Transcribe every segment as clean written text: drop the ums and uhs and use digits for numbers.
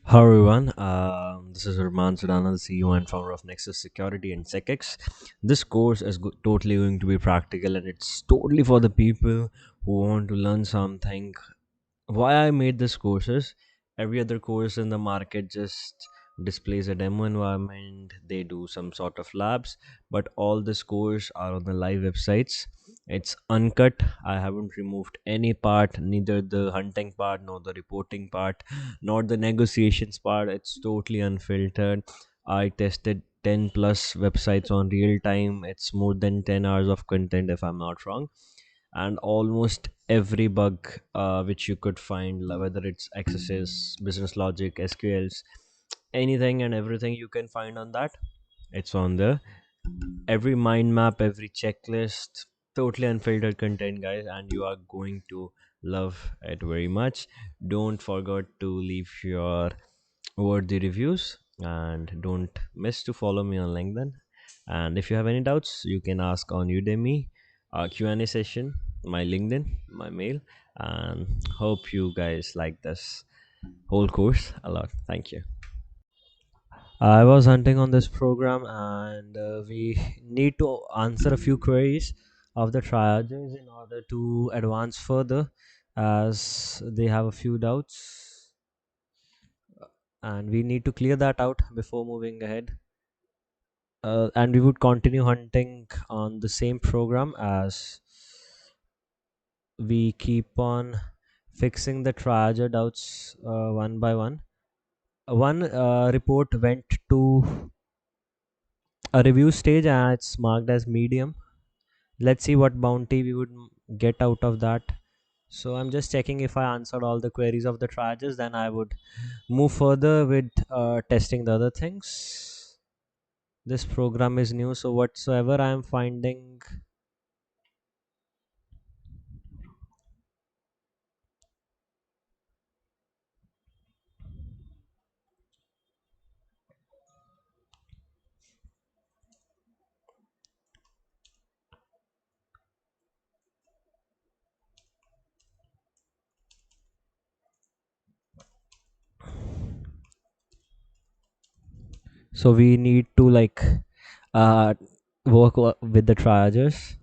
Hello everyone, this is Arman Sudana, the CEO and founder of Nexus Security and SecX. This course is totally going to be practical and it's totally for the people who want to learn something. Why I made this course is every other course in the market just displays a demo environment, they do some sort of labs, but all this course are on the live websites. It's uncut. I haven't removed any part, neither the hunting part nor the reporting part nor the negotiations part. It's totally unfiltered. I tested 10 plus websites on real time. It's more than 10 hours of content if I'm not wrong, and almost every bug which you could find, whether it's XSS, business logic, SQLs, anything and everything you can find on that, it's on there. Every mind map, every checklist, totally unfiltered content, guys, and you are going to love it very much. Don't forget to leave your worthy reviews and don't miss to follow me on LinkedIn. And if you have any doubts, you can ask on Udemy, Q&A session, my LinkedIn, my mail. And hope you guys like this whole course a lot. Thank you. I was hunting on this program, and we need to answer a few queries of the triagers in order to advance further, as they have a few doubts, and we need to clear that out before moving ahead. And we would continue hunting on the same program as we keep on fixing the triager doubts one by one. One report went to a review stage and it's marked as medium. Let's see what bounty we would get out of that. So I'm just checking if I answered all the queries of the triagers, then I would move further with testing the other things. This program is new, so whatsoever I am finding, so we need to like uh work with the triagers.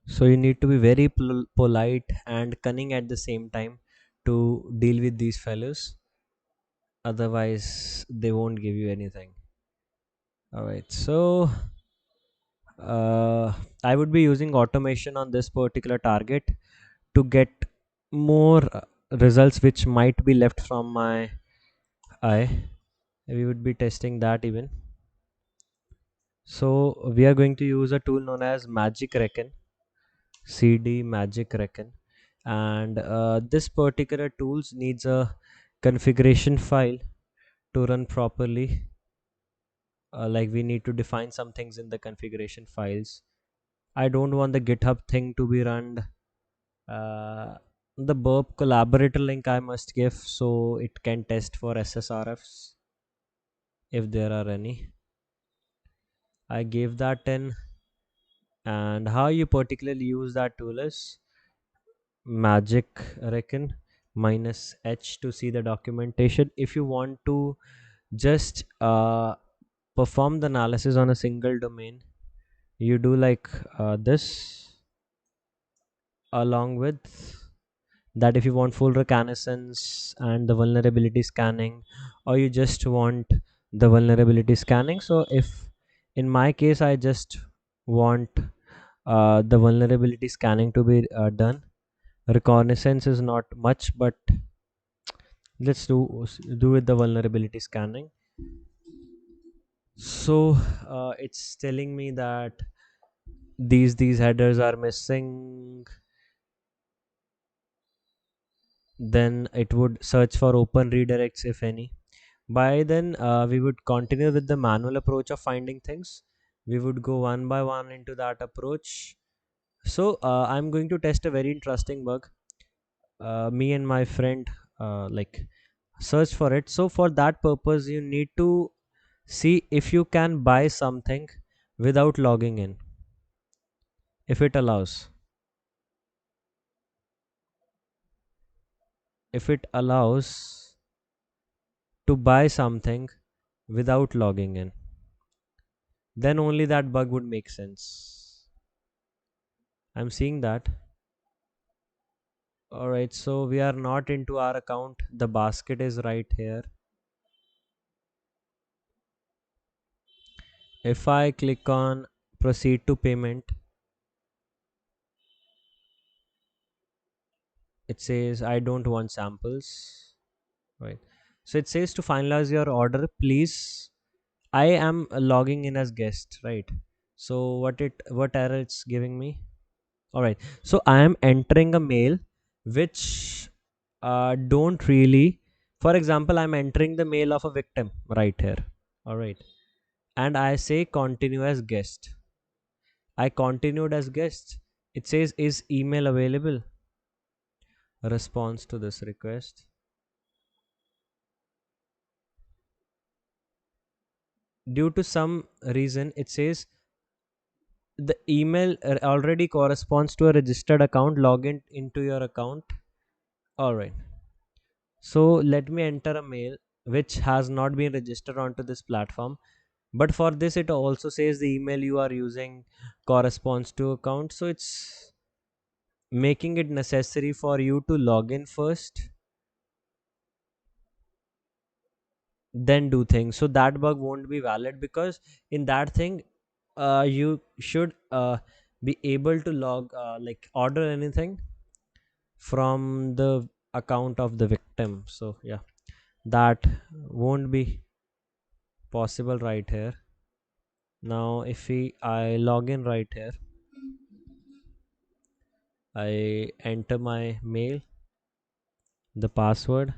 So you need to be very polite and cunning at the same time to deal with these fellows, otherwise they won't give you anything. All right, so uh, I would be using automation on this particular target to get more results which might be left from my eye. We would be testing that even. So we are going to use a tool known as Magic Recon, CD Magic Recon, and this particular tools needs a configuration file to run properly. Like we need to define some things in the configuration files. I don't want the GitHub thing to be run. Uh, the burp collaborator link I must give so it can test for SSRFs if there are any. I gave that in, and how you particularly use that tool is magic reckon minus h to see the documentation. If you want to just perform the analysis on a single domain, you do like this, along with that if you want full reconnaissance and the vulnerability scanning, or you just want the vulnerability scanning. So if in my case I just want the vulnerability scanning to be done, reconnaissance is not much, but let's do with the vulnerability scanning. So it's telling me that these headers are missing, then it would search for open redirects if any. By then we would continue with the manual approach of finding things, We would go one by one into that approach. So I'm going to test a very interesting bug. Me and my friend like search for it. So for that purpose, you need to see if you can buy something without logging in. If it allows, if it allows to buy something without logging in, then only that bug would make sense. I'm seeing that. All right, so we are not into our account. The basket is right here. If I click on proceed to payment, it says I don't want samples. Right. So it says to finalize your order, please. I am logging in as guest, right? So what error it's giving me? All right. So I am entering a mail which don't really. For example, I'm entering the mail of a victim right here. All right. And I say continue as guest. I continued as guest. It says is email available? Response to this request. Due to some reason, it says the email already corresponds to a registered account. Log in into your account. All right. So let me enter a mail which has not been registered onto this platform. But for this, it also says the email you are using corresponds to account. So it's making it necessary for you to log in first, then do things. So that bug won't be valid because in that thing, you should be able to log like order anything from the account of the victim. So yeah, that won't be possible right here. Now if I log in right here, I enter my mail, the password,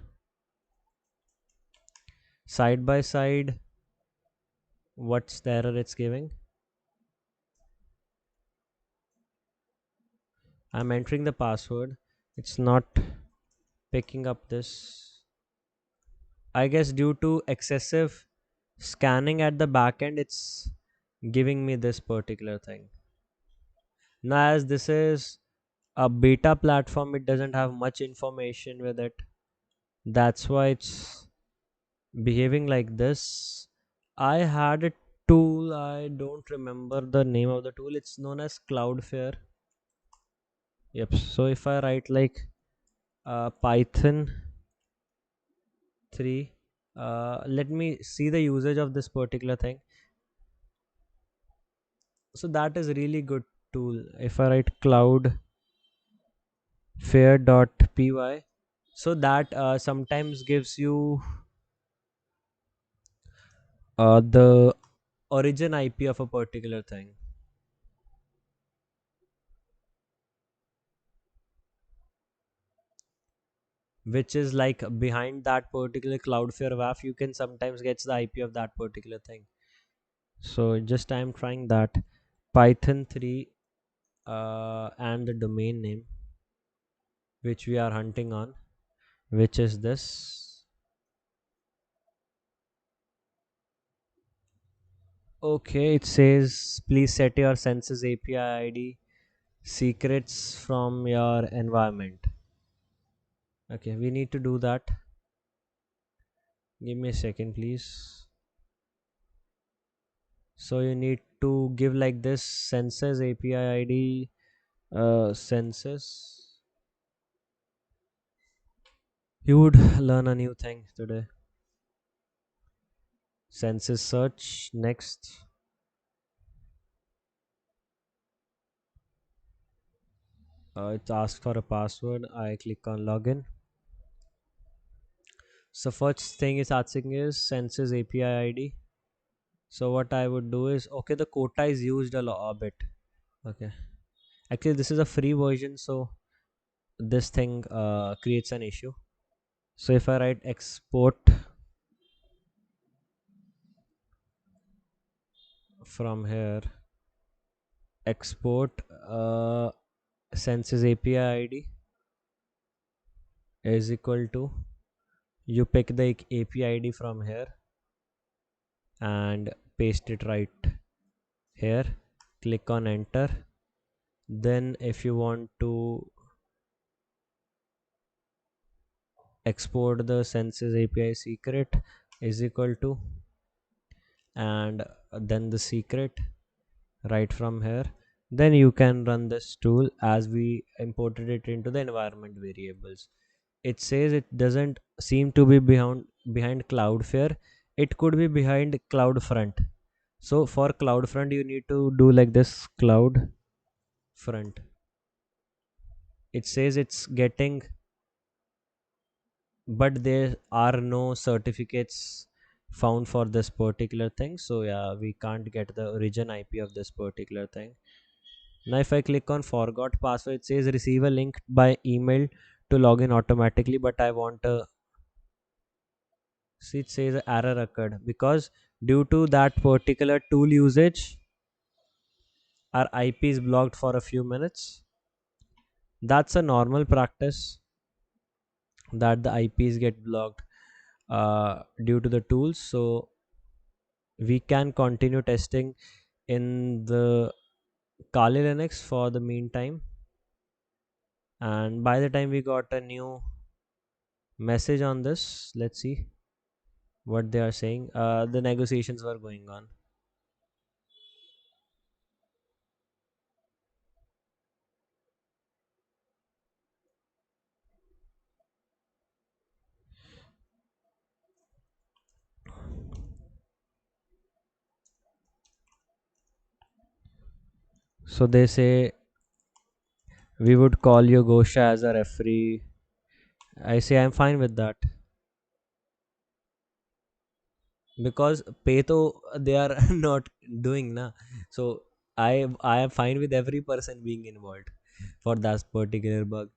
side by side, what's the error it's giving? I'm entering the password, it's not picking up this. I guess due to excessive scanning at the back end, it's giving me this particular thing. Now as this is a beta platform, it doesn't have much information with it, that's why it's behaving like this. I had a tool, I don't remember the name of the tool, it's known as Cloudflare. Yep. So if I write like Python 3, let me see the usage of this particular thing. So that is really good tool. If I write cloudflare.py, so that sometimes gives you the origin IP of a particular thing, which is like behind that particular Cloudflare WAF, you can sometimes get the IP of that particular thing. So just I'm trying that Python 3 and the domain name which we are hunting on, which is this. Okay, it says please set your census API ID secrets from your environment. Okay, we need to do that. Give me a second, please. So you need to give like this census API ID, census. You would learn a new thing today. Census search next. It asks for a password. I click on login. So first thing it's asking is census API ID. So what I would do is, okay, the quota is used a bit. Okay, actually this is a free version, so this thing creates an issue. So if I write export from here, export census API ID is equal to, you pick the API ID from here and paste it right here, click on enter. Then if you want to export the census API secret is equal to, and then the secret right from here, then you can run this tool as we imported it into the environment variables. It says it doesn't seem to be behind Cloudflare. It could be behind CloudFront. So for CloudFront you need to do like this, CloudFront. It says it's getting, but there are no certificates found for this particular thing, so yeah, we can't get the origin IP of this particular thing. Now if I click on forgot password, it says receive a link by email to log in automatically, but I want a, see, it says error occurred because due to that particular tool usage our IP is blocked for a few minutes. That's a normal practice, that the IPs get blocked due to the tools. So we can continue testing in the Kali Linux for the meantime, and by the time we got a new message on this, let's see what they are saying. The negotiations were going on. So they say we would call you Gosha as a referee. I say I'm fine with that, because pay to they are not doing na. So I am fine with every person being involved for that particular bug.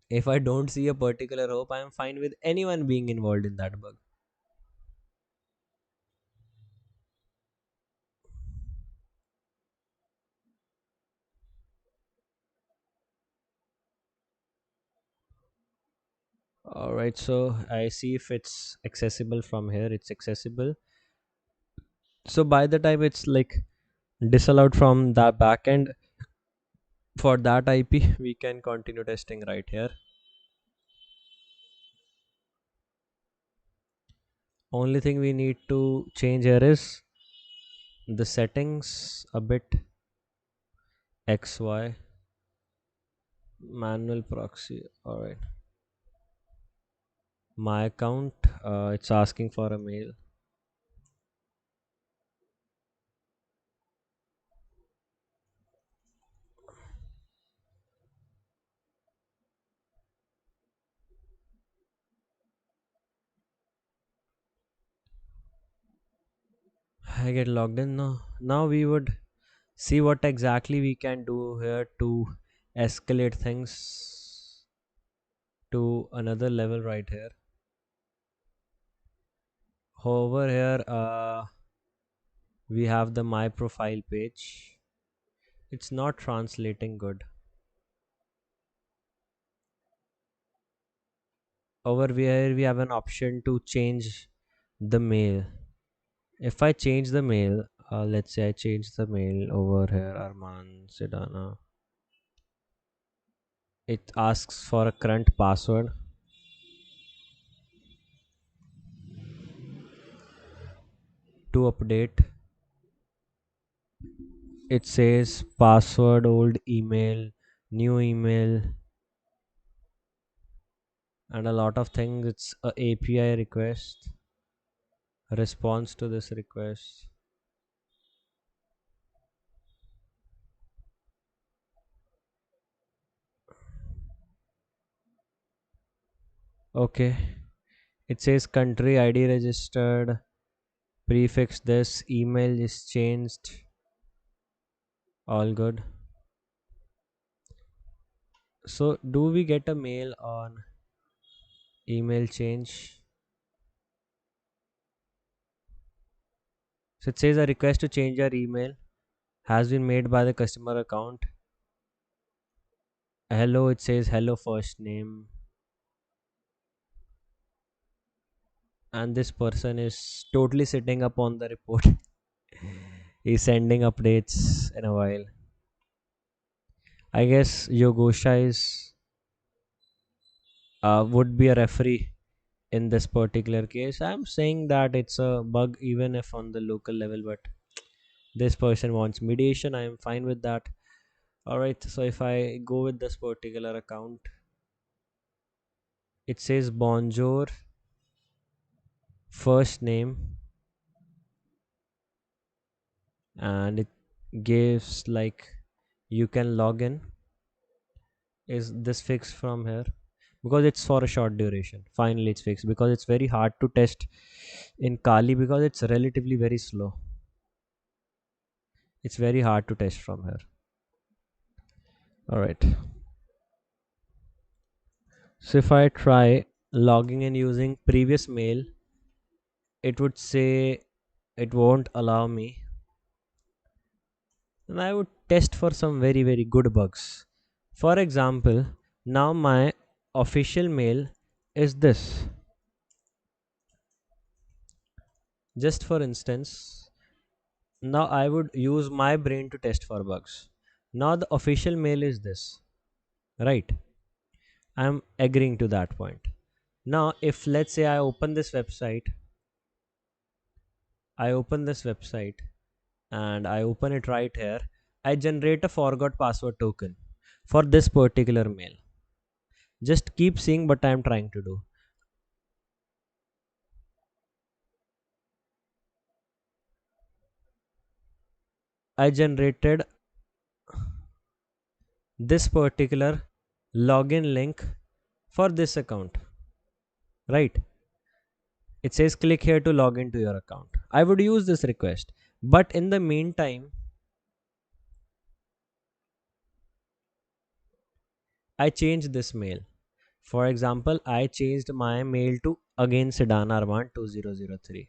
If I don't see a particular hope, I am fine with anyone being involved in that bug. All right, so I see if it's accessible from here. It's accessible. So by the time it's like disallowed from the backend for that IP, we can continue testing right here. Only thing we need to change here is the settings a bit. XY manual proxy. All right, my account. It's asking for a mail. I get logged in now. Now we would see what exactly we can do here to escalate things to another level right here. Over here, we have the my profile page. It's not translating good. Over here, we have an option to change the mail. If I change the mail, let's say I change the mail over here, Arman Sedana. It asks for a current password to update. It says password, old email, new email, and a lot of things. It's a API request, response to this request. Okay, it says country ID registered, prefix this, email is changed, all good. So do we get a mail on email change? So it says a request to change your email has been made by the customer account. Hello, it says hello first name, and this person is totally sitting up on the report. He's sending updates in a while. I guess Yogosha is would be a referee in this particular case. I'm saying that it's a bug even if on the local level, but this person wants mediation. I am fine with that. All right. So if I go with this particular account, it says bonjour first name, and it gives like you can log in. Is this fixed from here? Because it's for a short duration. Finally, it's fixed because it's very hard to test in Kali because it's relatively very slow. It's very hard to test from here. All right. So if I try logging in using previous mail, it would say it won't allow me. And I would test for some very, very good bugs. For example, now my official mail is this. Just for instance, now I would use my brain to test for bugs. Now the official mail is this, right? I'm agreeing to that point. Now, if let's say I open this website and I open it right here, I generate a forgot password token for this particular mail. Just keep seeing what I'm trying to do. I generated this particular login link for this account, right? It says click here to log into your account. I would use this request, but in the meantime, I changed this mail. For example, I changed my mail to again Sedan Armand 2003,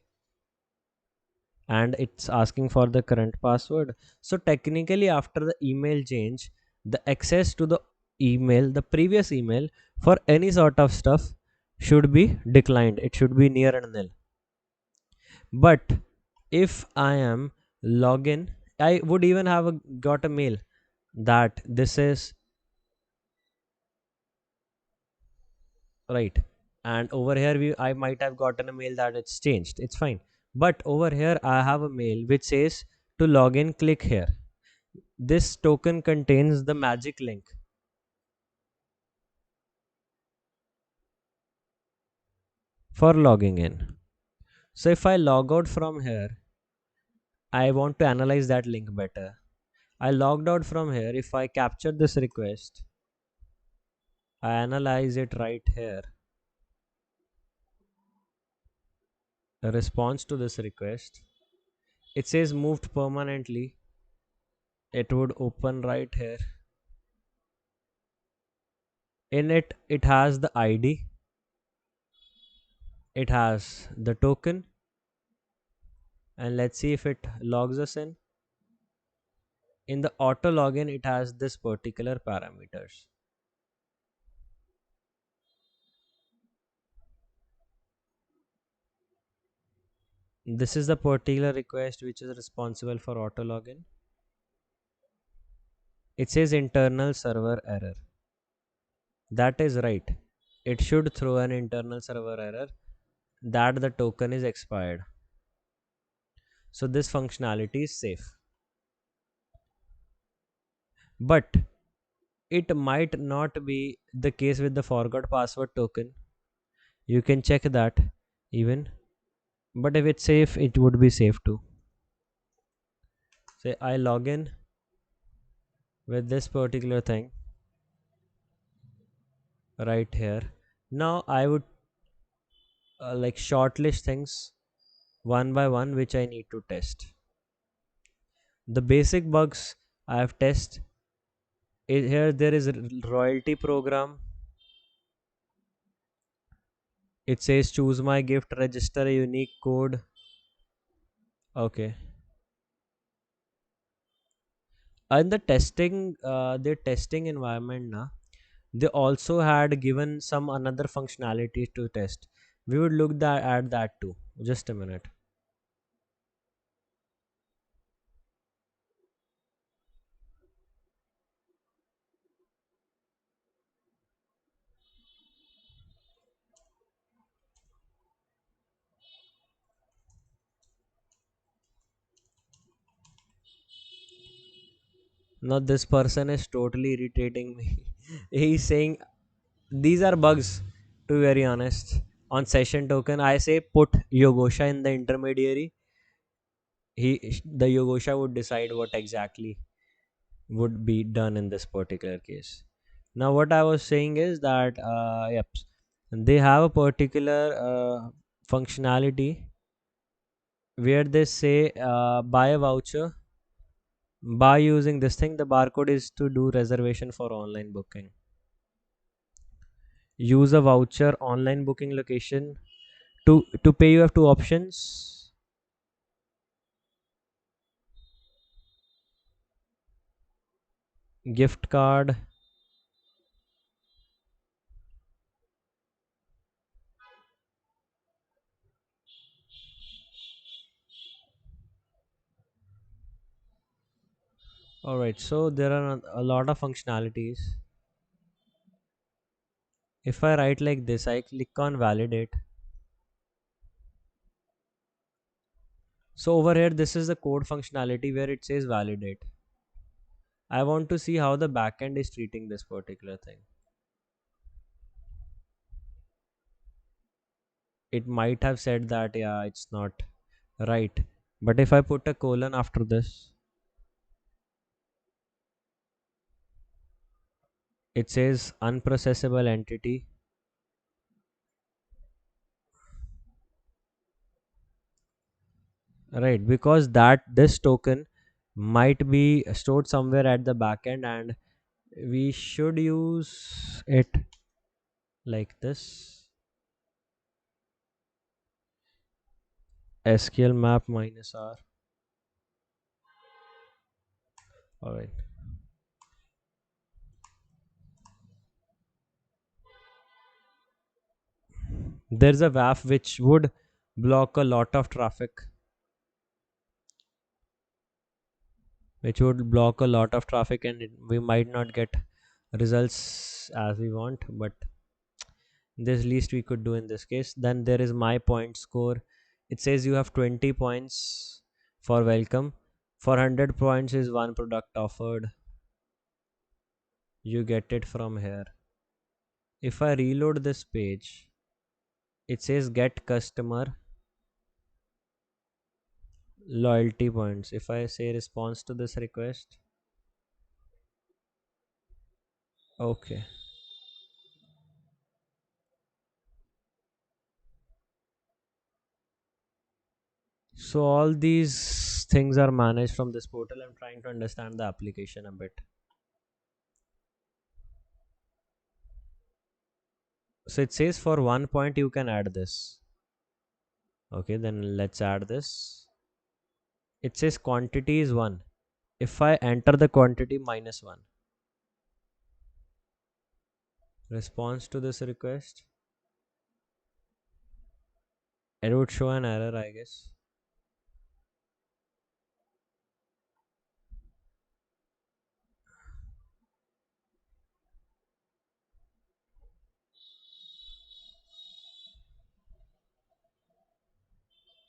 and it's asking for the current password. So technically, after the email change, the access to the email, the previous email for any sort of stuff should be declined. It should be near and nil. But if I am login, I would even have got a mail that this is right, and over here I might have gotten a mail that it's changed. It's fine, but over here I have a mail which says to log in, click here. This token contains the magic link for logging in. So if I log out from here, I want to analyze that link better. I logged out from here. If I capture this request, I analyze it right here. A response to this request, it says moved permanently. It would open right here. In it, it has the ID, it has the token, and let's see if it logs us in. In the auto login, it has this particular parameters. This is the particular request which is responsible for auto login. It says internal server error. That is right. It should throw an internal server error that the token is expired. So this functionality is safe. But it might not be the case with the forgot password token. You can check that even. But if it's safe, it would be safe too. Say I log in with this particular thing right here. Now I would like shortlist things one by one which I need to test. The basic bugs I have tested. Here there is a royalty program. It says choose my gift, register a unique code. Okay. In the testing, their testing environment, na, they also had given some another functionality to test. We would look at that too. Just a minute. Now this person is totally irritating me. He's saying these are bugs. To be very honest, on session token, I say put Yogosha in the intermediary. The Yogosha would decide what exactly would be done in this particular case. Now, what I was saying is that, yep, they have a particular functionality where they say buy a voucher by using this thing. The barcode is to do reservation for online booking. Use a voucher online booking location. To pay, you have two options: gift card. All right, so there are a lot of functionalities. If I write like this, I click on validate. So over here, this is the code functionality where it says validate. I want to see how the backend is treating this particular thing. It might have said that, yeah, it's not right. But if I put a colon after this, it says unprocessable entity. Right, because that this token might be stored somewhere at the backend, and we should use it like this. SQL map minus R. Alright. There's a WAF which would block a lot of traffic, and we might not get results as we want, but this least we could do in this case. Then there is my point score. It says you have 20 points for welcome. For 100 points is one product offered. You get it from here. If I reload this page, it says get customer loyalty points. If I say response to this request, okay. So all these things are managed from this portal. I'm trying to understand the application a bit. So it says for 1 point you can add this. Okay, then let's add this. It says quantity is 1. If I enter the quantity minus 1, response to this request, it would show an error, I guess.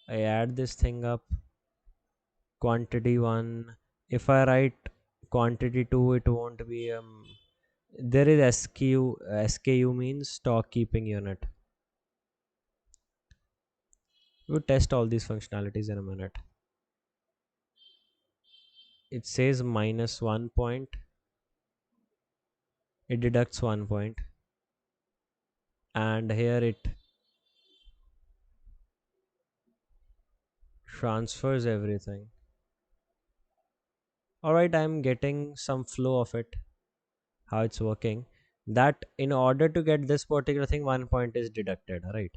I add this thing up, quantity 1. If I write quantity 2, it won't be there is SKU means stock keeping unit. We'll test all these functionalities in a minute. It says minus 1 point. It deducts 1 point, and here it transfers everything. Alright, I'm getting some flow of it, how it's working. That in order to get this particular thing, 1 point is deducted, right?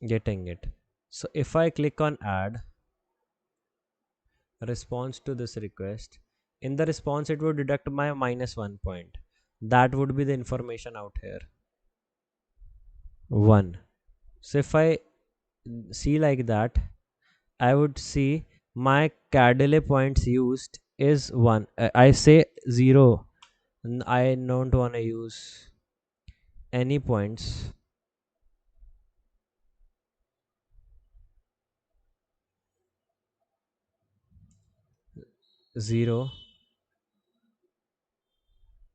Getting it. So if I click on add, response to this request. In the response, it would deduct my -1 point. That would be the information out here. 1. So if I see like that, I would see my Cadele points used is 1. I say 0. I don't want to use any points. 0.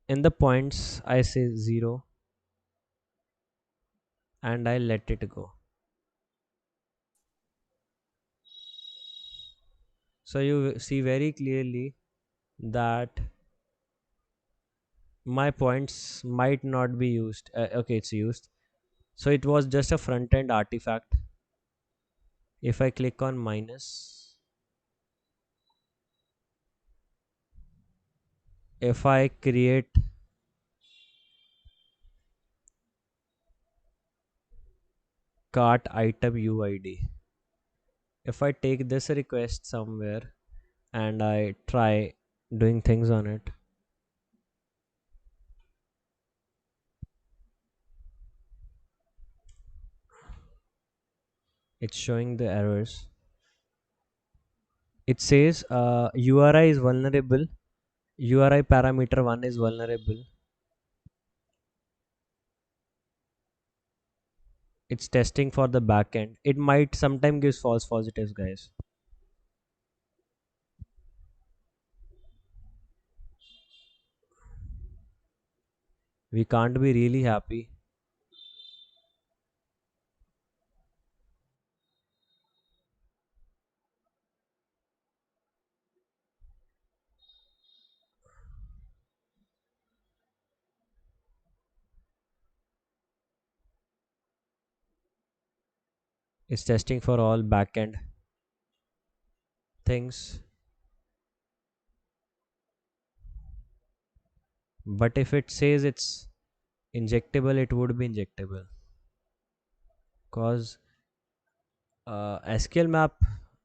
In the points, I say 0 and I let it go. So you see very clearly that my points might not be used. Okay, it's used. So it was just a front end artifact. If I click on minus, if I create cart item UID, if I take this request somewhere and I try doing things on it, it's showing the errors. It says URI is vulnerable, URI parameter 1 is vulnerable. It's testing for the backend. It might sometimes gives false positives, guys. We can't be really happy. It's testing for all backend things. But if it says it's injectable, it would be injectable. Because SQL map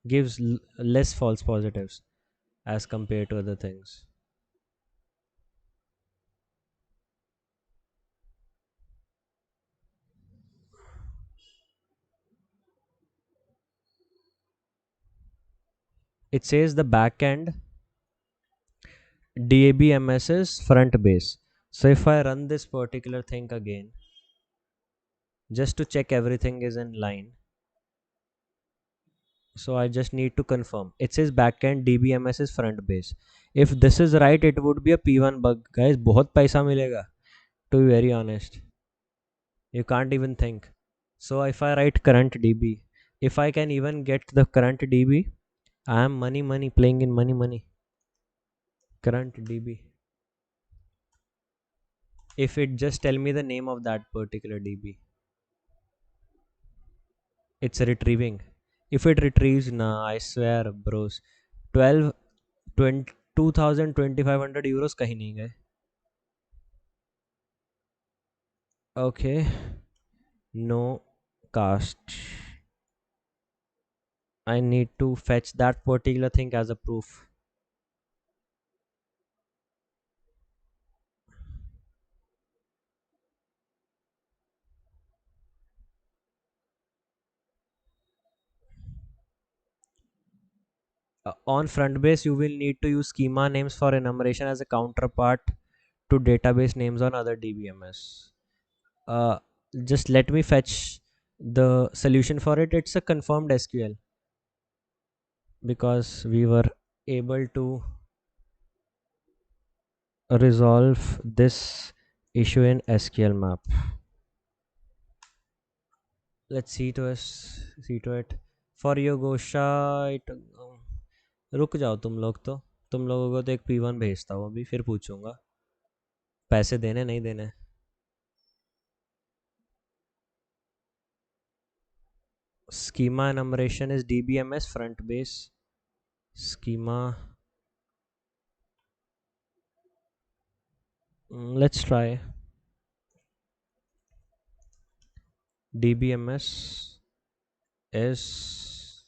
gives less false positives as compared to other things. It says the backend DABMS is front base. So if I run this particular thing again, just to check everything is in line, so I just need to confirm. It says backend DBMS is front base. If this is right, it would be a P1 bug, guys. बहुत पैसा मिलेगा, to be very honest. You can't even think. So if I write current DB, if I can even get the current DB, I am money playing in money. Current DB. If it just tell me the name of that particular DB, it's retrieving. If it retrieves, nah, I swear, bros, 12, 20, 2000, 2500 euros kahin nahi gaye. Okay, no cast. I need to fetch that particular thing as a proof. On front base, you will need to use schema names for enumeration as a counterpart to database names on other DBMS. Uh, just let me fetch the solution for it. It's a confirmed SQL because we were able to resolve this issue in SQL map. Let's see to it. For Yogosha, it रुक जाओ तुम लोग तो, तुम लोगों को तो एक P1 भेजता हूँ अभी, फिर पूछूंगा पैसे देने नहीं देने. Schema enumeration is DBMS front base. Schema. Let's try. DBMS is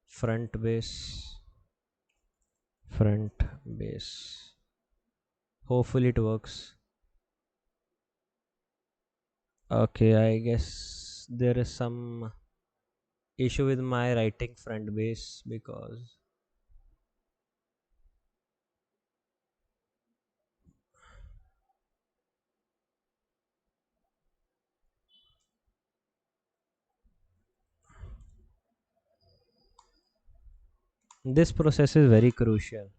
front base. Front base. Hopefully it works. Okay, I guess there is some issue with my writing front base because this process is very crucial.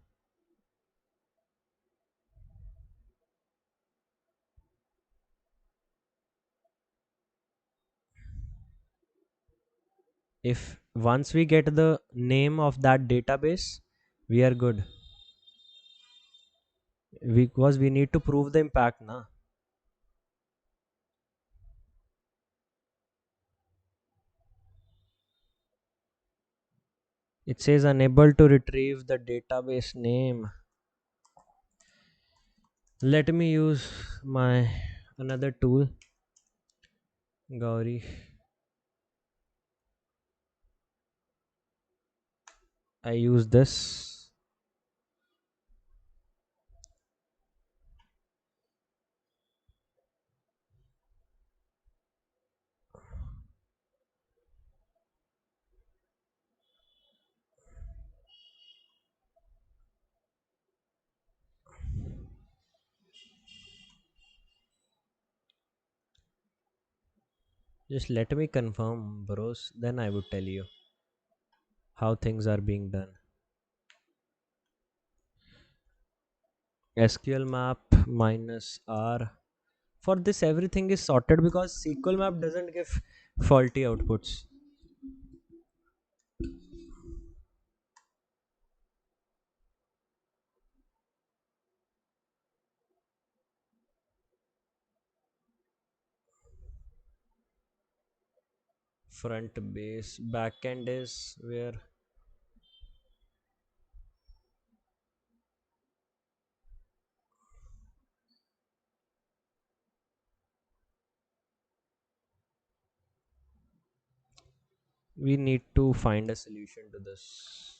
If once we get the name of that database, we are good. Because we need to prove the impact, na. It says unable to retrieve the database name. Let me use my another tool, Gauri. I use this. Just let me confirm, bros. Then I would tell you how things are being done. SQL map minus R. For this, everything is sorted because SQL map doesn't give faulty outputs. Front base, backend is where we need to find a solution to this.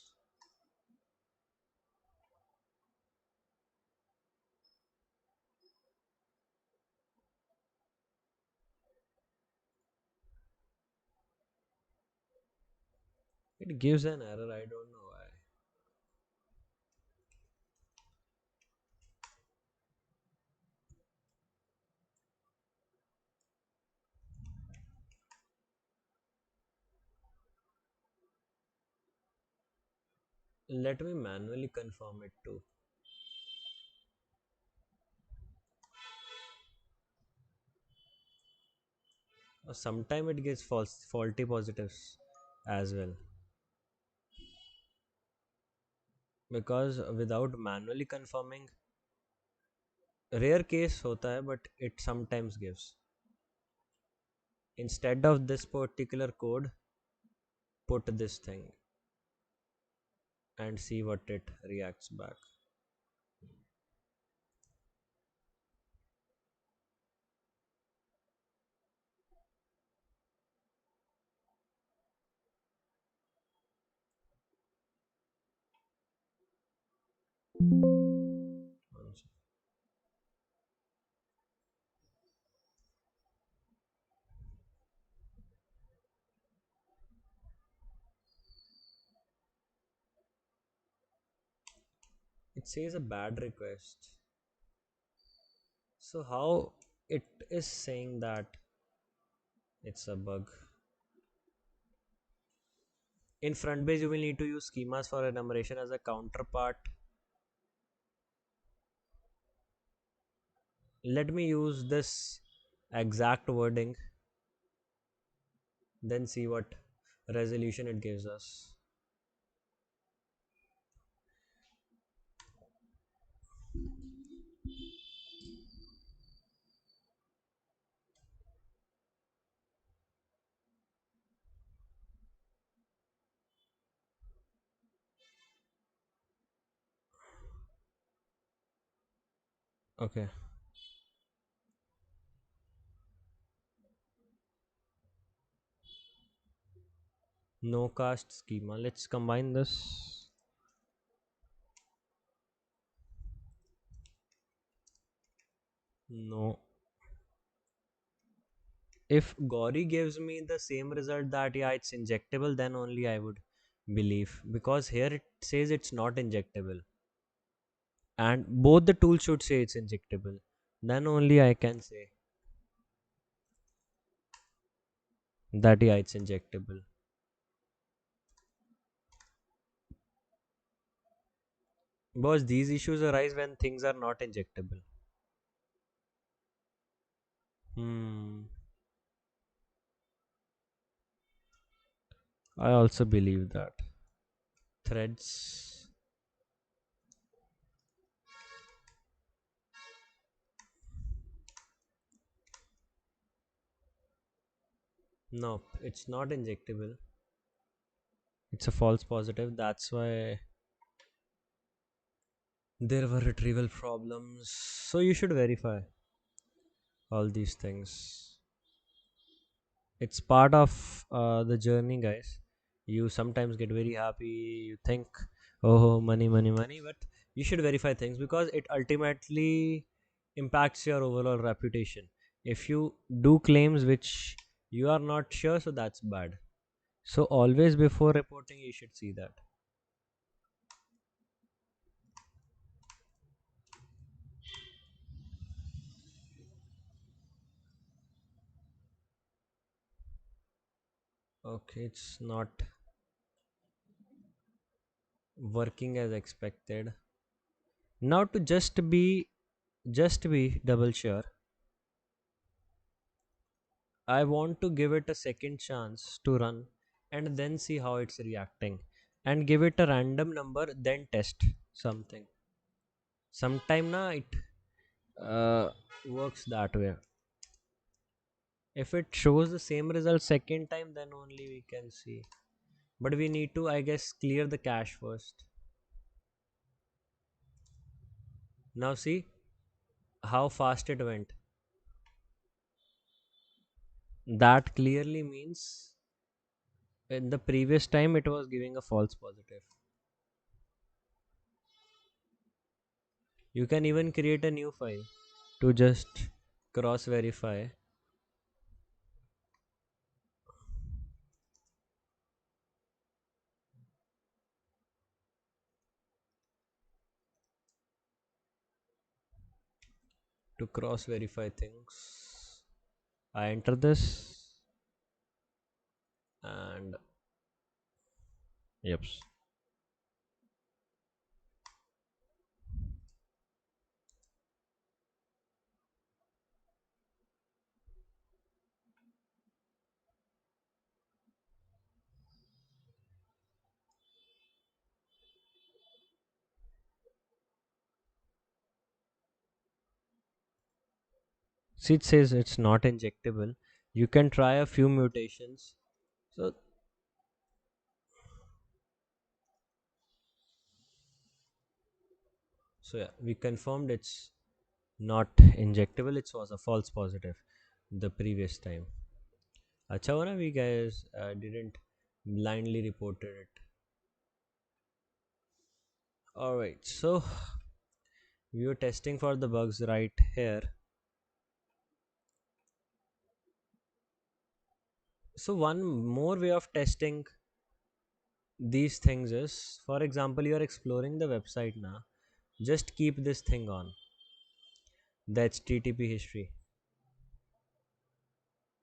It gives an error, I don't know why. Let me manually confirm it too. Or sometime it gives faulty positives as well. Because without manually confirming, rare case hota hai, but it sometimes gives. Instead of this particular code, put this thing and see what it reacts back. It says a bad request. So how it is saying that it's a bug? In front base, you will need to use schemas for enumeration as a counterpart. Let me use this exact wording, then see what resolution it gives us. Okay. No cast schema. Let's combine this. No. If Gauri gives me the same result that yeah it's injectable, then only I would believe, because here it says it's not injectable, and both the tools should say it's injectable. Then only I can say that yeah it's injectable. Because these issues arise when things are not injectable. Hmm. I also believe that. Threads. No, it's not injectable. It's a false positive. That's why there were retrieval problems. So you should verify all these things. It's part of the journey, guys. You sometimes get very happy. You think, oh, money, money, money. But you should verify things because it ultimately impacts your overall reputation. If you do claims which you are not sure, so that's bad. So always before reporting, you should see that. Okay, it's not working as expected. Now to just be double sure, I want to give it a second chance to run and then see how it's reacting, and give it a random number, then test something. Sometime na it uh, works that way. If it shows the same result second time, then only we can see. But we need to, I guess, clear the cache first. Now see how fast it went. That clearly means in the previous time it was giving a false positive. You can even create a new file to just cross verify. To cross verify things, I enter this, and yep. See, it says it's not injectable. You can try a few mutations. So yeah, we confirmed it's not injectable. It was a false positive the previous time. Acha hua na, we guys didn't blindly reported it. All right, so we were testing for the bugs right here. So one more way of testing these things is, for example, you are exploring the website now. Just keep this thing on, the HTTP history.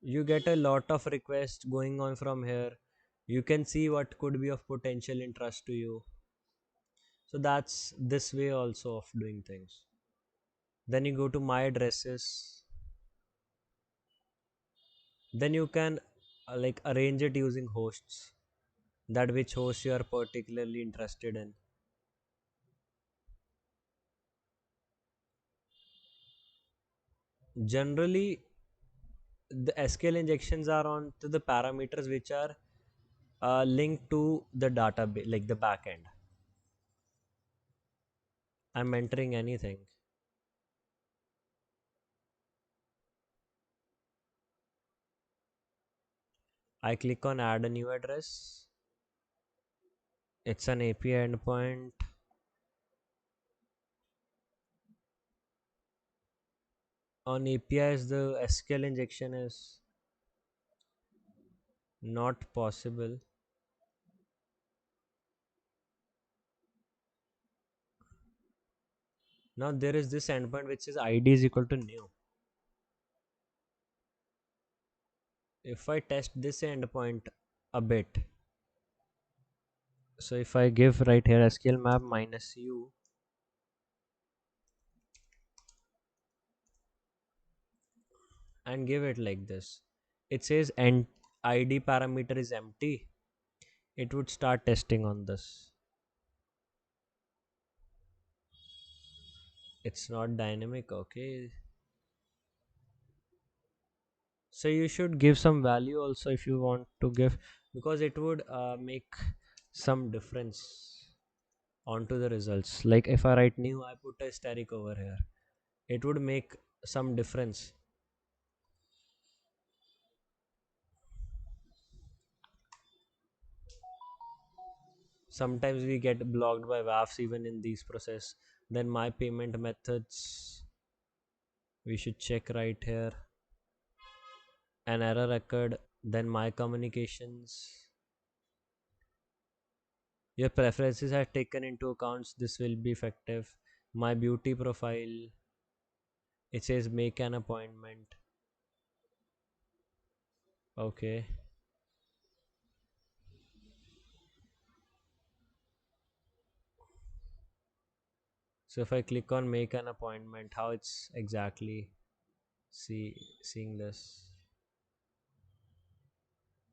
You get a lot of requests going on from here. You can see what could be of potential interest to you. So that's this way also of doing things. Then you go to my addresses. Then you can like arrange it using hosts, that which host you are particularly interested in. Generally, the SQL injections are on to the parameters which are linked to the database, like the backend. I'm entering anything. I click on add a new address. It's an API endpoint. On APIs, the SQL injection is not possible. Now there is this endpoint which is ID is equal to new. If I test this endpoint a bit, so if I give right here SQL map minus u and give it like this, it says and ID parameter is empty, it would start testing on this. It's not dynamic, okay? So you should give some value also if you want to give, because it would make some difference onto the results. Like if I write new, I put a asterisk over here, it would make some difference. Sometimes we get blocked by WAFs even in these process. Then my payment methods, we should check right here, an error occurred. Then my communications, your preferences are taken into accounts, this will be effective. My beauty profile, it says make an appointment. Okay, so if I click on make an appointment, how it's exactly seeing this,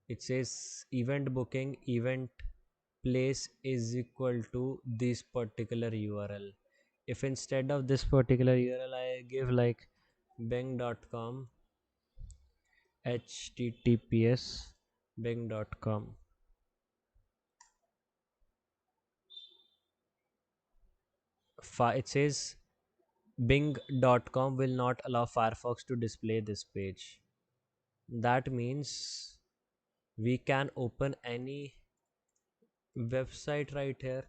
it says event booking, event place is equal to this particular URL. If instead of this particular URL I give like bing.com, https bing.com, it says bing.com will not allow Firefox to display this page. That means we can open any website right here.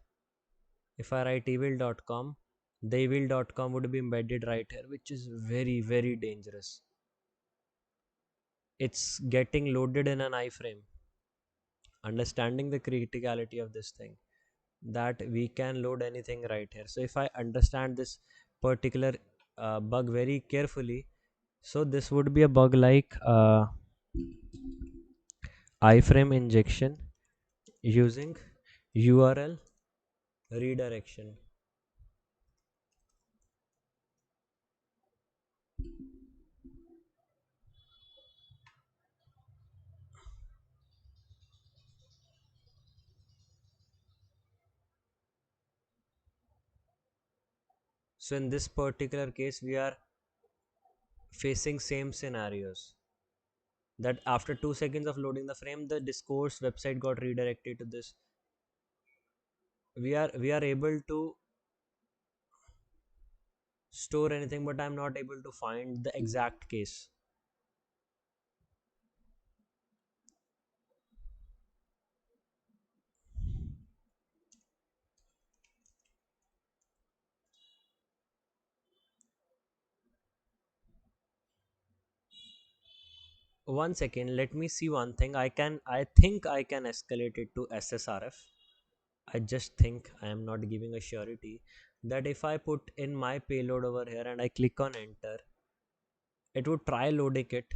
If I write evil.com, the evil.com would be embedded right here, which is very, very dangerous. It's getting loaded in an iframe. Understanding the criticality of this thing, that we can load anything right here. So if I understand this particular bug very carefully, so this would be a bug like iframe injection using URL redirection. So in this particular case we are facing same scenarios, that after 2 seconds of loading the frame, the discourse website got redirected to this. We are able to store anything, but I'm not able to find the exact case. One second, let me see one thing. I think I can escalate it to SSRF. I just think, I am not giving a surety, that if I put in my payload over here and I click on enter, it would try loading it.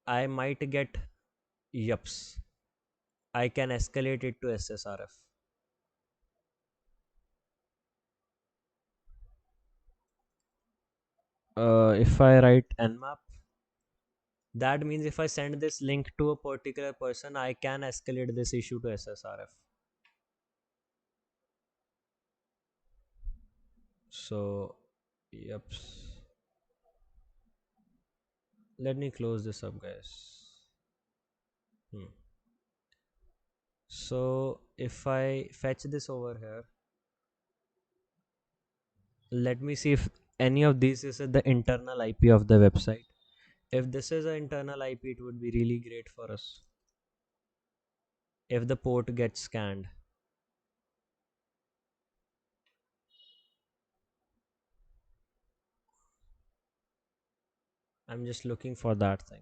I might get yups. I can escalate it to SSRF. If I write nmap, that means if I send this link to a particular person, I can escalate this issue to SSRF. So, yups. Let me close this up, guys. Hmm. So if I fetch this over here, let me see if any of these is at the internal IP of the website. If this is an internal IP, it would be really great for us if the port gets scanned. I'm just looking for that thing.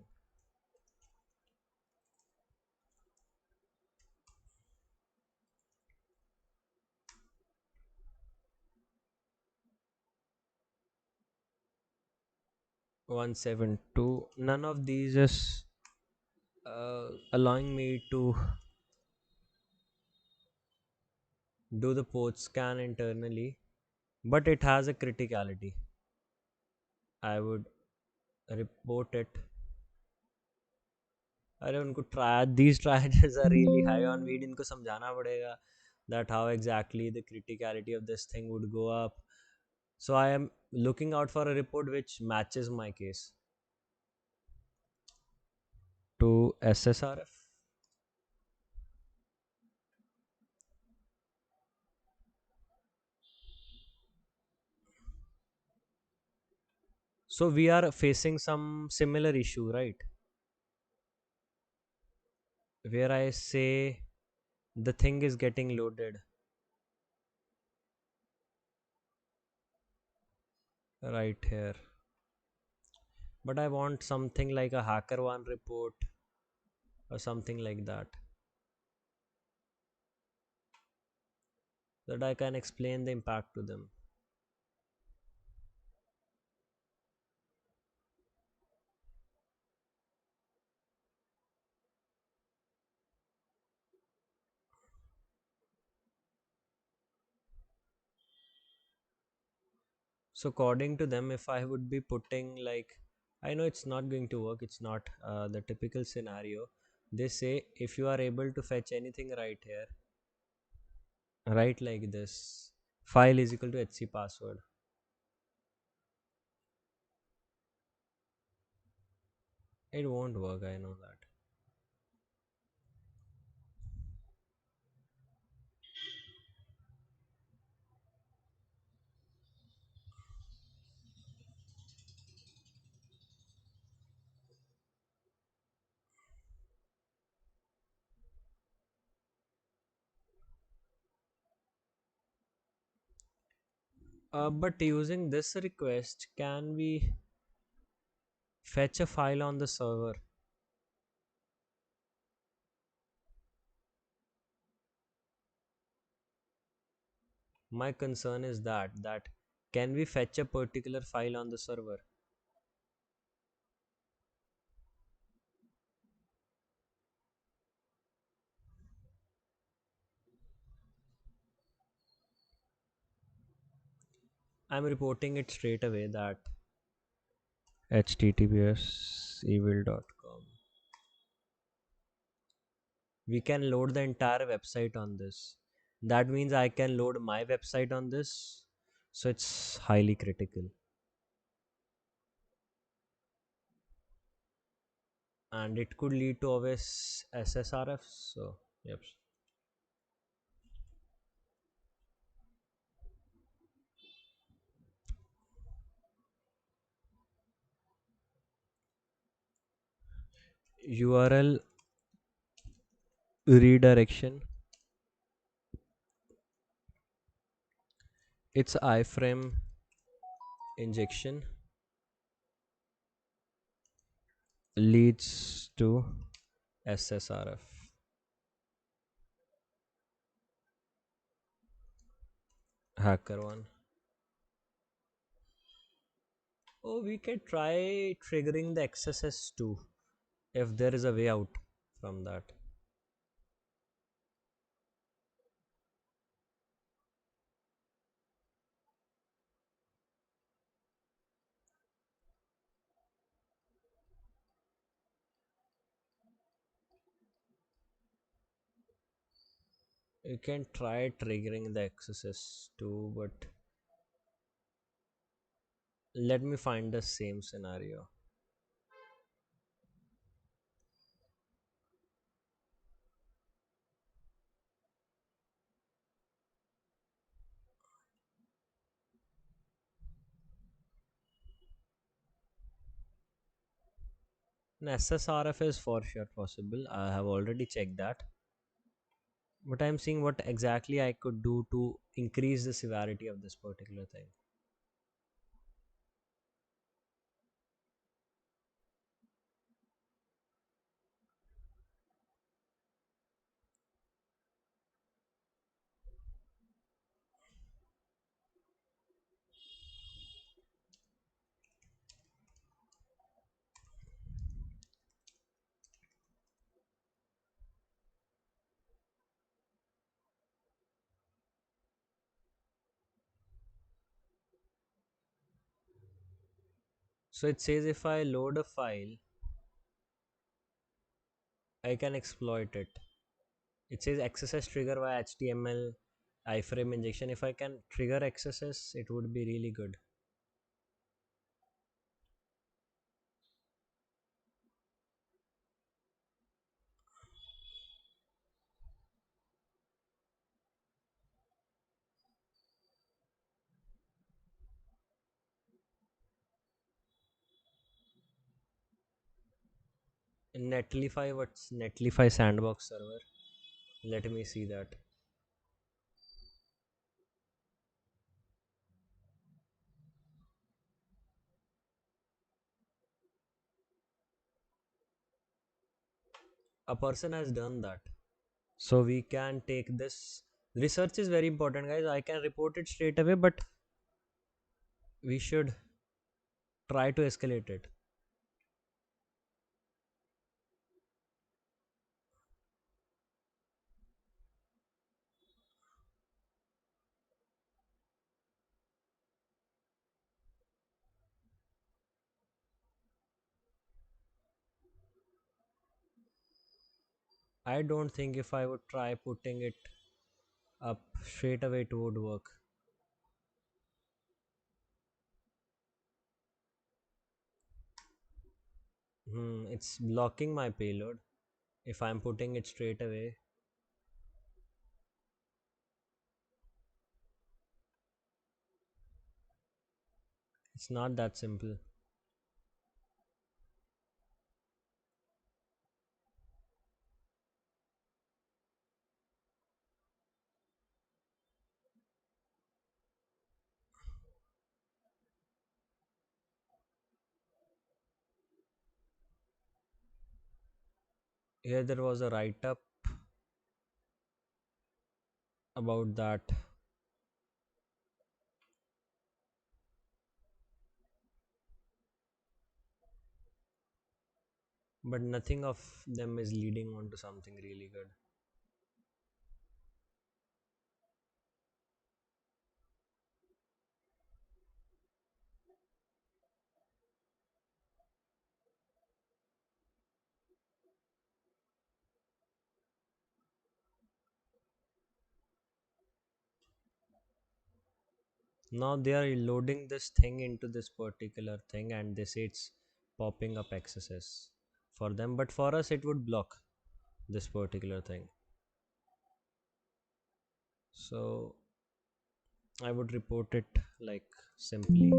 172. None of these is allowing me to do the port scan internally, but it has a criticality. I would report it. अरे उनको try these triads are really high on weed. इनको समझाना पड़ेगा that how exactly the criticality of this thing would go up. So I am looking out for a report which matches my case to SSRF. So we are facing some similar issue, right? Where I say the thing is getting loaded right here, but I want something like a hacker one report or something like that I can explain the impact to them. So according to them, if I would be putting like, I know it's not going to work, it's not the typical scenario. They say if you are able to fetch anything right here, right like this, file is equal to HC password. It won't work, I know that. But using this request, can we fetch a file on the server? My concern is that can we fetch a particular file on the server? I'm reporting it straight away that https evil.com. We can load the entire website on this. That means I can load my website on this. So it's highly critical. And it could lead to always SSRF. So, yep. URL redirection. It's iframe injection leads to SSRF. Hacker one. Oh, we can try triggering the XSS too if there is a way out from that. You can try triggering the XSS too, but let me find the same scenario. An SSRF is for sure possible. I have already checked that. But I'm seeing what exactly I could do to increase the severity of this particular thing. So it says if I load a file, I can exploit it. It says XSS trigger via HTML iframe injection. If I can trigger XSS, it would be really good. Netlify, what's Netlify sandbox server? Let me see that. A person has done that. So we can take this. Research is very important, guys. I can report it straight away, but we should try to escalate it. I don't think if I would try putting it up straight away it would work. It's blocking my payload. If I'm putting it straight away, it's not that simple. Here there was a write up about that, but nothing of them is leading on to something really good. Now they are loading this thing into this particular thing and they say it's popping up XSS for them, but for us it would block this particular thing. So I would report it like simply.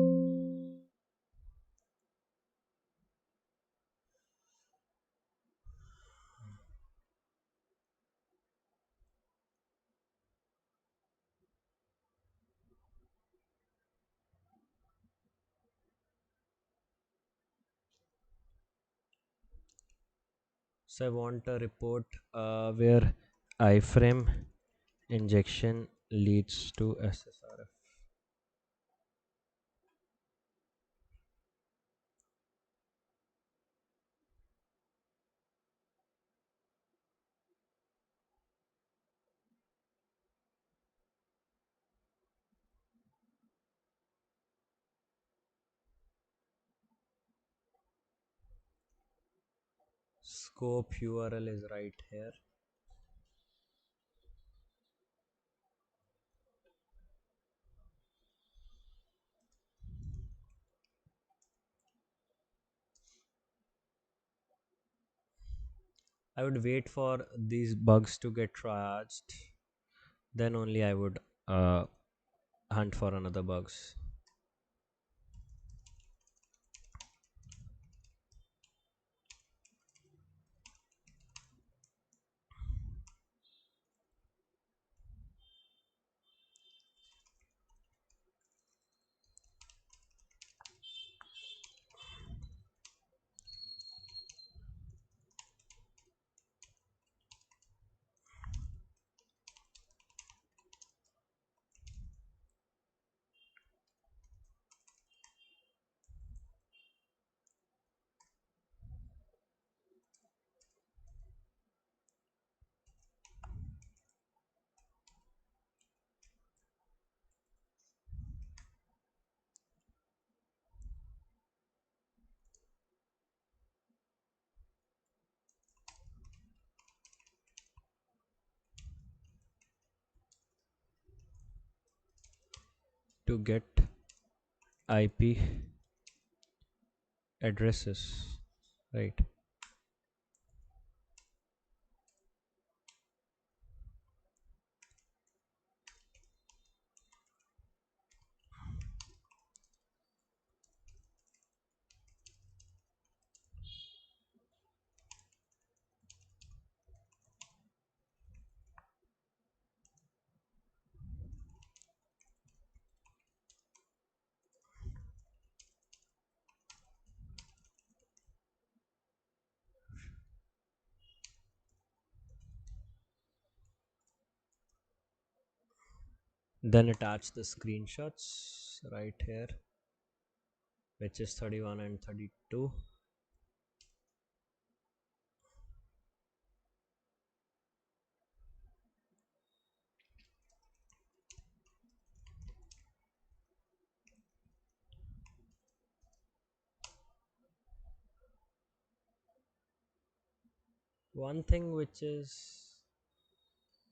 So I want a report where iframe injection leads to SSRF. Scope URL is right here. I would wait for these bugs to get triaged, then only I would uh, hunt for another bugs. to get IP addresses, right? Then attach the screenshots right here, which is 31 and 32. One thing which is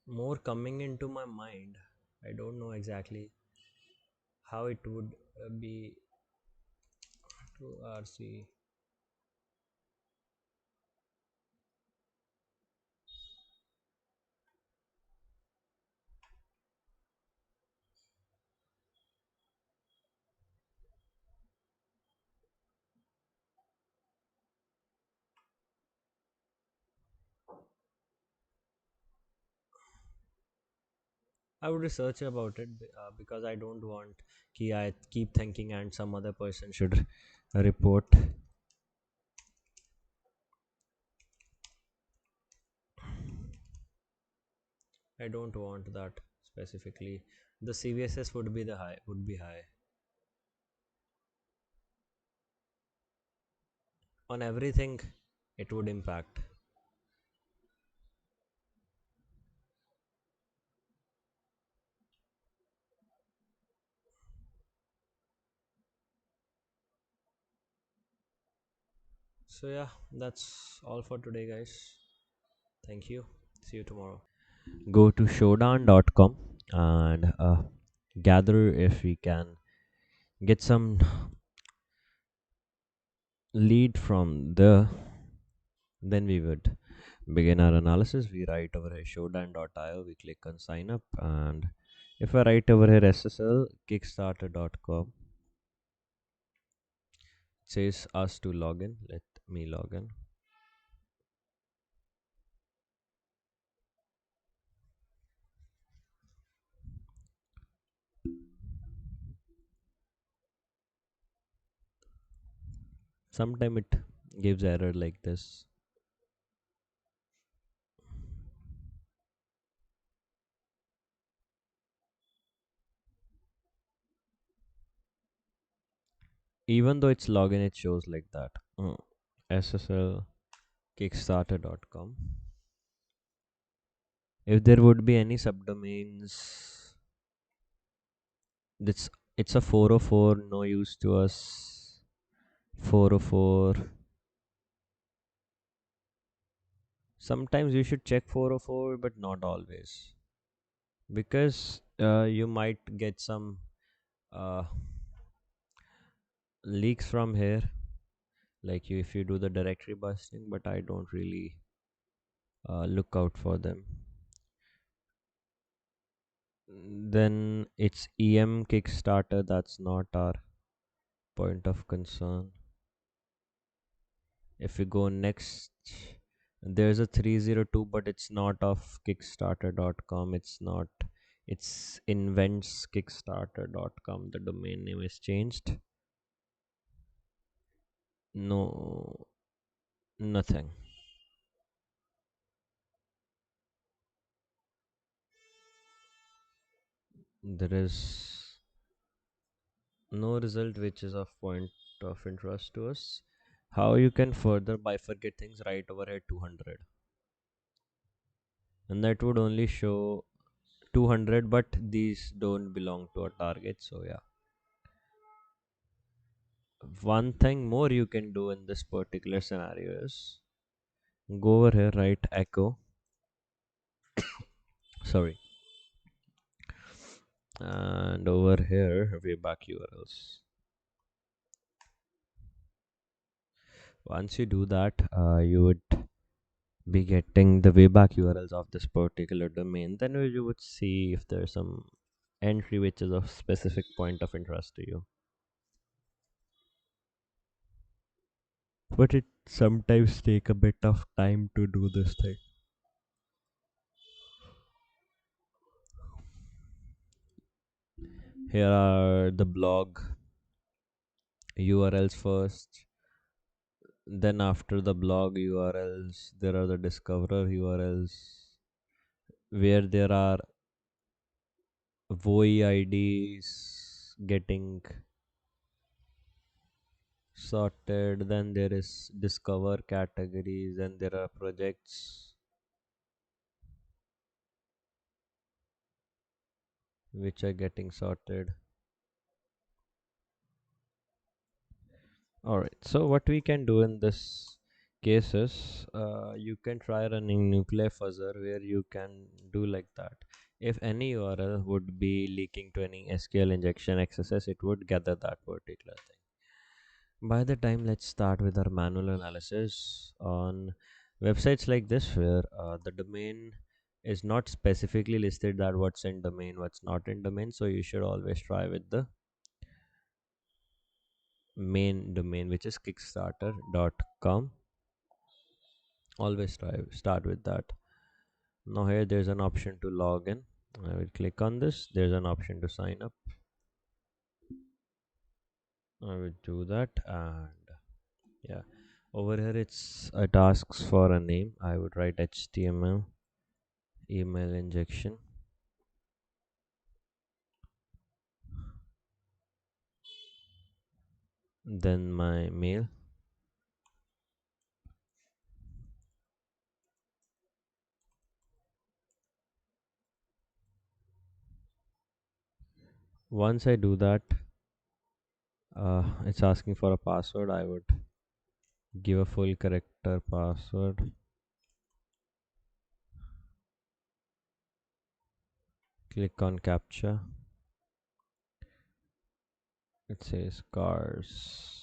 more coming into my mind, I don't know exactly how it would be to RC. I would research about it because I don't want I keep thinking and some other person should report. I don't want that specifically. The CVSS would be high on everything. It would impact. So yeah, that's all for today, guys. Thank you. See you tomorrow. Go to showdown.com and gather if we can get some lead from the, then we would begin our analysis. We write over here showdown.io, we click on sign up, and if I write over here SSL kickstarter.com, it says us to login. Let me log in. Sometime it gives error like this. Even though it's login, it shows like that. SSL kickstarter.com. If there would be any subdomains, it's a 404, no use to us. 404. Sometimes you should check 404, but not always, because you might get some uh, leaks from here, like if you do the directory busting, but I don't really look out for them. Then it's EM Kickstarter, that's not our point of concern. If we go next, there's a 302, but it's not of kickstarter.com. It's not, it's inventskickstarter.com. The domain name is changed. No, nothing. There is no result which is of point of interest to us. How you can further bifurcate things, right over here 200, and that would only show 200, but these don't belong to a target. So yeah, one thing more you can do in this particular scenario is go over here, write echo, sorry, and over here wayback URLs. Once you do that, you would be getting the wayback URLs of this particular domain. Then you would see if there's some entry which is of specific point of interest to you. But it sometimes take a bit of time to do this thing. Here are the blog URLs first. Then after the blog URLs, there are the discoverer URLs where there are VOI IDs getting sorted. Then there is discover categories, and there are projects which are getting sorted. All right, so what we can do in this case is you can try running nuclei fuzzer where you can do like that. If any URL would be leaking to any SQL injection XSS, it would gather that particular thing. By the time, let's start with our manual analysis on websites like this where the domain is not specifically listed that what's in domain, what's not in domain. So you should always try with the main domain, which is kickstarter.com. Always try start with that. Now here there's an option to log in. I will click on this. There's an option to sign up. I will do that, and yeah, over here it asks for a name. I would write HTML email injection. Then my mail. Once I do that, it's asking for a password. I would give a full character password. Click on captcha. It says cars.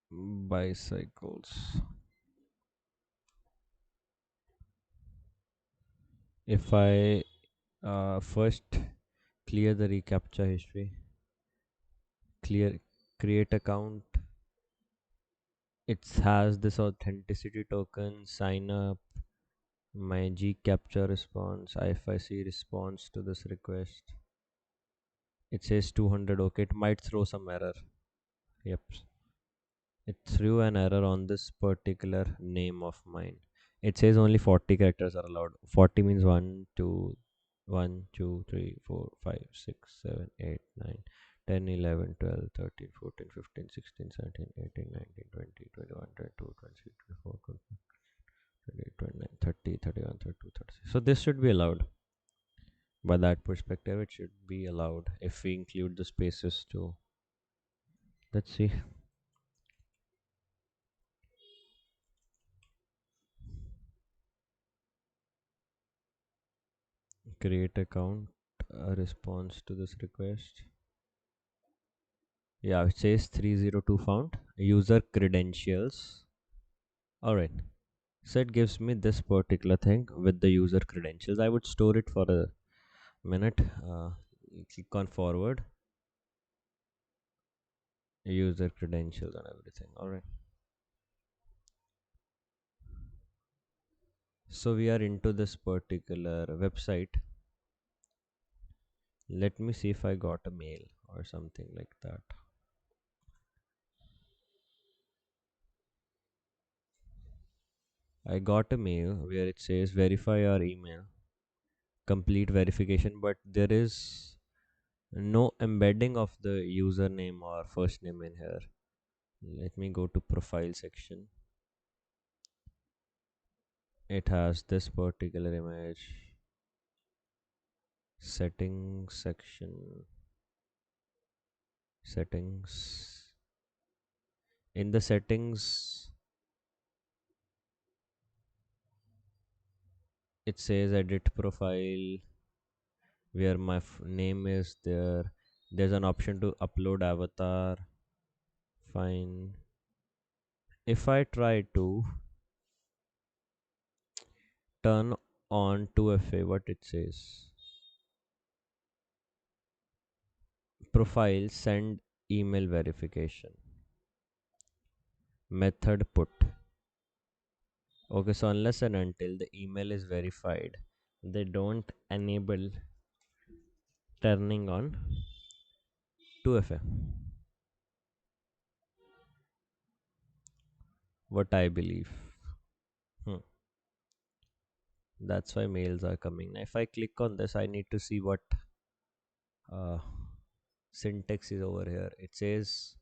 Bicycles. If I first clear the reCAPTCHA history, clear create account, it has this authenticity token, sign up, my gCAPTCHA response, if I see response to this request, it says 200. Okay, it might throw some error. Yep, it threw an error on this particular name of mine. It says only 40 characters are allowed. 40 means 1 2 1 2 3 4 5 6 7 8 9 10 11 12 13 14 15 16 17 18 19 20 21 22 23 24 25 28 29 30 31 32 36. So this should be allowed. By that perspective, it should be allowed if we include the spaces too. Let's see. Create account, response to this request. Yeah, it says 302 found. User credentials. Alright. So it gives me this particular thing with the user credentials. I would store it for a minute. Click on forward. User credentials and everything. Alright. So we are into this particular website. Let me see if I got a mail or something like that. I got a mail where it says verify your email, complete verification, but there is no embedding of the username or first name in here. Let me go to profile section. It has this particular image. Settings section. Settings. In the settings, It says edit profile where my name is there. There's an option to upload avatar. Fine. If I try to turn on 2FA, what it says? Profile send email verification. Method put. Okay, so unless and until the email is verified, they don't enable turning on 2FA. What I believe. Hmm. That's why mails are coming. Now, if I click on this, I need to see what uh, syntax is over here. It says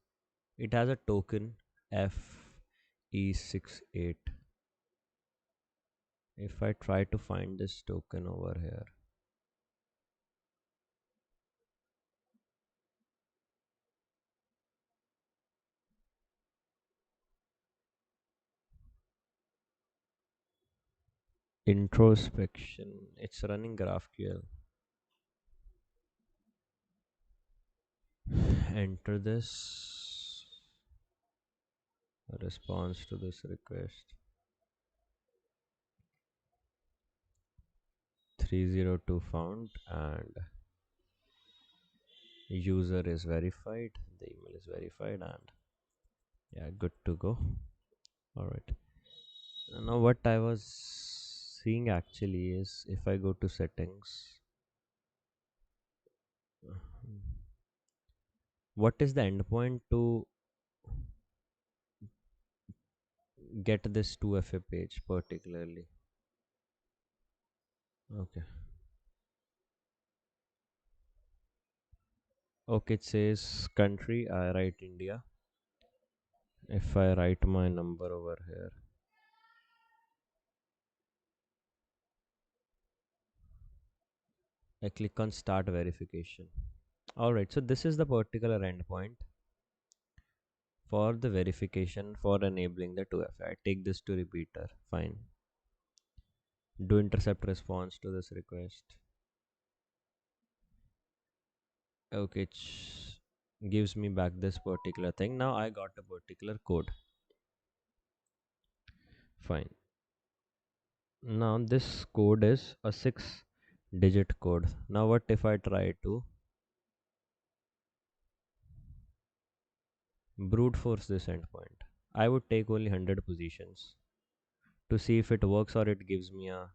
it has a token FE68. If I try to find this token over here, introspection, it's running GraphQL. Enter this response to this request 302 found and user is verified, the email is verified, and yeah, good to go. All right, now what I was seeing actually is if I go to settings, what is the endpoint to get this 2FA page particularly? Okay, okay, it says country, I write India. If I write my number over here, I click on start verification. Alright, so this is the particular endpoint for the verification for enabling the 2FA. I take this to repeater. Fine. Do intercept response to this request. Okay, it gives me back this particular thing. Now I got a particular code. Fine. Now this code is a 6-digit code. Now what if I try to brute force this endpoint? I would take only 100 positions to see if it works or it gives me a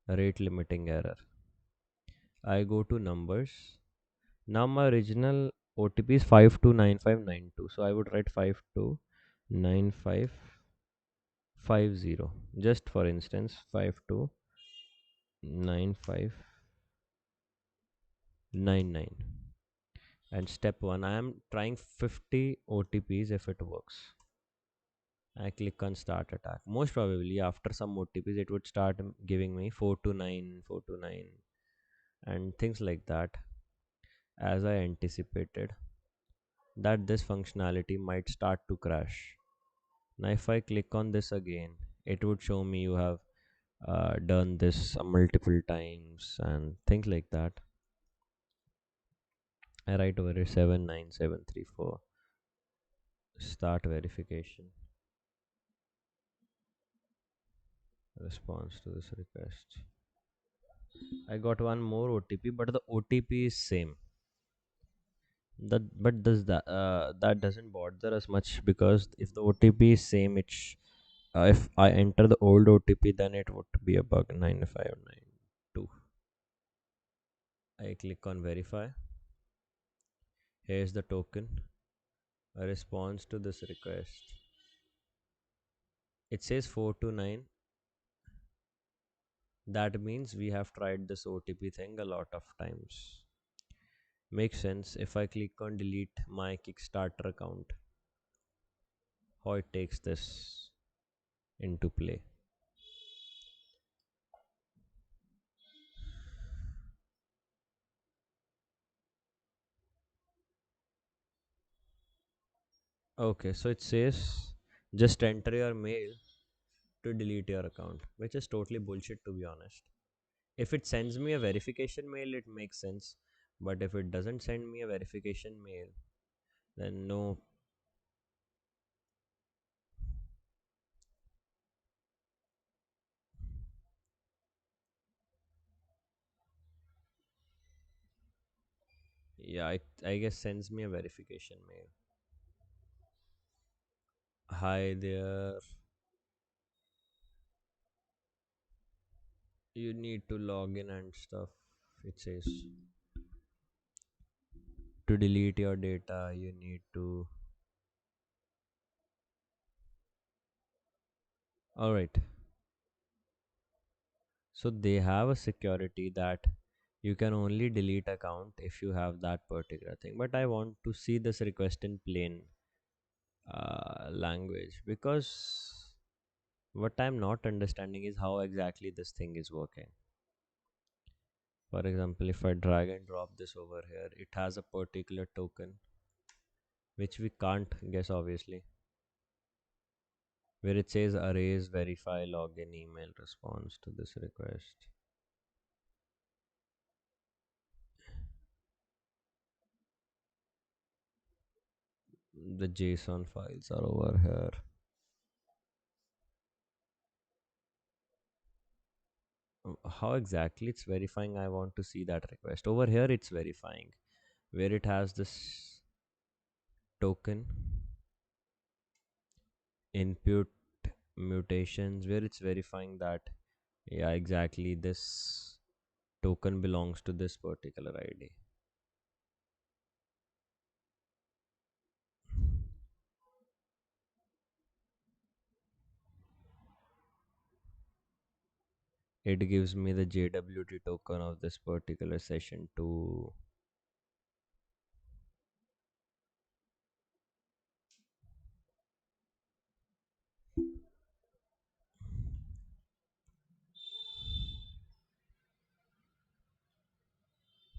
rate limiting error. I go to numbers. Now my original OTP is 529592. So I would write 529550. Just for instance, 529599. And step 1, I am trying 50 OTPs if it works. I click on start attack. Most probably after some OTPs it would start giving me 429, and things like that, as I anticipated that this functionality might start to crash. Now if I click on this again, it would show me you have done this multiple times and things like that. I write over here 79734 start verification response to this request. I got one more OTP, but the OTP is same. But does that doesn't bother us much, because if the OTP is same, if I enter the old OTP, then it would be a bug 9592. I click on verify. Here's the token. A response to this request. It says 429. That means we have tried this OTP thing a lot of times. Makes sense. If I click on delete my Kickstarter account, how it takes this into play. Okay, so it says just enter your mail to delete your account, which is totally bullshit to be honest. If it sends me a verification mail, it makes sense. But if it doesn't send me a verification mail, then no. Yeah, I guess sends me a verification mail. Hi there. You need to log in and stuff. It says to delete your data, you need to. Alright. So they have a security that you can only delete account if you have that particular thing. But I want to see this request in plain language, because what I'm not understanding is how exactly this thing is working. For example, if I drag and drop this over here, it has a particular token which we can't guess obviously, where it says arrays verify login email response to this request. The JSON files are over here. How exactly it's verifying? I want to see that request. Over here it's verifying, where it has this token input mutations, where it's verifying that yeah, exactly this token belongs to this particular ID. It gives me the JWT token of this particular session to.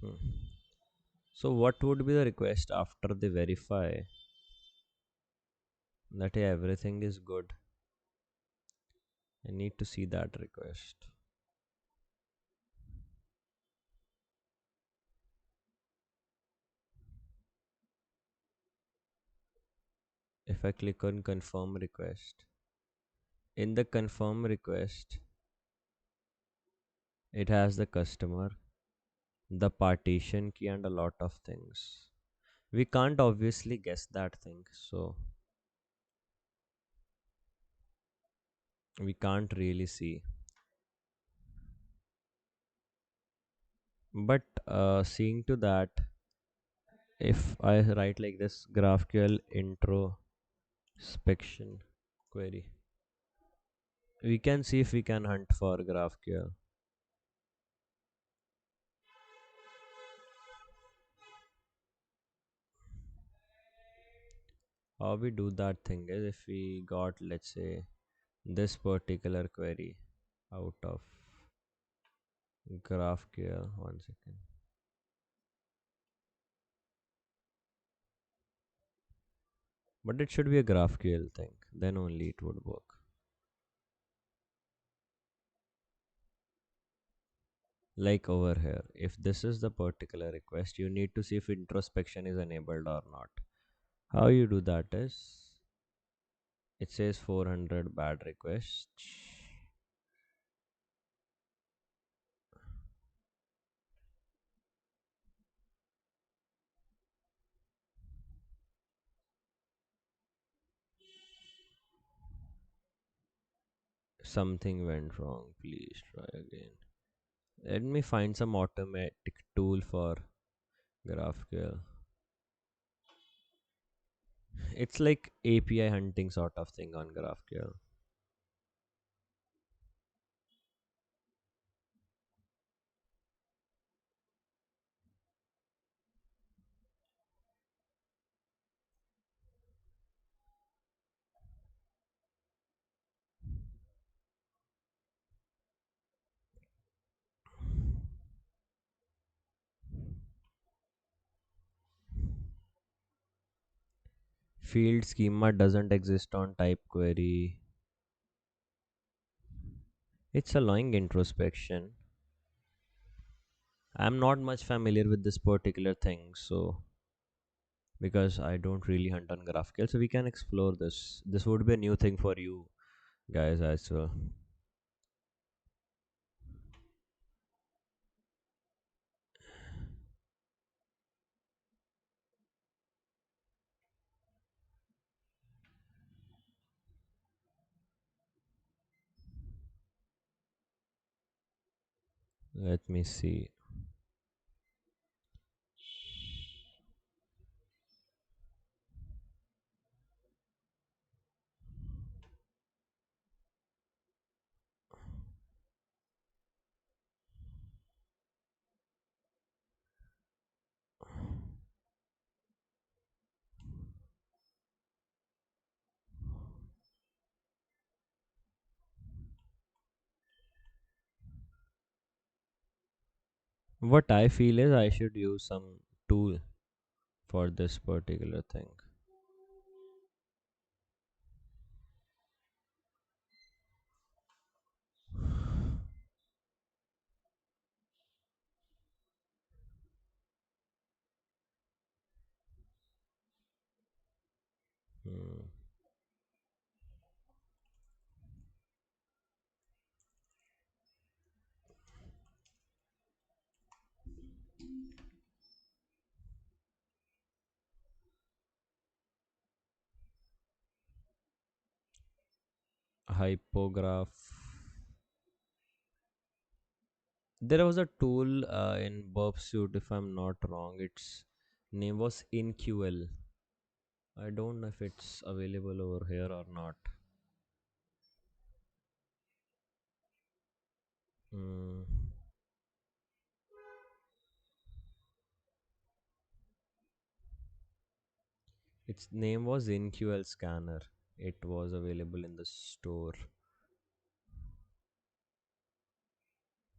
Hmm. So what would be the request after they verify that yeah, everything is good? I need to see that request. If I click on confirm request, in the confirm request, it has the customer, the partition key, and a lot of things. We can't obviously guess that thing, so we can't really see. But seeing to that, if I write like this GraphQL introspection query, we can see if we can hunt for GraphQL. How we do that thing is, if we got, let's say, this particular query out of GraphQL, one second. But it should be a GraphQL thing, then only it would work. Like over here, if this is the particular request, you need to see if introspection is enabled or not. How you do that is, it says 400 bad requests. Something went wrong, please try again. Let me find some automatic tool for GraphQL. It's like API hunting sort of thing on GraphQL. Field schema doesn't exist on type query. It's allowing introspection. I'm not much familiar with this particular thing, so because I don't really hunt on GraphQL, so we can explore this. This would be a new thing for you guys as well. Let me see. What I feel is I should use some tool for this particular thing. Hmm. Hypograph. There was a tool in Burp Suite, if I'm not wrong. Its name was InQL. I don't know if it's available over here or not. Hmm. Its name was InQL Scanner. It was available in the store.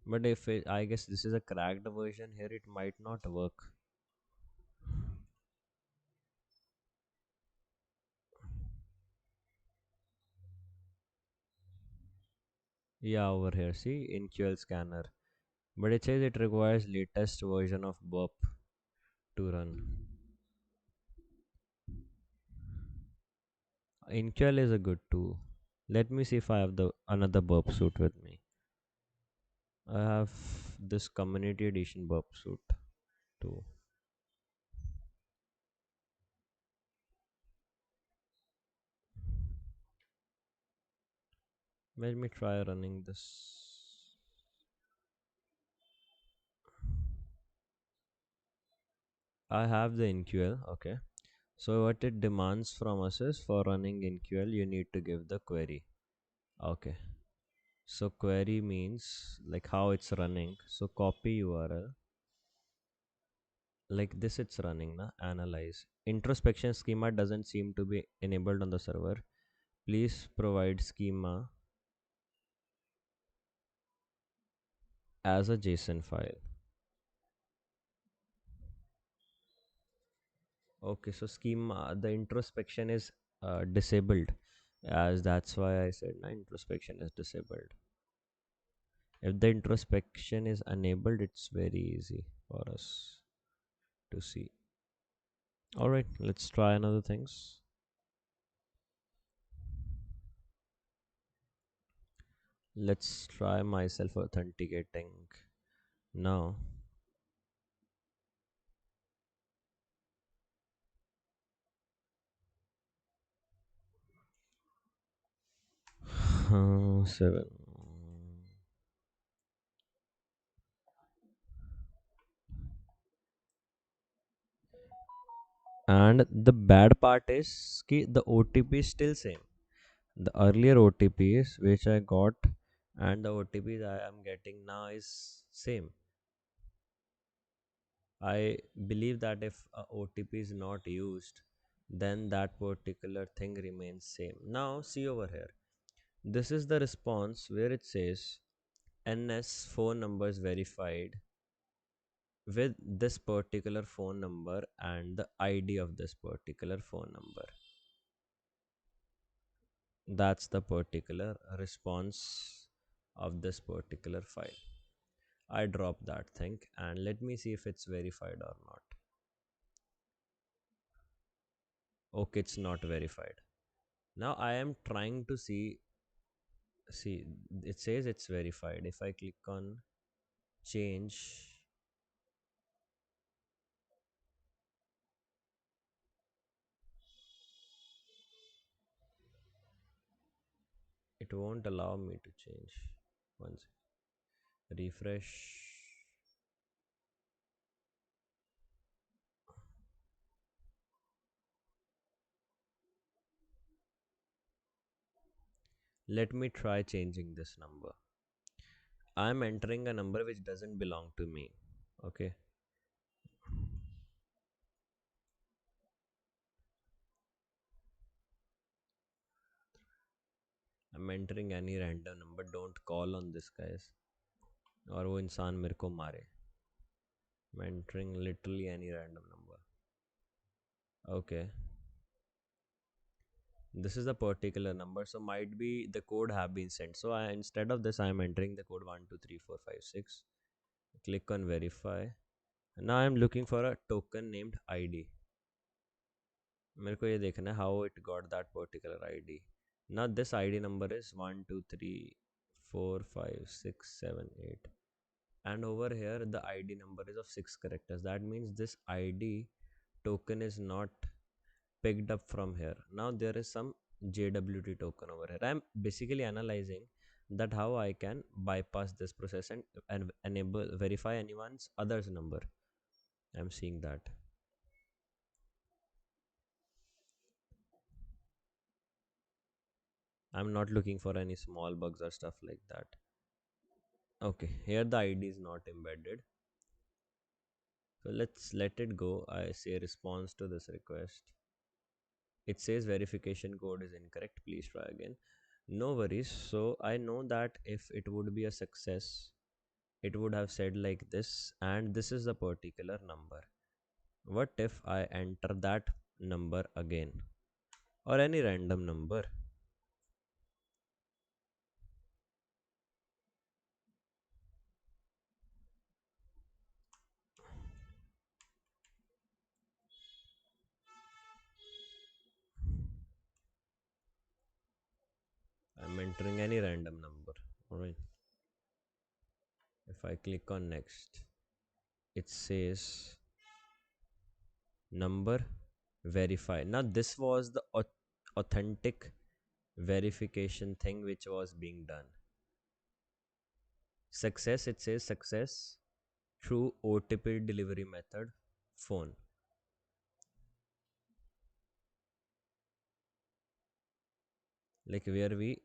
But if it, I guess this is a cracked version here, it might not work. Yeah, over here, see InQL Scanner. But it says it requires latest version of Burp to run. InQL is a good tool. Let me see if I have the another Burp suit with me. I have this community edition Burp suit too. Let me try running this. I have the NQL. Okay. So what it demands from us is for running NQL, you need to give the query. Okay. So query means like how it's running. So copy URL like this. It's running. Na analyze. Introspection schema doesn't seem to be enabled on the server. Please provide schema as a JSON file. Okay, so schema, the introspection is disabled, as that's why I said na, introspection is disabled. If the introspection is enabled, it's very easy for us to see. All right, let's try another things. Let's try myself authenticating now. Seven. And the bad part is the OTP is still same. The earlier OTPs which I got and the OTPs I am getting now is same. I believe that if a OTP is not used, then that particular thing remains same. Now see over here. This is the response where it says NS phone number is verified with this particular phone number and the ID of this particular phone number. That's the particular response of this particular file. I drop that thing and let me see if it's verified or not. Okay, it's not verified. Now I am trying to see, it says it's verified. If I click on change, it won't allow me to change. Once refresh. Let me try changing this number. I'm entering a number which doesn't belong to me. Okay. I'm entering any random number. Don't call on this, guys. और वो इंसान मेरे को मारे. I'm entering literally any random number. Okay. This is a particular number, so might be the code have been sent. So instead of this, I am entering the code 123456. Click on verify. Now I am looking for a token named ID. मेरे को ये देखना है how it got that particular ID. Now this ID number is 1234567 8, and over here the ID number is of 6 characters. That means this ID token is not picked up from here. Now there is some JWT token over here. I'm basically analyzing that how I can bypass this process and enable verify anyone's other's number. I'm seeing that. I'm not looking for any small bugs or stuff like that. Okay, here the ID is not embedded. So let's let it go. I say response to this request. It says verification code is incorrect. Please try again. No worries. So I know that if it would be a success, it would have said like this, and this is the particular number. What if I enter that number again or any random number? I'm entering any random number. Alright. If I click on next, it says number verify. Now this was the authentic verification thing which was being done. Success, it says success through OTP delivery method phone. Like where we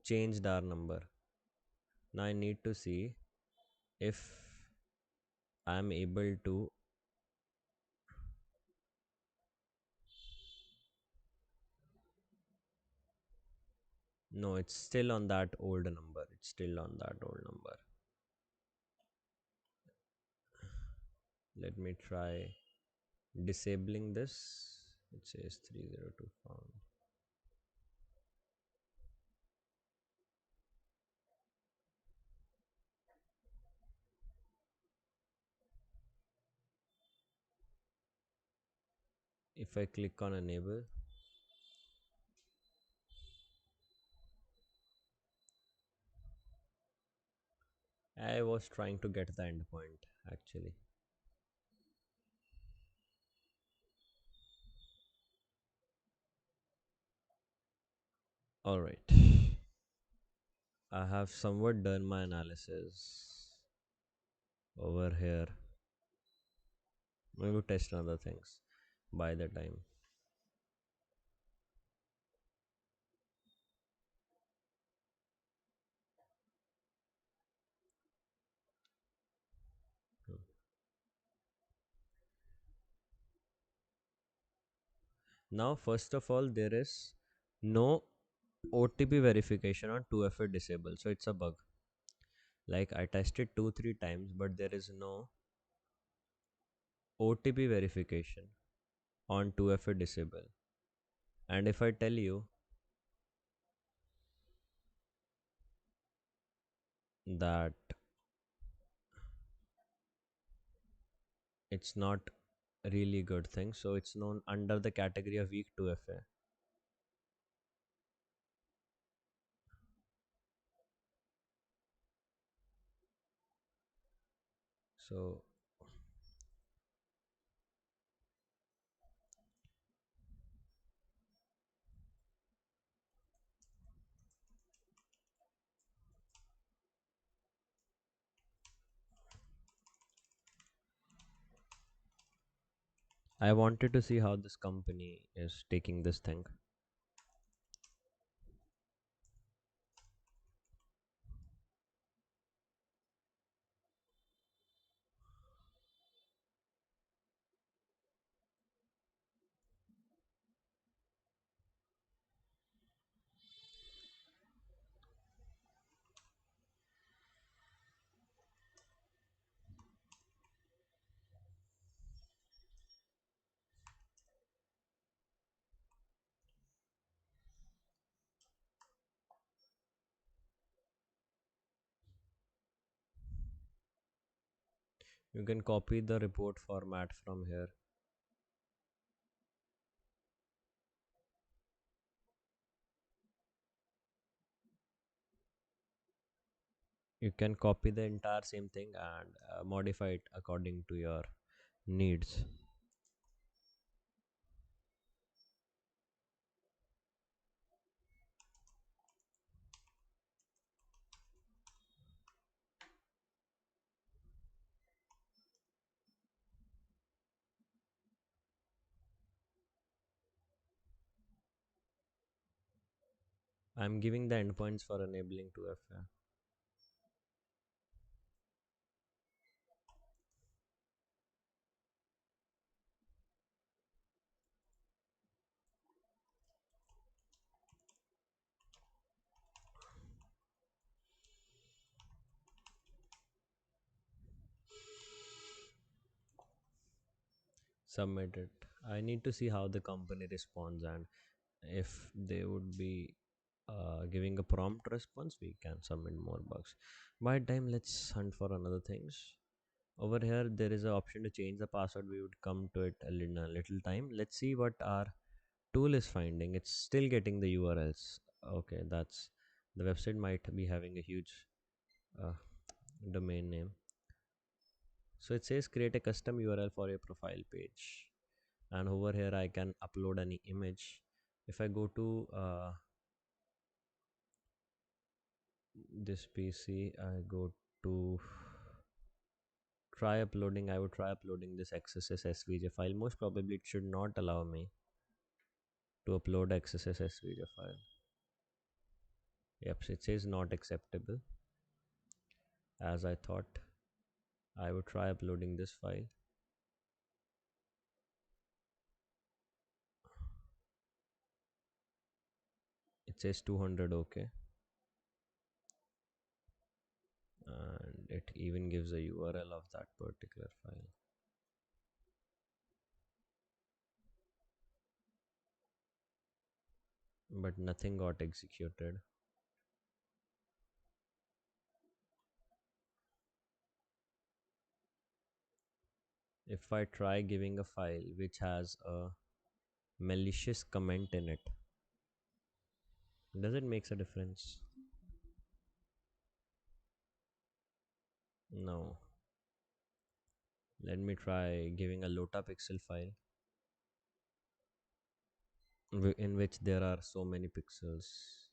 changed our number. Now I need to see if I am able to. No, it's still on that old number. It's still on that old number. Let me try disabling this. It says 302 found. If I click on enable, I was trying to get the endpoint actually. Alright. I have somewhat done my analysis over here. Maybe test other things by the time. Hmm. Now, first of all, there is no OTP verification on 2FA disabled, so it's a bug. Like I tested 2-3 times, but there is no OTP verification on 2FA disable. And if I tell you that it's not really good thing. So it's known under the category of weak 2FA. So I wanted to see how this company is taking this thing. You can copy the report format from here. You can copy the entire same thing and modify it according to your needs. I'm giving the endpoints for enabling 2FA. Submit it. I need to see how the company responds, and if they would be giving a prompt response, we can submit more bugs. By time, let's hunt for another things. Over here, there is an option to change the password. We would come to it in a little time. Let's see what our tool is finding. It's still getting the URLs. Okay, that's the website might be having a huge uh, domain name. So it says create a custom URL for your profile page, and over here I can upload any image. If I go to this PC, I go to try uploading. I would try uploading this XSS SVJ file. Most probably it should not allow me to upload XSS SVJ file. Yep, so it says not acceptable. As I thought, I would try uploading this file. It says 200 okay, and it even gives a URL of that particular file. But nothing got executed. If I try giving a file which has a malicious comment in it, does it makes a difference? No. Let me try giving a lota pixel file in which there are so many pixels.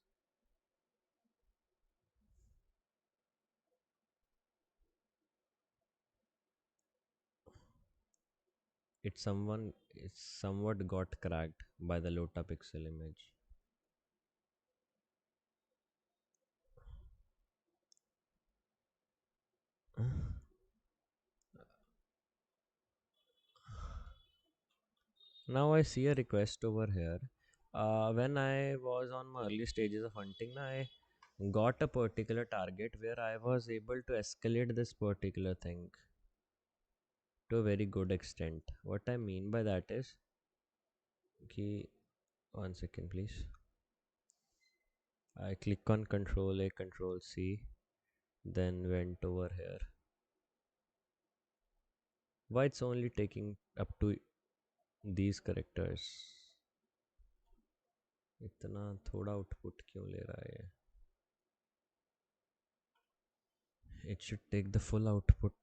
It's somewhat got cracked by the lota pixel image. Now I see a request over here. When I was on my early stages of hunting, I got a particular target where I was able to escalate this particular thing to a very good extent. What I mean by that is, okay, 1 second, please. I click on Control A, Control C, then went over here. Why it's only taking up to these characters? इतना थोड़ा output क्यों ले रहा है? It should take the full output.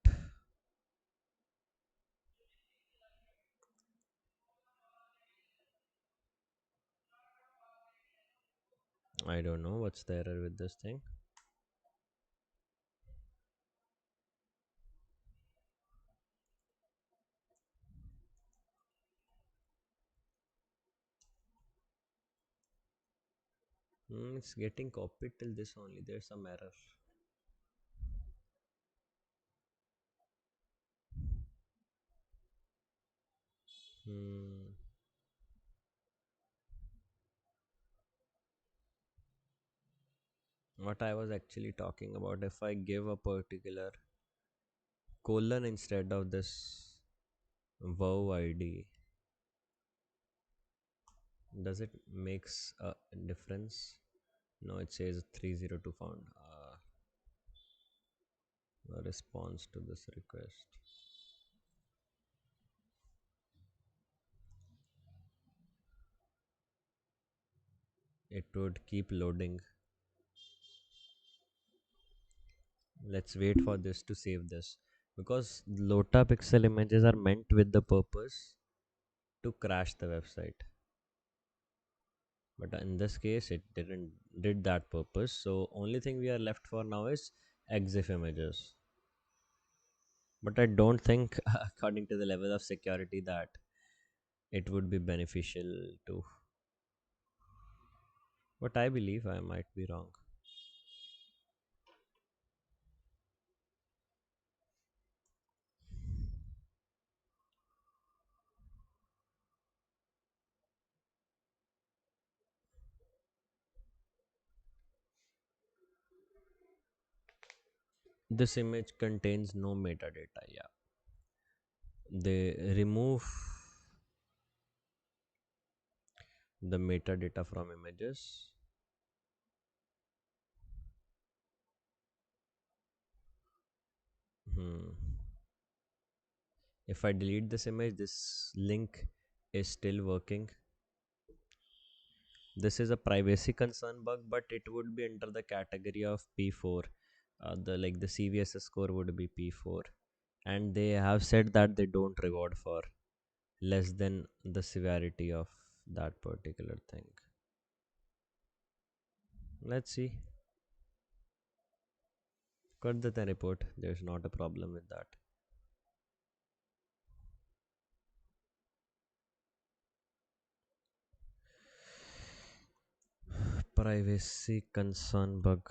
I don't know what's the error with this thing. It's getting copied till this only. There's some error. Hmm. What I was actually talking about, if I give a particular colon instead of this verb ID, does it makes a difference? No, it says 302 found. A response to this request. It would keep loading. Let's wait for this to save this, because Lota pixel images are meant with the purpose to crash the website, but in this case it didn't did that purpose. So only thing we are left for now is exif images, but I don't think according to the level of security that it would be beneficial to, but I believe I might be wrong. This image contains no metadata. Yeah, they remove the metadata from images. Hmm. If I delete this image, this link is still working. This is a privacy concern bug, but it would be under the category of P4. The CVSS score would be P4, and they have said that they don't reward for less than the severity of that particular thing. Let's see. Cut the report. There's not a problem with that. Privacy concern bug.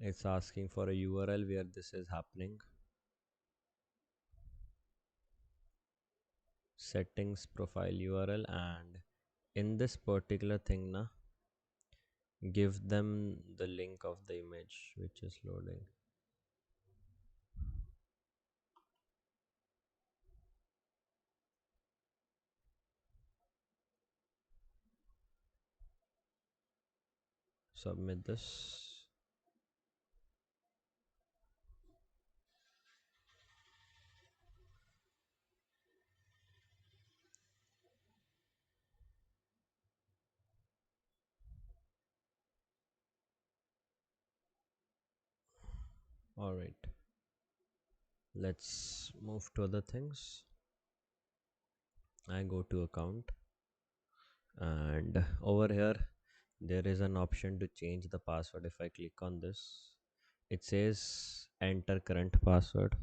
It's asking for a URL where this is happening. Settings profile URL, and in this particular thing na, give them the link of the image which is loading. Submit this. All right, let's move to other things. I go to account, and over here there is an option to change the password. If I click on this, it says enter current password,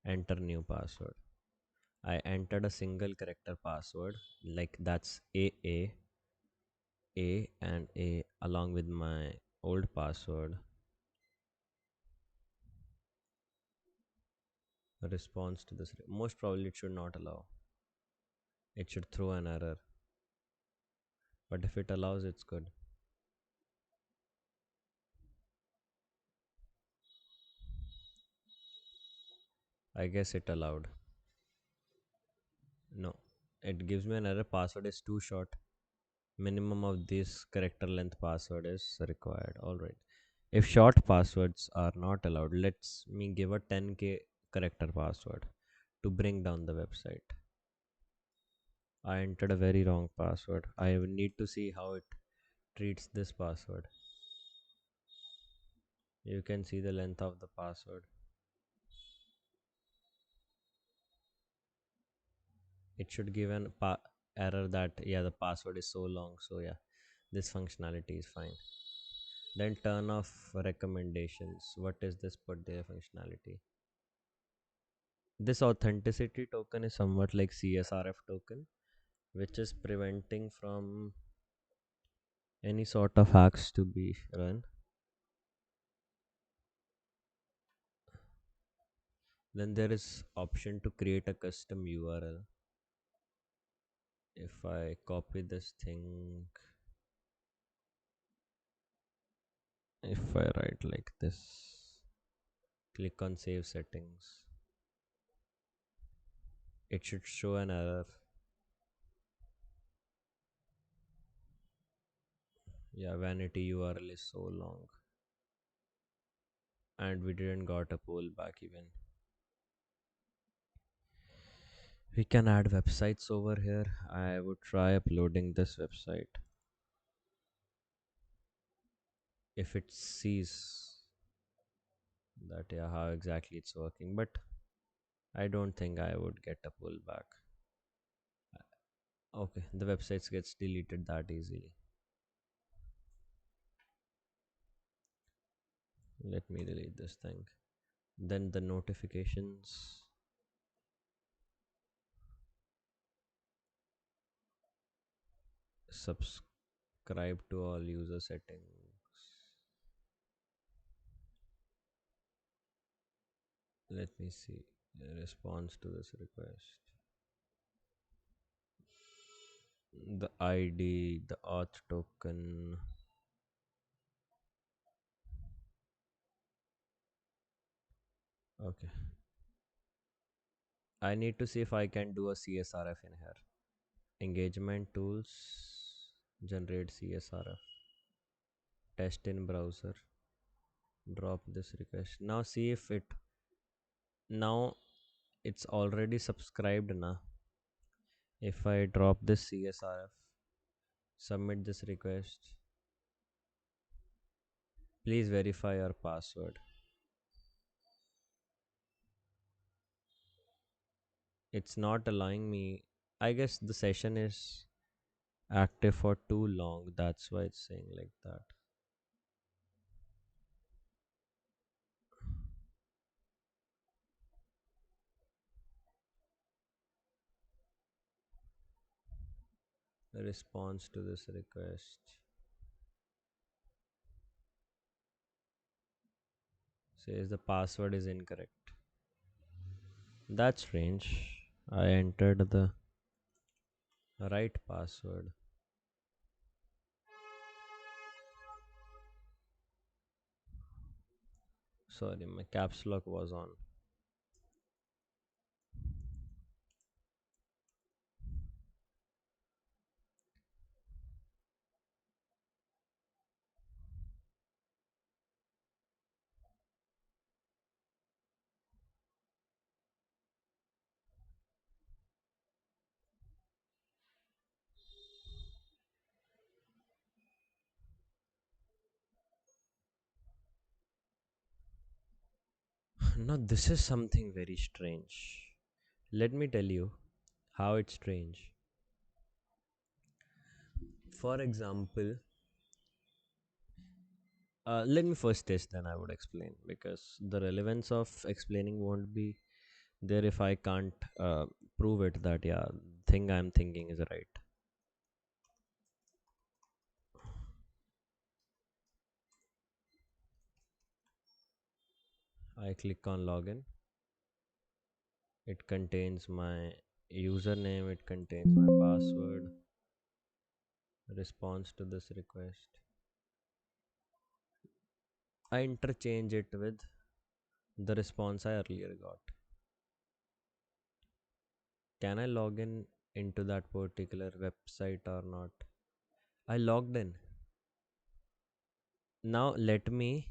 enter new password. I entered a single character password, like that's A and A along with my old password. A response to this, most probably it should not allow, it should throw an error. But if it allows, it's good. I guess it allowed. No. It gives me an error. Password is too short. Minimum of this character length password is required. Alright. If short passwords are not allowed, let's me give a 10k character password to bring down the website. I entered a very wrong password. I need to see how it treats this password. You can see the length of the password. It should give an error that yeah, the password is so long. So yeah, this functionality is fine. Then turn off recommendations. What is this put there functionality? This authenticity token is somewhat like CSRF token, which is preventing from any sort of hacks to be run. Then there is option to create a custom URL. If I copy this thing, if I write like this, click on save settings, it should show an error. Yeah, vanity URL is so long, and we didn't got a poll back even. We can add websites over here. I would try uploading this website if it sees that yeah how exactly it's working, but I don't think I would get a pullback. Okay, the websites gets deleted that easily. Let me delete this thing. Then the notifications, subscribe to all user settings. Let me see the response to this request. The ID, the auth token. Okay, I need to see if I can do a CSRF in here. Engagement tools, generate CSRF, test in browser, drop this request. Now see if it, now it's already subscribed now. If I drop this CSRF, submit this request, please verify your password. It's not allowing me. I guess the session is active for too long, that's why it's saying like that. The response to this request says the password is incorrect. That's strange. I entered the right password. Sorry, my caps lock was on. Now, this is something very strange. Let me tell you how it's strange. For example, let me first test, then I would explain because the relevance of explaining won't be there if I can't prove it that, yeah, thing I'm thinking is right. I click on login. It contains my username, it contains my password. response to this request. I interchange it with the response I earlier got. Can I log in into that particular website or not? I logged in. Now let me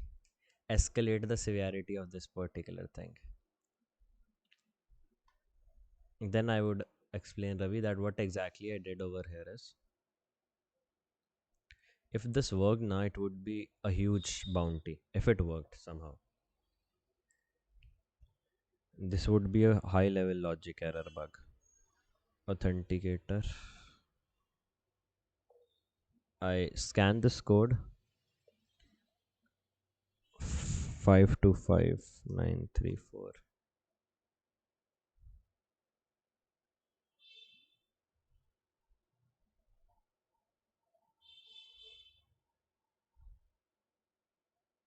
escalate the severity of this particular thing. Then I would explain, Ravi, that what exactly I did over here is, if this worked now, it would be a huge bounty. If it worked somehow, this would be a high level logic error bug. Authenticator. I scan this code 525934.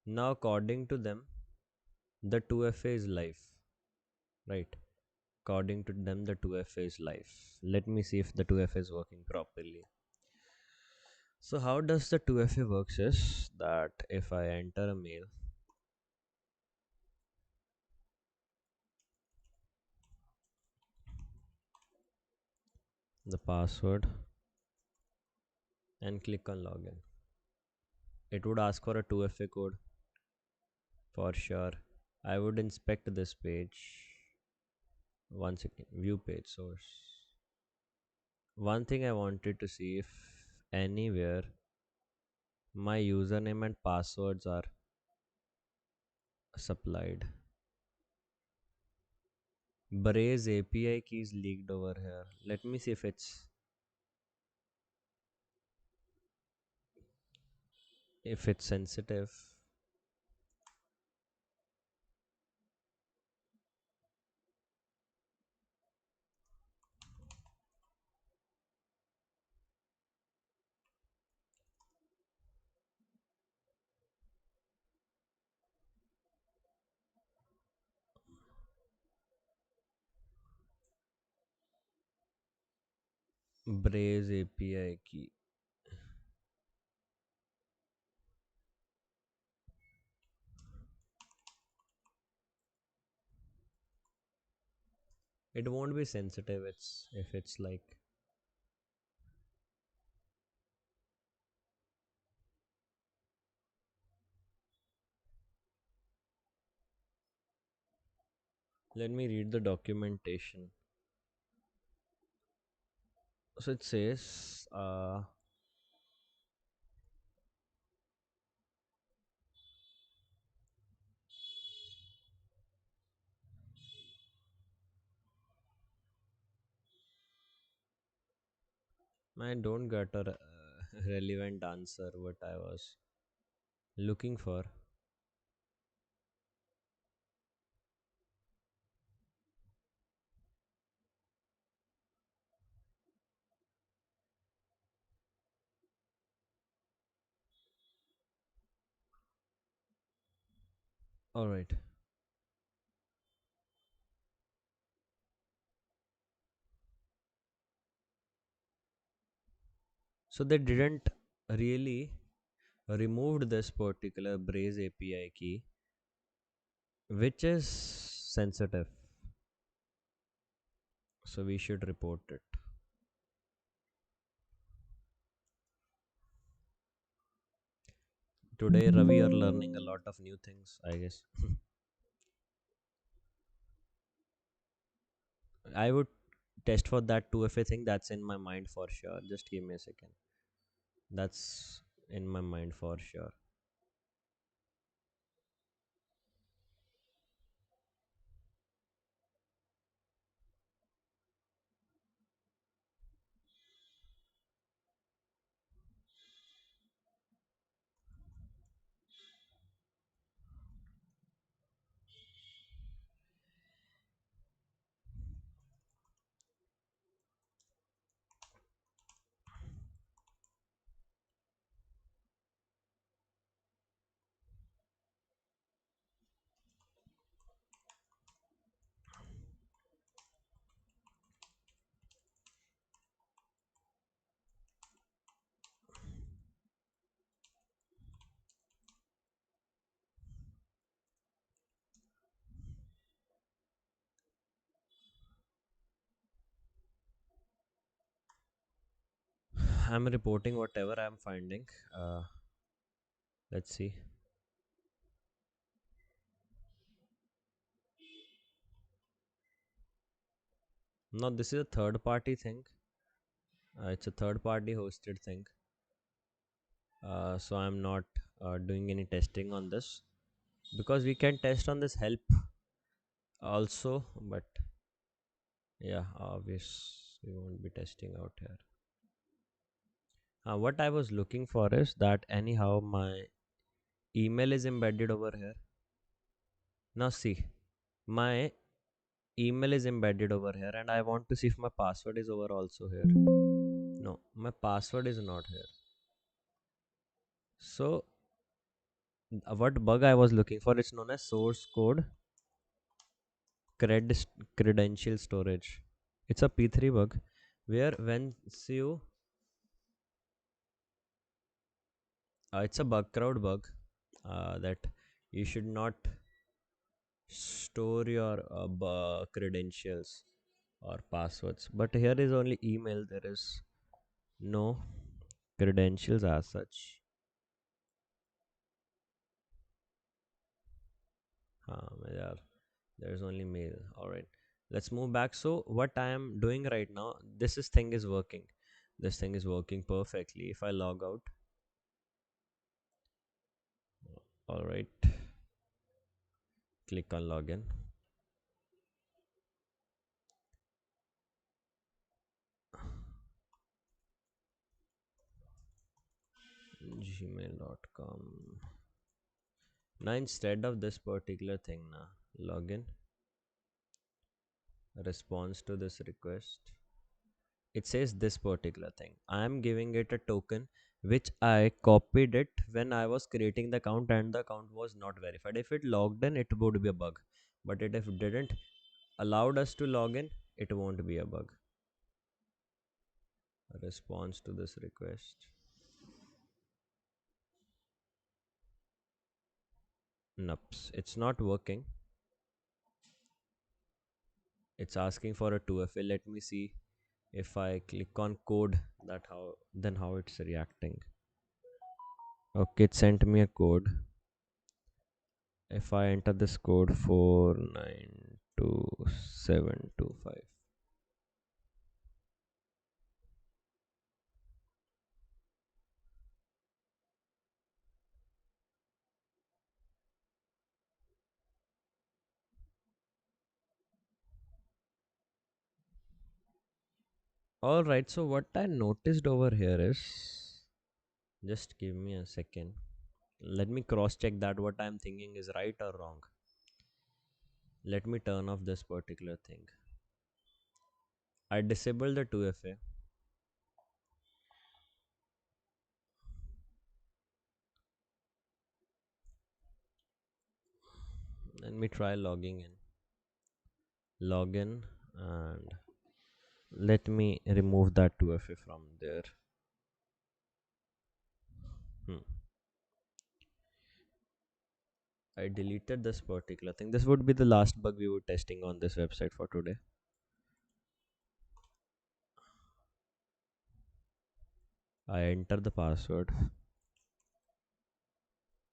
Now, according to them, the 2FA is live, right? According to them, the 2FA is live. Let me see if the 2FA is working properly. So, how does the 2FA works is that if I enter a mail, the password, and click on login, it would ask for a 2FA code for sure. I would inspect this page. Once again, view page source. One thing I wanted to see if anywhere my username and passwords are supplied. Braze API keys leaked over here. Let me see if it's sensitive. Braze API key. It won't be sensitive. It's if it's like, let me read the documentation. So it says, I don't get a relevant answer what I was looking for. All right. So they didn't really removed this particular Braze API key, which is sensitive. So we should report it. Today, Ravi, are learning a lot of new things, I guess. I would test for that 2FA thing. That's in my mind for sure. Just give me a second. That's in my mind for sure. I'm reporting whatever I'm finding. uh, let's see. No, this is a third party thing. It's a third party hosted thing. So I'm not doing any testing on this, because we can test on this help also, but yeah, obvious we won't be testing out here. What I was looking for is that anyhow my email is embedded over here. Now see, my email is embedded over here, and I want to see if my password is over also here. No, my password is not here. So what bug I was looking for, it's known as source code credential storage. It's a P3 bug where once you it's a bug crowd bug that you should not store your credentials or passwords. But here is only email. There is no credentials as such. Yeah, there's only mail. All right, let's move back. So what I am doing right now, this thing is working. This thing is working perfectly. If I log out, all right, click on login. Gmail.com. Now instead of this particular thing, now login, response to this request, it says this particular thing. I am giving it a token which I copied it when I was creating the account, and the account was not verified. If it logged in, it would be a bug, but if it didn't allowed us to log in, it won't be a bug. A response to this request. Nups, it's not working. It's asking for a 2FA. Let me see if I click on code, that how it's reacting. Okay, it sent me a code. If I enter this code 492725. All right, so what I noticed over here is, just give me a second. Let me cross check that what I'm thinking is right or wrong. Let me turn off this particular thing. I disabled the 2FA. Let me try logging in. Login, and let me remove that 2FA from there. Hmm. I deleted this particular thing. This would be the last bug we were testing on this website for today. I enter the password,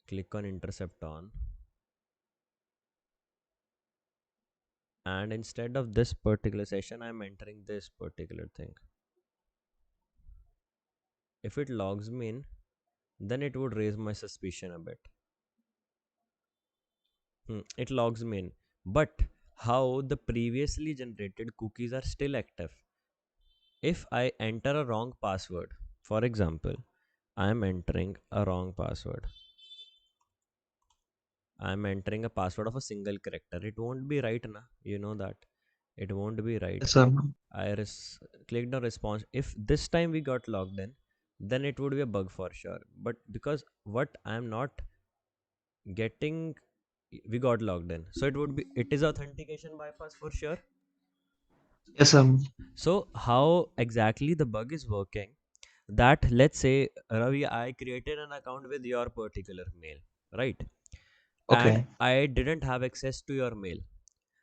click on intercept on, and instead of this particular session, I'm entering this particular thing. If it logs me in, then it would raise my suspicion a bit. It logs me in, but how the previously generated cookies are still active? If I enter a wrong password, for example, I am entering a wrong password. I am entering a password of a single character. It won't be right, na? You know that. It won't be right. Yes, sir. Clicked on response. If this time we got logged in, then it would be a bug for sure. But because what I'm not getting, we got logged in, so it is authentication bypass for sure. Yes, sir. So how exactly the bug is working? That, let's say, Ravi, I created an account with your particular mail, right? And Okay. I didn't have access to your mail.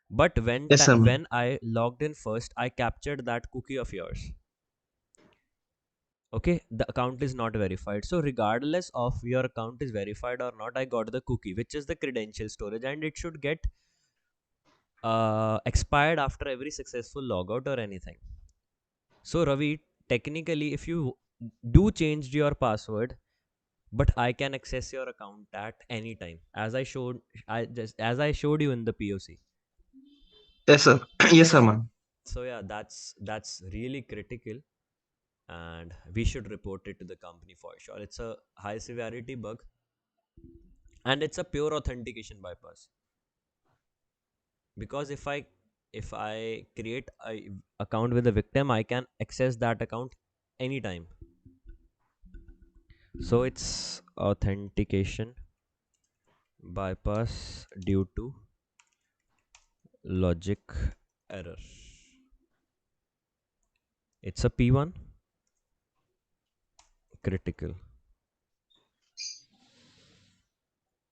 But Yes, sir. when I logged in first, I captured that cookie of yours. Okay, the account is not verified. So regardless of your account is verified or not, I got the cookie, which is the credential storage, and it should get expired after every successful logout or anything. So Ravi, technically, if you do change your password, but I can access your account at any time, as I showed you in the POC. Yes, sir. Yes, sir, man. So yeah, that's really critical, and we should report it to the company for sure. It's a high severity bug, and it's a pure authentication bypass. Because if I create a account with a victim, I can access that account anytime. So it's authentication bypass due to logic error. It's a P1 critical.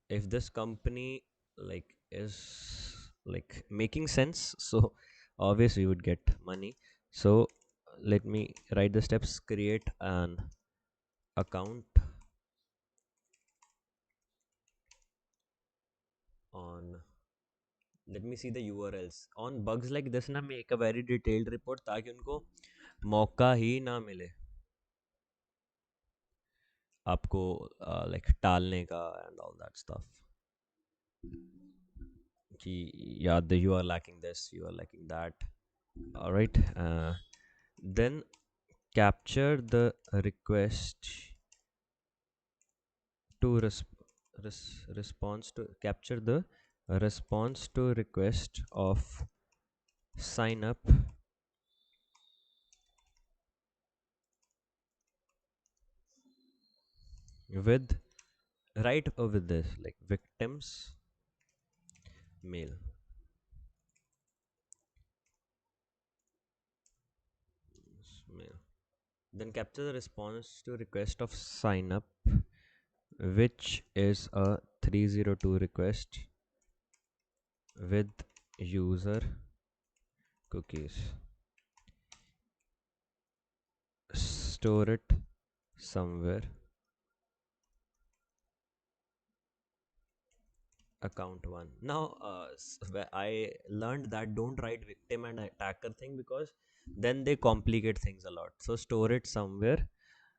If this company like is like making sense, so obviously we would get money. So let me write the steps. Create an account on, let me see the URLs on bugs like this ना, make a very detailed report ताकि उनको मौका ही ना मिले आपको like टालने का and all that stuff कि याद you are lacking this, you are lacking that. All right, then capture the request to response to capture the response to request of sign up with, right over this like victims mail. Mail. Then capture the response to request of sign up, which is a 302 request with user cookies. Store it somewhere. Account one. Now, I learned that don't write victim and attacker thing, because then they complicate things a lot. So store it somewhere.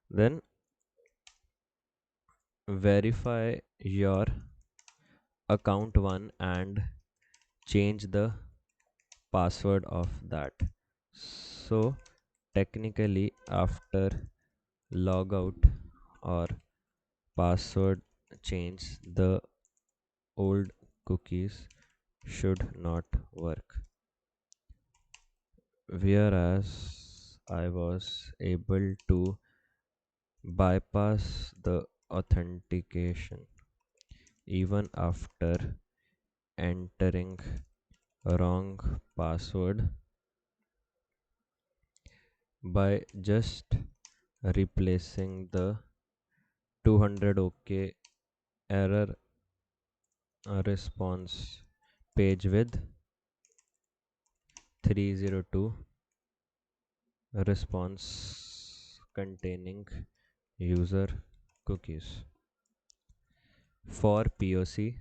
Then verify your account one and change the password of that. So technically, after logout or password change, the old cookies should not work. Whereas I was able to bypass the authentication even after entering wrong password by just replacing the 200 OK error response page with 302 response containing user cookies. For POC,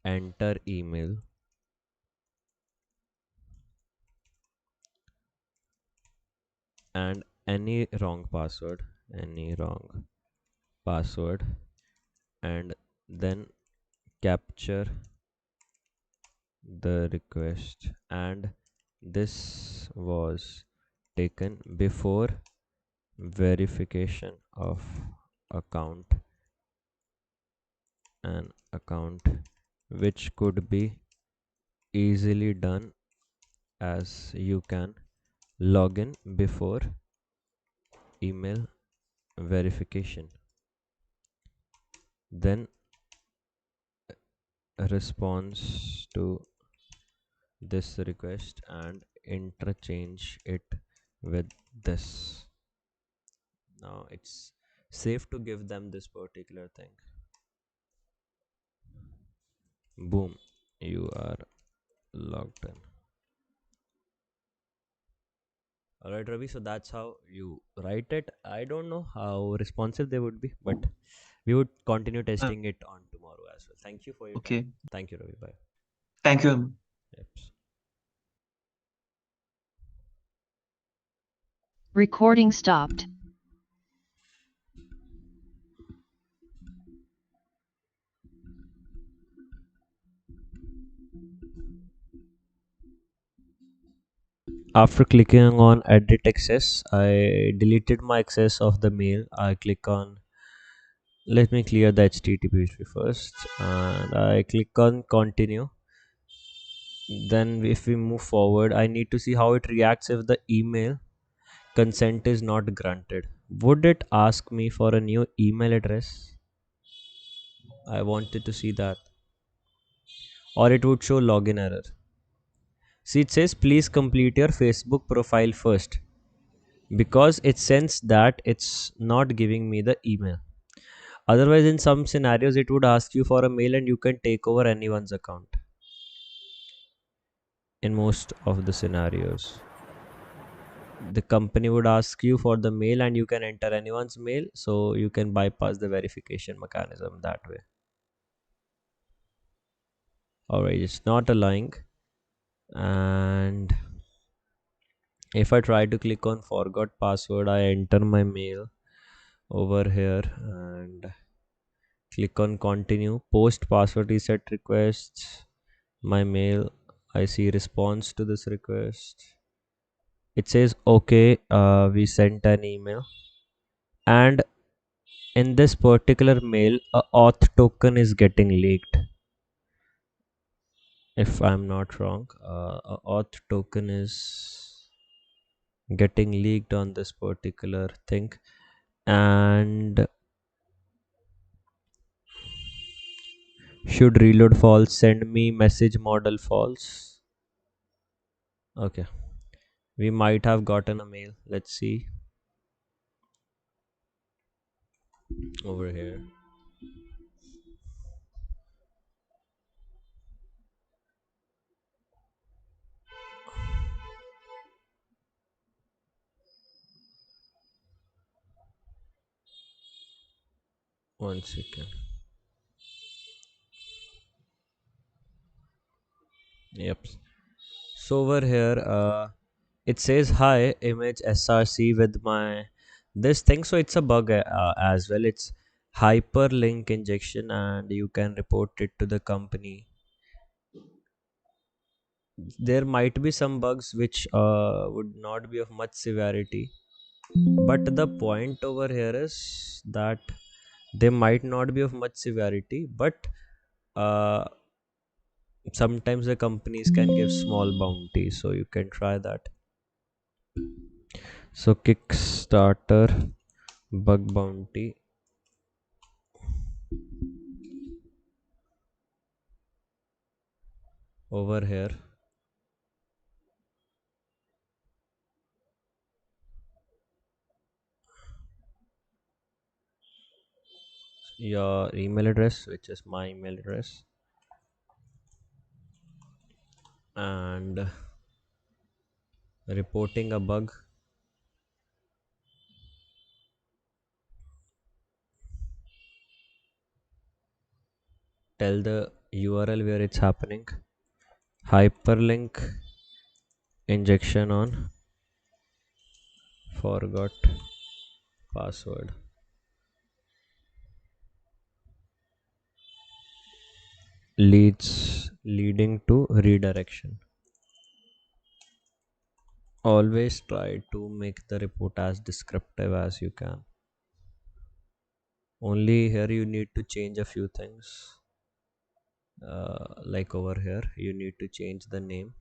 enter email and any wrong password, and then capture the request. And this was taken before verification of account, an account which could be easily done, as you can log in before email verification, then response to this request and interchange it with this. Now it's safe to give them this particular thing. Boom, you are logged in. All right, Ravi. So that's how you write it. I don't know how responsive they would be, but we would continue Uh, testing it on tomorrow as well. Thank you for your time. okay. Thank you, Ravi. Bye. Thank you. Yep. Recording stopped. After clicking on edit access, I deleted my access of the mail. I click on, let me clear the HTTP first, and I click on continue. Then, if we move forward, I need to see how it reacts if the email consent is not granted. Would it ask me for a new email address? I wanted to see that. Or it would show login error. See, it says please complete your Facebook profile first because it sends that it's not giving me the email. Otherwise, in some scenarios, it would ask you for a mail and you can take over anyone's account. In most of the scenarios, the company would ask you for the mail and you can enter anyone's mail, so you can bypass the verification mechanism that way. Alright, it's not allowing. And if I try to click on forgot password, I enter my mail over here and click on continue. Post password reset requests. My mail. I see response to this request. It says okay, we sent an email, and in this particular mail, a auth token is getting leaked. If I'm not wrong, a auth token is getting leaked on this particular thing, and should reload false, send me message model false. Okay, we might have gotten a mail. Let's see over here. One second. Yep. So over here, it says hi image src with my this thing. So it's a bug as well. It's hyperlink injection, and you can report it to the company. There might be some bugs which would not be of much severity, but the point over here is that they might not be of much severity, but uh, sometimes the companies can give small bounties, so you can try that. So Kickstarter bug bounty over here. Your email address, which is my email address, and reporting a bug. Tell the URL where it's happening. Hyperlink injection on forgot password leading to redirection. Always try to make the report as descriptive as you can. Only here you need to change a few things. Like over here, you need to change the name.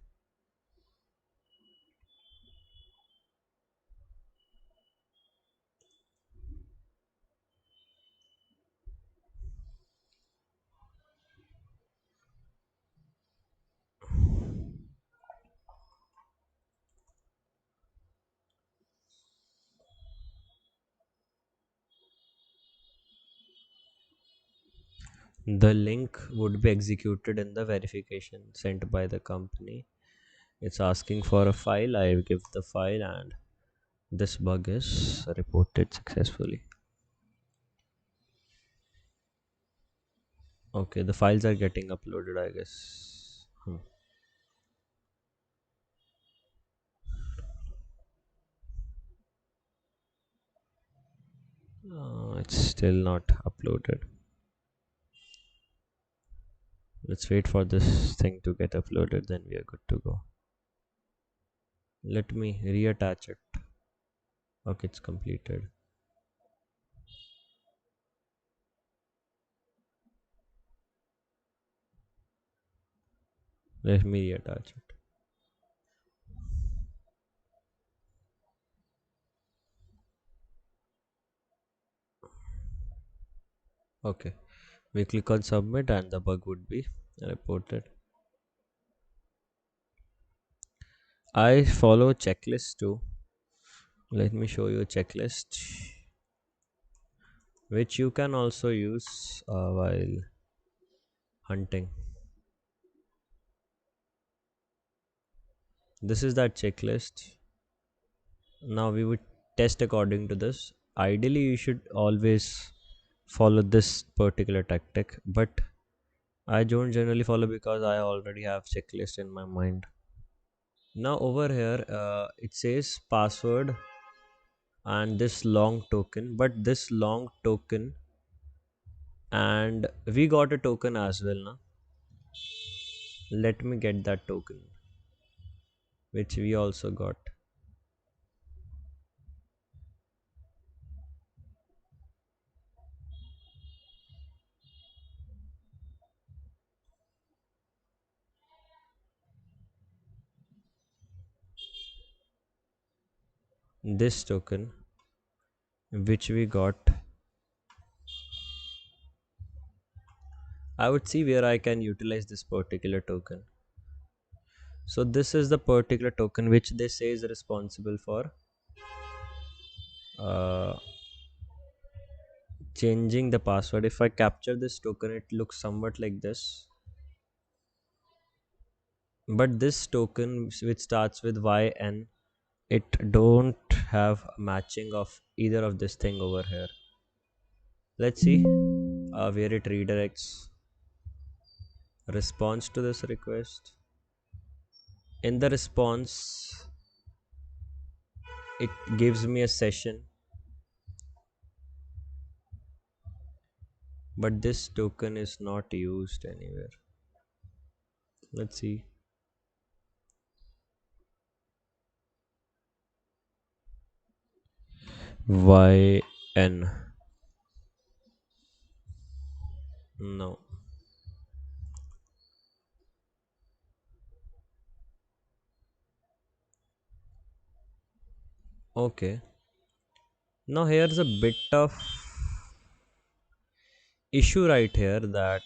The link would be executed in the verification sent by the company. It's asking for a file. I give the file, and This bug is reported successfully. Okay, the files are getting uploaded, I guess. It's still not uploaded. Let's wait for this thing to get uploaded, then we are good to go. Let me reattach it. Okay, it's completed. Let me reattach it. Okay, we click on submit and the bug would be reported. I follow checklist too. Let me show you a checklist which you can also use while hunting. This is that checklist. Now we would test according to this. Ideally, you should always follow this particular tactic, but I don't generally follow because I already have checklist in my mind. Now over here, it says password and this long token, but this long token, and we got a token as well now. Let me get that token which we also got. This token which we got, I would see where I can utilize this particular token. So this is the particular token which they say is responsible for uh, changing the password. If I capture this token, it looks somewhat like this, but this token which starts with YN, it don't have matching of either of this thing over here. Let's see where it redirects response to this request. In the response, it gives me a session, but this token is not used anywhere. Let's see. YN. No. Okay. Now here's a bit of issue right here, that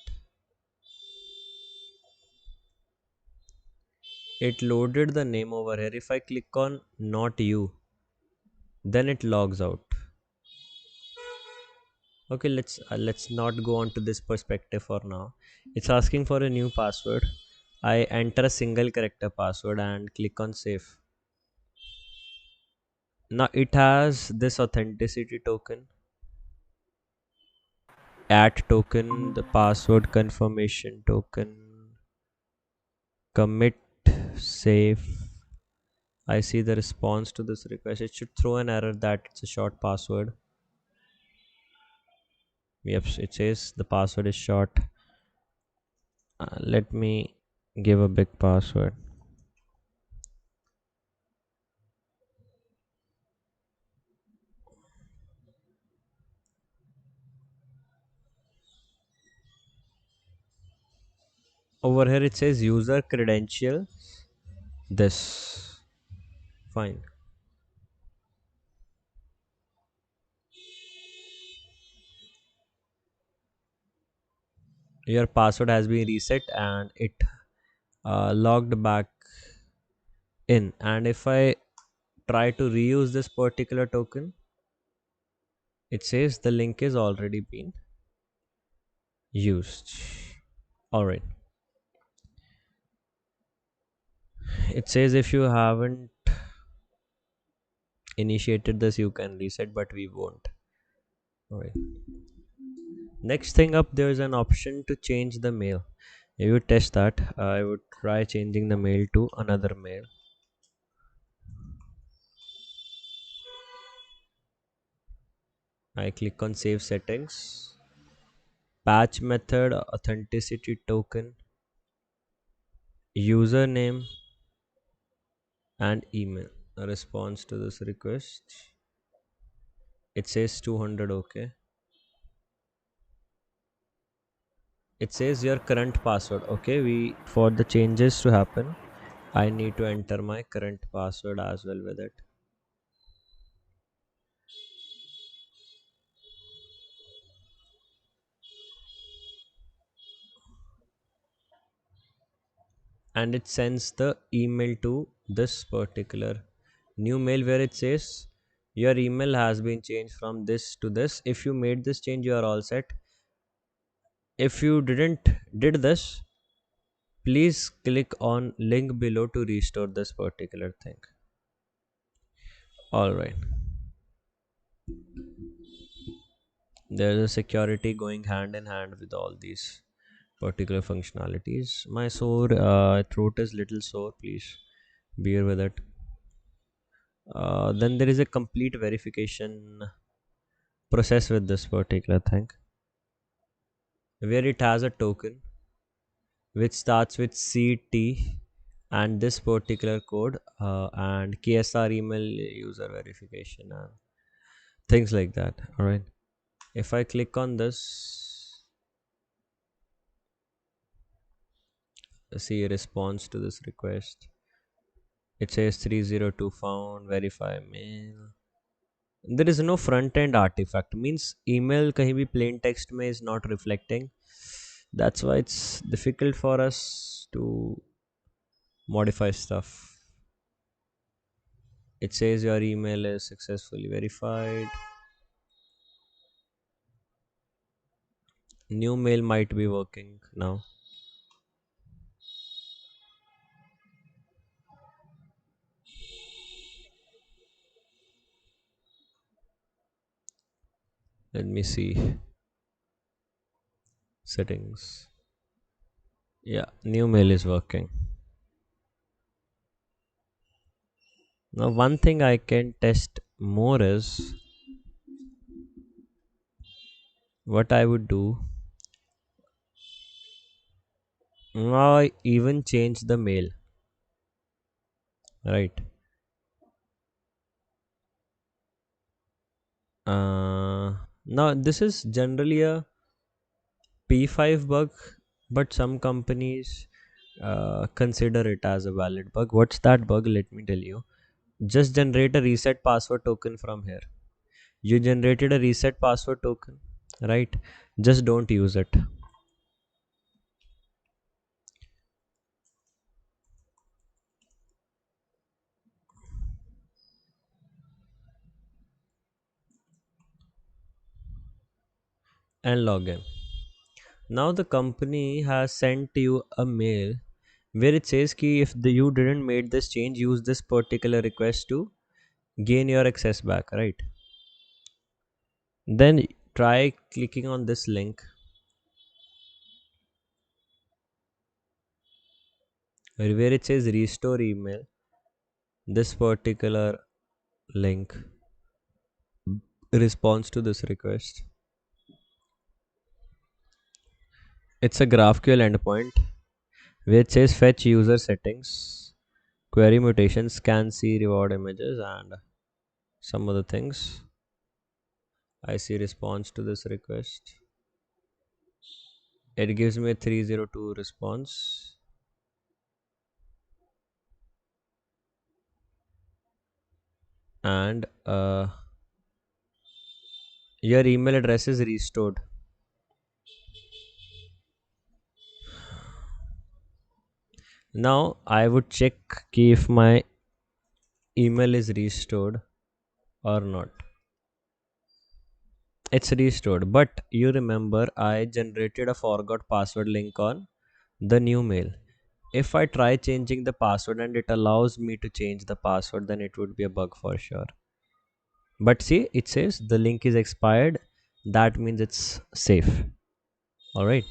it loaded the name over here. If I click on not you, then it logs out. Okay, let's not go on to this perspective for now. It's asking for a new password. I enter a single character password and click on save. Now it has this authenticity token, at token, the password confirmation token, commit, save. I see the response to this request. It should throw an error that it's a short password. Yep, it says the password is short. Let me give a big password. Over here it says user credential this. Fine. Your password has been reset and it logged back in. And if I try to reuse this particular token, it says the link is already been used. All right. It says if you haven't initiated this, you can reset, but we won't. All right. Next thing up, there's an option to change the mail. If you test that, I would try changing the mail to another mail. I click on save settings, patch method, authenticity token, username, and email. A response to this request. It says 200. Okay. It says your current password. Okay, we for the changes to happen, I need to enter my current password as well with it. And it sends the email to this particular new mail where it says your email has been changed from this to this. If you made this change, you are all set. If you didn't did this, please click on link below to restore this particular thing. All right, there's a security going hand in hand with all these particular functionalities. My sore throat is little sore, please bear with it. Then there is a complete verification process with this particular thing where it has a token which starts with CT and this particular code and KSR email user verification and things like that. All right, if I click on this, see a response to this request. It says 302 found, verify mail. There is no front end artifact, means email kahin bhi plain text mein is not reflecting. That's why it's difficult for us to modify stuff. It says your email is successfully verified. New mail might be working now. Let me see settings. Yeah, new mail is working. Now one thing I can test more is what I would do. Now I even change the mail, right? Now this is generally a P5 bug, but some companies consider it as a valid bug. What's that bug? Let me tell you. Just generate a reset password token from here. You generated a reset password token, right? Just don't use it and log in. Now the company has sent you a mail where it says ki if you didn't made this change, use this particular request to gain your access back, right? Then try clicking on this link where it says restore email. This particular link responds to this request. It's a GraphQL endpoint where it says fetch user settings, query mutations, scan see reward images, and some other things. I see response to this request. It gives me a 302 response. And your email address is restored. Now I would check if my email is restored or not. It's restored, but you remember I generated a forgot password link on the new mail. If I try changing the password and it allows me to change the password, then it would be a bug for sure. But see, it says the link is expired. That means it's safe. All right.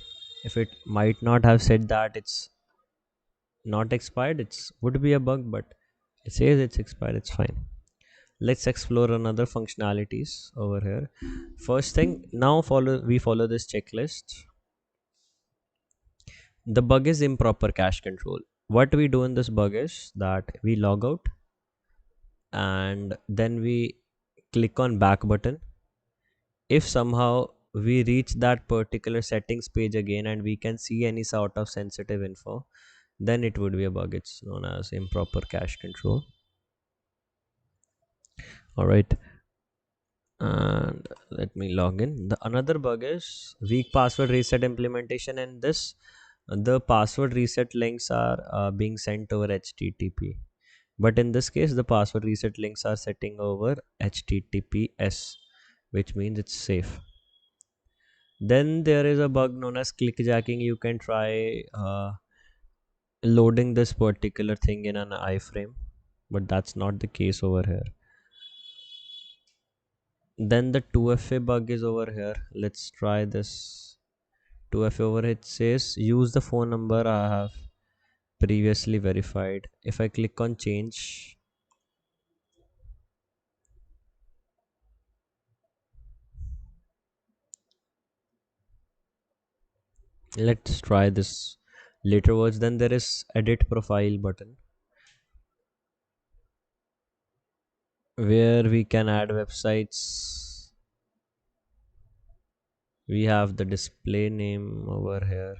If it might not have said that it's not expired, it's would be a bug, but it says it's expired. It's fine. Let's explore another functionalities over here. First thing, now follow this checklist. The bug is improper cache control. What we do in this bug is that we log out and then we click on back button. If somehow we reach that particular settings page again and we can see any sort of sensitive info, then it would be a bug. It's known as improper cache control. All right, and let me log in. The another bug is weak password reset implementation. And this, the password reset links are being sent over http, but in this case the password reset links are setting over https, which means it's safe. Then there is a bug known as clickjacking. You can try loading this particular thing in an iframe, but that's not the case over here. Then the 2FA bug is over here. Let's try this 2FA over here. It says use the phone number I have previously verified. If I click on change, let's try this later words. Then there is edit profile button where we can add websites. We have the display name over here.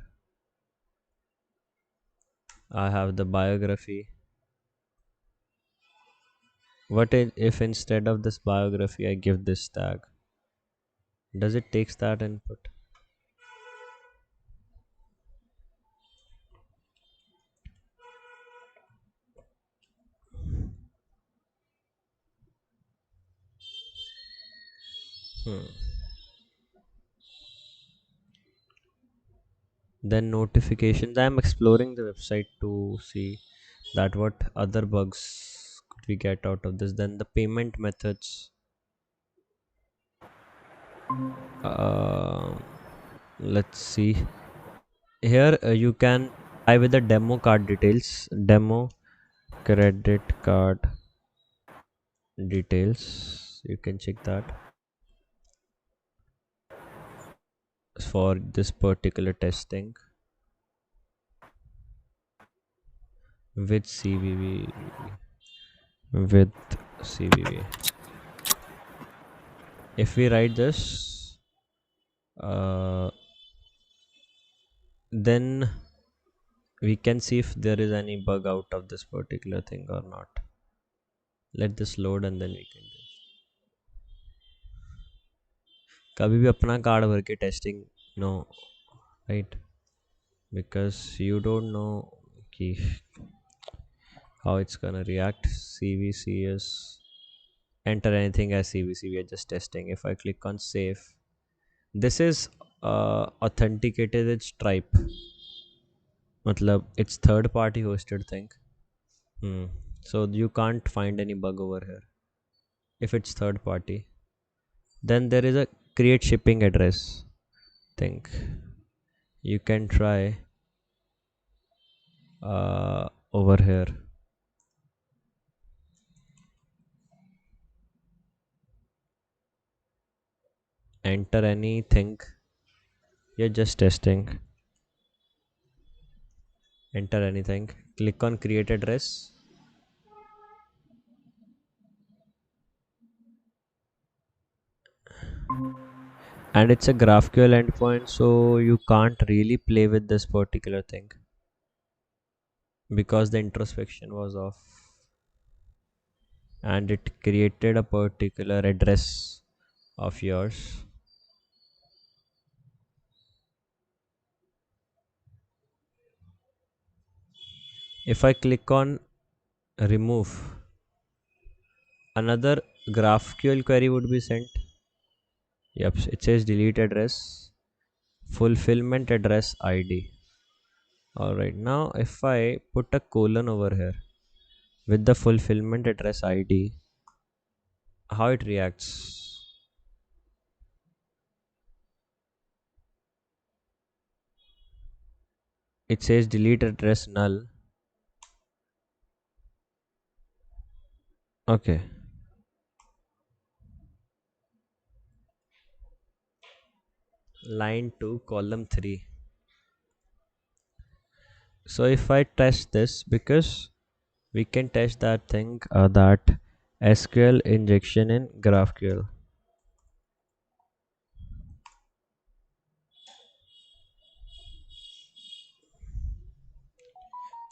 I have the biography. What if instead of this biography I give this tag? Does it takes that input? Hmm. Then notifications. I am exploring the website to see that what other bugs could we get out of this. Then the payment methods. Um let's see. Here you can try with the demo card details. Demo credit card details. You can check that for this particular testing with CVV with CVV. If we write this, then we can see if there is any bug out of this particular thing or not. Let this load and then we can do. कभी भी अपना card भर के testing no right because you don't know कि how it's gonna react. CVC is enter anything as CVC. We are just testing. If I click on save, this is authenticated with Stripe. मतलब it's third party hosted thing. So you can't find any bug over here if it's third party. Then there is a create shipping address thing. You can try over here. Enter anything. You're just testing. Enter anything. Click on create address. And it's a GraphQL endpoint, so you can't really play with this particular thing because the introspection was off and it created a particular address of yours. If I click on remove, another GraphQL query would be sent. Yep, it says delete address, fulfillment address ID. Alright, now if I put a colon over here with the fulfillment address ID, How it reacts? It says delete address null. Okay. Line 2, column 3. So if I test this, because we can test that thing, that SQL injection in GraphQL.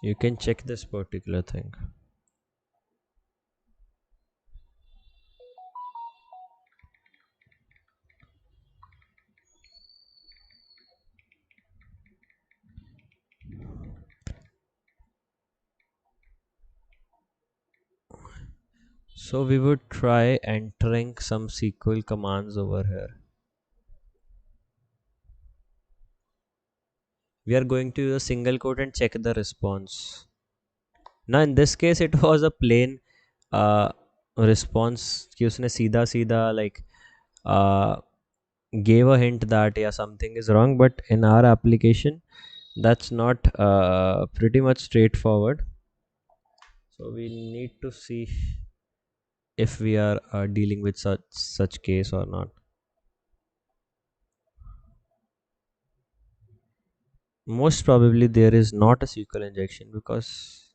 You can check this particular thing. So we would try entering some SQL commands over here. We are going to use a single quote and check the response. Now in this case it was a plain uh, response कि उसने सीधा सीधा like uh, gave a hint that yeah something is wrong, but in our application that's not pretty much straightforward. So we need to see if we are dealing with such case or not. Most probably there is not a SQL injection because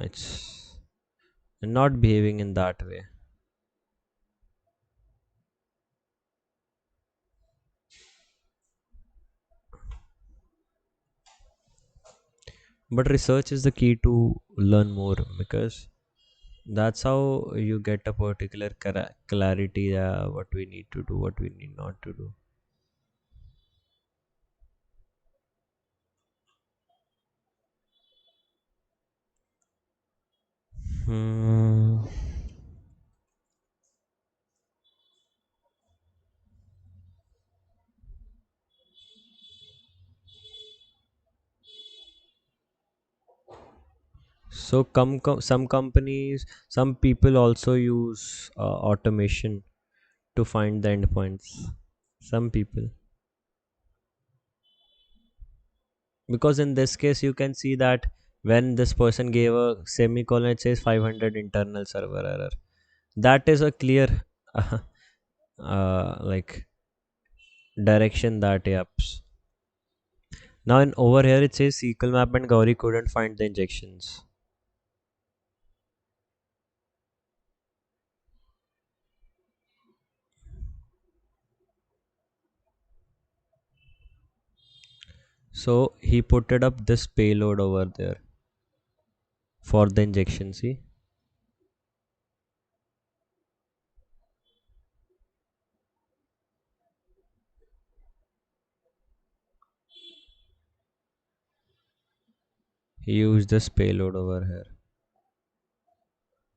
it's not behaving in that way. But research is the key to learn more, because that's how you get a particular clarity, what we need to do, what we need not to do. Hmm. So some companies, some people also use automation to find the endpoints. Some people, because in this case you can see that when this person gave a semicolon, it says 500 internal server error. That is a clear like direction that yaps. Now in over here it says SQL map and Gauri couldn't find the injections. So he put it up this payload over there for the injection. See, he used this payload over here.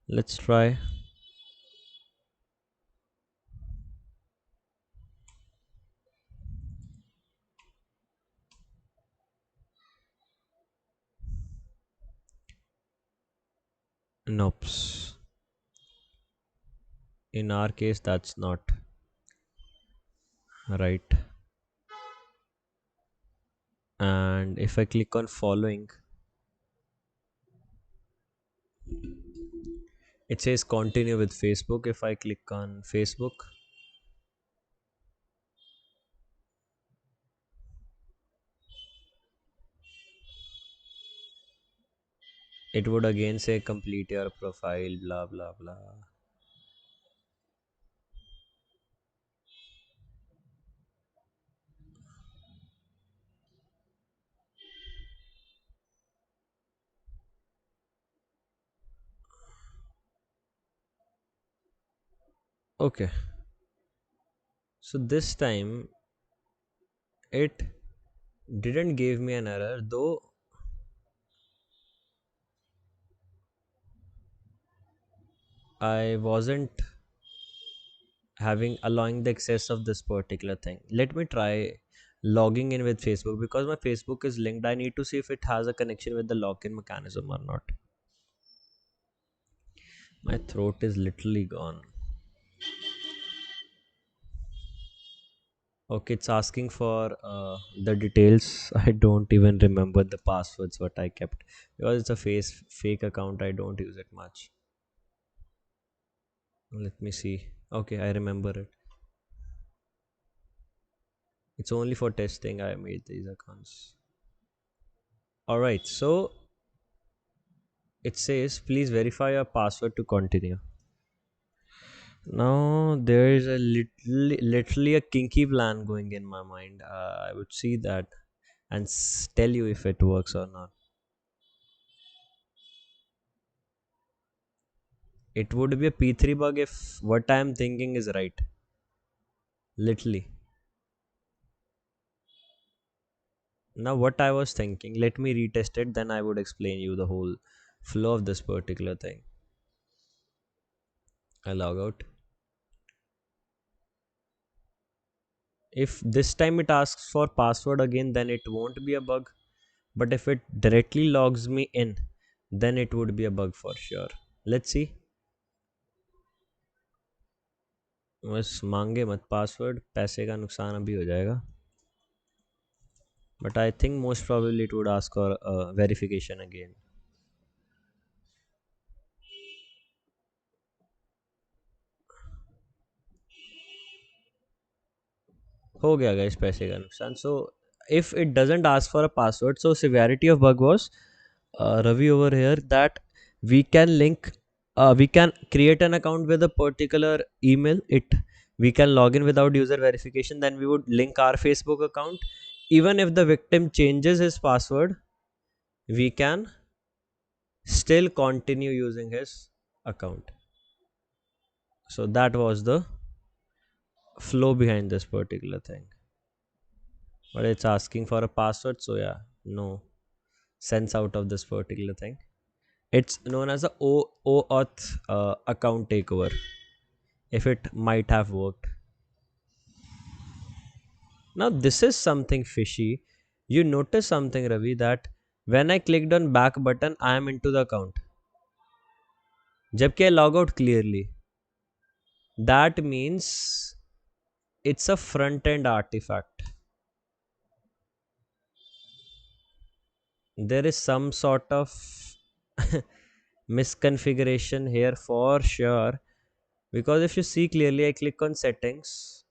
Let's try. Nope. In our case, that's not right. And if I click on following, it says continue with Facebook. If I click on Facebook, it would again say complete your profile, blah blah blah. Okay, so this time it didn't give me an error, though I wasn't having allowing the access of this particular thing. Let me try logging in with Facebook, because my Facebook is linked. I need to see if it has a connection with the login mechanism or not. My throat is literally gone. Okay, it's asking for the details. I don't even remember the passwords what I kept because it's a fake account. I don't use it much. Let me see. Okay, I remember it. It's only for testing I made these accounts. All right, so it says please verify your password to continue. Now there is a literally a kinky plan going in my mind. I would see that and tell you if it works or not. It would be a P3 bug if what I am thinking is right. Literally. Now what I was thinking, let me retest it, then I would explain you the whole flow of this particular thing. I log out. If this time it asks for password again, then it won't be a bug. But if it directly logs me in, then it would be a bug for sure. Let's see. बस मांगे मत password, पैसे का नुकसान अभी हो जाएगा. But I think most probably it would ask for verification again. हो गया गाइस पैसे का नुकसान. So if it doesn't ask for a password, so severity of bug was Ravi over here that we can link, we can create an account with a particular email. We can log in without user verification. Then we would link our Facebook account. Even if the victim changes his password, we can still continue using his account. So that was the flow behind this particular thing. But it's asking for a password, so yeah, no sense out of this particular thing. It's known as a Auth account takeover. If it might have worked. Now this is something fishy. You notice something, Ravi, that when I clicked on back button, I am into the account. जबकि I log out clearly. That means it's a front end artifact. There is some sort of misconfiguration here for sure, because if you see clearly, I click on settings.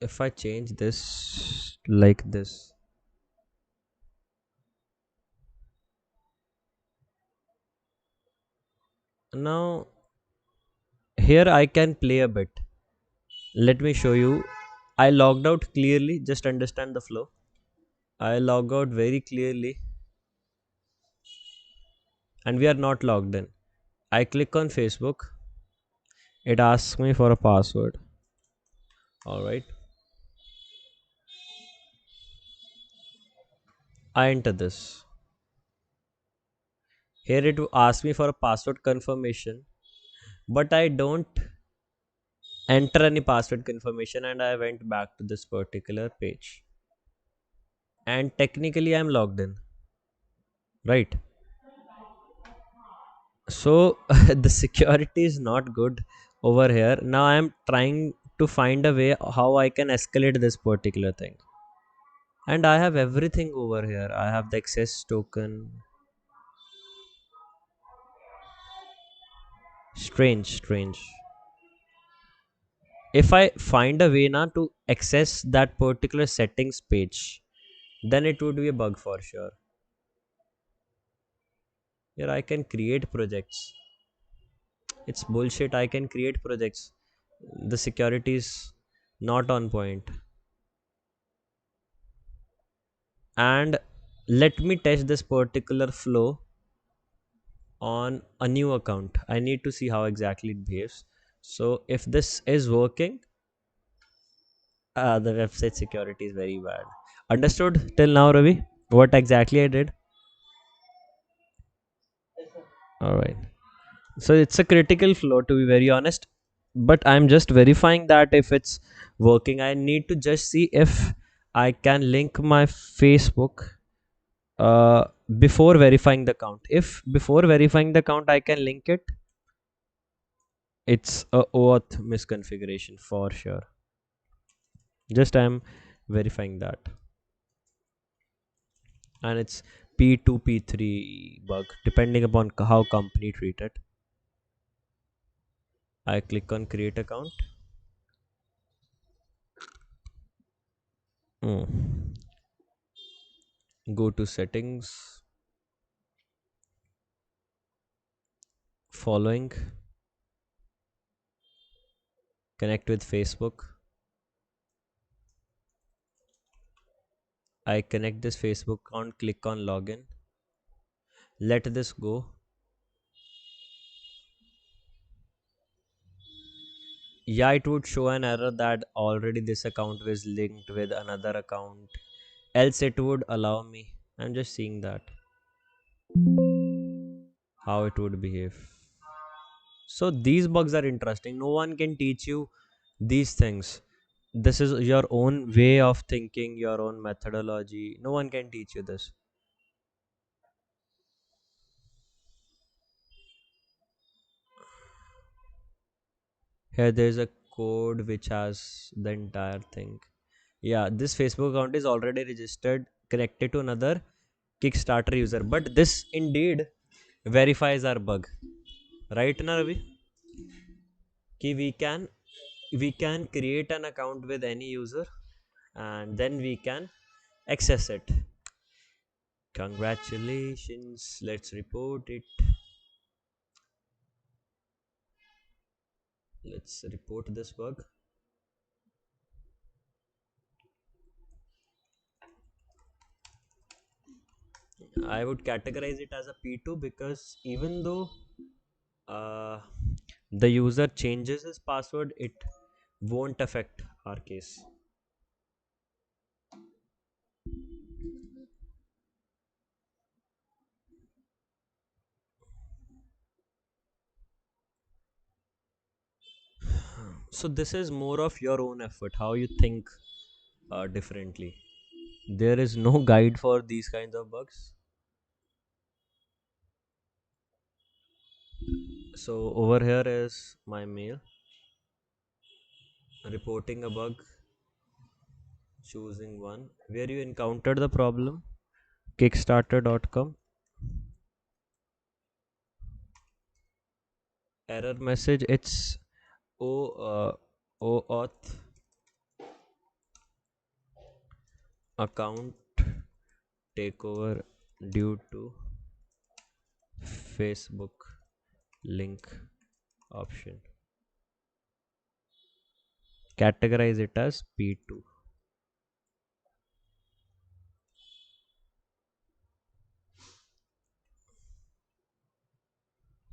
If I change this like this, now here I can play a bit. Let me show you. I logged out clearly, just understand the flow. I log out very clearly and we are not logged in. I click on Facebook. It asks me for a password. Alright. I enter this. Here it asks me for a password confirmation, but I don't enter any password confirmation and I went back to this particular page. And technically I'm logged in. Right. So the security is not good over here. Now I am trying to find a way how I can escalate this particular thing. And I have everything over here. I have the access token. Strange. If I find a way now to access that particular settings page, then it would be a bug for sure. Here I can create projects. It's bullshit. I can create projects. The security is not on point. And let me test this particular flow on a new account. I need to see how exactly it behaves. So if this is working, the website security is very bad. Understood till now, Ravi? What exactly I did? All right. So it's a critical flow, to be very honest. But I'm just verifying that if it's working. I need to just see if I can link my Facebook uh before verifying the account. If before verifying the account I can link it, it's a auth misconfiguration for sure. Just I'm verifying that. And it's P2 P3 bug depending upon how company treat it. I click on create account. Hmm. Go to settings, following, connect with Facebook. I connect this Facebook account, click on login. Let this go. Yeah, it would show an error that already this account was linked with another account. Else it would allow me. I'm just seeing that. How it would behave. So these bugs are interesting. No one can teach you these things. This is your own way of thinking, your own methodology. No one can teach you this. Here there's a code which has the entire thing. Yeah, this Facebook account is already registered, connected to another Kickstarter user. But this indeed verifies our bug. Right now, Ravi? Ki we can create an account with any user and then we can access it. Congratulations. Let's report it. Let's report this bug. I would categorize it as a P2 because even though uh, the user changes his password, it won't affect our case. So this is more of your own effort, how you think differently. There is no guide for these kinds of bugs. So over here is my mail reporting a bug, choosing one where you encountered the problem. Kickstarter.com. Error message. It's o auth account takeover due to Facebook link option. Categorize it as P2.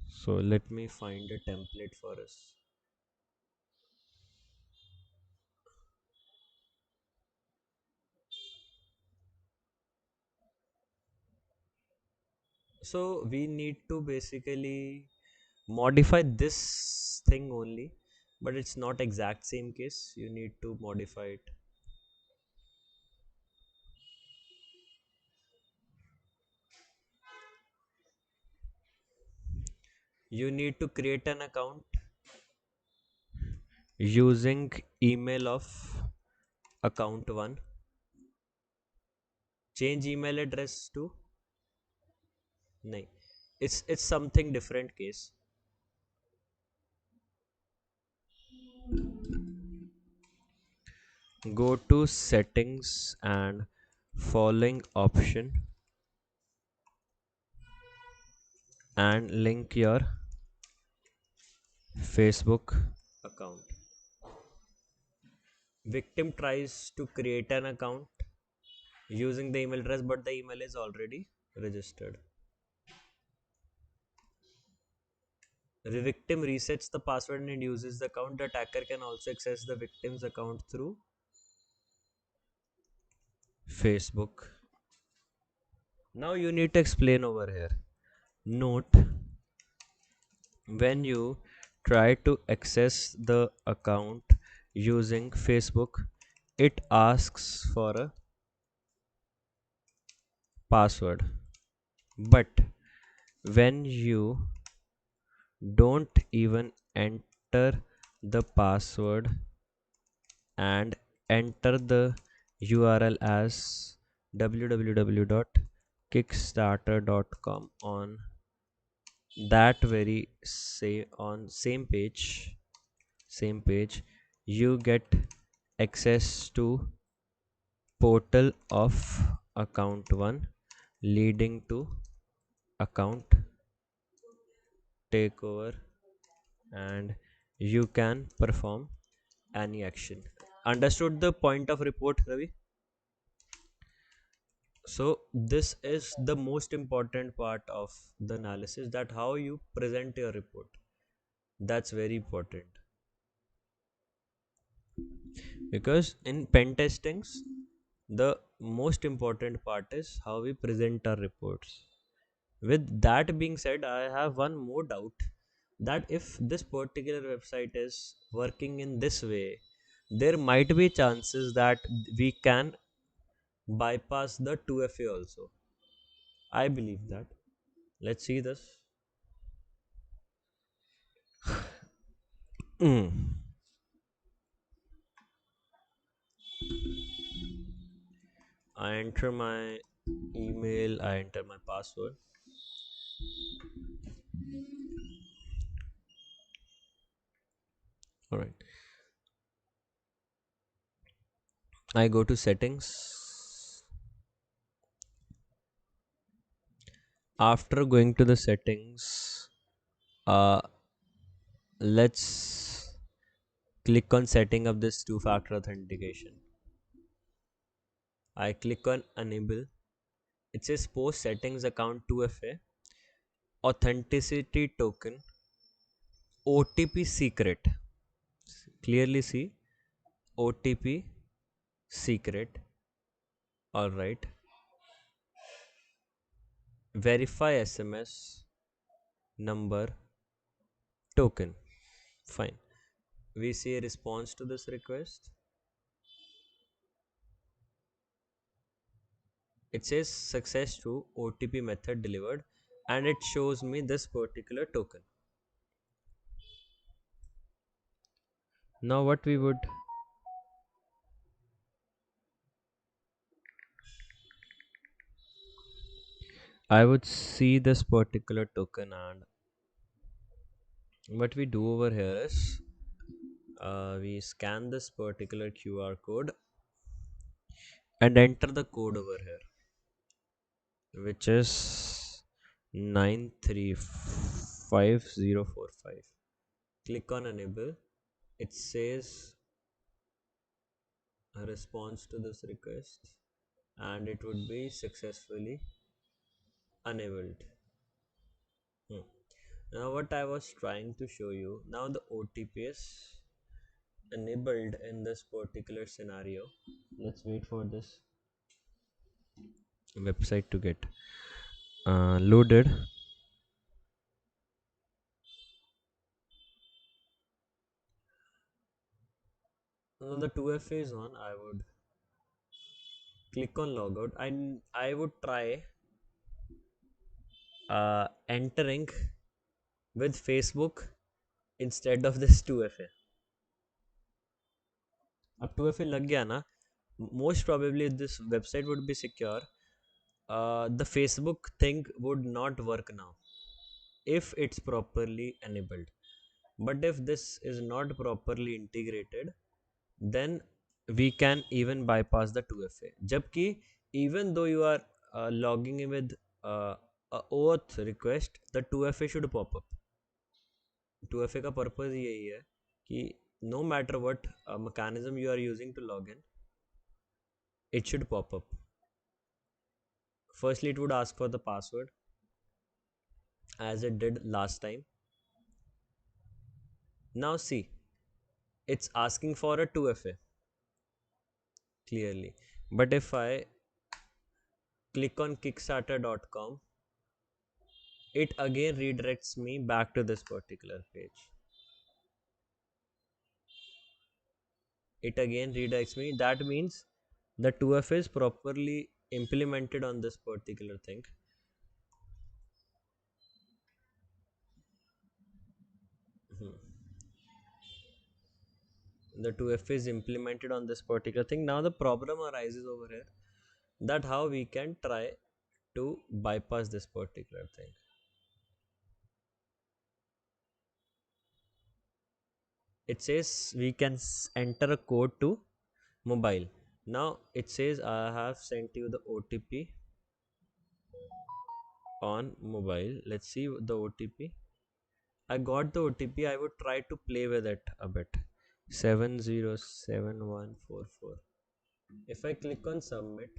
So let me find a template for us. So we need to basically modify this thing only, but it's not exact same case. You need to modify it. You need to create an account using email of account 1. Change email address to no, it's something different case. Go to settings and following option and link your Facebook account. Victim tries to create an account using the email address, but the email is already registered. The victim resets the password and uses the account. The attacker can also access the victim's account through Facebook. Now you need to explain over here. Note, when you try to access the account using Facebook, it asks for a password. But when you don't even enter the password and enter the URL as www.kickstarter.com on that very say on same page you get access to portal of account 1 leading to account takeover, and you can perform any action. Understood the point of report, Ravi? So this is the most important part of the analysis, that how you present your report. That's very important, because in pen testings the most important part is how we present our reports. With that being said, I have one more doubt, that if this particular website is working in this way, there might be chances that we can bypass the 2FA also. I believe that. Let's see this. Mm. I enter my email, I enter my password. All right. I go to settings. After going to the settings, uh, let's click on setting up this two-factor authentication. I click on enable. It says post settings account 2FA authenticity token OTP secret. Clearly see OTP secret. All right. Verify SMS number token. Fine. We see a response to this request. It says success to OTP method delivered, and it shows me this particular token. Now what we would, I would see this particular token, and what we do over here is we scan this particular QR code and enter the code over here, which is 9350045. Click on enable. It says a response to this request, and it would be successfully enabled. Now what I was trying to show you, now the OTP is enabled in this particular scenario. Let's wait for this website to get loaded. Now the 2FA is on. I would click on logout. I would try entering with Facebook instead of this 2FA. अब 2FA लग गया ना, most probably this website would be secure. The Facebook thing would not work now if it's properly enabled. But if this is not properly integrated, then we can even bypass the 2FA. जबकि even though you are logging in with a auth request, the 2FA should pop up. 2FA का purpose यही है कि no matter what mechanism you are using to log in, it should pop up. Firstly, it would ask for the password as it did last time. Now see, it's asking for a 2FA clearly. But if I click on kickstarter.com, it again redirects me back to this particular page. it again redirects me. That means the 2f is properly implemented on this particular thing. The 2f is implemented on this particular thing. Now the problem arises over here, that how we can try to bypass this particular thing. It says we can enter a code to mobile. Now it says I have sent you the OTP on mobile. Let's see the OTP. I got the OTP. I would try to play with it a bit. 707144. If I click on submit,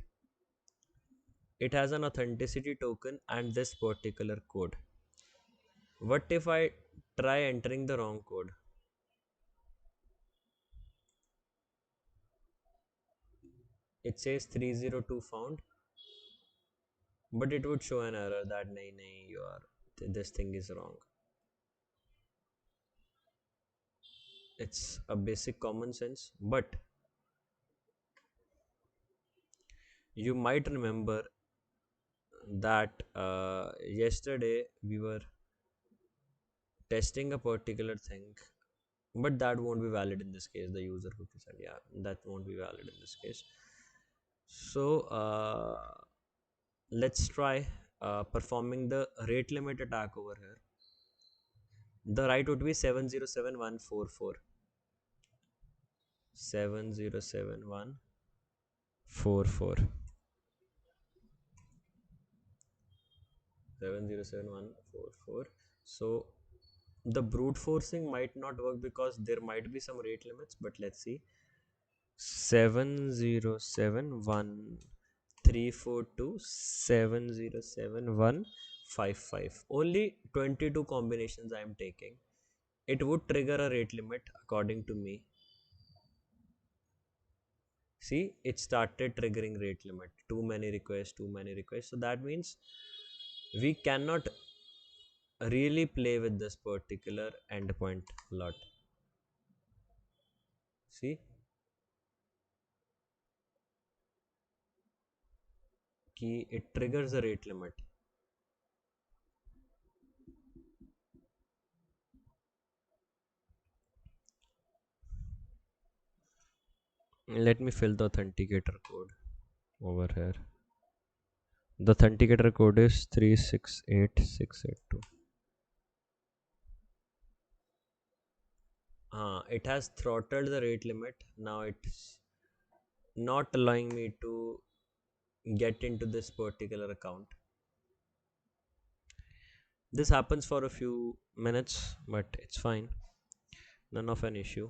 it has an authenticity token and this particular code. What if I try entering the wrong code? It says 302 found, but it would show an error that nahi, you are this thing is wrong. It's a basic common sense, but you might remember that yesterday we were testing a particular thing, but that won't be valid in this case. The user who said, yeah, that won't be valid in this case. So let's try performing the rate limit attack over here. The right would be 7071144. 7071144. 7071144. So the brute forcing might not work because there might be some rate limits, but let's see. 7071342707155. Only 22 combinations I am taking. It would trigger a rate limit according to me. See, it started triggering rate limit. Too many requests, too many requests. So that means we cannot really play with this particular endpoint a lot. See, key it triggers a rate limit. Let me fill the authenticator code over here. The authenticator code is 368682. It has throttled the rate limit. Now it's not allowing me to get into this particular account. This happens for a few minutes, but it's fine. None of an issue.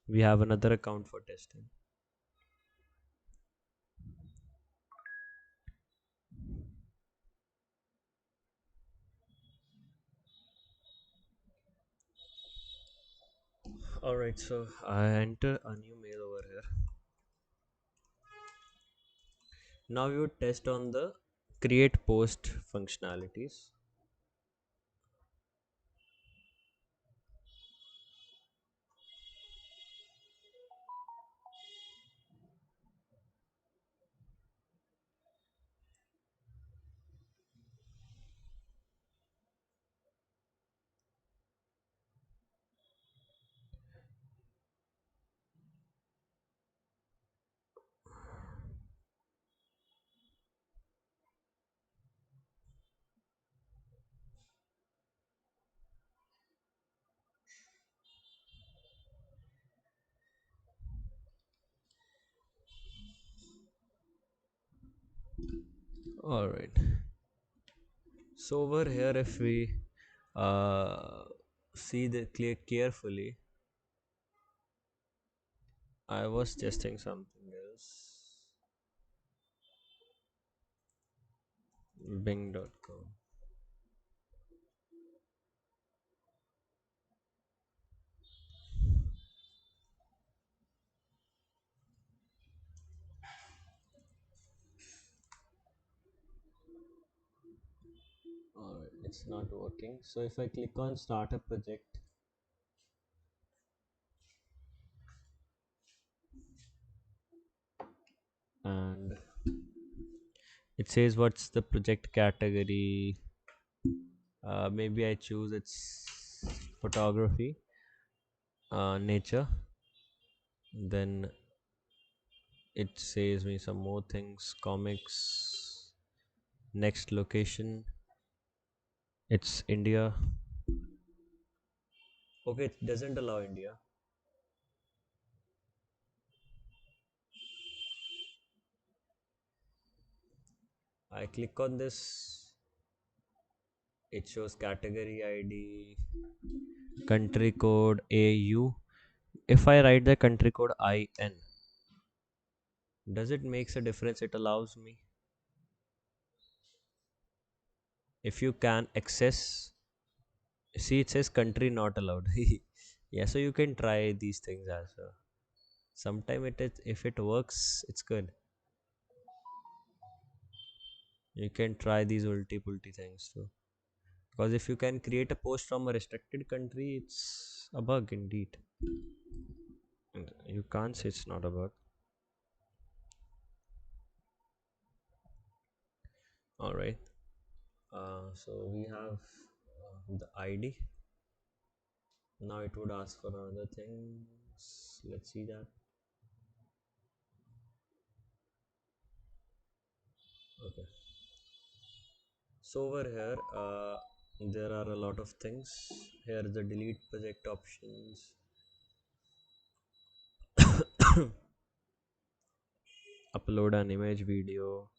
We have another account for testing. Alright, so I enter a new mail over here. Now we would test on the create post functionalities. Alright. So over here, if we see the click carefully, I was testing something else. Bing.com. Alright, it's not working. So if I click on start a project, It says what's the project category. Maybe I choose its photography, nature. Then it says me some more things, comics. Next location, it's India. Okay, it doesn't allow India. I click on this, it shows category ID, country code AU. If I write the country code IN, does it makes a difference? It allows me. If you can access, see it says country not allowed. Yeah, so you can try these things as well. Sometime it is, if it works, it's good. You can try these multi things too. Because if you can create a post from a restricted country, it's a bug indeed. And you can't say it's not a bug. All right. So we have the ID. Now it would ask for another things. Let's see that. Okay. So over here, there are a lot of things. Here the delete project options, upload an image, video,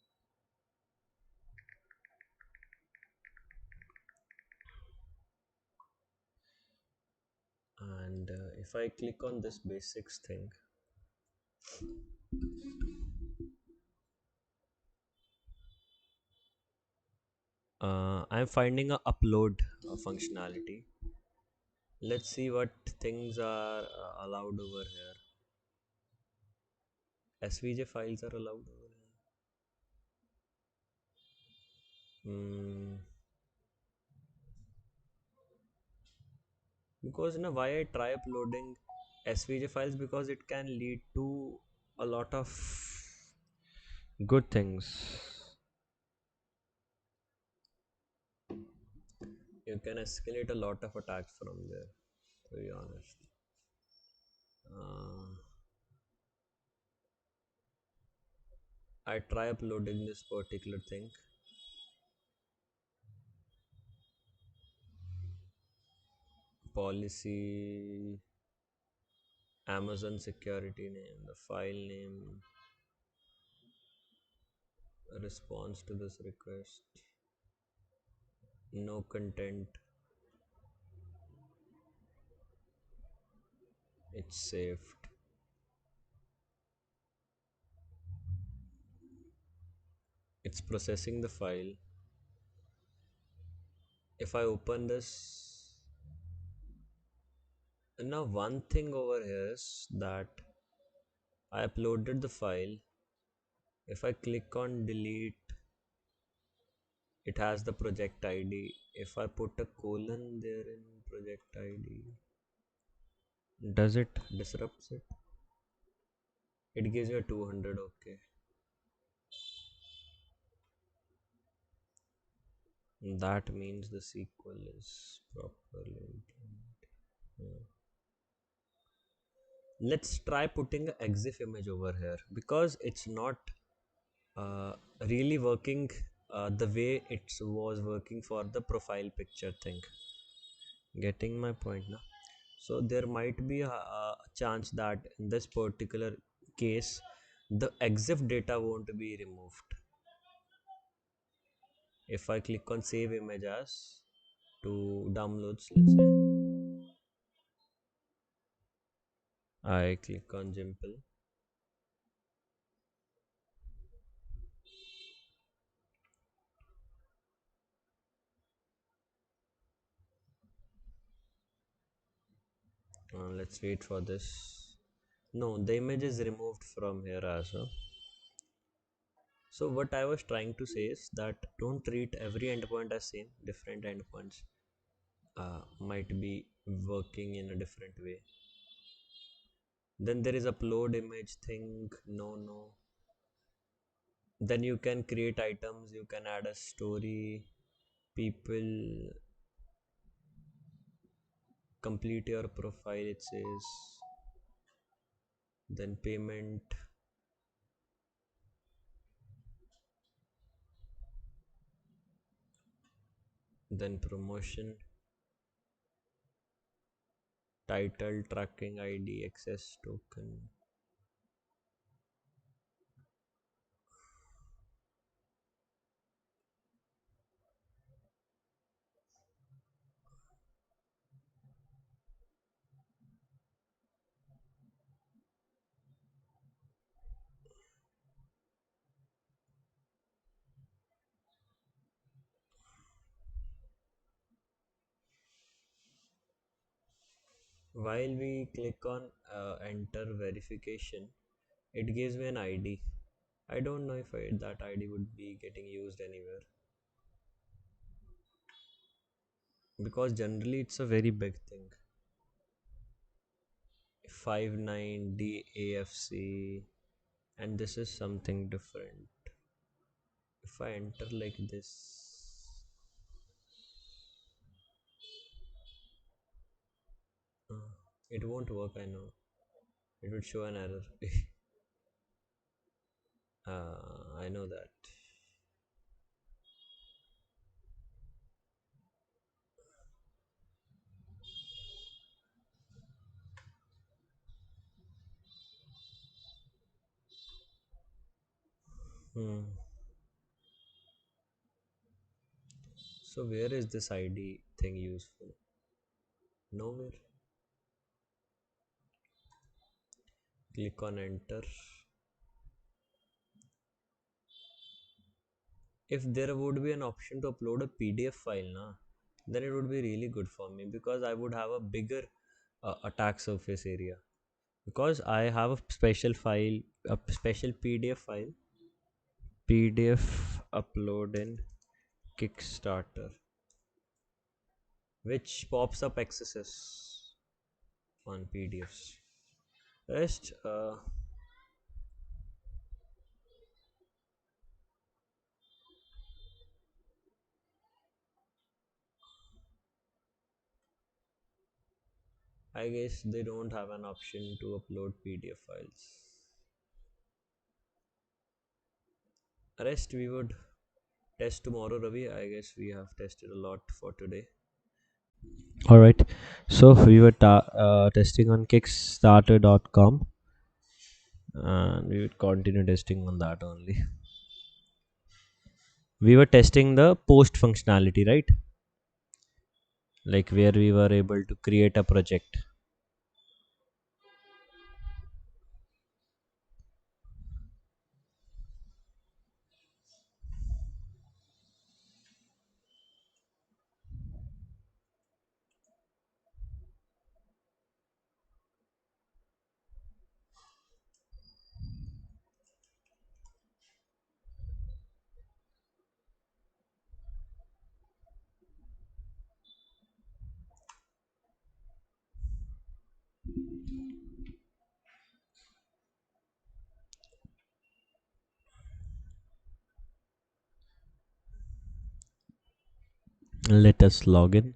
and if I click on this basics thing, I'm finding a upload functionality. Let's see what things are allowed over here. SVJ files are allowed over here. Hmm. Because why I try uploading SVJ files, because it can lead to a lot of good things. You can escalate a lot of attacks from there, to be honest. uh, I try uploading this particular thing. Policy, Amazon security name, the file name, response to this request, no content, it's saved. It's processing the file. If I open this, now one thing over here is that I uploaded the file. If I click on delete, it has the project ID. If I put a colon there in project ID, does it disrupts it? It gives you a 200. Okay, that means the sequel is properly implemented. Yeah. Let's try putting a exif image over here, because it's not uh, really working the way it was working for the profile picture thing. Getting my point now? So there might be a chance that in this particular case the exif data won't be removed. If I click on save image as to downloads, let's say, I click on Jimple. Let's wait for this. No, the image is removed from here as well. So what I was trying to say is that don't treat every endpoint as same. Different endpoints might be working in a different way. Then there is upload image thing. No, no. Then you can create items, you can add a story, people complete your profile, it says, then payment, then promotion, title, tracking ID, access token. While we click on enter verification, it gives me an ID. I don't know if that ID would be getting used anywhere, because generally it's a very big thing. 59DAFC, and this is something different. If I enter like this, uh, it won't work, I know. It would show an error. I know that. Hmm. So where is this ID thing useful? Nowhere. Click on enter. If there would be an option to upload a PDF file, then it would be really good for me, because I would have a bigger attack surface area. Because I have a special file, a special PDF file, PDF upload in Kickstarter, which pops up excesses on PDFs. Rest, I guess they don't have an option to upload PDF files. Rest we would test tomorrow, Ravi. I guess we have tested a lot for today. All right. So we were testing on Kickstarter.com, and we would continue testing on that only. We were testing the post functionality, right? Like where we were able to create a project. Let us log in,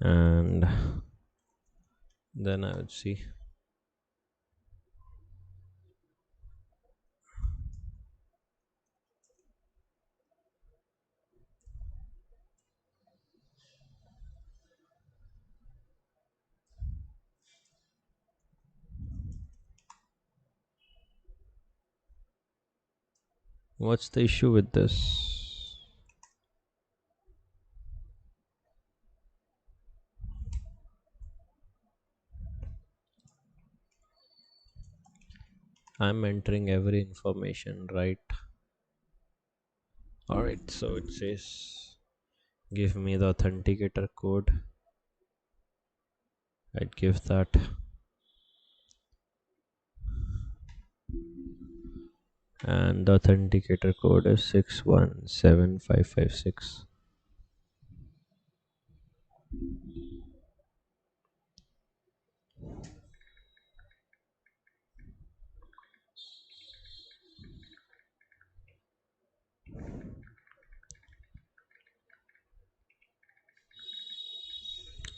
and then I would see. What's the issue with this? I'm entering every information, right? All right. So it says give me the authenticator code. I'd give that. And the authenticator code is 617556.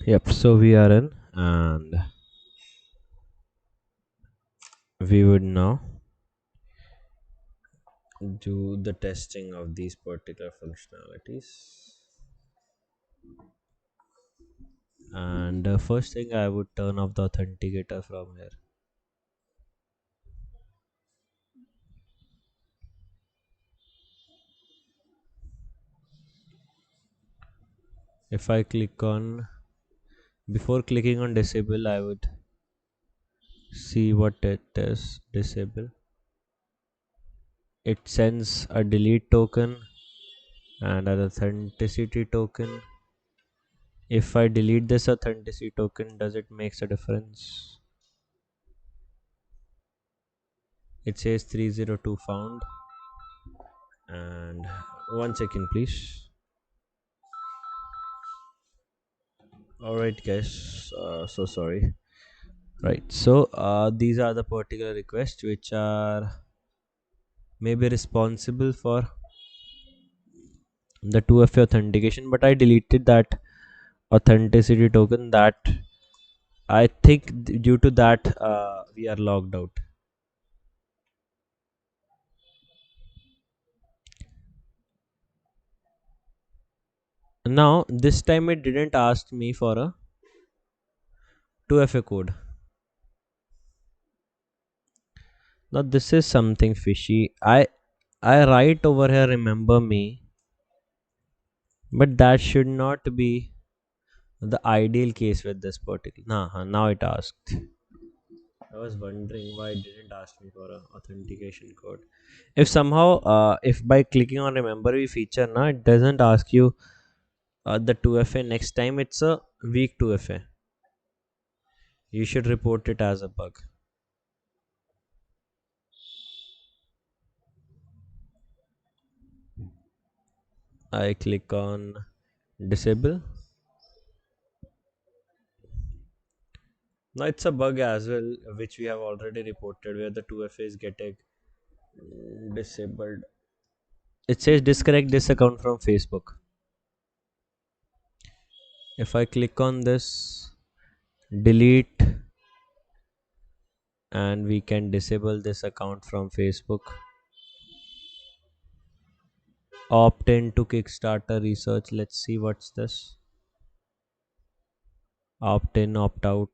Yep, so we are in, and we would now do the testing of these particular functionalities. And first thing, I would turn off the authenticator from here. If I click on, before clicking on disable, I would see what it is disable. It sends a delete token and an authenticity token. If I delete this authenticity token, does it makes a difference? It says 302 found. And one second, please. All right, guys. So sorry. Right. So these are the particular requests which are maybe responsible for the 2FA authentication, but I deleted that authenticity token. That I think due to that we are logged out. Now this time it didn't ask me for a 2FA code. Now this is something fishy. I write over here remember me, but that should not be the ideal case with this particular. Nah, now it asked. I was wondering why it didn't ask me for a authentication code. If somehow, if by clicking on remember me feature, now it doesn't ask you the 2FA next time, it's a weak 2FA. You should report it as a bug. I click on disable. Now it's a bug as well, which we have already reported, where the 2FA is getting disabled. It says disconnect this account from Facebook. If I click on this, delete, and we can disable this account from Facebook. Opt in to Kickstarter research. Let's see what's this. Opt in, opt out.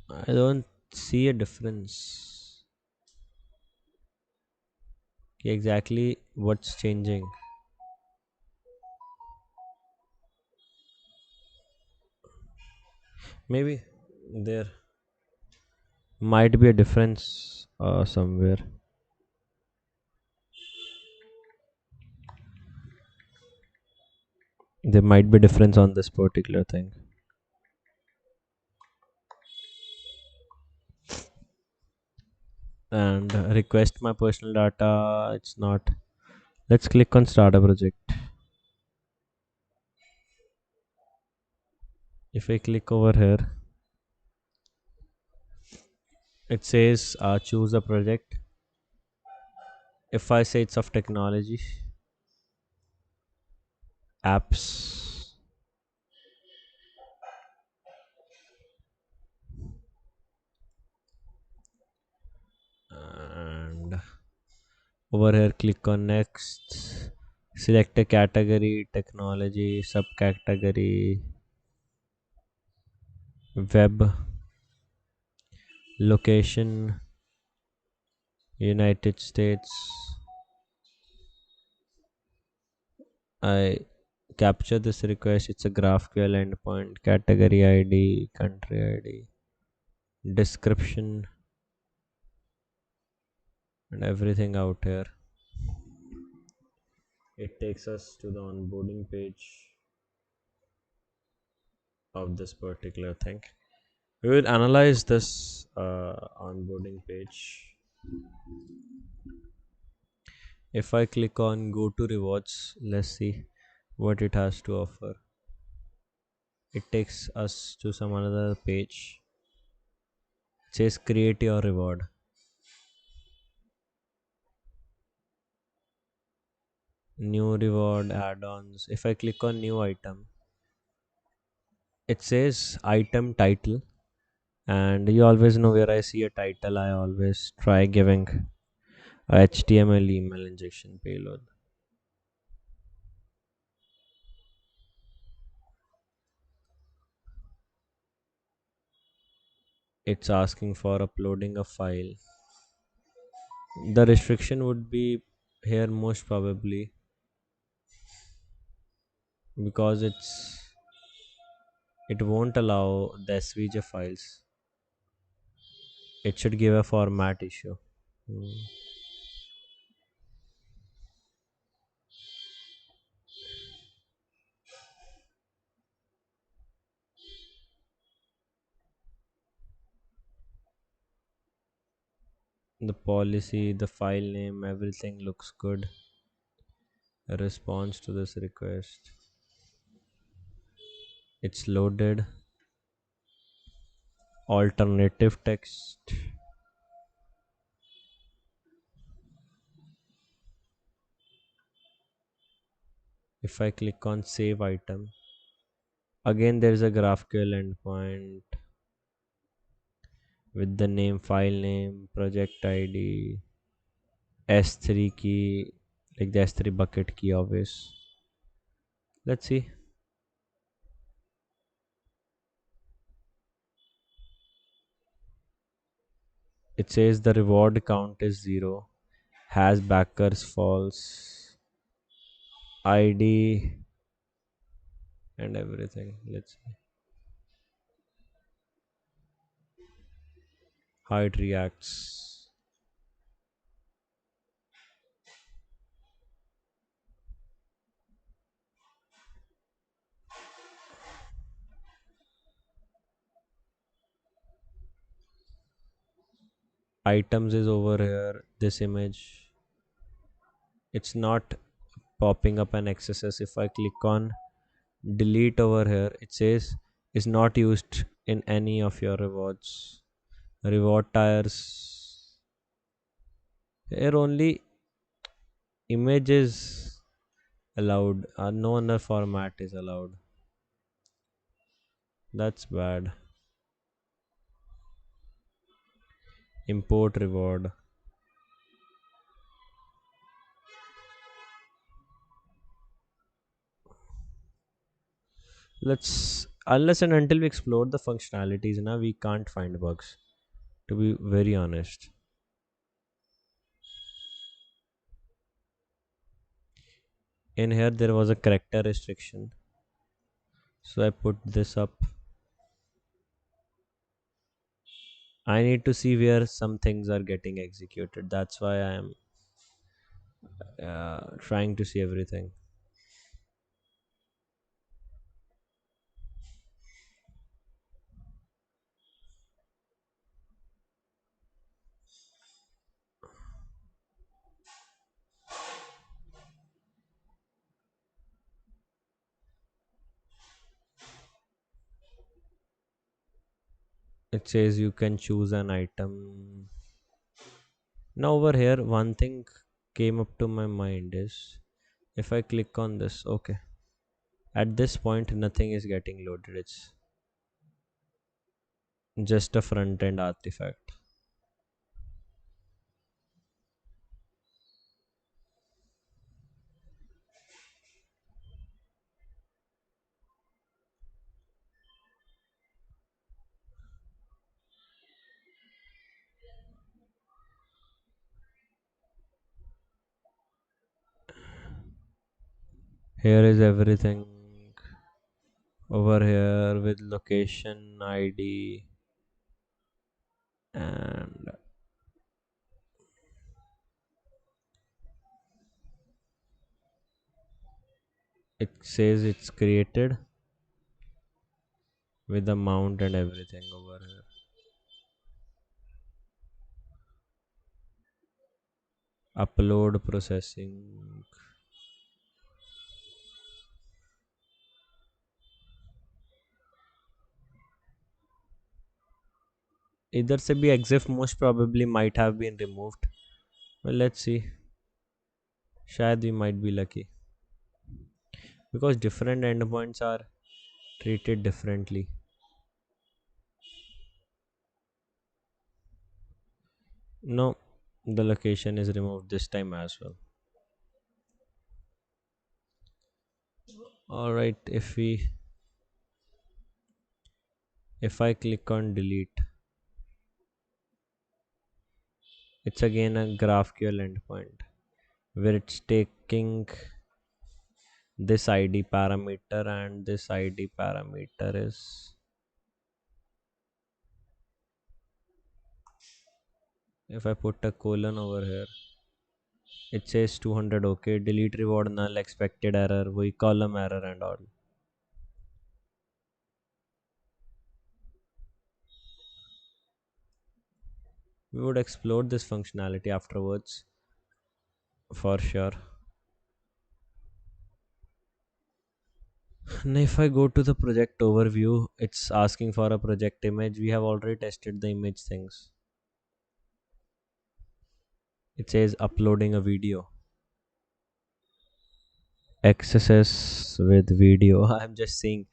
I don't see a difference. Exactly what's changing. Maybe there might be a difference somewhere. There might be difference on this particular thing. And request my personal data. It's not. Let's click on start a project. If I click over here, it says choose a project. If I say it's of technology, apps, and over here click on next, select a category, technology, subcategory, web, location, United States. I capture this request. It's a GraphQL endpoint, category ID, country ID, description, and everything out here. It takes us to the onboarding page of this particular thing. We will analyze this onboarding page. If I click on go to rewards, let's see what it has to offer. It takes us to some another page. It says create your reward. New reward add-ons. If I click on new item, it says item title, and you always know where I see a title, I always try giving a HTML email injection payload. It's asking for uploading a file. The restriction would be here most probably because it won't allow the SVG files. It should give a format issue. Hmm. The policy, the file name, everything looks good. A response to this request. It's loaded. Alternative text. If I click on save item, again there's a GraphQL endpoint with the name, file name, project ID, S3 key, like the S3 bucket key always. Let's see. It says the reward count is 0, has backers false, ID and everything. Let's see how it reacts. Items is over here. This image, it's not popping up an XSS. If I click on delete over here, it says is not used in any of your rewards. Reward tires. Here only images allowed, no other format is allowed. That's bad. Import reward. Let's, unless and until we explore the functionalities now, we can't find bugs, to be very honest. In here there was a character restriction, so I put this up. I need to see where some things are getting executed. That's why I am trying to see everything. It says you can choose an item. Now over here one thing came up to my mind is, if I click on this, okay, at this point nothing is getting loaded. It's just a front end artifact. Here is everything over here with location ID, and it says it's created with the mount and everything over here. Upload processing. Either से भी exif most probably might have been removed. Well, let's see. शायद we might be lucky because different endpoints are treated differently. No, the location is removed this time as well. All right, if I click on delete, it's again a GraphQL endpoint where it's taking this ID parameter, and this ID parameter is, if I put a colon over here, it says 200. Okay, delete reward null, expected error, we column error and all. We would explore this functionality afterwards for sure. And if I go to the project overview, it's asking for a project image. We have already tested the image things. It says uploading a video. XSS with video. I'm just saying,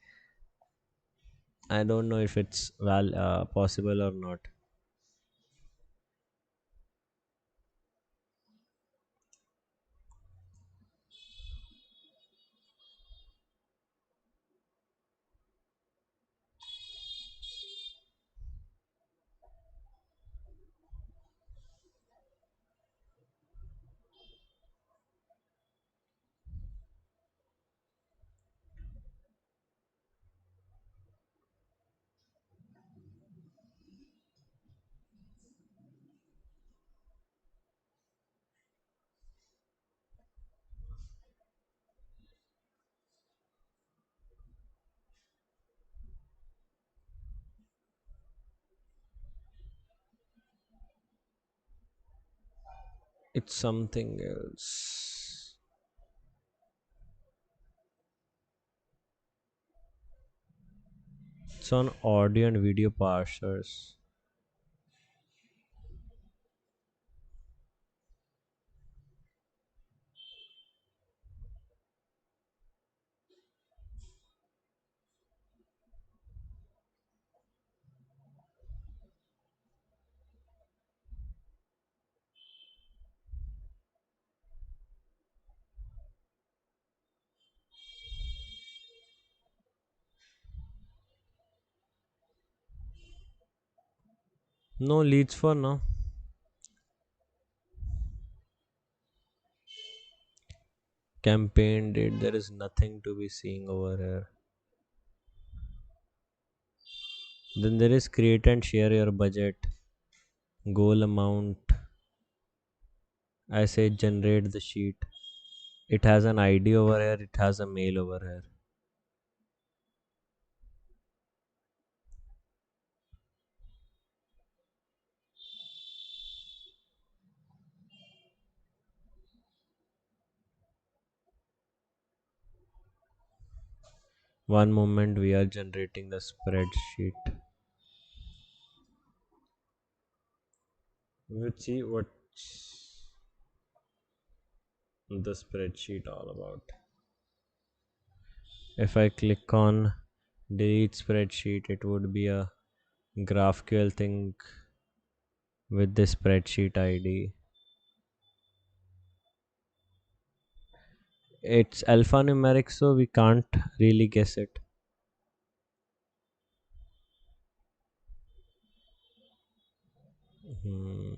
I don't know if it's possible or not. It's something else. It's on audio and video parsers. No leads for now. Campaign date. There is nothing to be seeing over here. Then there is create and share your budget, goal amount. I say generate the sheet. It has an ID over here. It has a mail over here. One moment, we are generating the spreadsheet. Let's see what's the spreadsheet all about. If I click on delete spreadsheet, it would be a GraphQL thing with the spreadsheet ID. It's alphanumeric, so we can't really guess it. Hmm.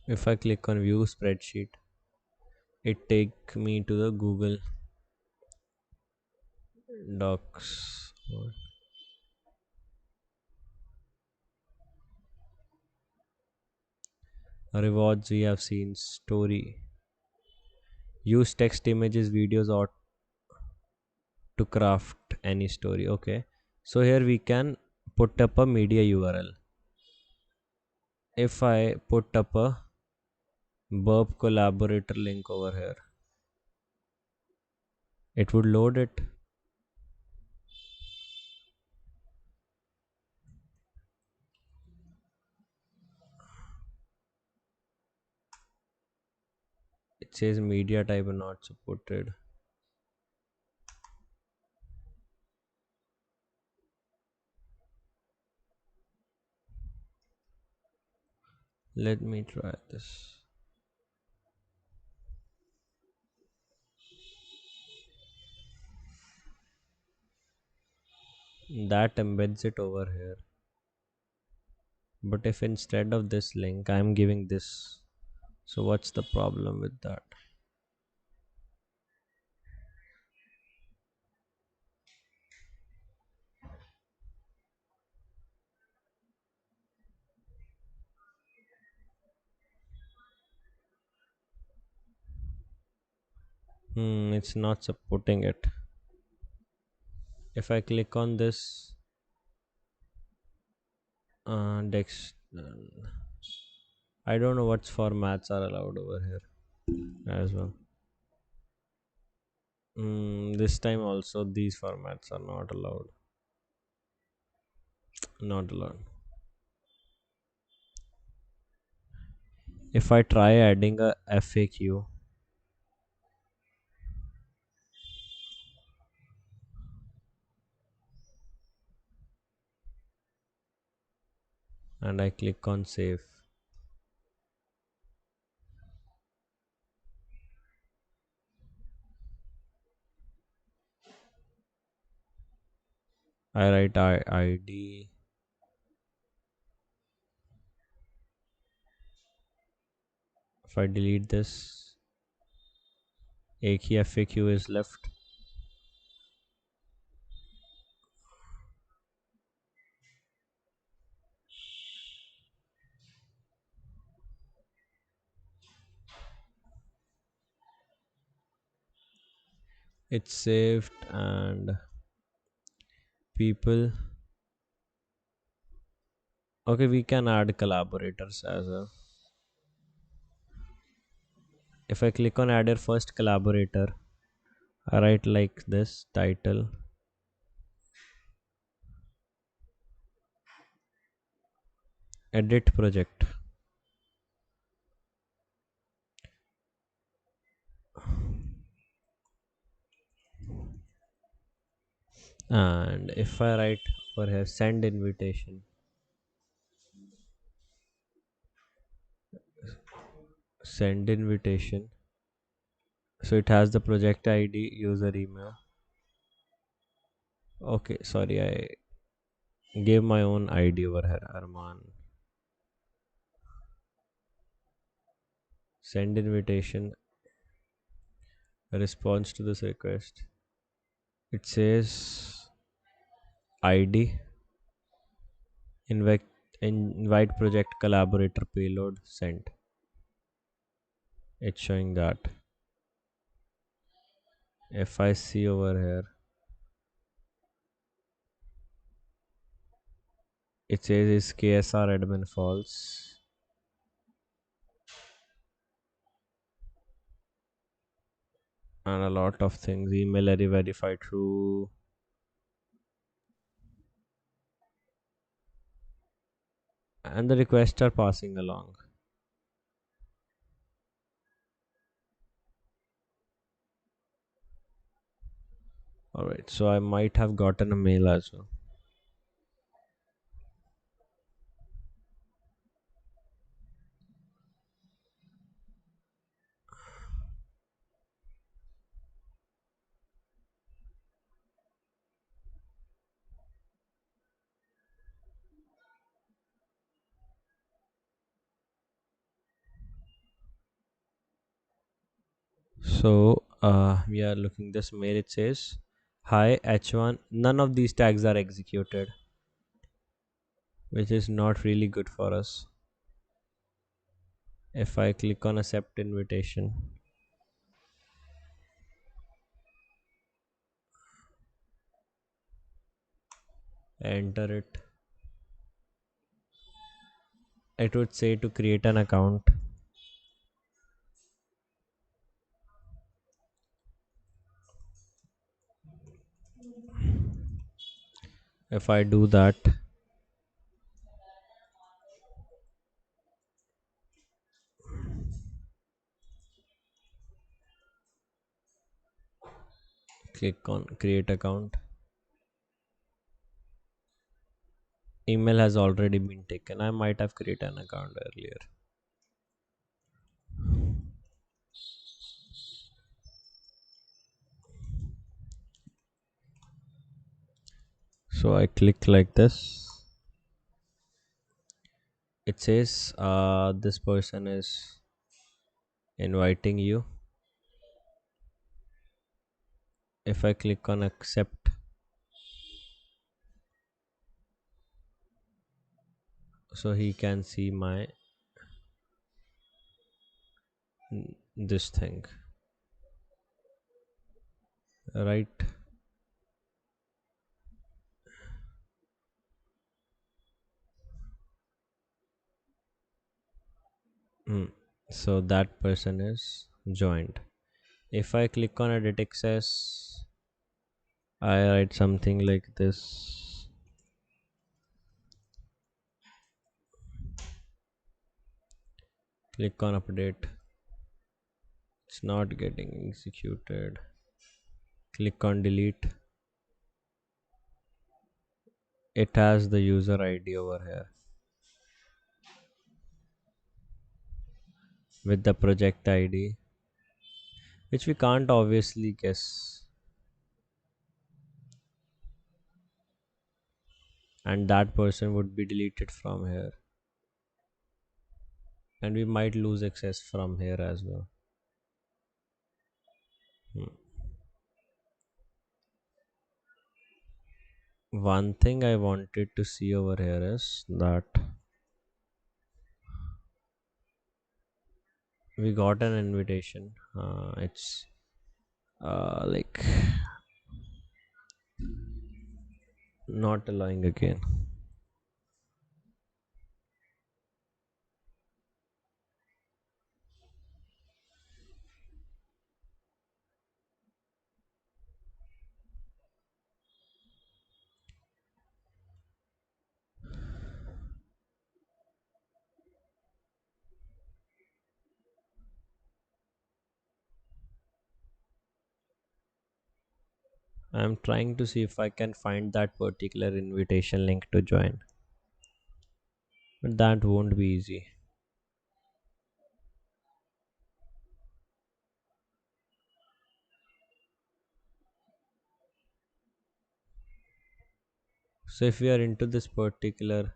If I click on view spreadsheet, it take me to the Google Docs. Rewards we have seen, story. Use text, images, videos, or to craft any story. Okay, so here we can put up a media URL. If I put up a burp collaborator link over here, it would load it. It says media type not supported. Let me try this. That embeds it over here. But if instead of this link I'm giving this, so what's the problem with that? It's not supporting it. If I click on this dex, I don't know what formats are allowed over here as well. This time also these formats are not allowed. Not allowed. If I try adding a FAQ, and I click on save, I write ID. If I delete this, एक ही FAQ is left. It's saved and people. Okay, we can add collaborators as well. If I click on add your first collaborator, I write like this title, edit project, and if I write over here send invitation, send invitation, so it has the project ID, user email. Okay, sorry, I gave my own ID over here, Arman. Send invitation, response to this request. It says ID, invite, invite project collaborator payload sent. It's showing that. If I see over here, it says is KSR admin false. And a lot of things, email ID verified true, and the requests are passing along. Alright, so I might have gotten a mail as well. So we are looking this mail. It says hi H1, none of these tags are executed, which is not really good for us. If I click on accept invitation, enter it, it would say to create an account. If I do that, Click on create account. Email has already been taken. I might have created an account earlier. So I click like this. It says this person is inviting you. If I click on accept, so he can see my this thing, right? Mm. So that person is joined. If I click on edit access, I write something like this. Click on update. It's not getting executed. Click on delete. It has the user ID over here with the project ID, which we can't obviously guess. And that person would be deleted from here. And we might lose access from here as well. Hmm. One thing I wanted to see over here is that we got an invitation. It's like not allowing again. I'm trying to see if I can find that particular invitation link to join, but that won't be easy. So if we are into this particular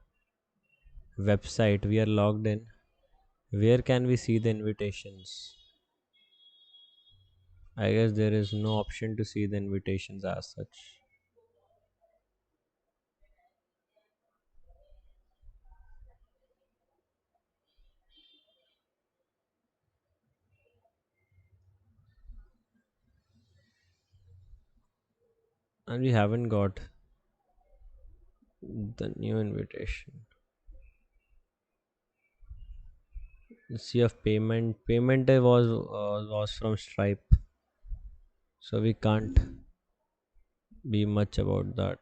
website, we are logged in. Where can we see the invitations? I guess there is no option to see the invitations as such. And we haven't got the new invitation. Let's see of payment. Payment was from Stripe, so we can't be much about that.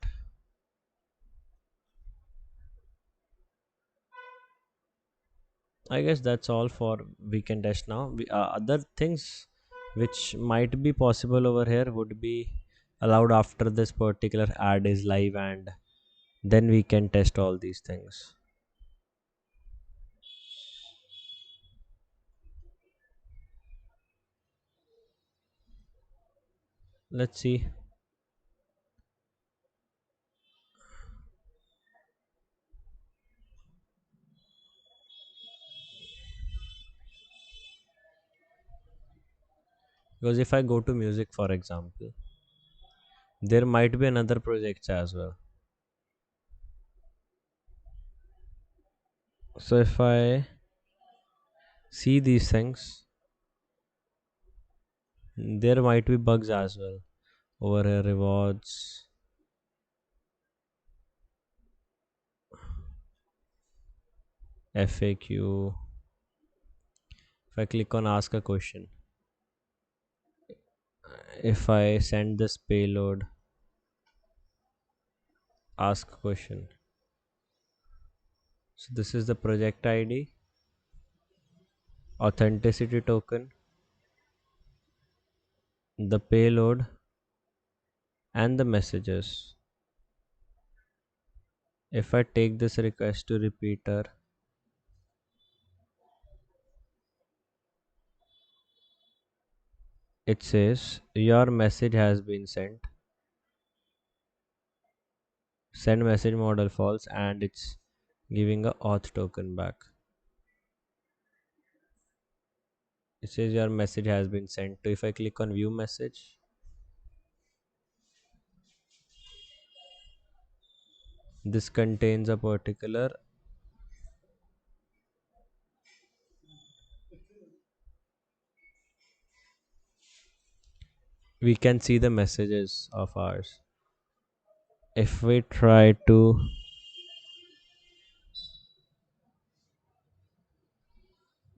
I guess that's all for weekend test now. Other things which might be possible over here would be allowed after this particular ad is live, and then we can test all these things. Let's see. Because if I go to music, for example, there might be another projects as well. So if I see these things, there might be bugs as well. Over here, rewards, FAQ. If I click on ask a question, if I send this payload, ask question. So this is the project ID, authenticity token, the payload, and the messages. If I take this request to repeater, it says your message has been sent, send message model false, and it's giving a auth token back. It says your message has been sent. So if I click on view message, this contains a particular, we can see the messages of ours. If we try to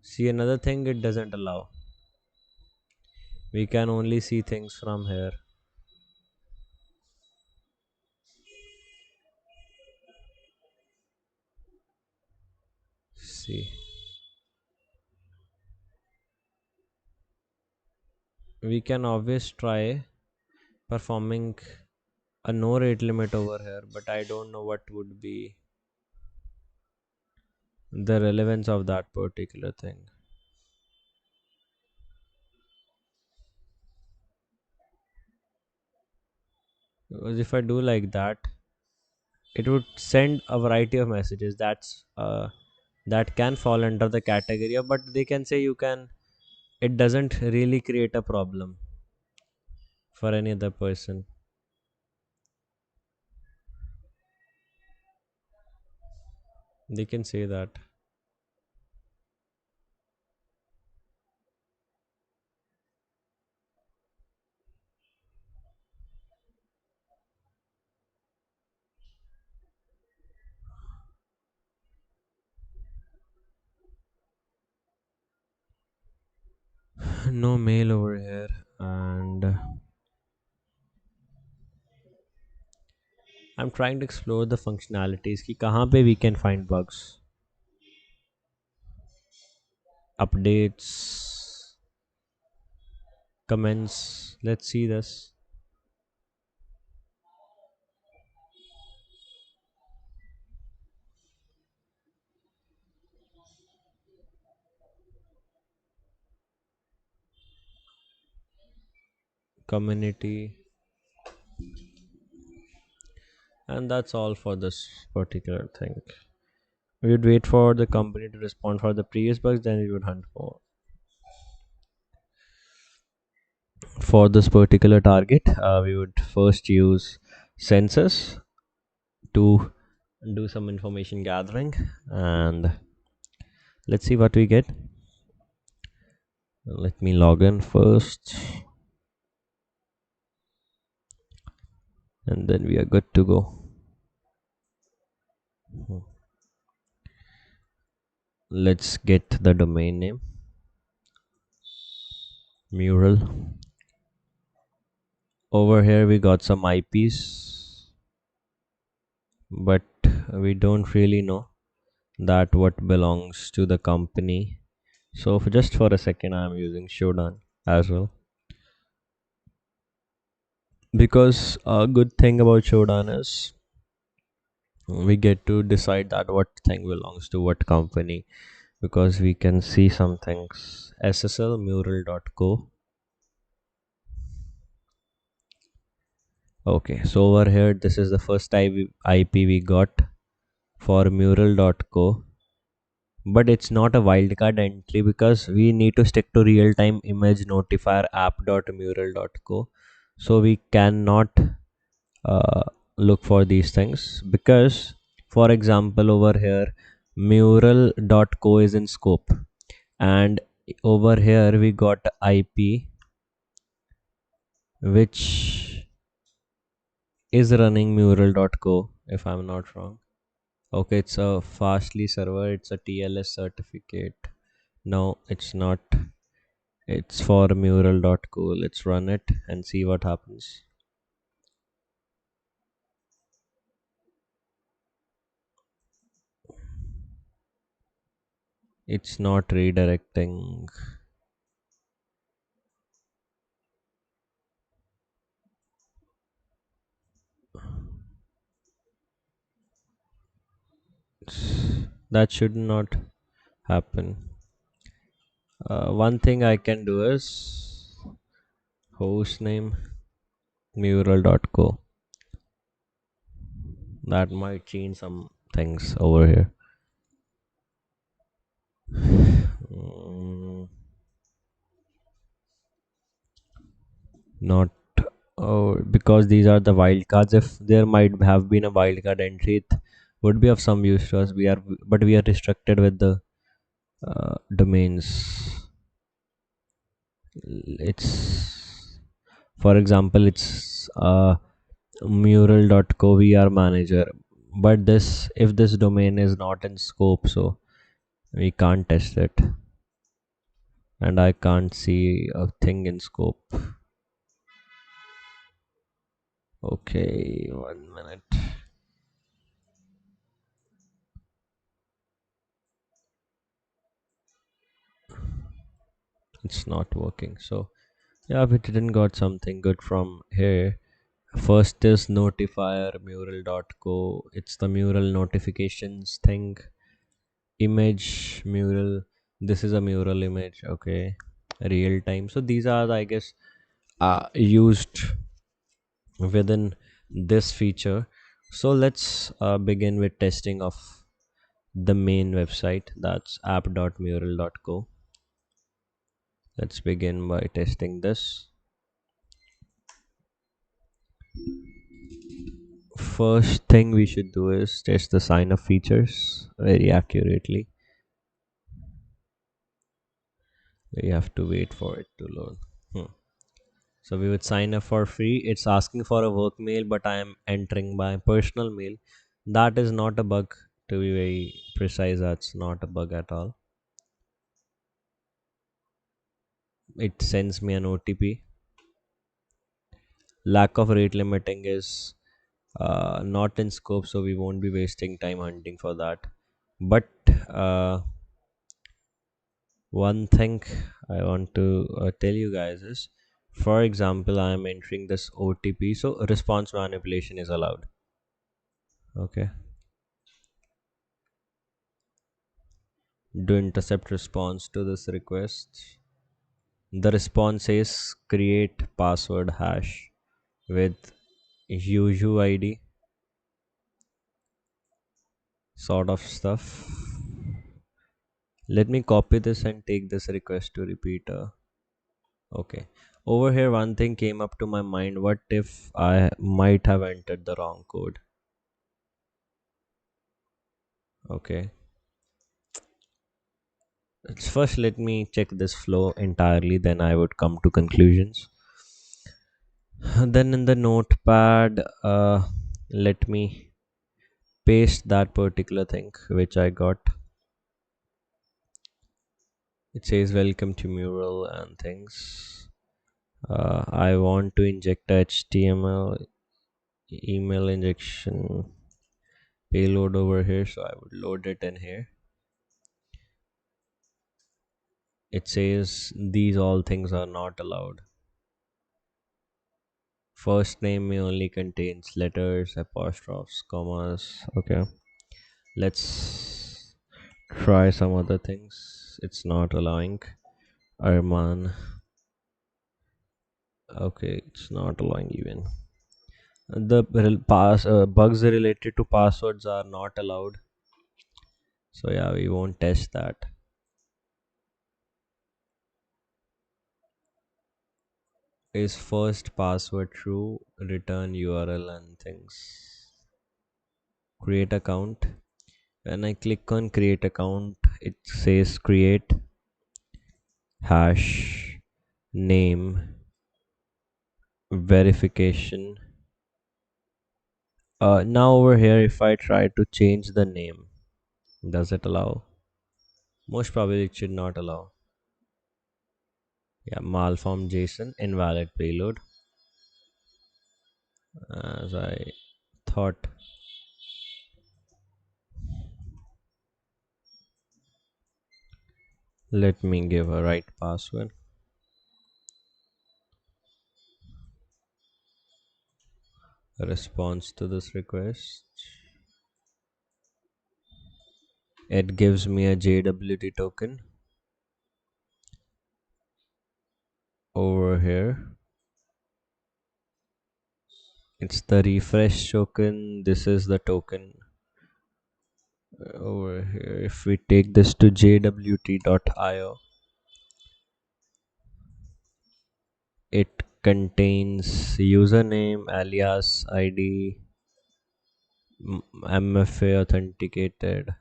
see another thing, it doesn't allow. We can only see things from here. See, we can always try performing a no rate limit over here, but I don't know what would be the relevance of that particular thing. Because if I do like that, it would send a variety of messages that can fall under the category of, but they can say you can, it doesn't really create a problem for any other person. They can say that. No mail over here, and I'm trying to explore the functionalities कि कहाँ पे we can find bugs, updates, comments. Let's see this. Community, and that's all for this particular thing. We would wait for the company to respond for the previous bugs, then we would hunt for this particular target. We would first use census to do some information gathering, and let's see what we get. Let me log in first, and then we are good to go. Let's get the domain name, mural. Over here we got some IPs, but we don't really know that what belongs to the company. So for just for a second I'm using Shodan as well, because a good thing about Shodan is we get to decide that what thing belongs to what company, because we can see some things. SSL mural.co. Okay, so over here this is the first IP we got for mural.co, but it's not a wildcard entry because we need to stick to real-time image notifier app.mural.co. So we cannot uh, look for these things, because for example over here mural.co is in scope, and over here we got IP which is running mural.co, if I'm not wrong. Okay, it's a fastly server, it's a TLS certificate. No, it's not. It's for mural.co. Let's run it and see what happens. It's not redirecting. That should not happen. One thing I can do is host name mural.co. That might change some things over here. Mm, not because these are the wildcards. If there might have been a wildcard entry, it would be of some use to us. But we are restricted with the domains. It's, for example, it's mural.co VR manager. But this, if this domain is not in scope, so we can't test it, and I can't see a thing in scope. Okay, 1 minute. It's not working. So yeah, we didn't got something good from here. First is notifier mural.co. It's the mural notifications thing. Image mural. This is a mural image. Okay, real time. So these are, I guess, used within this feature. So let's begin with testing of the main website, that's app.mural.co. Let's begin by testing this. First thing we should do is test the sign up features very accurately. We have to wait for it to load. So we would sign up for free. It's asking for a work mail, but I am entering my personal mail. That is not a bug, to be very precise. That's not a bug at all. It sends me an OTP. Lack of rate limiting is not in scope, so we won't be wasting time hunting for that. But uh, one thing I want to tell you guys is, for example, I am entering this OTP, so response manipulation is allowed. Okay, do intercept response to this request. The response is create password hash with UUID sort of stuff. Let me copy this and take this request to repeater. Okay. Over here, one thing came up to my mind. What if I might have entered the wrong code? Okay. First, let me check this flow entirely, then I would come to conclusions. Then in the notepad, let me paste that particular thing which I got. It says welcome to Mural and things. I want to inject HTML email injection payload over here, so I would load it in here. It says these all things are not allowed. First name may only contains letters, apostrophes, commas. Okay, let's try some other things. It's not allowing. Arman. Okay, it's not allowing even. The bugs related to passwords are not allowed. So yeah, we won't test that. Is first password true? Return URL and things. Create account. When I click on create account, it says create hash name verification. Now over here, if I try to change the name, does it allow? Most probably it should not allow. Yeah, malform JSON, invalid payload. As I thought, let me give a right password. Response to this request. It gives me a JWT token over here. It's the refresh token. This is the token over here. If we take this to jwt.io, it contains username, alias, ID, MFA authenticated.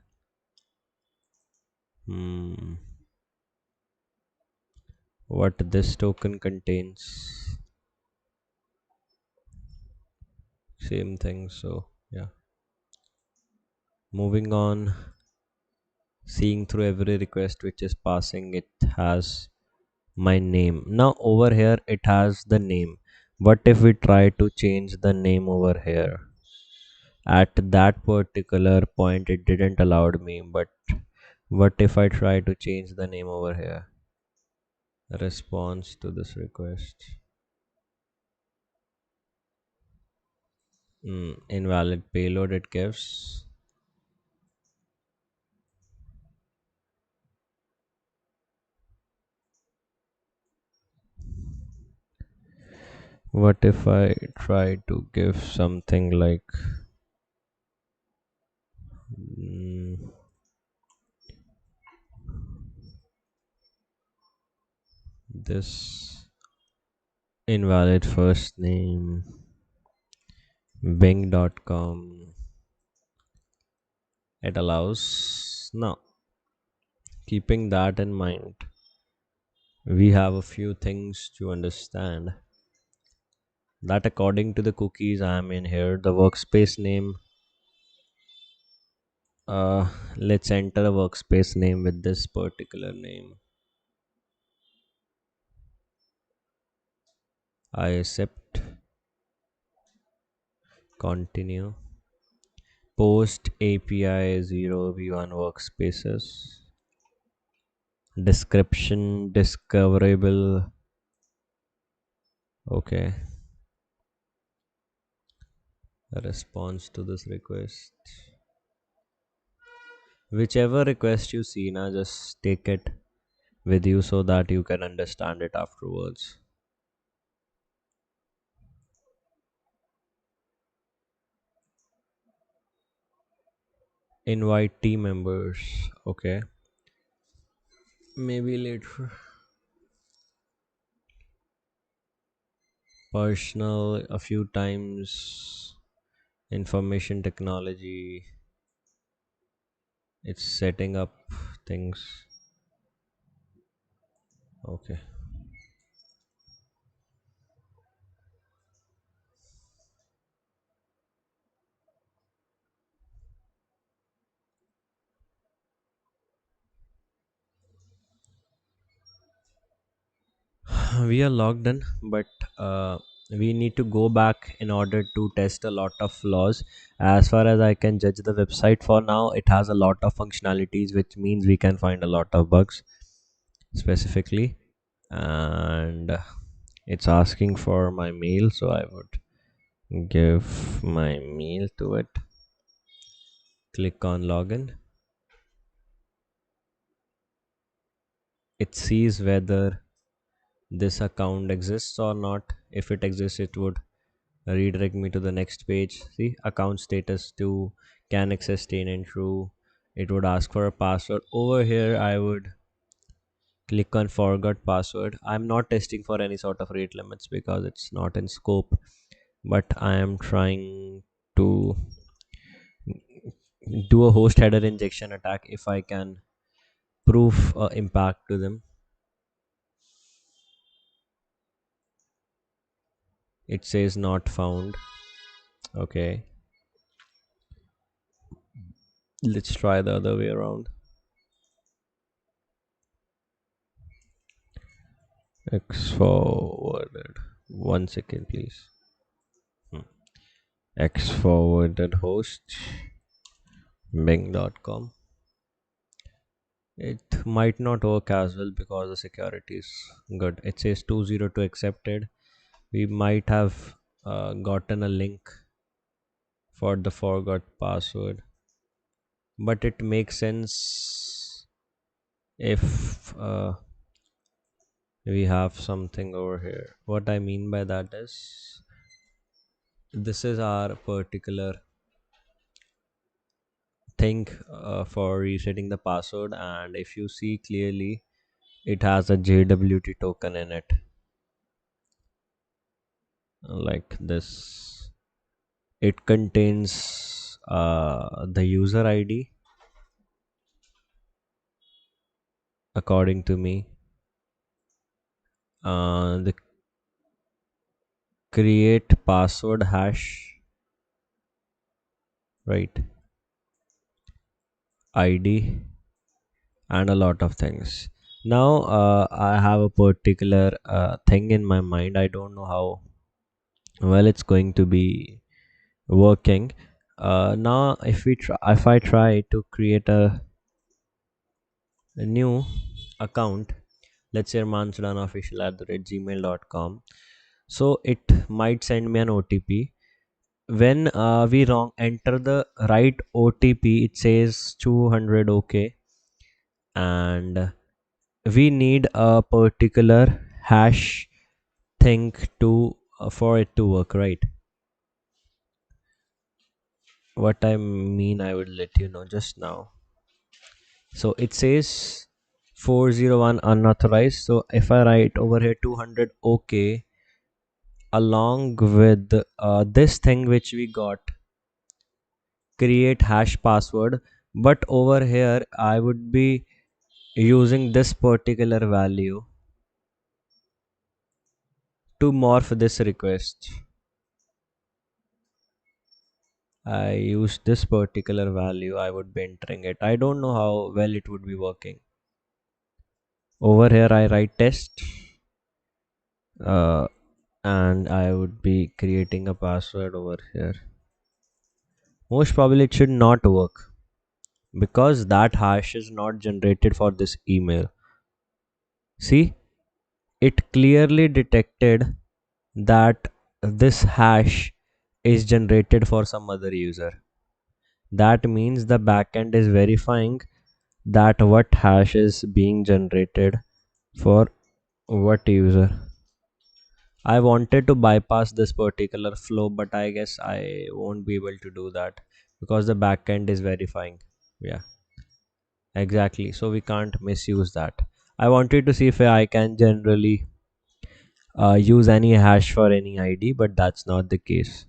Hmm. What this token contains? Same thing. So yeah. Moving on, seeing through every request which is passing, it has my name. Now over here it has the name. What if we try to change the name over here? At that particular point it didn't allow me, but what if I try to change the name over here? Response to this request. Invalid payload it gives. What if I try to give something like mm, this invalid first name bing.com? It allows. Now, keeping that in mind, we have a few things to understand that according to the cookies I'm in here, the workspace name, let's enter a workspace name with this particular name. I accept, continue. Post API 0 v1 workspaces. Description discoverable. Okay. A response to this request. Whichever request you see now, just take it with you so that you can understand it afterwards. Invite team members. Okay. Maybe later. Personal a few times. Information technology. It's setting up things. Okay. We are logged in, but we need to go back in order to test a lot of flaws. As far as I can judge the website for now, it has a lot of functionalities, which means we can find a lot of bugs specifically. And it's asking for my mail, so I would give my mail to it. Click on login. It sees whether this account exists or not. If it exists, it would redirect me to the next page. See, account status to can access stain and true. It would ask for a password. Over here I would click on forgot password. I'm not testing for any sort of rate limits because it's not in scope, but I am trying to do a host header injection attack if I can prove impact to them. It says not found. Okay, let's try the other way around. X forwarded. 1 second, please. X forwarded host bing.com. It might not work as well because the security is good. It says 202 accepted. We might have gotten a link for the forgot password. but it makes sense if we have something over here. What I mean by that is, this is our particular thing for resetting the password, and if you see clearly, it has a JWT token in it, like this. It contains the user ID, according to me, the create password hash, right, ID, and a lot of things. Now, I have a particular thing in my mind. I don't know how well it's going to be working. Now, if I try to create a new account, let's say mansudanofficial at the gmail.com, so it might send me an OTP. When we wrong enter the right OTP, it says 200 OK, and we need a particular hash thing to for it to work, right? What I mean, I will let you know just now. So it says 401 unauthorized. So if I write over here 200 OK along with this thing which we got, create hash password, but over here I would be using this particular value to morph this request. I use this particular value, I would be entering it. I don't know how well it would be working. Over here I write test, uh, and I would be creating a password over here. Most probably it should not work because that hash is not generated for this email. See, it clearly detected that this hash is generated for some other user. That means the backend is verifying that what hash is being generated for what user. I wanted to bypass this particular flow, but I guess I won't be able to do that because the backend is verifying. Yeah, exactly. So we can't misuse that. I wanted to see if I can generally use any hash for any ID, but that's not the case.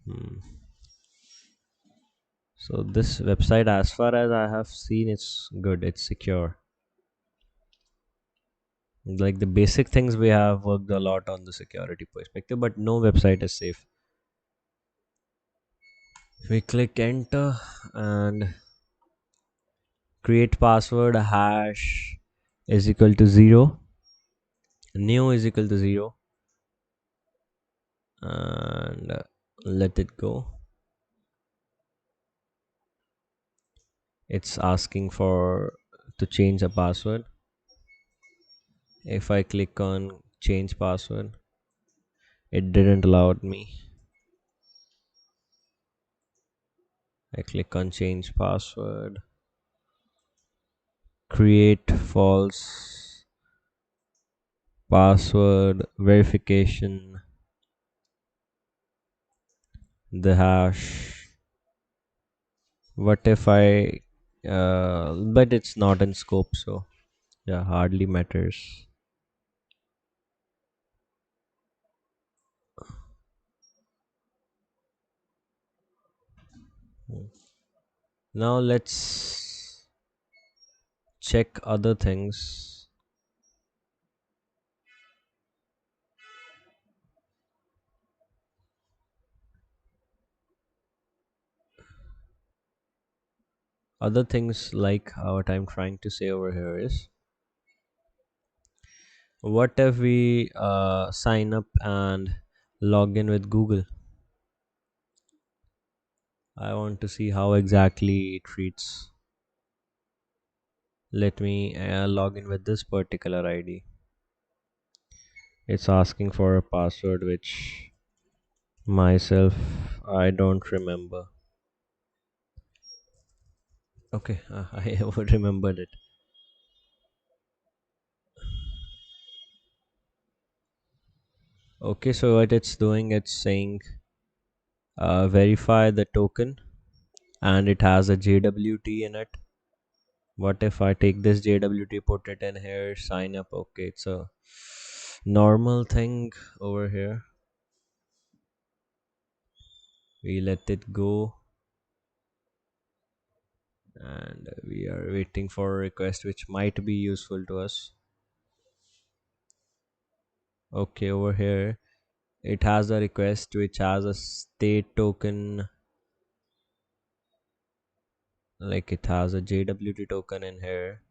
Hmm. So this website, as far as I have seen, it's good. It's secure. Like the basic things, we have worked a lot on the security perspective, but no website is safe. We click enter and create password hash is equal to 0, new is equal to 0, and let it go. It's asking for to change a password. If I click on change password, it didn't allow me. I click on change password, create false password verification, the hash. What if I but it's not in scope, so yeah, hardly matters. Now let's check other things. Other things like what I'm trying to say over here is, what if we sign up and log in with Google? I want to see how exactly it treats. Let me log in with this particular ID. It's asking for a password which myself I don't remember. Okay, I would remembered it. Okay, so what it's doing, it's saying verify the token, and it has a JWT in it. What if I take this JWT, put it in here, sign up? Okay, it's a normal thing over here. We let it go, and we are waiting for a request which might be useful to us. Okay, over here it has a request which has a state token, like it has a JWT token in here.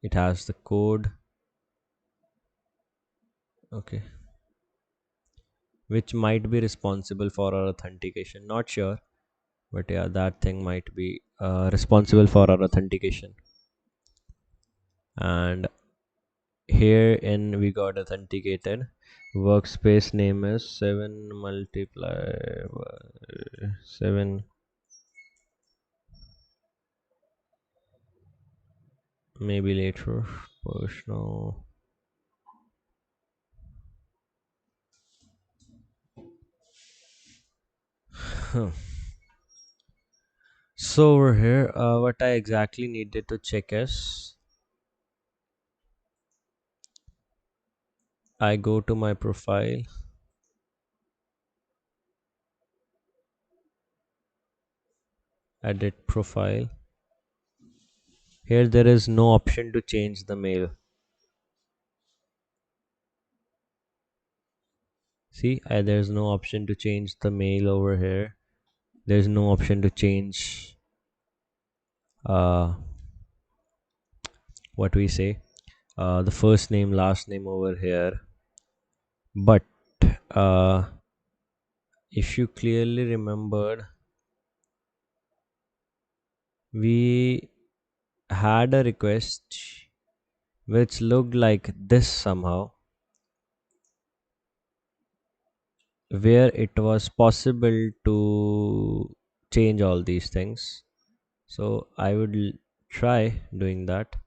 It has the code. Okay, which might be responsible for our authentication, not sure, but yeah, that thing might be responsible for our authentication. And here in we got authenticated. Workspace name is 7 multiply 7, maybe later. Personal. So over here, what I exactly needed to check is I go to my profile, edit profile. Here there is no option to change the mail. See, there's no option to change the mail over here. There's no option to change uh, what we say, the first name, last name over here. But uh, if you clearly remembered, we had a request which looked like this somehow, where it was possible to change all these things. So I would try doing that.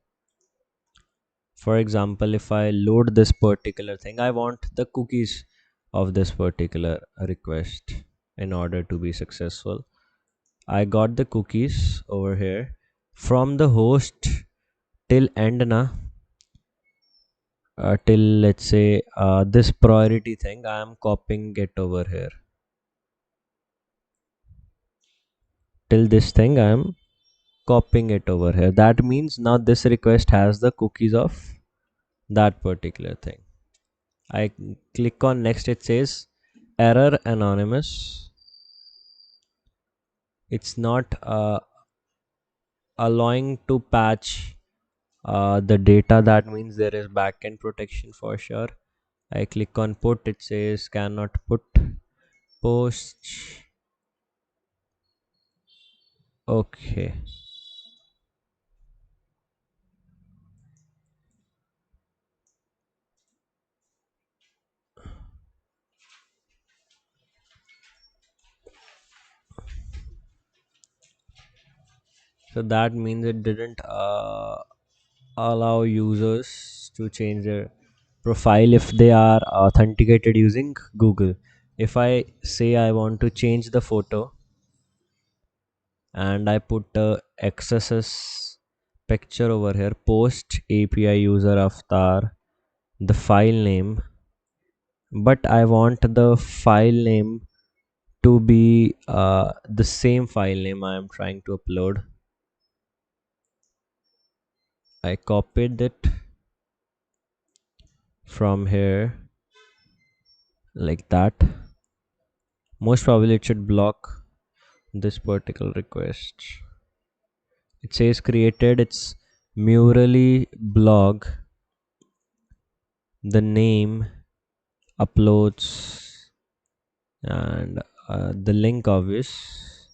For example, if I load this particular thing, I want the cookies of this particular request in order to be successful. I got the cookies over here from the host till end na, till let's say this priority thing. I am copying it over here till this thing. I am copying it over here. That means now this request has the cookies of that particular thing. I click on next. It says error anonymous. It's not allowing to patch the data. That means there is backend protection for sure. I click on put. It says cannot put post. Okay, so that means it didn't allow users to change their profile if they are authenticated using Google. If I say I want to change the photo and I put XSS picture over here, post API user avatar, the file name, but I want the file name to be the same file name I am trying to upload. I copied it from here like that. Most probably it should block this particular request. It says created, it's murally blog, the name, uploads, and the link obvious.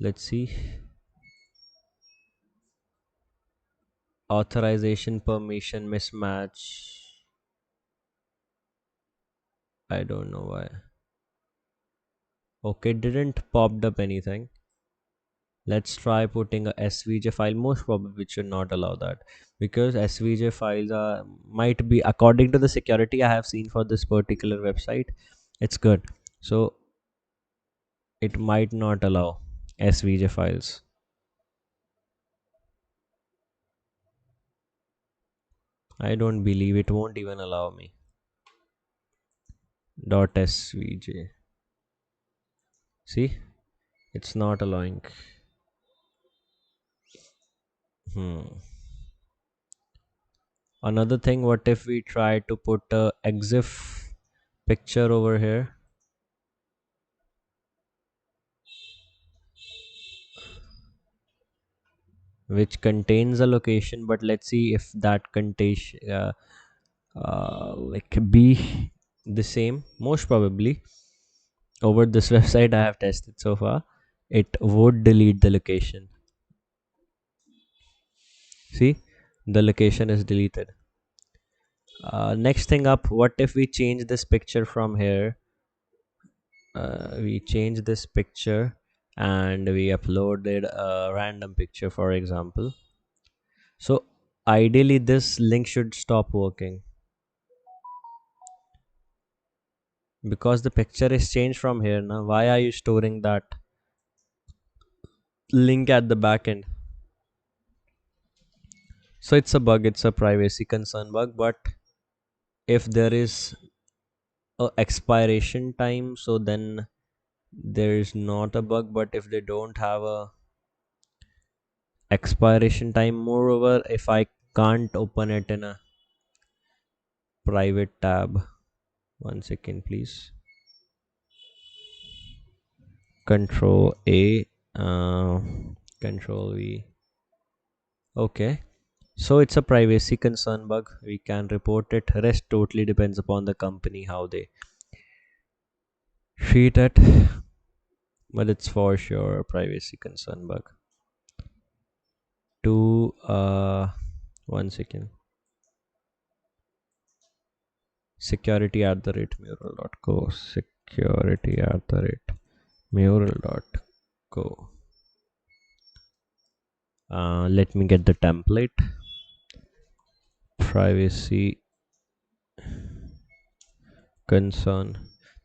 Let's see, authorization permission mismatch. I don't know why. Okay, didn't popped up anything. Let's try putting a svj file. Most probably we should not allow that, because svj files are might be, according to the security I have seen for this particular website, it's good. So it might not allow svj files. I don't believe it won't even allow me. .svj. See, it's not allowing. Hmm. Another thing, what if we try to put a exif picture over here, which contains a location, but let's see if that contains like be the same. Most probably over this website I have tested so far, it would delete the location. See, the location is deleted. Next thing up, what if we change this picture from here? We change this picture and we uploaded a random picture, for example. So ideally this link should stop working because the picture is changed from here. Now why are you storing that link at the back end? So it's a bug, it's a privacy concern bug. But if there is a expiration time, so then there is not a bug. But if they don't have a expiration time, moreover, if I can't open it in a private tab, one second please, control a, control v. Okay, so it's a privacy concern bug, we can report it. Rest totally depends upon the company how they treat it, but it's for sure a privacy concern bug. To one second, security at the rate mural.co, security at the rate mural.co. Let me get the template. Privacy concern.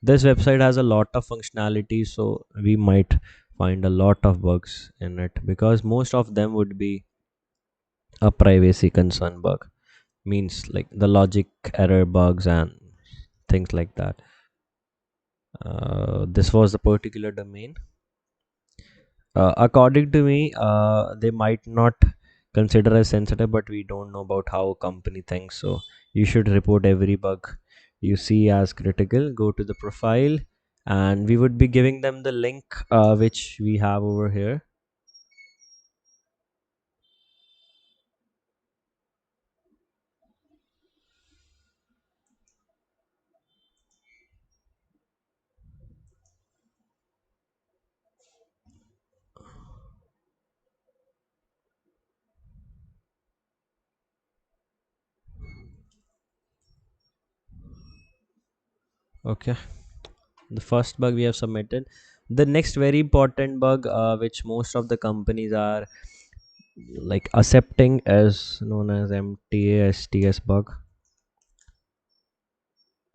This website has a lot of functionality, so we might find a lot of bugs in it because most of them would be a privacy concern bug, means like the logic error bugs and things like that. This was the particular domain. According to me, they might not consider as sensitive, but we don't know about how a company thinks. So you should report every bug you see as critical. Go to the profile, and we would be giving them the link which we have over here. Okay, the first bug we have submitted. The next very important bug, which most of the companies are like accepting, is known as MTASTS bug.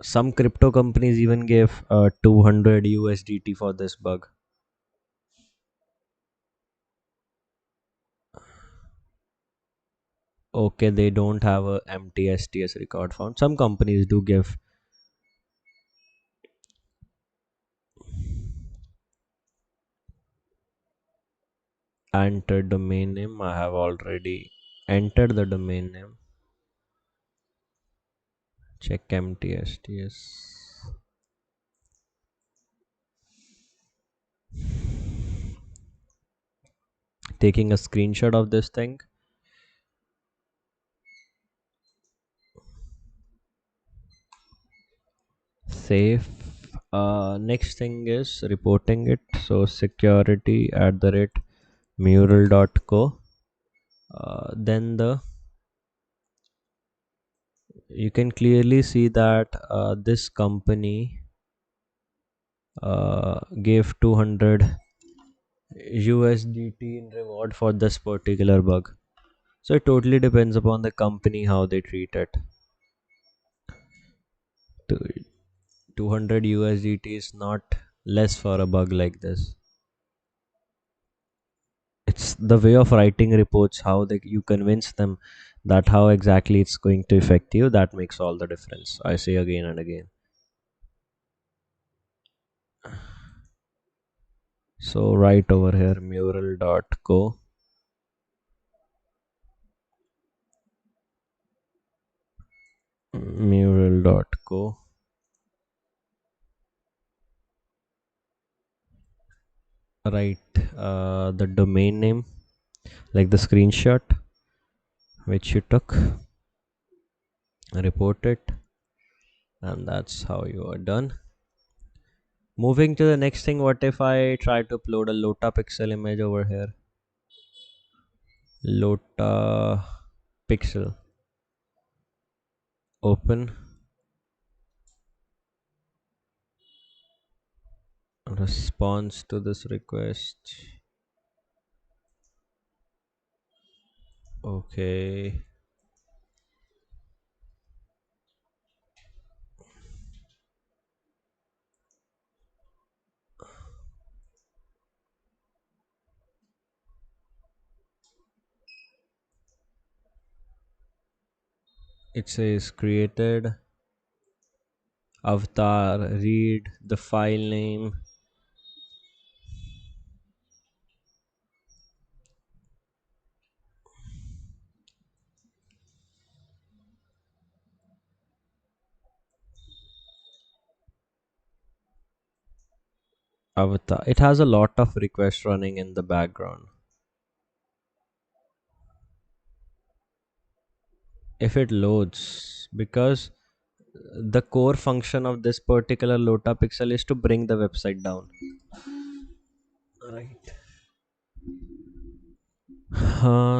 Some crypto companies even gave 200 USDT for this bug. Okay, they don't have a MTSTS record found. Some companies do give. Enter domain name. I have already entered the domain name. Check MTSTS. Taking a screenshot of this thing. Save. Next thing is reporting it. So security at the rate mural.co. Then you can clearly see that this company gave 200 USDT in reward for this particular bug. So it totally depends upon the company how they treat it. Two- 200 USDT is not less for a bug like this. It's the way of writing reports, how you convince them that how exactly it's going to affect you, that makes all the difference. I say again and again. So right over here, mural.co. Mural.co. Write the domain name, like the screenshot which you took, report it, and that's how you are done. Moving to the next thing, what if I try to upload a Lota pixel image over here? Lota pixel. Open. Response to this request. Okay. It says created avatar, read the file name. Avatar. It has a lot of requests running in the background. If it loads, because the core function of this particular Lota pixel is to bring the website down. Right.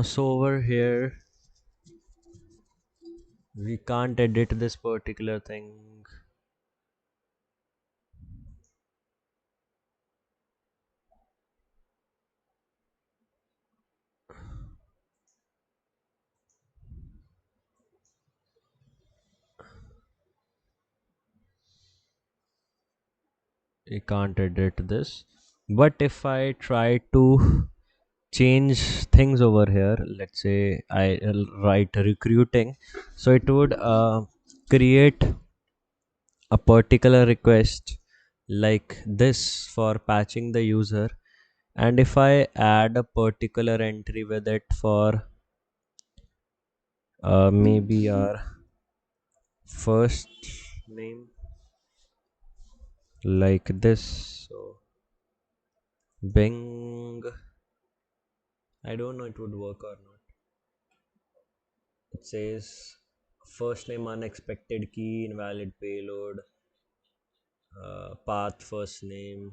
So over here we can't edit this particular thing. We can't edit this. But if I try to change things over here, let's say I write recruiting, so it would create a particular request like this for patching the user, and if I add a particular entry with it for maybe our first name like this, so Bing, I don't know it would work or not. It says first name unexpected key, invalid payload, path first name.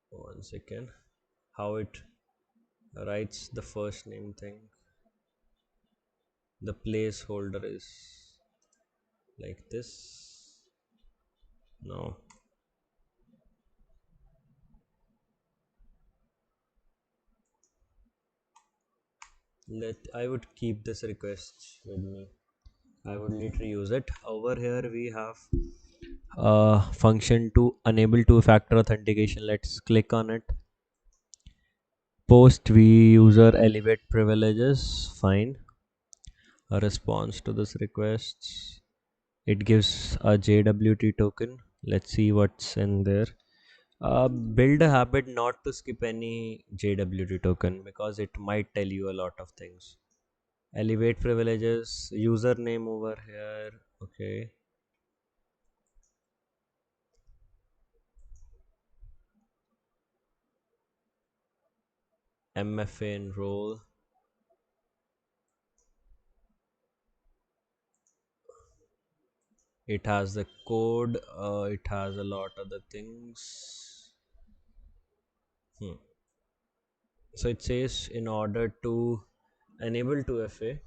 One second. How it writes the first name thing. The placeholder is like this. No. I would keep this request with me. I would later use it. Over here we have function to enable two-factor authentication. Let's click on it. Post v user elevate privileges. Fine. A response to this request. It gives a JWT token. Let's see what's in there. Build a habit not to skip any JWT token because it might tell you a lot of things. Elevate privileges, username over here. Okay. MFA enroll. It has the code. It has a lot other things. So it says in order to enable 2FA,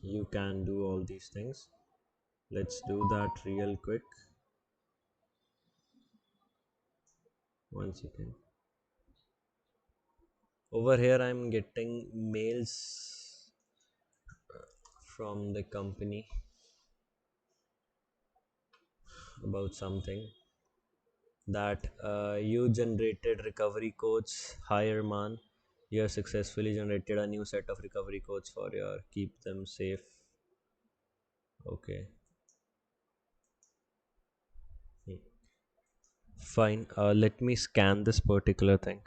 you can do all these things. Let's do that real quick. One second. Over here, I'm getting mails from the company about something that you generated recovery codes. Hi, Arman. You have successfully generated a new set of recovery codes for your keep them safe. Okay. Hmm. Fine. Let me scan this particular thing.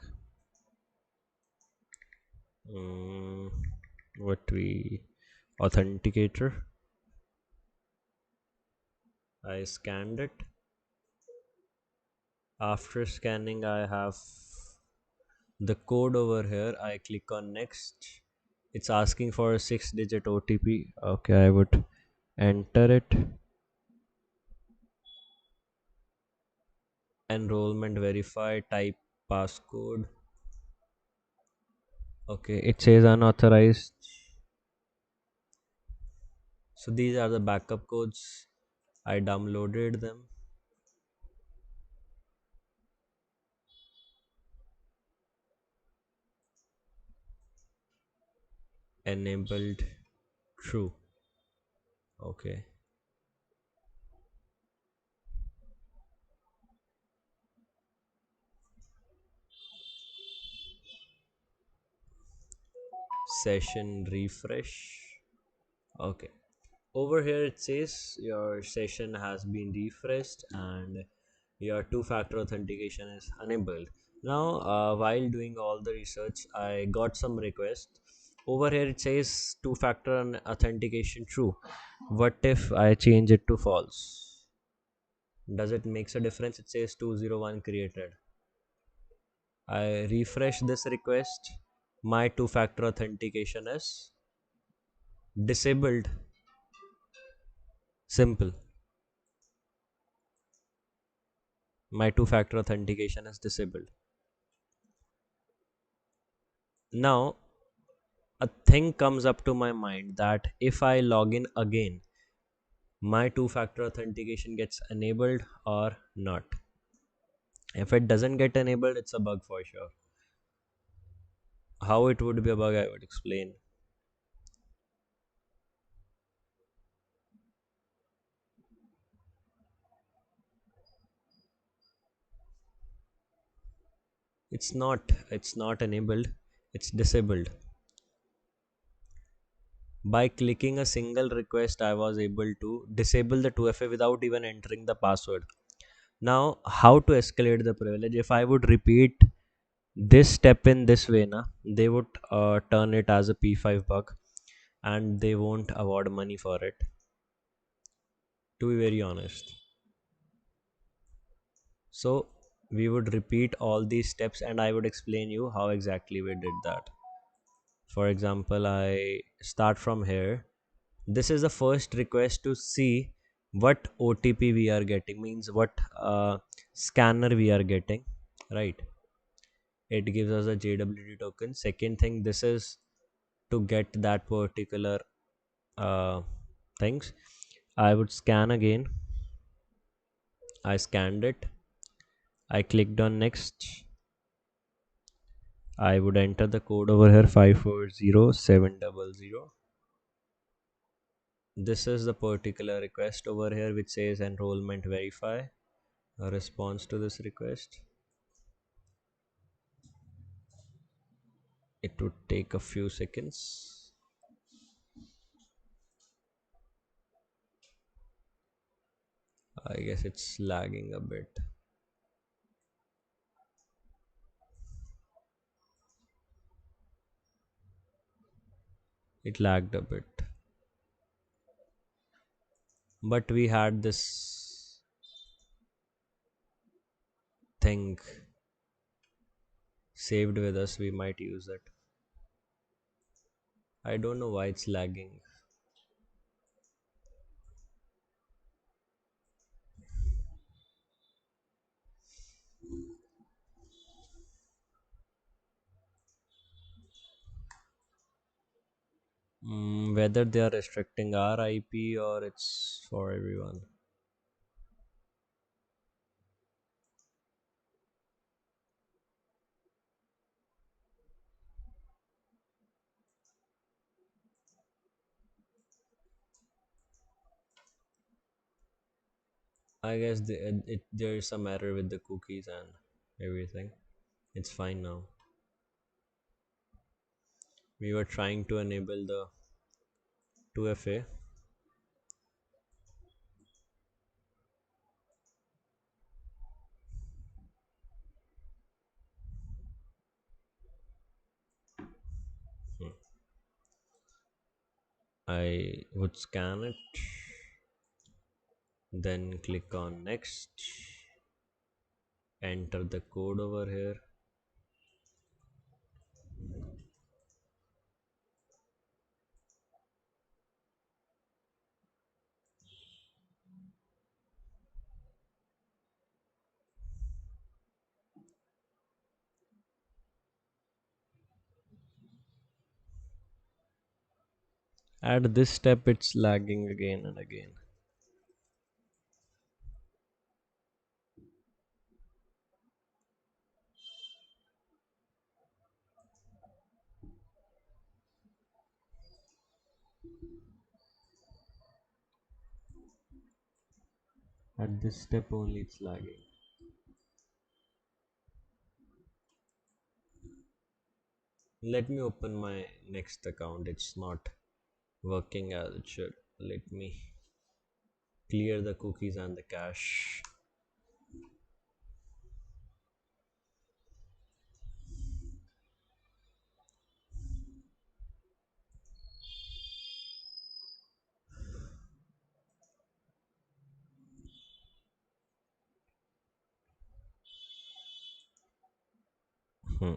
Mm, what we authenticator. I scanned it. After scanning, I have the code over here. I click on next. It's asking for a 6-digit OTP. Okay, I would enter it. Enrollment verify, type passcode. Okay, it says unauthorized. So these are the backup codes. I downloaded them. Enabled true. Okay. Session refresh. Okay. Over here it says your session has been refreshed and your two-factor authentication is enabled. Now, while doing all the research, I got some requests. Over here it says two-factor authentication true. What if I change it to false? Does it makes a difference? It says 201 created. I refresh this request. My two-factor authentication is disabled. Simple. My two-factor authentication is disabled. Now, a thing comes up to my mind that if I log in again, my two-factor authentication gets enabled or not. If it doesn't get enabled, it's a bug for sure. How it would be a bug, I would explain. It's not enabled, it's disabled. By clicking a single request, I was able to disable the 2FA without even entering the password. Now, how to escalate the privilege? If I would repeat this step in this way, they would turn it as a P5 bug and they won't award money for it. To be very honest. So, we would repeat all these steps and I would explain you how exactly we did that. For example, I start from here. This is the first request to see what OTP we are getting, means what scanner we are getting, right? It gives us a JWT token. Second thing, this is to get that particular uh, things. I would scan again. I scanned it. I clicked on next. I would enter the code over here 540700. This is the particular request over here which says enrollment verify. A response to this request. It would take a few seconds. I guess it's lagging a bit. It lagged a bit. But we had this thing saved with us. We might use it. I don't know why it's lagging. whether they are restricting our IP or it's for everyone. I guess there is some error with the cookies and everything. It's fine now. We were trying to enable the 2FA. Hmm. I would scan it, then click on next, enter the code over here. At this step, it's lagging again and again. At this step only, it's lagging. Let me open my next account. It's not working as it should. Let me clear the cookies and the cache. Hmm.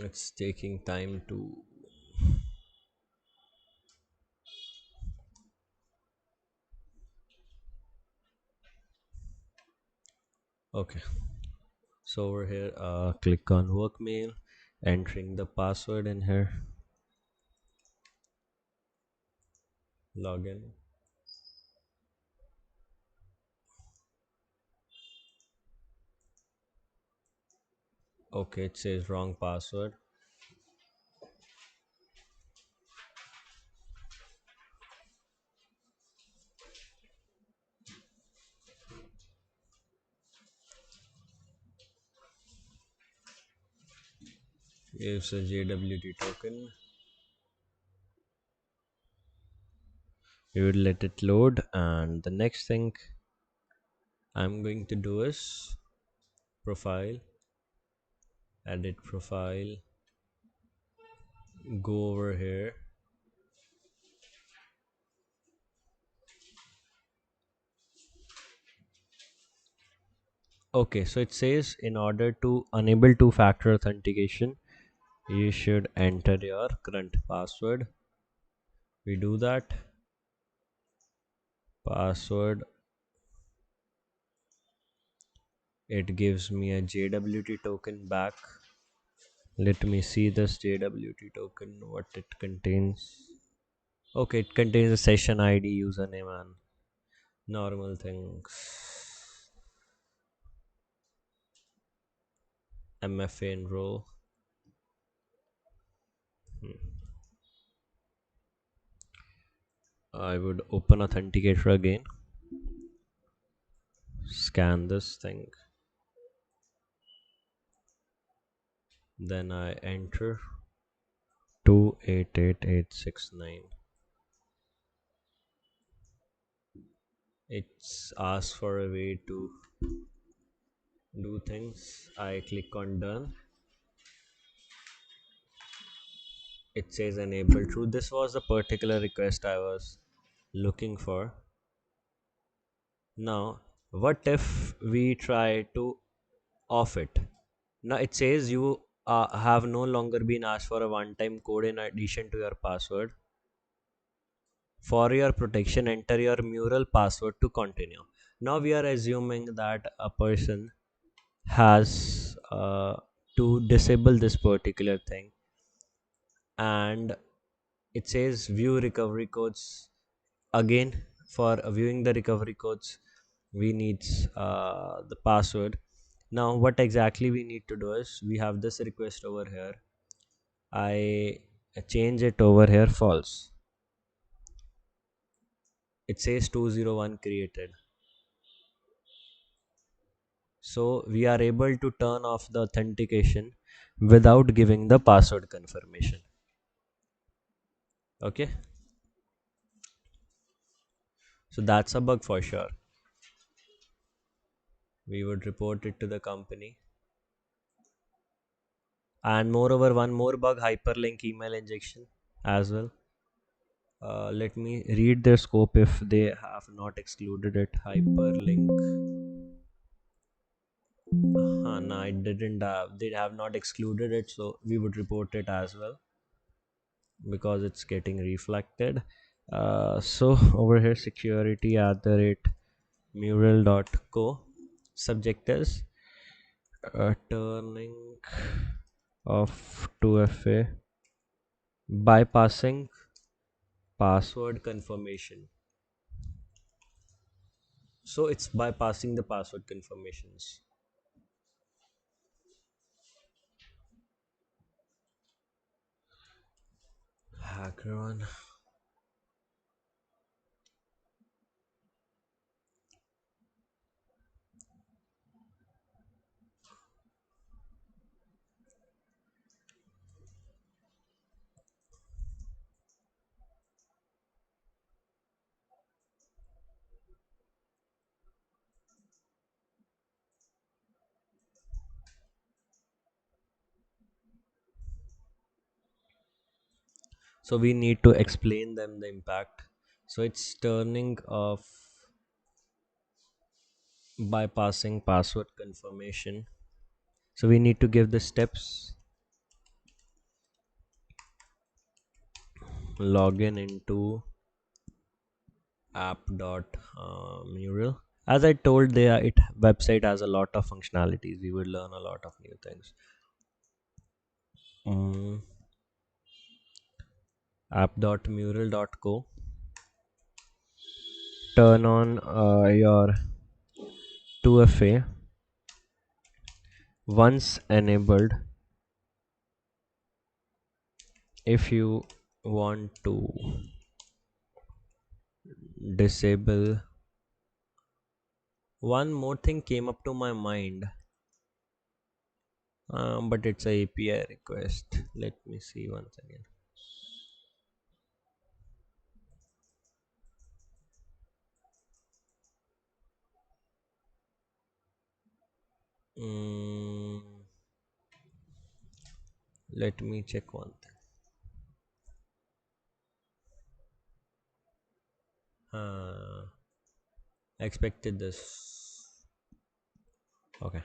It's taking time to. Okay, so over here, click on work mail, entering the password in here, login. Okay, it says wrong password. Gives a JWT token. We will let it load, and the next thing I'm going to do is profile, edit profile, go over here. Okay, so it says in order to enable two-factor authentication, you should enter your current password. We do that. Password. It gives me a JWT token back. Let me see this JWT token, what it contains. Okay, it contains a session ID, username, and normal things. MFA enroll. I would open Authenticator again, scan this thing, then I enter 288869. It's asked for a way to do things. I click on done. It says enable true. This was the particular request I was looking for. Now, what if we try to off it? Now it says you have no longer been asked for a one-time code in addition to your password. For your protection, enter your mural password to continue. Now we are assuming that a person has to disable this particular thing. And it says view recovery codes. Again, for viewing the recovery codes, we need the password. Now what exactly we need to do is, we have this request over here. I change it over here false. It says 201 created. So we are able to turn off the authentication without giving the password confirmation. Okay, so that's a bug for sure. We would report it to the company. And moreover, one more bug, hyperlink email injection as well. Let me read their scope if they have not excluded it. Hyperlink. No, I didn't have. They have not excluded it, so we would report it as well because it's getting reflected. So over here, security at the rate mural.co. Subject is turning off 2FA, bypassing password confirmation. So it's bypassing the password confirmations. Hacker one. So we need to explain them the impact. So it's turning off bypassing password confirmation. So we need to give the steps. Login into app.mural. As I told, it website has a lot of functionalities. We will learn a lot of new things. mm, app.mural.co. Turn on your 2FA. Once enabled, if you want to disable, one more thing came up to my mind, but it's a API request. Let me see once again. mm, Let me check one thing. I expected this. Okay,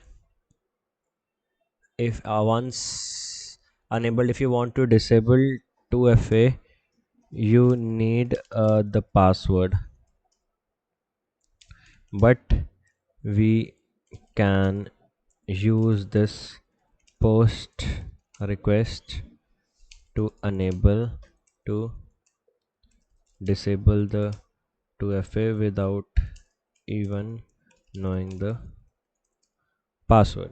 if once enabled, if you want to disable 2FA, you need the password, but we can use this post request to enable to disable the 2FA without even knowing the password,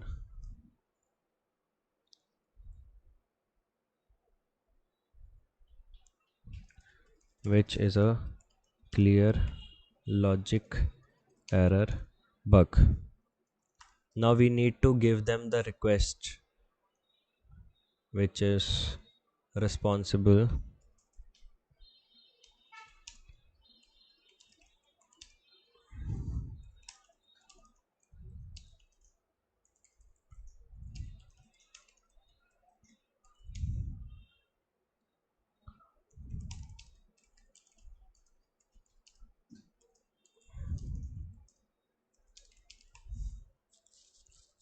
which is a clear logic error bug. Now we need to give them the request which is responsible.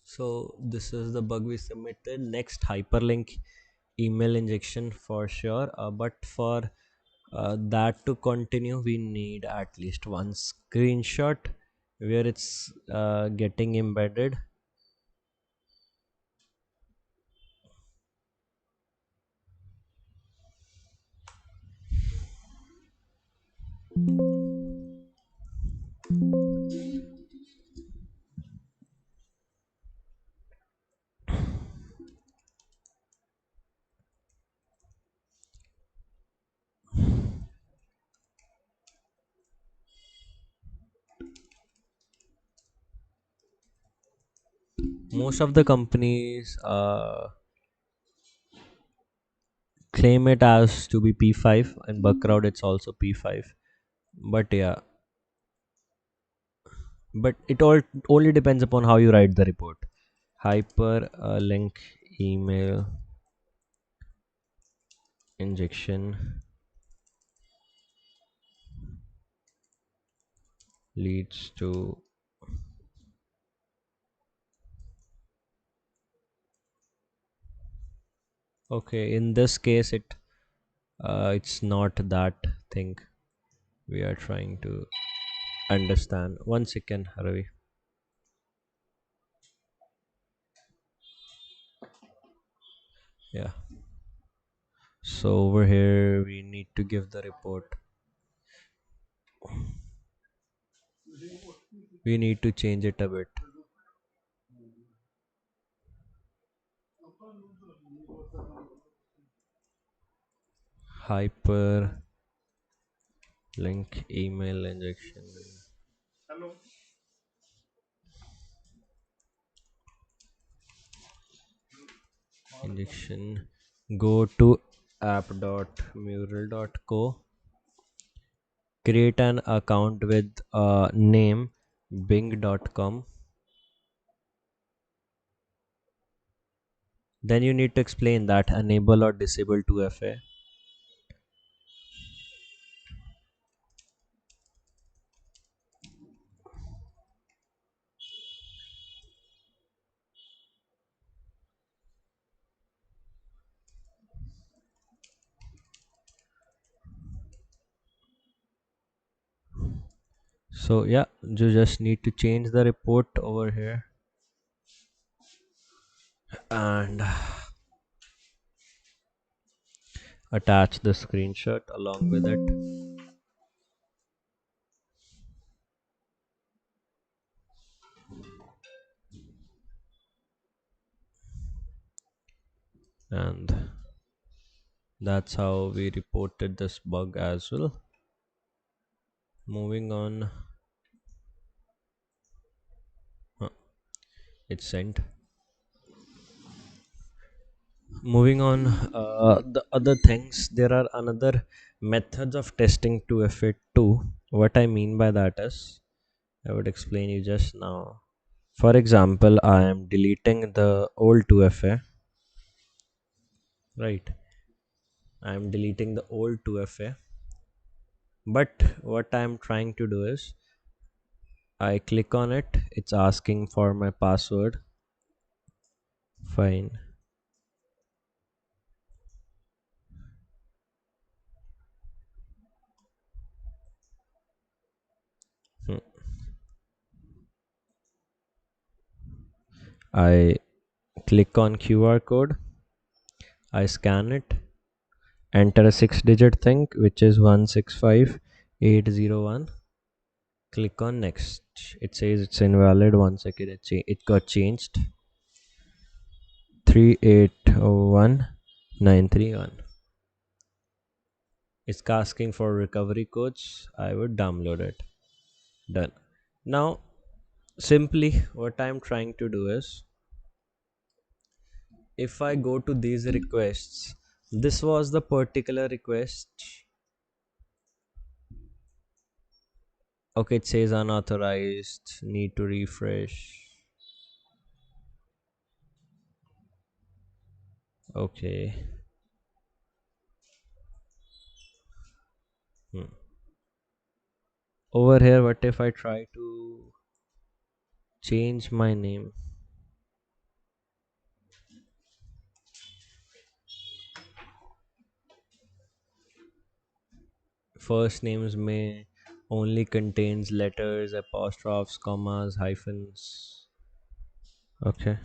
So this is the bug we submitted. Next, hyperlink email injection for sure, but for that to continue, we need at least one screenshot where it's getting embedded. Most of the companies claim it as to be P5, and Bugcrowd it's also P5. But yeah, but it all only depends upon how you write the report. Hyper link email injection leads to, okay, in this case it's not that thing we are trying to understand. One second, Ravi. Yeah, so over here we need to give the report. We need to change it a bit. Hyper link email injection. Go to app.mural.co, create an account with name bing.com. Then you need to explain that enable or disable 2FA. So yeah, you just need to change the report over here and attach the screenshot along with it. And that's how we reported this bug as well. Moving on. Huh, it's sent. Moving on, the other things, there are another methods of testing 2FA too. What I mean by that is, I would explain you just now. For example, I am deleting the old 2FA, right? I am deleting the old 2FA, but what I am trying to do is, I click on it, it's asking for my password. Fine. Hmm. I click on QR code, I scan it, enter a 6 digit thing which is 165801. Click on next. It says it's invalid. One second, it got changed. 3801931. It's asking for recovery codes. I would download it. Done. Now simply what I'm trying to do is, if I go to these requests, this was the particular request. Okay, it says unauthorized, need to refresh. Okay. Hmm. Over here, what if I try to change my name? First names may only contains letters, apostrophes, commas, hyphens. Okay.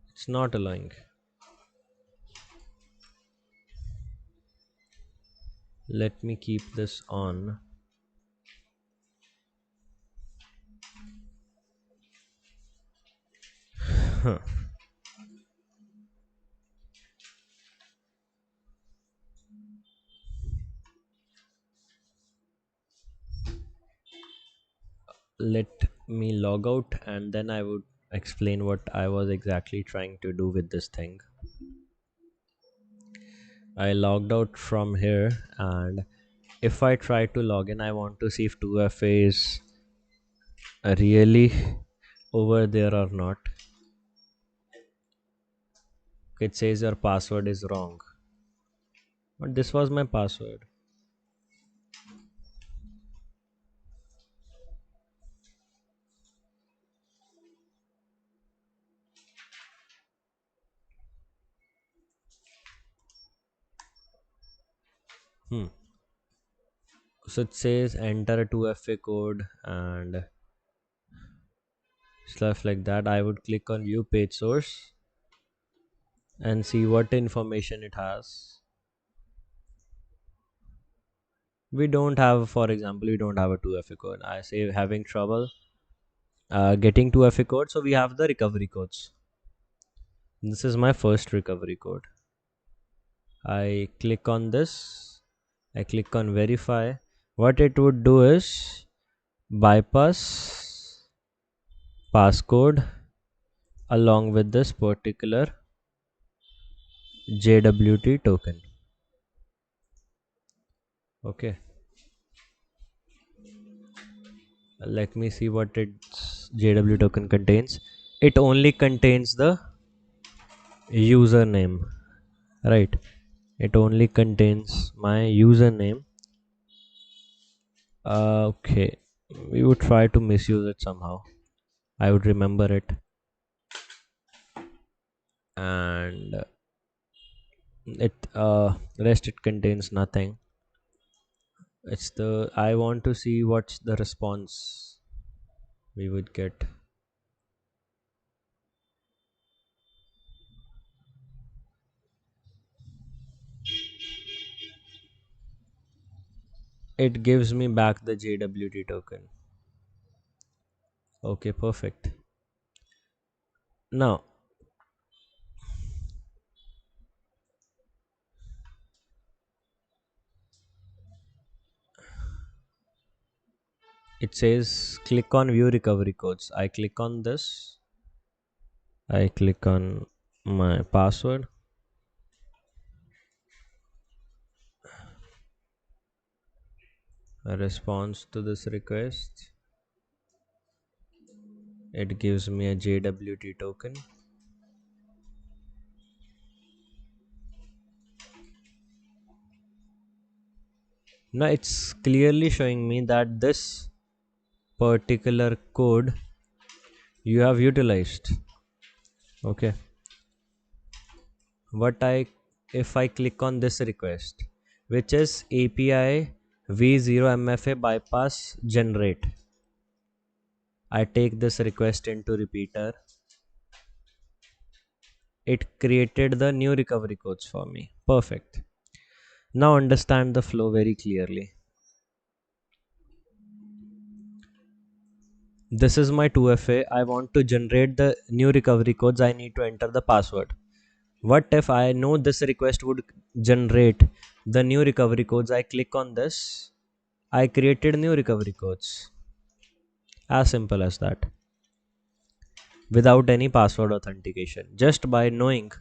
It's not allowing. Let me keep this on. Huh. let me log out and then I would explain what I was exactly trying to do with this thing. I logged out from here, and if I try to log in, I want to see if 2FA is really over there or not. It says your password is wrong, but this was my password. Hmm. So it says enter a 2FA code and stuff like that. I would click on view page source and see what information it has. We don't have, for example, we don't have a 2FA code. I say having trouble getting 2FA code, so we have the recovery codes. This is my first recovery code. I click on this, I click on verify. What it would do is bypass passcode along with this particular JWT token. Okay, let me see what its JW token contains. It only contains the username, right? It only contains my username. Okay, we would try to misuse it somehow. I would remember it, and it rest it contains nothing. It's the I want to see what's the response we would get. It gives me back the JWT token. Okay, perfect. Now it says click on view recovery codes. I click on this. I click on my password. A response to this request. It gives me a JWT token. Now it's clearly showing me that this particular code you have utilized. Okay, what I if I click on this request, which is API v0 mfa bypass generate, I take this request into repeater. It created the new recovery codes for me. Perfect. Now understand the flow very clearly. This is my 2FA. I want to generate the new recovery codes. I need to enter the password. What if I know this request would generate the new recovery codes? I click on this. I created new recovery codes. As simple as that. Without any password authentication. Just by knowing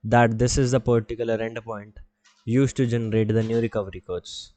that this is the particular endpoint used to generate the new recovery codes.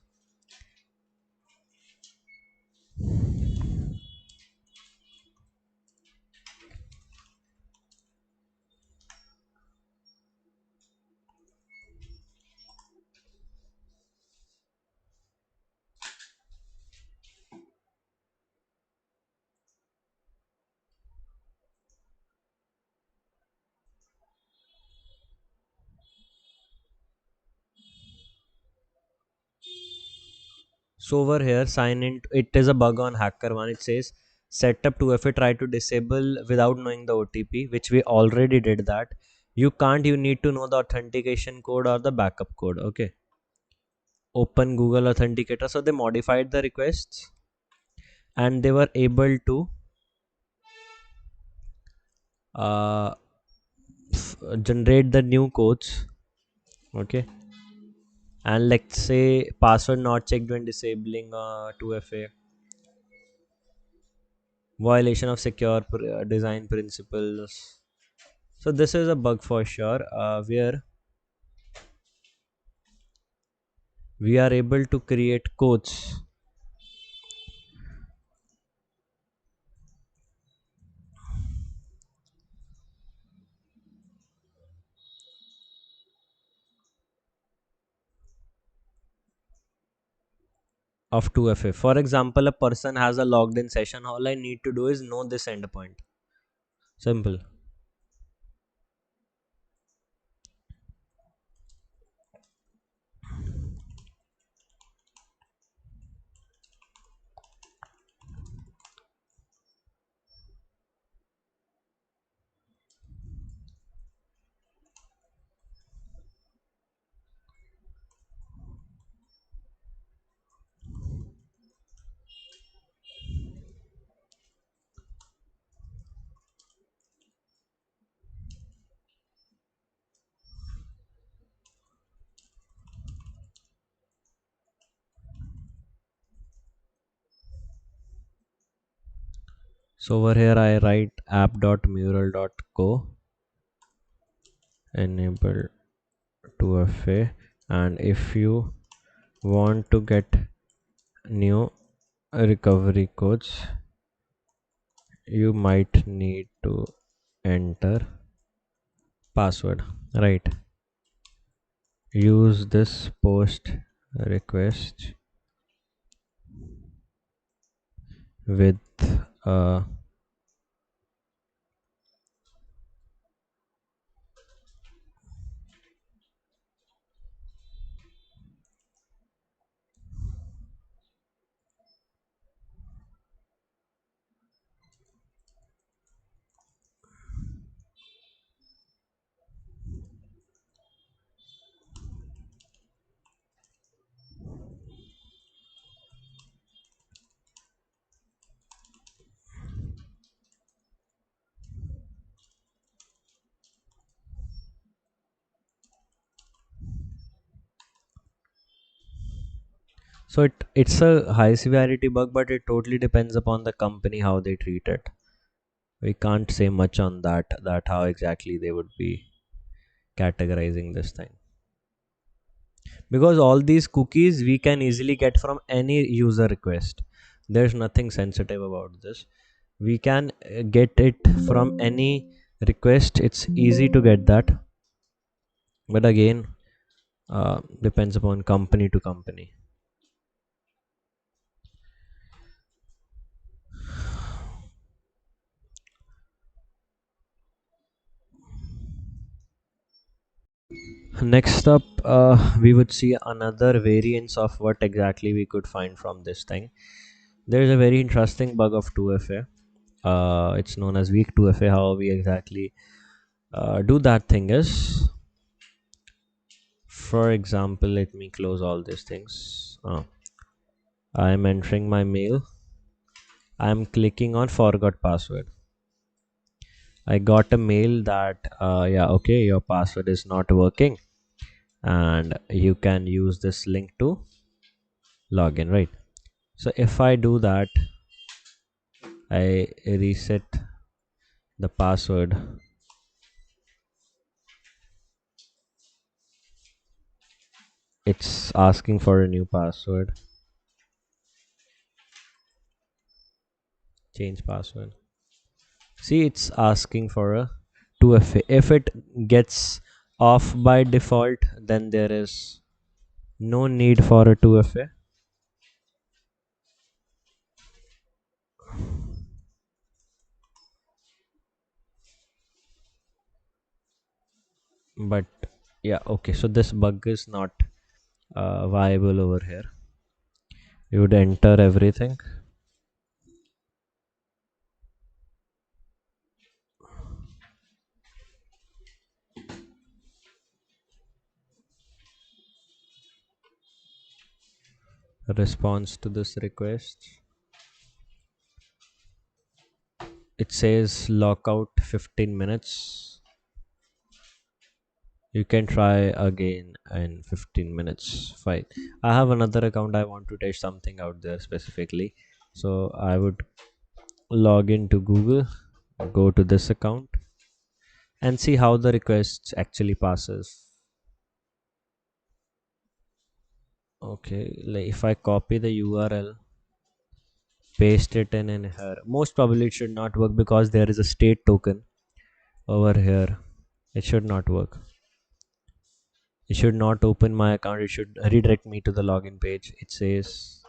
So over here, sign in. It is a bug on HackerOne. It says setup 2FA try to disable without knowing the OTP, which we already did that. You can't. You need to know the authentication code or the backup code. Okay. Open Google Authenticator. So they modified the requests and they were able to uh, generate the new codes. Okay. And let's say password not checked when disabling 2FA. violation of secure design principles. So this is a bug for sure, where we are able to create codes of 2FA. For example, a person has a logged in session. All I need to do is know this endpoint. Simple. So over here I write app.mural.co enable 2FA, and if you want to get new recovery codes, you might need to enter password, right? Use this post request with uh, so it's a high severity bug, but it totally depends upon the company how they treat it. We can't say much on that how exactly they would be categorizing this thing, because all these cookies we can easily get from any user request. There's nothing sensitive about this. We can get it from any request. It's easy to get that, but again, depends upon company to company. Next up, we would see another variance of what exactly we could find from this thing. There is a very interesting bug of 2FA. It's known as weak 2FA. How we exactly do that thing is, for example, let me close all these things. I am entering my mail. I am clicking on forgot password. I got a mail that yeah, okay, your password is not working, and you can use this link to log in, right? So if I do that, I reset the password. It's asking for a new password. Change password. See, it's asking for a 2FA. If it gets off by default, then there is no need for a 2FA. But yeah, okay, so this bug is not viable over here. You would enter everything. Response to this request. It says lockout 15 minutes. You can try again in 15 minutes. Fine. I have another account. I want to test something out there specifically. So I would log into Google, go to this account, and see how the request actually passes. Okay, like if I copy the URL, paste it in here, most probably it should not work because there is a state token over here. It should not work. It should not open my account. It should redirect me to the login page. It says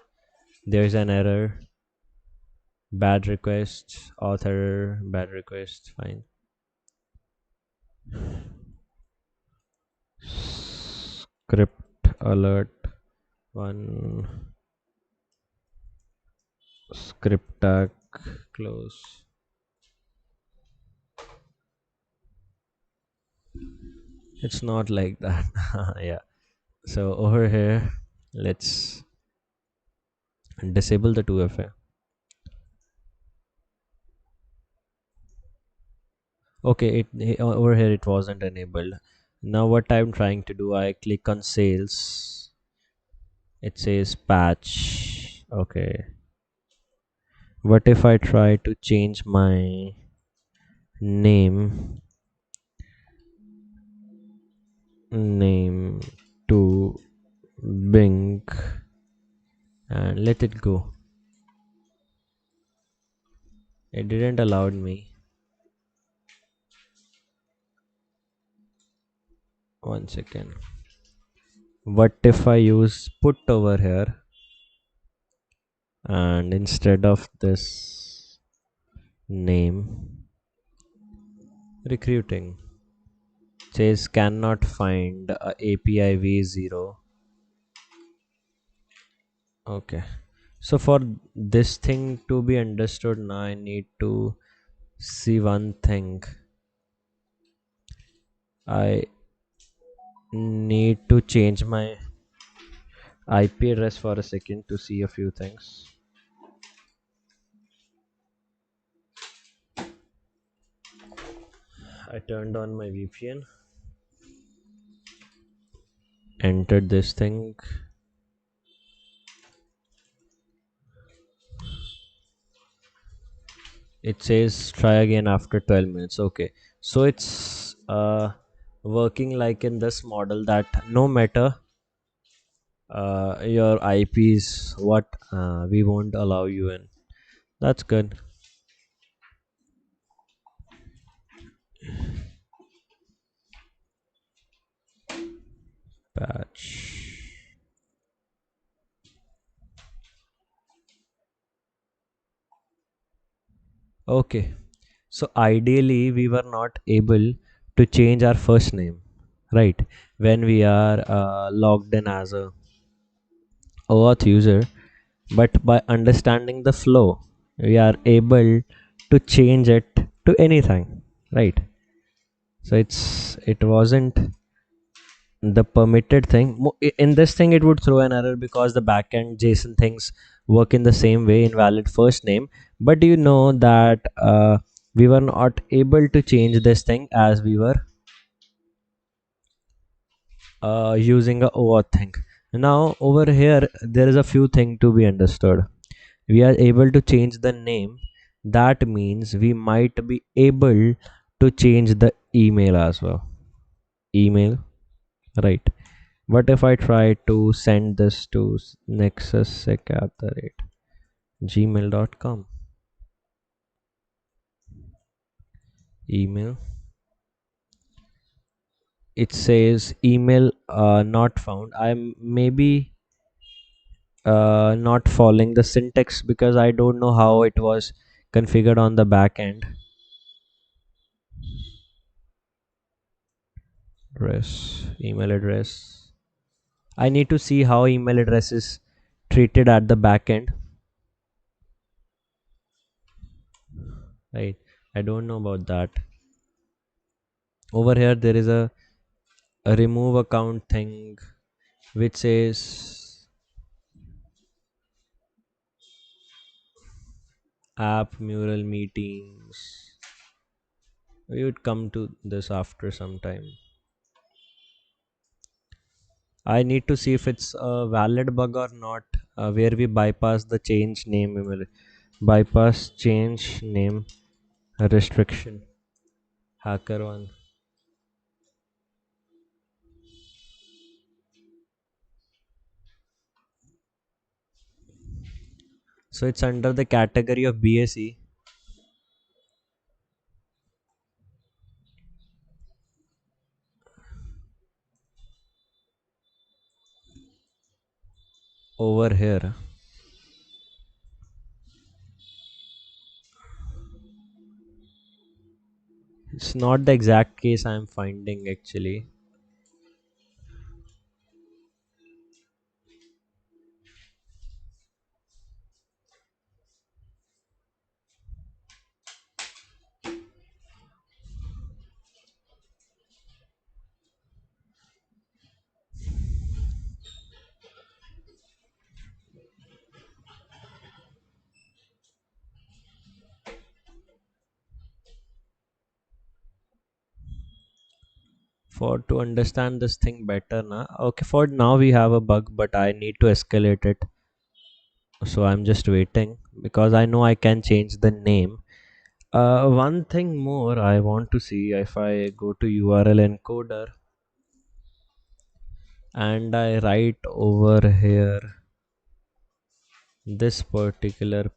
there's an error, bad request, author, bad request. Fine. Script alert one, script tag close. It's not like that. Yeah. So over here, let's disable the 2FA. Okay, over here it wasn't enabled. Now what I'm trying to do, I click on sales. It says patch. Okay. What if I try to change my name name to Bing and let it go? It didn't allow me. One second. What if I use put over here and instead of this name recruiting says cannot find a API v0. Okay, so for this thing to be understood, now I need to see one thing. I need to change my IP address for a second to see a few things. I turned on my VPN, entered this thing. It says try again after 12 minutes. Okay, so it's working like in this model that no matter your IPs, what we won't allow you in. That's good. Patch. Okay, so ideally we were not able to change our first name, right? When we are logged in as a OAuth user, but by understanding the flow, we are able to change it to anything, right? So it wasn't the permitted thing. In this thing it would throw an error because the backend JSON things work in the same way, invalid first name. But you know that we were not able to change this thing as we were using a OAuth thing. Now over here there is a few things to be understood. We are able to change the name. That means we might be able to change the email as well. Email, right? What if I try to send this to nexussec@gmail.com? Email. It says email not found. I'm maybe not following the syntax because I don't know how it was configured on the back end. Address, email address. I need to see how email address is treated at the back end. Right. I don't know about that. Over here there is a remove account thing which says app mural meetings. We would come to this after some time. I need to see if it's a valid bug or not, where we bypass the change name email. Bypass change name restriction. Hacker one. So it's under the category of BSE. Over here. It's not the exact case I'm finding actually. For to understand this thing better na. Okay, for now we have a bug, but I need to escalate it. So I'm just waiting because I know I can change the name. One thing more I want to see, if I go to URL encoder and I write over here this particular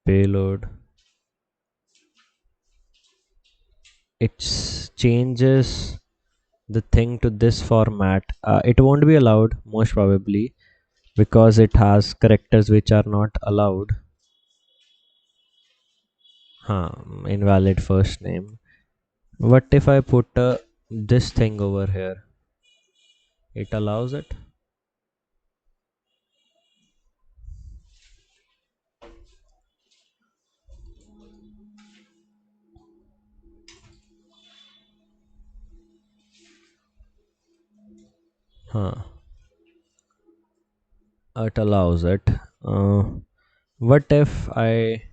payload, it changes the thing to this format. It won't be allowed most probably because it has characters which are not allowed. Invalid first name. What if I put this thing over here? It allows it. Huh. It allows it. Uh, what if I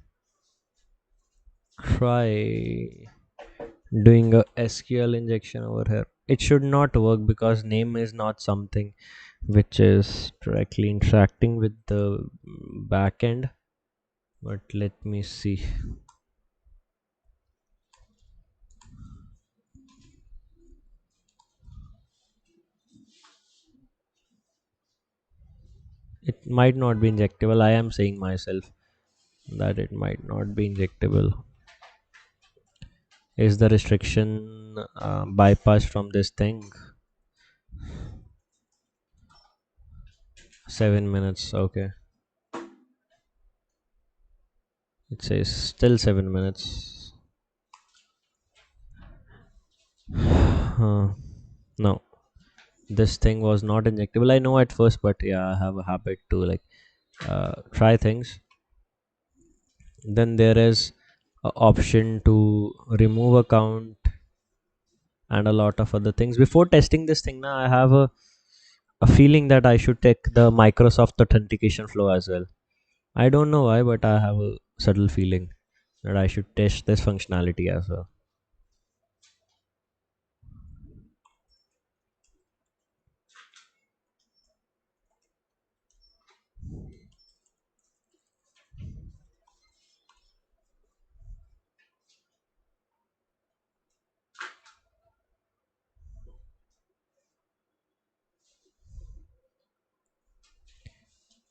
try doing a SQL injection over here? It should not work because name is not something which is directly interacting with the backend. But let me see. It might not be injectable. I am saying myself that it might not be injectable. Is the restriction bypassed from this thing? 7 minutes. Okay. It says still 7 minutes. No, this thing was not injectable. I know at first, but yeah, I have a habit to like try things. Then there is a option to remove account and a lot of other things. Before testing this thing, now I have a feeling that I should take the Microsoft authentication flow as well. I don't know why, but I have a subtle feeling that I should test this functionality as well.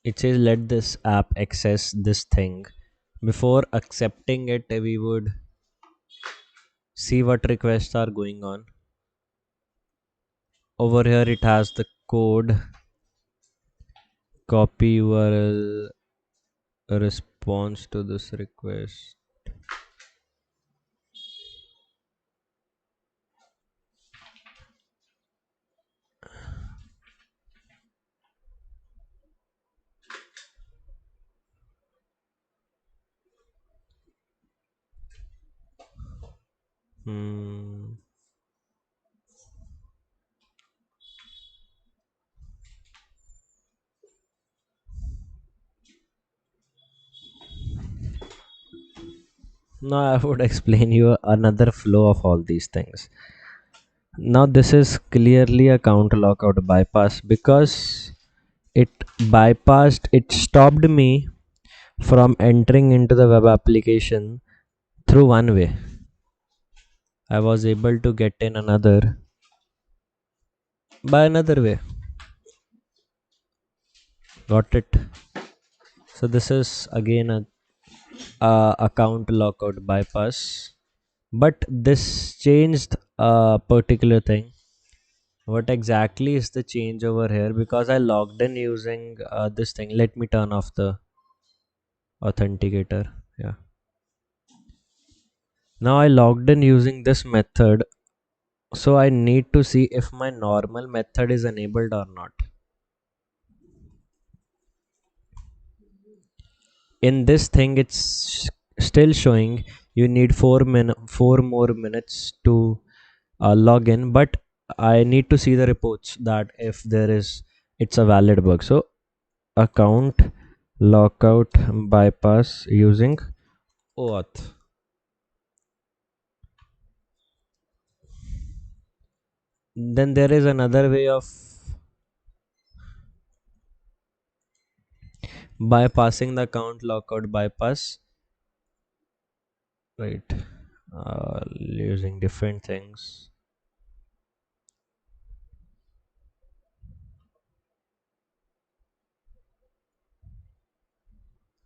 It says let this app access this thing. Before accepting it, we would see what requests are going on. Over here, it has the code, copy URL, response to this request. Hmm. Now I would explain you another flow of all these things. Now this is clearly a count lockout bypass because it bypassed, it stopped me from entering into the web application through one way, I was able to get in another by another way. Got it? So this is again a account lockout bypass, but this changed a particular thing. What exactly is the change over here? Because I logged in using this thing. Let me turn off the authenticator. Yeah. Now I logged in using this method. So I need to see if my normal method is enabled or not. In this thing, it's still showing you need 4 more minutes to log in, but I need to see the reports that if there is, it's a valid bug. So account lockout bypass using Auth. Then there is another way of bypassing the account lockout bypass, right? Using different things.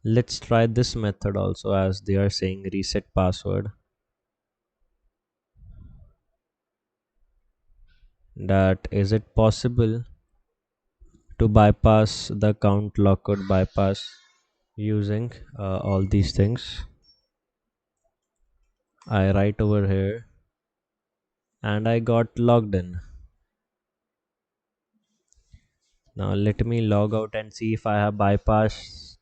Let's try this method also, as they are saying reset password. That is it possible to bypass the account lockout bypass using all these things? I write over here and I got logged in. Now let me log out and see if I have bypassed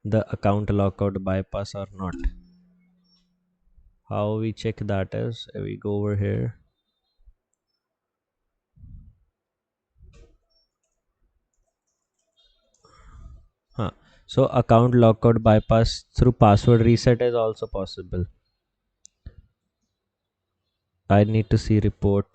the account lockout bypass or not. How we check that is we go over here. Huh. So account lockout bypass through password reset is also possible. I need to see report.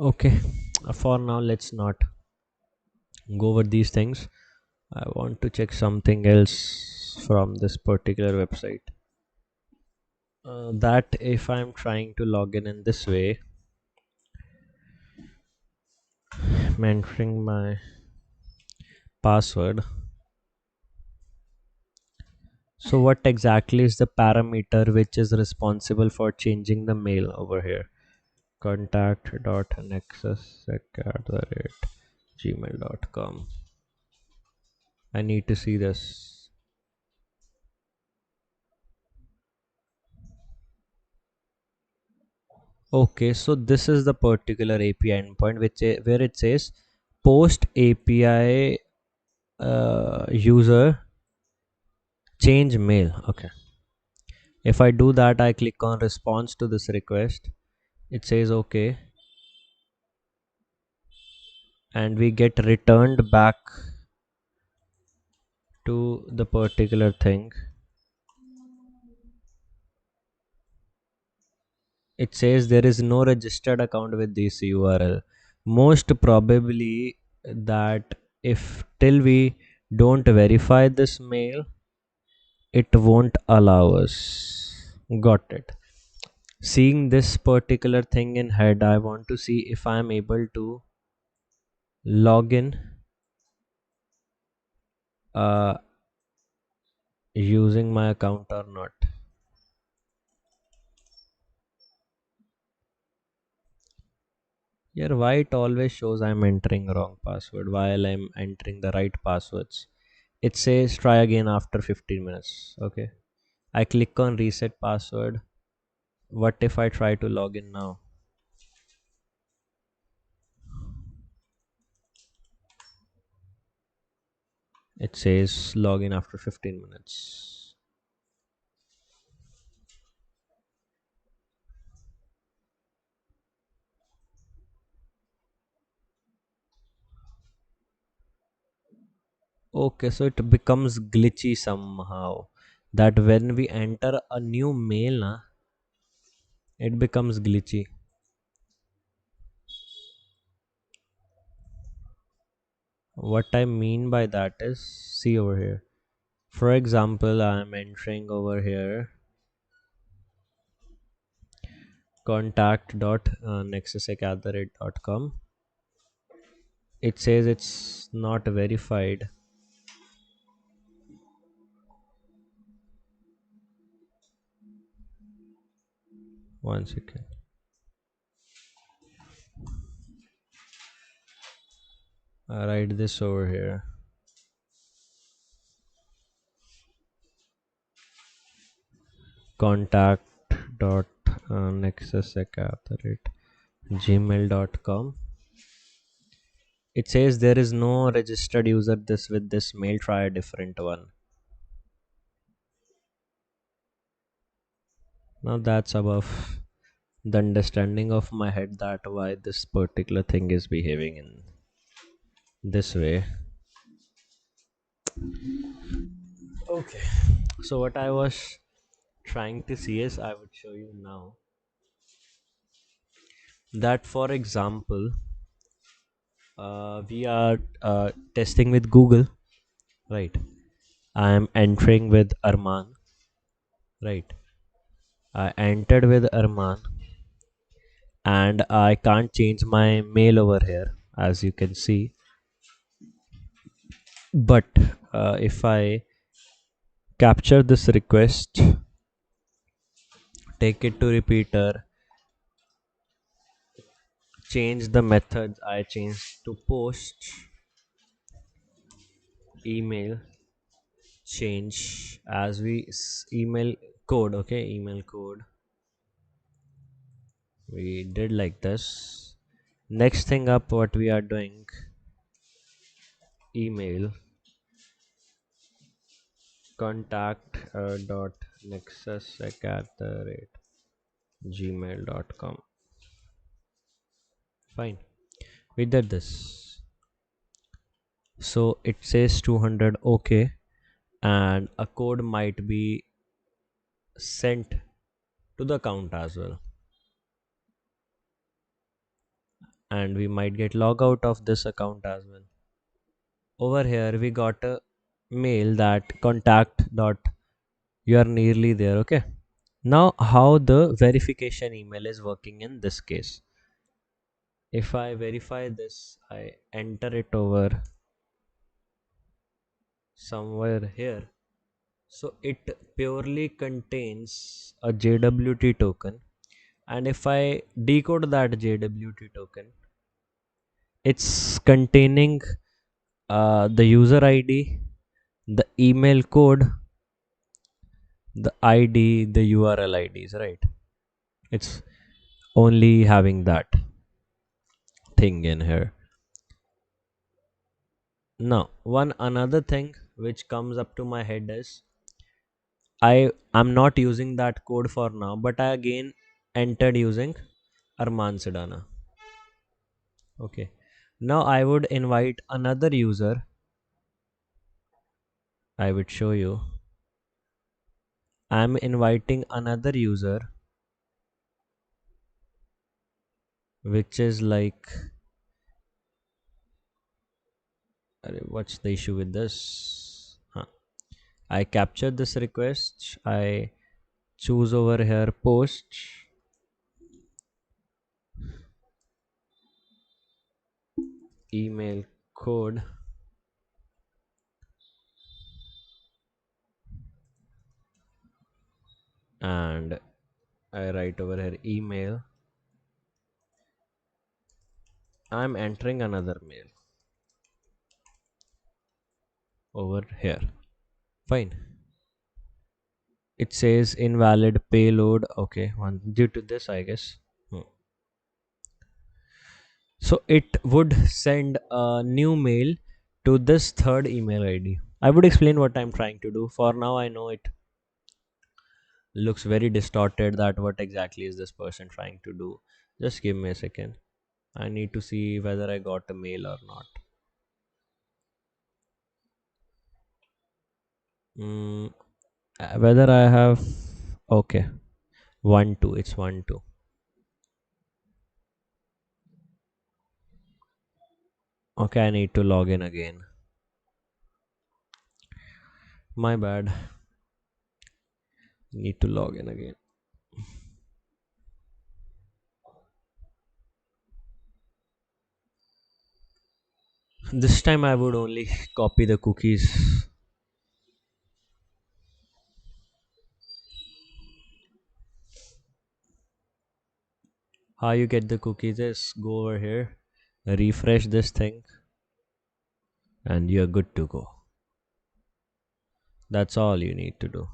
Okay, for now let's not go over these things. I want to check something else from this particular website. That if I'm trying to log in this way, I'm entering my password. So what exactly is the parameter which is responsible for changing the mail over here? contact.nexussec@gmail.com. I need to see this. Okay, so this is the particular API endpoint where it says post API user change mail. Okay, if I do that, I click on response to this request. It says okay, and we get returned back to the particular thing. It says there is no registered account with this URL. Most probably that if till we don't verify this mail, it won't allow us. Got it. Seeing this particular thing in head, I want to see if I am able to log in uh, using my account or not. Here, why it always shows I'm entering wrong password while I'm entering the right passwords. It says try again after 15 minutes. Okay. I click on reset password. What if I try to log in now? It says login after 15 minutes. Okay, so it becomes glitchy somehow. That when we enter a new mail, na, it becomes glitchy. What I mean by that is, see over here. For example, I'm entering over here contact.nexusec@com. It says it's not verified. One second. I write this over here. contact.nexusec@gmail.com. It says there is no registered user this with this mail. Try a different one. Now that's above the understanding of my head that why this particular thing is behaving in this way. Okay. So what I was trying to see is I would show you now that for example we are testing with Google, right? I am entering with Arman, right? I entered with Arman and I can't change my mail over here as you can see. But if I capture this request, take it to repeater, change the methods, I changed to post, email, change as we email code, okay, email code. We did like this. Next thing up, what we are doing, email contact dot nexusec at the rate gmail.com. Fine, we did this. So it says 200, okay, and a code might be sent to the account as well, and we might get log out of this account as well. Over here we got a mail that contact dot, you are nearly there. Okay, now how the verification email is working in this case, if I verify this, I enter it over somewhere here. So it purely contains a JWT token, and if I decode that JWT token, it's containing the user ID, the email code, the ID, the URL IDs, right? It's only having that thing in here. Now, one another thing which comes up to my head is I'm not using that code for now, but I again entered using Arman Sedana. Okay. Now I would invite another user. I would show you. I'm inviting another user, which is like, what's the issue with this? I capture this request. I choose over here post, email code, and I write over here email I'm entering another mail over here. Fine. It says invalid payload. Okay, one due to this, I guess. Hmm. So it would send a new mail to this third email ID. I would explain what I'm trying to do. For now, I know it looks very distorted, that what exactly is this person trying to do. Just give me a second. I need to see whether I got a mail or not. Mm, whether I have. Okay. 1 2. It's 1 2. Okay, I need to log in again. My bad. Need to log in again. This time I would only copy the cookies. How you get the cookies is go over here, refresh this thing, and you're good to go. That's all you need to do.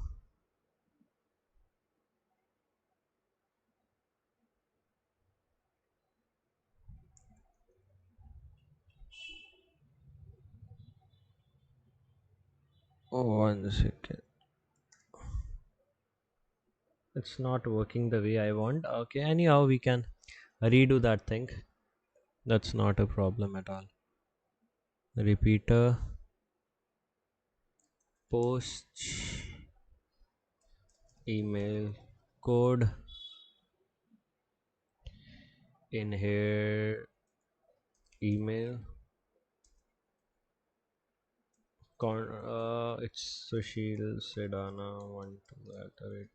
Oh, 1 second. It's not working the way I want. Okay, anyhow, we can redo that thing. That's not a problem at all. Repeater, post, email, code in here, email. It's Sushil Sedana 12 at the rate.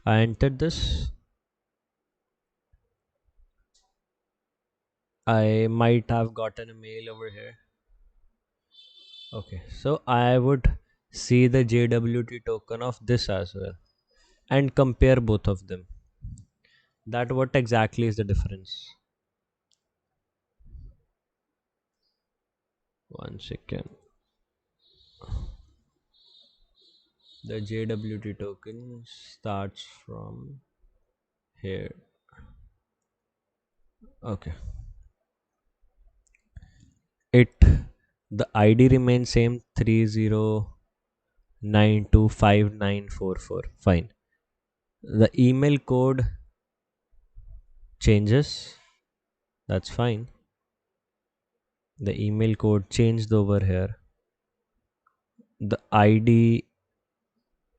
I entered this. I might have gotten a mail over here. Okay, so I would see the JWT token of this as well and compare both of them. That what exactly is the difference? 1 second. The JWT token starts from here. Okay. It the ID remains same 30925944. Fine. The email code changes. That's fine. The email code changed over here. The ID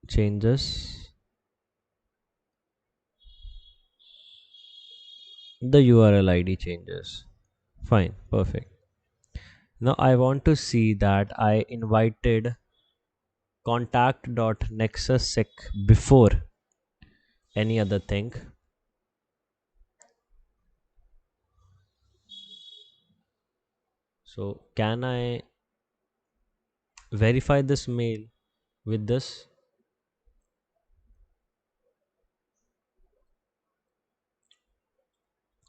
changes. The URL ID changes. Fine. Perfect. Now I want to see that I invited contact.nexussec before any other thing. So can I verify this mail with this?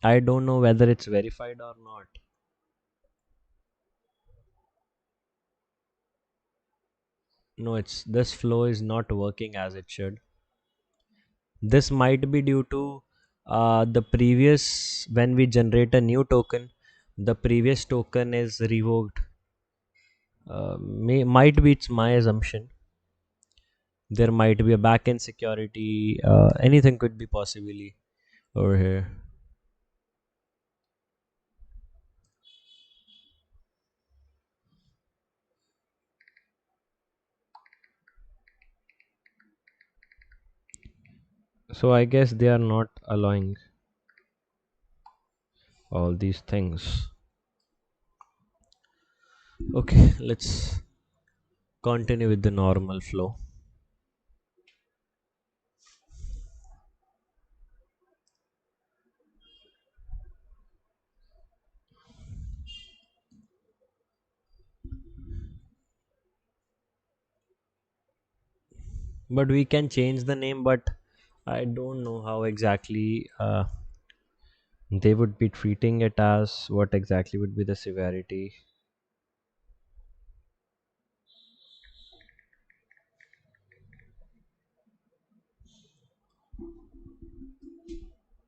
I don't know whether it's verified or not. No, it's this flow is not working as it should. This might be due to the previous, when we generate a new token, the previous token is revoked. Might be, it's my assumption. There might be a backend security. Anything could be possibly over here. So I guess they are not allowing all these things. Okay, let's continue with the normal flow. But we can change the name, but I don't know how exactly. They would be treating it as what exactly would be the severity.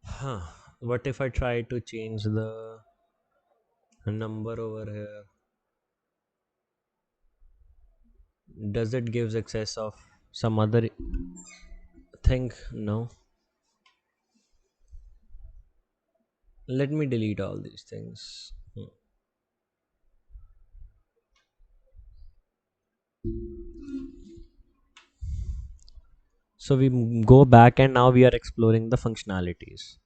Huh. What if I try to change the number over here? Does it gives access of some other thing? No. Let me delete all these things. So we go back and now we are exploring the functionalities.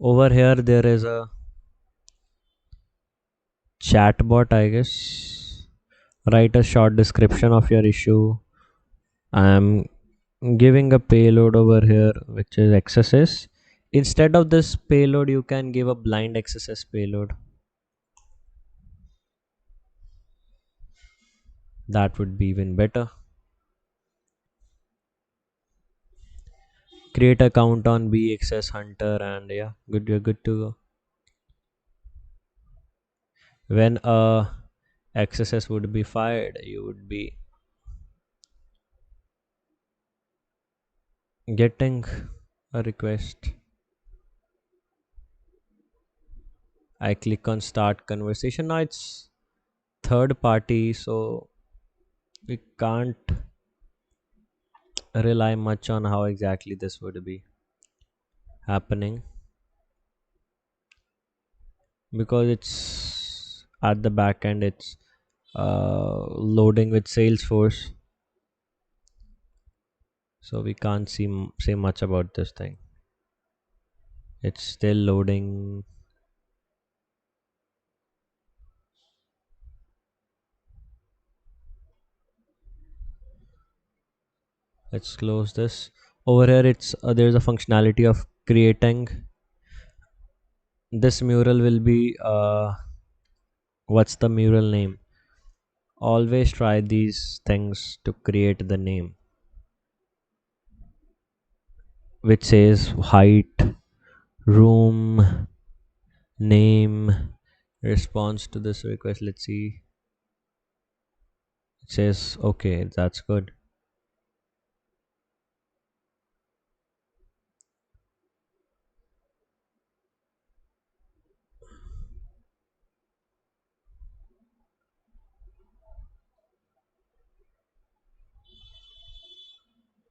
Over here there is a chatbot, I guess. Write a short description of your issue. I am giving a payload over here which is XSS. Instead of this payload, you can give a blind XSS payload. That would be even better. Create account on BXS Hunter and yeah, good. You're good to go. When a XSS would be fired, you would be getting a request. I click on start conversation. Now it's third party, so we can't rely much on how exactly this would be happening because it's at the back end, it's loading with Salesforce, so we can't say much about this thing. It's still loading. Let's close this. Over here it's there's a functionality of creating this mural will be what's the mural name. Always try these things to create the name which says height, room, name, response to this request. Let's see. It says okay, that's good.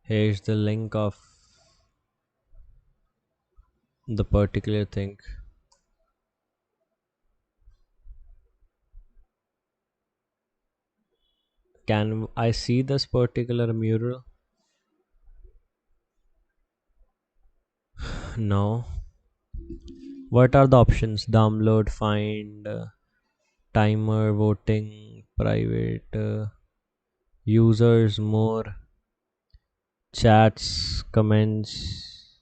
Here's the link of the particular thing. Can I see this particular mural? No. What are the options? Download, find, timer, voting, private, users, more, chats, comments.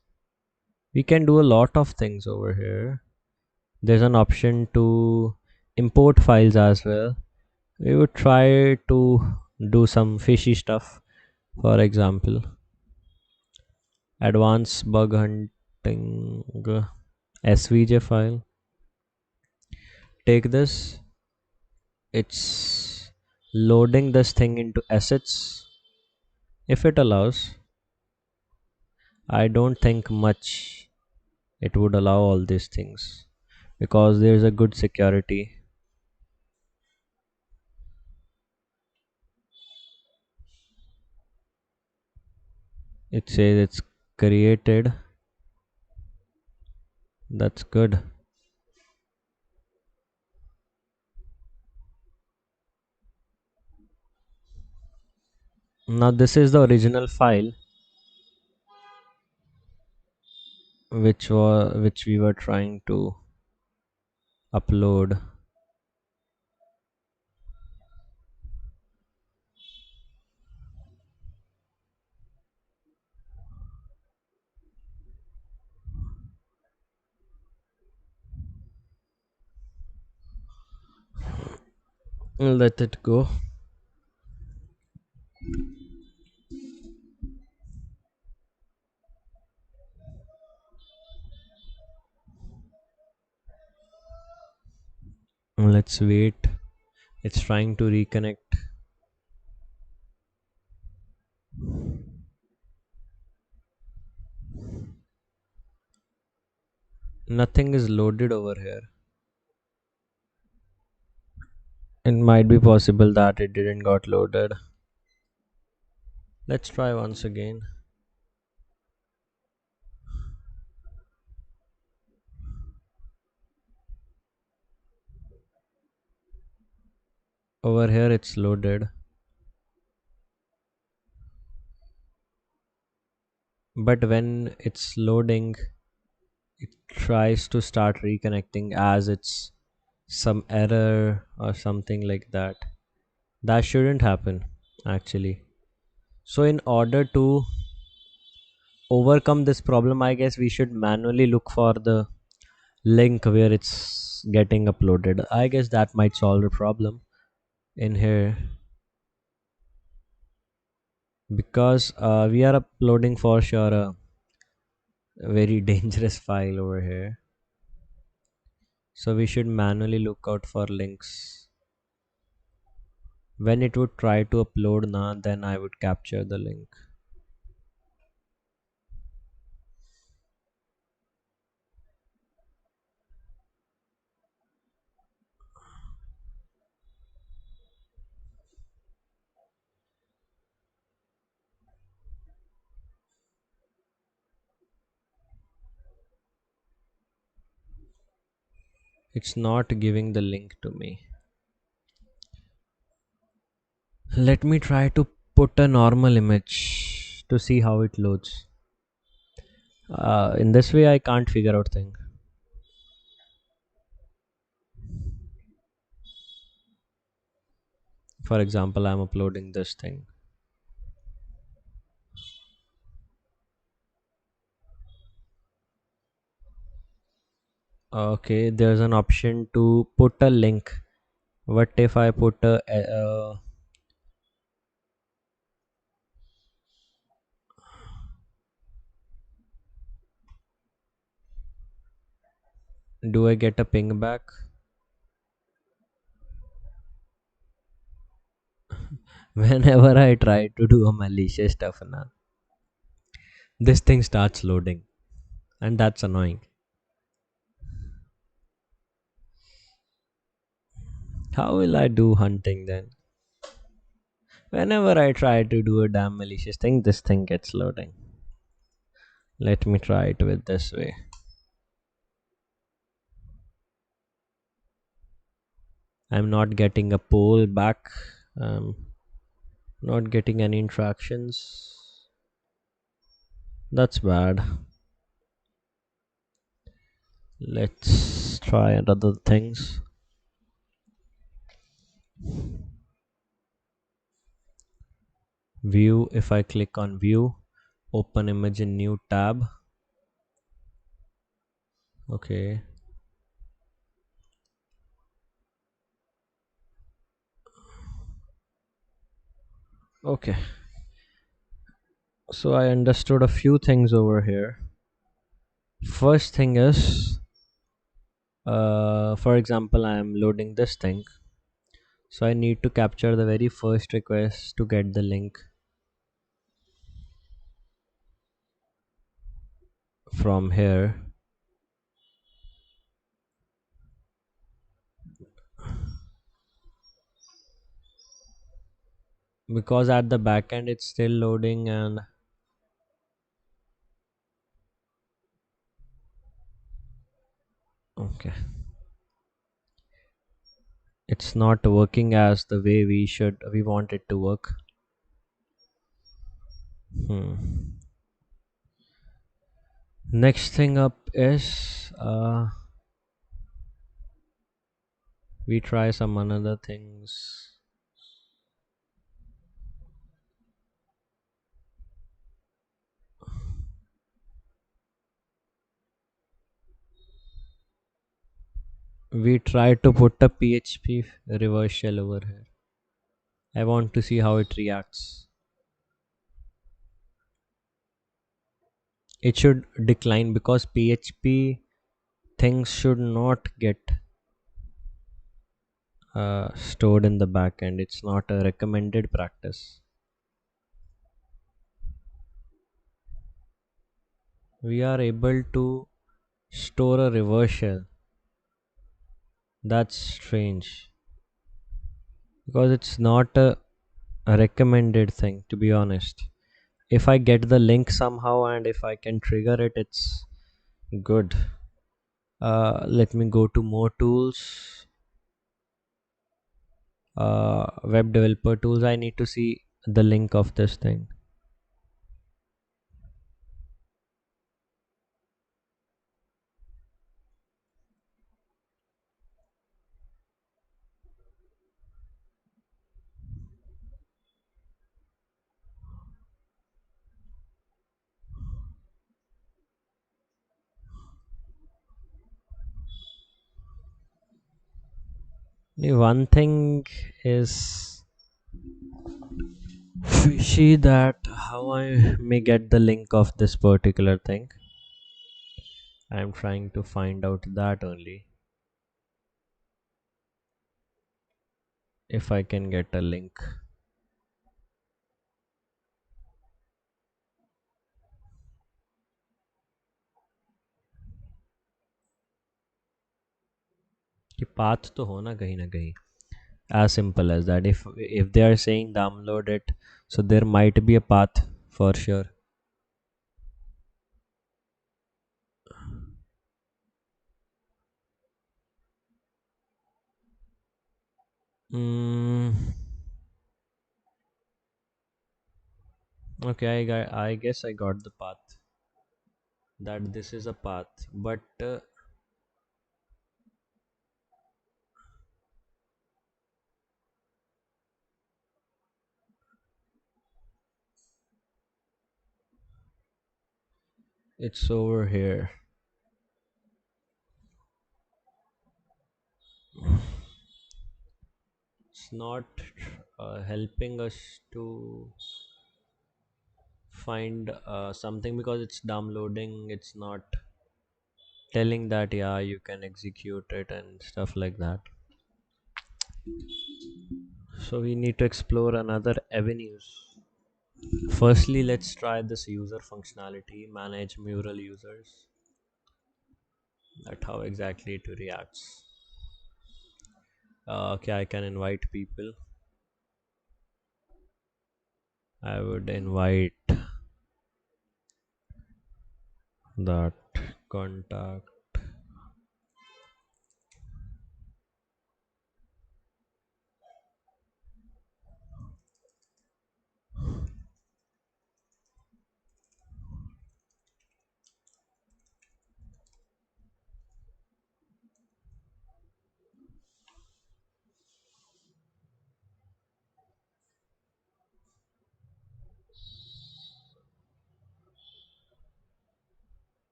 We can do a lot of things over here. There's an option to import files as well. We would try to do some fishy stuff. For example, advanced bug hunting SVJ file. Take this. It's loading this thing into assets. If it allows, I don't think much it would allow all these things because there's a good security. It says it's created. That's good. Now this is the original file which we were trying to upload. Let it go. Let's wait. It's trying to reconnect. Nothing is loaded over here. It might be possible that it didn't got loaded. Let's try once again. Over here it's loaded. But when it's loading, it tries to start reconnecting as it's some error or something like that. That shouldn't happen actually. So in order to overcome this problem, I guess we should manually look for the link where it's getting uploaded. I guess that might solve the problem in here, because we are uploading for sure a very dangerous file over here. So we should manually look out for links. When it would try to upload now, then I would capture the link. It's not giving the link to me. Let me try to put a normal image to see how it loads. In this way I can't figure out thing. For example, I'm uploading this thing. Okay, there's an option to put a link. What if I put do I get a ping back? Whenever I try to do a malicious stuff now, this thing starts loading, and that's annoying. How will I do hunting then? Whenever I try to do a damn malicious thing, this thing gets loading. Let me try it with this way. I'm not getting a poll back. Not getting any interactions. That's bad. Let's try other things. View, if I click on view, open image in new tab. Okay. Okay. So I understood a few things over here. First thing is, for example, I am loading this thing. So I need to capture the very first request to get the link from here. Because at the back end it's still loading, and okay, it's not working as the way we want it to work. Next thing up is we try some another things. We try to put a PHP reverse shell over here. I want to see how it reacts. It should decline because PHP things should not get stored in the backend. It's not a recommended practice. We are able to store a reverse shell. That's strange because it's not a recommended thing, to be honest. If I get the link somehow and if I can trigger it, it's good. Let me go to more tools. Web developer tools. I need to see the link of this thing. One thing is fishy that how I may get the link of this particular thing. I'm trying to find out that only. If I can get a link. कि path तो होना कहीं ना कहीं. As simple as that. If they are saying download it, so there might be a path for sure. Mm, okay, I guess I got the path. That this is a path, but it's over here. It's not helping us to find something because it's downloading. It's not telling that yeah you can execute it and stuff like that. So we need to explore another avenues. Firstly, let's try this user functionality, manage mural users. That how exactly it reacts. Okay, I can invite people. I would invite that contact.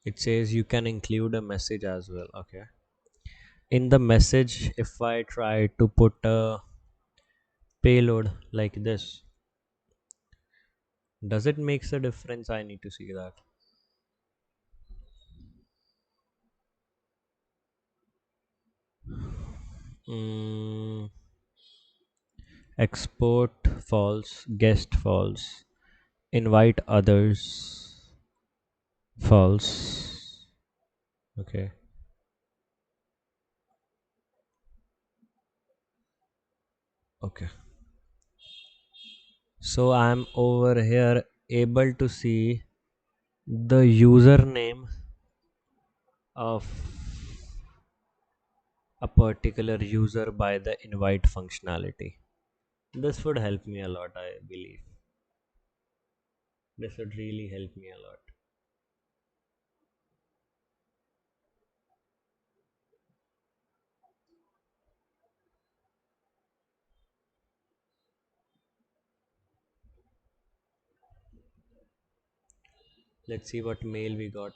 It says you can include a message as well. Okay. In the message, if I try to put a payload like this, does it makes a difference? I need to see that. Mm, export false, guest false, invite others false. Okay. Okay. So I'm over here able to see the username of a particular user by the invite functionality. This would help me a lot, I believe. This would really help me a lot. Let's see what mail we got.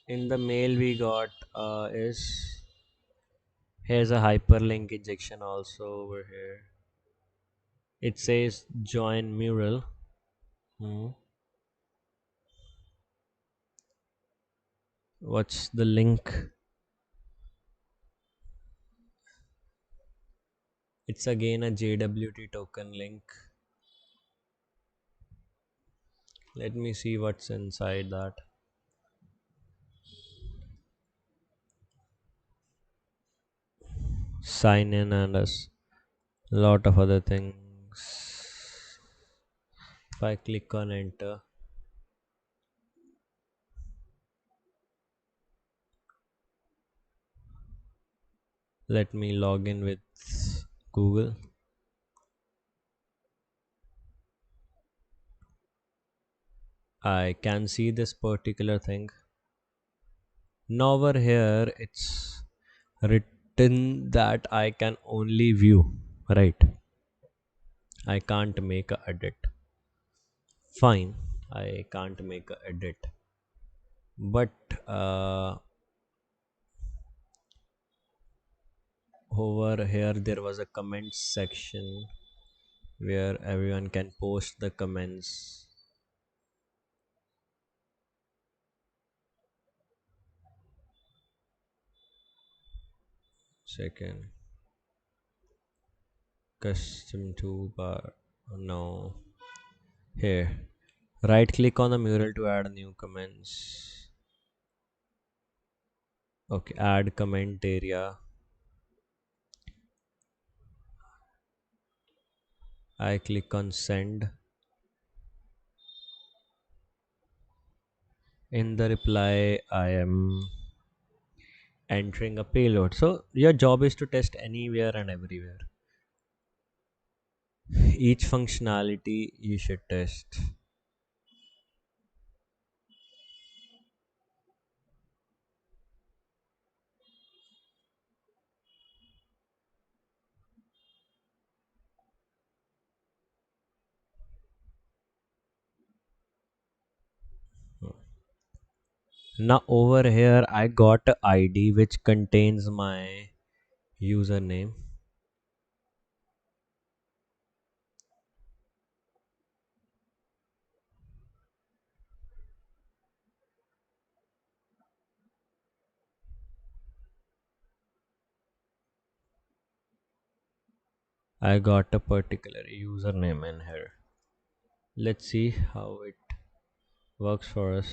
In the mail we got is Here's a hyperlink injection also over here. It says join mural. Hmm. What's the link? It's again a JWT token link. Let me see what's inside that. Sign in and a lot of other things. If I click on enter, let me log in with Google. I can see this particular thing. Now over here it's written that I can only view, right? I can't make a edit. Fine, I can't make a edit. But over here there was a comments section where everyone can post the comments. Second, custom toolbar. No, here. Right click on the mural to add new comments. Okay, add comment area. I click on send. In the reply, I am entering a payload. So your job is to test anywhere and everywhere. Each functionality you should test. Now over here I got a ID which contains my username. I got a particular username in here. Let's see how it works for us.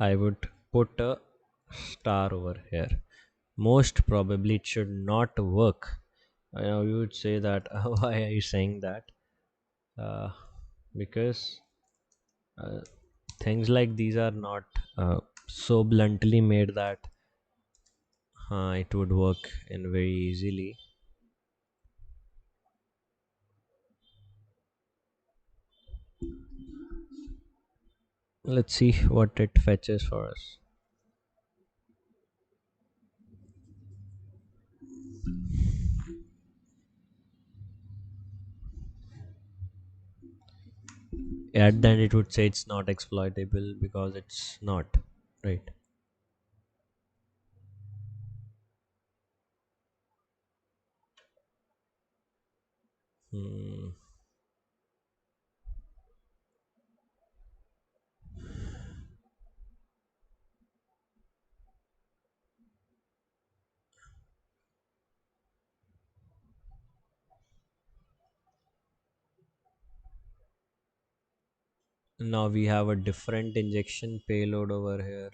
I would put a star over here. Most probably it should not work. I know you would say that why are you saying that? Uh, because uh, things like these are not so bluntly made that it would work in very easily. Let's see what it fetches for us. At the end it would say it's not exploitable because it's not, right? Hmm. Now we have a different injection payload over here.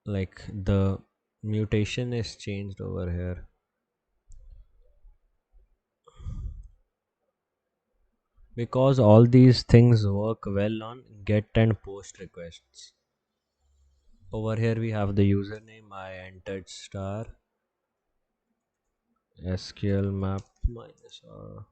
Like the mutation is changed over here because all these things work well on get and post requests. Over here we have the username. I entered star sql map minus r.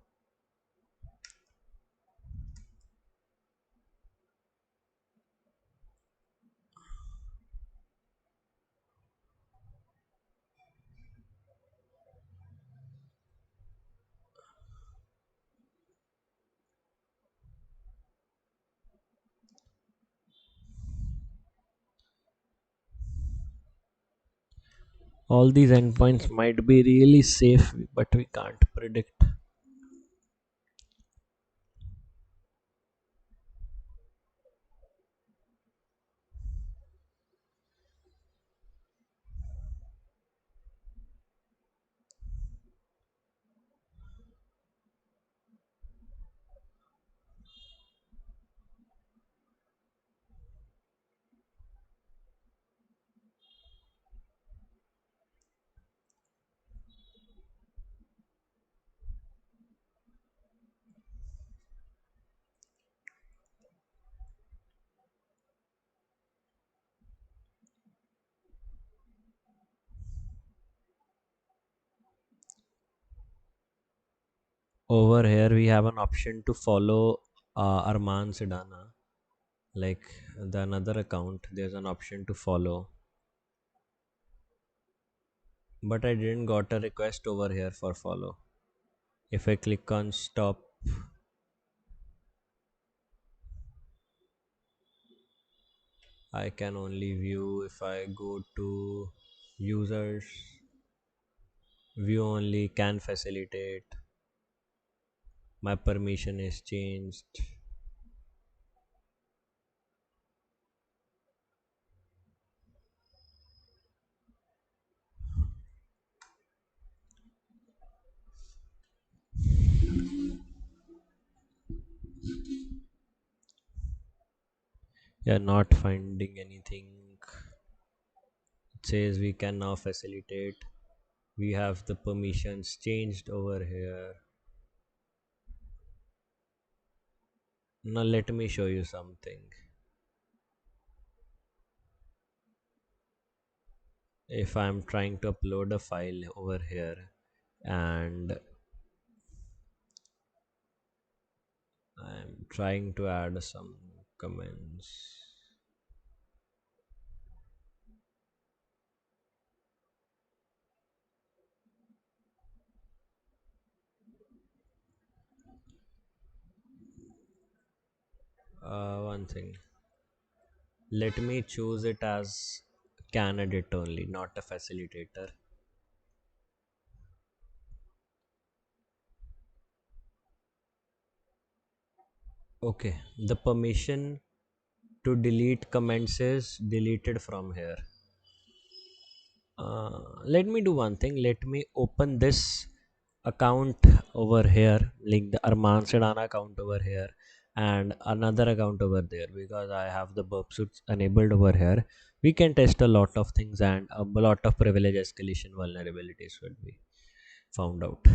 All these endpoints might be really safe, but we can't predict. Over here, we have an option to follow Arman Sidana. Like the another account, there's an option to follow, but I didn't got a request over here for follow. If I click on stop, I can only view. If I go to users, view only, can facilitate, my permission is changed. Yeah, not finding anything. It says we can now facilitate. We have the permissions changed over here. Now let me show you something. If I'm trying to upload a file over here and I'm trying to add some comments. One thing. Let me choose it as candidate only, not a facilitator. Okay, the permission to delete comments is deleted from here. Let me do one thing. Let me open this account over here, like the Arman Sedana account over here, and another account over there, because I have the burp suits enabled over here. We can test a lot of things, and a lot of privilege escalation vulnerabilities will be found out.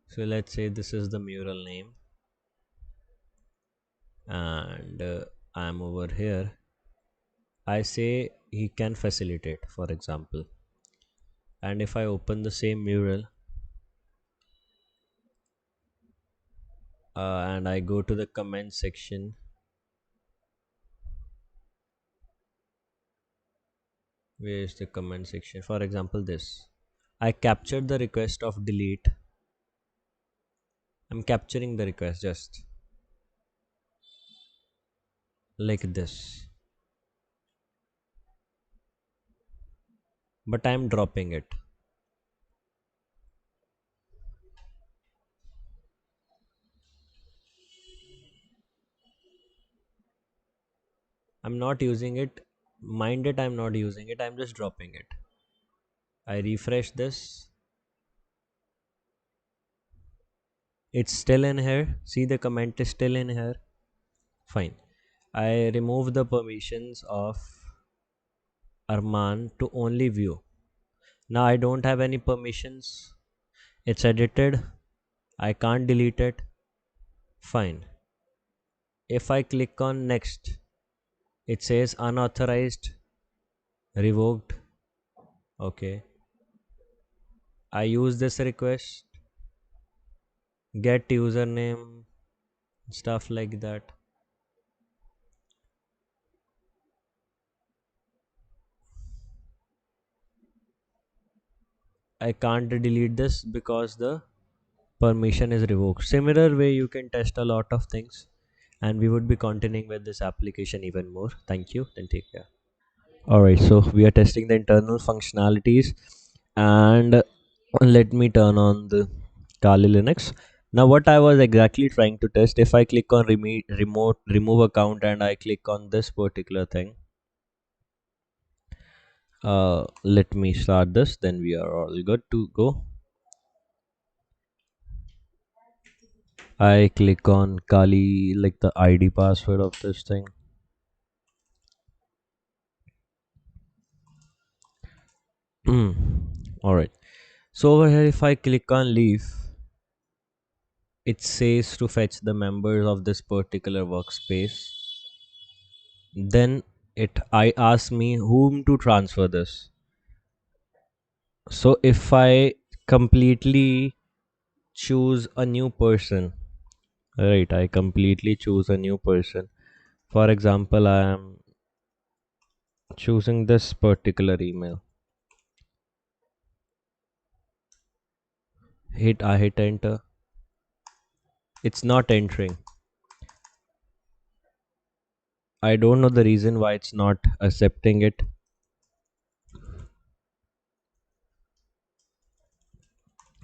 So let's say this is the mural name, and I'm over here. I say he can facilitate, for example, and if I open the same mural and I go to the comment section, where is the comment section? For example, this. I captured the request of delete. I'm capturing the request just like this, but I'm dropping it. I'm not using it. Mind it, I'm not using it. I'm just dropping it. I refresh this. It's still in here. See, the comment is still in here. Fine. I remove the permissions of Arman to only view. Now I don't have any permissions. It's edited. I can't delete it. Fine. If I click on next, it says unauthorized, revoked. Okay. I use this request, get username, stuff like that. I can't delete this because the permission is revoked. Similar way, you can test a lot of things. and we would be continuing with this application even more. Thank you, then take care. All right, so we are testing the internal functionalities, and let me turn on the Kali Linux. Now, what I was exactly trying to test, if I click on remote remove account and I click on this particular thing, let me start this, then we are all good to go. I click on Kali, like the ID password of this thing. All right. So over here, if I click on leave, it says to fetch the members of this particular workspace. Then I ask me whom to transfer this. So if I completely choose a new person, right? I completely choose a new person. For example, I am choosing this particular email. I hit enter. It's not entering. I don't know the reason why it's not accepting it.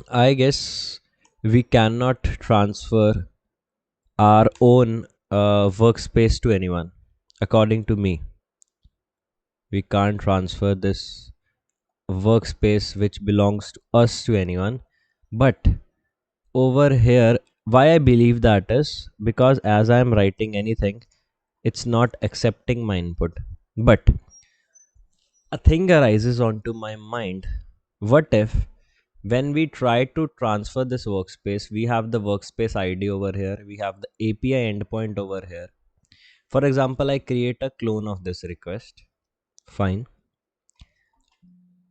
I guess we cannot transfer our own workspace to anyone. According to me, we can't transfer this workspace which belongs to us to anyone. But over here, why I believe that is because as I am writing anything, it's not accepting my input. But a thing arises onto my mind. What if when we try to transfer this workspace, we have the workspace ID over here, we have the API endpoint over here. For example, I create a clone of this request. Fine.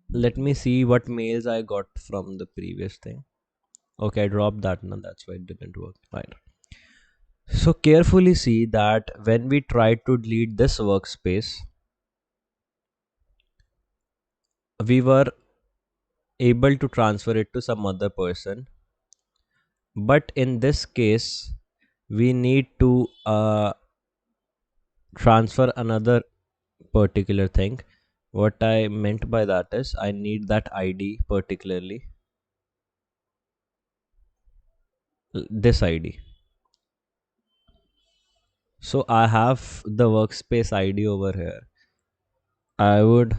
Let me see what mails I got from the previous thing. Okay, I dropped that. No, that's why it didn't work. Fine. So carefully see that when we try to delete this workspace, we were able to transfer it to some other person. But in this case, we need to transfer another particular thing. What I meant by that is I need that ID, particularly this ID. So I have the workspace ID over here. I would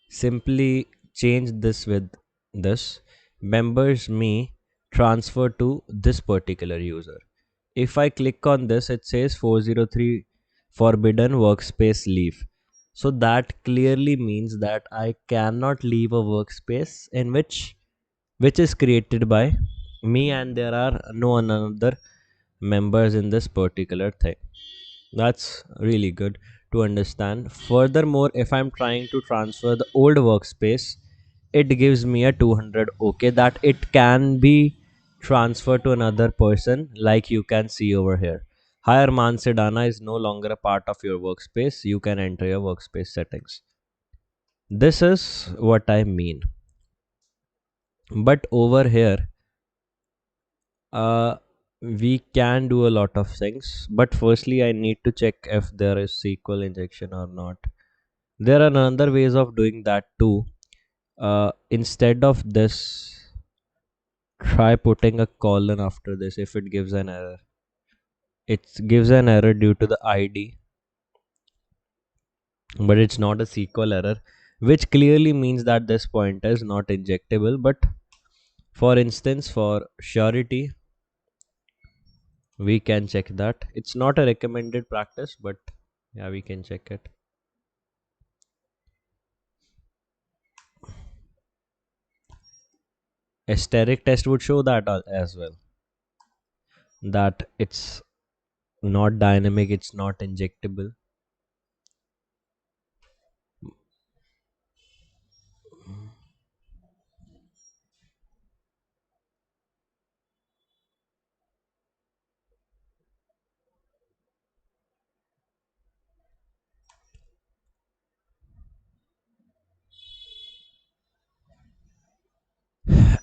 simply change this with this members me transfer to this particular user. If I click on this, it says 403 forbidden workspace leave. So that clearly means that I cannot leave a workspace in which is created by me, and there are no another members in this particular thing. That's really good to understand. Furthermore, if I'm trying to transfer the old workspace, it gives me a 200 okay that it can be transferred to another person, like you can see over here. Hi Arman Sedana is no longer a part of your workspace. You can enter your workspace settings. This is what I mean. But over here, uh, we can do a lot of things. But firstly, I need to check if there is SQL injection or not. There are another ways of doing that too. Instead of this, try putting a colon after this if it gives an error. It gives an error due to the ID, but it's not a SQL error, which clearly means that this pointer is not injectable. But for instance, for surety, we can check that. It's not a recommended practice, but yeah, we can check it. A steric test would show that as well, that it's not dynamic, it's not injectable.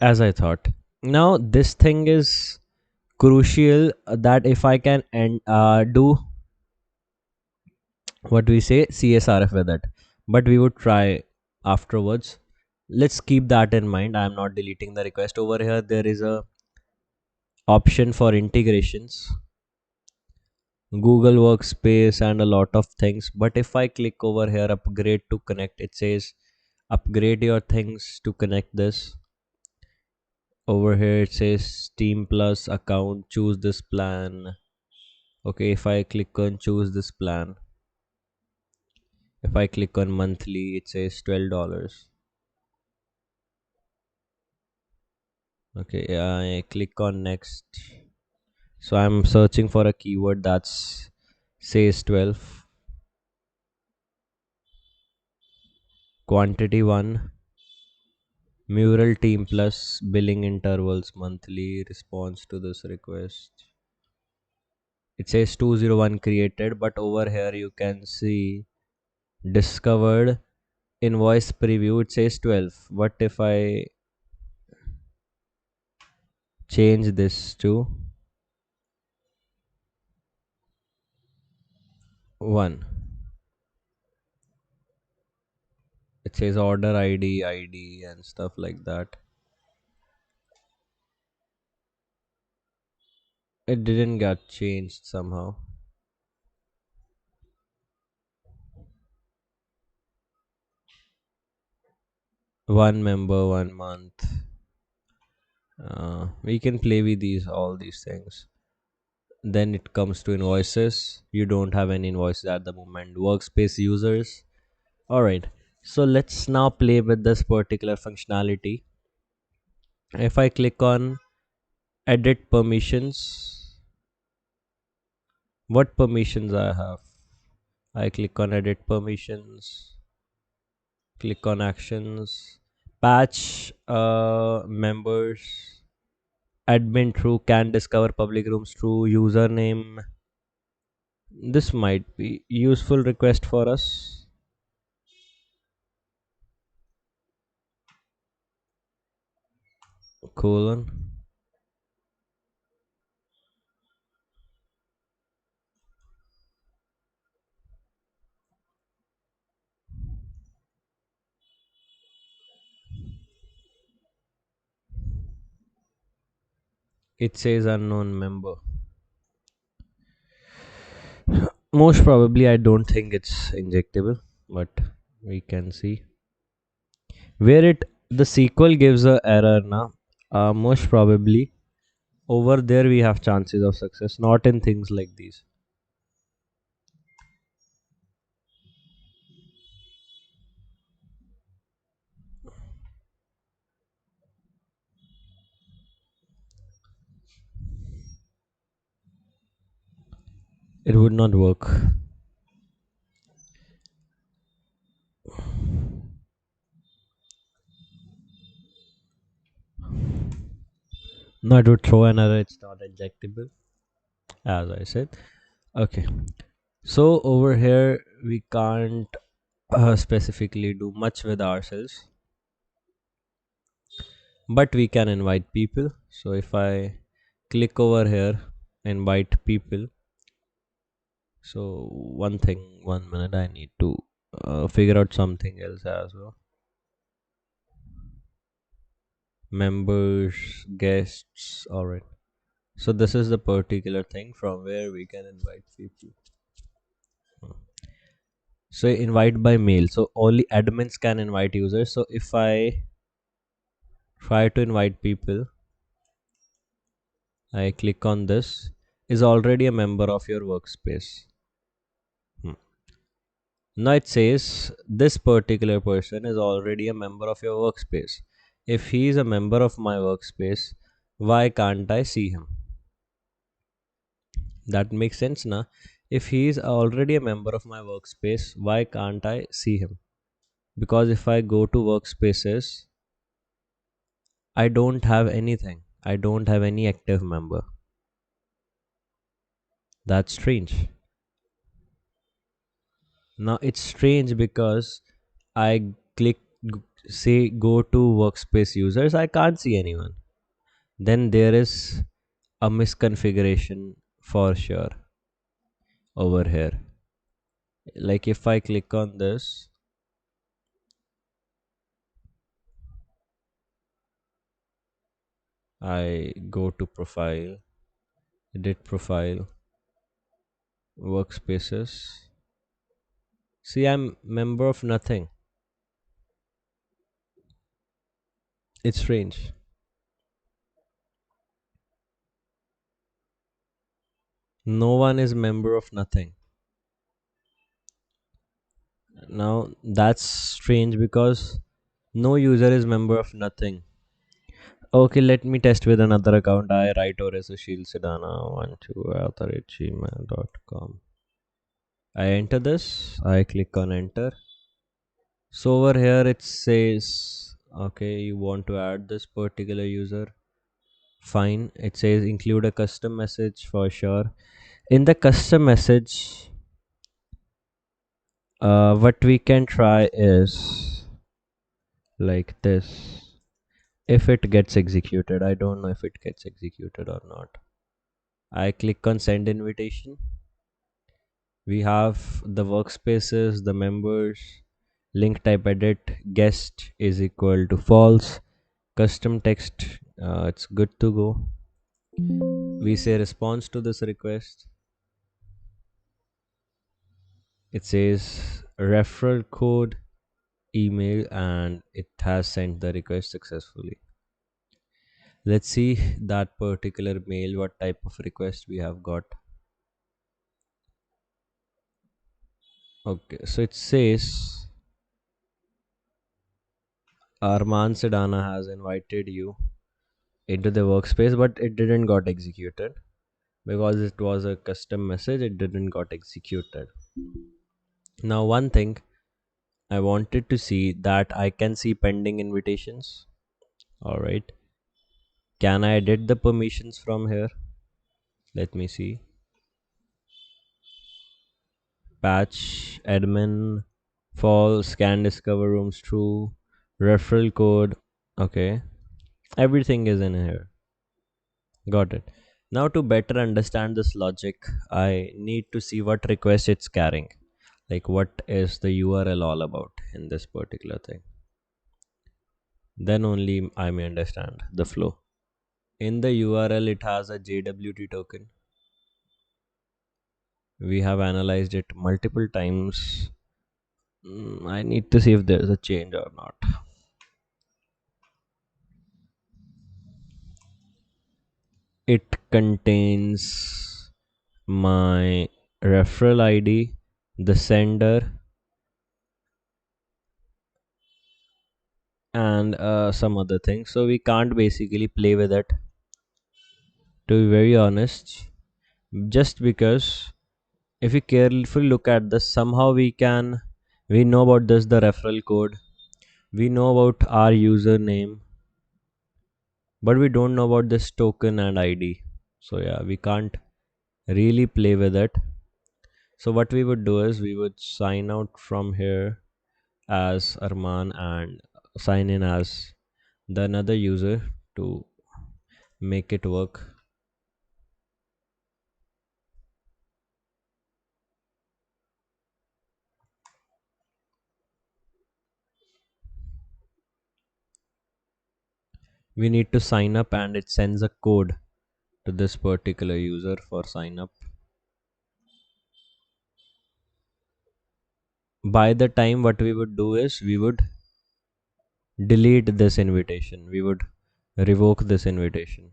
As I thought. Now, this thing is crucial that if I can do what we say CSRF with it, but we would try afterwards. Let's keep that in mind. I am not deleting the request. Over here there is a option for integrations, Google Workspace, and a lot of things. But if I click over here, upgrade to connect, it says upgrade your things to connect this. Over here it says Team Plus account, choose this plan. Okay, if I click on choose this plan, if I click on monthly, it says $12. Okay, I click on next. So I'm searching for a keyword that's says 12. Quantity 1. Mural team plus billing intervals monthly response to this request. It says 201 created, but over here you can see discovered invoice preview. It says 12. What if I change this to 1? It says order ID and stuff like that. It didn't get changed somehow. One member, 1 month. We can play with these all these things. Then it comes to invoices. You don't have any invoices at the moment. Workspace users. All right. So let's now play with this particular functionality. If I click on edit permissions, what permissions I have? I click on edit permissions. Click on actions. Patch members. Admin true, can discover public rooms true, username. This might be useful request for us. Colon. It says unknown member. Most probably I don't think it's injectable, but we can see. Where it the SQL gives a error now. Most probably over there we have chances of success, not in things like these. It would not work. No, it would throw an error. It's not injectable, as I said. Okay. So over here we can't specifically do much with ourselves, but we can invite people. So if I click over here, invite people. So one thing, 1 minute, I need to figure out something else as well. Members, guests. All right. So this is the particular thing from where we can invite people. So invite by mail. So only admins can invite users. So if I try to invite people, I click on this, is already a member of your workspace. Hmm. Now it says this particular person is already a member of your workspace. If he is a member of my workspace, why can't I see him? That makes sense now. If he is already a member of my workspace, why can't I see him? Because if I go to workspaces, I don't have anything. I don't have any active member. That's strange. Now it's strange because I click say go to workspace users, I can't see anyone. Then there is a misconfiguration for sure over here. Like if I click on this, I go to profile, edit profile, workspaces. See, I'm member of nothing. It's strange. No one is member of nothing. Now that's strange because no user is member of nothing. Okay, let me test with another account. I write or as a shield sedana12@gmail.com. I enter this. I click on enter. So over here it says, okay, you want to add this particular user. Fine. It says include a custom message for sure. In the custom message, what we can try is like this. If it gets executed, I don't know if it gets executed or not. I click on send invitation. We have the workspaces, the members, link type edit, guest is equal to false, custom text, it's good to go. We say response to this request. It says referral code, email, and it has sent the request successfully. Let's see that particular mail, what type of request we have got. Okay, so it says Arman Sedana has invited you into the workspace, but it didn't got executed because it was a custom message. It didn't got executed. Now one thing I wanted to see that I can see pending invitations. All right, can I edit the permissions from here? Let me see. Patch admin false, scan discover rooms true, referral code. Okay, everything is in here. Got it. Now to better understand this logic, I need to see what request it's carrying. Like what is the URL all about in this particular thing. Then only I may understand the flow. In the URL, it has a JWT token. We have analyzed it multiple times. I need to see if there's a change or not. It contains my referral ID, the sender, and some other things. So we can't basically play with it, to be very honest, just because if we carefully look at this, somehow we know about this, the referral code, we know about our username, but we don't know about this token and ID. So yeah, we can't really play with it. So what we would do is we would sign out from here as Arman and sign in as the another user to make it work. We need to sign up and it sends a code to this particular user for sign up. By the time what we would do is we would delete this invitation, we would revoke this invitation.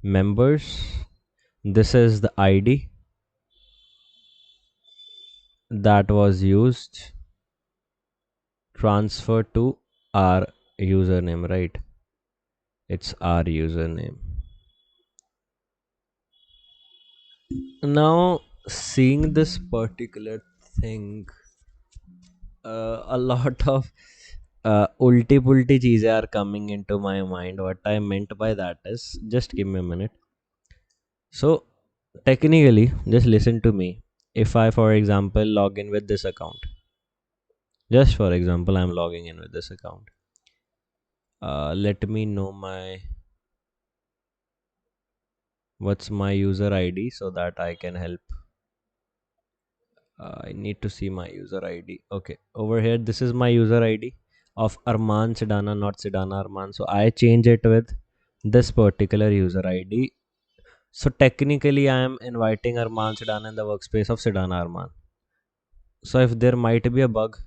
Members, this is the ID that was used, transfer to our username, right? It's our username. Now seeing this particular thing, a lot of ulti pulti cheezeं are coming into my mind. What I meant by that is, just give me a minute. So technically, just listen to me. If I, for example, log in with this account, just for example, I'm logging in with this account, Let me know my what's my user ID so that I can help. I need to see my user ID. Okay, over here, this is my user ID of Arman Sidana, not Sidana Arman. So I change it with this particular user ID. So technically, I am inviting Arman Sidana in the workspace of Sidana Arman. So if there might be a bug,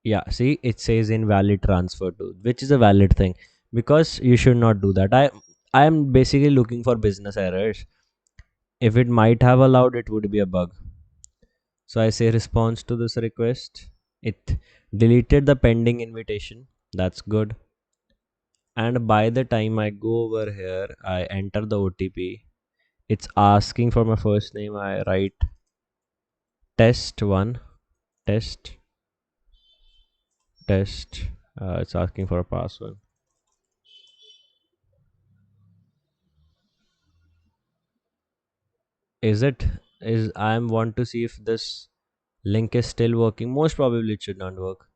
yeah, see, it says invalid transfer to, which is a valid thing because you should not do that. I am basically looking for business errors. If it might have allowed, it would be a bug. So I say response to this request. It deleted the pending invitation. That's good. And by the time I go over here, I enter the OTP. It's asking for my first name. I write test one, test, test. It's asking for a password. Is it? Is I am want to see if this link is still working. Most probably it should not work.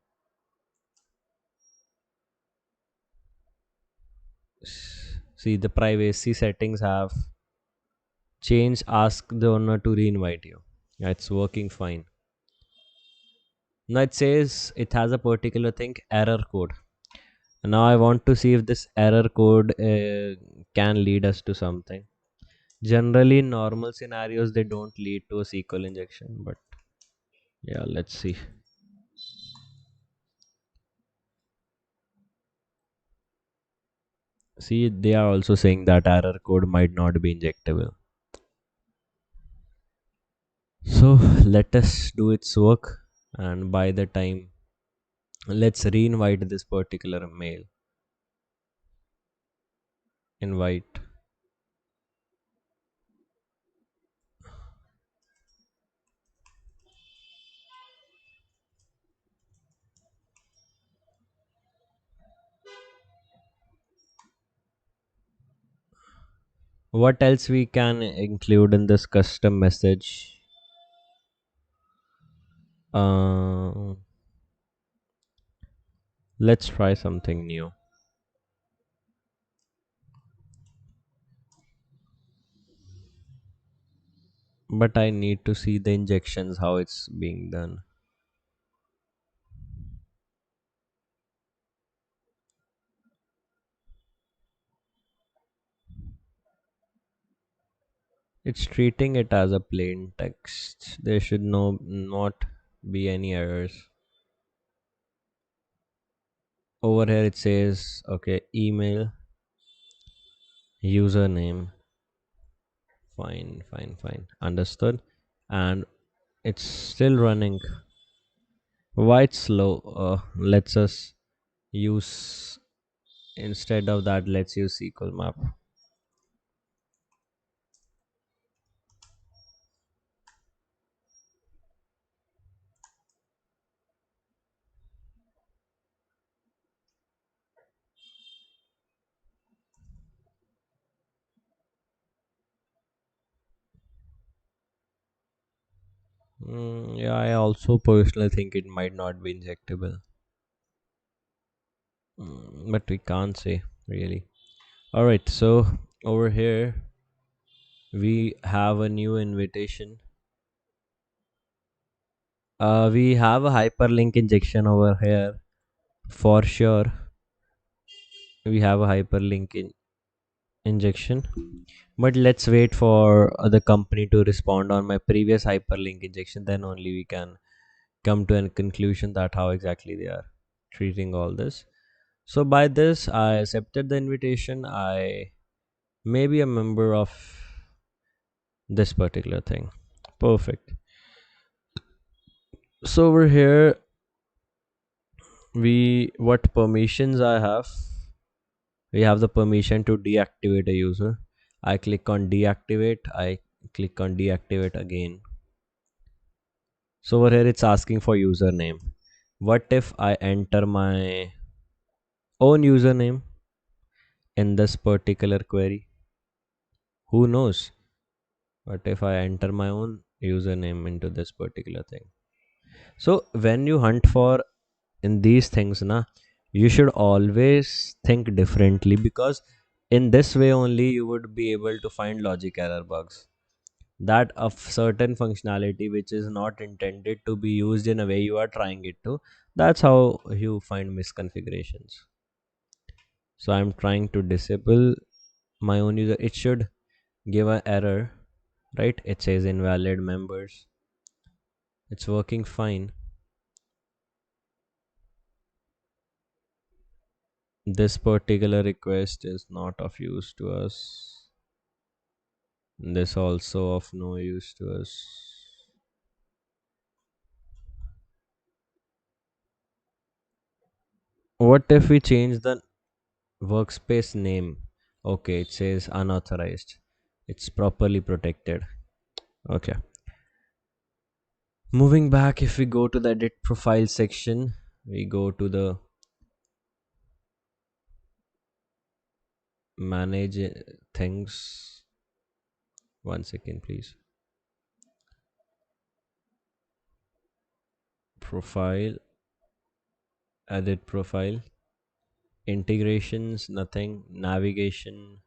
See, the privacy settings have changed. Ask the owner to re-invite you. Yeah, it's working fine. Now it says it has a particular thing error code. Now I want to see if this error code can lead us to something. Generally, in normal scenarios, they don't lead to a SQL injection, but yeah, let's see. See, they are also saying that error code might not be injectable. So let us do its work, and by the time, let's re-invite this particular mail. Invite. What else we can include in this custom message? Uh, let's try something new. But I need to see the injections, how it's being done. It's treating it as a plain text. There should not be any errors. Over here it says, okay, email, username. Fine, fine, fine. Understood. And it's still running. Why it's slow? Let's us use, instead of that, let's use SQL map. Yeah, I also personally think it might not be injectable. But we can't say really. All right, so over here we have a new invitation. We have a hyperlink injection over here for sure. We have a hyperlink injection, but let's wait for the company to respond on my previous hyperlink injection. Then only we can come to a conclusion that how exactly they are treating all this. So by this, I accepted the invitation. I may be a member of this particular thing. Perfect. So over here, we what permissions I have. We have the permission to deactivate a user. I click on deactivate. I click on deactivate again. So over here, it's asking for username. What if I enter my own username in this particular query? Who knows? What if I enter my own username into this particular thing? So when you hunt for in these things, na, You should always think differently, because in this way only you would be able to find logic error bugs, that a certain functionality which is not intended to be used in a way you are trying it to. That's how you find misconfigurations. So I'm trying to disable my own user. It should give an error, right? It says invalid members. It's working fine. This particular request is not of use to us. This also of no use to us. What if we change the workspace name? Okay, it says unauthorized. It's properly protected. Okay. Moving back, if we go to the edit profile section, we go to the manage things. One second, please. Profile, edit profile, integrations, nothing, navigation,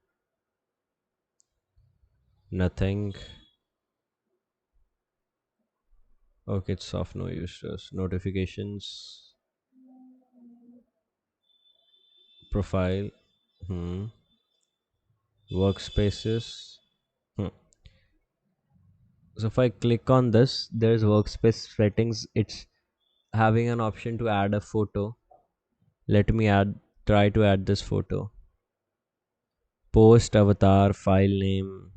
nothing. Okay, it's of no use to us. Notifications, profile, hmm. Workspaces. Hmm. So if I click on this, there's workspace settings. It's having an option to add a photo. Let me try to add this photo. Post avatar, file name.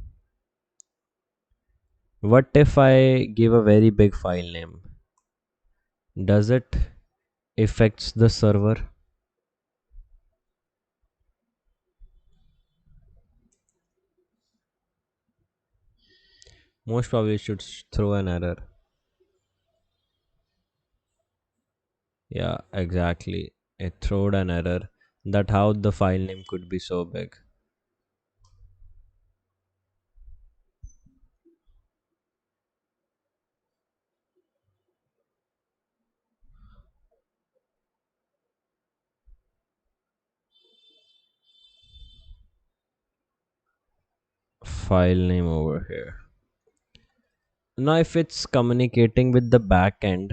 What if I give a very big file name? Does it affects the server? Most probably it should throw an error. Yeah, exactly. It throwed an error. That how the file name could be so big. File name over here. Now if it's communicating with the backend,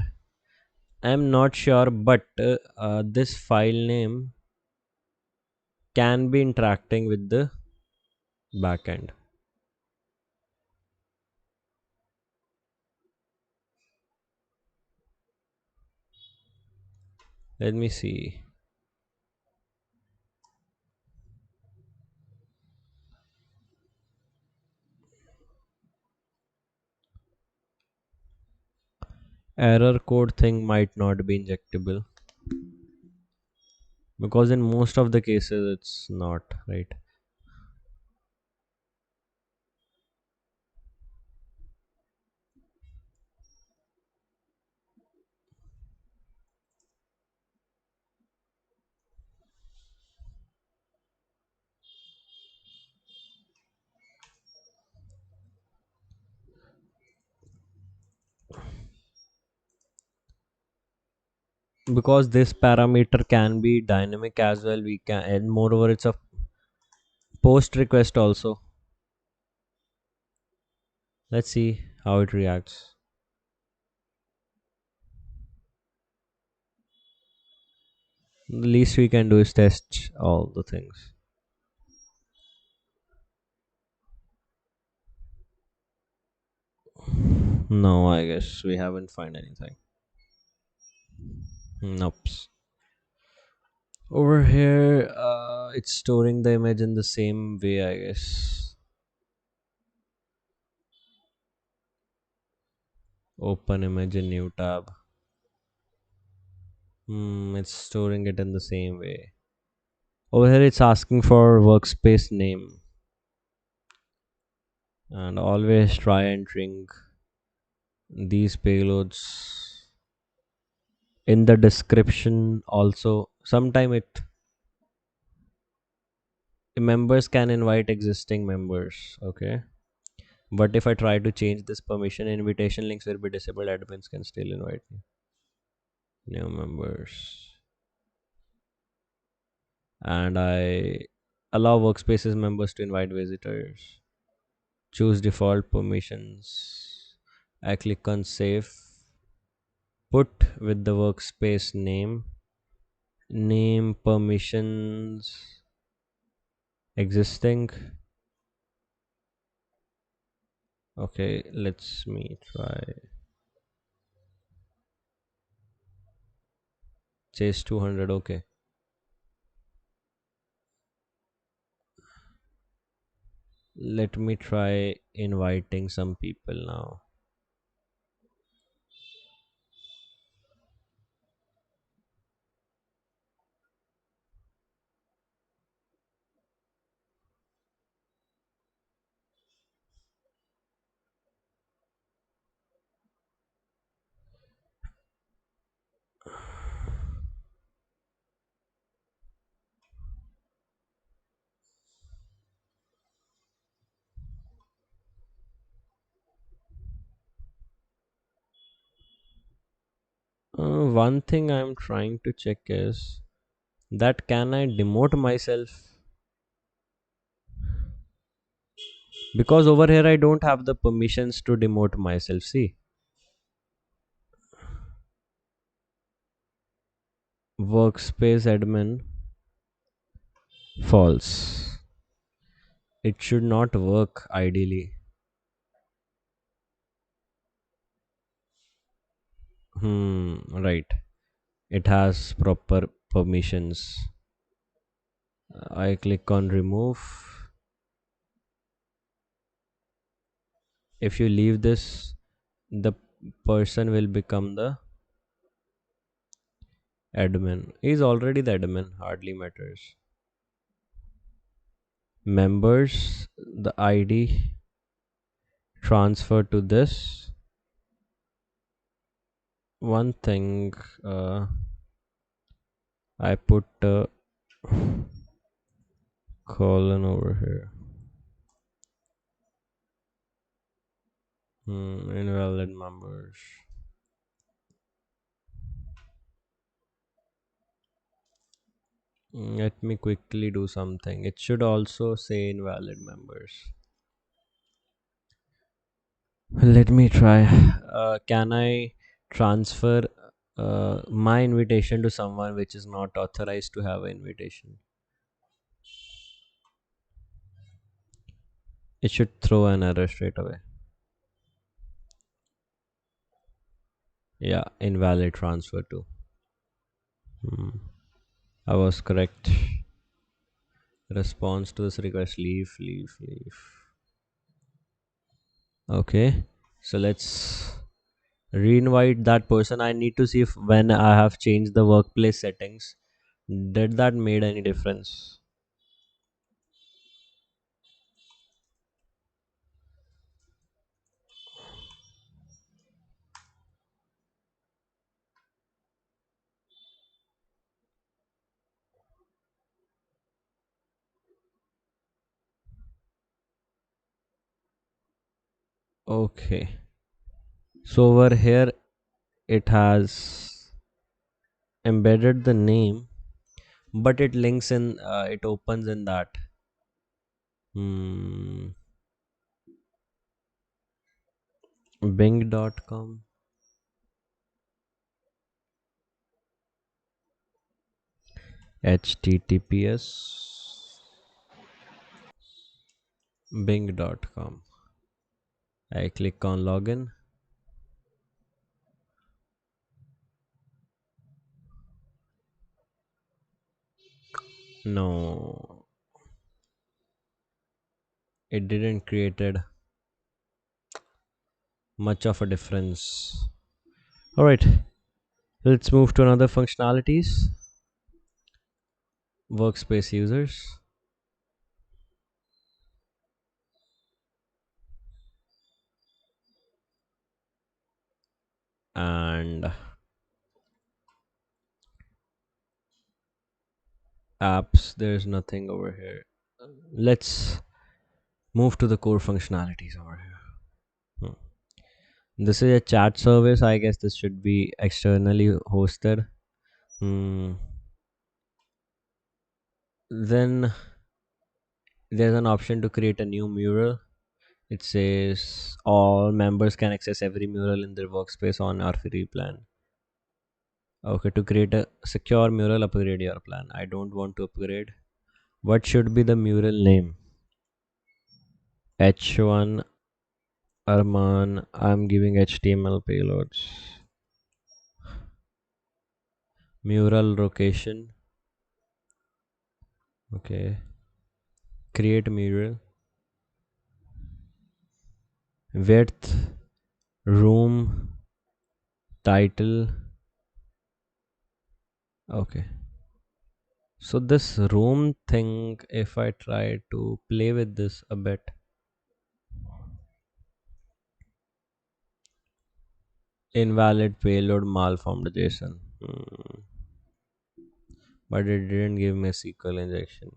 I'm not sure, but this file name can be interacting with the backend. Let me see. Error code thing might not be injectable, because in most of the cases it's not, right? Because this parameter can be dynamic as well, we can, and moreover it's a post request also. Let's see how it reacts. The least we can do is test all the things. No, I guess we haven't found anything. Nope. Over here, it's storing the image in the same way, I guess. Open image in new tab. It's storing it in the same way. Over here, it's asking for workspace name, and always try entering these payloads in the description. Also, sometime it members can invite existing members. Okay, but if I try to change this permission, invitation links will be disabled. Admins can still invite new members. And I allow workspaces members to invite visitors. Choose default permissions. I click on save. Put with the workspace name. Name permissions existing. Okay, let's me try. Chase 200. Okay. Let me try inviting some people now. One thing I'm trying to check is that can I demote myself? Because over here I don't have the permissions to demote myself. See, workspace admin false. It should not work ideally. Right. It has proper permissions. I click on remove. If you leave this, the person will become the admin. He's already the admin, hardly matters. Members, the ID transfer to this. One thing, I put a colon over here. Invalid members. Let me quickly do something. It should also say invalid members. Let me try. Can I transfer my invitation to someone which is not authorized to have an invitation? It should throw an error straight away. Yeah, invalid transfer to. Hmm. I was correct. Response to this request: leave, leave, leave. Okay, so let's re-invite that person. I need to see if when I have changed the workplace settings, did that made any difference? Okay, so over here it has embedded the name, but it links in, it opens in that. Hmm. Bing.com. HTTPS. Bing.com. I click on login. No, it didn't created much of a difference. All right, let's move to another functionalities. Workspace users and apps. There's nothing over here. Let's move to the core functionalities over here. This is a chat service. I guess this should be externally hosted. Hmm. Then there's an option to create a new mural. It says all members can access every mural in their workspace on our free plan. Okay, to create a secure mural, upgrade your plan. I don't want to upgrade. What should be the mural name? H1 Arman. I'm giving HTML payloads. Mural location. Okay. Create mural. Width. Room. Title. Okay. So this room thing, if I try to play with this a bit, invalid payload malformed JSON. But it didn't give me a SQL injection.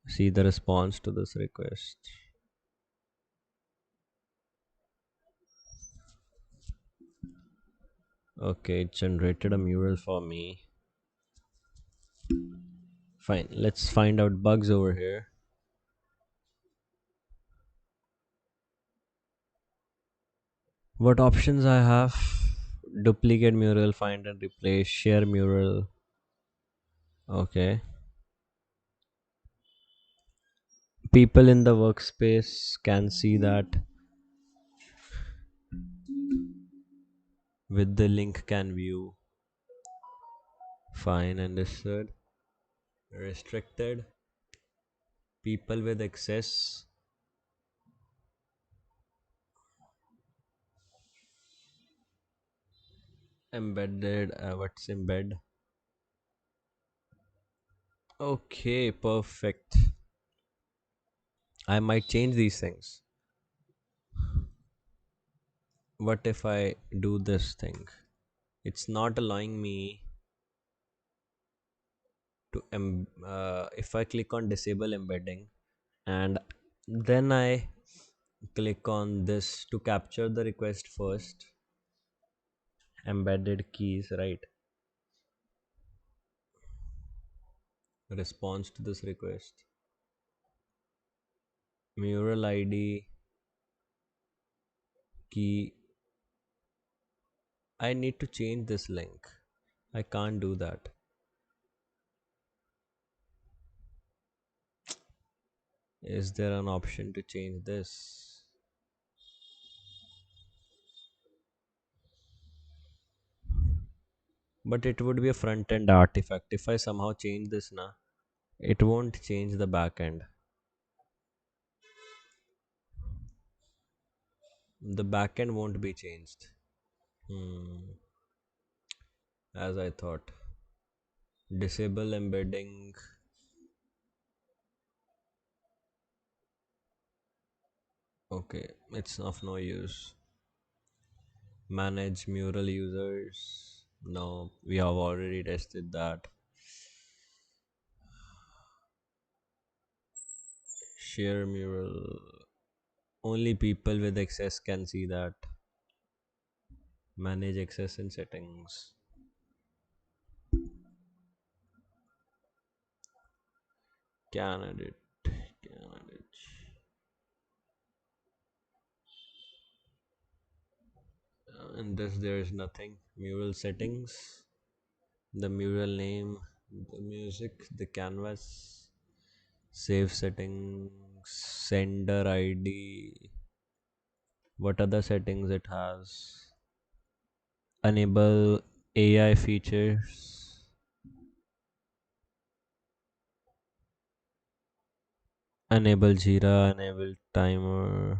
See the response to this request. Okay, it generated a mural for me. Fine, let's find out bugs over here. What options I have? Duplicate mural, find and replace, share mural. Okay. People in the workspace can see that with the link can view. Fine, understood. Restricted. People with access. Embedded. What's embed? Okay, perfect. I might change these things. What if I do this thing? It's not allowing me to if I click on disable embedding and then I click on this to capture the request first, embedded keys, right? Response to this request, mural ID key. I need to change this link. I can't do that. Is there an option to change this? But it would be a front end artifact. If I somehow change this now, it won't change the back end. The back end won't be changed. As I thought. Disable embedding. Okay, it's of no use. Manage mural users. No, we have already tested that. Share mural. Only people with access can see that. Manage access in settings. Can edit. Can edit. In this, there is nothing. Mural settings. The mural name. The music. The canvas. Save settings. Sender ID. What other settings it has? Enable AI features. Enable Jira. Enable timer.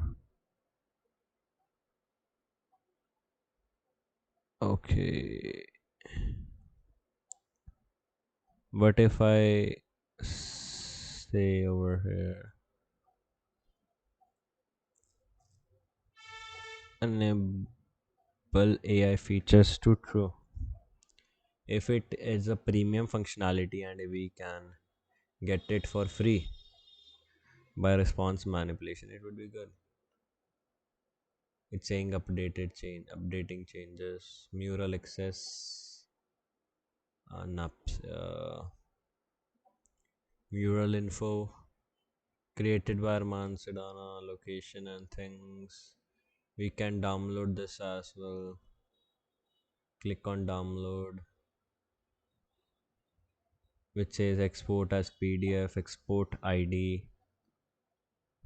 Okay. What if I say over here? Enable AI features to true. If it is a premium functionality and we can get it for free by response manipulation, it would be good. It's saying updating changes, mural access, naps. Mural info created by Arman Sidana, location and things. We can download this as well. Click on download, which says export as PDF, export ID.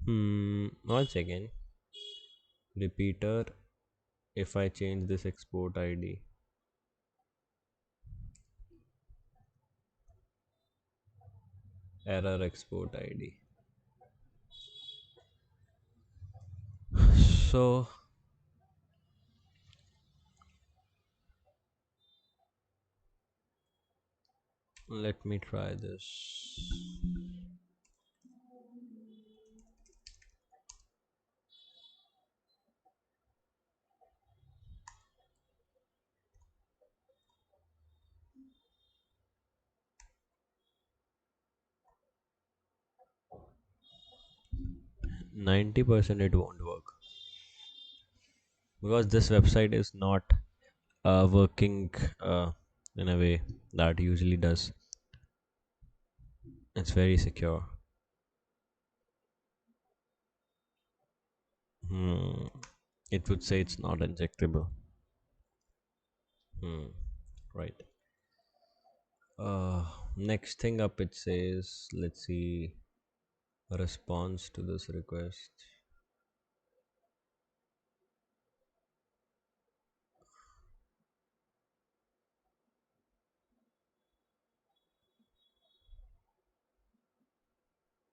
One second. Repeater. If I change this export ID, error export ID. So let me try this. 90% it won't work because this website is not working in a way that usually does. It's very secure. Hmm. It would say it's not injectable. Hmm. Right. Next thing up, it says, let's see, response to this request.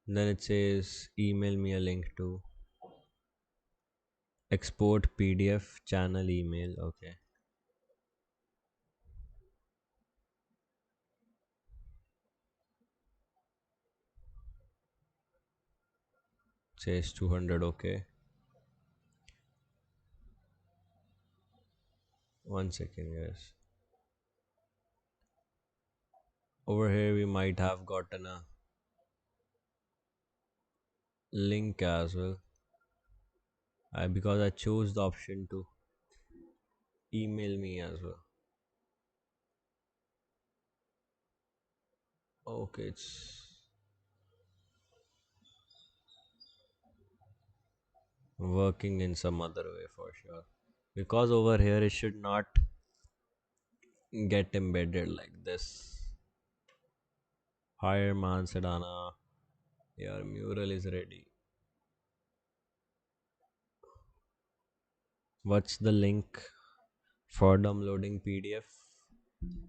Then it says, email me a link to export PDF channel email. Okay. Says 200. Okay. One second, guys. Over here, we might have gotten a link as well. Because I chose the option to email me as well. Okay, it's working in some other way for sure. Because over here, it should not get embedded like this. Hi, Man Sedana. Your mural is ready. What's the link for downloading PDF?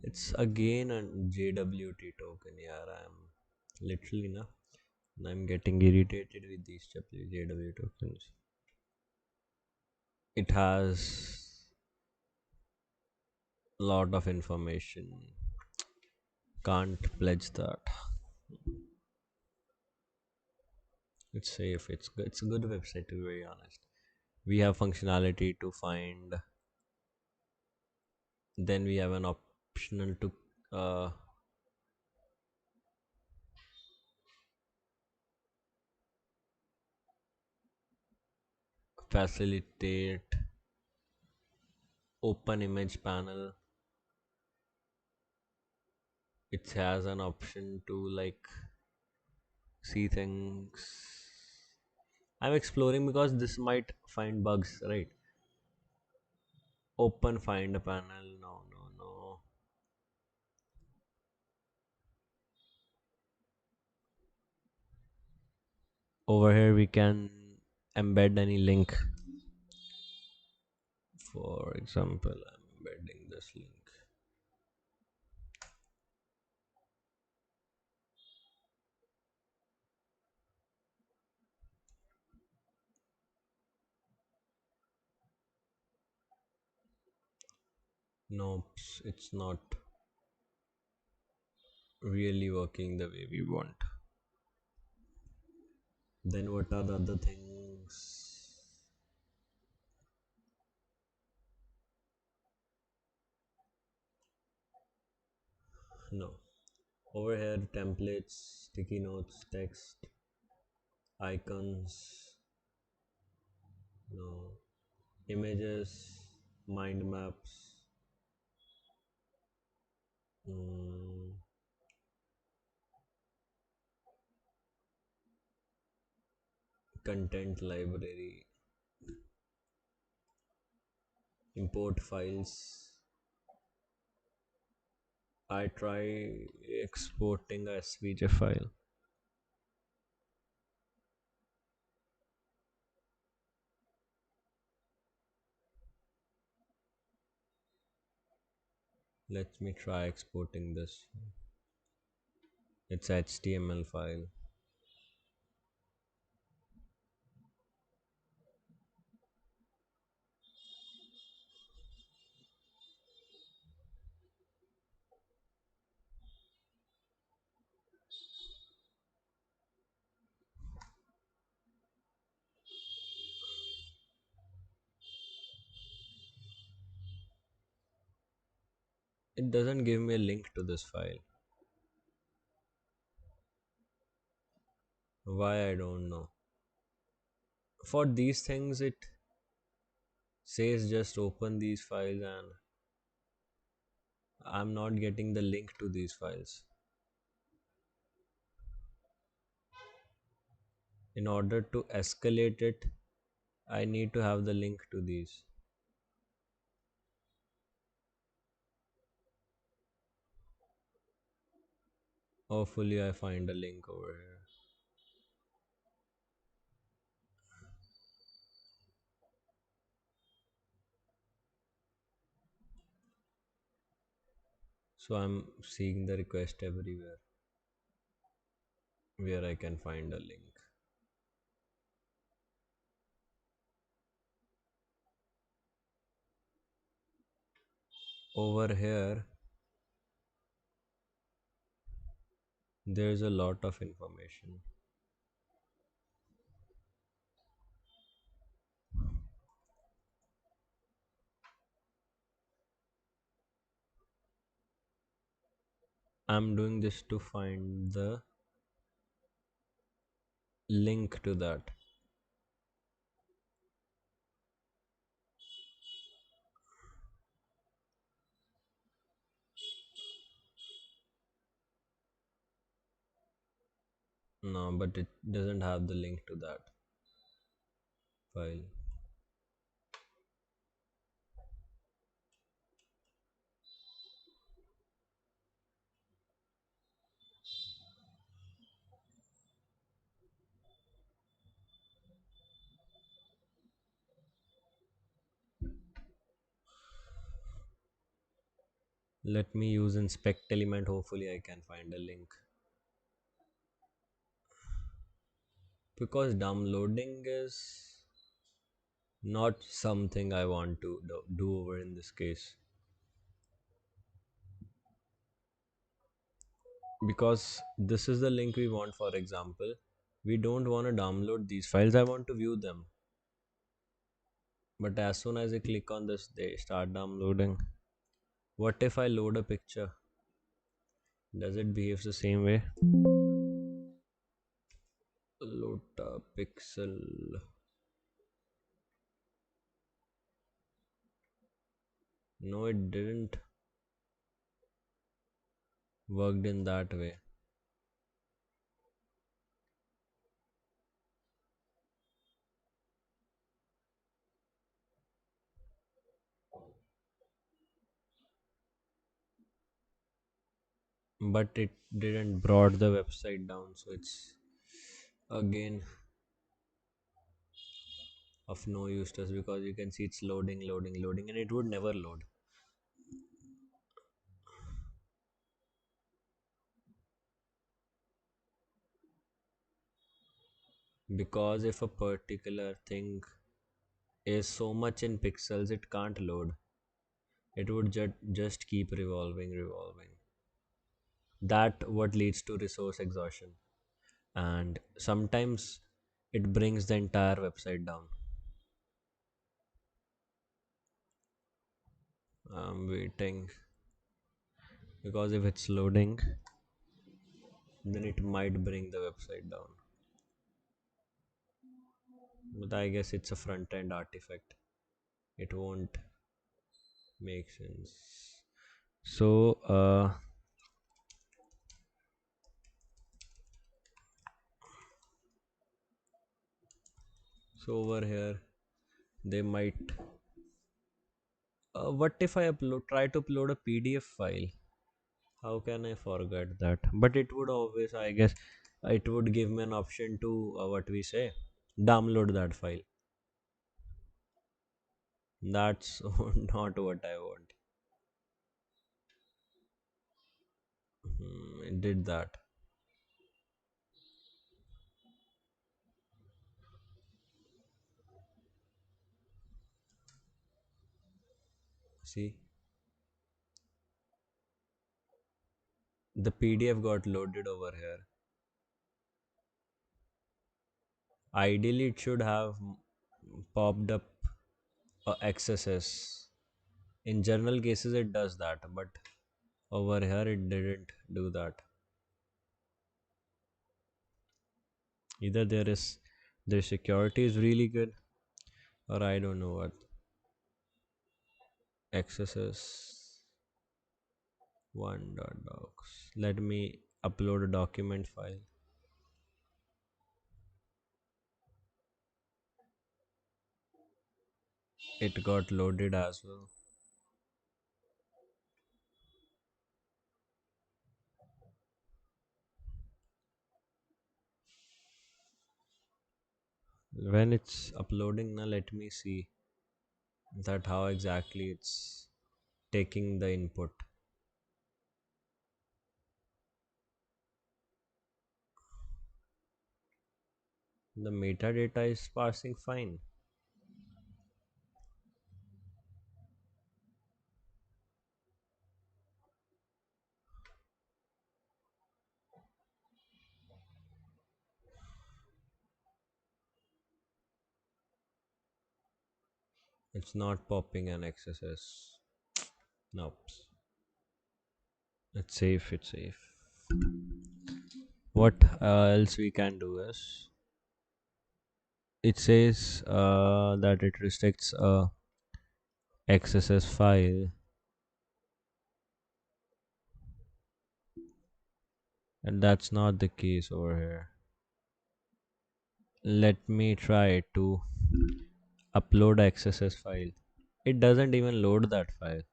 It's again a JWT token. Yeah, I'm literally na. I'm getting irritated with these JW tokens. It has a lot of information. Can't pledge that. It's safe. It's good. It's a good website to be very honest. We have functionality to find. Then we have an optional to uh, facilitate open image panel. It has an option to like see things. I'm exploring because this might find bugs, right? Open find a panel. No, no, no. Over here we can embed any link. For example, I'm embedding this link. Nope, it's not really working the way we want. Then what are the other things? No. Over here, templates, sticky notes, text, icons, no. Images, mind maps, mm, content library, import files. I try exporting a SVG file. Let me try exporting this. It's HTML file. It doesn't give me a link to this file. Why, I don't know. For these things, it says just open these files, and I'm not getting the link to these files. In order to escalate it, I need to have the link to these. Hopefully, I find a link over here. So I'm seeing the request everywhere where I can find a link. Over here, there's a lot of information. I'm doing this to find the link to that. No, but it doesn't have the link to that file. Let me use inspect element. Hopefully, I can find a link. Because downloading is not something I want to do over in this case. Because this is the link we want. For example, we don't want to download these files, I want to view them. But as soon as I click on this, they start downloading. What if I load a picture? Does it behave the same way? Load a pixel. No, it didn't worked in that way. But it didn't brought the website down, so it's again of no use to us, because you can see it's loading, and it would never load. Because if a particular thing is so much in pixels, it can't load. It would just keep revolving. That what leads to resource exhaustion, and sometimes it brings the entire website down. I'm waiting, because if it's loading, then it might bring the website down. But I guess it's a front end artifact. It won't make sense. So, So over here, they might. What if I try to upload a PDF file? How can I forget that? But it would always, I guess, it would give me an option to what we say, download that file. That's not what I want. It did that. See, the PDF got loaded over here. Ideally, it should have popped up XSS. In general cases, it does that, but over here, it didn't do that. Either their security is really good, or I don't know what. XSS one dot docs. Let me upload a document file. It got loaded as well. When it's uploading now, let me see that how exactly it's taking the input. The metadata is parsing fine. It's not popping an XSS. Nope. It's safe, it's safe. What else we can do is it says that it restricts a XSS file, and that's not the case over here. Let me try to upload XSS file. It doesn't even load that file.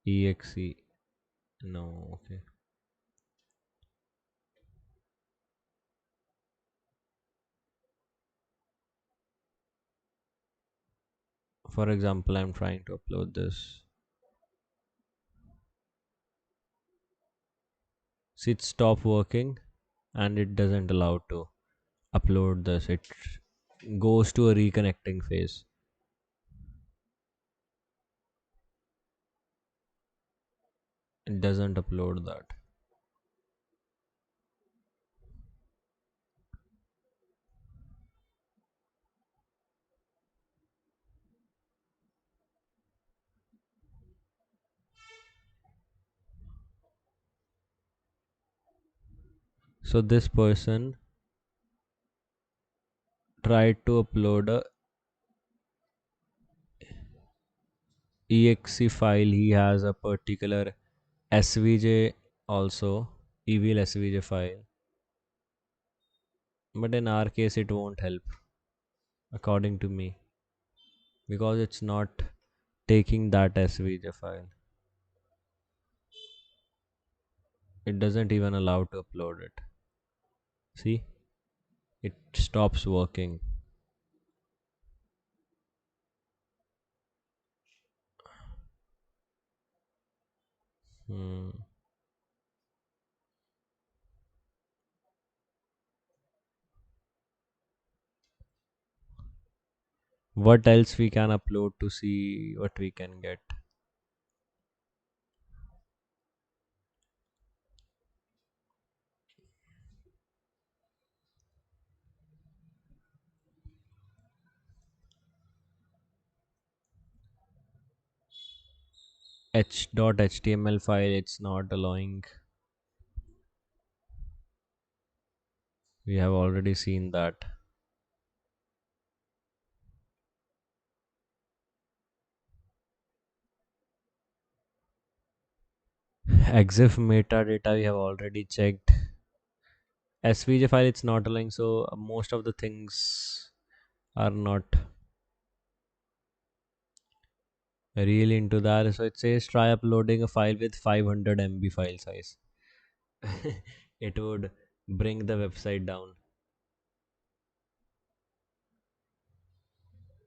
Exe. No, okay. For example, I'm trying to upload this. See, it stopped working and it doesn't allow to upload this. It goes to a reconnecting phase. It doesn't upload that. So this person tried to upload a exe file. He has a particular svj also, evil svj file, but in our case it won't help according to me because it's not taking that svj file. It doesn't even allow to upload it. See, it stops working. Hmm. What else we can upload to see what we can get? h.html file, it's not allowing. We have already seen that. Exif metadata we have already checked. SVJ file it's not allowing, so most of the things are not really into that. So it says try uploading a file with 500 MB file size. It would bring the website down.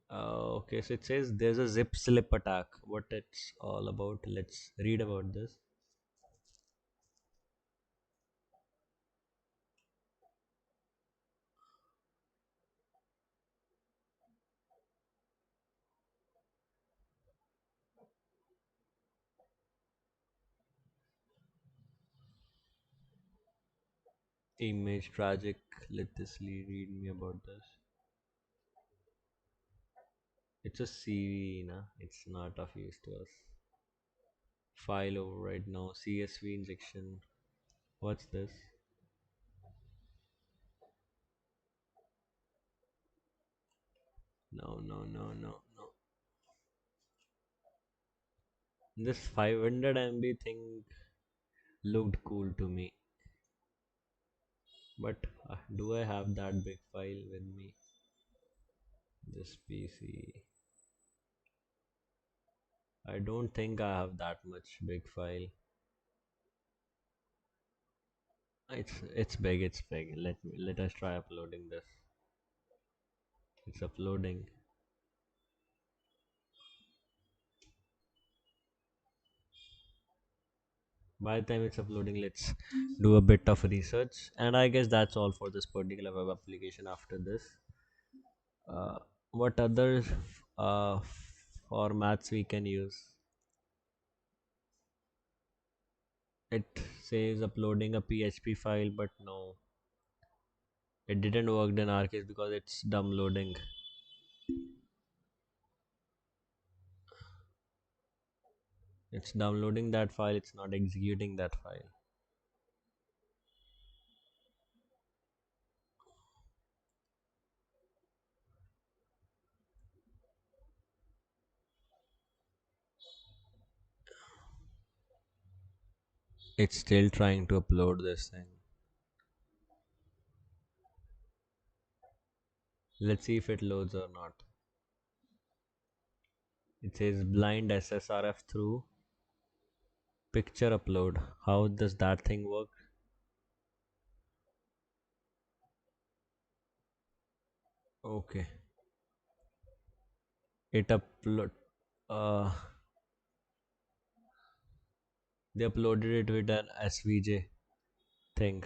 Okay, so it says there's a zip slip attack. What it's all about? Let's read about this. Image tragic. Let this read me about this. It's a CV, na? It's not of use to us. File over right now. CSV injection. What's this? No, no, no, no, no. This 500 MB thing looked cool to me. But do I have that big file with me? This PC. I don't think I have that much big file. It's big, it's big. Let us try uploading this. It's uploading. By the time it's uploading, let's do a bit of research. And I guess that's all for this particular web application. After this, uh, what other uh, formats we can use? It says uploading a PHP file, but no, it didn't work in our case because it's dumb loading. It's downloading that file, it's not executing that file. It's still trying to upload this thing. Let's see if it loads or not. It says blind SSRF through picture upload. How does that thing work? Okay. It upload uh they uploaded it with an SVJ thing.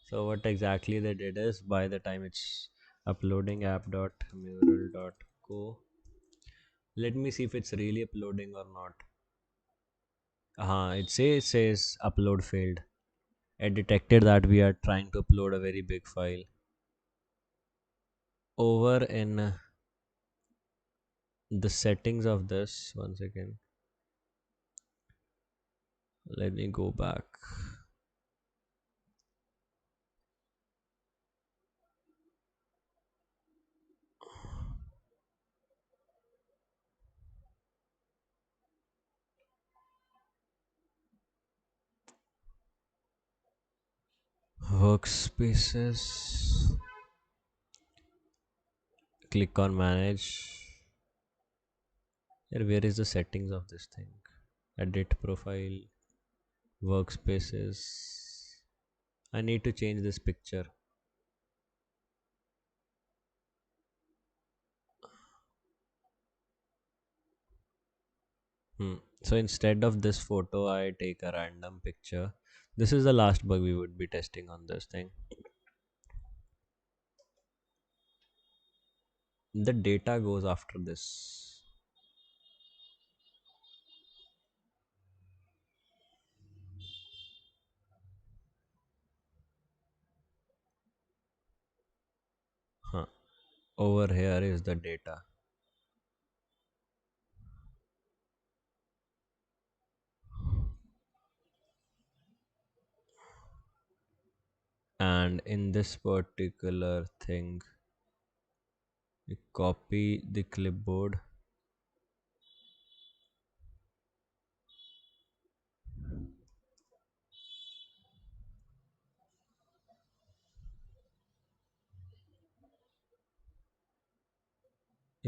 So what exactly they did is by the time it's uploading app.mural.co, let me see if it's really uploading or not. It says upload failed. It detected that we are trying to upload a very big file. Over in the settings of this, one second, let me go back. Workspaces, click on manage. Here, where is the settings of this thing? Edit profile, workspaces. I need to change this picture. So instead of this photo, I take a random picture. This is the last bug we would be testing on this thing. The data goes after this. Huh. Over here is the data. And in this particular thing, you copy the clipboard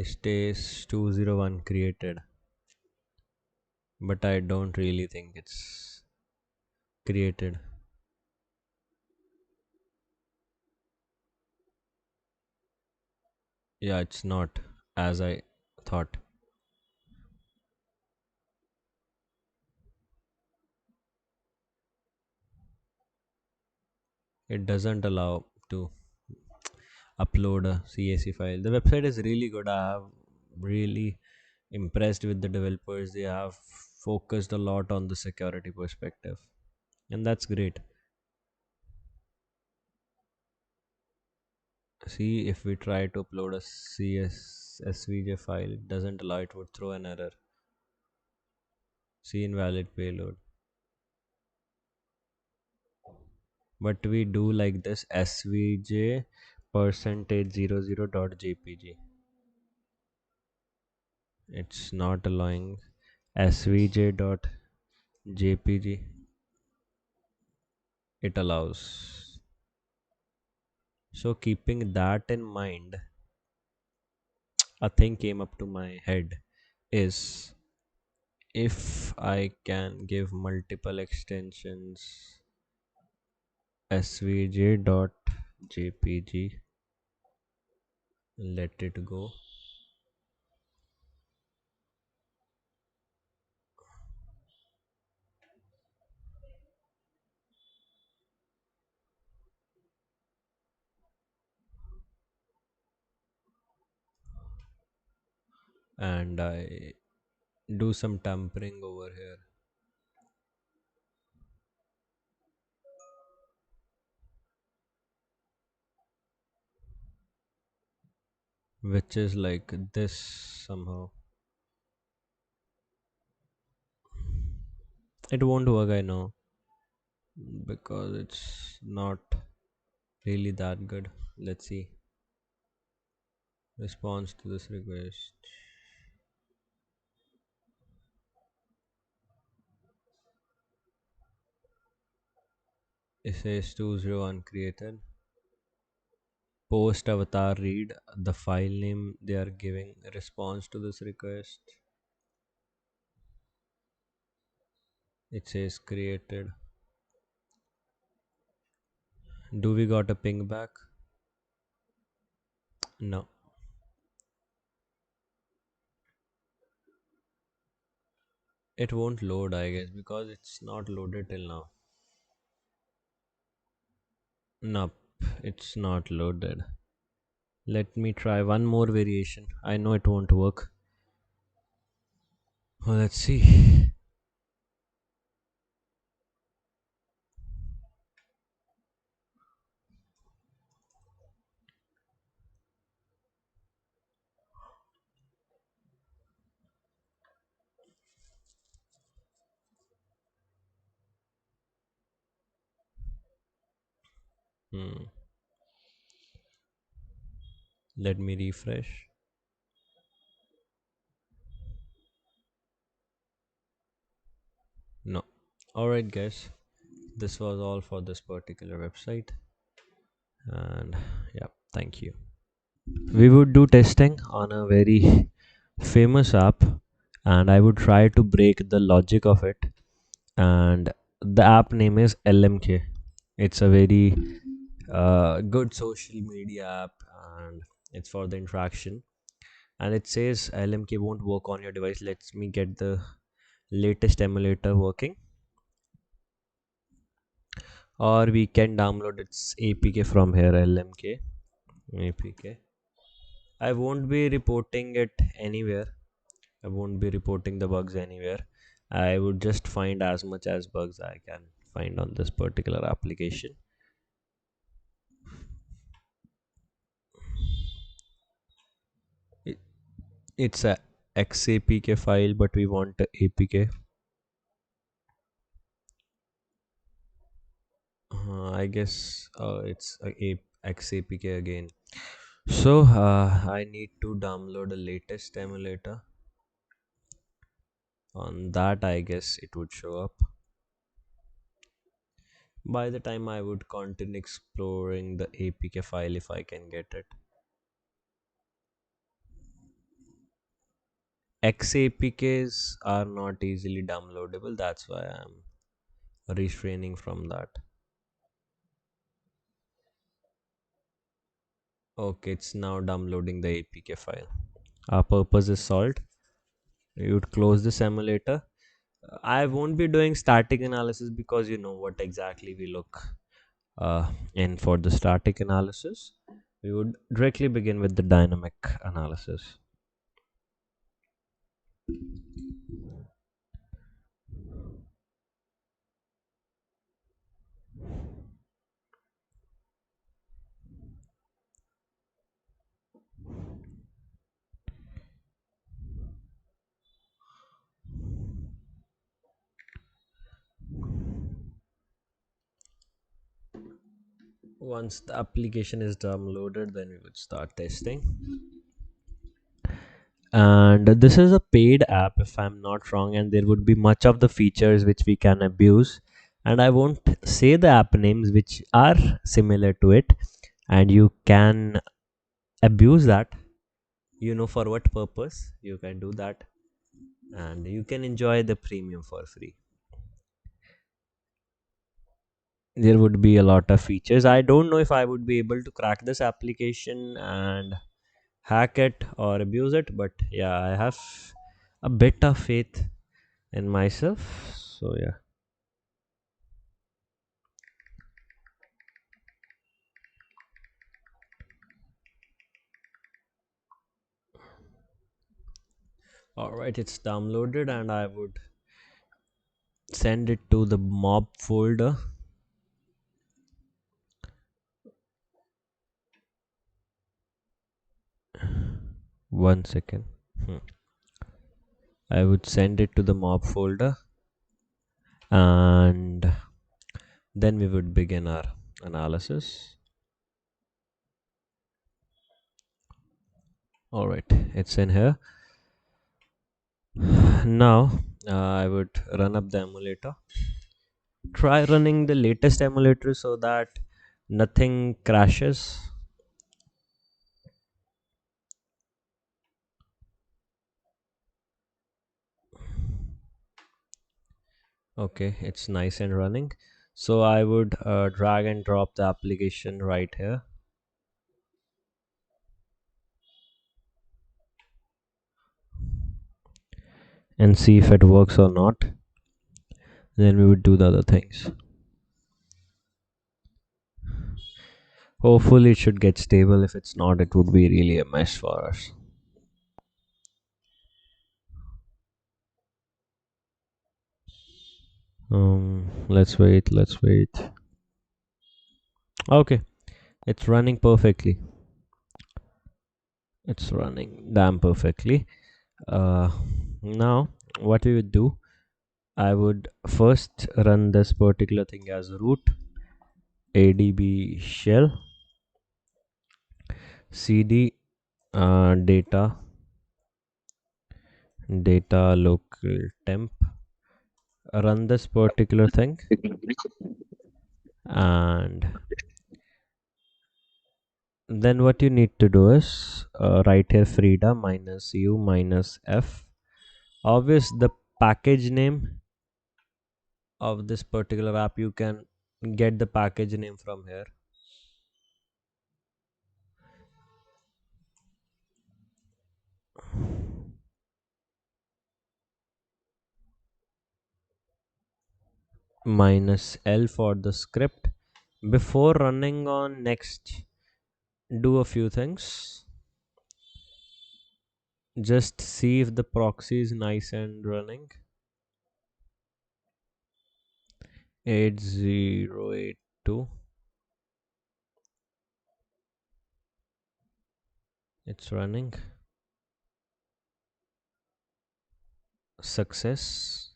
Stays 201 created, but I don't really think it's created. Yeah, it's not as I thought. It doesn't allow to upload a CSV file. The website is really good. I have really impressed with the developers. They have focused a lot on the security perspective, and that's great. See, if we try to upload a CSSVJ file, it doesn't allow, it would throw an error. See, invalid payload. But we do like this svj percentage 00 dot jpg. It's not allowing svj dot jpg. It allows. So keeping that in mind, a thing came up to my head is, if I can give multiple extensions svj dot jpg, let it go, and I do some tampering over here, which is like this somehow. It won't work, I know, because it's not really that good. Let's see. Response to this request. It says 201 created. Post avatar read the file name they are giving. Response to this request. It says created. Do we got a ping back? No. It won't load, I guess, because it's not loaded till now. Nope, it's not loaded. Let me try one more variation. I know it won't work. Well, let's see. Hmm. Let me refresh. No. Alright, guys. This was all for this particular website. And yeah, thank you. We would do testing on a very famous app, and I would try to break the logic of it. And the app name is LMK. It's a very good social media app, and it's for the interaction. And it says LMK won't work on your device. Let me get the latest emulator working, or we can download its APK from here. LMK APK. I won't be reporting it anywhere. I won't be reporting the bugs anywhere. I would just find as much as bugs I can find on this particular application. It, it's a XAPK file, but we want a APK. I guess it's XAPK again. So I need to download the latest emulator. On that, I guess it would show up. By the time I would continue exploring the APK file if I can get it. XAPKs are not easily downloadable. That's why I'm refraining from that. Okay, it's now downloading the APK file. Our purpose is solved. You would close the simulator. I won't be doing static analysis because you know what exactly we look in for the static analysis. We would directly begin with the dynamic analysis. Once the application is downloaded, then we would start testing. And this is a paid app, if I'm not wrong, and there would be much of the features which we can abuse. And I won't say the app names which are similar to it, and you can abuse that. You know for what purpose you can do that, and you can enjoy the premium for free. There would be a lot of features. I don't know if I would be able to crack this application and hack it or abuse it, but yeah, I have a bit of faith in myself. So yeah. All right, it's downloaded, and I would send it to the mob folder. One second. I would send it to the mob folder, and then we would begin our analysis. All right, it's in here. Now I would run up the emulator. Try running the latest emulator so that nothing crashes. Okay, it's nice and running. So I would drag and drop the application right here. And see if it works or not. Then we would do the other things. Hopefully it should get stable. If it's not, it would be really a mess for us. Let's wait. Okay, it's running perfectly. It's running damn perfectly. Now what we would do, I would first run this particular thing as root adb shell cd data local temp, run this particular thing, and then what you need to do is write here frida minus u minus f. Obvious the package name of this particular app, you can get the package name from here. Minus L for the script. Before running on next, do a few things. Just see if the proxy is nice and running. 8082. It's running. Success.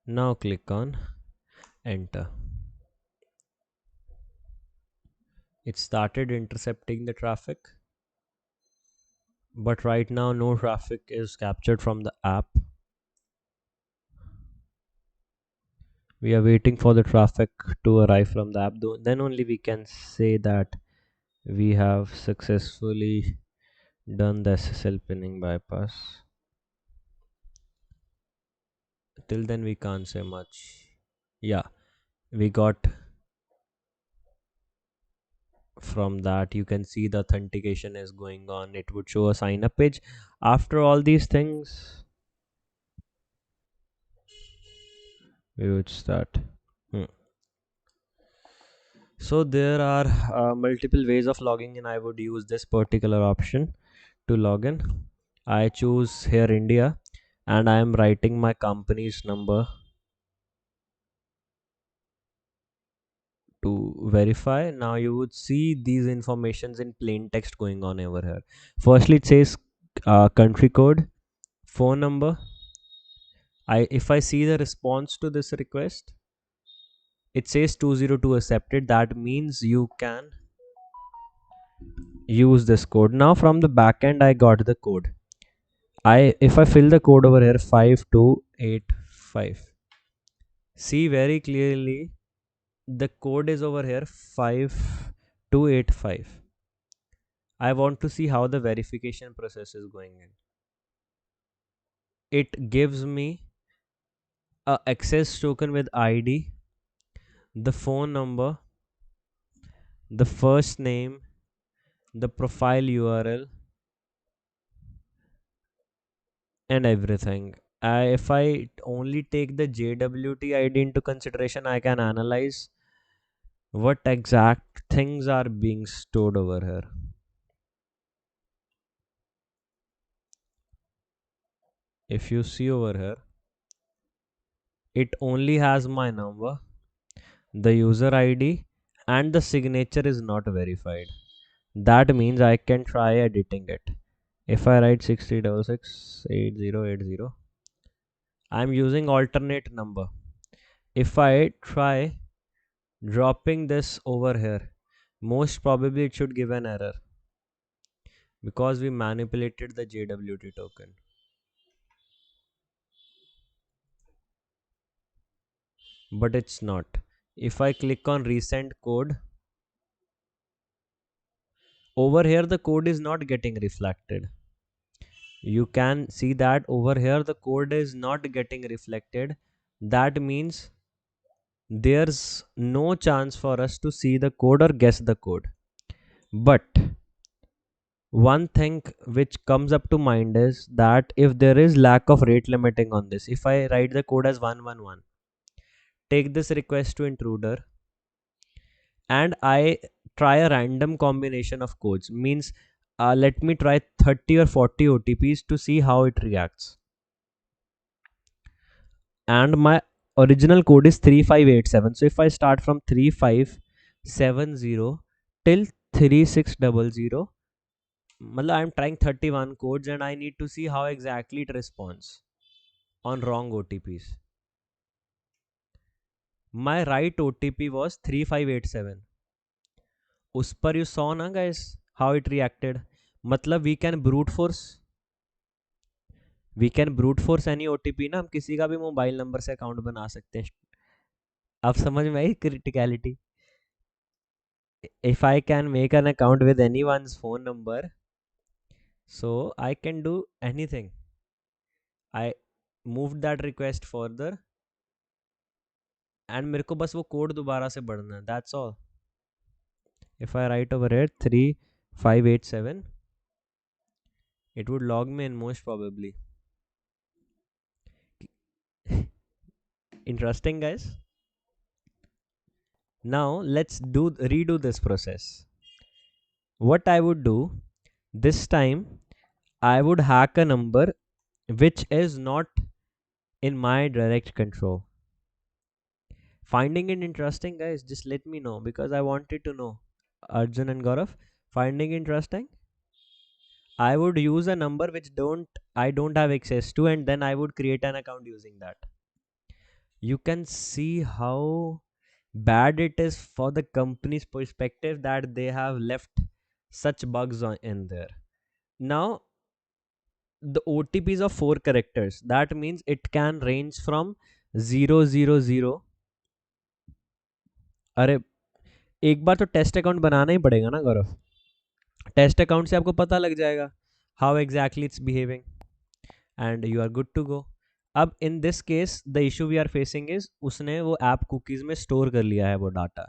Now click on enter. It started intercepting the traffic, but right now no traffic is captured from the app. We are waiting for the traffic to arrive from the app, then only we can say that we have successfully Done the SSL pinning bypass. Till then we can't say much. Yeah, we got from that you can see the authentication is going on. It would show a sign up page. After all these things, we would start. Hmm. So there are multiple ways of logging in. I would use this particular option to log in. I choose here India and I am writing my company's number to verify. Now you would see these informations in plain text going on over here. Firstly, it says country code, phone number. If I see the response to this request, it says 202 accepted. That means you can use this code. Now from the backend, I got the code. If I fill the code over here 5285, see very clearly the code is over here 5285. I want to see how the verification process is going in. It gives me a access token with ID, the phone number, the first name, the profile URL, and everything. If I only take the JWT ID into consideration, I can analyze what exact things are being stored over here. If you see over here, it only has my number, the user ID, and the signature is not verified. That means I can try editing it. If I write 60668080, I'm using alternate number. If I try dropping this over here, most probably it should give an error because we manipulated the JWT token. But it's not. If I click on resend code, over here the code is not getting reflected. You can see that over here the code is not getting reflected. That means there's no chance for us to see the code or guess the code. But one thing which comes up to mind is that if there is lack of rate limiting on this, if I write the code as 111, take this request to intruder, and I try a random combination of codes, means let me try 30 or 40 OTPs to see how it reacts. And my original code is 3587. So if I start from 3570 till 3600, I'm trying 31 codes and I need to see how exactly it responds on wrong OTPs. My right OTP was 3587. उस पर you saw ना guys how it reacted. मतलब we can brute force any OTP ना, हम किसी का भी mobile number से अकाउंट बना सकते हैं. अब समझ में आई criticality. If I can make an account with anyone's phone number, so I can do anything. I moved that request further and मेरे को बस वो कोड दोबारा से बढ़ना है. That's all. If I write over here 3587, it would log me in most probably. Interesting, guys. Now let's redo this process. What I would do this time, I would hack a number which is not in my direct control. Finding it interesting, guys? Just let me know because I wanted to know. Arjun and Gaurav, finding interesting? I would use a number which I don't have access to, and then I would create an account using that. You can see how bad it is for the company's perspective that they have left such bugs in there. Now the OTPs of 4 characters. That means it can range from 000. अरे एक बार तो test account बनाना ही पड़ेगा ना गौरव. Test account से आपको पता लग जाएगा how exactly it's behaving, and you are good to go. अब in this case the issue we are facing is उसने वो app cookies में store कर लिया है वो data.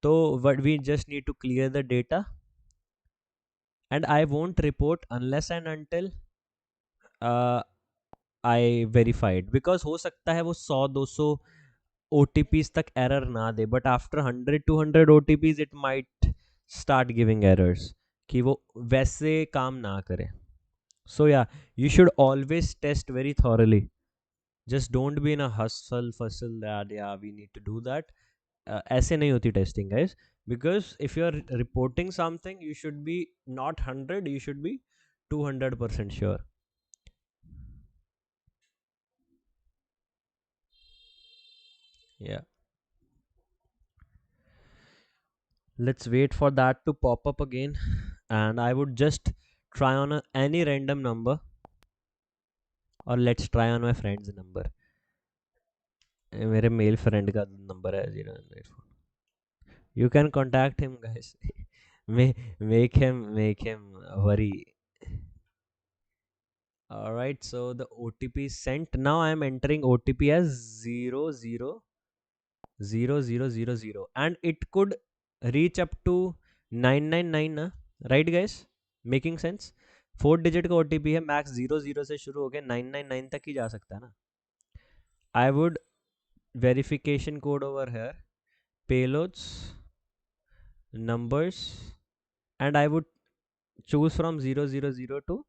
तो what we just need to clear the data, and I won't report unless and until uh, I verified, because हो सकता है वो 100-200 OTPs तक error ना दे, but after 100-200 OTPs it might start giving errors कि वो वैसे काम ना करे. So yeah, you should always test very thoroughly. Just don't be in a hustle fussle that yeah we need to do that. ऐसे नहीं होती testing, guys. Because if you are reporting something, you should be not 100, you should be 200% sure. Yeah. Let's wait for that to pop up again, and I would just try on any random number, or let's try on my friend's number. मेरे male friend का number है 0. You can contact him, guys. Make him worry. All right, so the OTP is sent. Now I am entering OTP as 000000, and it could reach up to 999 ना, right guys? Making sense? 4 digit का OTP है, max 00 से शुरू होके 999 तक ही जा सकता है ना. I would verification code over here, payloads, numbers, and I would choose from 000 to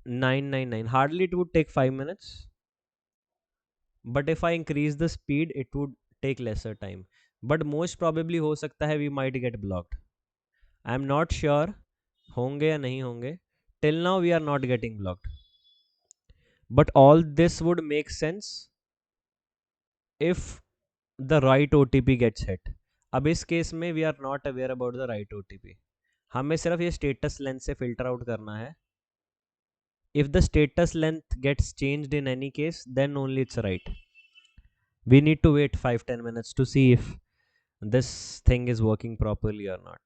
999. Hardly it would take 5 minutes, but if I increase the speed it would take lesser time. But most probably हो सकता है we might get blocked. I am not sure होंगे या नहीं होंगे. Till now we are not getting blocked, but all this would make sense if the right OTP gets hit. अब इस case में we are not aware about the right OTP. हमें सिर्फ ये status length से filter out करना है. If the status length gets changed in any case, then only it's right. We need to wait 5-10 minutes to see if this thing is working properly or not.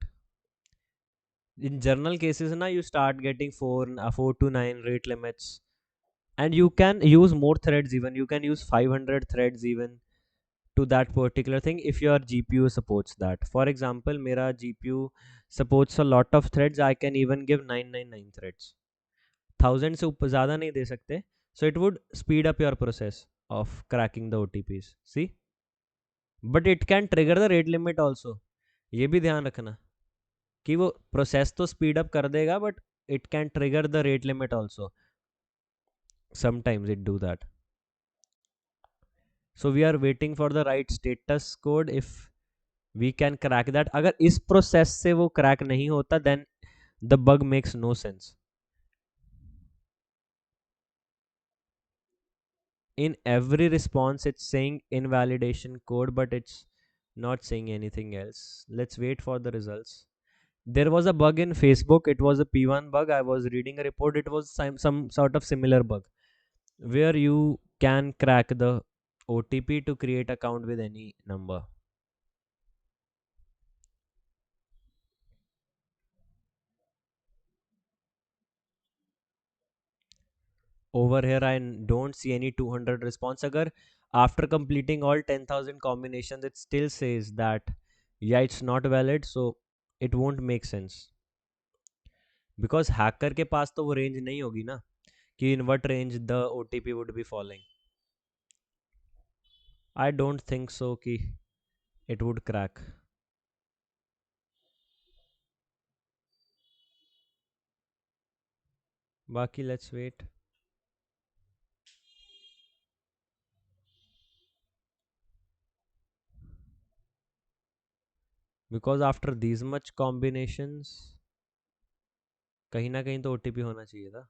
In general cases now you start getting 4 to 9 rate limits, and you can use more threads. Even you can use 500 threads even to that particular thing if your GPU supports that. For example, mera GPU supports a lot of threads. I can even give 999 threads. 1000 से ऊपर ज़्यादा नहीं दे सकते. So it would speed up your process of cracking the OTPs. See, but it can trigger the rate limit also. ये भी ध्यान रखना कि वो प्रोसेस तो स्पीड अप कर देगा, but it can trigger the rate limit also. Sometimes it do that. So we are waiting for the right status code. If we can crack that, अगर इस प्रोसेस से वो क्रैक नहीं होता then the bug makes no sense. In every response it's saying invalidation code, but it's not saying anything else. Let's wait for the results. There was a bug in Facebook. It was a P1 bug. I was reading a report. It was some sort of similar bug where you can crack the OTP to create account with any number. Over here I don't see any 200 response. Agar after completing all 10,000 combinations it still says that yeah it's not valid, so it won't make sense, because hacker के पास तो वो range नहीं होगी ना कि in what range the OTP would be falling. I don't think so कि it would crack. बाकी let's wait. Because after these much combinations कहीं ना कहीं तो OTP होना चाहिए था.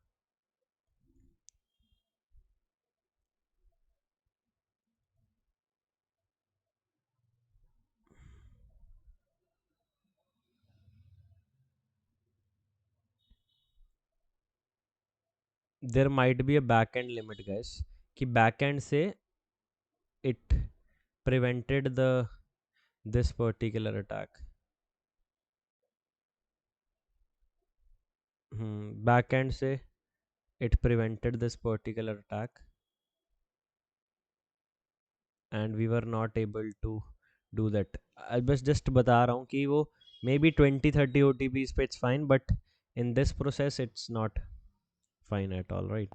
There might be a backend limit, guys, कि backend से it prevented the this particular attack. Backend say it prevented this particular attack, and we were not able to do that. I बस just बता रहा हूँ कि वो maybe 20-30 OTPs पे it's fine, but in this process it's not fine at all, right?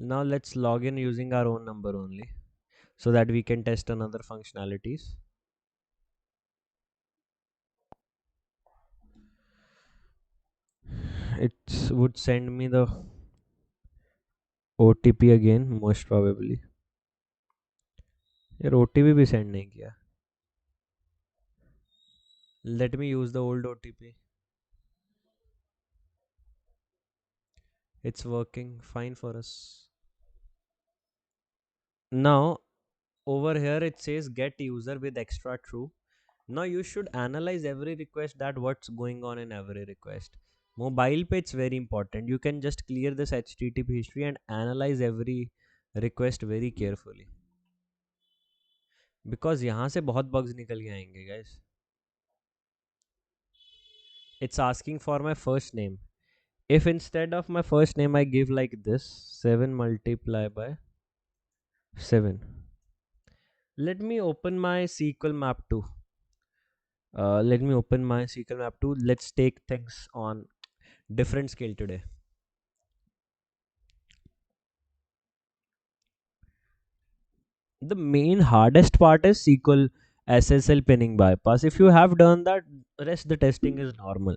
Now let's log in using our own number only so that we can test another functionalities. It would send me the OTP again, most probably. यार OTP भी send नहीं किया. Let me use the old OTP. It's working fine for us. Now over here it says get user with extra true. Now you should analyze every request, that what's going on in every request. Mobile पे it's very important. You can just clear this HTTP history and analyze every request very carefully. Because यहाँ से बहुत bugs निकल के आएंगे guys. It's asking for my first name. If instead of my first name I give like this 7 multiplied by 7. Let me open my SQL map too. Let me open my SQL map too. Let's take things on different scale today. The main hardest part is SQL SSL pinning bypass. If you have done that, rest the testing is normal.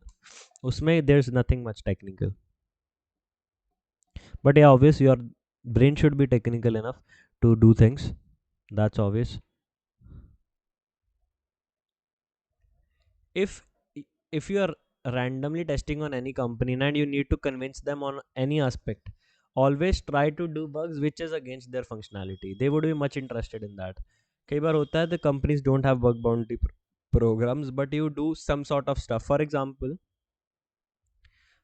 Usme there's nothing much technical. But yeah, obvious your brain should be technical enough to do things. That's obvious. if if you are randomly testing on any company and you need to convince them on any aspect, always try to do bugs which is against their functionality. They would be much interested in that. कई बार होता है the companies don't have bug bounty programs, but you do some sort of stuff. For example,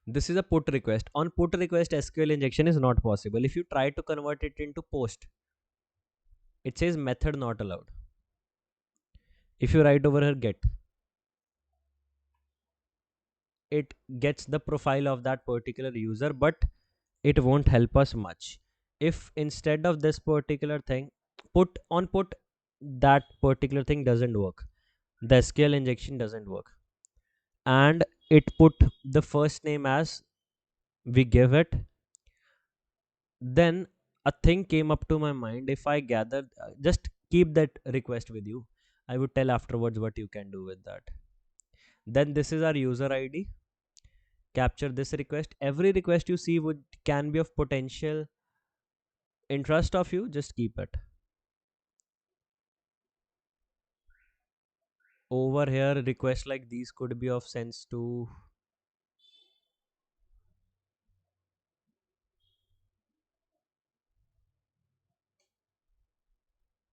this is a put request. On put request SQL injection is not possible. If you try to convert it into post, it says method not allowed. If you write over here get, it gets the profile of that particular user, but it won't help us much. If instead of this particular thing, put that particular thing doesn't work, the SQL injection doesn't work, and it put the first name as we give it, then a thing came up to my mind. If I gather, just keep that request with you. I would tell afterwards what you can do with that. Then this is our user ID. Capture this request. Every request you see would can be of potential interest of you. Just keep it. Over here requests like these could be of sense to.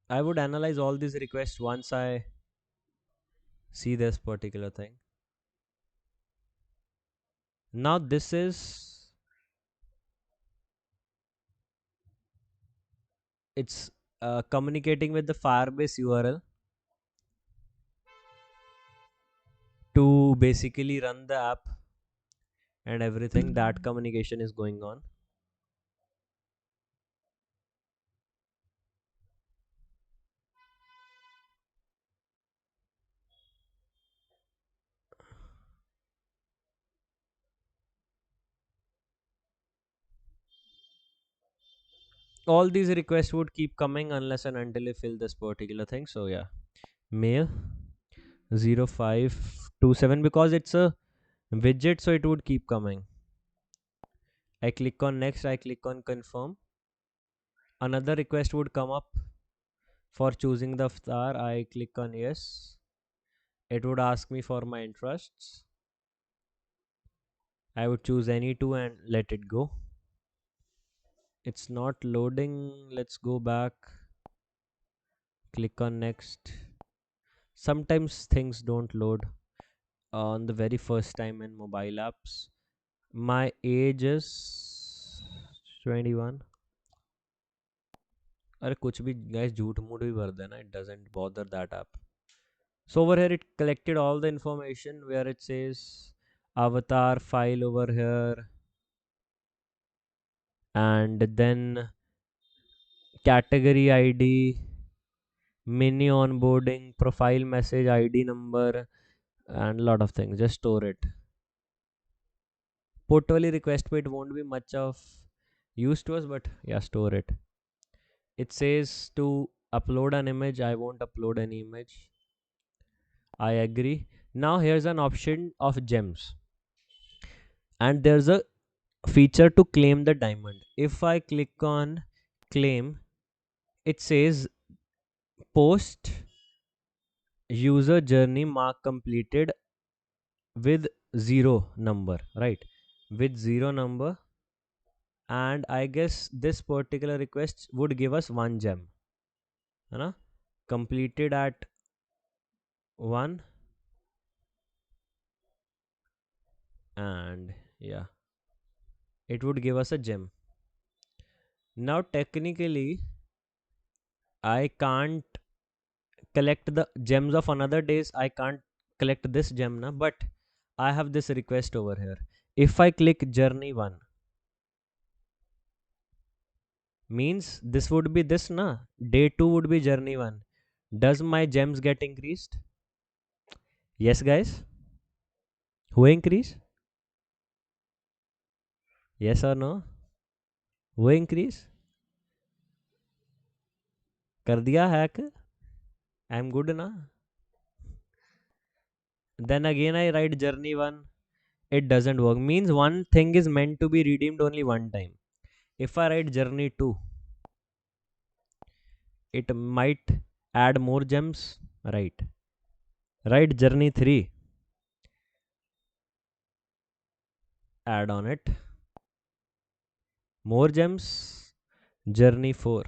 I would analyze all these requests once I see this particular thing. Now this is, it's communicating with the Firebase URL to basically run the app and everything. That communication is going on. All these requests would keep coming unless and until you fill this particular thing. So yeah, mail 0527, because it's a widget, so it would keep coming. I click on next, I click on confirm. Another request would come up for choosing the avatar. I click on yes. It would ask me for my interests. I would choose any two and let it go. It's not loading. Let's go back. Click on next. Sometimes things don't load on the very first time in mobile apps. My age is 21. अरे कुछ भी guys, झूठ मूठ भी भर देना, it doesn't bother that app. So over here it collected all the information where it says avatar file over here, and then category ID, mini onboarding, profile message, ID number, and lot of things. Just store it. Portfolio request, but it won't be much of use to us, but yeah, store it. It says to upload an image. I won't upload any image. I agree. Now here's an option of gems, and there's a feature to claim the diamond. If I click on claim, it says post user journey mark completed with zero number, right? With zero number, and I guess this particular request would give us one gem, है ना? Completed at one, and yeah, it would give us a gem. Now technically I can't collect the gems of another days. I can't collect this gem na, but I have this request over here. If I click journey 1, means this would be this na, day 2 would be journey 1. Does my gems get increased? Yes guys, who increase? Yes or no? Who increase? कर दिया hack? I am good na? Then again I write journey 1, it doesn't work. Means one thing is meant to be redeemed only one time. If I write journey 2, it might add more gems, right? Write journey 3, add on it more gems. Journey 4,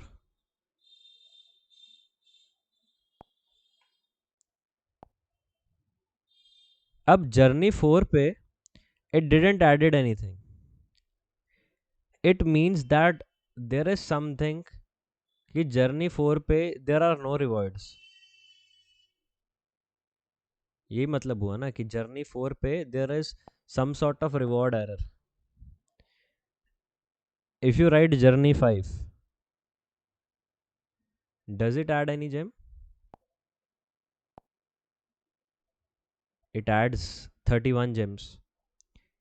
अब journey 4 पे it didn't added anything. It means that there is something कि journey 4 पे there are no rewards. ये मतलब हुआ ना कि journey 4 पे there is some sort of reward error. If you write journey 5, does it add any gem? It adds 31 gems.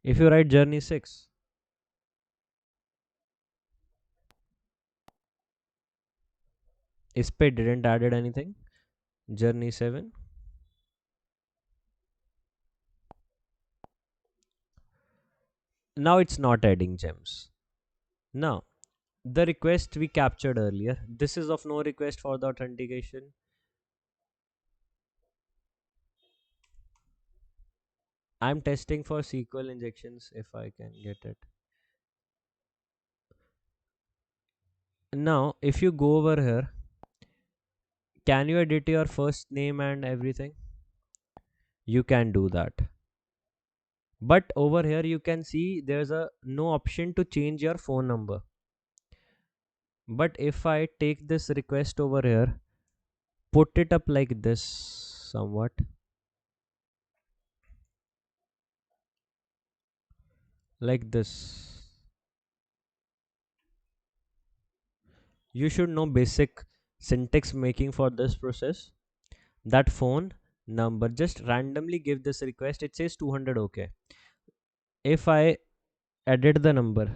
If you write journey 6, इस पे didn't added anything. Journey 7, now it's not adding gems. Now the request we captured earlier, this is of no request for the authentication. I'm testing for SQL injections if I can get it. Now if you go over here, can you edit your first name and everything? You can do that, but over here you can see there's a no option to change your phone number. But if I take this request over here, put it up like this somewhat, like this, you should know basic syntax making for this process. That phone number, just randomly give this request, it says 200. Okay, if I edit the number,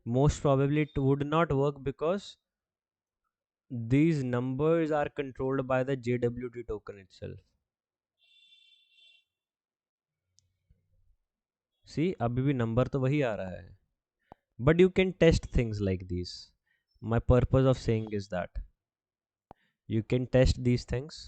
most probably it would not work because these numbers are controlled by the JWT token itself. See, अभी भी number तो वही आ रहा है, but you can test things like these. My purpose of saying is that you can test these things.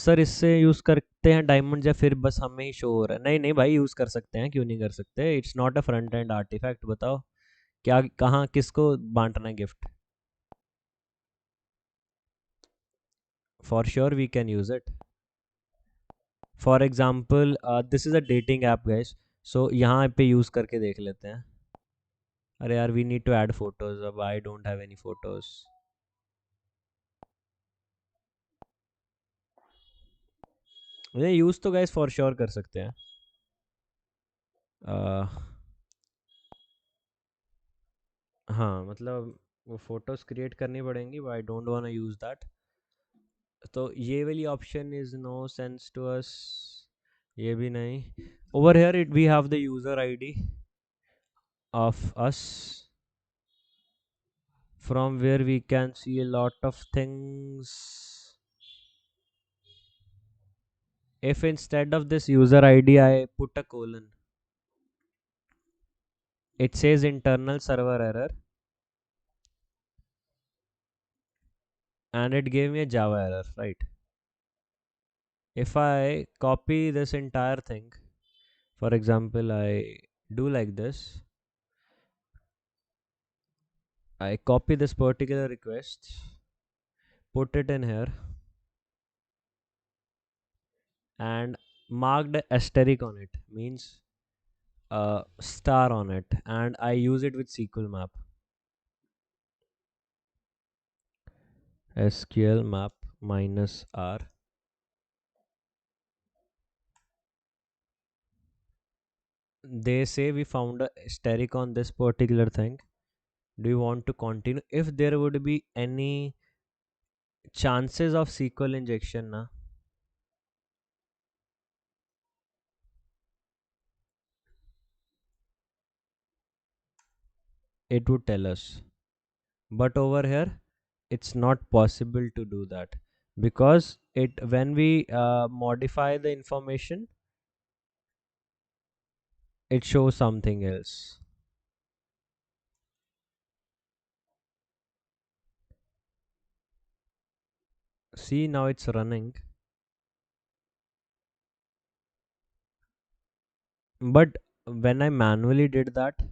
Sir इससे use करते हैं diamond या फिर बस हमें ही शो हो रहा है? नहीं नहीं भाई, यूज़ कर सकते हैं, क्यों नहीं कर सकते? It's not a front end artifact. बताओ क्या, कहाँ, किसको बांटना है gift? For sure we can use it. For example, this is a dating app guys, so यहाँ पे यूज़ करके देख लेते हैं. अरे यार, we need to add photos. अब I don't have any photos. ये यूज़ तो गाइस फॉर श्योर कर सकते हैं. हाँ मतलब वो फोटोज क्रिएट करनी पड़ेंगी, but I don't want to use that. तो ये वाली option is no sense to us. ये भी नहीं. Over here it we have the user ID of us, from where we can see a lot of things. If instead of this user id I put a colon, it says internal server error and it gave me a java error, right? If I copy this entire thing, for example, I do like this. I copy this particular request, put it in here, and marked asterisk on it, means a star on it, and I use it with SQL map. SQL map minus R. They say we found a asterisk on this particular thing. Do you want to continue? If there would be any chances of SQL injection, na, it would tell us. But over here, it's not possible to do that, because it when we modify the information, it shows something else. See, now it's running. But when I manually did that,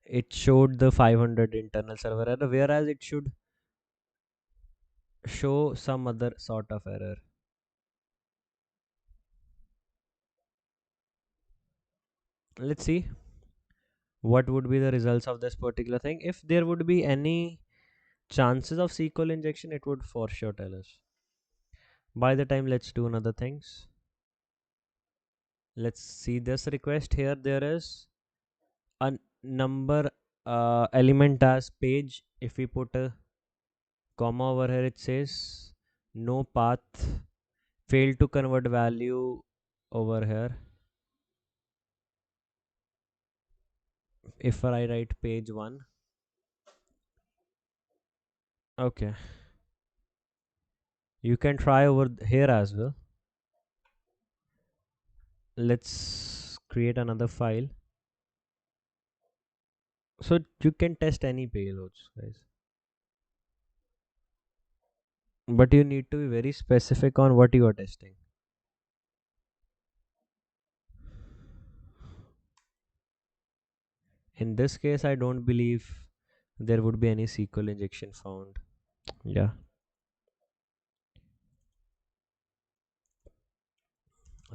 it showed the 500 internal server error, whereas it should show some other sort of error. Let's see what would be the results of this particular thing. If there would be any chances of SQL injection, it would for sure tell us. By the time, let's do another things. Let's see this request here. There is a number element as page. If we put a comma over here, it says no path, failed to convert value over here. If I write page 1, okay, you can try over here as well. Let's create another file, so you can test any payloads, guys, but you need to be very specific on what you are testing. In this case, I don't believe there would be any SQL injection found. Yeah,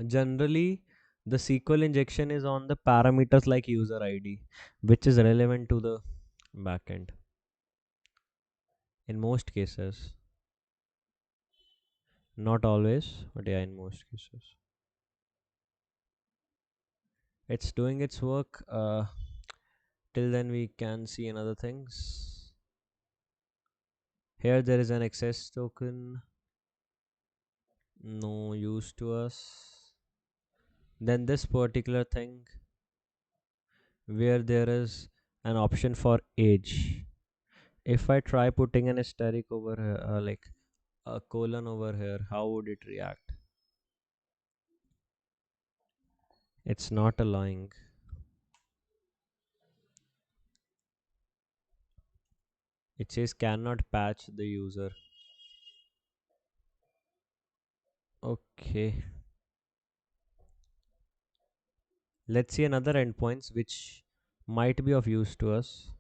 generally the SQL injection is on the parameters like user id, which is relevant to the backend in most cases. Not always, but yeah, in most cases. It's doing its work. Till then, we can see another things. Here there is an access token, no use to us. Then this particular thing where there is an option for age. If I try putting an asterisk over here, like a colon over here, how would it react? It's not allowing. It says cannot patch the user. Okay. Let's see another endpoints which might be of use to us.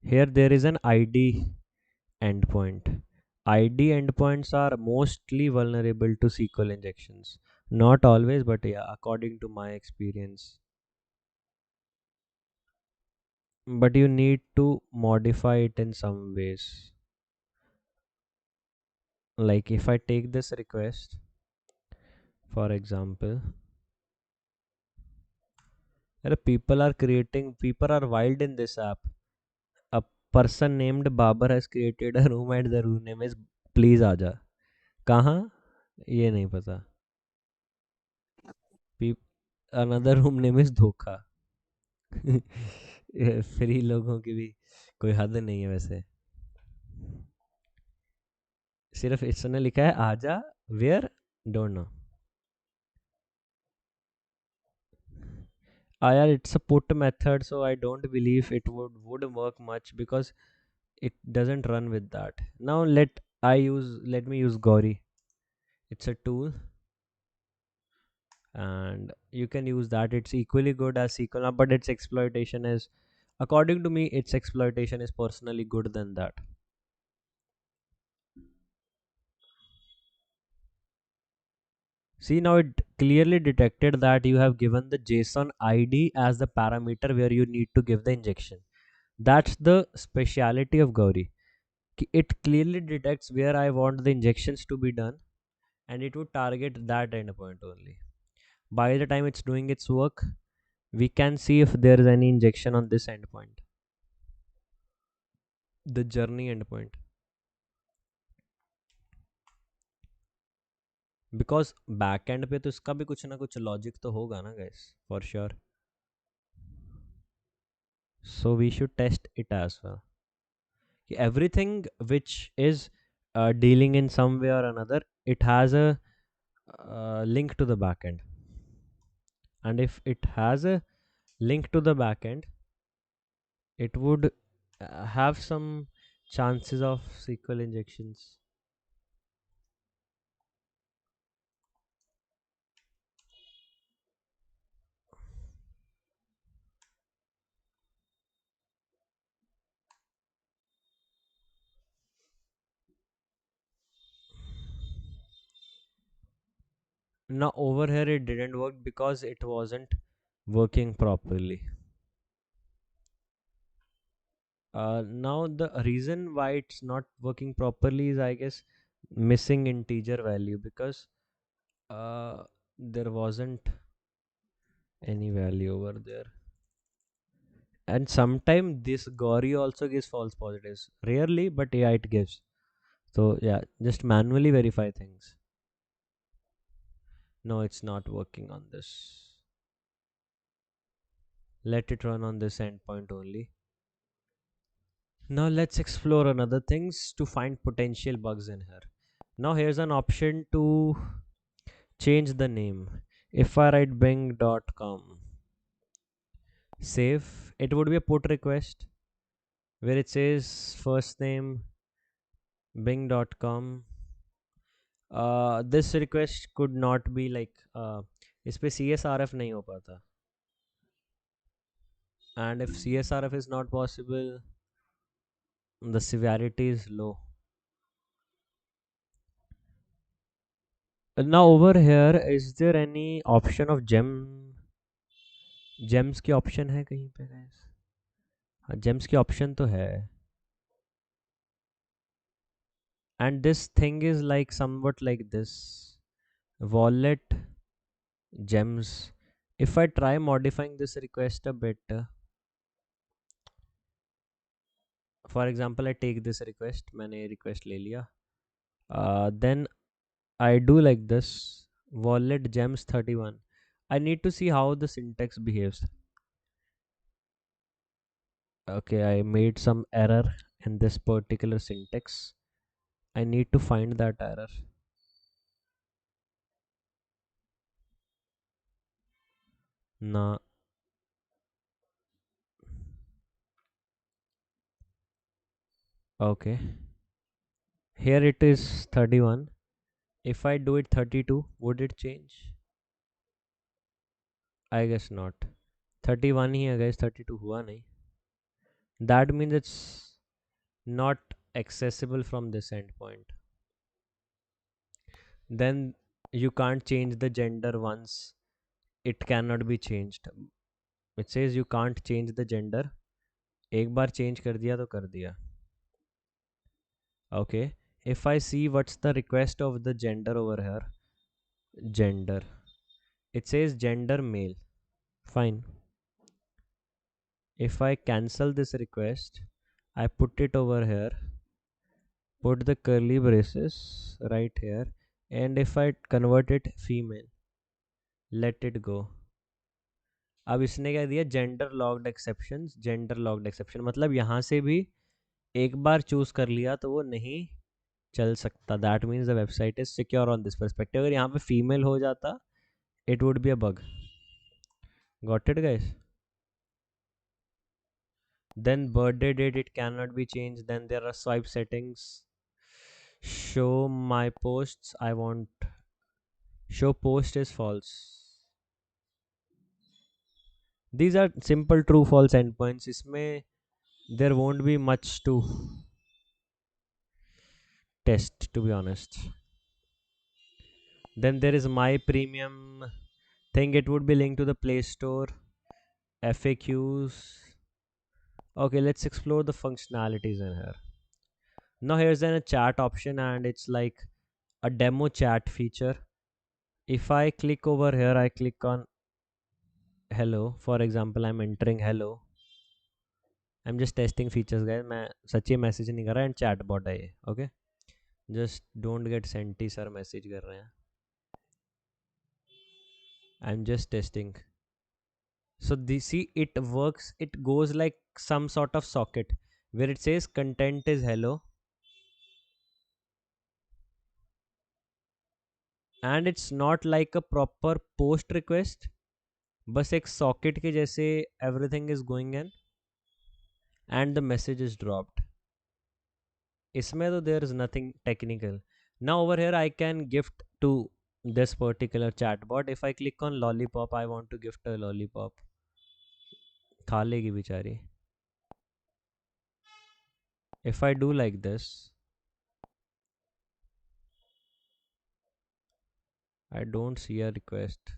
Here there is an ID endpoint. ID endpoints are mostly vulnerable to SQL injections, Not always, but yeah, according to my experience. But you need to modify it in some ways. Like if I take this request, for example, people are wild in this app. A person named Babar has created a room and the room name is Please Aja. कहाँ ये नहीं पता. Peop- Another room name is धोखा. Free लोगों की भी कोई हद नहीं है वैसे. सिर्फ इसने लिखा है आजा वेयर डोंट नो. यार it's a put method, so I don't believe it would work much because it doesn't run with that. Now let me use Gauri. It's a tool and you can use that. It's equally good as SQL, but its exploitation is, according to me, its exploitation is personally good than that. See, now it clearly detected that you have given the JSON ID as the parameter where you need to give the injection. That's the speciality of Gauri. It clearly detects where I want the injections to be done and it would target that endpoint only. By the time it's doing its work, we can see if there is any injection on this endpoint, the journey endpoint. Because backend पे तो इसका भी कुछ ना कुछ logic तो होगा ना guys, for sure. So we should test it as well. Everything which is dealing in some way or another, it has a link to the backend. And if it has a link to the backend, it would have some chances of SQL injections. Now over here it didn't work because it wasn't working properly. Now the reason why it's not working properly is, I guess, missing integer value, because there wasn't any value over there. And sometimes this Gauri also gives false positives. Rarely, but yeah, it gives. So yeah, just manually verify things. No, it's not working on this. Let it run on this endpoint only. Now let's explore another things to find potential bugs in here. Now here's an option to change the name. If I write bing.com, save, it would be a put request where it says first name bing.com. This request could not be like इस पे CSRF नहीं हो पाता, and if CSRF is not possible, the severity is low. Now over here, is there any option of gems की option है कहीं पे guys? हाँ, gems की option तो है. And this thing is like somewhat like this wallet gems. If I try modifying this request a bit, for example, I take this request, मैंने request ले लिया, then I do like this wallet gems 31. I need to see how the syntax behaves. Okay, I made some error in this particular syntax. I need to find that error. Nah. Okay. Here it is 31. If I do it 32, would it change? I guess not. 31 ही है guys, 32 हुआ नहीं. That means it's not accessible from this endpoint. Then You can't change the gender once it cannot be changed. It says you can't change the gender. एक बार change कर दिया तो कर दिया. Okay. If I see what's the request of the gender over here, gender. It says gender male. Fine. If I cancel this request, I put it over here, put the curly braces right here, and if I convert it female, let it go. अब इसने क्या दिया, gender locked exception. Gender locked exception मतलब यहाँ से भी एक बार choose कर लिया तो वो नहीं चल सकता. That means the website is secure on this perspective. अगर यहाँ पे फीमेल हो जाता, it would be a bug. Got it guys? Then birthday date, it cannot be changed. Then there are swipe settings. Show my posts, I want show post is false. These are simple true false endpoints. इसमें there won't be much to test, to be honest. Then there is my premium thing. It would be linked to the Play Store. FAQs. Okay, let's explore the functionalities in here. Now here's a chat option, and it's like a demo chat feature. If I click over here, I click on hello. For example, I'm entering hello. I'm just testing features, guys. मैं सच्ची message नहीं कर रहा. And chat bot है ये. Okay, just don't get senti sir message कर रहे हैं. I am just testing. So see, it works. It goes like some sort of socket where it says content is hello, and it's not like a proper post request. बस एक socket के जैसे everything is going in and the message is dropped. इसमें तो there is nothing technical. Now over here I can gift to this particular chatbot. If I click on lollipop, I want to gift a lollipop. खा लेगी बेचारी. If I do like this, I don't see a request.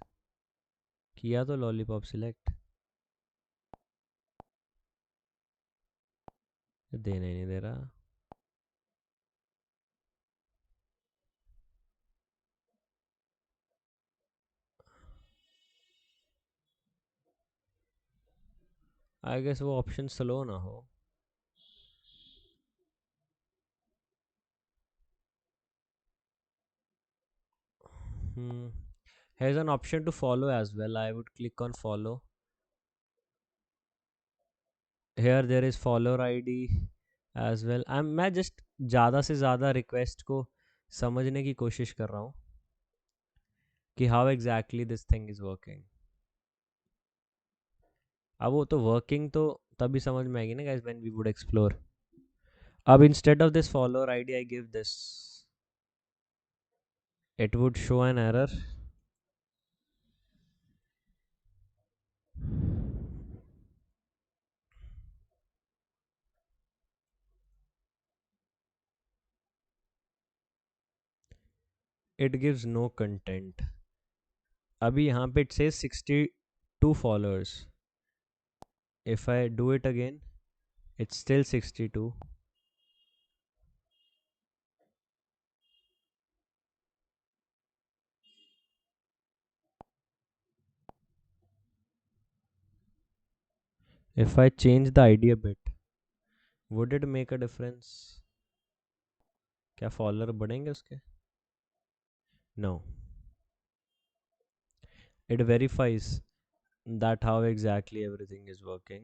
किया तो lollipop select, देने नहीं दे रहा. I guess वो option slow ना हो. Here's an option to follow as well. I would click on follow. Here there is follower ID as well. मैं just ज़्यादा से ज़्यादा request को समझने की कोशिश कर रहा हूँ कि how exactly this thing is working. अब वो तो working तो तभी समझ में आएगी ना guys, when we would explore. अब instead of this follower ID I give this, it would show an error. It gives no content. अभी यहाँ पे it says 62 followers. If I do it again, it's still 62. If I change the ID a bit, would it make a difference? क्या follower बढ़ेंगे उसके? No. It verifies that how exactly everything is working.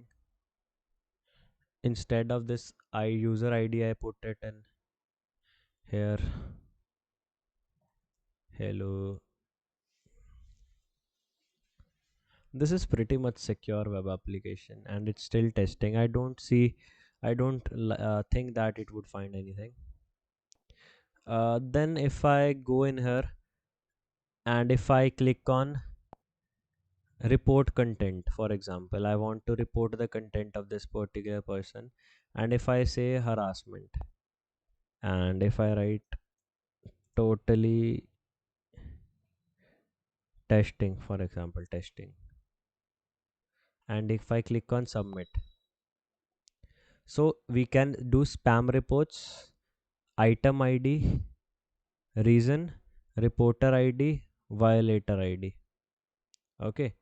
Instead of this user ID, I put it in here. Hello. This is pretty much secure web application, and it's still testing. I don't think that it would find anything. Then if I go in here and if I click on report content, for example, I want to report the content of this particular person, and if I say harassment, and if I write totally testing, for example, testing. And if I click on submit, so we can do spam reports, item ID, reason, reporter ID, violator ID. Okay.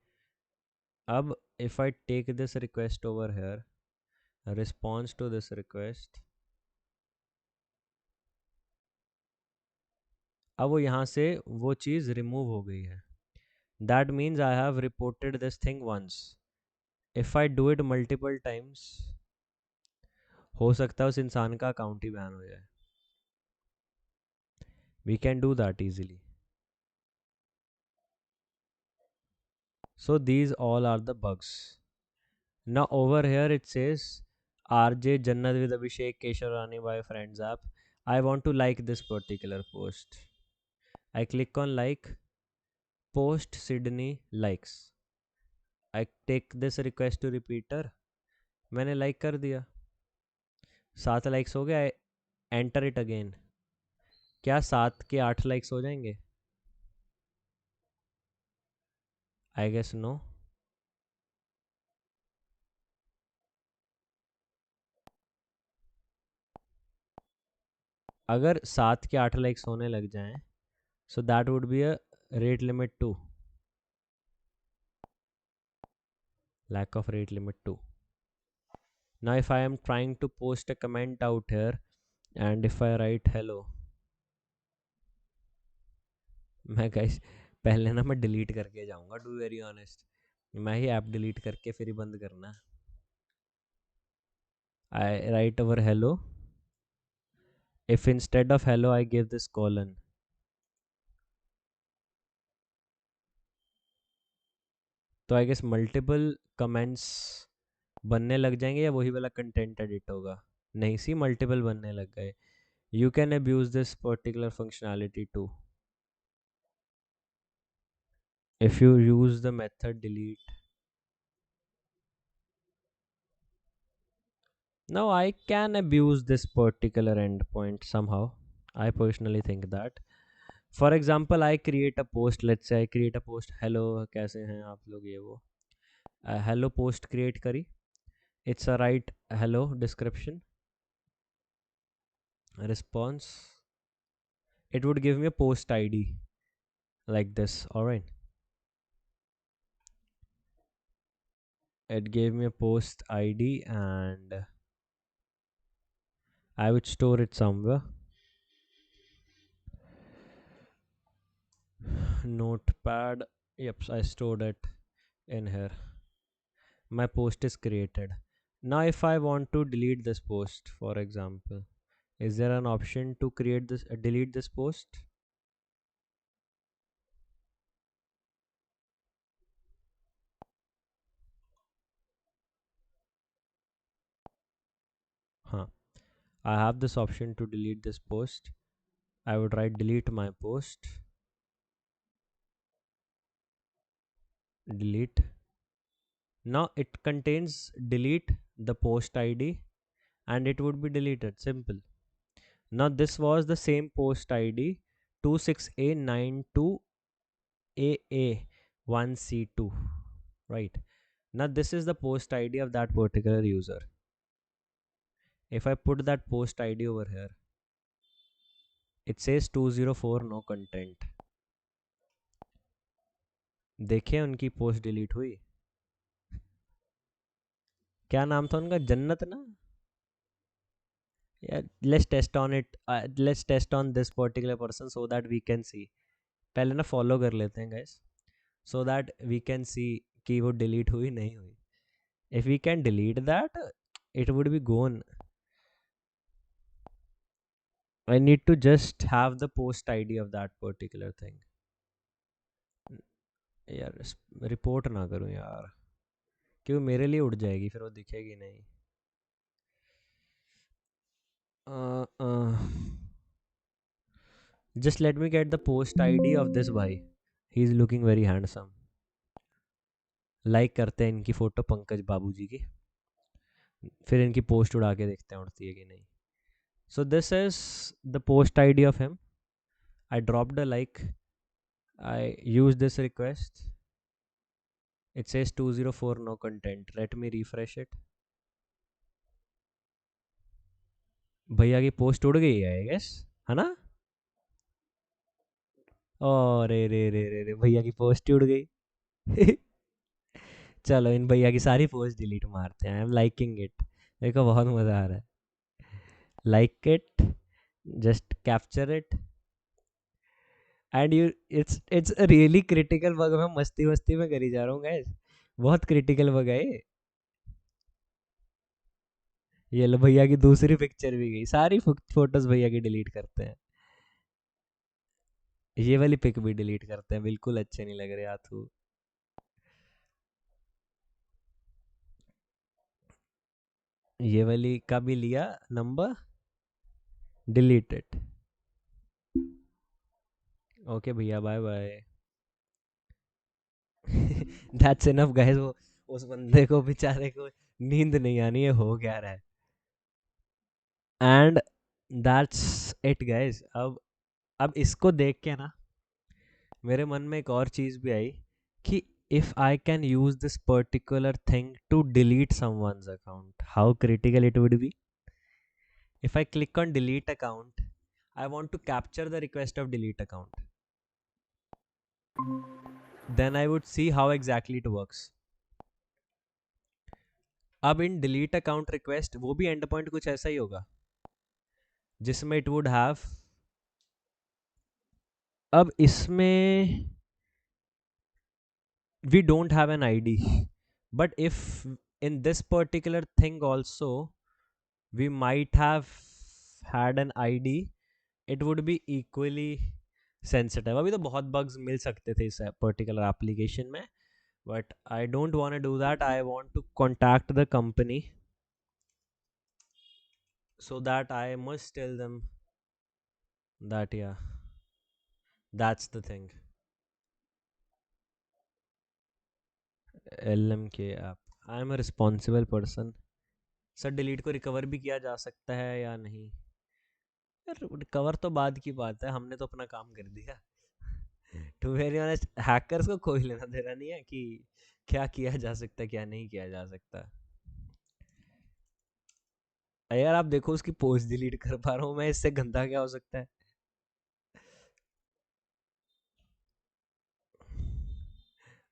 Ab, if I take this request over here, response to this request, अब वो यहाँ से वो चीज़ remove हो गई है. That means I have reported this thing once. If I do it multiple times, हो सकता है उस इंसान का अकाउंट ही बैन हो जाए. We can do that easily. So these all are the bugs. Now over here it says RJ Jannat with Abhishek Kesharani by Friends app. I want to like this particular post. I click on like, post Sydney likes. I take this request to repeater. मैंने like कर दिया, 7 likes हो गया. Enter it again. क्या 7 के 8 likes हो जाएंगे? I guess no. अगर 7 के 8 likes होने लग जाएं, so that would be a rate limit 2. Lack of rate limit 2. Now if I am trying to post a comment out here and if I write hello, मैं guys पहले ना मैं delete करके जाऊंगा, टू वेरी ऑनेस्ट. मैं ही app delete करके फिर ही बंद करना. I write over hello. If instead of hello I give this colon, तो आई गेस मल्टीपल कमेंट्स बनने लग जाएंगे या वही वाला कंटेंट एडिट होगा? नहीं, सी मल्टीपल बनने लग गए. You can abuse this particular functionality to if you use the method delete. Now I can abuse this particular endpoint somehow. I personally think that. For example, I create a post. Let's say I create a post. Hello, कैसे हैं आप लोग, ये वो. Hello post create करी. It's a right hello description. Response. It would give me a post ID like this. All right. It gave me a post ID and I would store it somewhere. Notepad. Yep, I stored it in here. My post is created. Now if I want to delete this post, for example, is there an option to create this delete this post? Huh. I have this option to delete this post. I would write delete my post. Delete. Now it contains delete the post ID and it would be deleted. Simple. Now this was the same post ID 26A92AA1C2. Right. Now this is the post ID of that particular user. If I put that post ID over here, it says 204 no content. देखें उनकी post delete हुई. क्या नाम था उनका? जन्नत ना? Yeah, let's test on it. Let's test on this particular person so that we can see. पहले ना फॉलो कर लेते हैं guys, so that we can see कि वो डिलीट हुई नहीं हुई. If we can delete that, it would be gone. I need to just have the post ID of that particular thing. यार रिपोर्ट ना करूं यार, क्यों मेरे लिए उड़ जाएगी फिर, वो दिखेगी नहीं. Just let me get the post ID of this भाई. He is looking very handsome. Like करते हैं इनकी फ़ोटो पंकज बाबू जी की, फिर इनकी पोस्ट उड़ा के देखते हैं उड़ती है कि नहीं. So this is the post ID of him. I dropped a like. I use this request. It says 204 no content. Let me refresh it. भैया की पोस्ट उड़ गई है आई गेस, है ना? ओ रे रे रे रे रे, भैया की पोस्ट उड़ गई. चलो इन भैया की सारी पोस्ट डिलीट मारते हैं. I am liking it. मेरे को बहुत मजा आ रहा है. Like it, just capture it and you. It's really critical bug. मैं मस्ती मस्ती में करी जा रहा हूँ गाइस. बहुत क्रिटिकल बग है ये लो भैया की दूसरी पिक्चर भी गई. सारी फोटोज भैया की डिलीट करते हैं. ये वाली पिक भी डिलीट करते हैं. बिल्कुल अच्छे नहीं लग रहे आथू. ये वाली का भी लिया नंबर. Delete it. ओके भैया, bye bye. That's enough guys. वो उस बंदे को बेचारे को नींद नहीं आनी है. हो क्या रहा है. And that's it guys. अब इसको देख के ना मेरे मन में एक और चीज भी आई कि if I can use this particular thing to delete someone's account, how critical it would be. If I click on delete account, I want to capture the request of delete account. Then I would see how exactly it works. अब इन delete account request वो भी end point कुछ ऐसा ही होगा जिसमें it would have. अब इसमें we don't have an ID, but if in this particular thing also we might have had an ID, it would be equally sensitive. अभी तो बहुत bugs मिल सकते थे इस particular application में, but I don't want to do that. I want to contact the company so that I must tell them that yeah, that's the thing. LMK app. I am a responsible person. Sir delete को recover भी किया जा सकता है या नहीं? यार recover तो बाद की बात है. हमने तो अपना काम कर दिया. टू वेरी ऑनेस्ट हैकर्स को कोई लेना देना नहीं है कि क्या किया जा सकता है क्या नहीं किया जा सकता. यार आप देखो उसकी पोस्ट डिलीट कर पा रहा हूँ मैं. इससे गंदा क्या हो सकता है.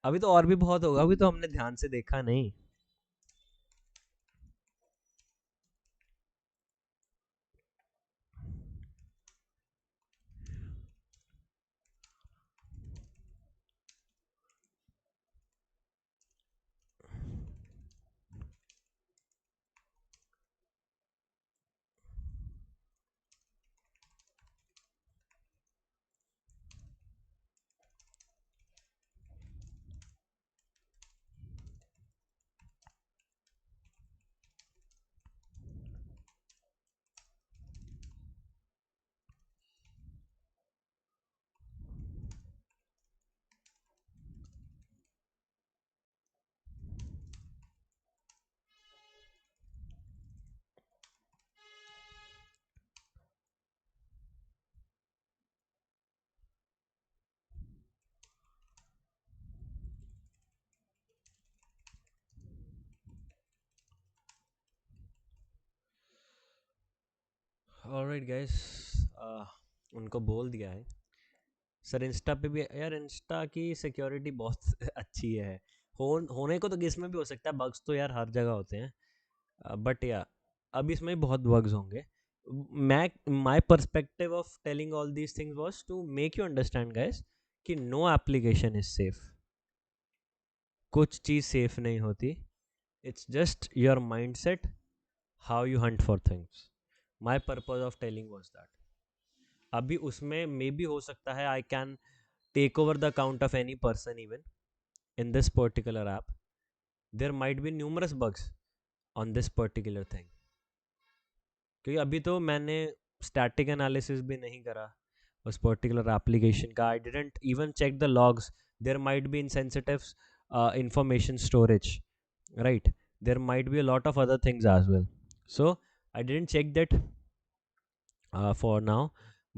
अभी तो और भी बहुत होगा. अभी तो हमने ध्यान से देखा नहीं. ऑलराइट गाइस, उनको बोल दिया है. सर इंस्टा पे भी यार, इंस्टा की सिक्योरिटी बहुत अच्छी है. होने को तो किस में भी हो सकता है. बग्स तो यार हर जगह होते हैं. बट या अब इसमें बहुत बग्स होंगे. मैं my perspective of telling all these things was to make you understand guys कि नो एप्लीकेशन इज सेफ. कुछ चीज़ सेफ नहीं होती. It's just your mind set, how you hunt for things. My purpose of telling was that. अभी उसमें मे भी हो सकता है I can take over the account of any person. Even in this particular app there might be numerous bugs on this particular thing. क्योंकि अभी तो मैंने static analysis भी नहीं करा उस particular application का. I didn't even check the logs. There might be insensitive information storage, right? There might be a lot of other things as well. So I didn't check that for now.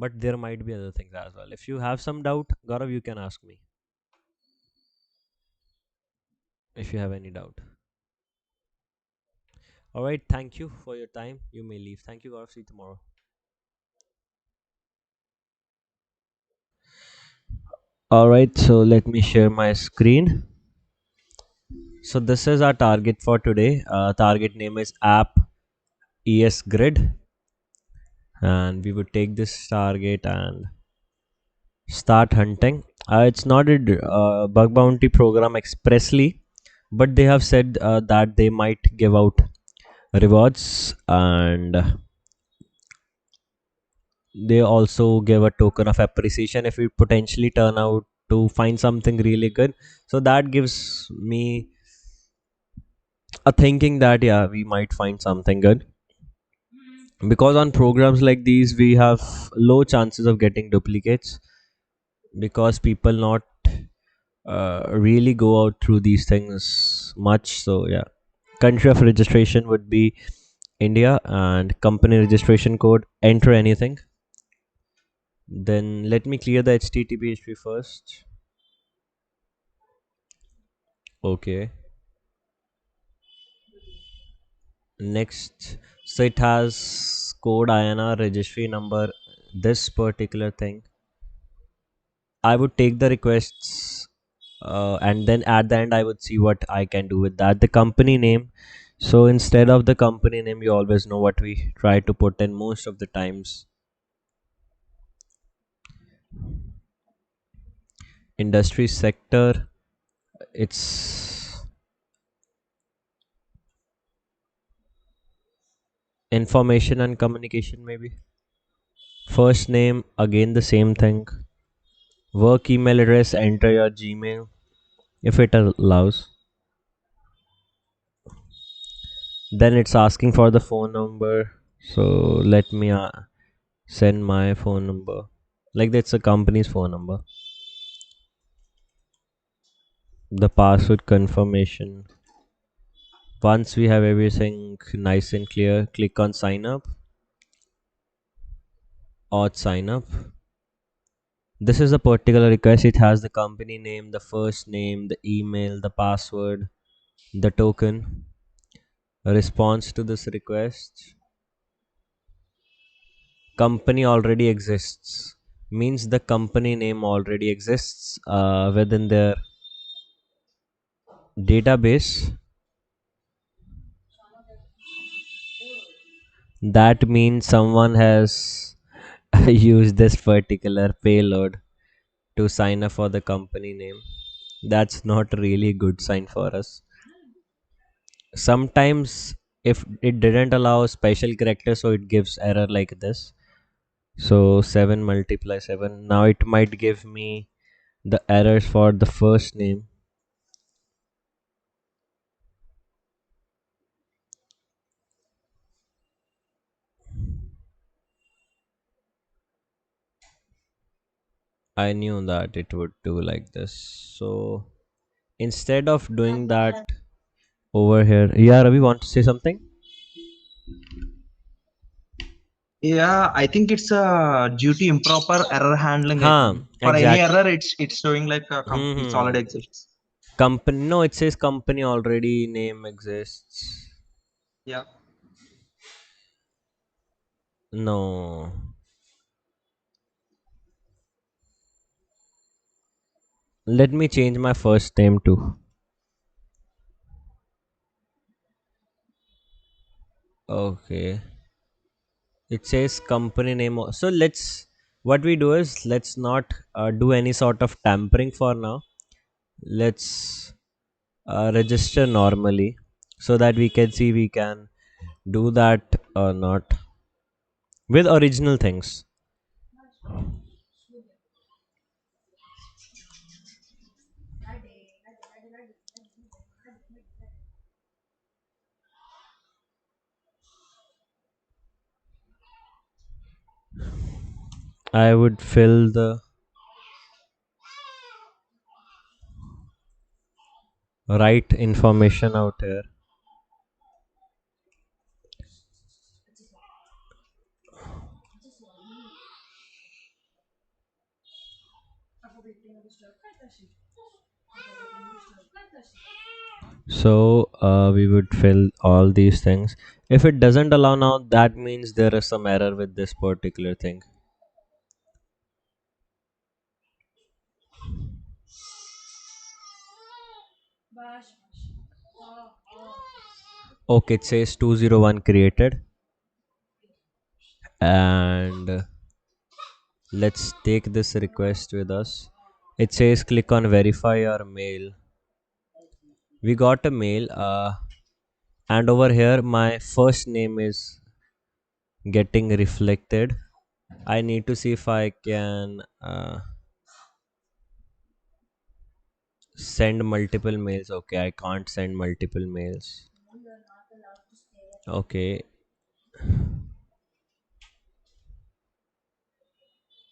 but there might be other things as well. If you have some doubt, Gaurav, you can ask me if you have any doubt. All right, thank you for your time. You may leave. Thank you, Gaurav. See you tomorrow. All right, so let me share my screen. So this is our target for today. Target name is app es grid, and we would take this target and start hunting. It's not a bug bounty program expressly, but they have said that they might give out rewards, and they also give a token of appreciation if we potentially turn out to find something really good. So that gives me a thinking that yeah, we might find something good, because on programs like these we have low chances of getting duplicates, because people not really go out through these things much. So yeah, country of registration would be India, and company registration code, enter anything. Then let me clear the http history first. Okay, next. So it has code, INR, registry number, this particular thing. I would take the requests, and then at the end I would see what I can do with that. The company name. So instead of the company name, you always know what we try to put in most of the times. Industry sector. It's information and communication maybe. First name, again the same thing. Work email address, enter your Gmail if it allows. Then it's asking for the phone number. So let me send my phone number. Like that's a company's phone number. The password confirmation. Once we have everything nice and clear, click on sign up. Auth sign up. This is a particular request. It has the company name, the first name, the email, the password, the token. A response to this request. Company already exists. Means the company name already exists within their database. That means someone has used this particular payload to sign up for the company name. That's not really a good sign for us. Sometimes if it didn't allow special character, so it gives error like this. So 7 multiply 7. Now it might give me the errors for the first name. I knew that it would do like this. So instead of doing that over here, yeah, Ravi, want to say something? Yeah, I think it's a due to improper error handling. I Huh, think for any exact. error, it's showing like a it's Hmm. already exists. Company, no, it says company already name exists. Yeah. No. Let me change my first name too. Okay. It says company name. So let's, what we do is, let's not do any sort of tampering for now. Let's register normally, so that we can see we can do that or not with original things. I would fill the right information out here. So we would fill all these things. If it doesn't allow now, that means there is some error with this particular thing. Okay, it says 201 created, and let's take this request with us. It says click on verify your mail. We got a mail, and over here my first name is getting reflected. I need to see if I can send multiple mails. Okay, I can't send multiple mails. Okay,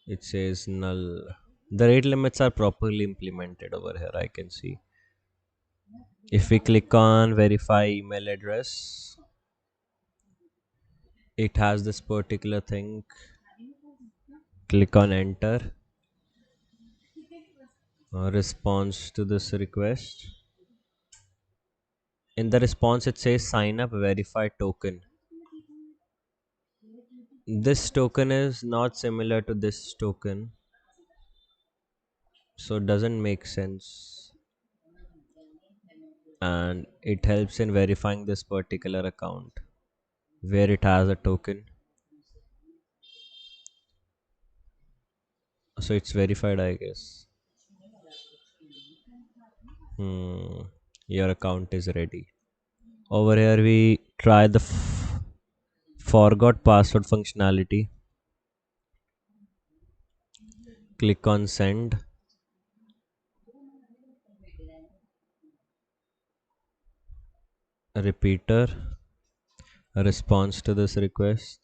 it says null. The rate limits are properly implemented over here, I can see. If we click on verify email address, it has this particular thing. Click on enter. Response to this request. In the response, it says sign up verify token. This token is not similar to this token, so it doesn't make sense. And it helps in verifying this particular account where it has a token. So it's verified, I guess. Your account is ready. Over here, we try the forgot password functionality. Click on send. A repeater. A response to this request.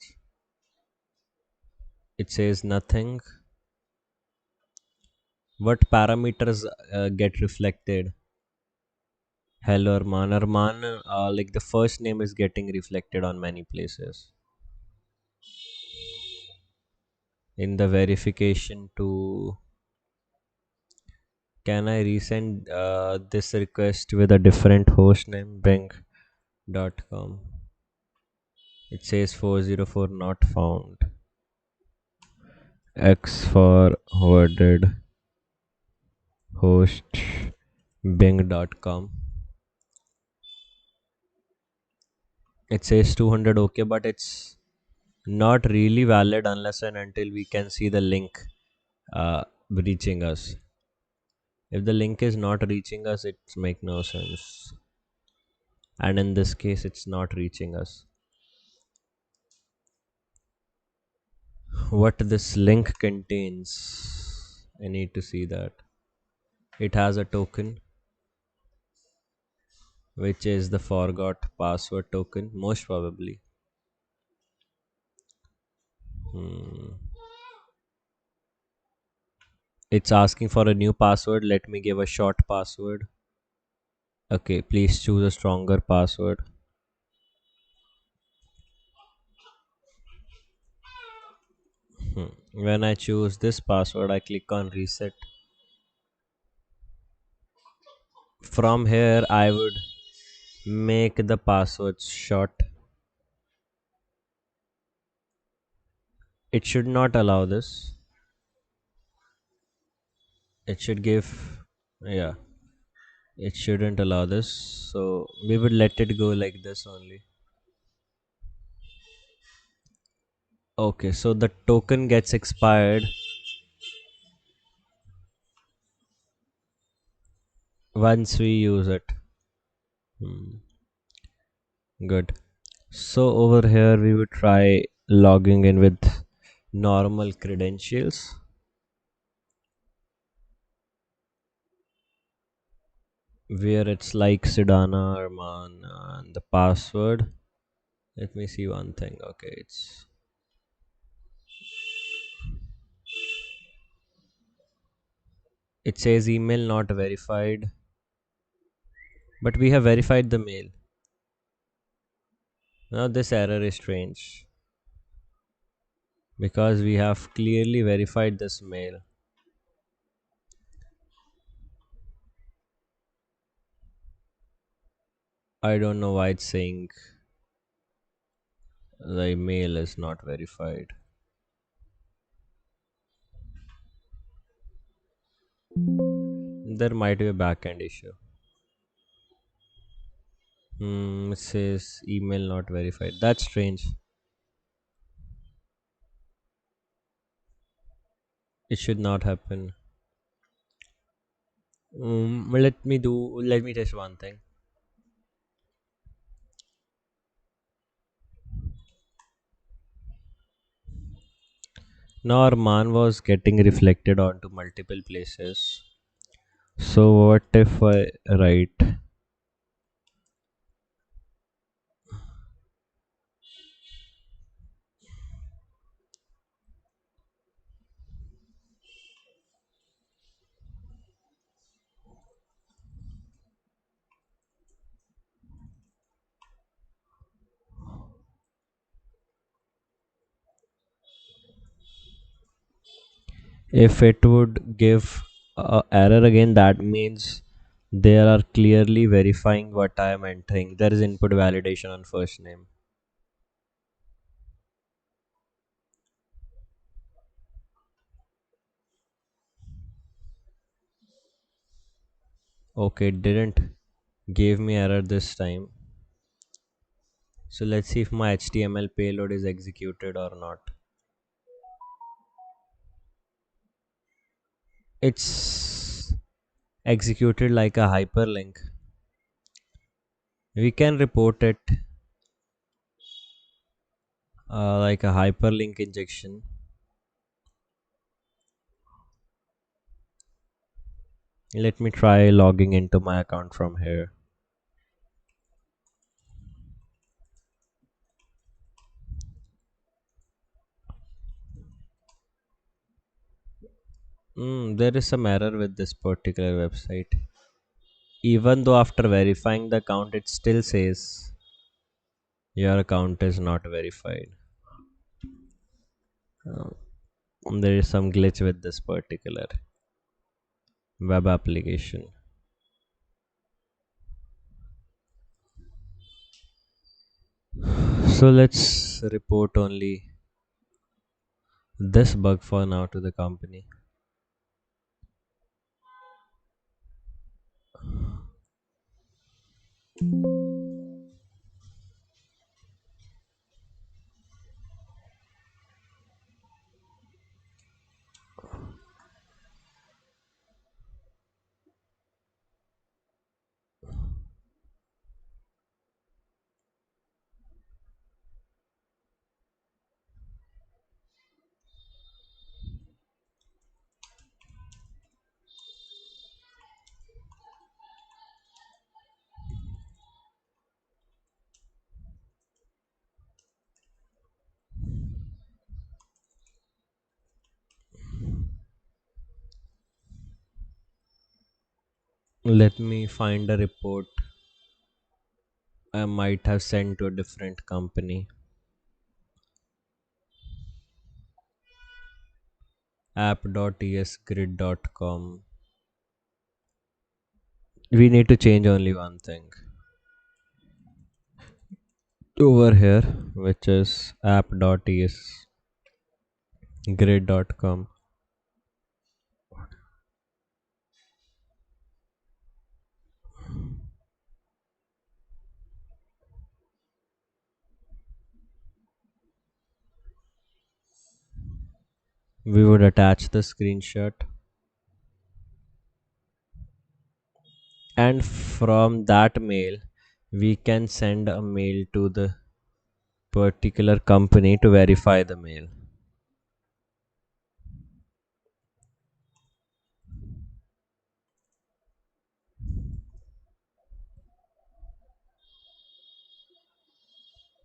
It says nothing. What parameters get reflected? Hello, Arman. Arman, like the first name is getting reflected on many places. In the verification to, can I resend this request with a different host name? Bing.com. It says 404 not found. X for forwarded host bing.com. It says 200 okay, but it's not really valid unless and until we can see the link reaching us. If the link is not reaching us, it make no sense. And in this case, it's not reaching us. What this link contains, I need to see that. It has a token, which is the forgot password token, most probably. It's asking for a new password. Let me give a short password. Okay, please choose a stronger password. When I choose this password, I click on reset. From here, I would make the password short. It should not allow this. It should give, yeah, it shouldn't allow this. So we would let it go like this only. Okay, so the token gets expired once we use it. Good. So over here we would try logging in with normal credentials. Where it's like Sidana Arman and the password. Let me see one thing. Okay, it says email not verified, but we have verified the mail. Now this error is strange because we have clearly verified this mail. I don't know why it's saying the email is not verified. There might be a backend issue. It says email not verified. That's strange. It should not happen. Let me test one thing. Now our man was getting reflected onto multiple places. So what if I write, if it would give a error again, that means they are clearly verifying what I am entering. There is input validation on first name. Okay, it didn't give me error this time. So let's see if my HTML payload is executed or not. It's executed like a hyperlink. We can report it like a hyperlink injection. Let me try logging into my account from here. There is some error with this particular website. Even though after verifying the account, it still says your account is not verified. Uh, there is some glitch with this particular web application. So let's report only this bug for now to the company. Let me find a report I might have sent to a different company. app.esgrid.com. We need to change only one thing over here, which is app.esgrid.com. We would attach the screenshot, and from that mail we can send a mail to the particular company to verify the mail.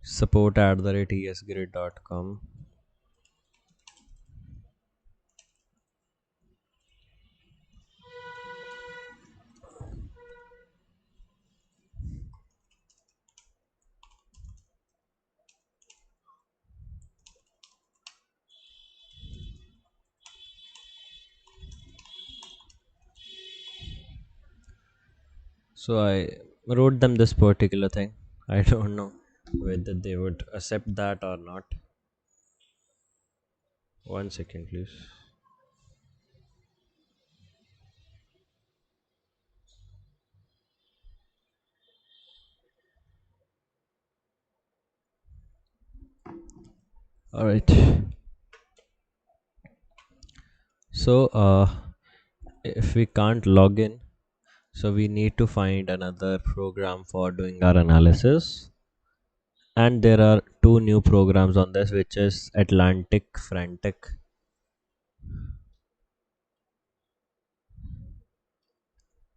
support@esgrid.com. So I wrote them this particular thing. I don't know whether they would accept that or not. One second, please. All right. So, if we can't log in, so we need to find another program for doing our analysis. And there are two new programs on this, which is Atlantic Frantic.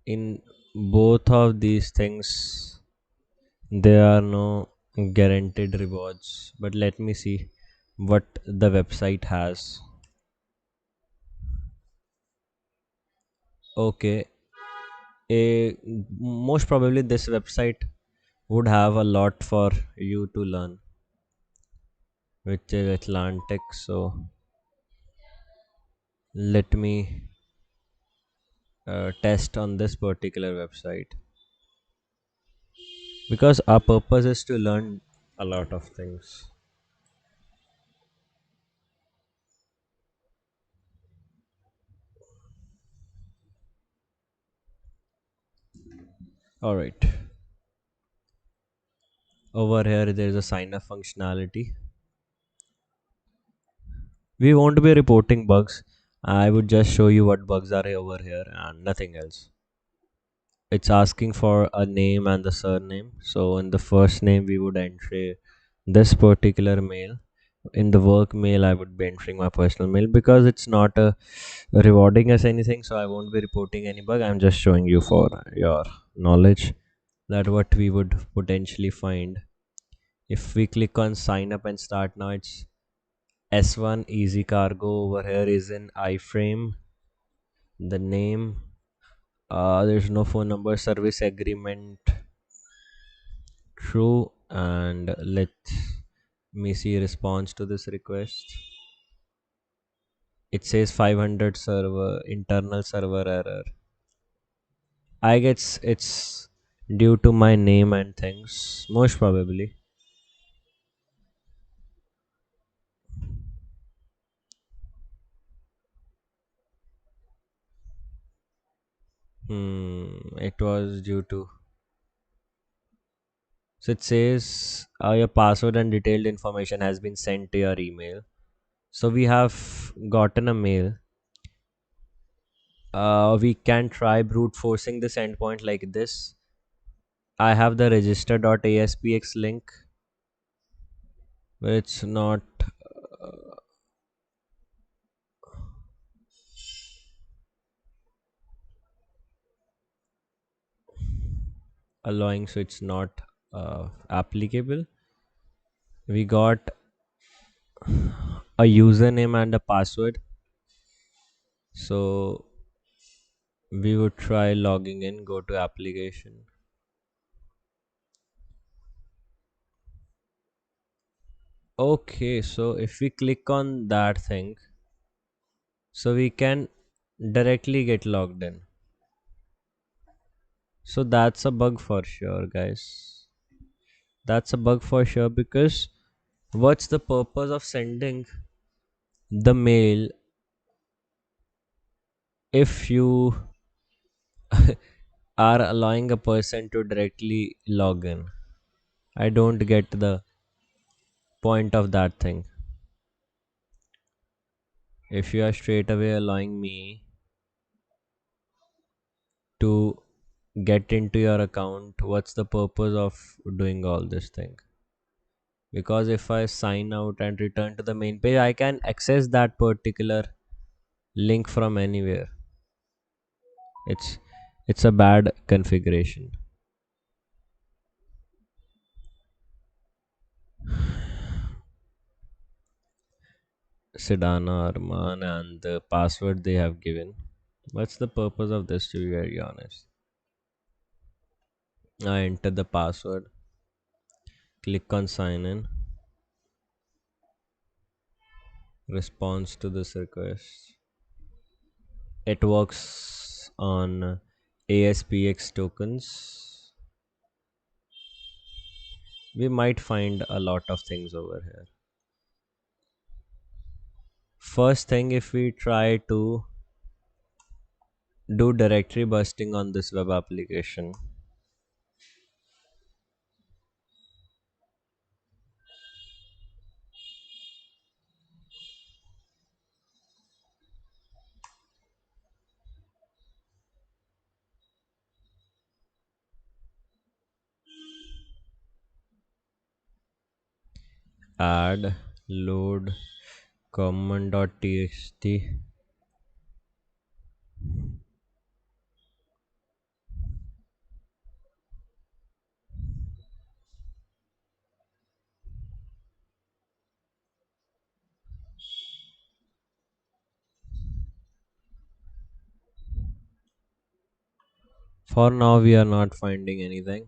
In both of these things, there are no guaranteed rewards. But let me see what the website has. Okay, most probably this website would have a lot for you to learn, which is Atlantic. So let me test on this particular website because our purpose is to learn a lot of things. All right, over here there is a sign up functionality. We won't be reporting bugs. I would just show you what bugs are over here and nothing else. It's asking for a name and the surname. So in the first name we would enter this particular mail. In the work mail I would be entering my personal mail because it's not rewarding us anything, so I won't be reporting any bug. I'm just showing you for your knowledge that what we would potentially find. If we click on sign up and start now, it's S1 easy cargo. Over here is in iframe, the name, there's no phone number, service agreement true, and let me see response to this request. It says 500 server internal server error. I guess it's due to my name and things, most probably. It was due to. So it says your password and detailed information has been sent to your email. So we have gotten a mail. We can try brute forcing this endpoint like this. I have the register.aspx link, but it's not allowing, so it's not applicable. We got a username and a password, so we would try logging in. Go to application. Okay, so if we click on that thing, so we can directly get logged in. So that's a bug for sure, guys. That's a bug for sure, because what's the purpose of sending the mail if you are allowing a person to directly log in? I don't get the point of that thing. If you are straight away allowing me to get into your account, what's the purpose of doing all this thing? Because if I sign out and return to the main page, I can access that particular link from anywhere. It's it's a bad configuration. Sedana Arman and the password they have given. What's the purpose of this, to be very honest? I enter the password, click on sign in, response to this request. It works on ASPX tokens. We might find a lot of things over here. First thing, if we try to do directory busting on this web application, add load common.txt. For now, we are not finding anything.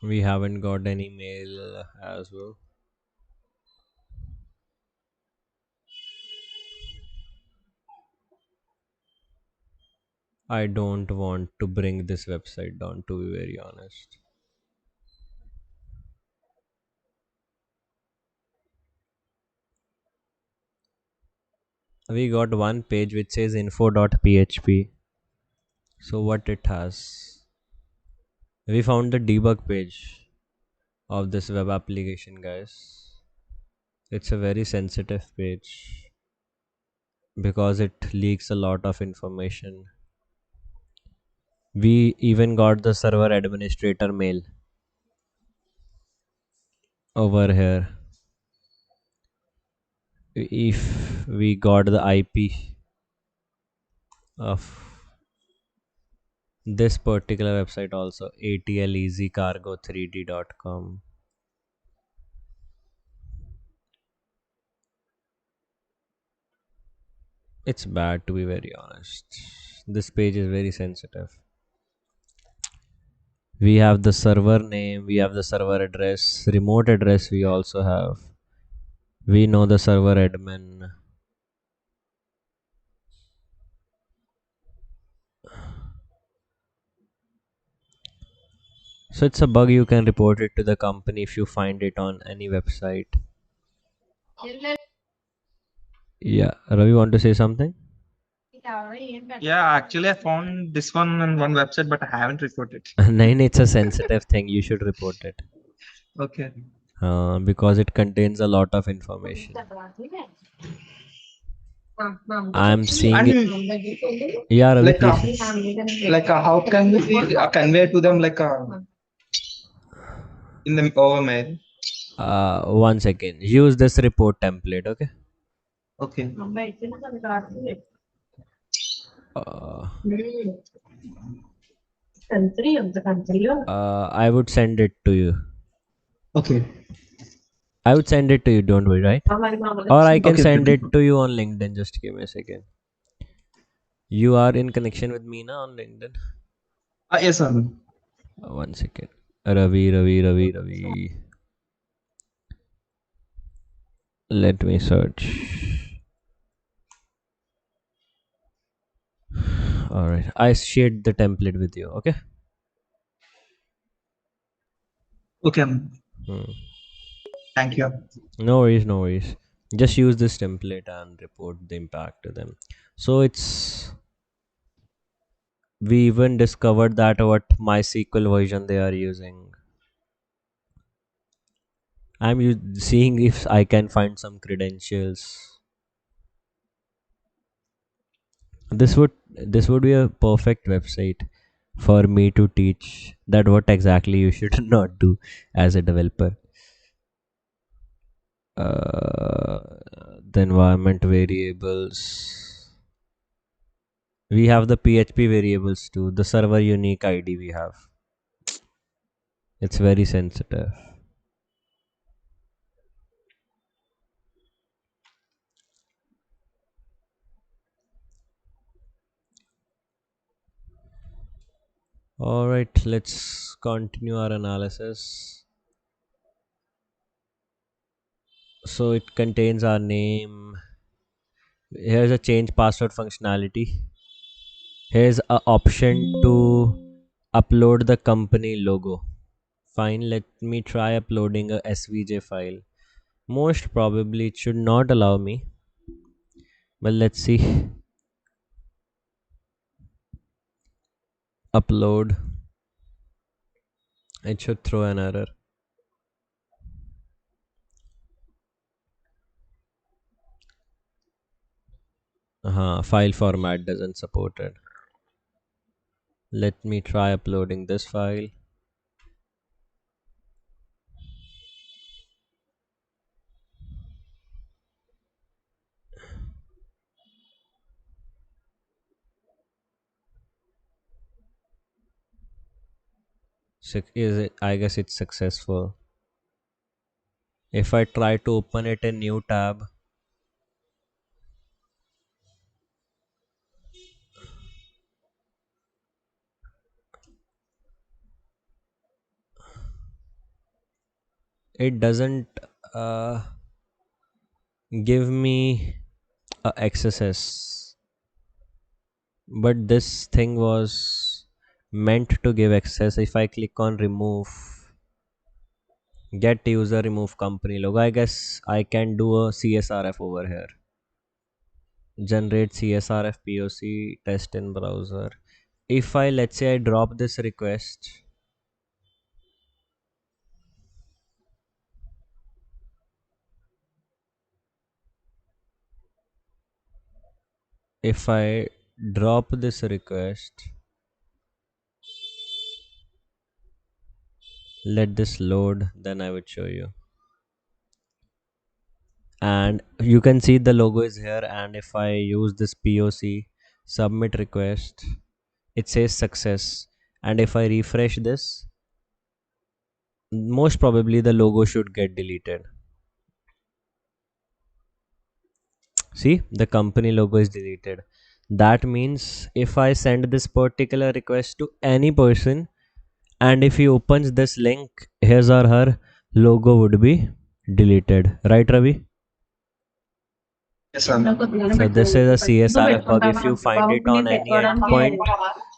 We haven't got any mail as well. I don't want to bring this website down, to be very honest. We got one page which says info.php. So, what it has? We found the debug page of this web application, guys. It's a very sensitive page because it leaks a lot of information. We even got the server administrator mail over here. If we got the IP of this particular website also, atleasycargo3d.com. It's bad, to be very honest. This page is very sensitive. We have the server name, we have the server address, remote address we also have. We know the server admin. So it's a bug, you can report it to the company if you find it on any website. Yeah, Ravi, want to say something? Yeah, actually, I found this one on one website, but I haven't reported. Nine, it's a sensitive thing. You should report it Okay. because it contains a lot of information. I'm seeing it. And Yeah, Ravi, like, please. how can we convey to them in the over mail? 1 second. Use this report template, okay? Okay. Uh, I would send it to you. Okay. I would send it to you, don't worry, right? Or I can Okay. send Okay. it to you on LinkedIn. Just give me a second. You are in connection with me now on LinkedIn. Yes, sir. 1 second. Ravi. Let me search. Alright. I shared the template with you, okay? Okay. Hmm. Thank you. No worries, no worries. Just use this template and report the impact to them. So it's we even discovered that what MySQL version they are using. Seeing if I can find some credentials. This would be a perfect website for me to teach that what exactly you should not do as a developer. Uh, the environment variables. We have the PHP variables too. The server unique ID we have. It's very sensitive. All right, let's continue our analysis. So it contains our name. Here's a change password functionality. Here's a option to Upload the company logo. Fine, let me try uploading a SVJ file. Most probably it should not allow me, but let's see. Upload. It should throw an error. File format doesn't support it. Let me try uploading this file. Is it? I guess it's successful. If I try to open it in new tab, it doesn't give me a XSS. But this thing was meant to give access. If I click on remove, get user, remove company logo, I guess I can do a CSRF over here. Generate CSRF POC test in browser. If I, let's say I drop this request, if I drop this request, let this load, then I would show you. And you can see the logo is here, and if I use this POC submit request, it says success. And if I refresh this, most probably the logo should get deleted. See, the company logo is deleted. That means if I send this particular request to any person, and if he opens this link, his or her logo would be deleted, right Ravi? Yes, sir. So this is a CSRF bug. If you find it on any endpoint,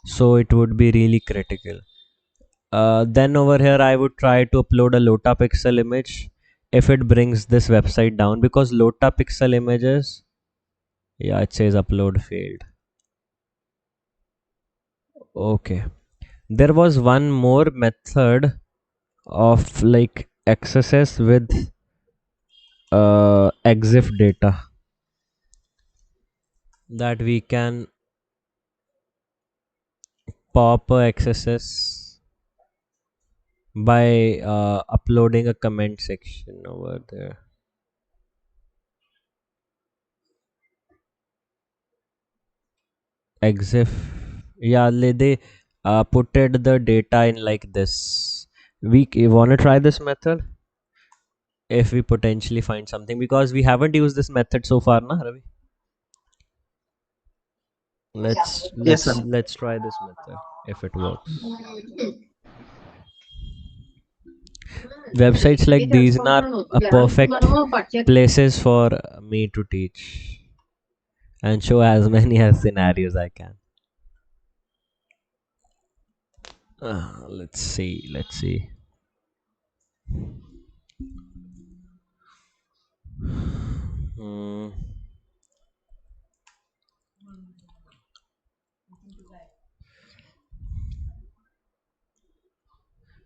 so it would be really critical. Then over here I would try to upload a Lota pixel image. If it brings this website down, because Lota pixel images, yeah, it says upload failed. Okay, there was one more method of like XSS with EXIF data that we can pop a XSS by uploading a comment section over there. EXIF, yeah, they put it the data in like this. We want to try this method if we potentially find something, because we haven't used this method so far, na Ravi? let's Yes, sir. let's let's try this method if it works. Websites like these are a perfect places for me to teach and show as many as scenarios I can. Let's see. Hmm.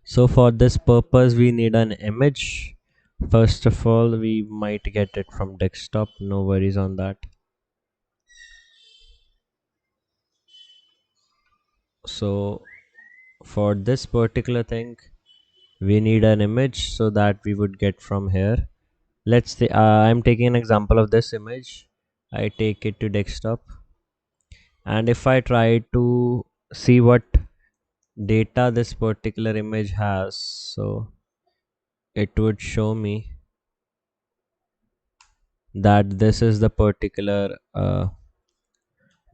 So for this purpose we need an image. First of all, we might get it from desktop, no worries on that. So for this particular thing we need an image, so that we would get from here. Let's say I'm taking an example of this image. I take it to desktop, and if I try to see what data this particular image has, so it would show me that this is the particular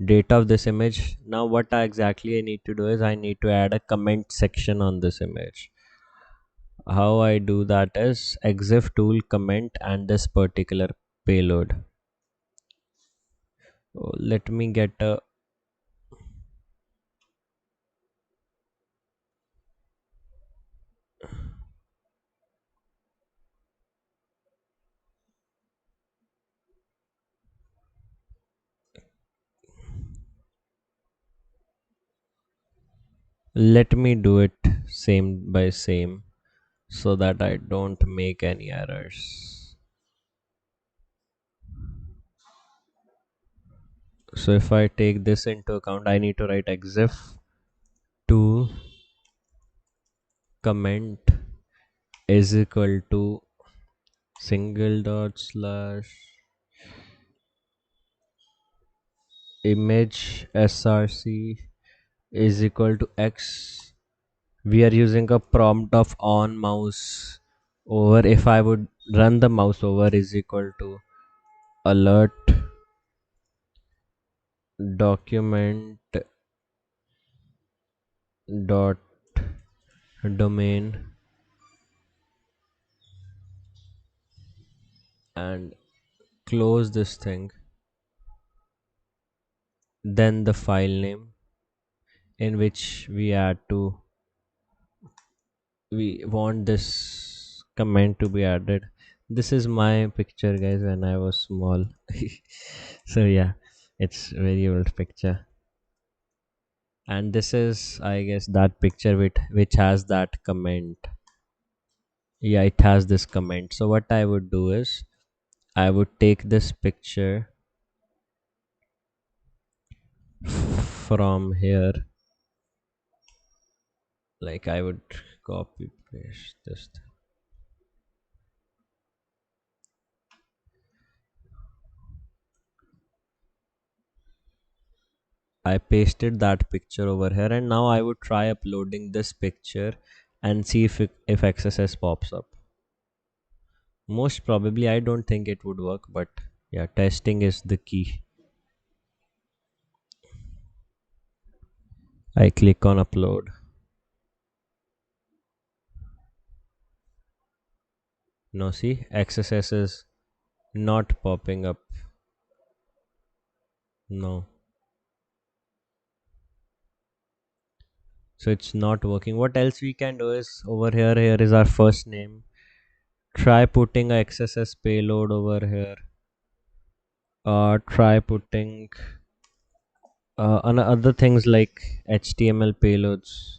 data of this image. Now what exactly I need to do is I need to add a comment section on this image. How I do that is exif tool comment and this particular payload. Let me get a Let me do it same by same so that I don't make any errors. So if I take this into account, I need to write exif to comment is equal to single dot slash image src is equal to x. We are using a prompt of on mouse over. If I would run the mouse over is equal to alert document dot domain and close this thing, then the file name in which we want this comment to be added. This is my picture, guys, when I was small. So yeah, it's very old picture, and this is, I guess, that picture which has that comment. Yeah, it has this comment. So what I would do is I would take this picture from here, like I would copy paste this. I pasted that picture over here, and now I would try uploading this picture and see if XSS pops up. Most probably, I don't think it would work, but yeah, testing is the key. I click on upload. No, see, XSS is not popping up. No. So it's not working. What else we can do is over here, here is our first name. Try putting a XSS payload over here. Try putting other things like HTML payloads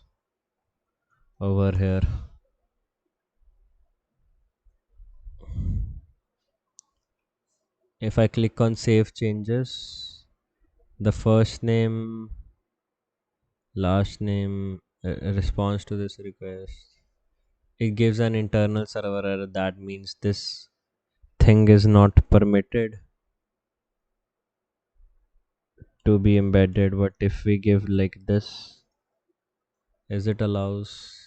over here. If I click on save changes, the first name, last name, response to this request, it gives an internal server error. That means this thing is not permitted to be embedded. What if we give like this? Is it allows?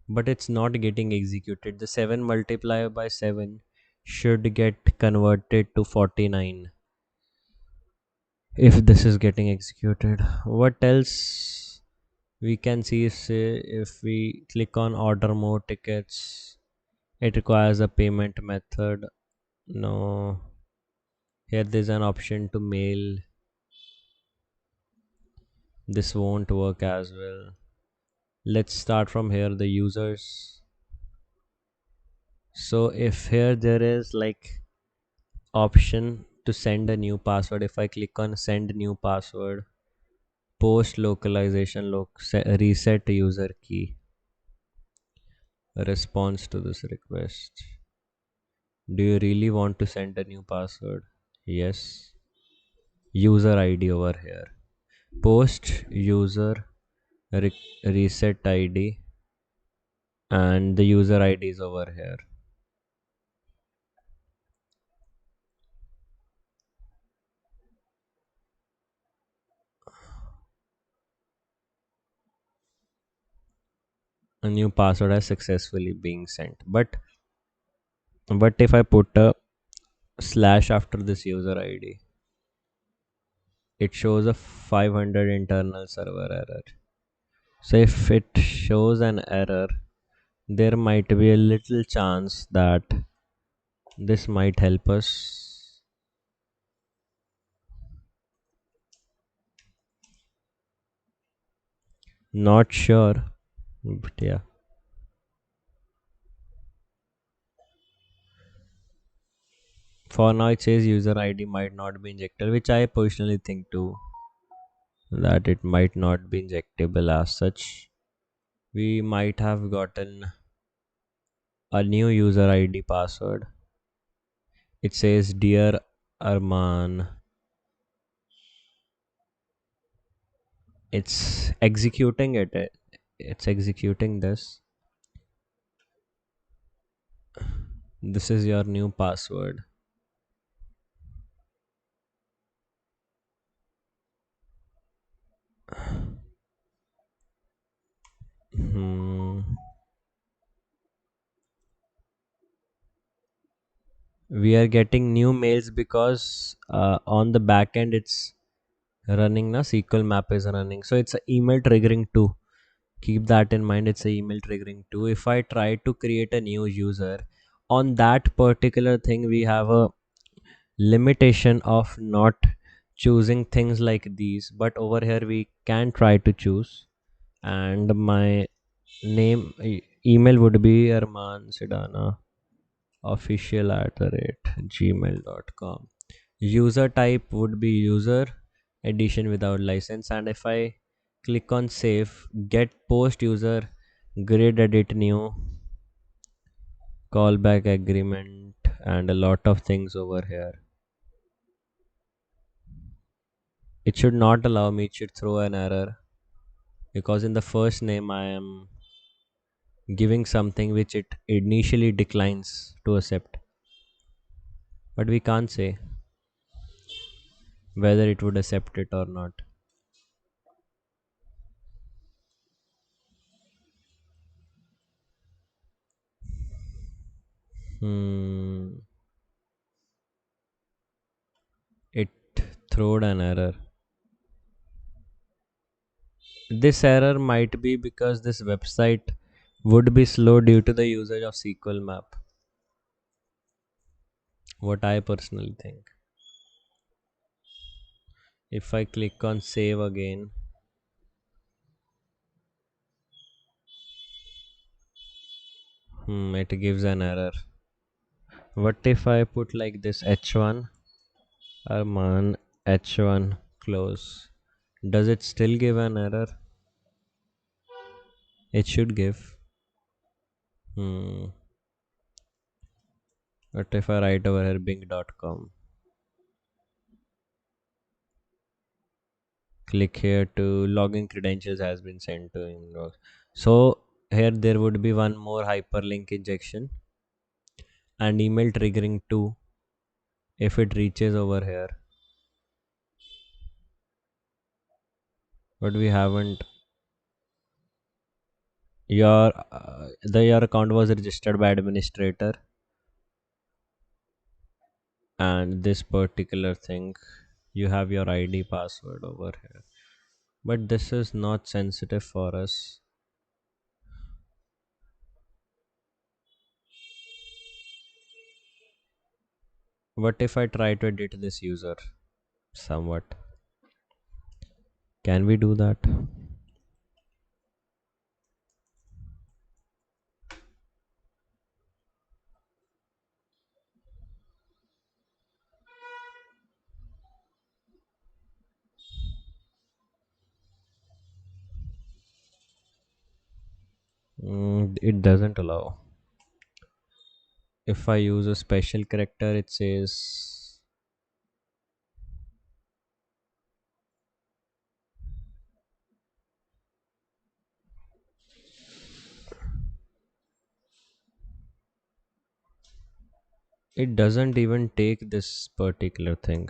But it's not getting executed. The 7 multiplied by 7 should get converted to 49 if this is getting executed. What else we can see is, say, if we click on order more tickets, it requires a payment method. No, here there's an option to mail. This won't work as well. Let's start from here, the users. So if here there is like option to send a new password, if I click on send new password, post localization reset user key, response to this request. Do you really want to send a new password? Yes. User ID over here. Post user reset ID, and the user ID is over here. A new password has successfully being sent. But if I put a slash after this user ID, it shows a 500 internal server error. So if it shows an error, there might be a little chance that this might help us. Not sure, but yeah. For now, it says user ID might not be injected, which I personally think too. that it might not be injectable as such. We might have gotten a new user ID password. It says, Dear Arman. It's executing it. It's executing this. This is your new password. Hmm. We are getting new mails because on the back end it's running. Na SQL map is running, so it's a email triggering too. Keep that in mind. It's a email triggering too. If I try to create a new user on that particular thing, we have a limitation of not choosing things like these, but over here we can try to choose. And my email would be Arman Sidana official @gmail.com. User type would be user edition without license, and if I click on save, get post user grid edit new callback agreement and a lot of things over here. It should not allow me, it should throw an error because in the first name I am giving something which it initially declines to accept, but we can't say whether it would accept it or not. Hmm. It throwed an error. This error might be because this website would be slow due to the usage of SQL map. What I personally think. If I click on save again, it gives an error. What if I put like this h1 Arman h1 close? Does it still give an error? It should give. What if I write over here bing.com? Click here to login credentials has been sent to inbox. So here there would be one more hyperlink injection and email triggering too if it reaches over here. But we haven't. Your account was registered by administrator, and this particular thing you have your ID password over here. But this is not sensitive for us. What if I try to edit this user somewhat? Can we do that? It doesn't allow. If I use a special character, it says it doesn't even take this particular thing.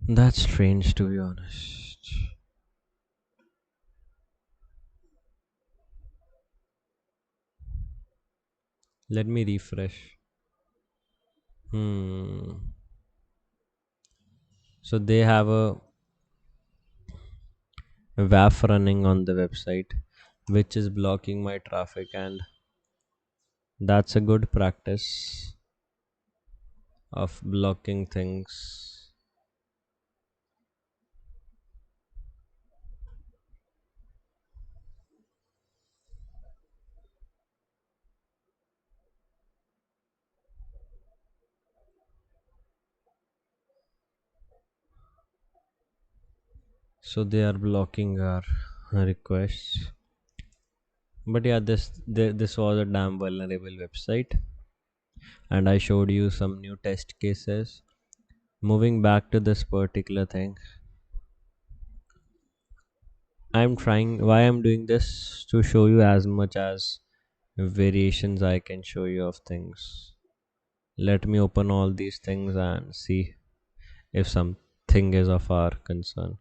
That's strange, to be honest. Let me refresh. So they have a WAF running on the website which is blocking my traffic, and that's a good practice of blocking things. So they are blocking our requests. But yeah, this was a damn vulnerable website, and I showed you some new test cases. Moving back to this particular thing, I'm trying. Why I'm doing this to show you as much as variations I can show you of things. Let me open all these things and see if something is of our concern.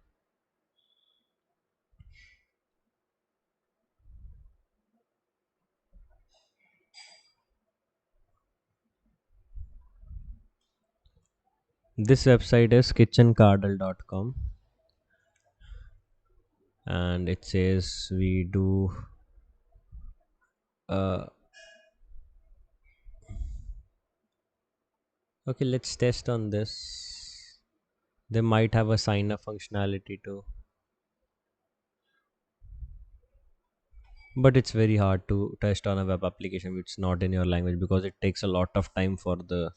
This website is kitchencardle.com, and it says we do uh okay, let's test on this. They might have a sign up functionality too, but it's very hard to test on a web application which is not in your language because it takes a lot of time for the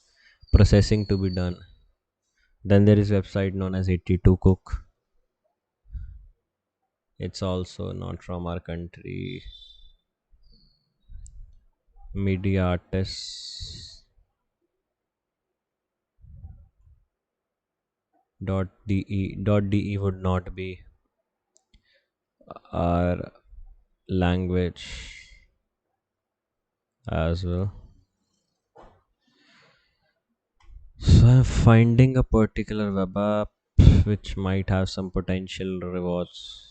processing to be done. Then there is website known as 82 Cook. It's also not from our country. Media artists .de would not be our language as well. So I'm finding a particular web app which might have some potential rewards.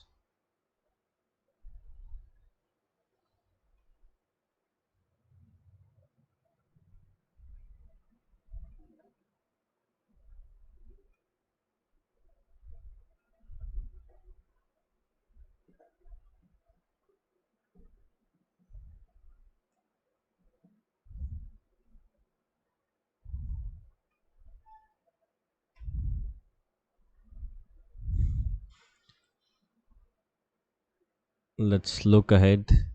Let's look ahead.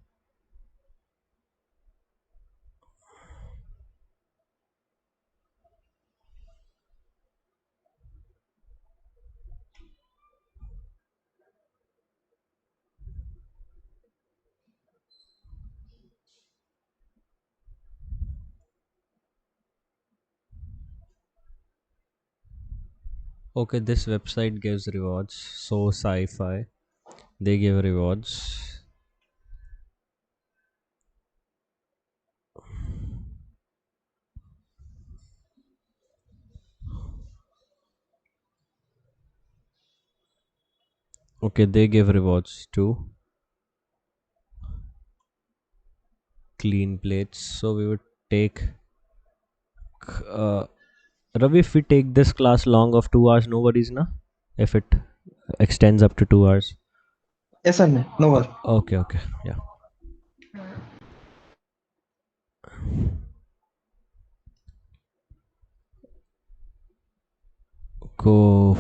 Okay, this website gives rewards. So sci-fi, they give rewards. Okay, they give rewards too. Clean plates. So we would take uh, Ravi, if we take this class long of 2 hours, no worries, na? If it extends up to 2 hours. Yes, sir. No worry. Okay, okay, yeah. Go.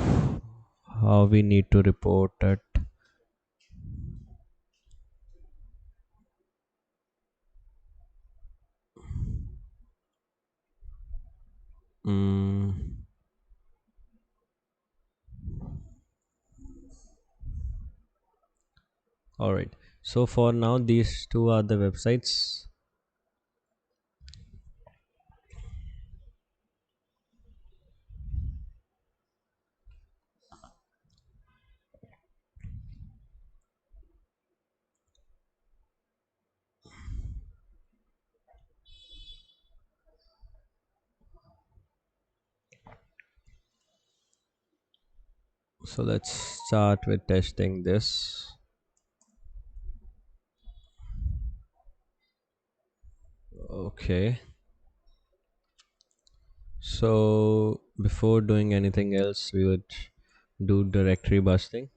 How we need to report it. Mm, all right. So for now, these two are the websites. So let's start with testing this. Okay. So before doing anything else, we would do directory busting.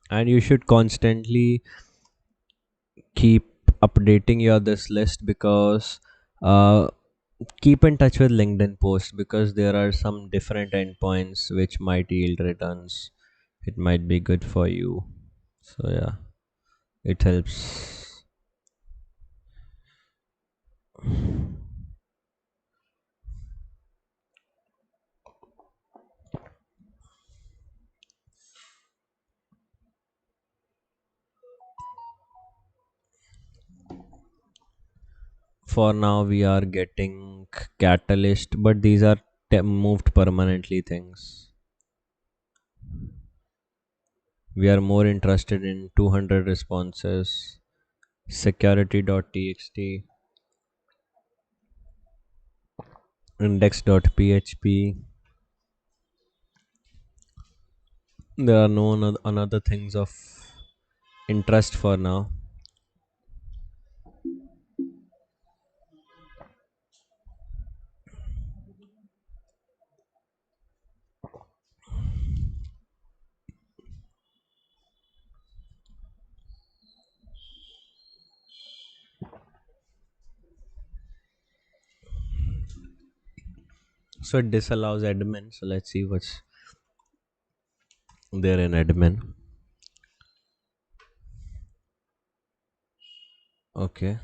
And you should constantly keep updating your this list because uh, keep in touch with LinkedIn posts because there are some different endpoints which might yield returns. It might be good for you. So yeah, it helps. for now we are getting catalyst, but these are moved permanently things. We are more interested in 200 responses, security.txt, index.php. There are no another things of interest for now. So it disallows admin. So let's see what's there in admin. Okay.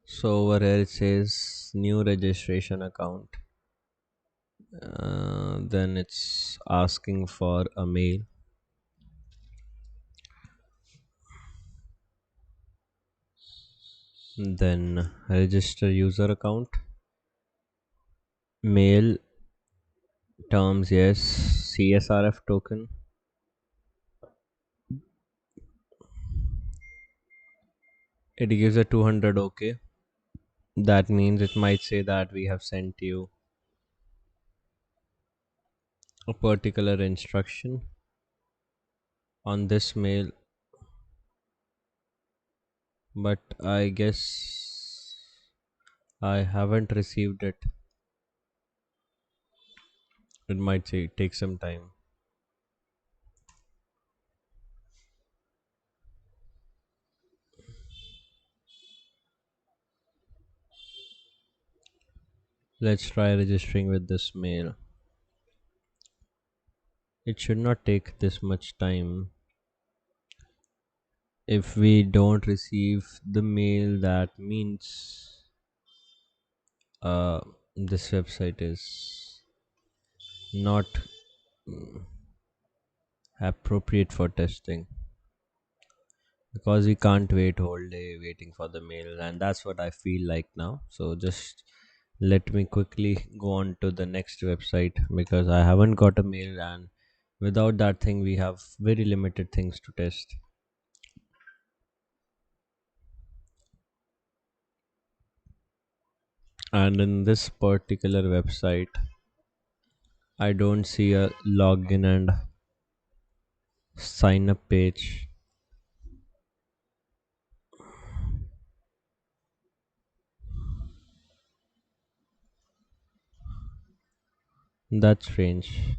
So over here it says new registration account. Then it's asking for a mail. Then register user account. Mail terms, yes. CSRF token. It gives a 200. Okay. That means it might say that we have sent you a particular instruction on this mail, but I guess I haven't received it. It might say take some time. Let's try registering with this mail. It should not take this much time. If we don't receive the mail, that means uh, this website is not appropriate for testing, because we can't wait whole day waiting for the mail, and that's what I feel like now. So just let me quickly go on to the next website, because I haven't got a mail, and without that thing we have very limited things to test. And in this particular website I don't see a login and sign up page. That's strange.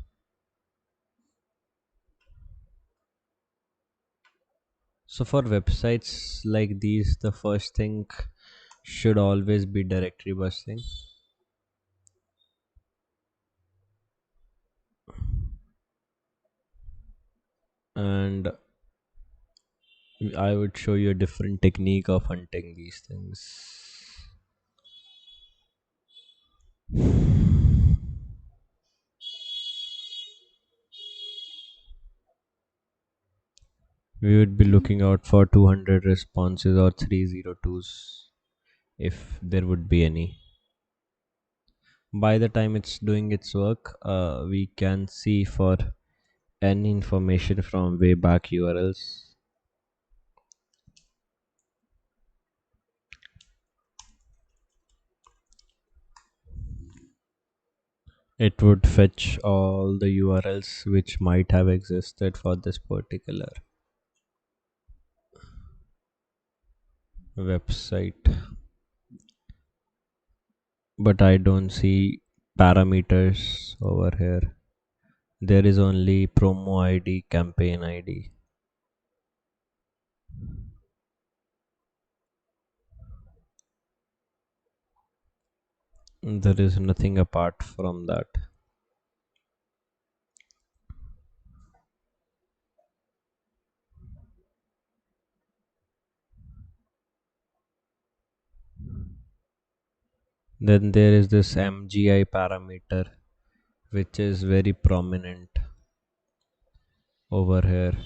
So for websites like these, the first thing should always be directory busting. And I would show you a different technique of hunting these things. We would be looking out for 200 responses or 302s, if there would be any. By the time it's doing its work, we can see for any information from way back URLs. It would fetch all the URLs which might have existed for this particular website, but I don't see parameters over here. There is only promo ID, campaign ID. There is nothing apart from that. Then there is this MGI parameter, which is very prominent over here.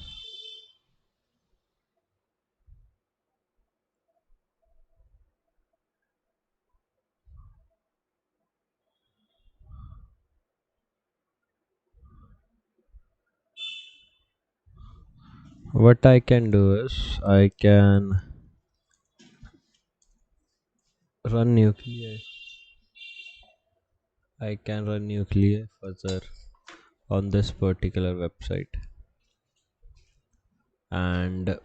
What I can do is I can run nuclei. I can run nuclei further on this particular website, and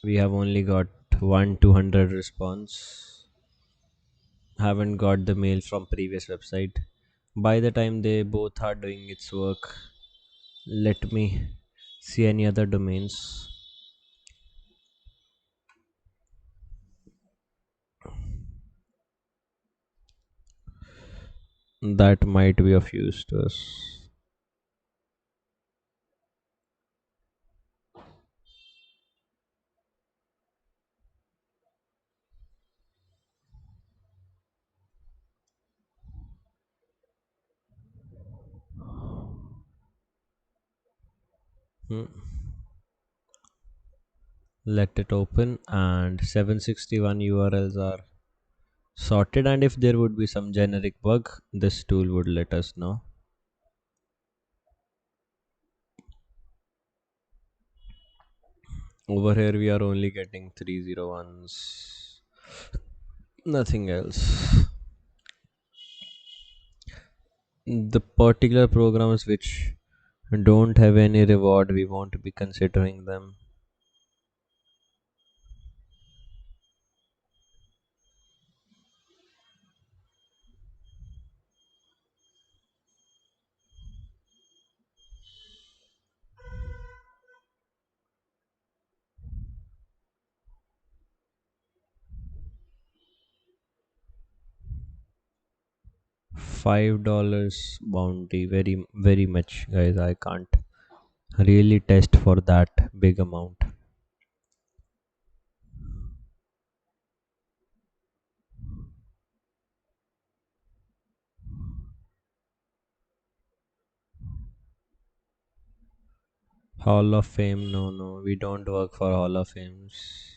we have only got 1 200 response. Haven't got the mail from previous website. By the time they both are doing its work, let me see any other domains. That might be of use to us. Hmm. Let it open, and 761 URLs are sorted, and if there would be some generic bug, this tool would let us know. Over here we are only getting 301s, nothing else. The particular programs which don't have any reward, we won't be considering them. $5 bounty, very much, guys. I can't really test for that big amount. Hall of Fame, no, no, we don't work for Hall of Fames.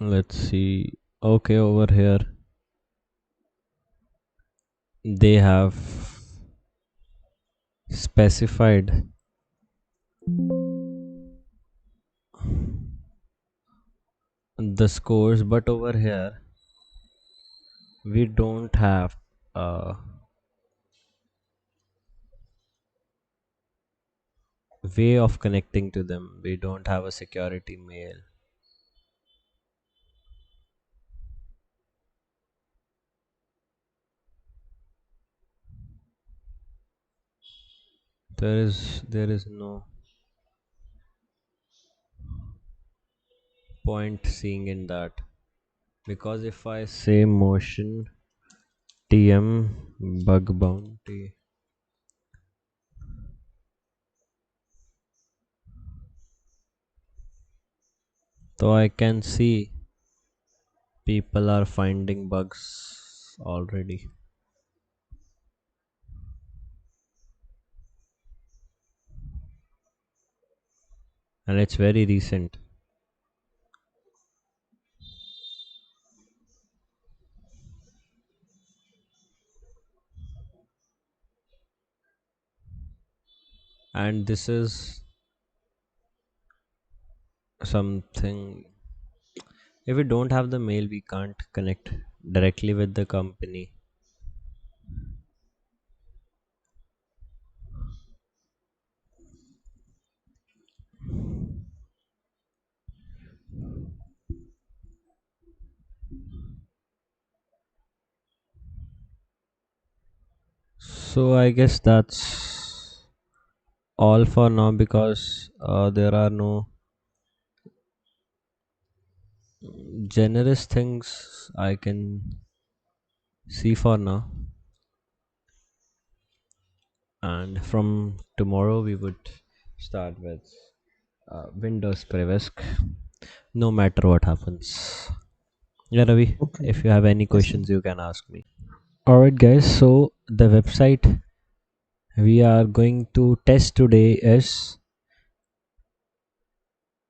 Let's see. Okay, over here they have specified the scores, but over here we don't have a way of connecting to them. We don't have a security mail. There is no point seeing in that, because if I say motion TM bug bounty, so I can see people are finding bugs already, and it's very recent. And this is something, if we don't have the mail we can't connect directly with the company. So I guess that's all for now, because there are no generous things I can see for now. And from tomorrow we would start with Windows Previsk, no matter what happens. Yeah, Ravi, Okay. if you have any Yes. questions you can ask me. Alright, guys, so the website we are going to test today is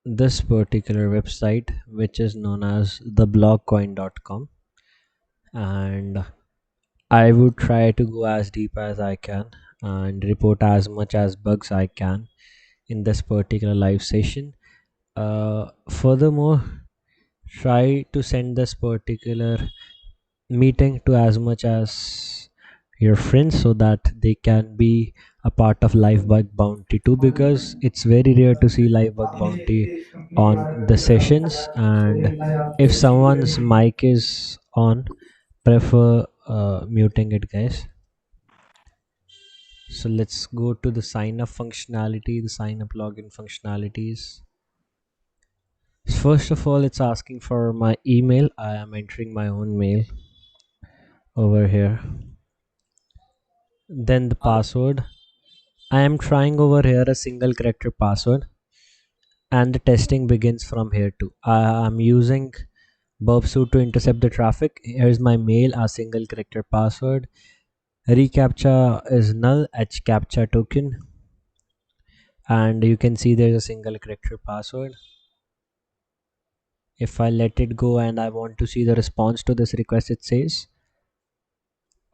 this particular website, which is known as theblogcoin.com, and I would try to go as deep as I can and report as much as bugs I can in this particular live session. Furthermore, try to send this particular meeting to as much as your friends so that they can be a part of live bug bounty too, because it's very rare to see live bug bounty on the sessions. And if someone's mic is on, prefer muting it, guys. So let's go to the sign up functionality, the sign up login functionalities. First of all, it's asking for my email. I am entering my own mail over here. Then the password. I am trying over here a single character password, and the testing begins from here too. I am using burp suite to intercept the traffic. Here's my mail, a single character password. Recaptcha is null, h captcha token, and you can see there's a single character password. If I let it go and I want to see the response to this request, it says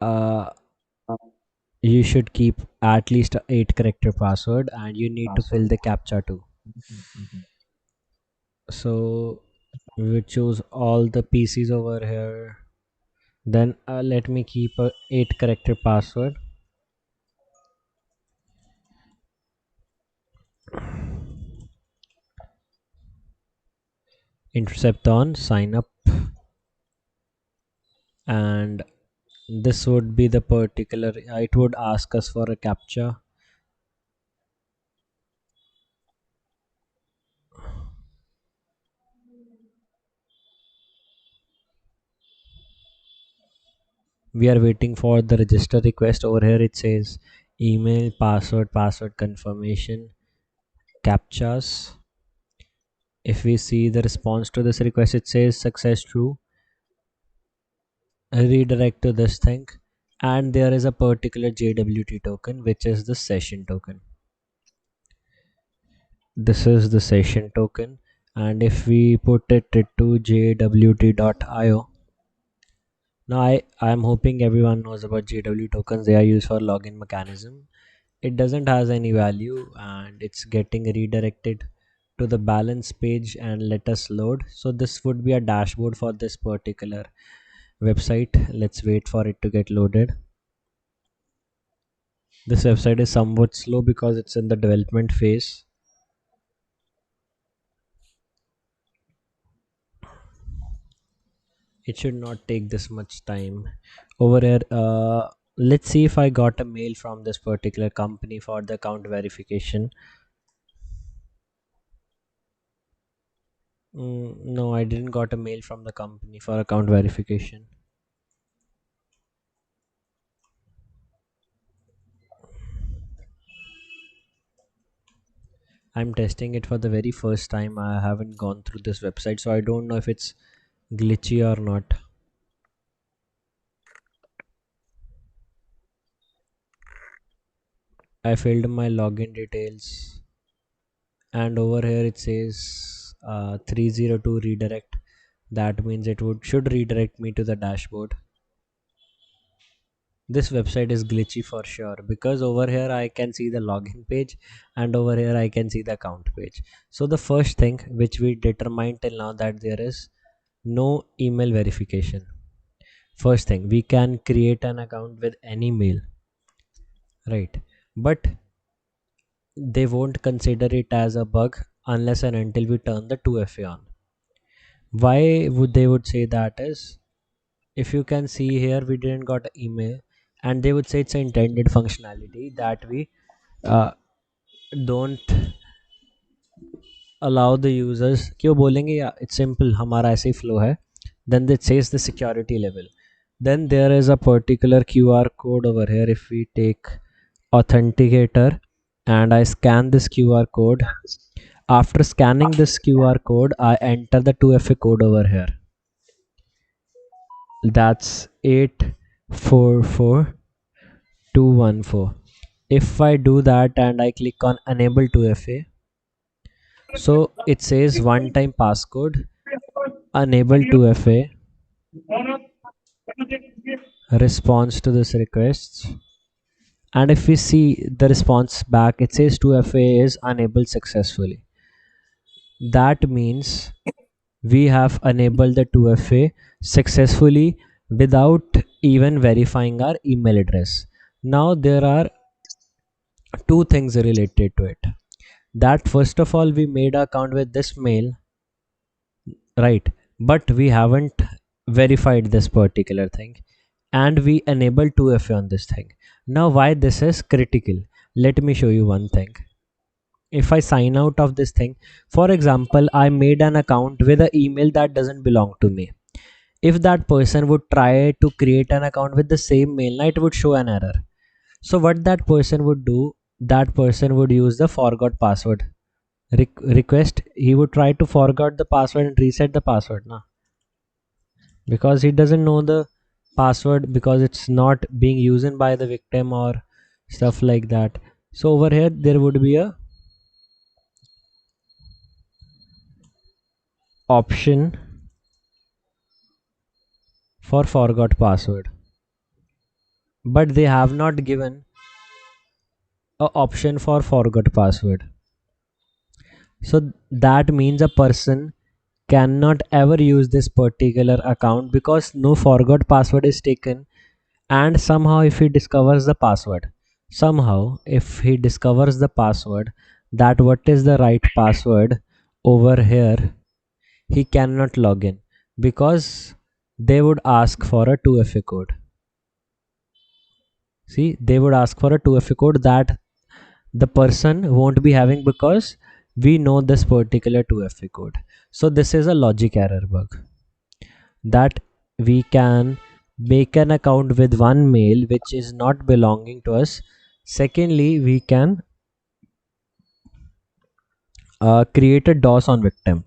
uh, you should keep at least a 8 character password and you need to fill the captcha too. So we choose all the PCs over here. Then let me keep a 8 character password. Intercept on, sign up, and this would be the particular, it would ask us for a captcha. We are waiting for the register request. Over here it says email, password, password confirmation, captchas. If we see the response to this request, it says success true, redirect to this thing, and there is a particular JWT token, which is the session token. This is the session token, and if we put it to jwt.io, now I am hoping everyone knows about JW tokens. They are used for login mechanism. It doesn't has any value and it's getting redirected to the balance page and let us load. So this would be a dashboard for this particular website. Let's wait for it to get loaded. This website is somewhat slow because it's in the development phase. It should not take this much time. Over here, let's see if I got a mail from this particular company for the account verification. No, I didn't got a mail from the company for account verification. I'm testing it for the very first time. I haven't gone through this website, so I don't know if it's glitchy or not. I filled my login details, and over here it says 302 redirect. That means it should redirect me to the dashboard. This website is glitchy for sure, because over here I can see the login page and over here I can see the account page. So the first thing which we determined till now, that there is no email verification. First thing, we can create an account with any mail, right? But they won't consider it as a bug unless and until we turn the 2FA on. Why would they would say that is, if you can see here, we didn't got an email, and they would say it's an intended functionality that we uh, don't allow the users. क्यों बोलेंगे या it's simple, हमारा ऐसे ही flow है. Then it says the security level. Then there is a particular QR code over here. If we take authenticator and I scan this QR code, after scanning this QR code I enter the 2FA code over here. That's 8 44214. If I do that and I click on enable 2FA, so it says one time passcode, enable 2FA, response to this request. And if we see the response back, it says 2FA is enabled successfully. That means we have enabled the 2FA successfully without even verifying our email address. Now there are two things related to it. That first of all, we made an account with this mail, right? But we haven't verified this particular thing, and we enabled 2FA on this thing. Now why this is critical, let me show you one thing. If I sign out of this thing, for example, I made an account with an email that doesn't belong to me. If that person would try to create an account with the same mail, it would show an error. So what that person would do, that person would use the forgot password request. He would try to forget the password and reset the password now, because he doesn't know the password, because it's not being used by the victim or stuff like that. So over here there would be a option for forgot password, but they have not given a option for forgot password. So that means a person cannot ever use this particular account because no forgot password is taken. And somehow if he discovers the password, that what is the right password over here, he cannot log in, because they would ask for a 2FA code. See, they would ask for a 2FA code that the person won't be having, because we know this particular 2FA code. So this is a logic error bug, that we can make an account with one mail which is not belonging to us. Secondly, we can create a DOS on victim.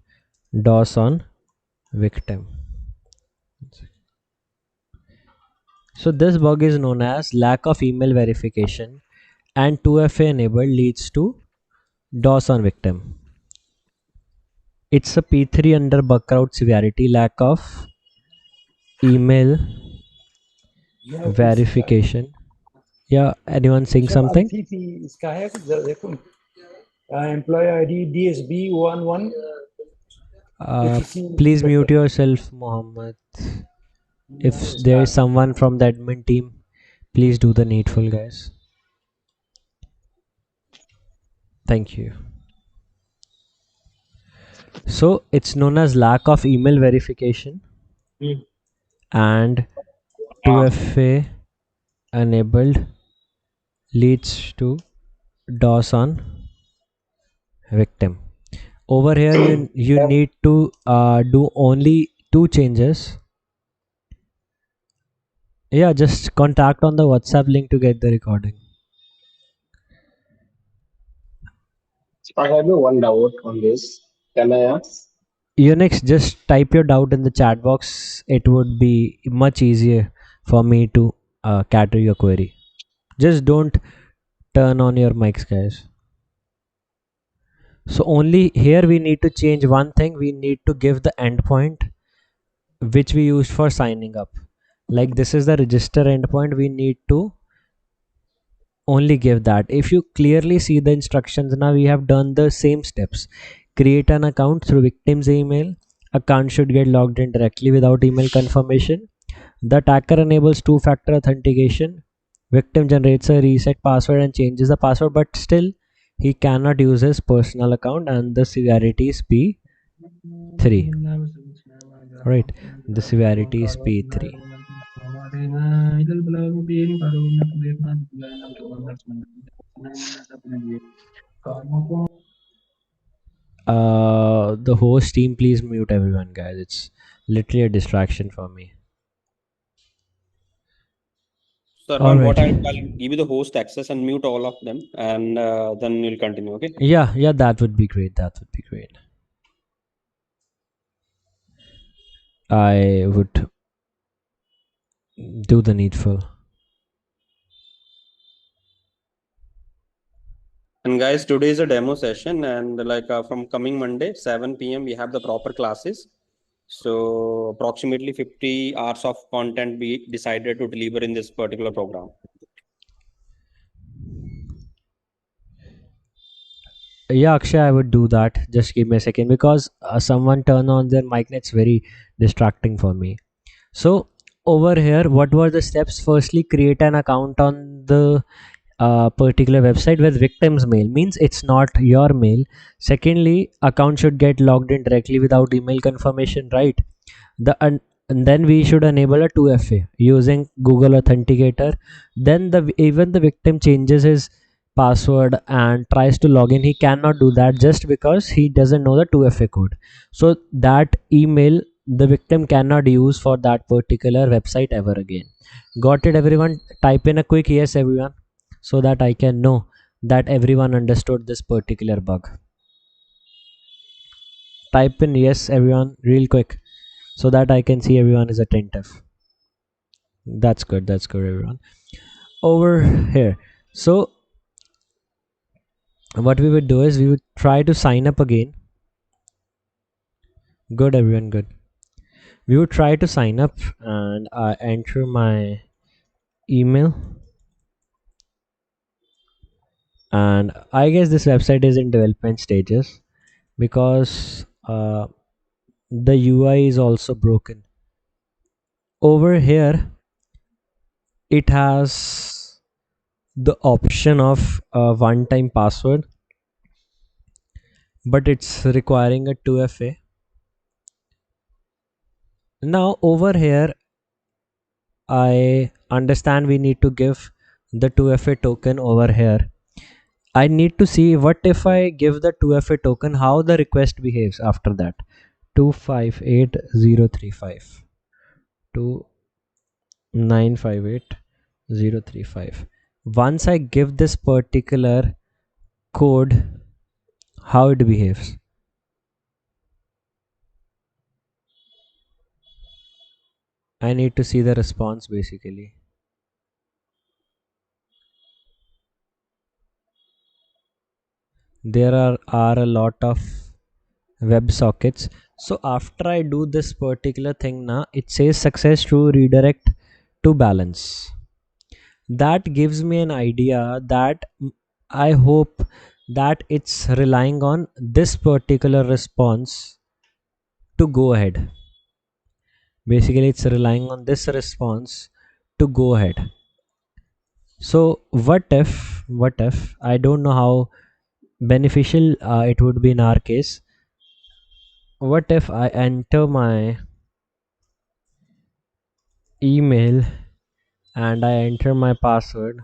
So this bug is known as lack of email verification, and 2FA enabled leads to DOS on victim. It's a P3 under bug crowd severity, lack of email verification. Yeah, anyone saying something? Employee ID DSB11. Please mute yourself, Mohammed. If there is someone from the admin team, please do the needful, guys. Thank you. So it's known as lack of email verification, and 2FA enabled leads to DOS on victim. Over here you need to do only two changes. Yeah, just contact on the WhatsApp link to get the recording. I have one doubt on this. Can I ask? Unix, just type your doubt in the chat box. It would be much easier for me to cater your query. Just don't turn on your mics, guys. So only here we need to change one thing. We need to give the endpoint which we used for signing up. Like this is the register endpoint. We need to only give that. If you clearly see the instructions, now we have done the same steps. Create an account through victim's email. Account should get logged in directly without email confirmation. The attacker enables two-factor authentication. Victim generates a reset password and changes the password, but still he cannot use his personal account, and the severity is P3. Right, the severity is P3. The host team, please mute everyone, guys. It's literally a distraction for me. So All Arman, what right. I'll give you the host access and mute all of them, and then we'll continue. Okay. Yeah, that would be great. I would Do the needful. And guys, today is a demo session, and from coming Monday, 7 p.m., we have the proper classes. So approximately 50 hours of content we decided to deliver in this particular program. Yeah, Akshay, I would do that. Just give me a second because someone turn on their mic. It's very distracting for me. So over here, what were the steps? Firstly, create an account on the particular website with victim's mail. Means it's not your mail. Secondly, account should get logged in directly without email confirmation, right? And then we should enable a 2FA using Google Authenticator. Then even the victim changes his password and tries to log in, he cannot do that just because he doesn't know the 2FA code. So that email the victim cannot use for that particular website ever again. Got it, everyone? Type in a quick yes, everyone, so that I can know that everyone understood this particular bug. Type in yes, everyone, real quick, so that I can see everyone is attentive. That's good, everyone. Over here, so what we would do is we would try to sign up again. Good, everyone, good. We would try to sign up and enter my email, and I guess this website is in development stages because the UI is also broken. Over here it has the option of a one-time password, but it's requiring a 2FA. Now over here I understand we need to give the 2FA token over here. I need to see what if I give the 2FA token, how the request behaves after that. 258035 2958035. Once I give this particular code, how it behaves. I need to see the response basically. There are a lot of web sockets. So after I do this particular thing now, it says success to redirect to balance. That gives me an idea that I hope that it's relying on this particular response to go ahead. Basically it's relying on this response to go ahead. So what if I don't know how beneficial it would be in our case. What if I enter my email and I enter my password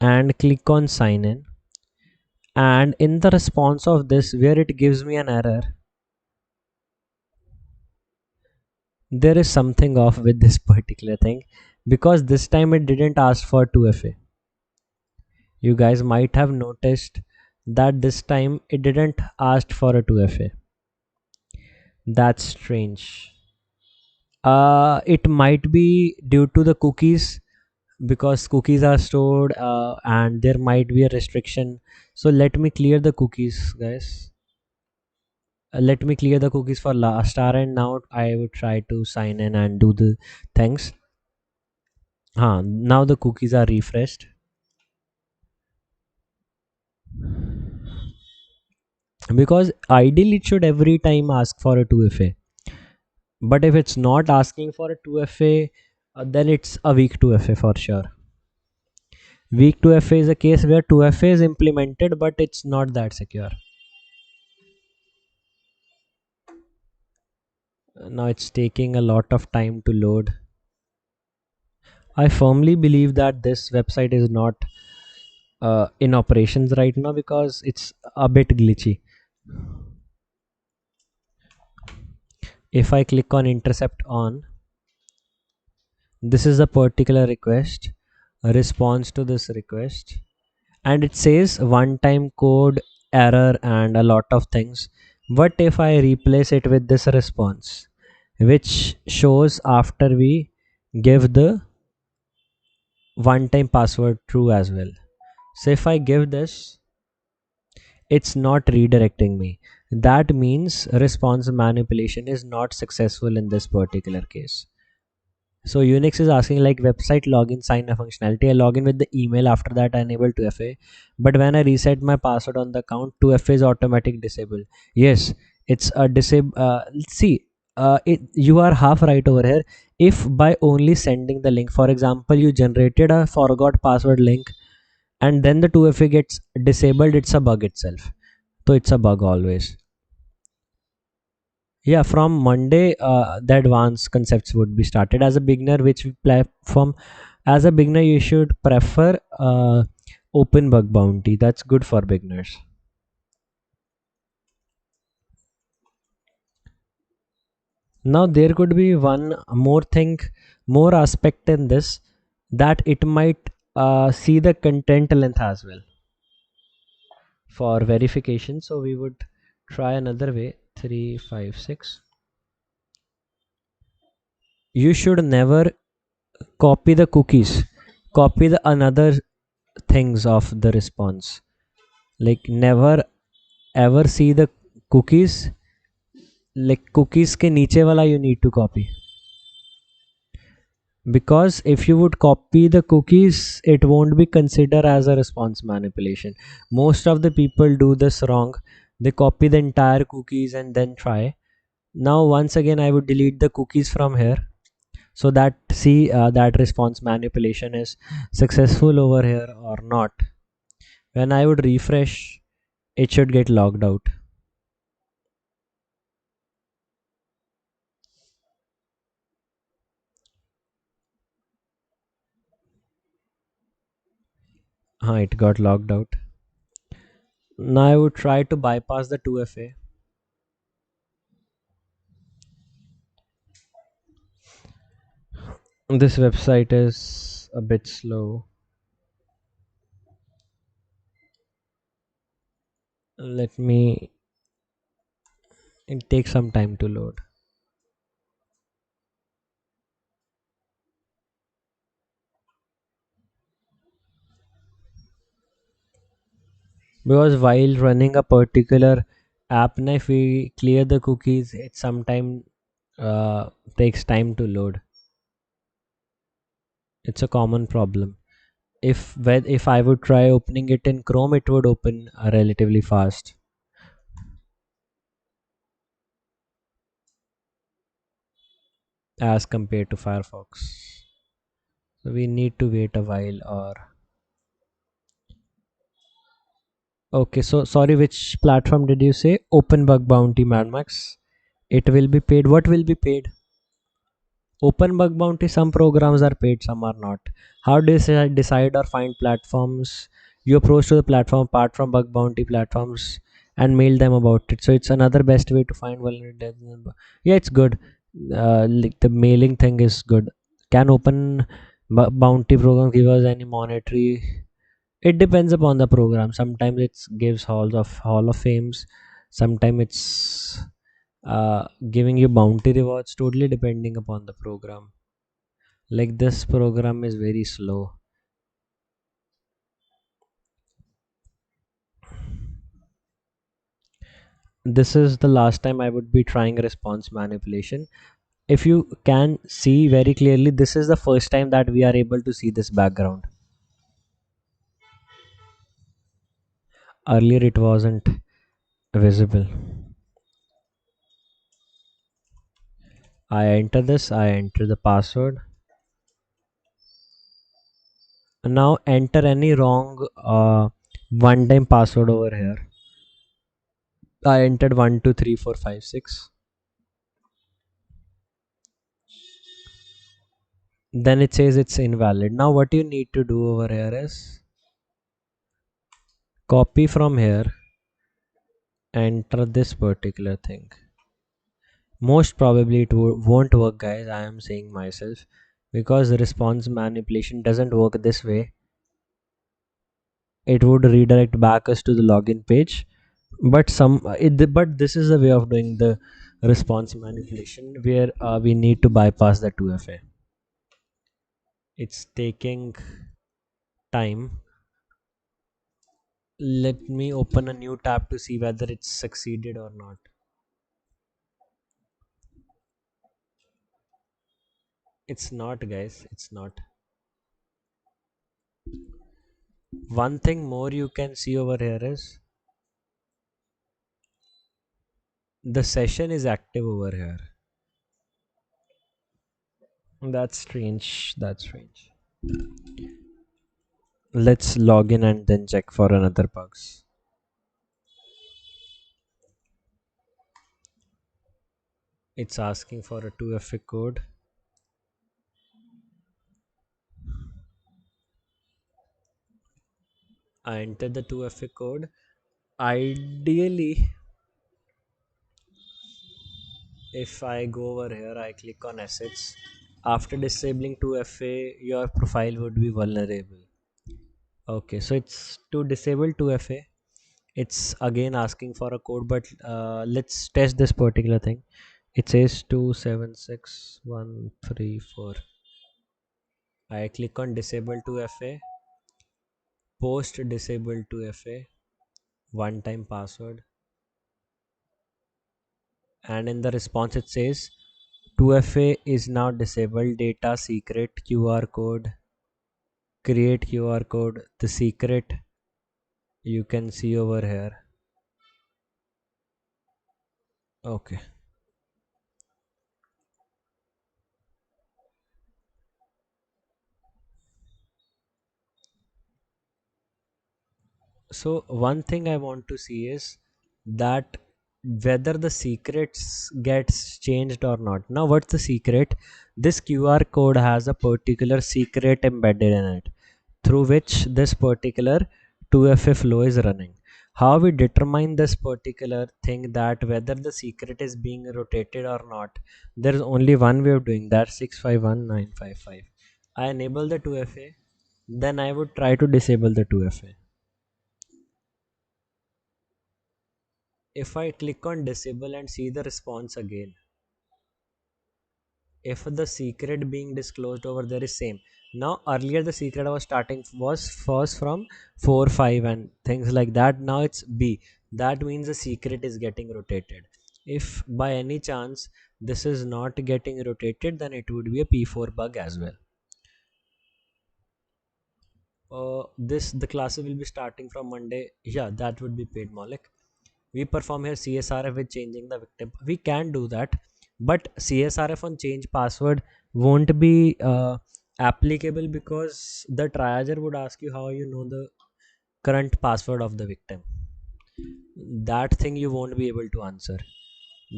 and click on sign in, and in the response of this where it gives me an error, there is something off with this particular thing, because this time it didn't ask for 2FA. You guys might have noticed that this time it didn't ask for a 2FA. That's strange. It might be due to the cookies, because cookies are stored and there might be a restriction. So let me clear the cookies, guys. Let me clear the cookies for last hour, and now I would try to sign in and do the things. Now the cookies are refreshed. Because ideally it should every time ask for a 2FA, but if it's not asking for a 2FA, then it's a weak 2FA for sure. Weak 2FA is a case where 2FA is implemented but it's not that secure. Now it's taking a lot of time to load. I firmly believe that this website is not in operations right now because it's a bit glitchy. If I click on intercept on, this is a particular request, a response to this request, and it says one time code error and a lot of things. What if I replace it with this response which shows after we give the one time password true as well. So if I give this, it's not redirecting me. That means response manipulation is not successful in this particular case. So Unix is asking like website login sign a functionality. I log in with the email, after that I enable 2FA. But when I reset my password on the account, 2FA is automatic disabled. Yes, it's a disable. See, you are half right over here. If by only sending the link, for example, you generated a forgot password link and then the 2FA gets disabled, it's a bug itself. So it's a bug always. Yeah, from Monday, the advanced concepts would be started. As a beginner, which platform? As a beginner, you should prefer open bug bounty. That's good for beginners. Now there could be one more thing, more aspect in this, that it might see the content length as well for verification. So we would try another way. 356. You should never copy the cookies, copy the another things of the response. Like never ever see the cookies, like cookies के नीचे वाला you need to copy, because if you would copy the cookies it won't be considered as a response manipulation. Most of the people do this wrong. They copy the entire cookies and then try. Now once again I would delete the cookies from here, so that see that response manipulation is successful over here or not. When I would refresh, it should get logged out. It got logged out. Now I would try to bypass the 2FA. This website is a bit slow. Let me, it takes some time to load. Because while running a particular app, if we clear the cookies, it sometimes takes time to load. It's a common problem. If I would try opening it in Chrome, it would open relatively fast as compared to Firefox. So we need to wait a while. Or okay, so sorry, which platform did you say? Open bug bounty, Mad Max. It will be paid. What will be paid? Open bug bounty, some programs are paid, some are not. How do you decide or find platforms? You approach to the platform apart from bug bounty platforms and mail them about it. So it's another best way to find vulnerabilities. Yeah, it's good. Like the mailing thing is good. Can open bounty program give us any monetary? It depends upon the program. Sometimes it gives hall of fames. Sometimes it's giving you bounty rewards, totally depending upon the program. Like this program is very slow. This is the last time I would be trying response manipulation. If you can see very clearly, this is the first time that we are able to see this background. Earlier it wasn't visible. I enter this, I enter the password. Now enter any wrong one time password over here. I entered 123456. Then it says it's invalid. Now what you need to do over here is copy from here, enter this particular thing. Most probably it won't work, guys. I am saying myself, because the response manipulation doesn't work this way. It would redirect back us to the login page, but but this is the way of doing the response manipulation where we need to bypass the 2FA. It's taking time. Let me open a new tab to see whether it's succeeded or not. It's not, guys. It's not. One thing more you can see over here is the session is active over here. That's strange. That's strange. Let's log in and then check for another bugs. It's asking for a 2FA code. I entered the 2FA code. Ideally, if I go over here, I click on assets. After disabling 2FA, your profile would be vulnerable. Okay, so it's to disable 2FA. It's again asking for a code, but let's test this particular thing. It says 276134. I click on disable 2FA, post disable 2FA, one time password, and in the response it says 2FA is now disabled, data secret QR code, create QR code. The secret you can see over here. Okay. So one thing I want to see is that whether the secrets gets changed or not. Now what's the secret? This QR code has a particular secret embedded in it through which this particular 2FA flow is running. How we determine this particular thing, that whether the secret is being rotated or not, there is only one way of doing that. 651955. I enable the 2FA, then I would try to disable the 2FA. If I click on disable and see the response again, if the secret being disclosed over there is same. Now earlier the secret I was starting was first from 4 5 and things like that. Now it's B. That means the secret is getting rotated. If by any chance this is not getting rotated, then it would be a P4 bug as well. This the classes will be starting from Monday. Yeah, that would be paid, Malik. We perform here CSRF with changing the victim. We can do that, but CSRF on change password won't be applicable because the triager would ask you how you know the current password of the victim. That thing you won't be able to answer.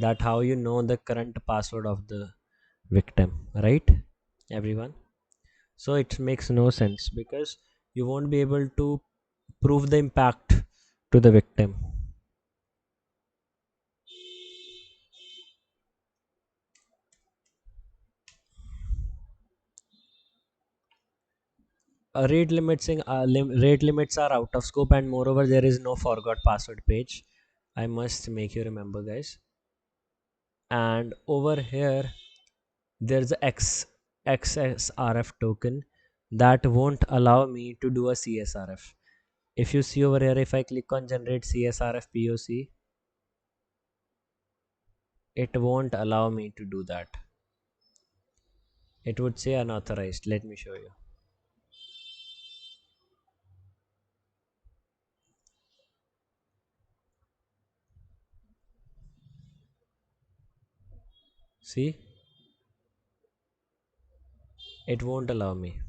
That how you know the current password of the victim, right? Everyone. So it makes no sense because you won't be able to prove the impact to the victim. Rate limits are out of scope, and moreover there is no forgot password page. I must make you remember, guys. And over here there's a XSRF token that won't allow me to do a CSRF. If you see over here, if I click on generate CSRF POC, it won't allow me to do that. It would say unauthorized. Let me show you. See, it won't allow me.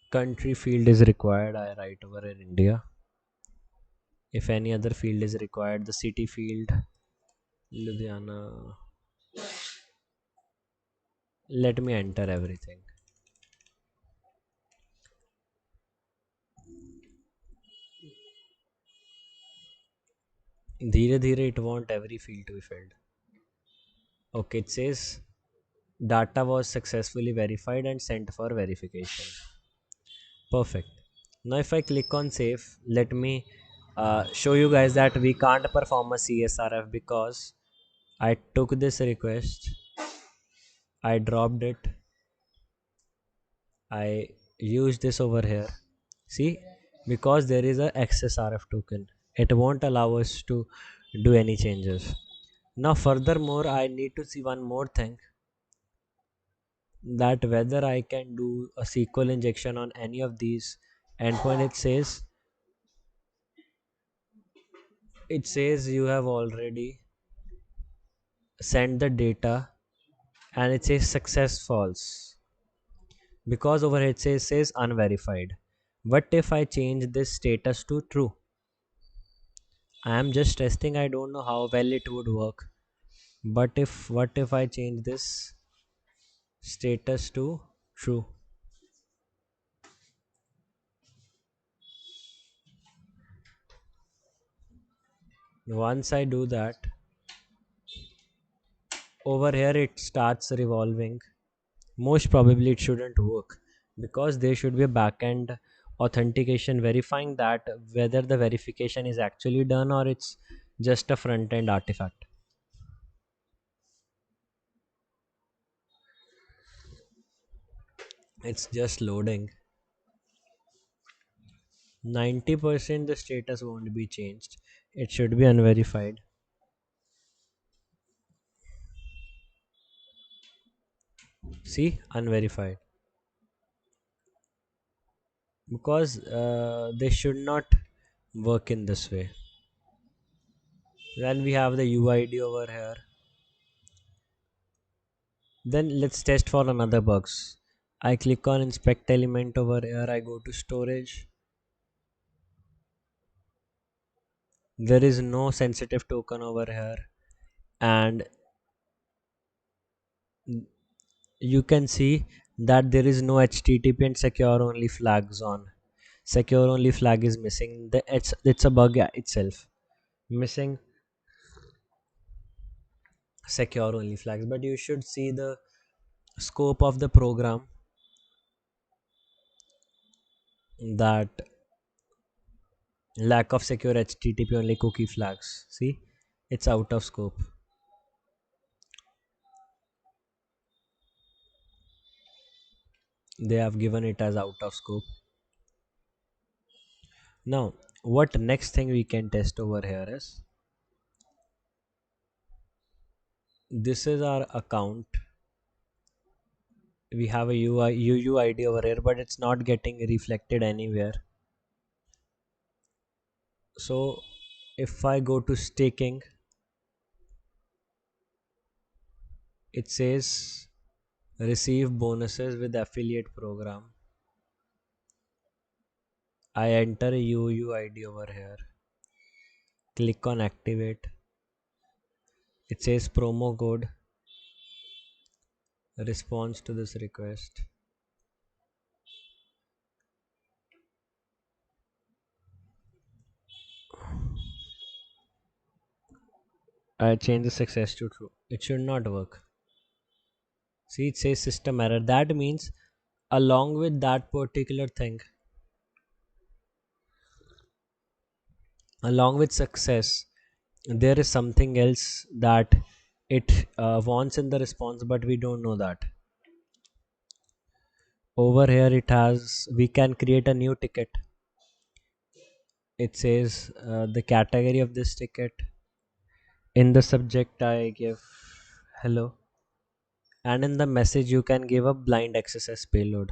Country field is required. I write over in India. If any other field is required, the city field, Ludhiana. Let me enter everything. धीरे धीरे it want every field to be filled. Okay, it says data was successfully verified and sent for verification. Perfect. Now if I click on save, let me show you guys that we can't perform a CSRF because I took this request, I dropped it, I used this over here. See, because there is a XSRF token, it won't allow us to do any changes. Now, furthermore, I need to see one more thing, that whether I can do a SQL injection on any of these endpoint. It says you have already sent the data, and it says success false because over here it says unverified. What if I change this status to true? I am just testing, I don't know how well it would work. But if what if I change this status to true? Once I do that, over here it starts revolving. Most probably it shouldn't work because there should be a backend authentication verifying that whether the verification is actually done or it's just a front end artifact. It's just loading. 90% the status won't be changed. It should be unverified. See, unverified. Because they should not work in this way. Then we have the UID over here. Then let's test for another bugs. I click on inspect element over here. I go to storage. There is no sensitive token over here, and you can see that there is no HTTP and secure only flags on. Secure only flag is missing. It's a bug itself, missing secure only flags. But you should see the scope of the program, that lack of secure HTTP only cookie flags. See, it's out of scope. They have given it as out of scope. Now, what next thing we can test over here is, this is our account. We have a UUID over here, but it's not getting reflected anywhere. So if I go to staking, it says receive bonuses with affiliate program. I enter a UUID over here, click on activate. It says promo code, response to this request. I change the success to true. It should not work. See, it says system error. That means along with that particular thing, along with success, there is something else that it wants in the response, but we don't know that. Over here it has, we can create a new ticket. It says the category of this ticket. In the subject I give hello, and in the message you can give a blind XSS payload.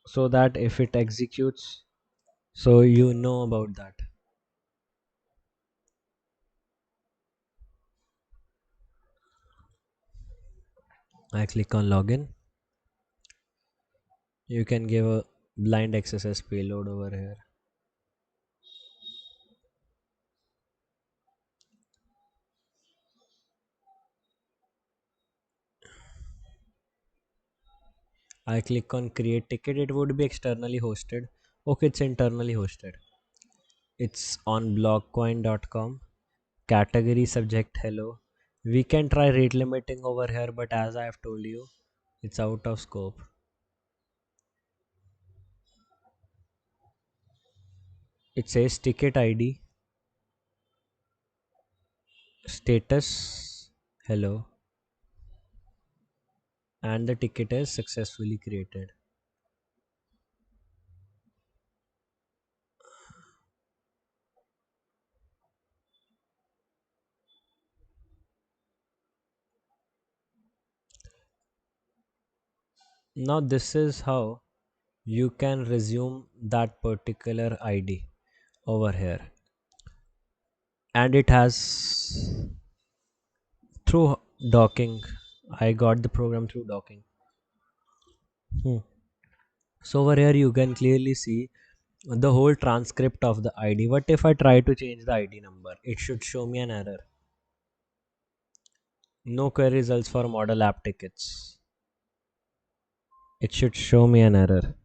So that if it executes, so you know about that. I click on login. You can give a blind XSS payload over here. I click on create ticket. It would be externally hosted. Okay, it's internally hosted. It's on blockcoin.com. Category subject hello. We can try rate limiting over here, but as I have told you, it's out of scope. it says ticket ID, status, hello, and the ticket is successfully created. Now this is how you can resume that particular ID over here, and it has through docking. I got the program through docking. So over here you can clearly see the whole transcript of the ID. What if I try to change the ID number? It should show me an error. No query results for model app tickets. It should show me an error.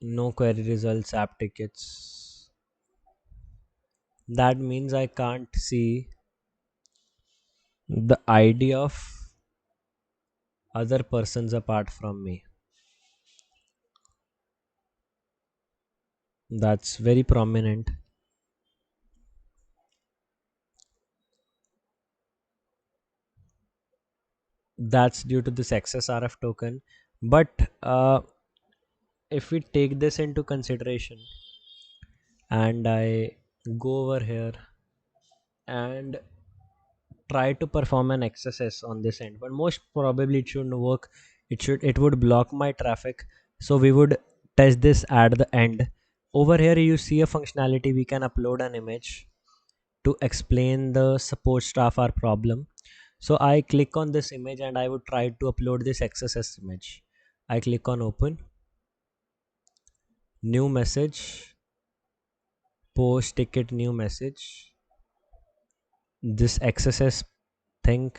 No query results app tickets. That means I can't see the ID of other persons apart from me. That's very prominent. That's due to this XSRF token. But if we take this into consideration and I go over here and try to perform an XSS on this end, but most probably it shouldn't work. It would block my traffic. So we would test this at the end. Over here you see a functionality. We can upload an image to explain the support staff our problem. So I click on this image and I would try to upload this XSS image. I click on open, new message, post ticket, new message. This XSS thing,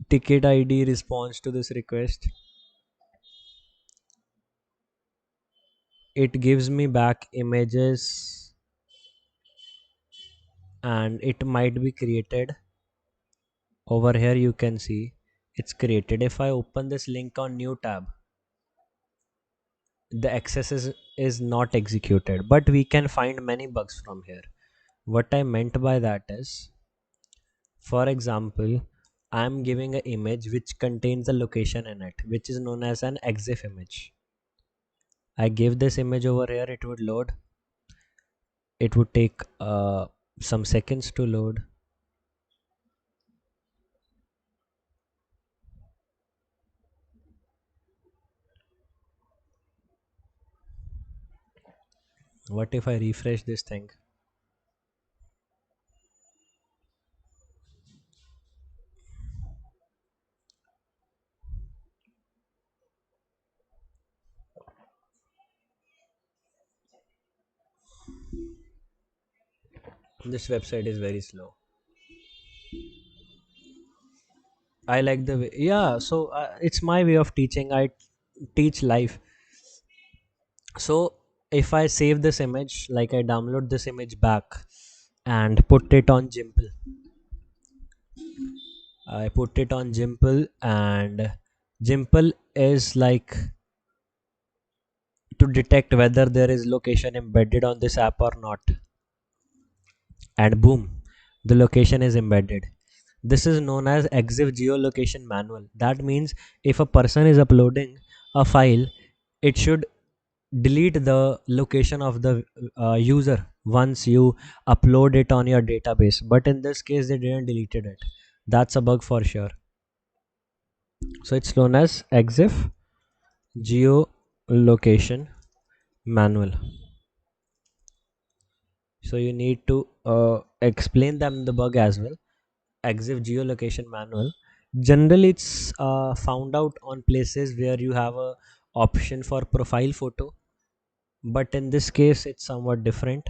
ticket ID responds to this request. It gives me back images and it might be created. Over here you can see it's created. If I open this link on new tab, the access is not executed, but we can find many bugs from here. What I meant by that is, for example, I'm giving an image which contains a location in it, which is known as an EXIF image. I give this image over here, it would load. It would take some seconds to load. What if I refresh this thing? This website is very slow. I like the way, yeah. So it's my way of teaching. I teach live. So if I save this image, like I download this image back and put it on Gimple, I put it on Gimple, and Gimple is like to detect whether there is location embedded on this app or not. And boom, the location is embedded. This is known as EXIF geolocation manual. That means if a person is uploading a file, it should delete the location of the user once you upload it on your database. But in this case, they didn't deleted it. That's a bug for sure. So it's known as EXIF geolocation manual. So you need to explain them the bug as well. EXIF geolocation manual. Generally, it's found out on places where you have a option for profile photo, but in this case, it's somewhat different.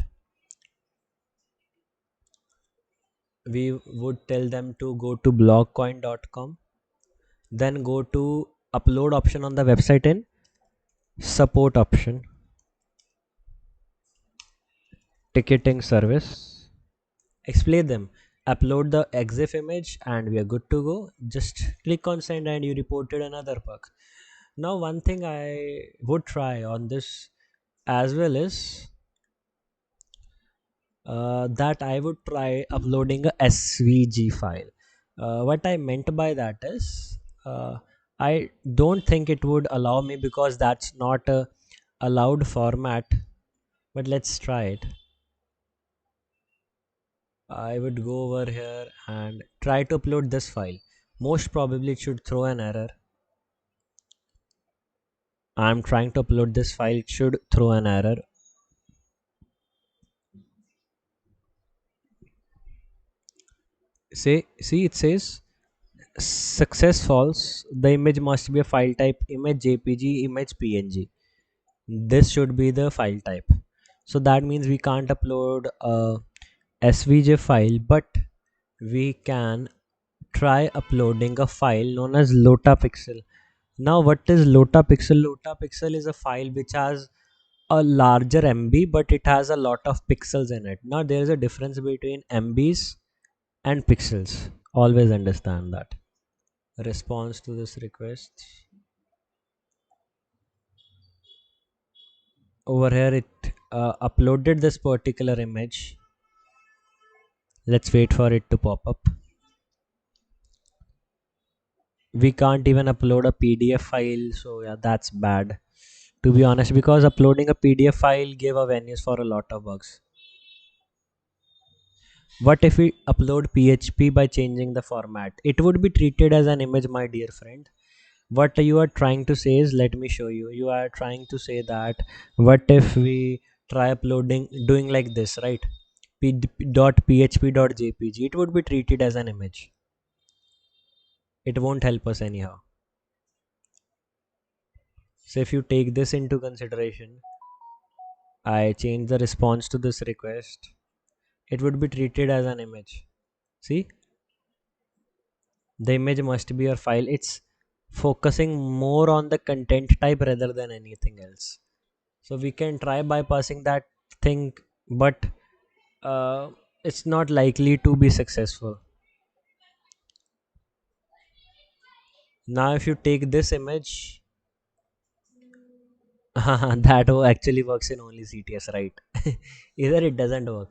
We would tell them to go to blogcoin.com, then go to upload option on the website in support option, ticketing service. Explain them, upload the EXIF image, and we are good to go. Just click on send and you reported another bug. Now, one thing I would try on this as well is that I would try uploading a SVG file. What I meant by that is I don't think it would allow me because that's not a allowed format. But let's try it. I would go over here and try to upload this file. Most probably it should throw an error. I'm trying to upload this file. It should throw an error. See, it says success false. The image must be a file type image, JPG, image, PNG. This should be the file type. So that means we can't upload a SVG file, but we can try uploading a file known as lotapixel. Now, what is lotapixel? Lotapixel is a file which has a larger MB, but it has a lot of pixels in it. Now, there is a difference between MBs and pixels. Always understand that. Response to this request. Over here, it uploaded this particular image. Let's wait for it to pop up. We can't even upload a PDF file, so yeah, that's bad, to be honest, because uploading a PDF file gave avenues for a lot of bugs. What if we upload PHP by changing the format? It would be treated as an image, my dear friend. What you are trying to say is, let me show you. You are trying to say that what if we try uploading, doing like this, right? .php.jpg, it would be treated as an image. It won't help us anyhow. So if you take this into consideration, I change the response to this request, it would be treated as an image. See, the image must be your file. It's focusing more on the content type rather than anything else. So we can try bypassing that thing, but uh, it's not likely to be successful. Now if you take this image, that actually works in only CTS, right? Either it doesn't work.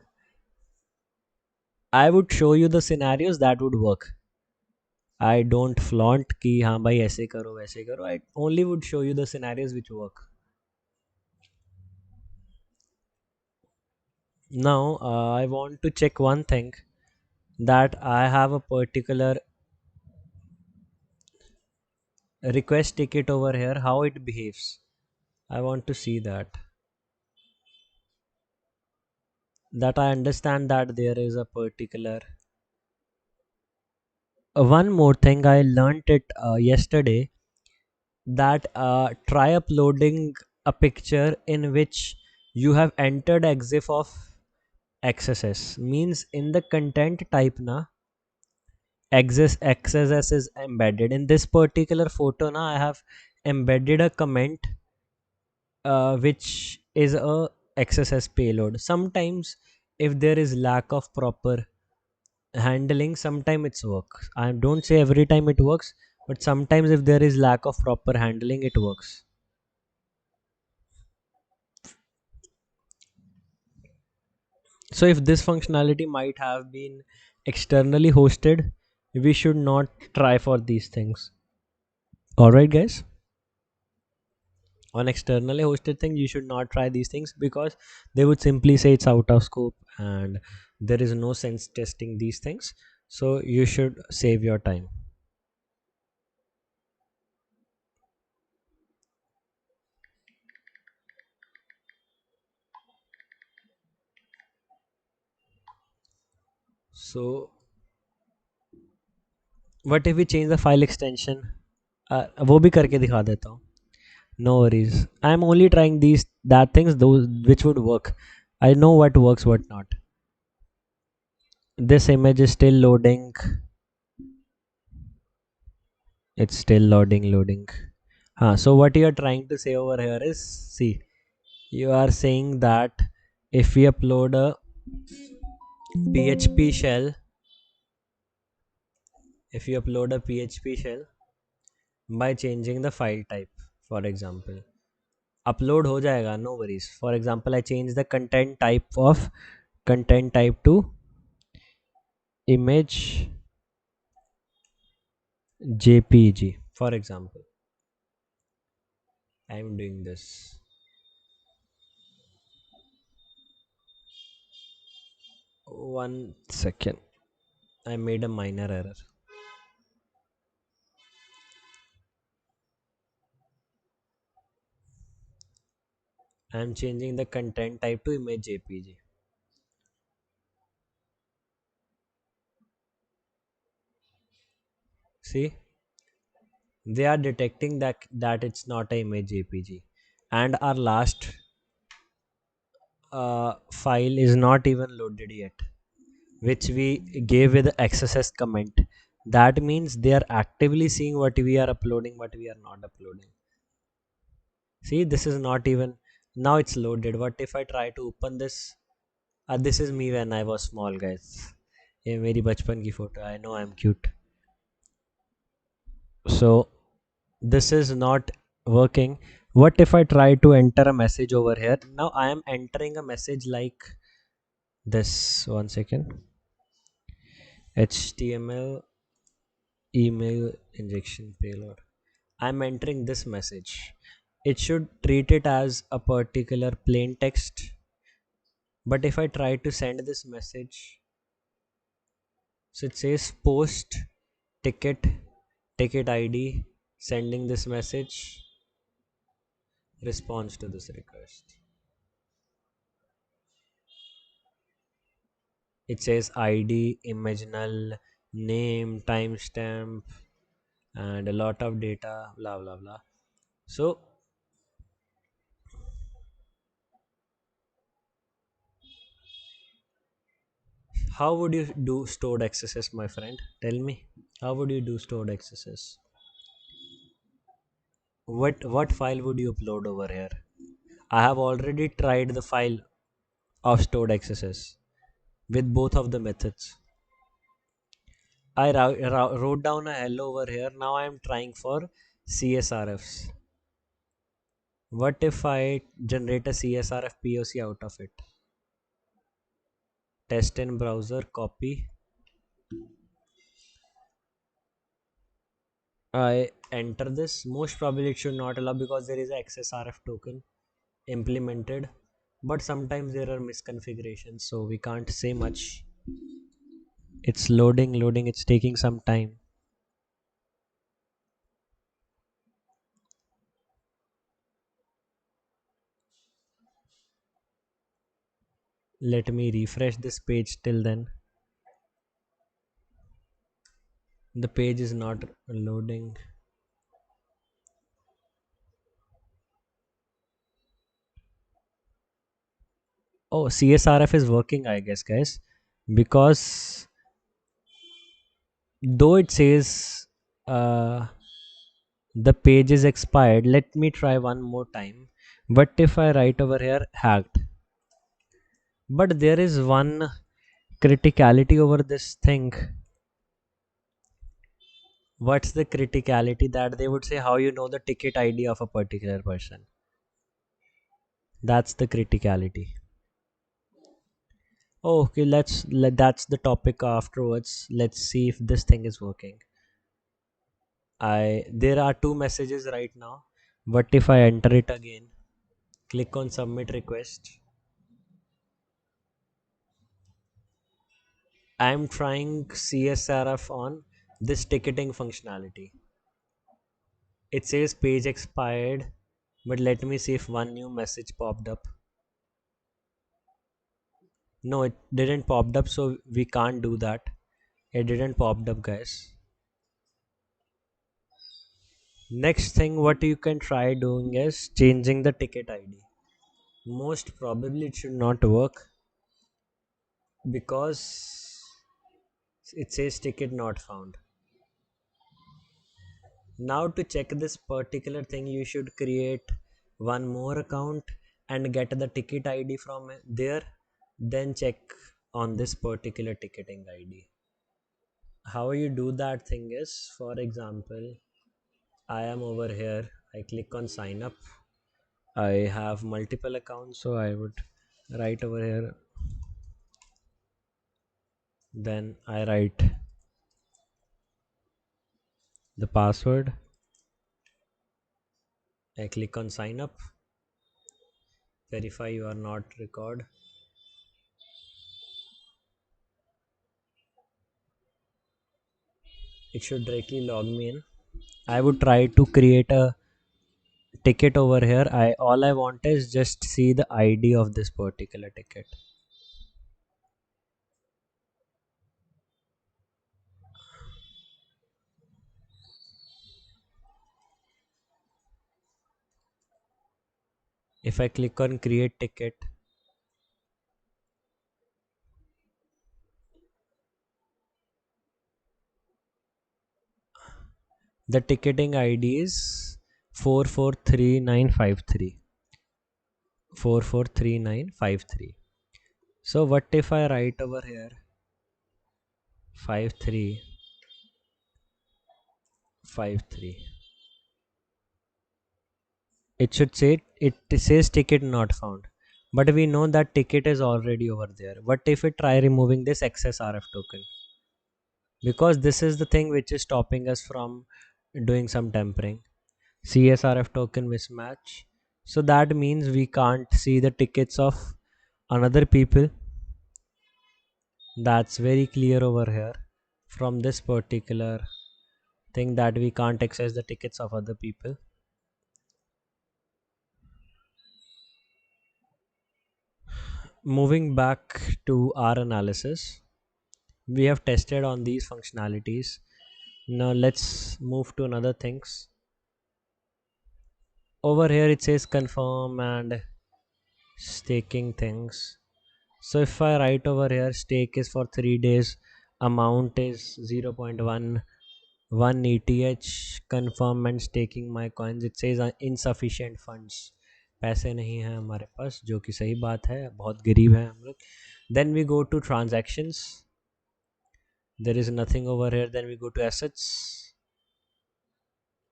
I would show you the scenarios that would work. I don't flaunt कि हाँ भाई ऐसे करो वैसे करो. I only would show you the scenarios which work. Now I want to check one thing, that I have a particular request ticket over here, how it behaves. I want to see that I understand that there is a particular one more thing I learned it yesterday, that try uploading a picture in which you have entered exif of XSS, means in the content type na XSS is embedded. In this particular photo na I have embedded a comment which is a XSS payload. Sometimes if there is lack of proper handling, sometimes it's works. I don't say every time it works, but sometimes if there is lack of proper handling, it works. So if this functionality might have been externally hosted, we should not try for these things. Alright guys, on externally hosted thing you should not try these things, because they would simply say it's out of scope and there is no sense testing these things. So you should save your time. So what if we change the file extension? वो भी करके दिखा देता हूँ. No worries, I'm only trying these that things those which would work. I know what works, what not. This image is still loading. It's still loading. So what you are trying to say over here is, see, you are saying that if we upload a PHP shell, by changing the file type, for example. Upload हो जाएगा, no worries. For example, I change the content type to image JPG, for example. I am doing this. One second, I made a minor error. I am changing the content type to image JPG. See, they are detecting that it's not a image JPG, and our last file is not even loaded yet, which we gave with the XSS comment. That means they are actively seeing what we are uploading, what we are not uploading. See, this is not even, now it's loaded. What if I try to open this? This is me when I was small, guys. ये मेरी बचपन की photo. I know I'm cute. So this is not working. What if I try to enter a message over here? Now I am entering a message like this. One second. HTML email injection payload. I'm entering this message. It should treat it as a particular plain text. But if I try to send this message, so it says post ticket, ticket ID, sending this message, response to this request. It says ID, image null, name, timestamp, and a lot of data, blah blah blah. So how would you do stored accesses, my friend? Tell me. How would you do stored accesses? What file would you upload over here? I have already tried the file of stored accesses with both of the methods. I wrote down a hello over here. Now I am trying for CSRFs. What if I generate a CSRF POC out of it? Test in browser, copy. I enter this. Most probably it should not allow because there is a XSRF token implemented, but sometimes there are misconfigurations, so we can't say much. It's loading, it's taking some time. Let me refresh this page. Till then the page is not loading. Oh, CSRF is working, I guess, guys, because though it says the page is expired. Let me try one more time. What if I write over here hacked? But there is one criticality over this thing. What's the criticality? That they would say how you know the ticket ID of a particular person. That's the criticality. Oh, okay, that's the topic afterwards. Let's see if this thing is working. There are two messages right now. What if I enter it again? Click on submit request. I am trying CSRF on this ticketing functionality. It says page expired, but let me see if one new message popped up. No, it didn't popped up, so we can't do that. It didn't popped up, guys. Next thing what you can try doing is changing the ticket ID. Most probably it should not work because it says ticket not found. Now to check this particular thing, you should create one more account and get the ticket ID from there, then check on this particular ticketing ID. How you do that thing is, for example, I am over here. I click on sign up. I have multiple accounts, so I would write over here. Then I write the password. I click on sign up. Verify you are not record. It should directly log me in. I would try to create a ticket over here. All I want is just see the ID of this particular ticket. If I click on create ticket, the ticketing ID is 443953. 443953. So what if I write over here 5353? It should say, it says ticket not found, but we know that ticket is already over there. What if we try removing this XSRF token? Because this is the thing which is stopping us from doing some tempering. CSRF token mismatch. So that means we can't see the tickets of another people. That's very clear over here from this particular thing, that we can't access the tickets of other people. Moving back to our analysis, we have tested on these functionalities. Now let's move to another things. Over here it says confirm and staking things. So if I write over here stake is for 3 days, amount is 0.11 ETH, confirm and staking my coins, it says insufficient funds, पैसे नहीं हैं हमारे पास, जो कि सही बात है, बहुत गरीब हैं हम लोग. Then we go to transactions, there is nothing over here. Then we go to assets,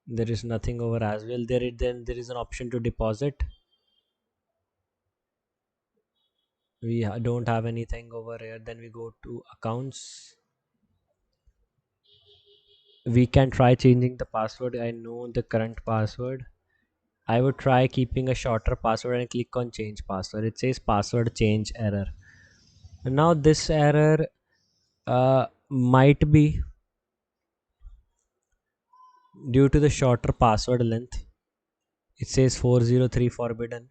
there is nothing over as well. Then there is an option to deposit, we don't have anything over here. Then we go to accounts, we can try changing the password. I know the current password. I would try keeping a shorter password and click on change password. It says password change error. Now this error might be due to the shorter password length. It says 403 forbidden.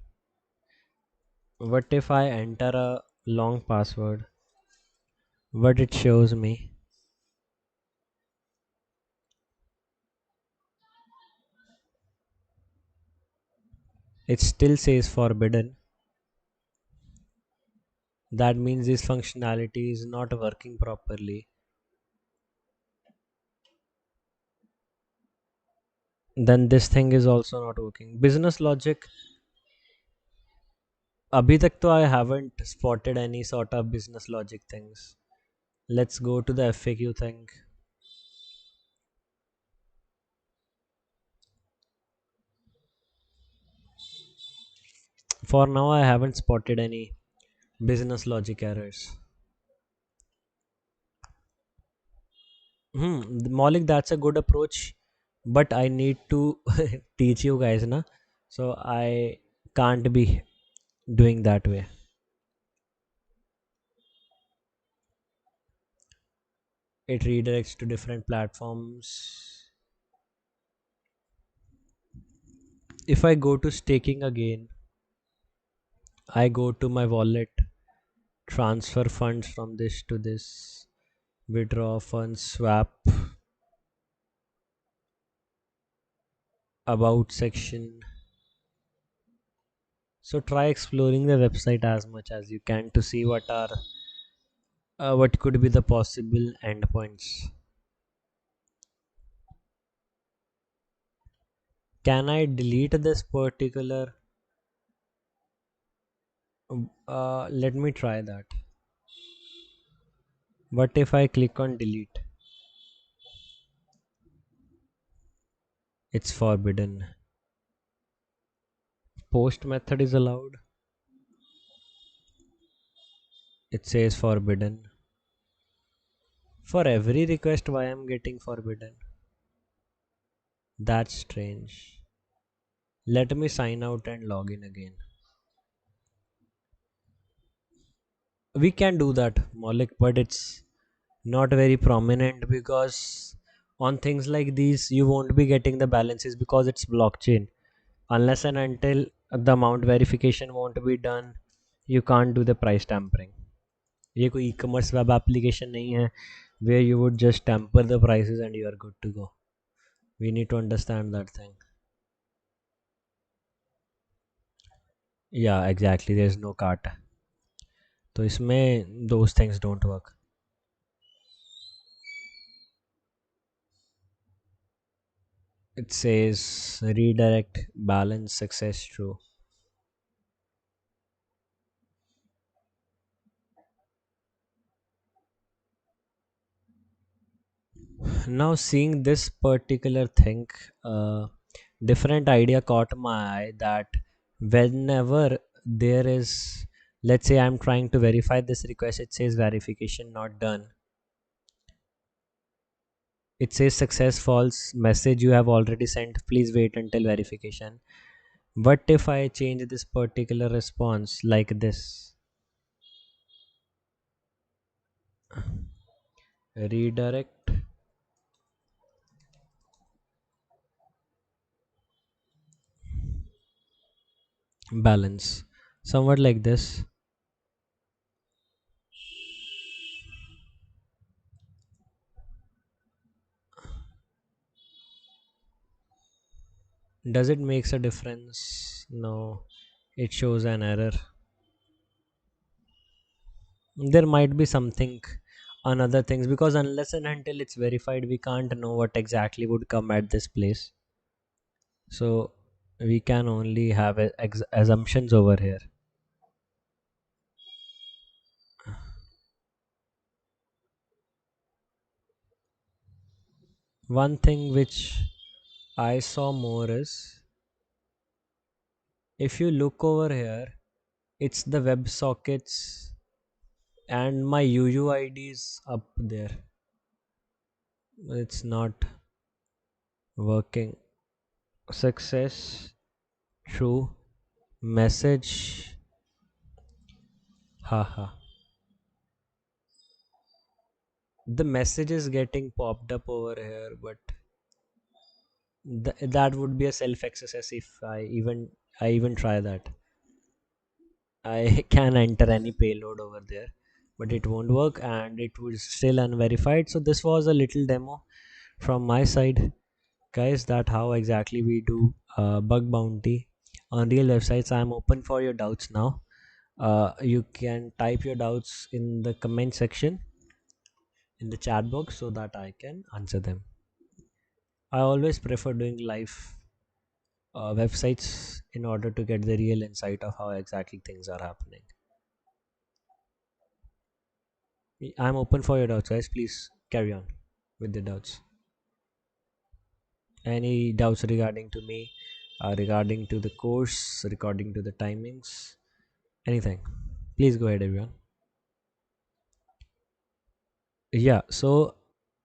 What if I enter a long password? What it shows me? It still says forbidden. That means this functionality is not working properly. Then this thing is also not working. Business logic, अभी तक तो I haven't spotted any sort of business logic things. Let's go to the FAQ thing. For now I haven't spotted any business logic errors. Maulik, that's a good approach, but I need to teach you guys, na? So I can't be doing that way. It redirects to different platforms. If I go to staking again, I go to my wallet, transfer funds from this to this, withdraw funds, swap, about section. So try exploring the website as much as you can to see what could be the possible endpoints. Can I delete this particular? Let me try that. What if I click on delete? It's forbidden. Post method is allowed. It says forbidden. For every request, why I'm getting forbidden? That's strange. Let me sign out and log in again. We can do that, Malik, but it's not very prominent because on things like these, you won't be getting the balances because it's blockchain. Unless and until the amount verification won't be done, you can't do the price tampering. ये कोई e-commerce web application नहीं है where you would just tamper the prices and you are good to go. We need to understand that thing. Yeah, exactly. There's no cart. तो इसमें those things don't work. It says redirect balance success true. Now seeing this particular thing, different idea caught my eye that whenever there is, let's say I'm trying to verify this request, it says verification not done. It says success false message you have already sent, please wait until verification. What if I change this particular response like this? Redirect balance, somewhat like this. Does it makes a difference? No, it shows an error. There might be something another things because unless and until it's verified we can't know what exactly would come at this place, so we can only have assumptions over here. One thing which I saw more is if you look over here, it's the WebSockets and my UUID is up there. It's not working. Success true message, haha. The message is getting popped up over here, but that would be a self access if I even try that. I can enter any payload over there, but it won't work and it was still unverified. So this was a little demo from my side, guys, that how exactly we do bug bounty on real websites. I'm open for your doubts now. You can type your doubts in the comment section in the chat box so that I can answer them. I always prefer doing live websites in order to get the real insight of how exactly things are happening. I'm open for your doubts, guys. Please carry on with the doubts. Any doubts regarding to me, regarding to the course, regarding to the timings, anything? Please go ahead, everyone. Yeah, so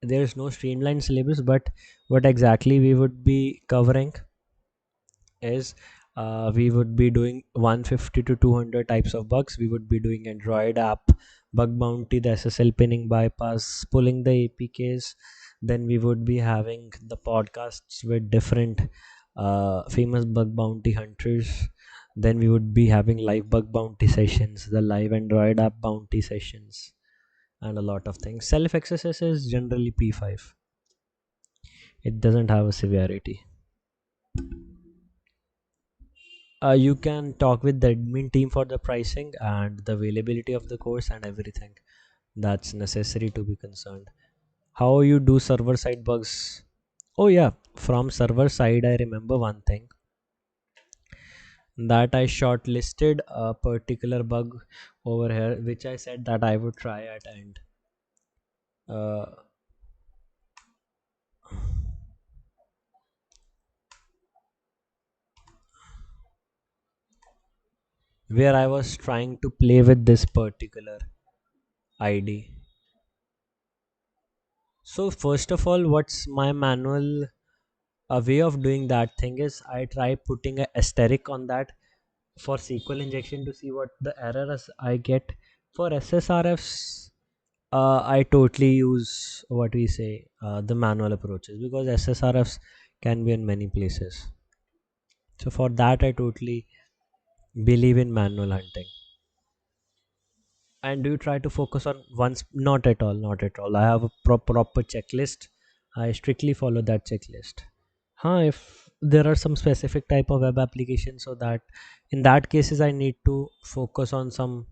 there's no streamlined syllabus, but what exactly we would be covering is we would be doing 150 to 200 types of bugs. We would be doing Android app bug bounty, the SSL pinning bypass, pulling the APKs. Then we would be having the podcasts with different famous bug bounty hunters. Then we would be having live bug bounty sessions, the live Android app bounty sessions, and a lot of things. Self XSS is generally P5. It doesn't have a severity. You can talk with the admin team for the pricing and the availability of the course and everything that's necessary to be concerned. How you do server side bugs? Oh yeah, from server side I remember one thing, that I shortlisted a particular bug over here which I said that I would try at end. Uh, where I was trying to play with this particular ID. So first of all, what's my manual a way of doing that thing is I try putting a asterisk on that for SQL injection to see what the errors I get. For SSRFs, I totally use what we say the manual approaches because SSRFs can be in many places. So for that, I totally believe in manual hunting. And do you try to focus on once? Not at all, not at all. I have a proper checklist. I strictly follow that checklist. If there are some specific type of web applications, so that in that cases I need to focus on some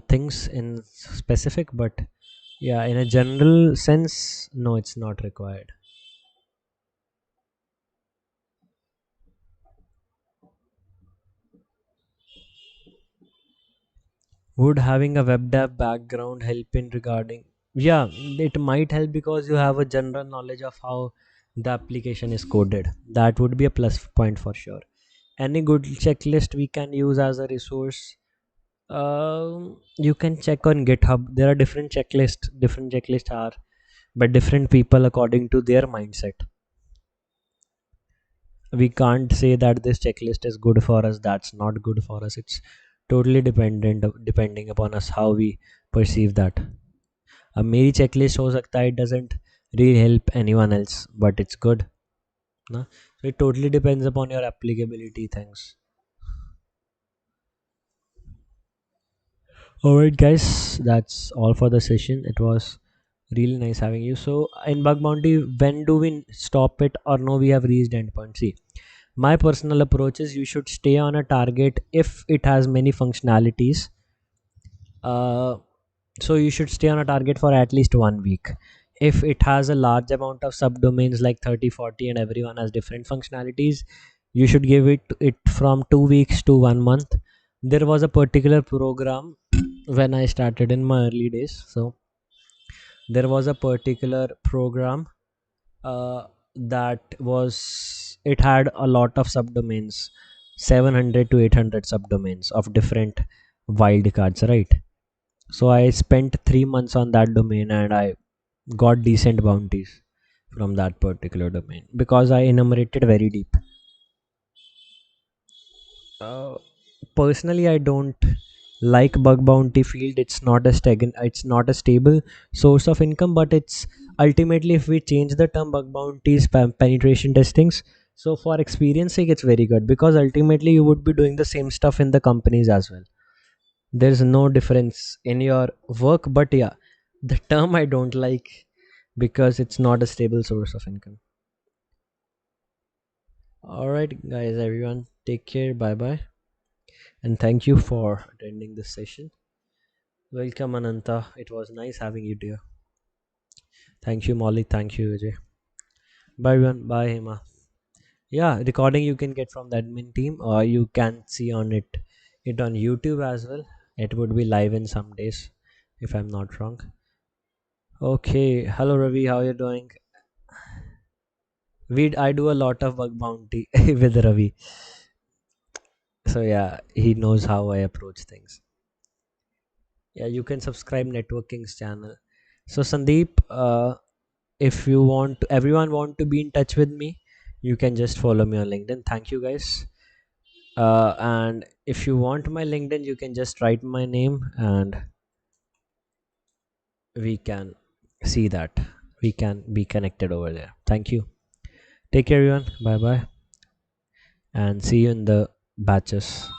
things in specific, but yeah, in a general sense, no, it's not required. Would having a web dev background help in regarding? Yeah, it might help because you have a general knowledge of how the application is coded. That would be a plus point for sure. Any good checklist we can use as a resource. You can check on GitHub. There are different checklists. Different checklists are, but different people according to their mindset. We can't say that this checklist is good for us. That's not good for us. It's totally depending upon us how we perceive that. अब मेरी checklist हो सकता है it doesn't really help anyone else, but it's good ना. So it totally depends upon your applicability. Thanks. Alright guys, that's all for the session. It was really nice having you. So in bug bounty, when do we stop it or no we have reached endpoint? See, my personal approach is you should stay on a target if it has many functionalities. So you should stay on a target for at least 1 week. If it has a large amount of subdomains like 30 40 and everyone has different functionalities, you should give it from 2 weeks to 1 month. There was a particular program when I started in my early days. So there was a particular program that was, it had a lot of subdomains, 700 to 800 subdomains of different wildcards, right? So I spent 3 months on that domain and I got decent bounties from that particular domain because I enumerated very deep. uh, Personally I don't like bug bounty field. It's not a stable source of income, but it's ultimately, if we change the term bug bounties penetration testings, so for experience sake it's very good because ultimately you would be doing the same stuff in the companies as well. There's no difference in your work, but yeah, the term I don't like because it's not a stable source of income. All right guys, everyone, take care, bye bye, and thank you for attending this session. Welcome Ananta, it was nice having you dear. Thank you Molly, thank you Vijay. Bye everyone, bye Hema. Yeah, recording you can get from the admin team or you can see it on YouTube as well. It would be live in some days if I'm not wrong. Okay, hello Ravi, how are you doing? I do a lot of bug bounty with Ravi. So yeah, he knows how I approach things. Yeah, you can subscribe networking's channel. So Sandeep, if you want to, everyone want to be in touch with me, you can just follow me on LinkedIn. Thank you guys. And if you want my LinkedIn, you can just write my name and we can see that. We can be connected over there. Thank you. Take care everyone. Bye bye. And see you in the batches.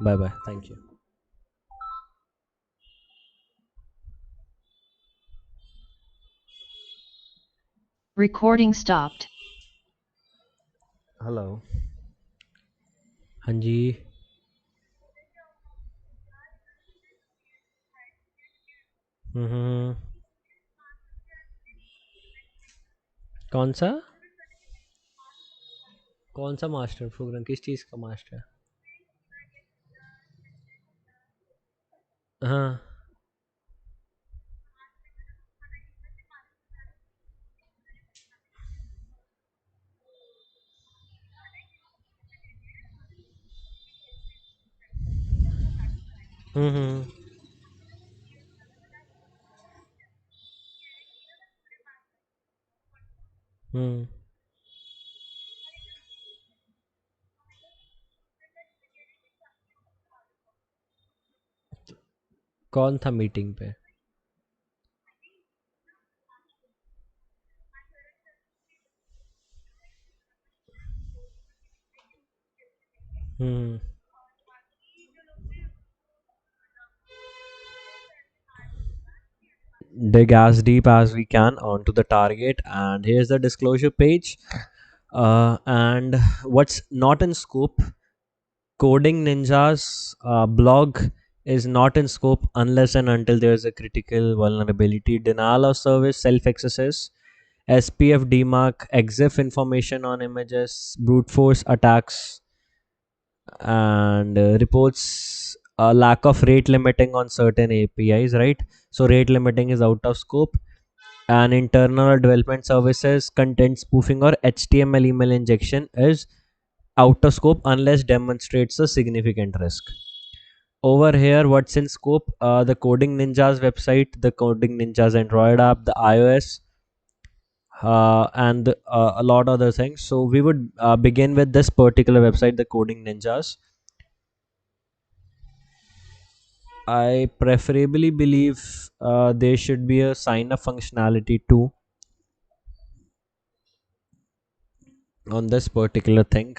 Bye bye. Thank you. Recording stopped. Hello. हाँ जी. हम्म. कौन सा कौन सा master programme, किस चीज़ का master? हाँ. Mm-hmm. Hmm. कौन था मीटिंग पे? Hmm. Dig as deep as we can onto the target, and here's the disclosure page. And what's not in scope, coding ninjas blog is not in scope unless and until there is a critical vulnerability, denial of service, self access, spf dmarc, exif information on images, brute force attacks, and reports a lack of rate limiting on certain apis, right? So rate limiting is out of scope. And internal development services, content spoofing, or html email injection is out of scope unless demonstrates a significant risk. Over here, what's in scope, the coding ninjas website, the coding ninjas android app, the ios, and a lot other things. So we would begin with this particular website, the coding ninjas. I preferably believe there should be a sign up functionality too on this particular thing,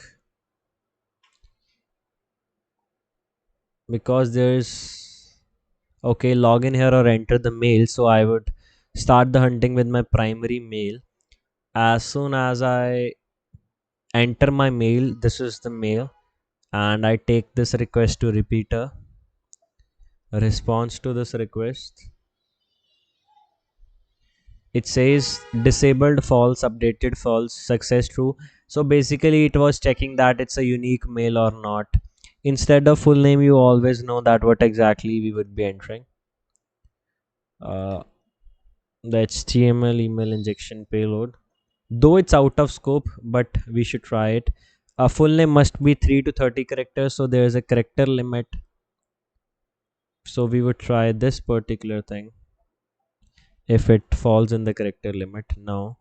because there's, okay, log in here or enter the mail. So I would start the hunting with my primary mail. As soon as I enter my mail, this is the mail, and I take this request to repeater, response to this request. It says disabled false, updated false, success true. So basically it was checking that it's a unique mail or not. Instead of full name, you always know that what exactly we would be entering. uh, the html email injection payload, though it's out of scope, but we should try it. A full name must be 3 to 30 characters, so there is a character limit. So we would try this particular thing if it falls in the character limit. Now,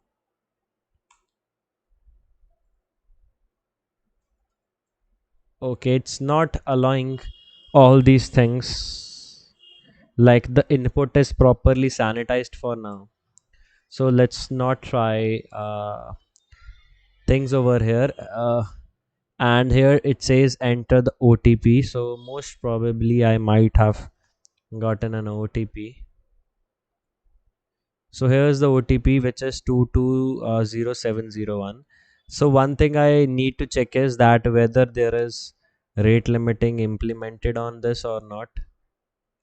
okay, it's not allowing all these things, like the input is properly sanitized for now. So let's not try things over here. And here it says enter the otp, so most probably I might have gotten an otp. So here's the otp, which is 220701. So one thing I need to check is that whether there is rate limiting implemented on this or not.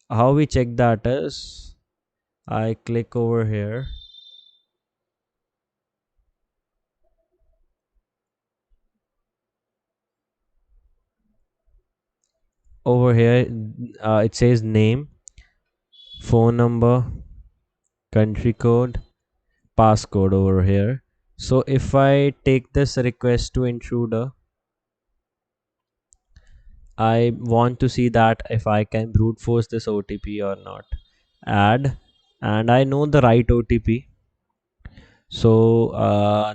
How we check that is, I click over here. Over here, it says name, phone number, country code, passcode over here. So if I take this request to intruder, I want to see that if I can brute force this OTP or not. Add, and I know the right OTP. So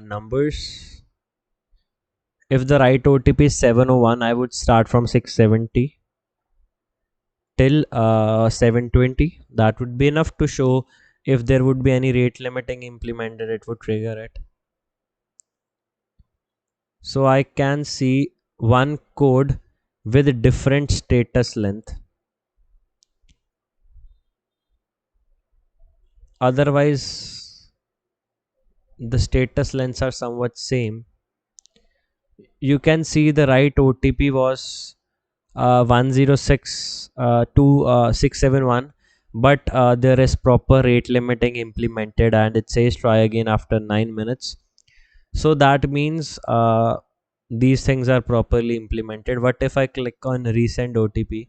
numbers. If the right OTP is 701, I would start from 670 till 720. That would be enough to show if there would be any rate limiting implemented, it would trigger it. So I can see one code with different status length. Otherwise, the status lengths are somewhat same. You can see the right OTP was 106 671, but there is proper rate limiting implemented, and it says try again after 9 minutes. So that means these things are properly implemented. What if I click on resend OTP?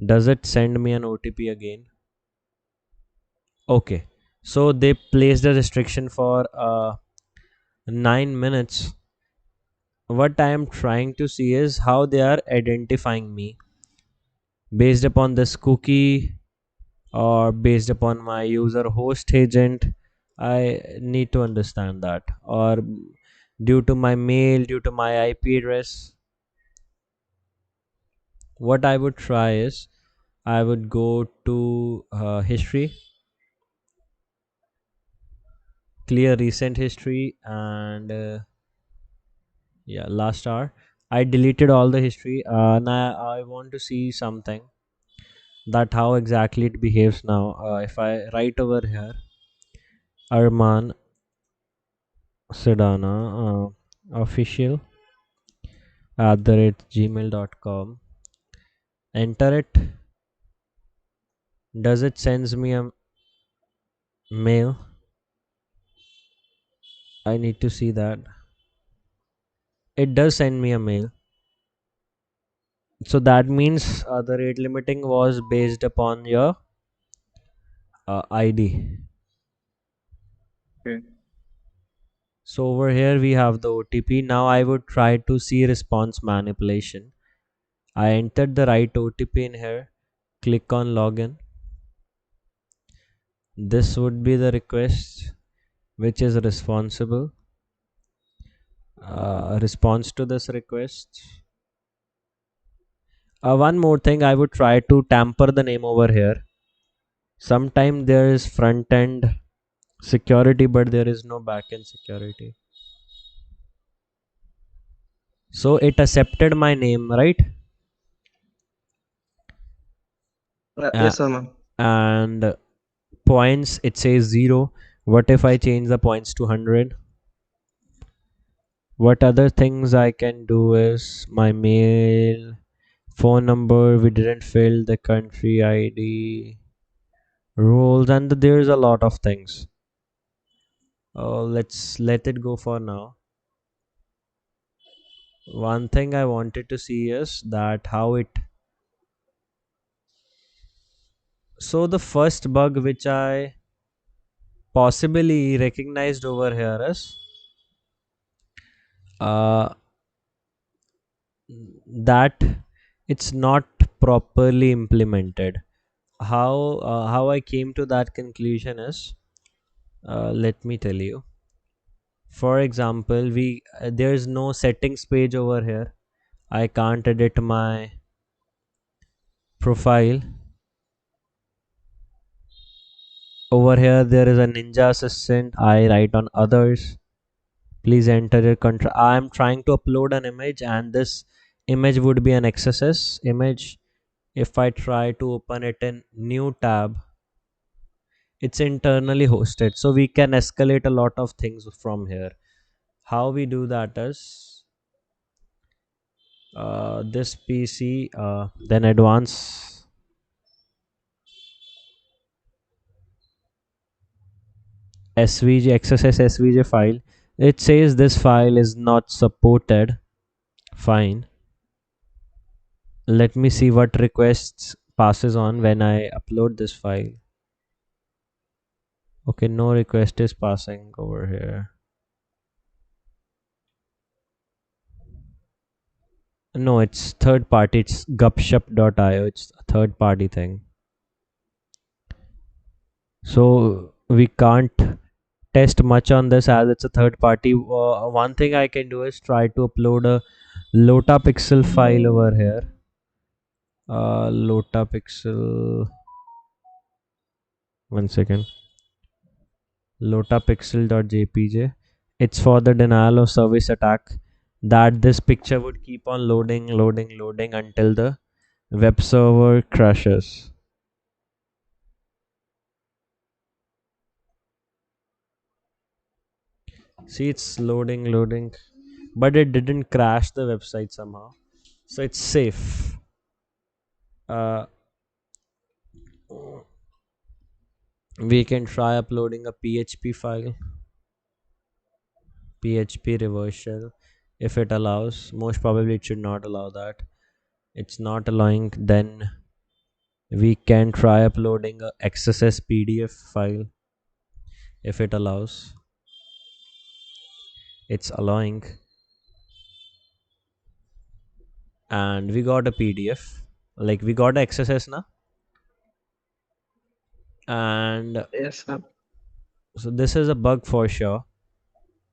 Does it send me an OTP again? Okay, so they placed a restriction for 9 minutes. What I am trying to see is how they are identifying me. based upon this cookie or based upon my user host agent. I need to understand that, or due to my mail, due to my IP address. What I would try is I would go to history, clear recent history, and yeah, last hour. I deleted all the history. Now I want to see something that how exactly it behaves now. If I write over here, Arman Sedana official @gmail.com. Enter it. Does it sends me a mail? I need to see that. It does send me a mail. So that means the rate limiting was based upon your ID. Okay. So over here we have the OTP. Now I would try to see response manipulation. I entered the right OTP in here. Click on login. This would be the request which is responsible. Response to this request. One more thing, I would try to tamper the name over here. Sometime there is front end security, but there is no back end security. So it accepted my name, right? Yes, Arman. And points, it says 0. What if I change the points to 100? What other things I can do is my mail, phone number, we didn't fill the country ID, rules, and there's a lot of things. Let's let it go for now. One thing I wanted to see is that how it. So the first bug which I possibly recognized over here is that it's not properly implemented. How I came to that conclusion is, let me tell you. For example, we there's no settings page over here. I can't edit my profile. Over here there is a ninja assistant. I write on others. Please enter your country. I am trying to upload an image, and this image would be an XSS image. If I try to open it in new tab, it's internally hosted, so we can escalate a lot of things from here. How we do that is this PC, then advanced SVG XSS SVG file. It says this file is not supported. Fine. Let me see what requests passes on when I upload this file. Okay, no request is passing over here. No, it's third party. It's gupshup.io. It's a third party thing. So we can't test much on this as it's a third party. One thing I can do is try to upload a Lota pixel file over here. Lota pixel. One second. Lotapixel.jpg. It's for the denial of service attack that this picture would keep on loading until the web server crashes. See, it's loading, but it didn't crash the website somehow, so it's safe. We can try uploading a PHP file, PHP reverse shell, if it allows. Most probably it should not allow that. It's not allowing. Then we can try uploading a XSS PDF file if it allows. It's allowing, and we got a PDF. Like we got XSS now, and Yes, sir. so this is a bug for sure,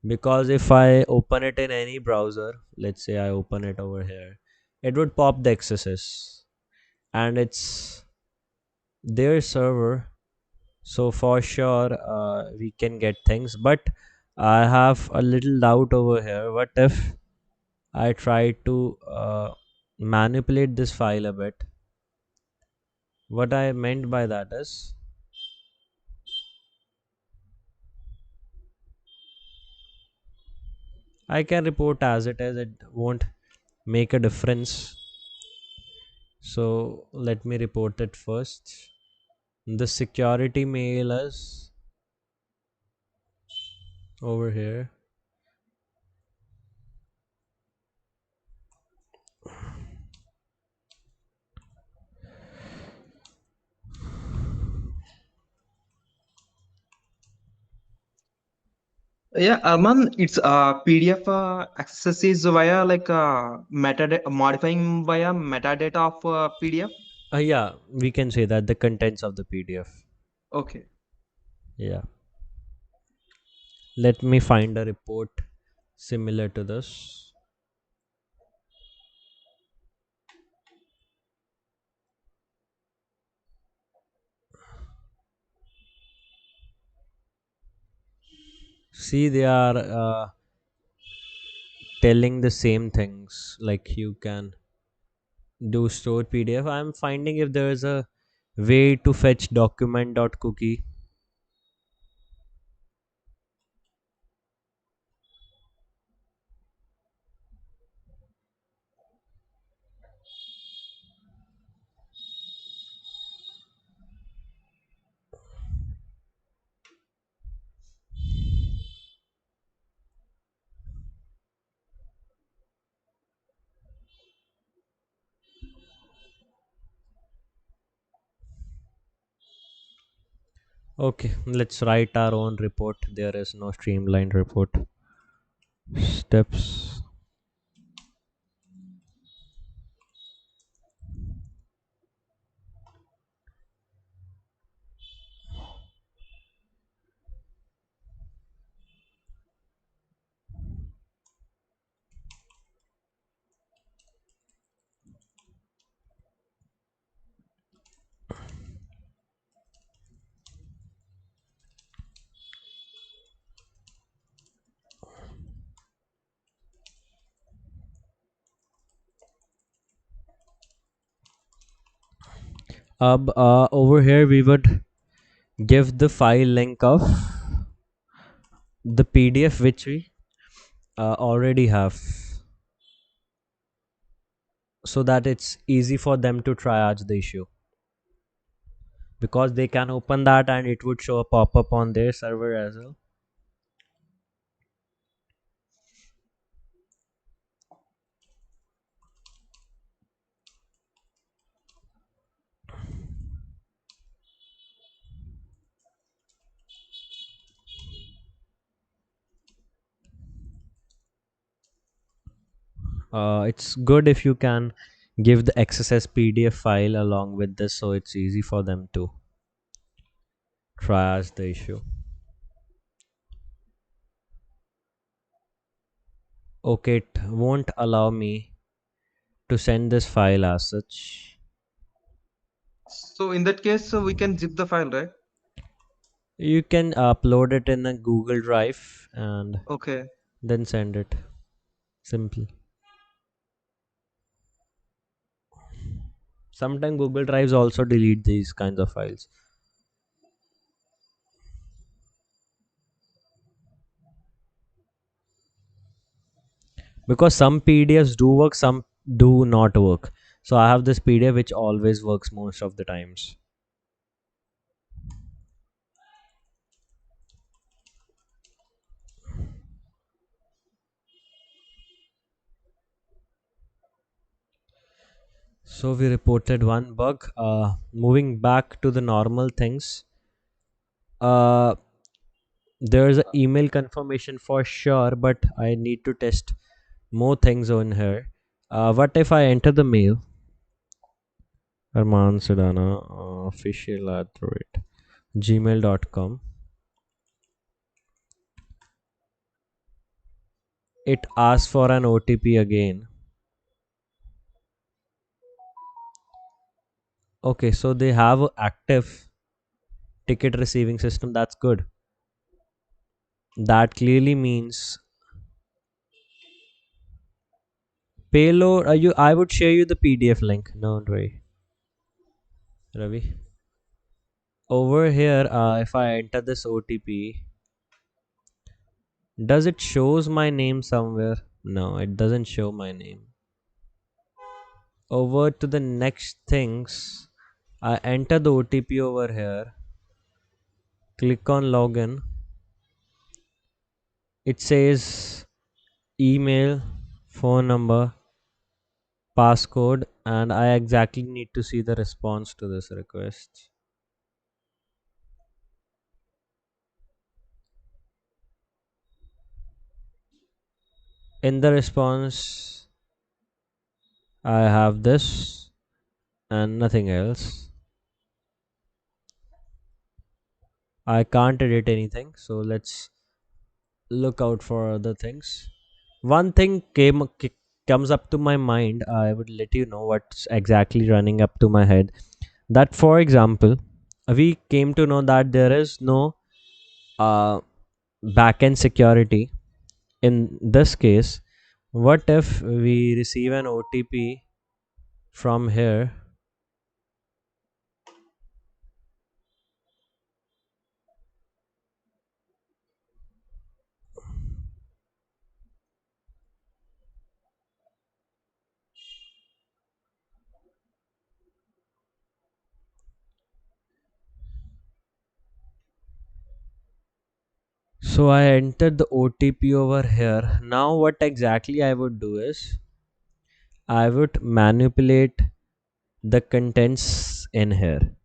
because if I open it in any browser, let's say I open it over here, it would pop the XSS, and it's their server. So for sure, we can get things, but I have a little doubt over here. What if I try to manipulate this file a bit? What I meant by that is, I can report as it is, it won't make a difference. So let me report it first. The security mail is over here. Yeah, Arman, it's PDF access is via like metadata modifying via metadata of PDF. Yeah, we can say that the contents of the PDF. Okay. Yeah. Let me find a report similar to this. See, they are telling the same things, like you can do stored PDF. I'm finding if there is a way to fetch document.cookie. Okay, let's write our own report. There is no streamlined report. Steps. Over here we would give the file link of the PDF which we already have, so that it's easy for them to triage the issue, because they can open that and it would show a pop-up on their server as well. It's good if you can give the XSS PDF file along with this, so it's easy for them to triage the issue. Okay, it won't allow me to send this file as such. So in that case, we can zip the file, right? You can upload it in a Google Drive and Okay. then send it. Simple. Sometimes Google Drives also delete these kinds of files, because some PDFs do work, some do not work. So I have this PDF which always works most of the times. So we reported one bug. Moving back to the normal things. Uh, there's an email confirmation for sure, but I need to test more things on here. What if I enter the mail Arman Sedana, official @ gmail.com. It asks for an OTP again. Okay, so they have a active ticket receiving system. That's good. That clearly means payload. I would share you the PDF link. Don't worry, Ravi. Over here, if I enter this OTP, does it shows my name somewhere? No, it doesn't show my name. Over to the next things, I enter the OTP over here. Click on login. It says email, phone number, passcode, and I exactly need to see the response to this request. In the response, I have this and nothing else. I can't edit anything, so let's look out for other things. One thing comes up to my mind. I would let you know what's exactly running up to my head. That, for example, we came to know that there is no uh, backend security. In this case, what if we receive an OTP from here? So I entered the OTP over here. Now what exactly I would do is I would manipulate the contents in here.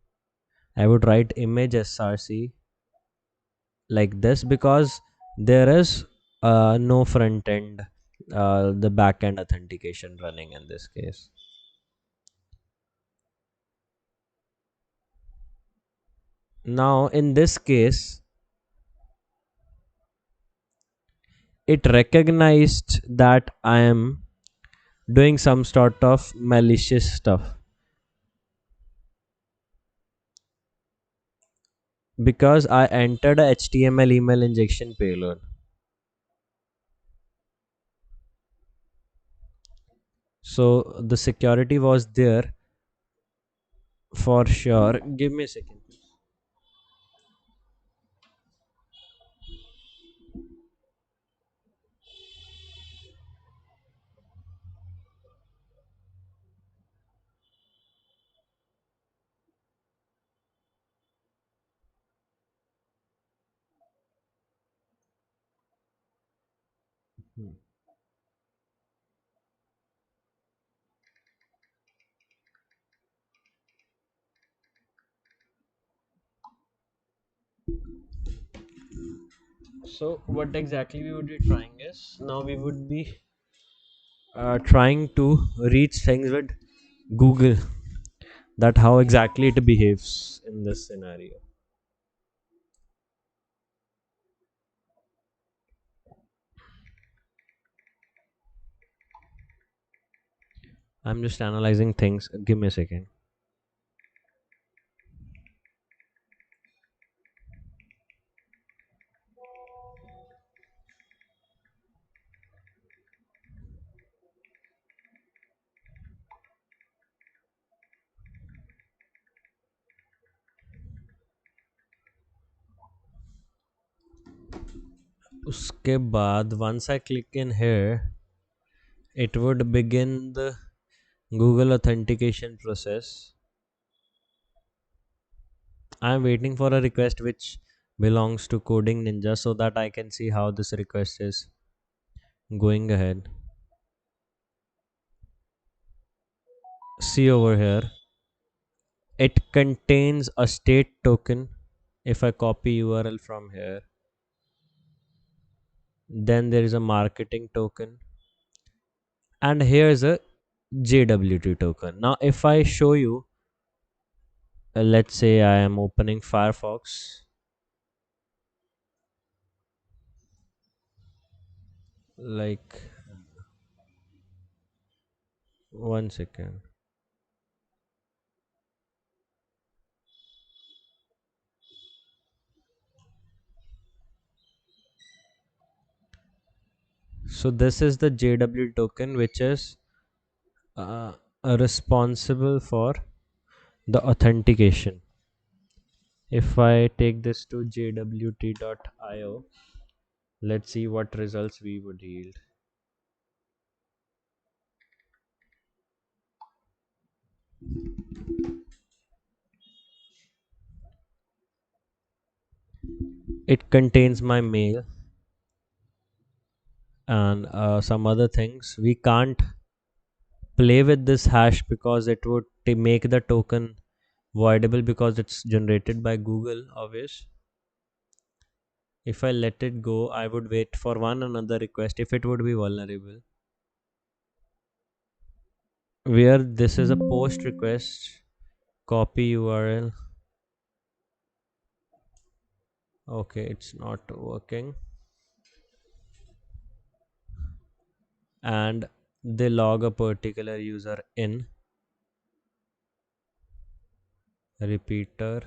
I would write image src like this because there is no front end, the back end authentication running in this case. Now in this case, it recognized that I am doing some sort of malicious stuff because I entered a HTML email injection payload. So the security was there for sure. Give me a second. So what exactly we would be trying is now we would be trying to reach things with Google, that how exactly it behaves in this scenario. I'm just analyzing things. Give me a second. उसके बाद once I click in here, it would begin the Google authentication process. I'm waiting for a request which belongs to Coding Ninja so that I can see how this request is going ahead. See over here, it contains a state token. If I copy URL from here, then there is a marketing token, and here is a JWT token. Now if I show you let's say I am opening Firefox. Like, one second. So this is the JW token, which is uh, responsible for the authentication. If I take this to jwt.io, let's see what results we would yield. It contains my mail and some other things. We can't play with this hash because it would make the token voidable because it's generated by Google, obvious. If I let it go, I would wait for one another request if it would be vulnerable. Where this is a post request, copy URL. Okay, it's not working. And they log a particular user in repeater.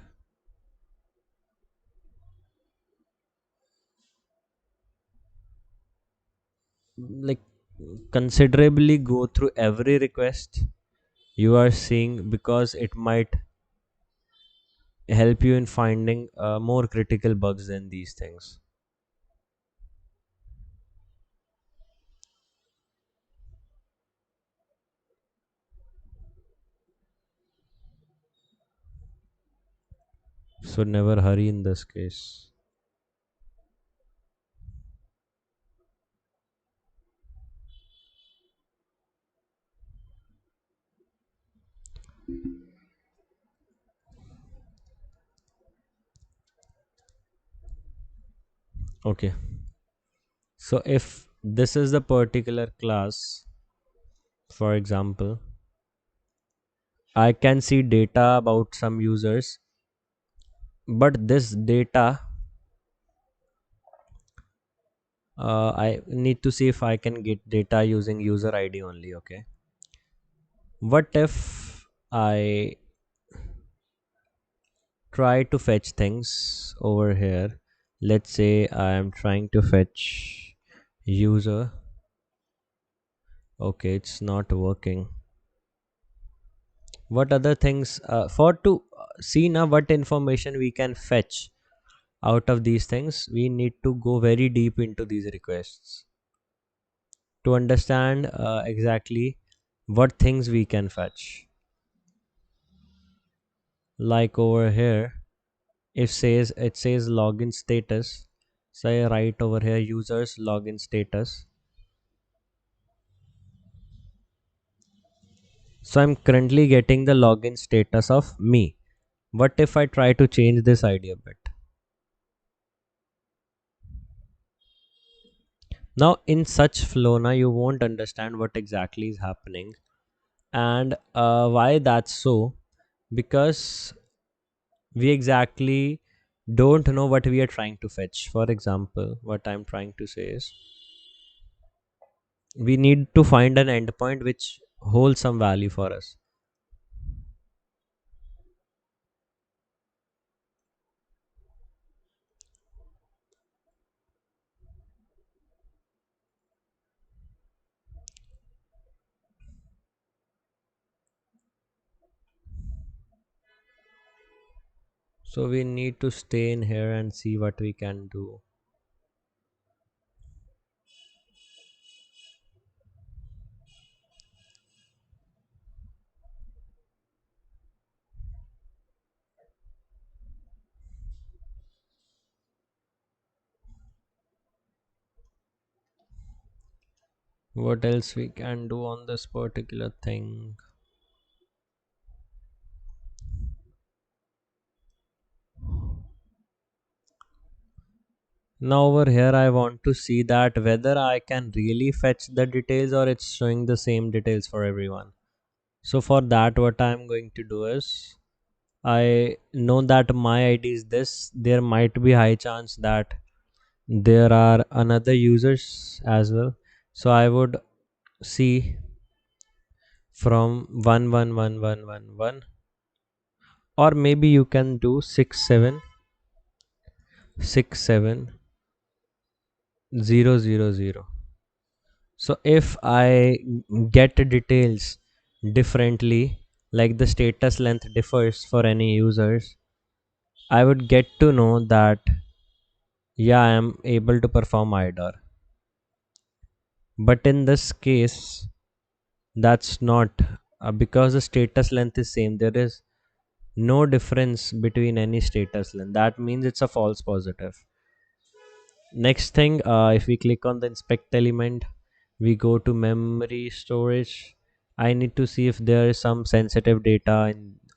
Like, considerably go through every request you are seeing because it might help you in finding more critical bugs than these things. So never hurry in this case. Okay, so if this is the particular class, for example, I can see data about some users, but this data I need to see if I can get data using user ID only. Okay, what if I try to fetch things over here? Let's say I am trying to fetch user. Okay, it's not working. What other things for to see now what information we can fetch out of these things? We need to go very deep into these requests to understand exactly what things we can fetch. Like over here, it says login status. Say right over here, users login status. So I'm currently getting the login status of me. What if I try to change this ID a bit? Now in such flow, now you won't understand what exactly is happening and why that's so, because we exactly don't know what we are trying to fetch. For example, what I'm trying to say is we need to find an endpoint which holds some value for us. So we need to stay in here and see what we can do. What else we can do on this particular thing? Now over here I want to see that whether I can really fetch the details or it's showing the same details for everyone. So for that what I'm going to do is I know that my ID is this, there might be high chance that there are another users as well. So I would see from 111111, or maybe you can do 6767 000. So if I get details differently, like the status length differs for any users, I would get to know that yeah, I am able to perform IDOR. But in this case, that's not, because the status length is same. There is no difference between any status length. That means it's a false positive. Next thing, if we click on the inspect element, we go to memory storage. I need to see if there is some sensitive data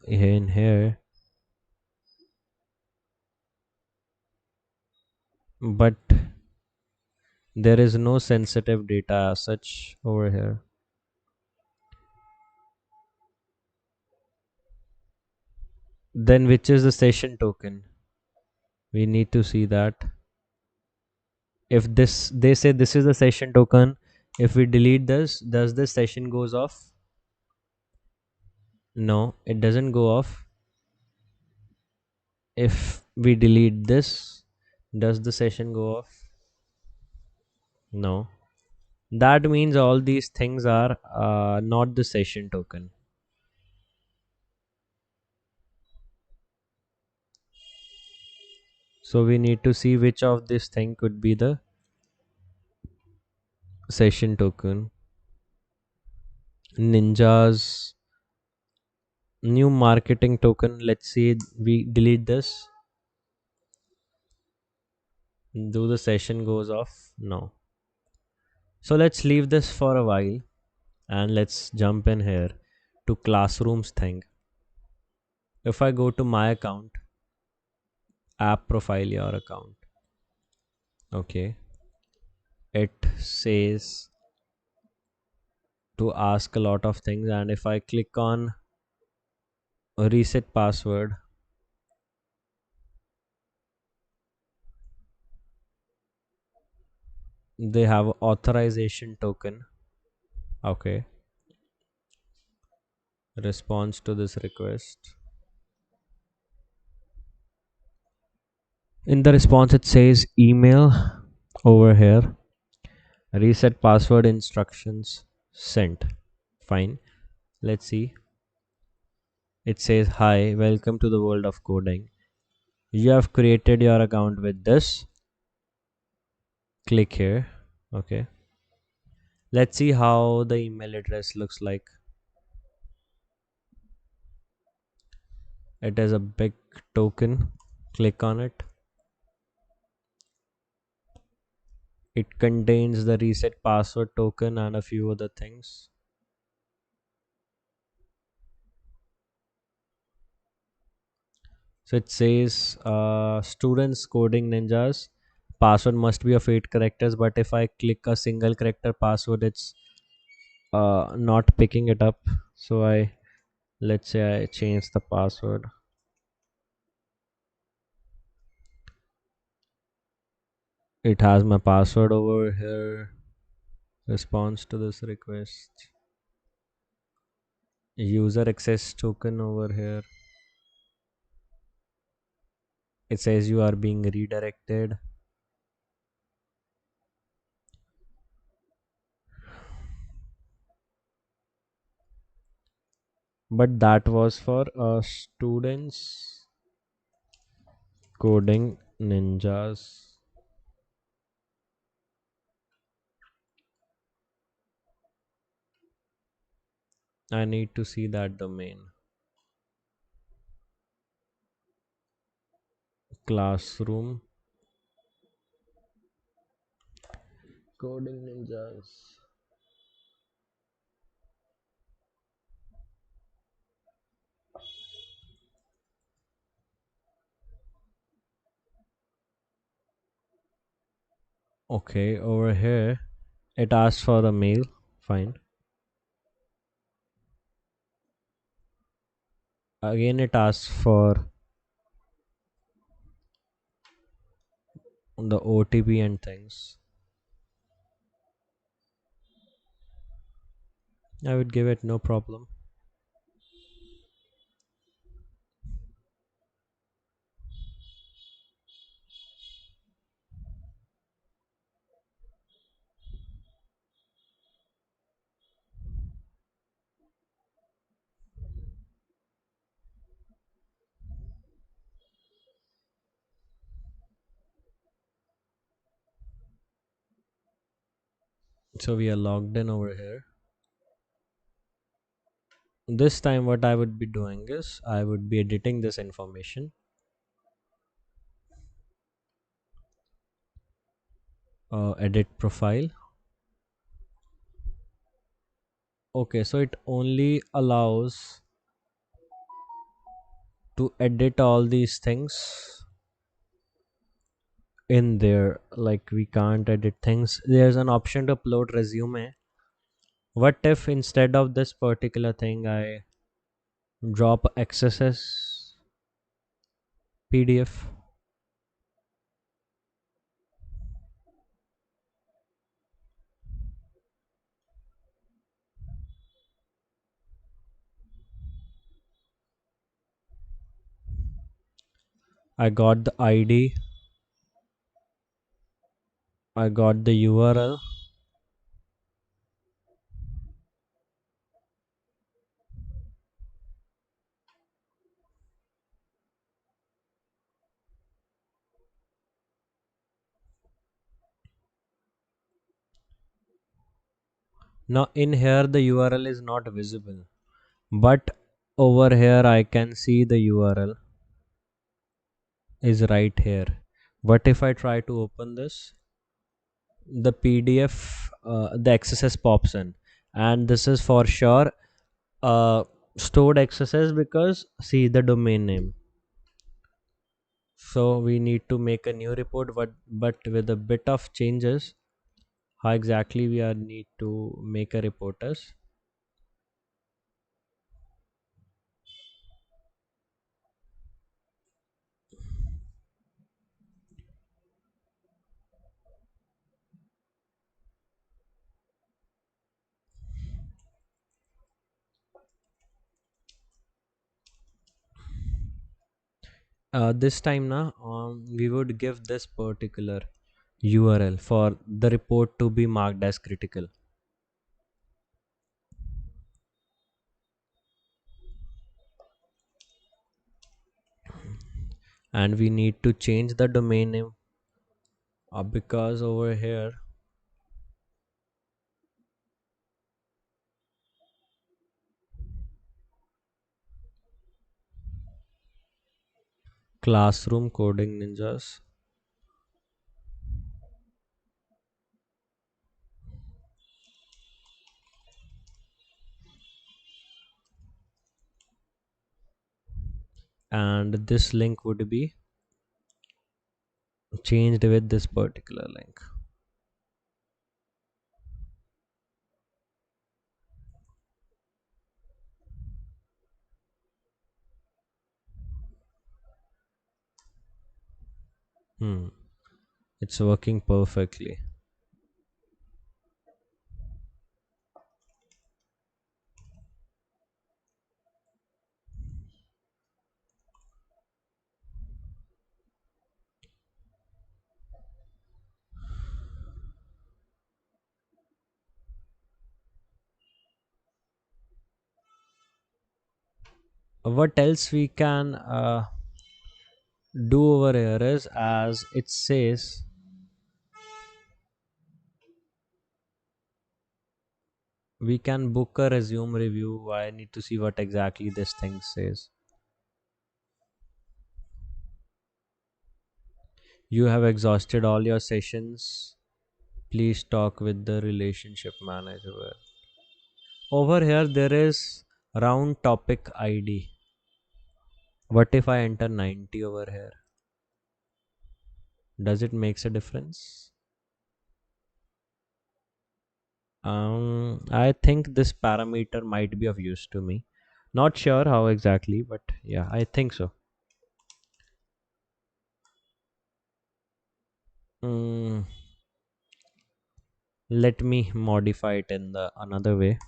in here, but there is no sensitive data as such over here. Then which is the session token? We need to see that. If this, they say this is the session token, if we delete this, does this session goes off? No, it doesn't go off. If we delete this, does the session go off? No. That means all these things are not the session token. So we need to see which of this thing could be the session token. Ninja's new marketing token. Let's see, we delete this. Do the session goes off? No. So let's leave this for a while and let's jump in here to classrooms thing. If I go to my account, app profile your account. Okay. It says to ask a lot of things, and if I click on reset password, they have authorization token. Okay. Response to this request. In the response it says email over here, reset password instructions sent. Fine. Let's see. It says, hi, welcome to the world of coding. You have created your account with this. Click here. Okay. Let's see how the email address looks like. It is a big token. Click on it. It contains the reset password token and a few other things. So it says students coding ninjas, password must be of 8 characters, but if I click a single character password, it's not picking it up. So let's say I change the password. It has my password over here. Response to this request. User access token over here. It says you are being redirected. But that was for students coding ninjas. I need to see that domain. Classroom coding ninjas. Okay, over here it asks for the mail. Fine. Again, it asks for the OTP and things. I would give it no problem. So we are logged in over here. This time what I would be doing is I would be editing this information. Edit profile. Okay, so it only allows to edit all these things in there. Like we can't edit things. There's an option to upload resume. What if instead of this particular thing I drop XSS PDF? I got the ID, I got the URL. Now in here the URL is not visible, but over here I can see the URL is right here. What if I try to open this? The PDF, the XSS pops in, and this is for sure stored XSS because see the domain name. So we need to make a new report, but with a bit of changes. How exactly we are need to make a report is this time now we would give this particular URL for the report to be marked as critical, and we need to change the domain name because over here classroom coding ninjas, and this link would be changed with this particular link. It's working perfectly. What else we can do over here is, as it says, we can book a resume review. I need to see what exactly this thing says. You have exhausted all your sessions. Please talk with the relationship manager. Over here there is round topic ID. What if I enter 90 over here? Does it makes a difference? I think this parameter might be of use to me. Not sure how exactly, but yeah, I think so. Mm, let me modify it in the another way.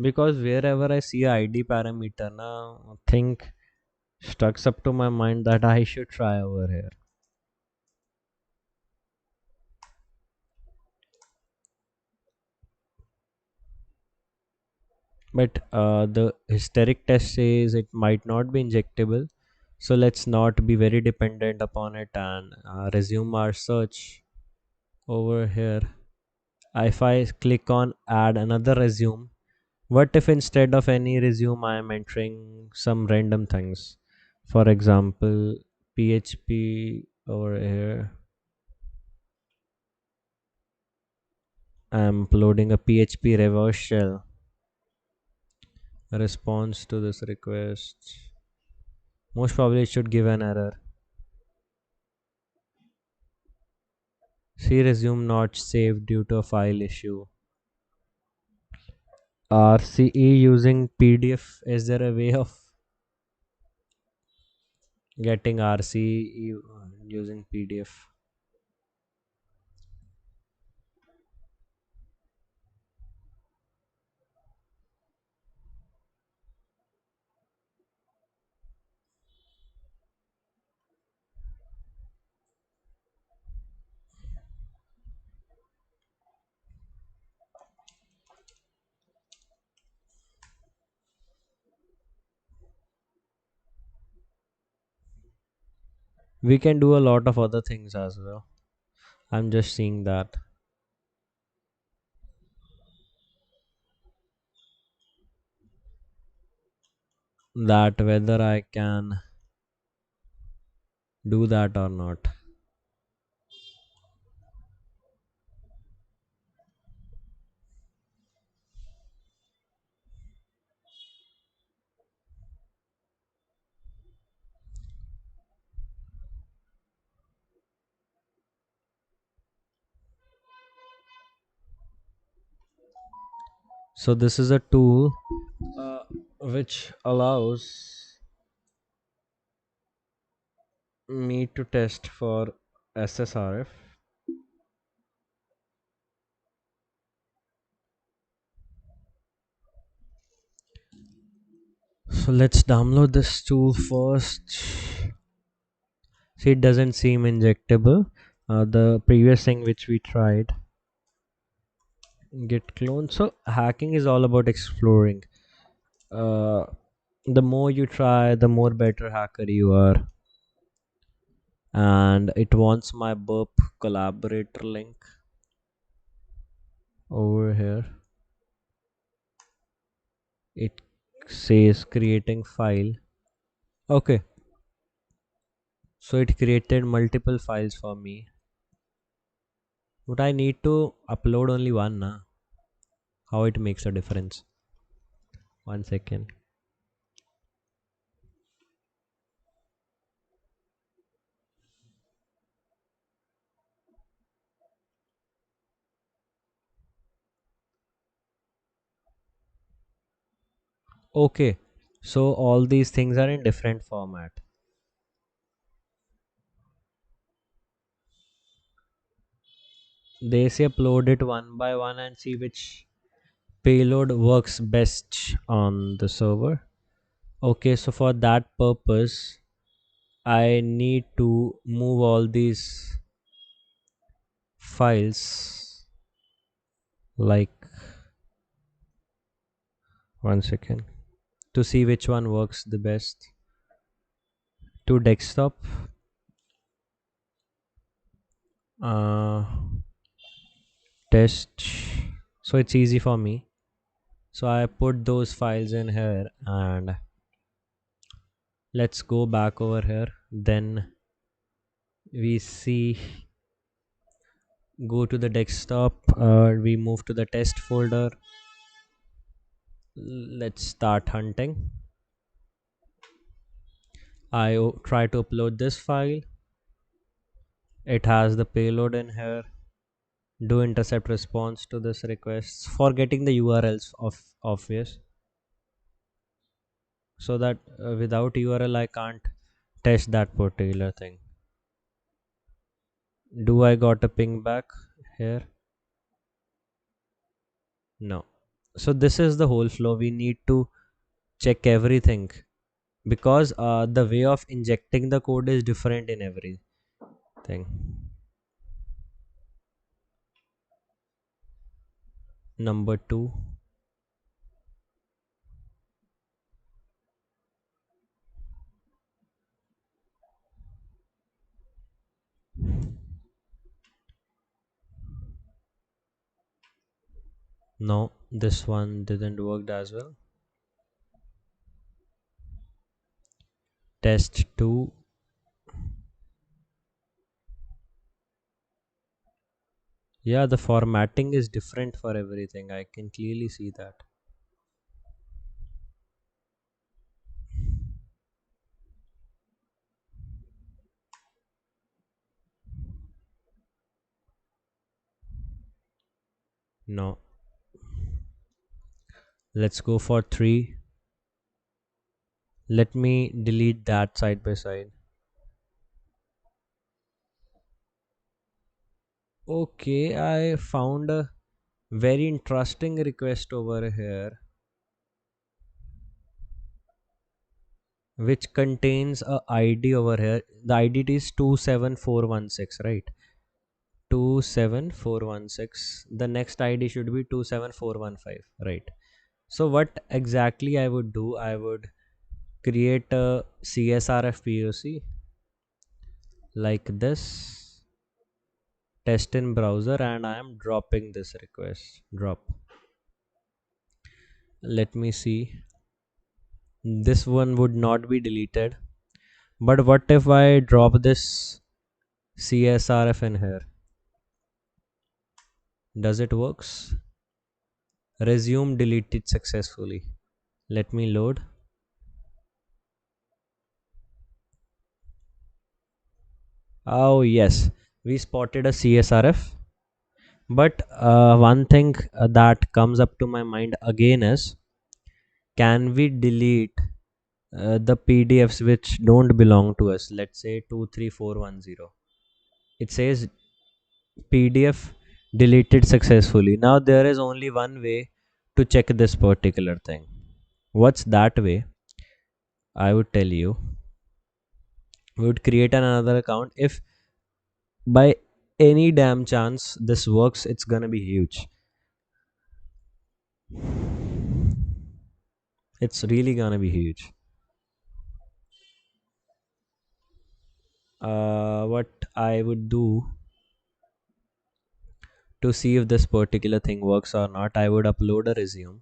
Because wherever I see a ID parameter now, think stucks up to my mind that I should try over here. But the hysteric test says it might not be injectable, so let's not be very dependent upon it and resume our search over here. If I click on add another resume, what if instead of any resume I am entering some random things? For example, PHP over here. I'm uploading a PHP reverse shell response to this request. Most probably it should give an error. See resume not saved due to a file issue. RCE using PDF. Is there a way of getting RCE using PDF? We can do a lot of other things as well. I'm just seeing that whether I can do that or not. So this is a tool which allows me to test for SSRF. So let's download this tool first. See, it doesn't seem injectable. The previous thing which we tried, git clone. So hacking is all about exploring. Uh, the more you try, the more better hacker you are. And it wants my burp collaborator link over here. It says creating file. Okay, so it created multiple files for me, but I need to upload only one now. How it makes a difference? 1 second. Okay, so all these things are in different format. They say upload it one by one and see which payload works best on the server. Okay, so for that purpose I need to move all these files, like 1 second, to see which one works the best. To desktop, uh, test, so it's easy for me. So I put those files in here and let's go back over here. Then we see, go to the desktop, we move to the test folder. Let's start hunting. try to upload this file. It has the payload in here. Do intercept response to this request, forgetting the URLs of obvious, so that without URL I can't test that particular thing. Do I got a ping back here? No. So this is the whole flow. We need to check everything, because the way of injecting the code is different in everything. Number 2, no, this one didn't work as well. Test 2. Yeah, the formatting is different for everything. I can clearly see that. No. Let's go for 3. Let me delete that side by side. Okay, I found a very interesting request over here, which contains a ID over here. The ID is 27416, right? 27416. The next ID should be 27415, right? So what exactly I would do, I would create a CSRF POC like this, test in browser, and I am dropping this request. Drop. Let me see. This one would not be deleted. But what if I drop this CSRF in here? Does it works? Resume deleted successfully. Let me load. Oh yes, we spotted a CSRF. But one thing that comes up to my mind again is, can we delete the PDFs which don't belong to us? Let's say 23410. It says PDF deleted successfully. Now there is only one way to check this particular thing. What's that way? I would tell you. We would create another account. If by any damn chance this works, it's gonna be huge. It's really gonna be huge. What I would do to see if this particular thing works or not, I would upload a resume.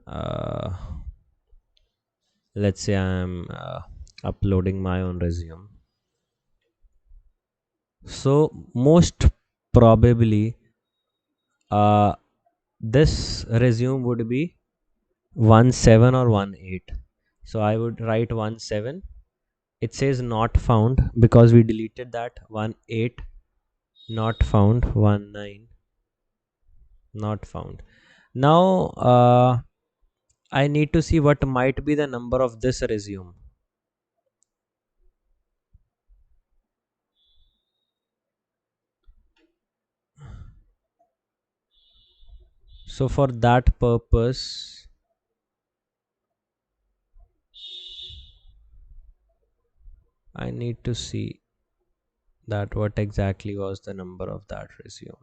Uh, let's say I'm uploading my own resume. So most probably this resume would be 17 or 18. So I would write 17. It says not found because we deleted that. 18 not found. 19 not found. Now I need to see what might be the number of this resume. So for that purpose, I need to see that what exactly was the number of that resume.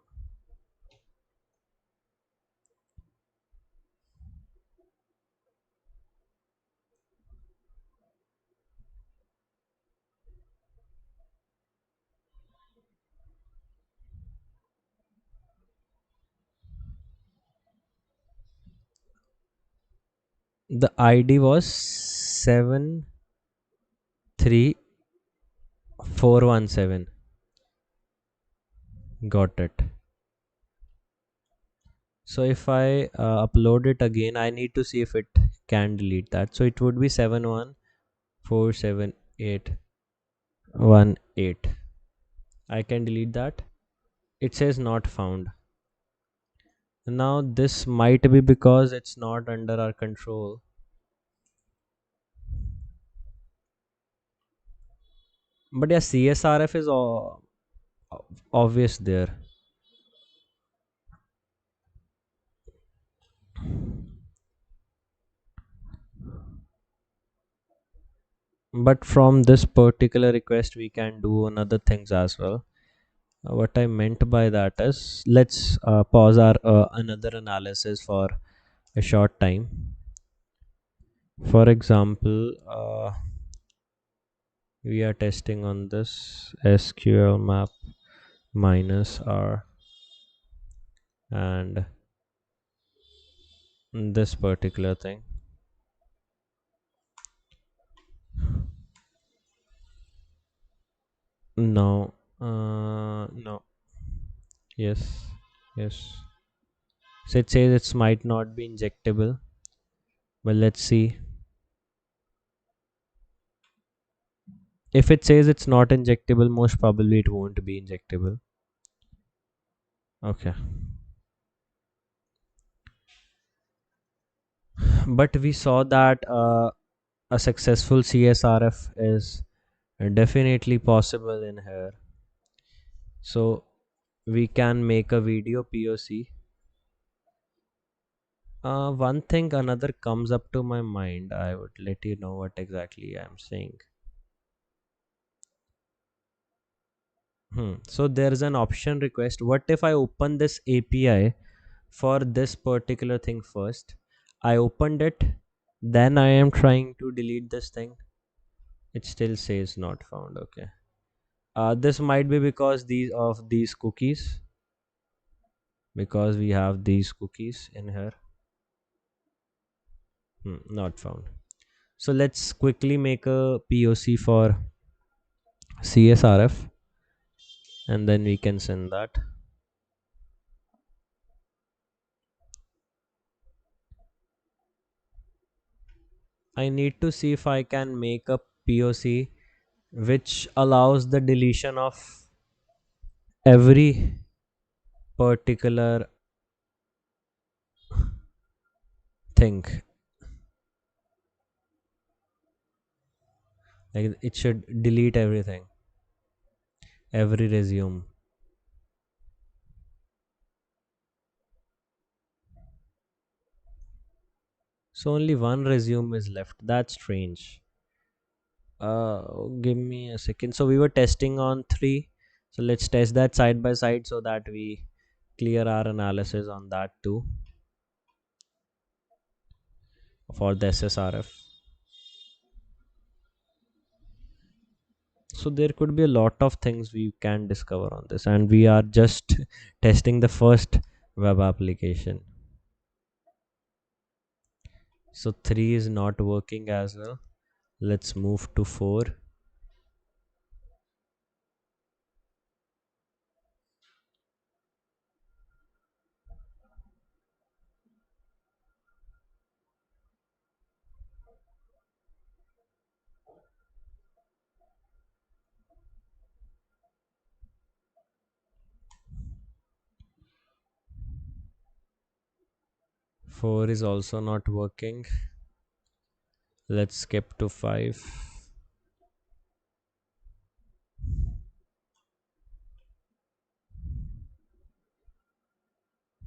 The ID was 73417. Got it. So if I upload it again, I need to see if it can delete that. So it would be 71 47818. I can delete that. It says not found. Now this might be because it's not under our control. But yeah, CSRF is obvious there. But from this particular request we can do another things as well. What I meant by that is, let's pause our another analysis for a short time. For example, we are testing on this SQL map minus R and this particular thing. No, no, yes, yes. So it says it might not be injectable, but let's see. If it says it's not injectable, most probably it won't be injectable. Okay. But we saw that a successful CSRF is definitely possible in here. So we can make a video POC. One thing another comes up to my mind. I would let you know what exactly I'm saying. So there is an option request. What if I open this API for this particular thing first? I opened it, then I am trying to delete this thing. It still says not found. Okay. This might be because these cookies, because we have these cookies in here. Not found. So let's quickly make a POC for CSRF and then we can send that. I need to see if I can make a POC which allows the deletion of every particular thing. Like it should delete everything, every resume. So only one resume is left. That's strange. Give me a second. So we were testing on 3. So let's test that side by side so that we clear our analysis on that too for the SSRF. So there could be a lot of things we can discover on this, and we are just testing the first web application. So 3 is not working as well. Let's move to 4. 4 is also not working. Let's skip to 5.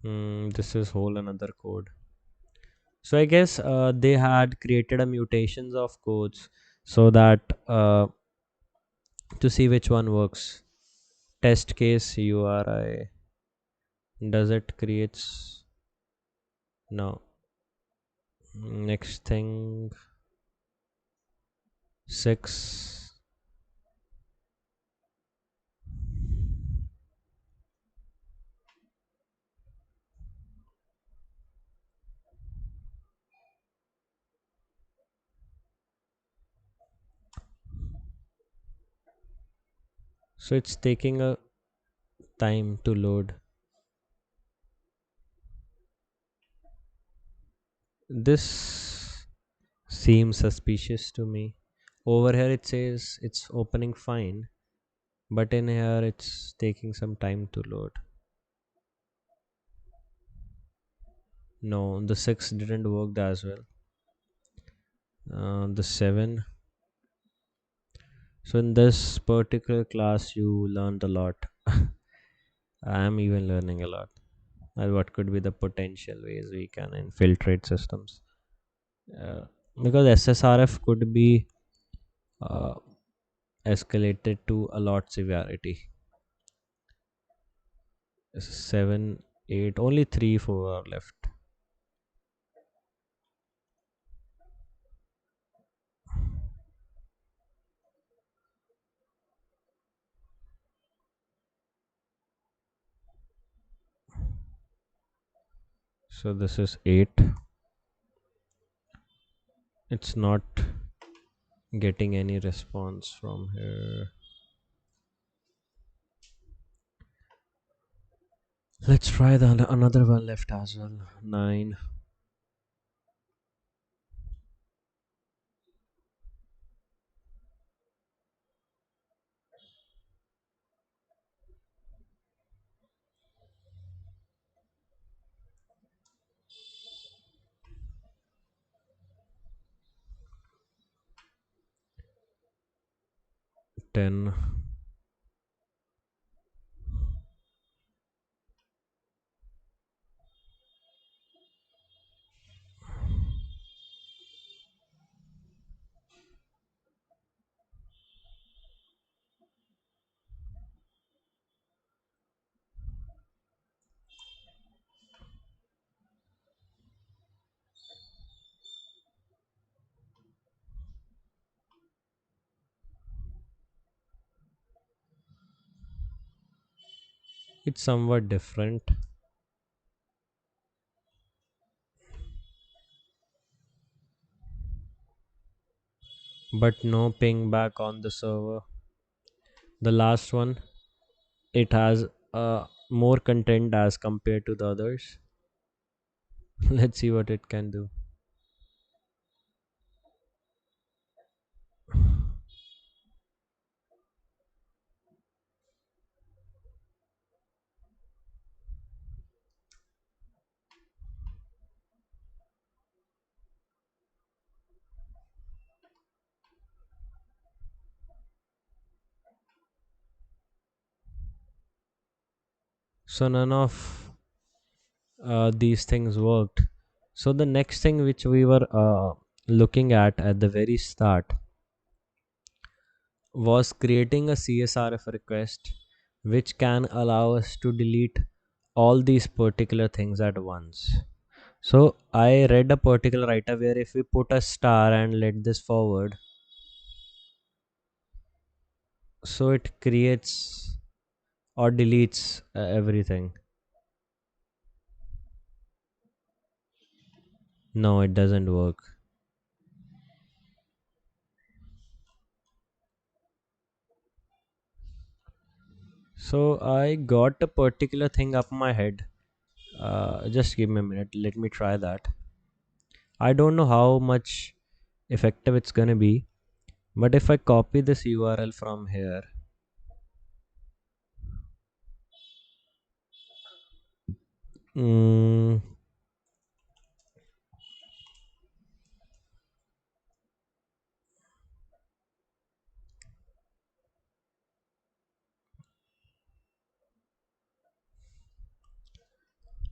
This is whole another code. So I guess they had created a mutations of codes so that to see which one works. Test case URI, does it creates? No. Next thing, 6. So it's taking a time to load. This seems suspicious to me. Over here it says it's opening fine, but in here it's taking some time to load. No, the 6 didn't work as well. The 7. So in this particular class you learned a lot. I am even learning a lot. What could be the potential ways we can infiltrate systems? uh, because SSRF could be uh, escalated to a lot severity. 7, 8, only 3, 4 are left. So this is 8. It's not getting any response from here. Let's try the another one left as well. 9. 10. It's somewhat different. But no ping back on the server. The last one, it has more content as compared to the others. Let's see what it can do. So none of these things worked. So the next thing which we were looking at the very start was creating a CSRF request which can allow us to delete all these particular things at once. So I read a particular writer where if we put a star and let this forward, so it creates or deletes everything. No, it doesn't work. So I got a particular thing up my head. Just give me a minute. Let me try that. I don't know how much effective it's gonna be, but if I copy this URL from here, mm,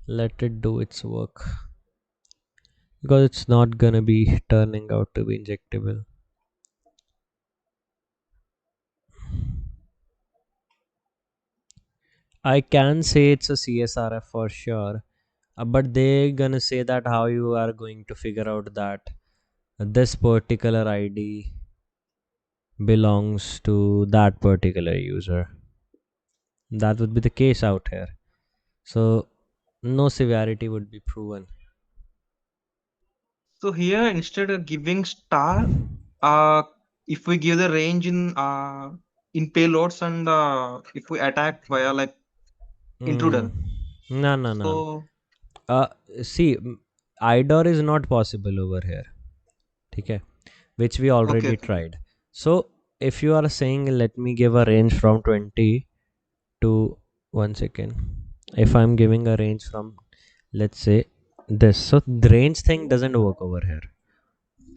let it do its work, because it's not gonna be turning out to be injectable. I can say it's a CSRF for sure, but they're gonna say that how you are going to figure out that this particular ID belongs to that particular user. That would be the case out here. So no severity would be proven. So here instead of giving star, uh, if we give the range in payloads and if we attack via like Mm, intruder, no, no, no. so Uh, see, IDOR is not possible over here. Okay, which we okay, already okay. tried. So if you are saying, let me give a range from 20 to 1 second. If I'm giving a range from, let's say, this, so the range thing doesn't work over here.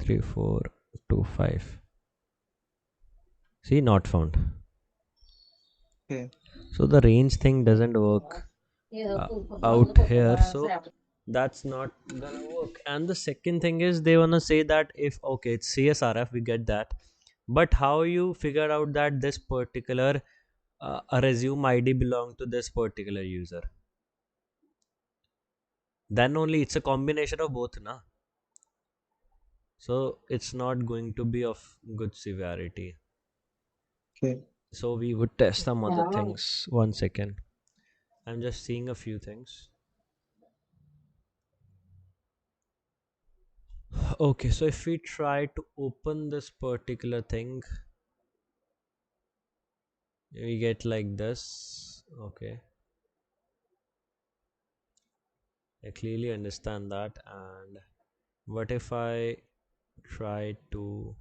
3 4 2 5. See, not found. Okay. So the range thing doesn't work out here. So that's not gonna work. And the second thing is, they wanna say that if, okay, it's CSRF, we get that, but how you figure out that this particular a resume ID belong to this particular user? Then only it's a combination of both, na. So it's not going to be of good severity. Okay. So we would test some other things. 1 second. I'm just seeing a few things. Okay, so if we try to open this particular thing, we get like this. Okay, I clearly understand that. And what if I try to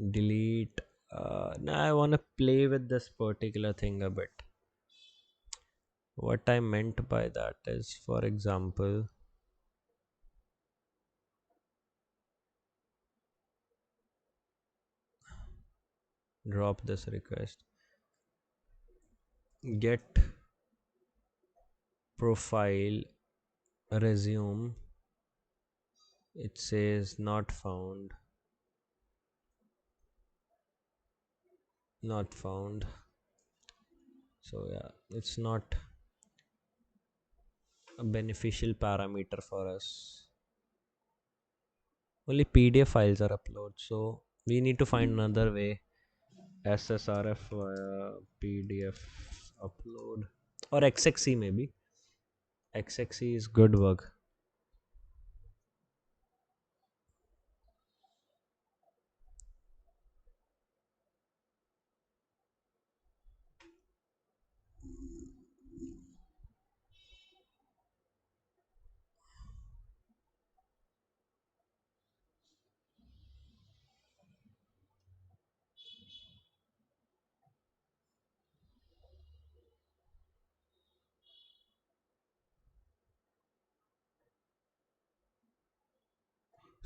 delete? Now I want to play with this particular thing a bit. What I meant by that is, for example, drop this request, get profile resume, it says not found, not found. So yeah, it's not a beneficial parameter for us. Only PDF files are uploaded, so we need to find another way. SSRF via PDF upload, or XXC maybe. XXC is good work.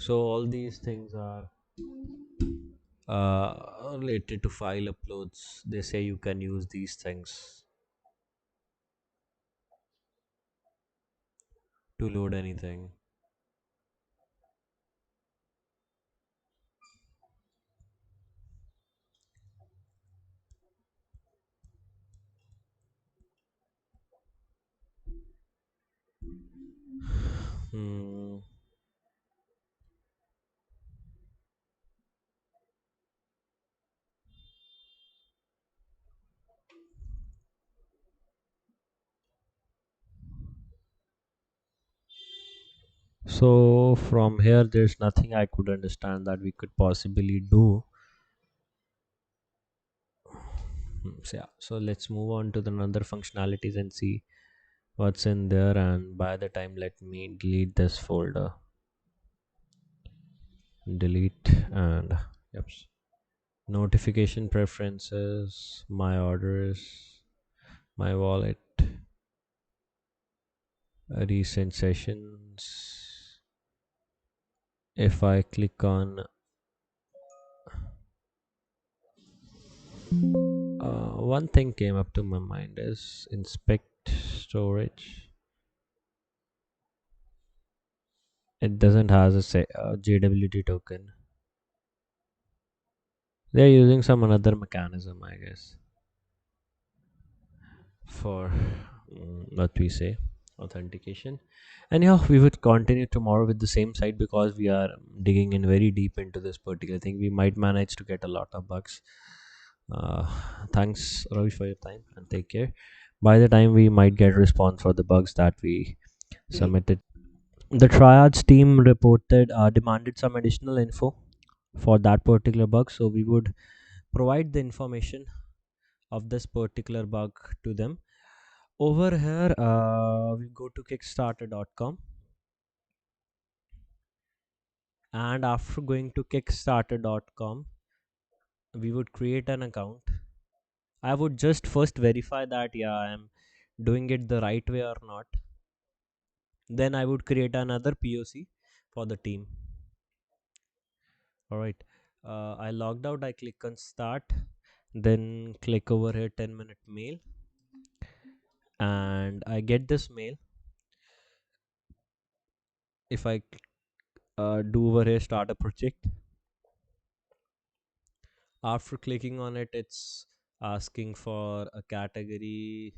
So all these things are related to file uploads. They say you can use these things to load anything. Hmm. So from here, there's nothing I could understand that we could possibly do. So yeah, so let's move on to the another functionalities and see what's in there. And by the time, let me delete this folder. Delete. And yep. Notification preferences, my orders, my wallet, recent sessions. If I click on one thing came up to my mind is inspect storage. It doesn't has a JWT token. They're using some another mechanism, I guess, for what we say, authentication. And yeah, we would continue tomorrow with the same site, because we are digging in very deep into this particular thing. We might manage to get a lot of bugs. uh, Thanks, Ravi, for your time, and take care. By the time, we might get response for the bugs that we submitted. The triads team reported demanded some additional info for that particular bug, so we would provide the information of this particular bug to them. Over here, we go to kickstarter.com. And after going to kickstarter.com, we would create an account. I would just first verify that yeah, I am doing it the right way or not. Then I would create another POC for the team. All right. I logged out. I click on start. Then click over here 10-minute mail. And I get this mail. If I do over here start a project, after clicking on it, it's asking for a category.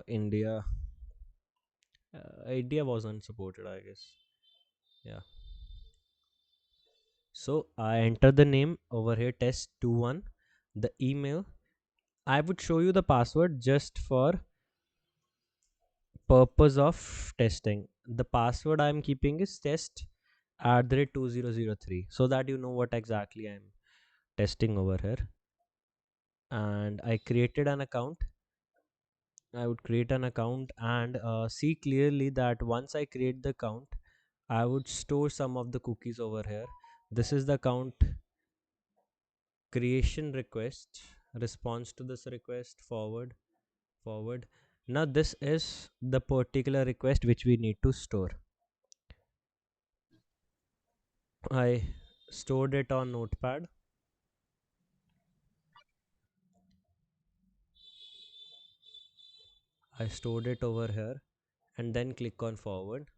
India. India was unsupported, I guess. Yeah. So I enter the name over here, test21, the email. I would show you the password just for purpose of testing. The password I'm keeping is test at the rate 2003, so that you know what exactly I'm testing over here. And I created an account. I would create an account and see clearly that once I create the account, I would store some of the cookies over here. This is the account creation request, response to this request, forward. Now this is the particular request which we need to store. I stored it on notepad. I stored it over here and then click on forward.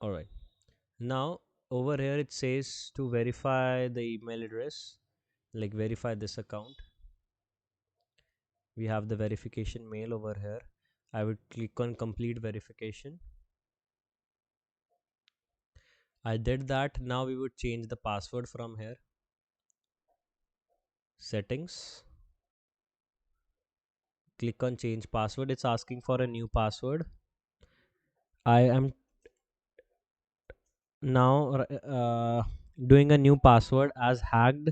Alright. Now over here it says to verify the email address, like verify this account. We have the verification mail over here. I would click on complete verification. I did that. Now we would change the password from here. Settings. Click on change password. It's asking for a new password. I am now doing a new password as hacked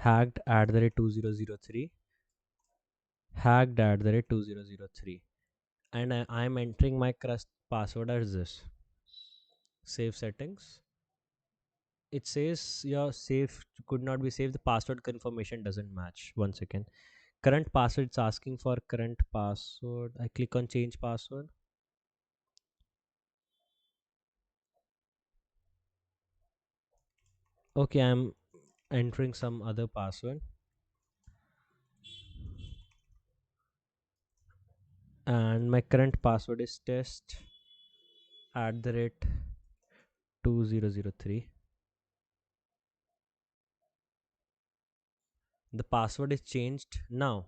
at the rate 2003, hacked at the rate 2003, and I am entering my crust password as this. Save settings. It says your save could not be saved. The password confirmation doesn't match. One second. Current password, it's asking for current password. I click on change password. Okay, I'm entering some other password, and my current password is test at the rate 2003. The password is changed now.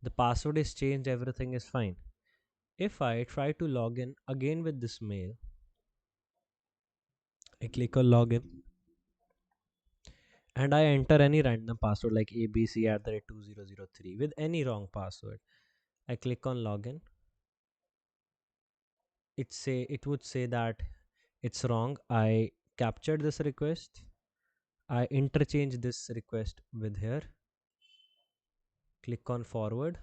The password is changed, everything is fine. If I try to log in again with this mail, I click on login and I enter any random password like abc at the rate 2003 with any wrong password. I click on login. It would say that it's wrong. I captured this request. I interchange this request with here. Click on forward.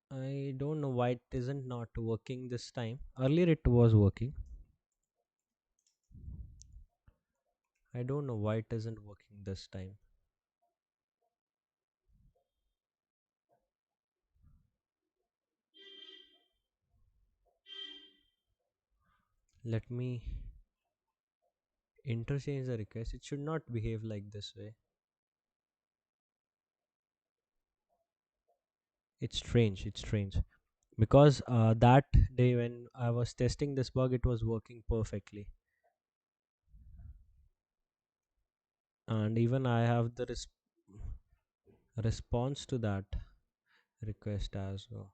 I don't know why it isn't not working this time. Earlier it was working. I don't know why it isn't working this time. Let me interchange the request. It should not behave like this way. It's strange. It's strange. Because that day when I was testing this bug, it was working perfectly. And even I have the response to that request as well.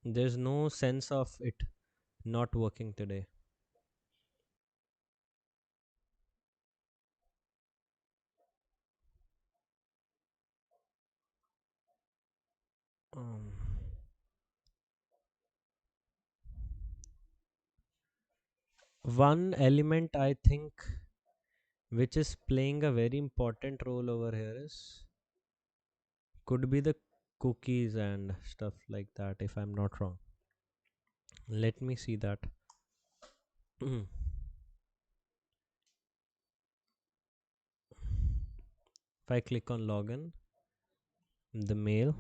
There's no sense of it not working today. Um, One element I think which is playing a very important role over here is could be the cookies and stuff like that, if I'm not wrong. Let me see that. If I click on login, the mail,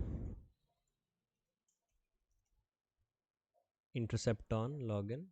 intercept on login,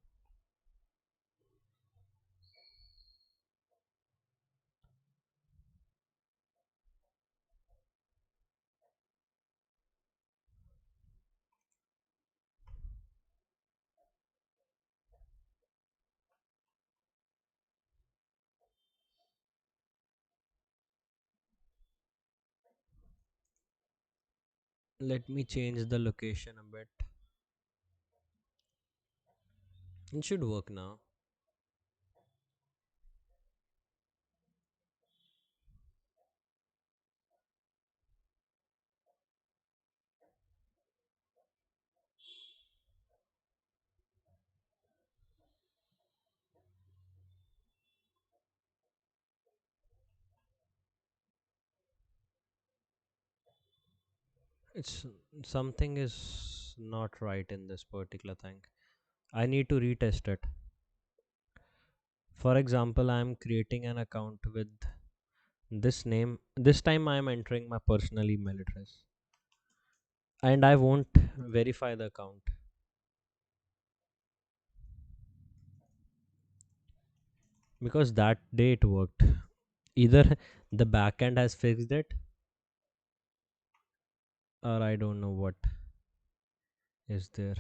let me change the location a bit. It should work now. It's something is not right in this particular thing. I need to retest it. For example, I am creating an account with this name. This time I am entering my personal email address and I won't verify the account because that day it worked. Either the backend has fixed it or I don't know what is there.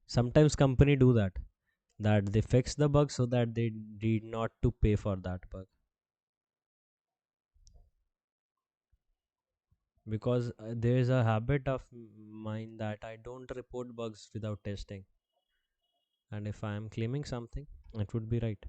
Sometimes company do that they fix the bug so that they need not to pay for that bug, because there is a habit of mine that I don't report bugs without testing, and if I am claiming something it would be right.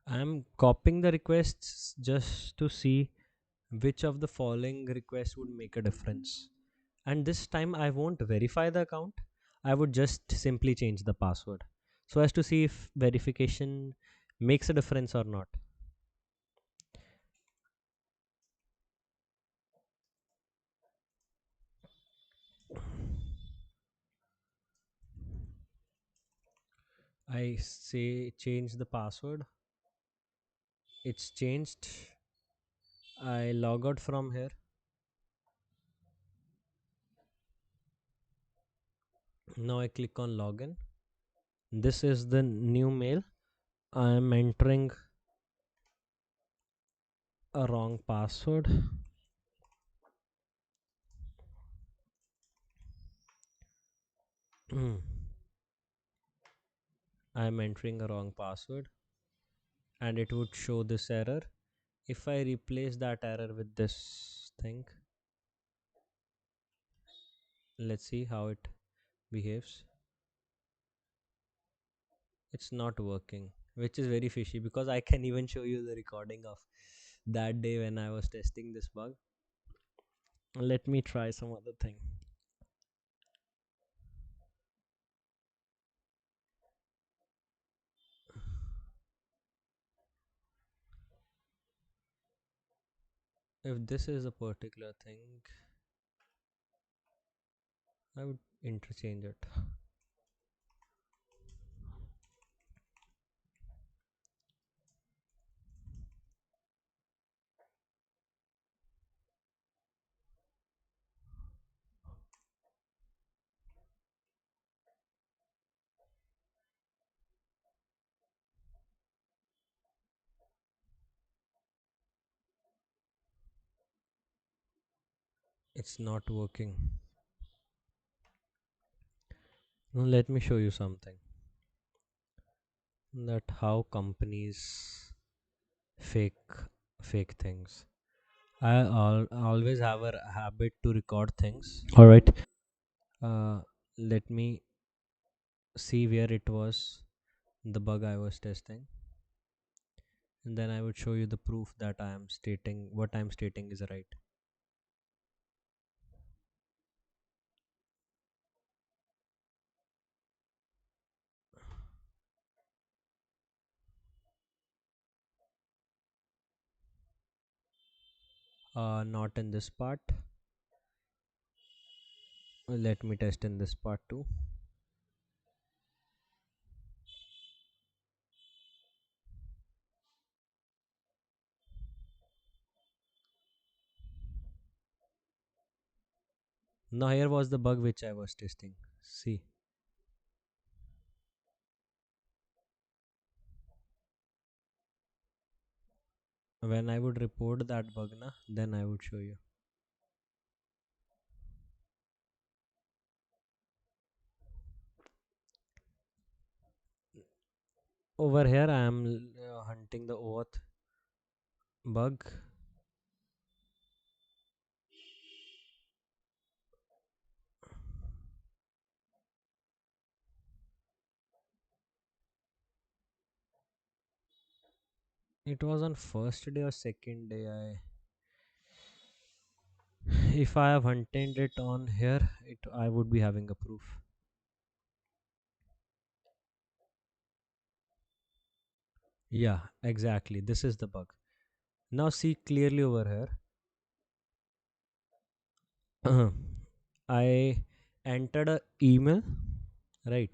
I am copying the requests just to see which of the following requests would make a difference, and this time I won't verify the account. I would just simply change the password so as to see if verification makes a difference or not. I say change the password. It's changed. I log out from here. Now I click on login. This is the new mail. I am entering a wrong password. I am entering a wrong password and it would show this error. If I replace that error with this thing, let's see how it behaves. It's not working, which is very fishy because I can even show you the recording of that day when I was testing this bug. Let me try some other thing. If this is a particular thing, I would interchange it. It's not working. Now let me show you something, that how companies fake fake things. Always have a habit to record things. All right. Let me see where it was the bug I was testing, and then I would show you the proof that I am stating what I'm stating is right. Not in this part. Let me test in this part too. Now here was the bug which I was testing. See, when I would report that bug na, then I would show you. Over here I am hunting the Auth bug. It was on first day or second day. If I have hunted it on here, I would be having a proof. Yeah, exactly. This is the bug. Now see clearly over here. I entered a email, right?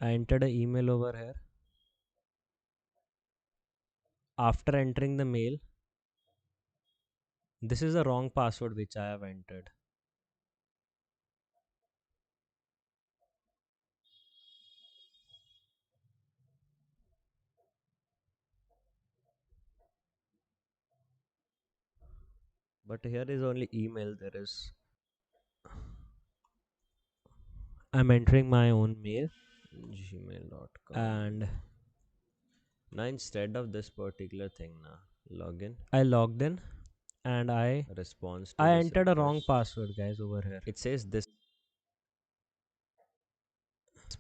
I entered an email over here. After entering the mail, this is the wrong password which I have entered. But here is only email. There is. I'm entering my own mail, gmail.com, and now instead of this particular thing, login. I logged in, and I entered a wrong password, guys. Over here, it says this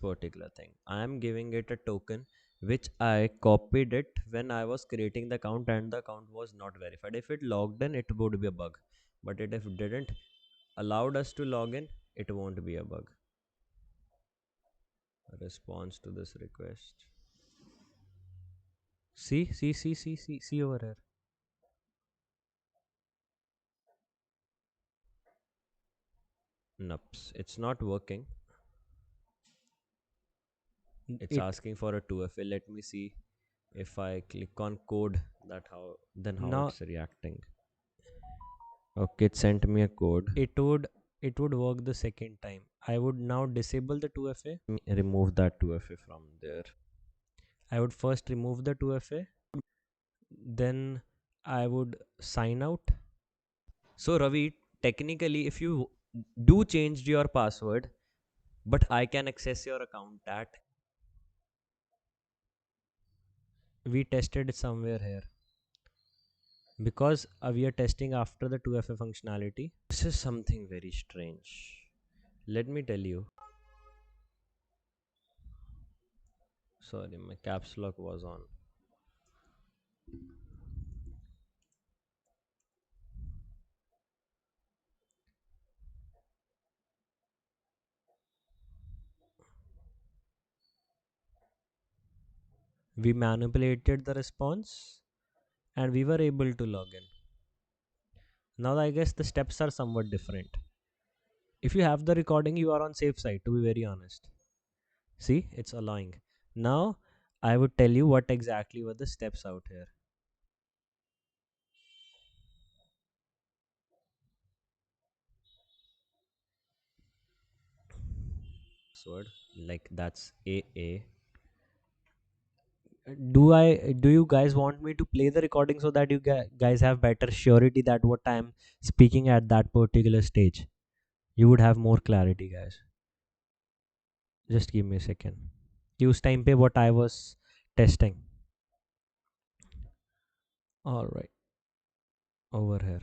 particular thing. I am giving it a token which I copied it when I was creating the account, and the account was not verified. If it logged in, it would be a bug, but if it didn't allowed us to log in, it won't be a bug. Response to this request. See over here. Nups, it's not working. It's asking for a 2FA. Let me see if I click on code that how it's reacting. Okay, it sent me a code. It would work the second time. I would now disable the 2FA. Remove that 2FA from there. I would first remove the 2FA, then I would sign out. So Ravi, technically if you do change your password, but I can access your account at we tested it somewhere here, because we are testing after the 2FA functionality. This is something very strange. Let me tell you. Sorry, my caps lock was on. We manipulated the response and we were able to log in. Now I guess the steps are somewhat different. If you have the recording, you are on safe side, to be very honest. See, it's allowing. Now I would tell you what exactly were the steps out here. Password, like that's AA. Do you guys want me to play the recording so that you guys have better surety that what I am speaking at that particular stage? You would have more clarity, guys. Just give me a second. Use time पे what I was testing. All right, over here.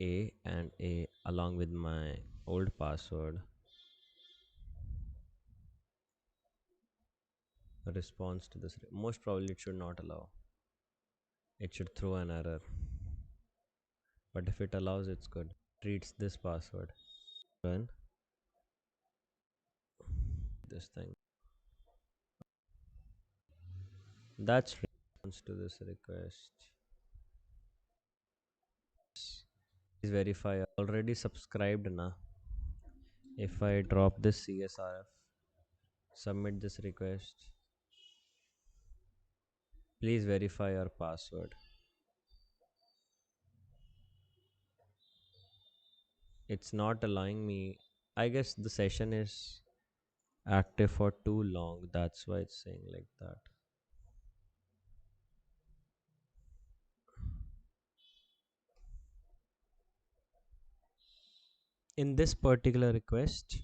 A and A along with my old password. Response to this. Most probably it should not allow. It should throw an error. But if it allows, it's good. Treats this password. Run this thing. That's response to this request. Please verify. Already subscribed na. If I drop this CSRF, submit this request. Please verify your password. It's not allowing me. I guess the session is active for too long. That's why it's saying like that. In this particular request,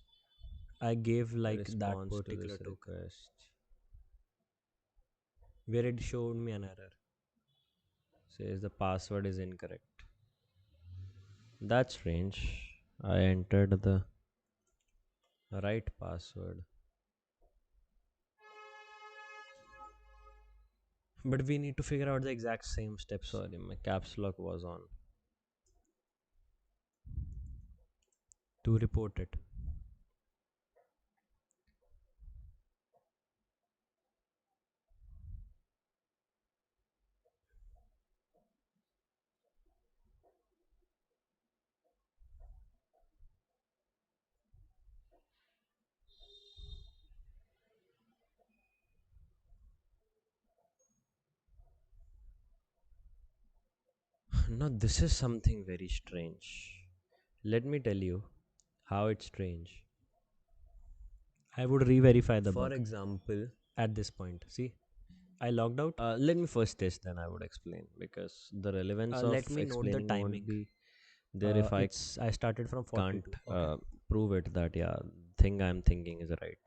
I gave like that particular token request where it showed me an error. Says the password is incorrect. That's strange. I entered the right password. But we need to figure out the exact same steps. Sorry, my caps lock was on. To report it. Now, this is something very strange. Let me tell you how it's strange. I would re-verify the bug. For example, at this point, see, I logged out. Let me first test, then I would explain, because the relevance of Let me note the explaining timing. won't be there if I started from 42. can't Okay. prove it that thing I'm thinking is right.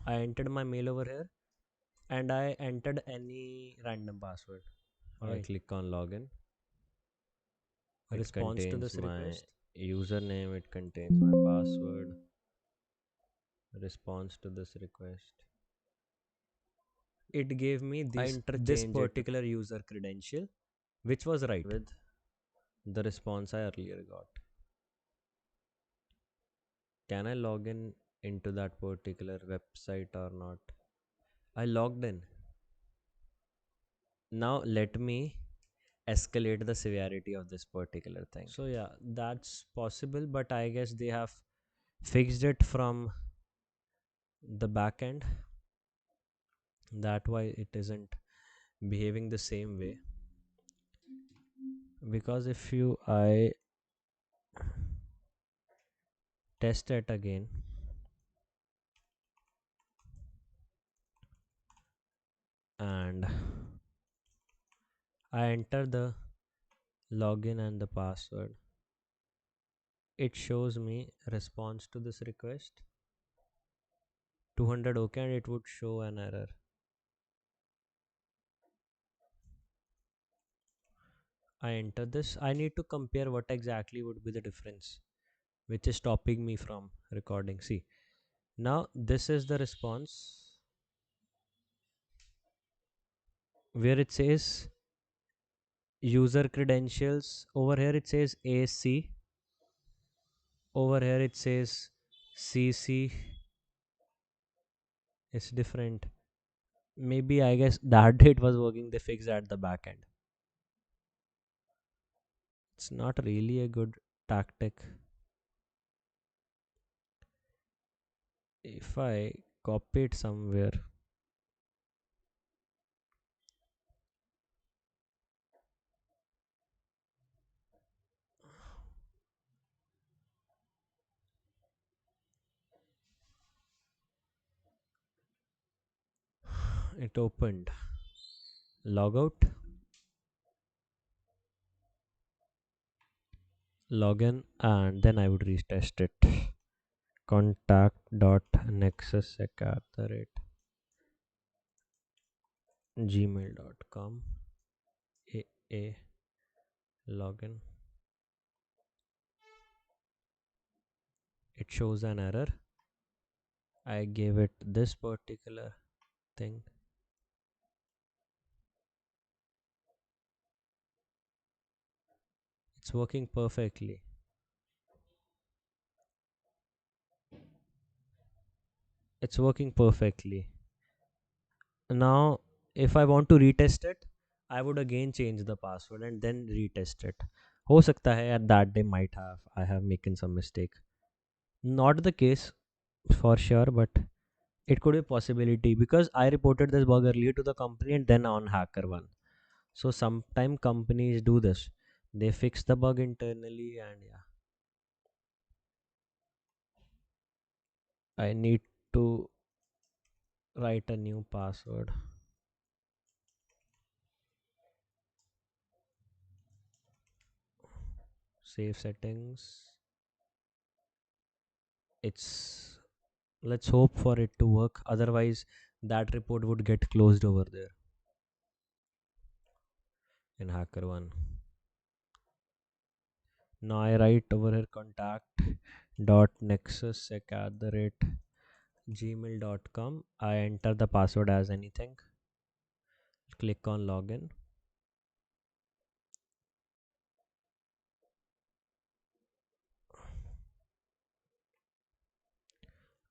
I entered my mail over here, and I entered any random password. I click on login. Response to this request. Username, it contains my password. Response to this request. It gave me this particular user credential, which was right with the response I earlier got. Can I log in into that particular website or not? I logged in. Now let me escalate the severity of this particular thing. So yeah, that's possible, but I guess they have fixed it from the back end. That why it isn't behaving the same way. Because if I test it again, and I enter the login and the password, it shows me response to this request 200 OK, and it would show an error. I enter this. I need to compare what exactly would be the difference which is stopping me from recording. See, now this is the response where it says user credentials. Over here it says AC. Over here it says CC. It's different. Maybe I guess that it was working, they fixed at the back end. It's not really a good tactic. If I copy it somewhere, it opened. Log out, login, and then I would retest it. Contact.nexussec@. gmail.com a login. It shows an error. I gave it this particular thing. It's working perfectly. It's working perfectly. Now, if I want to retest it, I would again change the password and then retest it. हो सकता है at that day might have I have making some mistake. Not the case for sure, but it could be a possibility because I reported this bug earlier to the company and then on HackerOne. So sometimes companies do this. They fix the bug internally and yeah. I need to write a new password. Save settings. It's let's hope for it to work. Otherwise, that report would get closed over there in HackerOne. Now I write over here contact dot nexussec at the rate gmail.com. I enter the password as anything. Click on login.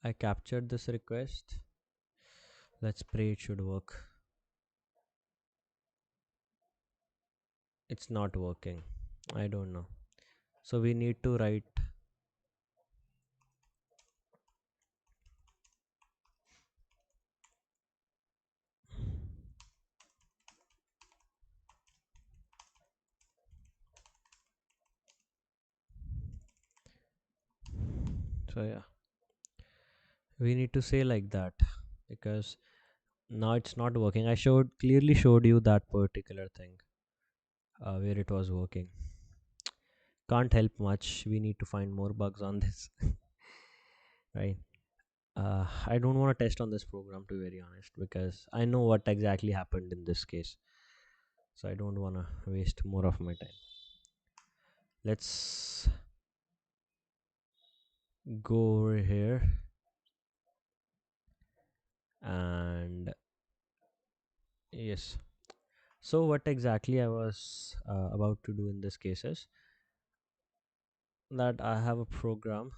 I captured this request. Let's pray it should work. It's not working. I don't know. So we need to write. So yeah, we need to say like that because now it's not working. I clearly showed you that particular thing where it was working. Can't help much. We need to find more bugs on this. Right. I don't want to test on this program to be very honest because I know what exactly happened in this case. So I don't want to waste more of my time. Let's go over here and yes. So what exactly I was about to do in this case is that I have a program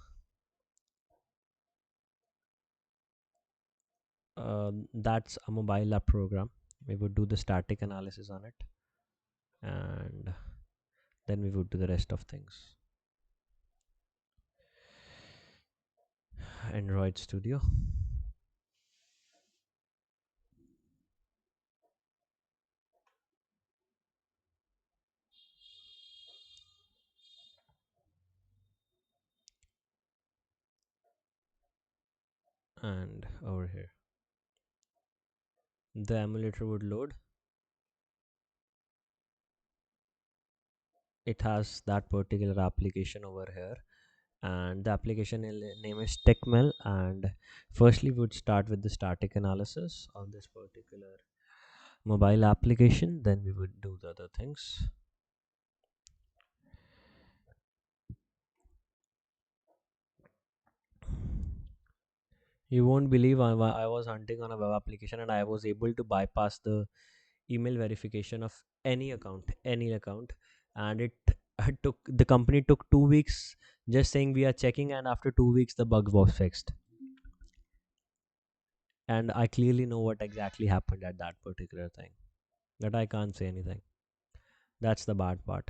that's a mobile app program. We would do the static analysis on it and then we would do the rest of things. Android Studio. And over here the emulator would load. It has that particular application over here and the application name is techmel, and firstly we would start with the static analysis of this particular mobile application, then we would do the other things. You won't believe I was hunting on a web application and I was able to bypass the email verification of any account, and it took the company took 2 weeks just saying we are checking, and after 2 weeks the bug was fixed. And I clearly know what exactly happened at that particular thing, but I can't say anything. That's the bad part.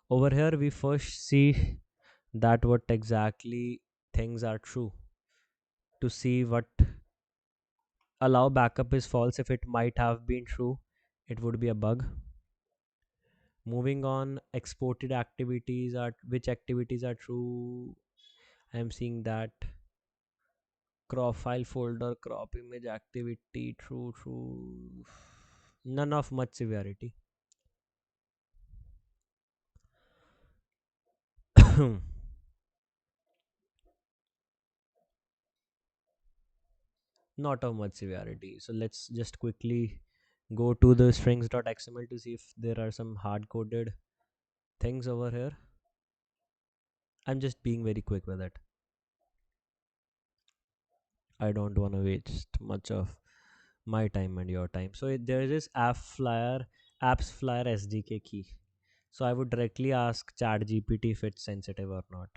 Over here we first see that what exactly things are true, to see what allow backup is false. If it might have been true, it would be a bug. Moving on, exported activities are which activities are true. I am seeing that crop file folder, crop image activity, true. None of much severity. Not of much severity. So let's just quickly go to the strings.xml to see if there are some hard coded things over here. I'm just being very quick with it. I don't want to waste much of my time and your time. So there is this apps flyer SDK key. So I would directly ask ChatGPT if it's sensitive or not.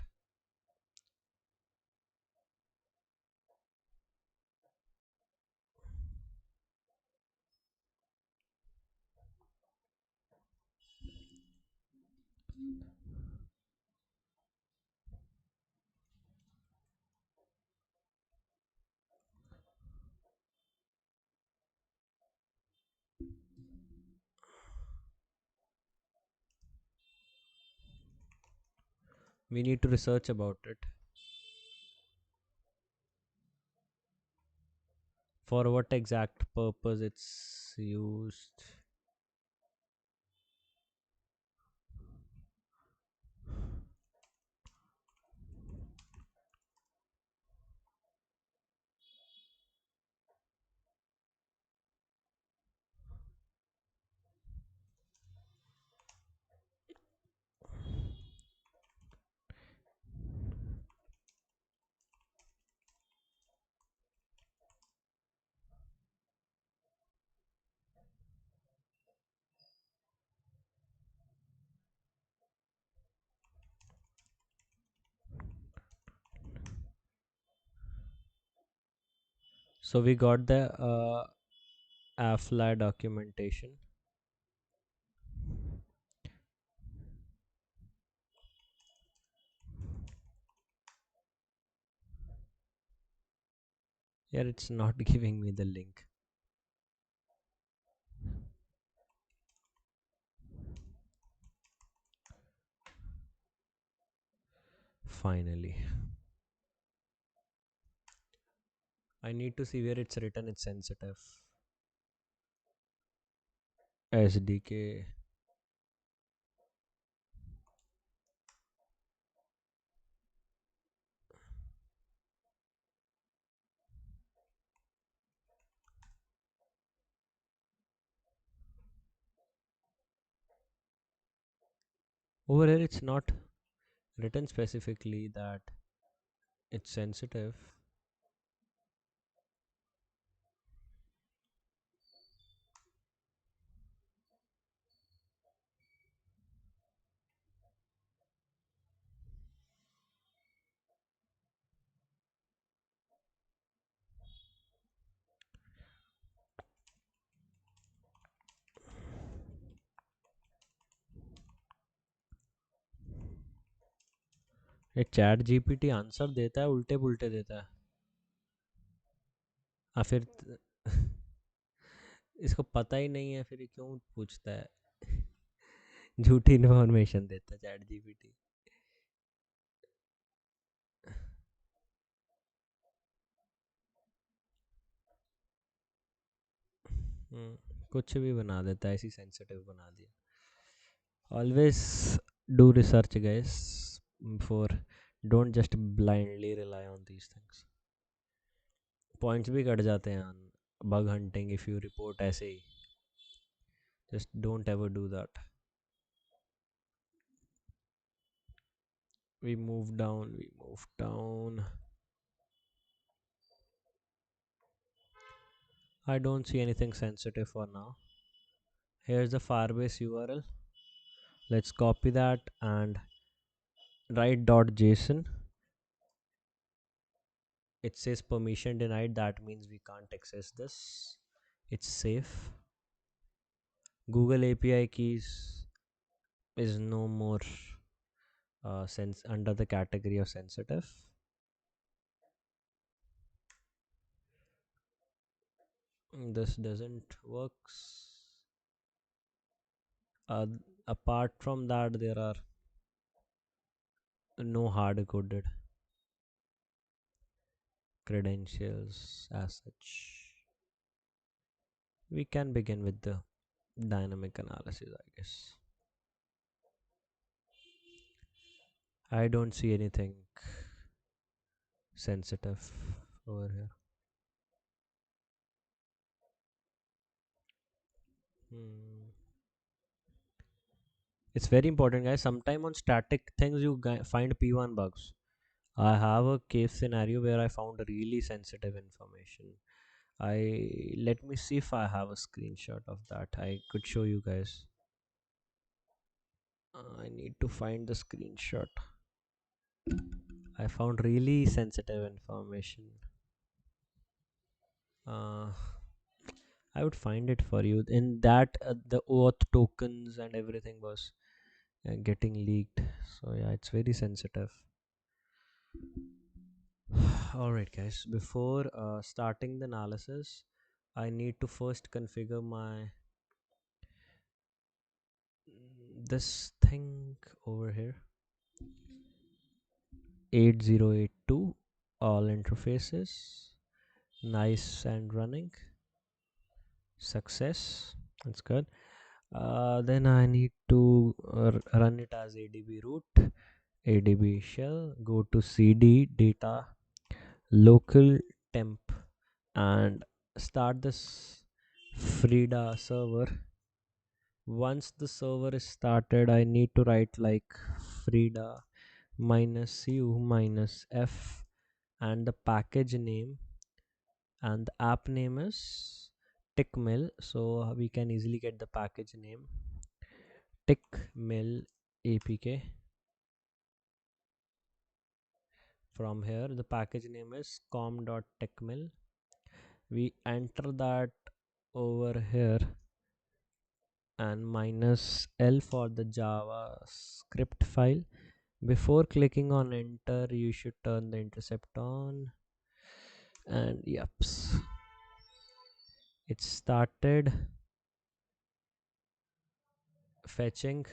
We need to research about it. For what exact purpose it's used. So we got the AFLA documentation. Yeah, it's not giving me the link. Finally. I need to see where it's written it's sensitive. SDK. Over here it's not written specifically that it's sensitive. ये chat GPT answer देता है उल्टे पुल्टे देता है फिर इसको पता ही नहीं है फिर ये क्यों पूछता है झूठी इन्फॉर्मेशन देता है चैट जीपीटी कुछ भी बना देता है ऐसी सेंसिटिव बना दिया always do research guys before don't just blindly rely on these things points भी कट जाते हैं bug hunting if you report ऐसे ही just don't ever do that we move down. I don't see anything sensitive for now. Here's the Firebase URL. Let's copy that and write .json. It says permission denied, that means we can't access this. It's safe. Google API keys is no more under the category of sensitive. This doesn't works. Apart from that, there are no hard coded credentials as such. We can begin with the dynamic analysis, I guess. I don't see anything sensitive over here. Hmm. It's very important, guys. Sometime on static things you find P1 bugs. I have a case scenario where I found really sensitive information. Let me see if I have a screenshot of that. I could show you guys. I need to find the screenshot. I found really sensitive information. Uh, I would find it for you. In that, the Auth tokens and everything was getting leaked. So yeah, it's very sensitive. Alright, guys. Before starting the analysis, I need to first configure my this thing over here. 8082 all interfaces. Nice and running. Success. That's good. Then I need to run it as adb root, adb shell, go to cd data local temp and start this frida server. Once the server is started, I need to write like frida minus u minus f and the package name, and the app name is tickmill, so we can easily get the package name tickmill apk. From here the package name is com.tickmill. We enter that over here and minus L for the JavaScript file. Before clicking on enter, you should turn the intercept on. And yeps, it started fetching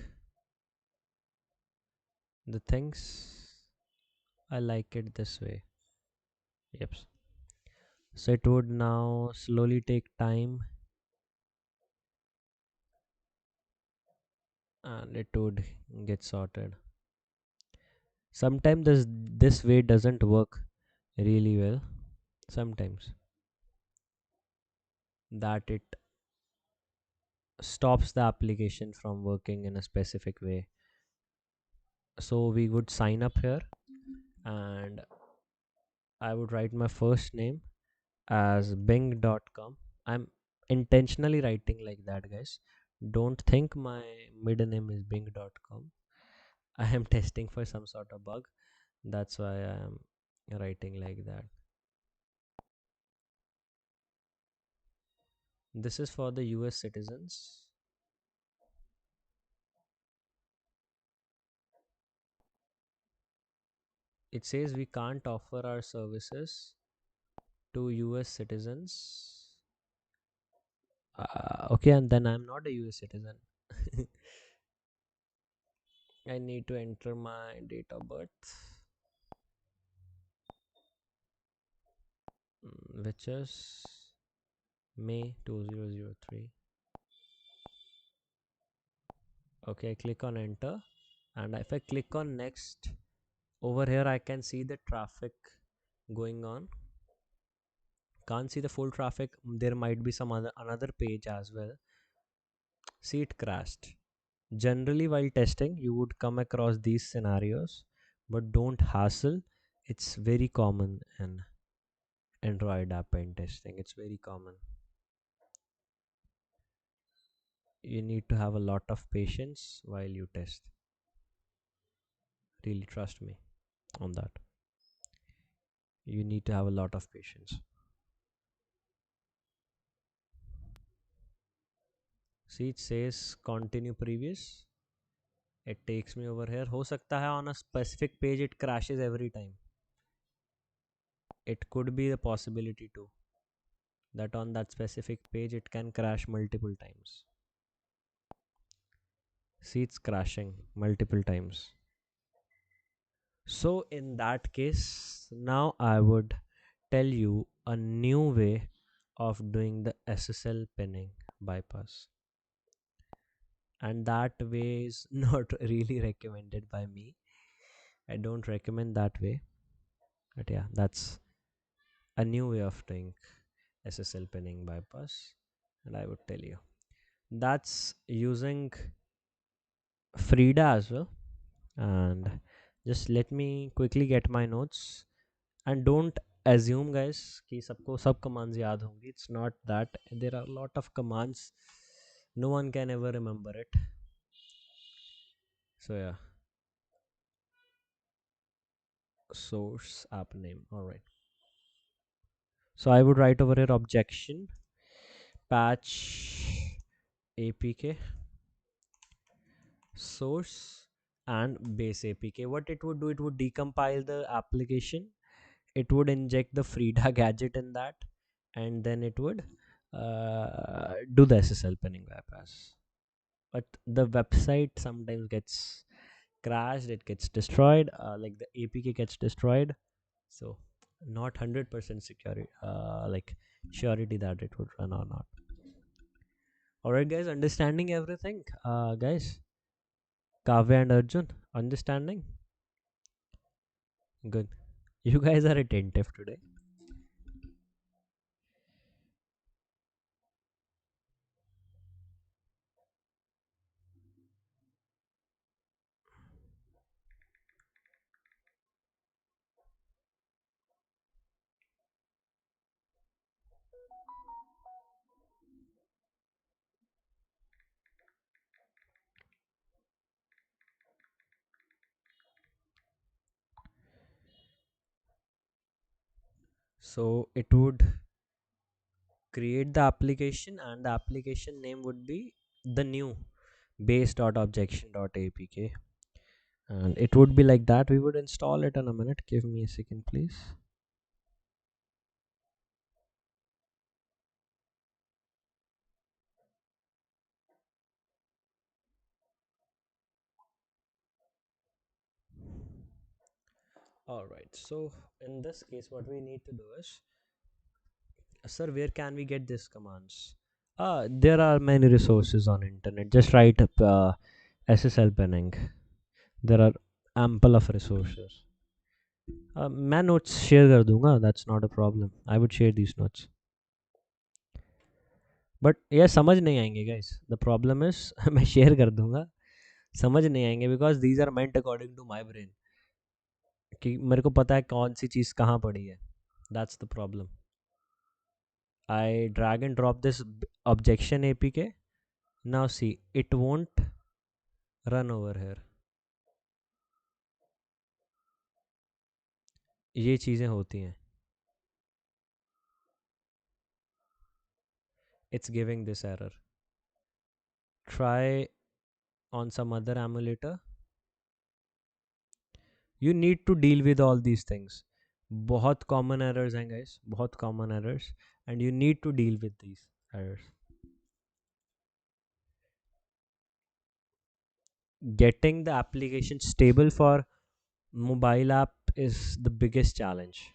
the things. I like it this way. Yeps. So it would now slowly take time and it would get sorted. Sometimes this way doesn't work really well. Sometimes that it stops the application from working in a specific way. So we would sign up here and I would write my first name as bing.com. I'm intentionally writing like that, guys. Don't think my middle name is bing.com. I am testing for some sort of bug. That's why I am writing like that. This is for the US citizens. It says we can't offer our services to US citizens. Okay, and then I'm not a US citizen. I need to enter my date of birth, which is May 2003. Okay, I click on enter, and if I click on next, over here I can see the traffic going on. Can't see the full traffic. There might be some another page as well. See, it crashed. Generally, while testing, you would come across these scenarios, but don't hassle. It's very common in Android app pen testing. It's very common. You need to have a lot of patience while you test. Really trust me on that. You need to have a lot of patience. See, it says continue previous. It takes me over here. हो सकता है on a specific page it crashes every time. It could be the possibility too that on that specific page it can crash multiple times. See, it's crashing multiple times. So in that case, now I would tell you a new way of doing the SSL pinning bypass, and that way is not really recommended by me. I don't recommend that way, but yeah, that's a new way of doing SSL pinning bypass, and I would tell you. That's using Frida as well. And just let me quickly get my notes. And don't assume guys कि सबको सब commands याद होंगी. It's not that. There are a lot of commands. No one can ever remember it. So yeah. Source app name. Alright. So I would write over here objection patch apk source and base apk. What it would do, it would decompile the application, it would inject the Frida gadget in that, and then it would do the SSL pinning bypass. But the website sometimes gets crashed, it gets destroyed, like the APK gets destroyed. So not 100% security, like surety that it would run or not. Alright guys, understanding everything, guys? Kavya and Arjun, understanding? Good. You guys are attentive today. So it would create the application, and the application name would be the new base.objection.apk, and it would be like that. We would install it in a minute. Give me a second please. All right, so in this case what we need to do is, sir, where can we get these commands? There are many resources on internet. Just write up SSL pinning. There are ample of resources. मैं notes share कर दूंगा. That's not a problem. I would share these notes. But ये समझ नहीं आएंगे guys. The problem is मैं share कर दूंगा, समझ नहीं आएंगे because these are meant according to my brain, कि मेरे को पता है कौन सी चीज़ कहाँ पड़ी है. That's the problem. I drag and drop this objection APK. Now see it won't run over here. ये चीज़ें होती हैं. It's giving this error. Try on some other emulator. You need to deal with all these things. बहुत common errors हैं guys, बहुत common errors, and you need to deal with these errors. Getting the application stable for mobile app is the biggest challenge.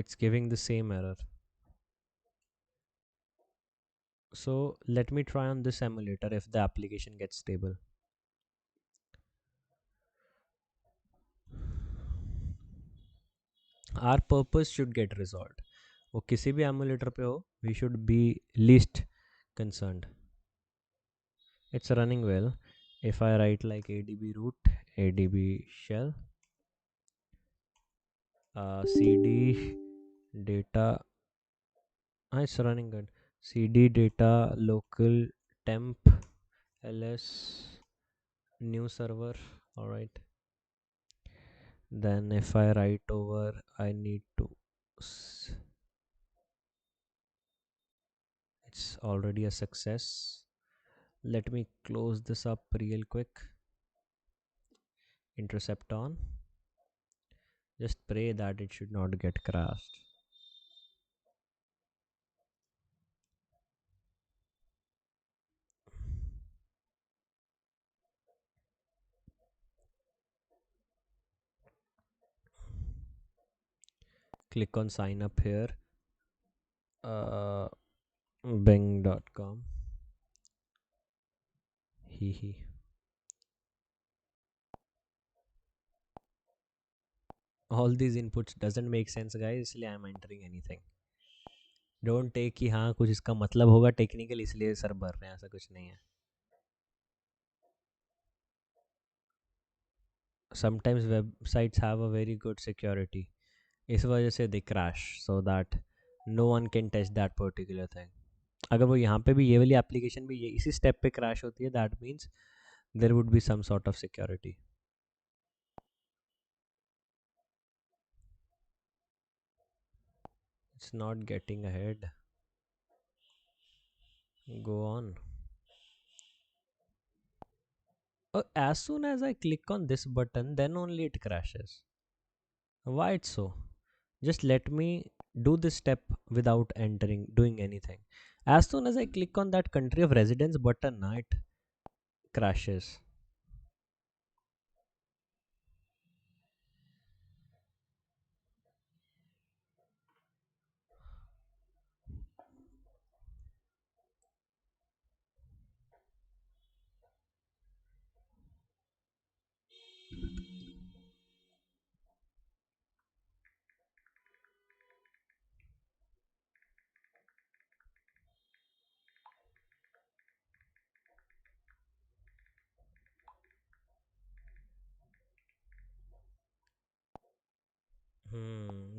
It's giving the same error. So let me try on this emulator if the application gets stable. Our purpose should get resolved. वो किसी भी emulator पे हो, we should be least concerned. It's running well. If I write like adb root, adb shell, cd data, it's running good. Cd data local temp ls new server. All right, then if I write over, I need to it's already a success. Let me close this up real quick. Intercept on. Just pray that it should not get crashed. Click on sign up here. Bing.com. Hee hee. All these inputs doesn't make sense guys, इसलिए I'm entering anything. Don't take कि हाँ कुछ इसका मतलब होगा technical इसलिए sir भर रहे हैं, ऐसा कुछ नहीं है. Sometimes websites have a very good security, इस वजह से they crash so that no one can touch that particular thing. अगर वो यहाँ पे भी ये वाली एप्लीकेशन भी ये इसी स्टेप पे क्रैश होती है, that means there would be some sort of security. It's not getting ahead. Go on. As soon as I click on this button, then only it crashes. Why it's so? Just let me do this step without doing anything. As soon as I click on that country of residence button, it crashes.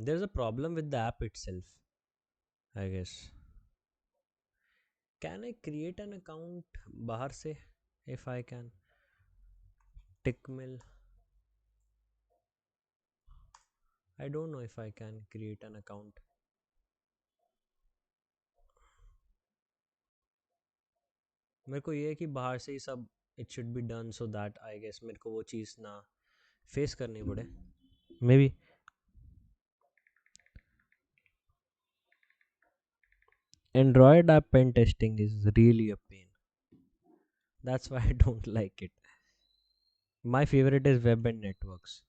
There's a problem with the app itself, I guess. Can I create an account bahar se? If I can. Tickmill. I don't know if I can create an account. मेरे को ये है कि बाहर से ही सब it should be done so that I guess मेरे को वो चीज़ ना face करनी पड़े. Maybe. Android app pen testing is really a pain. That's why I don't like it. My favorite is web and networks.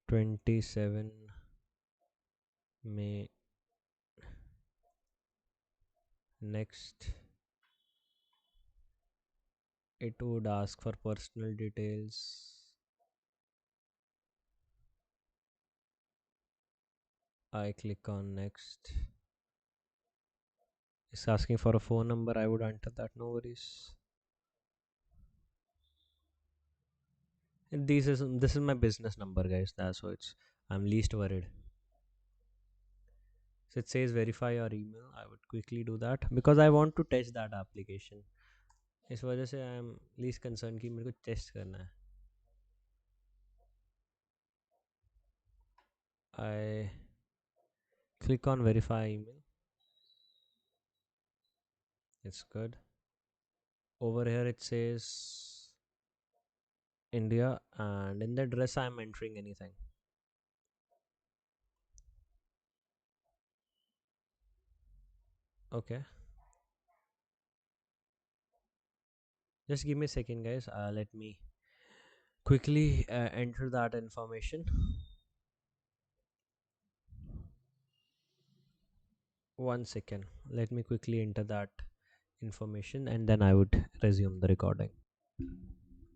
27 May. Next, it would ask for personal details. I click on next. It's asking for a phone number. I would enter that, no worries. This is my business number, guys. That's why I'm least worried. So it says verify your email. I would quickly do that because I want to test that application. इस वजह से I am least concerned कि मेरे को test करना है. I click on verify email. It's good. Over here it says India, and in the address I am entering anything. Okay. Just give me a second, guys. Let me quickly enter that information. One second. Let me quickly enter that information and then I would resume the recording.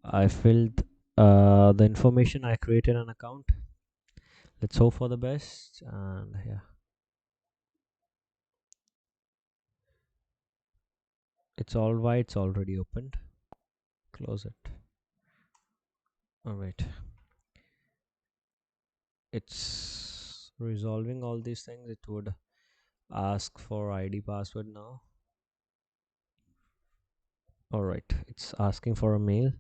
I filled the information. I created an account. Let's hope for the best. And yeah, it's all right. It's already opened. Close it. All right. It's resolving all these things. It would ask for ID password now. All right. It's asking for a mail.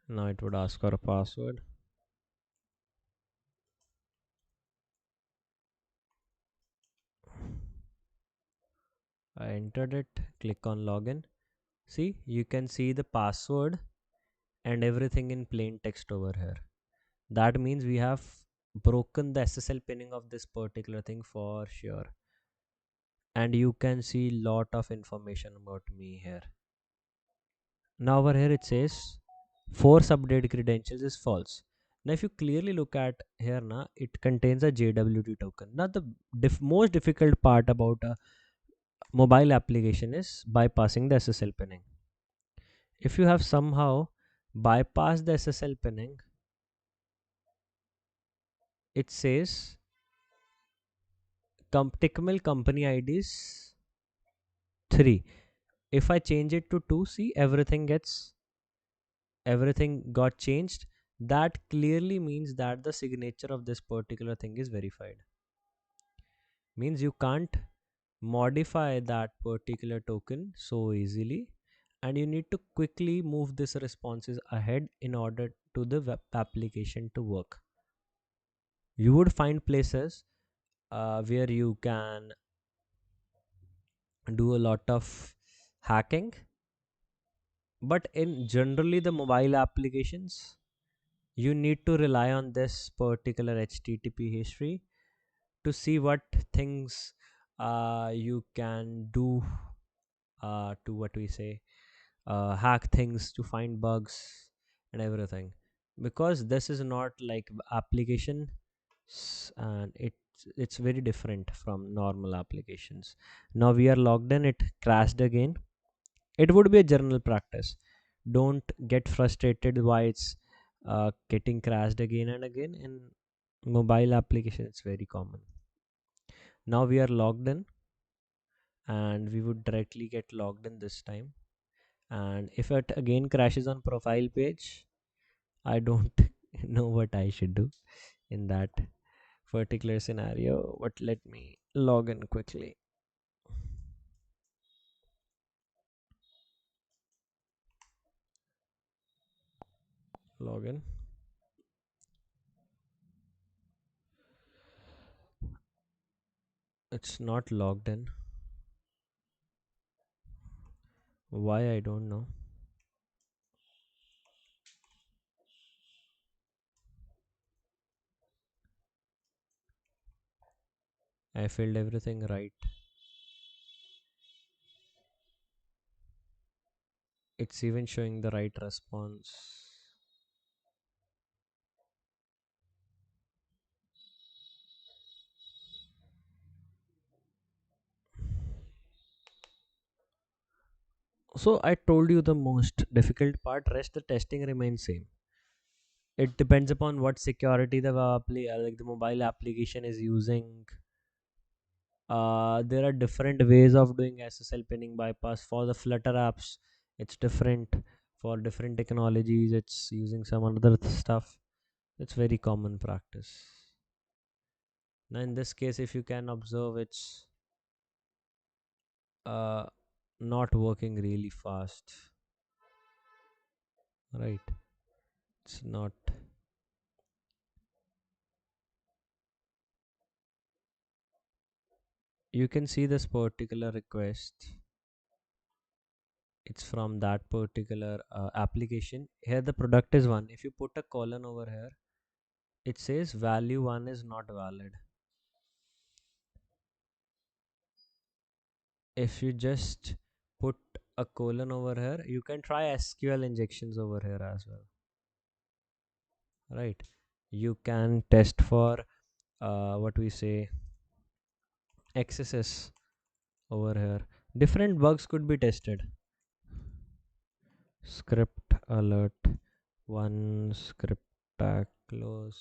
Now it would ask for a password. I entered it. Click on login. See, you can see the password and everything in plain text over here. That means we have broken the SSL pinning of this particular thing for sure. And you can see lot of information about me here. Now over here it says force update credentials is false. Now if you clearly look at here now, it contains a JWT token. Now the most difficult part about mobile application is bypassing the SSL pinning. If you have somehow bypassed the SSL pinning, it says TICML company IDs 3. If I change it to 2, see, everything got changed. That clearly means that the signature of this particular thing is verified. Means you can't modify that particular token so easily, and you need to quickly move these responses ahead in order to the web application to work. You would find places where you can do a lot of hacking, but in generally the mobile applications, you need to rely on this particular HTTP history to see what things you can do to what we say hack things, to find bugs and everything, because this is not like application, and it's very different from normal applications. Now we are logged in, it crashed again. It would be a general practice. Don't get frustrated why it's getting crashed again and again. In mobile application, it's very common. Now we are logged in, and we would directly get logged in this time. And if it again crashes on profile page, I don't know what I should do in that particular scenario, but let me log in quickly. Login. It's not logged in. Why, I don't know. I filled everything right. It's even showing the right response. So I told you the most difficult part, rest the testing remains same. It depends upon what security the like the mobile application is using. There are different ways of doing SSL pinning bypass. For the Flutter apps, it's different. For different technologies, it's using some other stuff. It's very common practice. Now in this case, if you can observe, it's uh, not working really fast, right? It's not. You can see this particular request, it's from that particular application. Here the product is 1. If you put a colon over here, it says value 1 is not valid. If you just put a colon over here, you can try SQL injections over here as well, right? You can test for what we say XSS over here. Different bugs could be tested. Script alert 1, script tag close.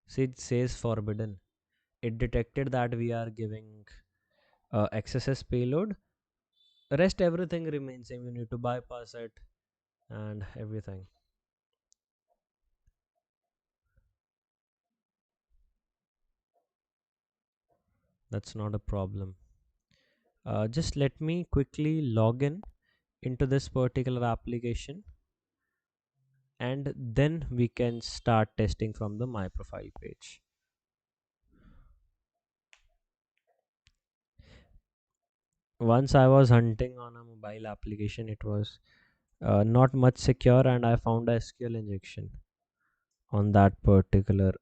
See, it says forbidden. It detected that we are giving XSS payload. Rest everything remains same. You need to bypass it and everything. That's not a problem. Just let me quickly log in into this particular application, and then we can start testing from the my profile page. Once I was hunting on a mobile application, it was not much secure, and I found a SQL injection on that particular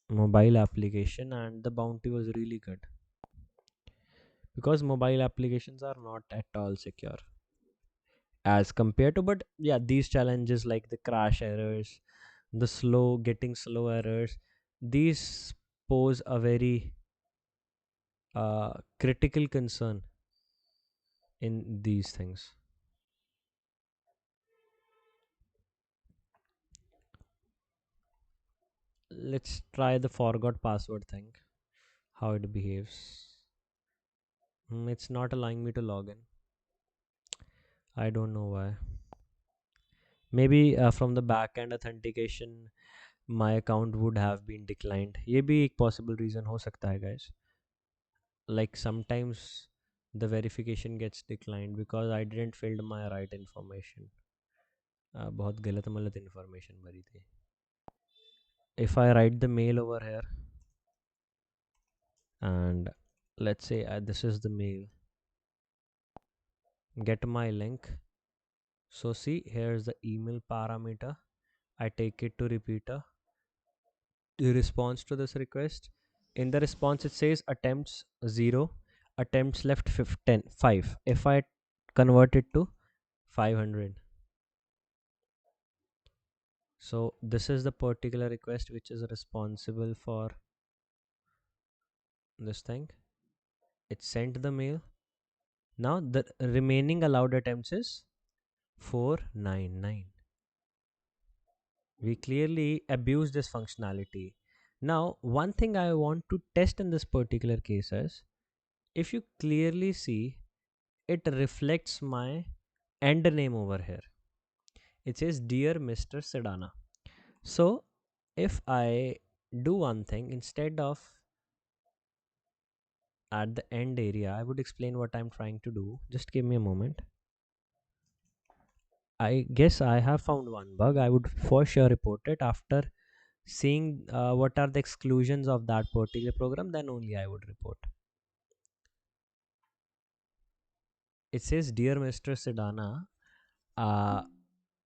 mobile application, and the bounty was really good, because mobile applications are not at all secure as compared to, but yeah, these challenges like the crash errors, the slow errors, these pose a very critical concern in these things. Let's try the forgot password thing, how it behaves. It's not allowing me to log in. I don't know why. Maybe from the back end authentication my account would have been declined. ये भी एक possible reason हो सकता है guys. Like sometimes the verification gets declined because I didn't filled my right information. बहुत गलत मलत information भरी थी. If I write the mail over here and let's say this is the mail, get my link. So see, here's the email parameter. I take it to repeater. The response to this request. In the response, it says attempts 0, attempts left 5. If I convert it to 500. So this is the particular request which is responsible for this thing. It sent the mail. Now the remaining allowed attempts is 499. We clearly abuse this functionality. Now, one thing I want to test in this particular case is, if you clearly see, it reflects my end name over here. It says Dear Mr. Sedana. So if I do one thing, instead of at the end area, I would explain what I'm trying to do. Just give me a moment. I guess I have found one bug. I would for sure report it after seeing what are the exclusions of that particular program. Then only I would report. It says Dear Mr. Sedana.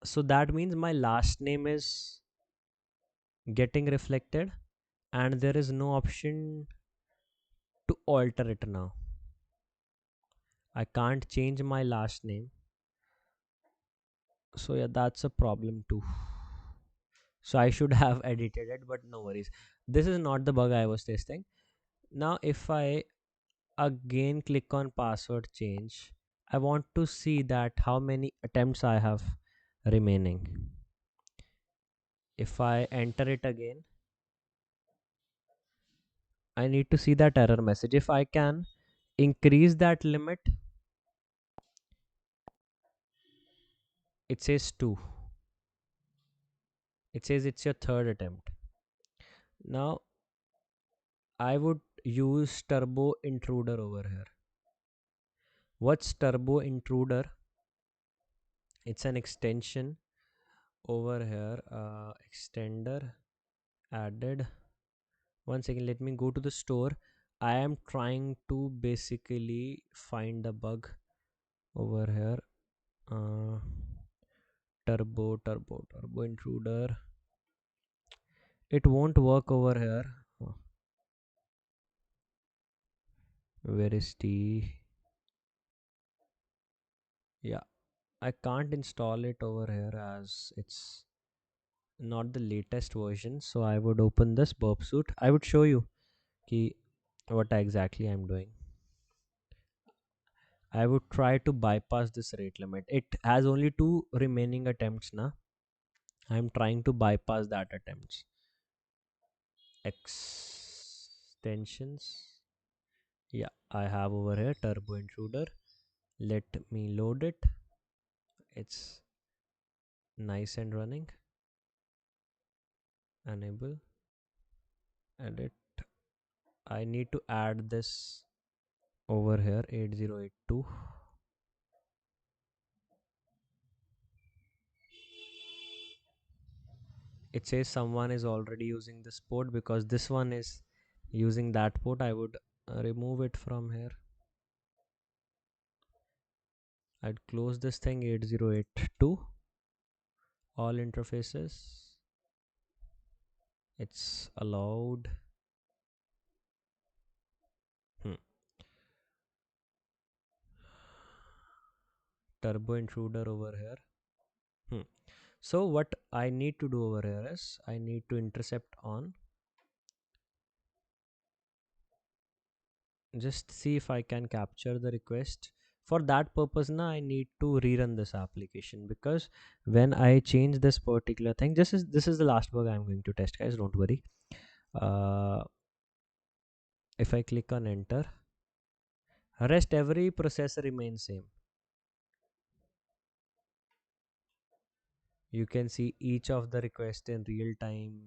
So that means my last name is getting reflected and there is no option to alter it now. I can't change my last name. So yeah, that's a problem too. So I should have edited it, but no worries. This is not the bug I was testing. Now if I again click on password change, I want to see that how many attempts I have remaining. If I enter it again, I need to see that error message. If I can increase that limit, it says 2. It says it's your third attempt. Now I would use turbo intruder over here. What's turbo intruder? It's an extension over here. Extender added. One second, let me go to the store. I am trying to basically find the bug over here. Turbo intruder. It won't work over here. Where is the... Yeah, I can't install it over here as it's not the latest version. So I would open this burp suit. I would show you what exactly I'm doing. I would try to bypass this rate limit. It has only 2 remaining attempts now. I'm trying to bypass that attempts. Extensions. Yeah, I have over here turbo intruder. Let me load it. It's nice and running. Enable, edit. I need to add this over here 8082. It says someone is already using this port because this one is using that port. I would remove it from here. I'd close this thing 8082. All interfaces. It's allowed. Turbo intruder over here. So what I need to do over here is I need to intercept on just see if I can capture the request. For that purpose now I need to rerun this application, because when I change this particular thing, this is the last bug I'm going to test, guys, don't worry. uh, if I click on enter, rest every process remains same. You can see each of the request in real time.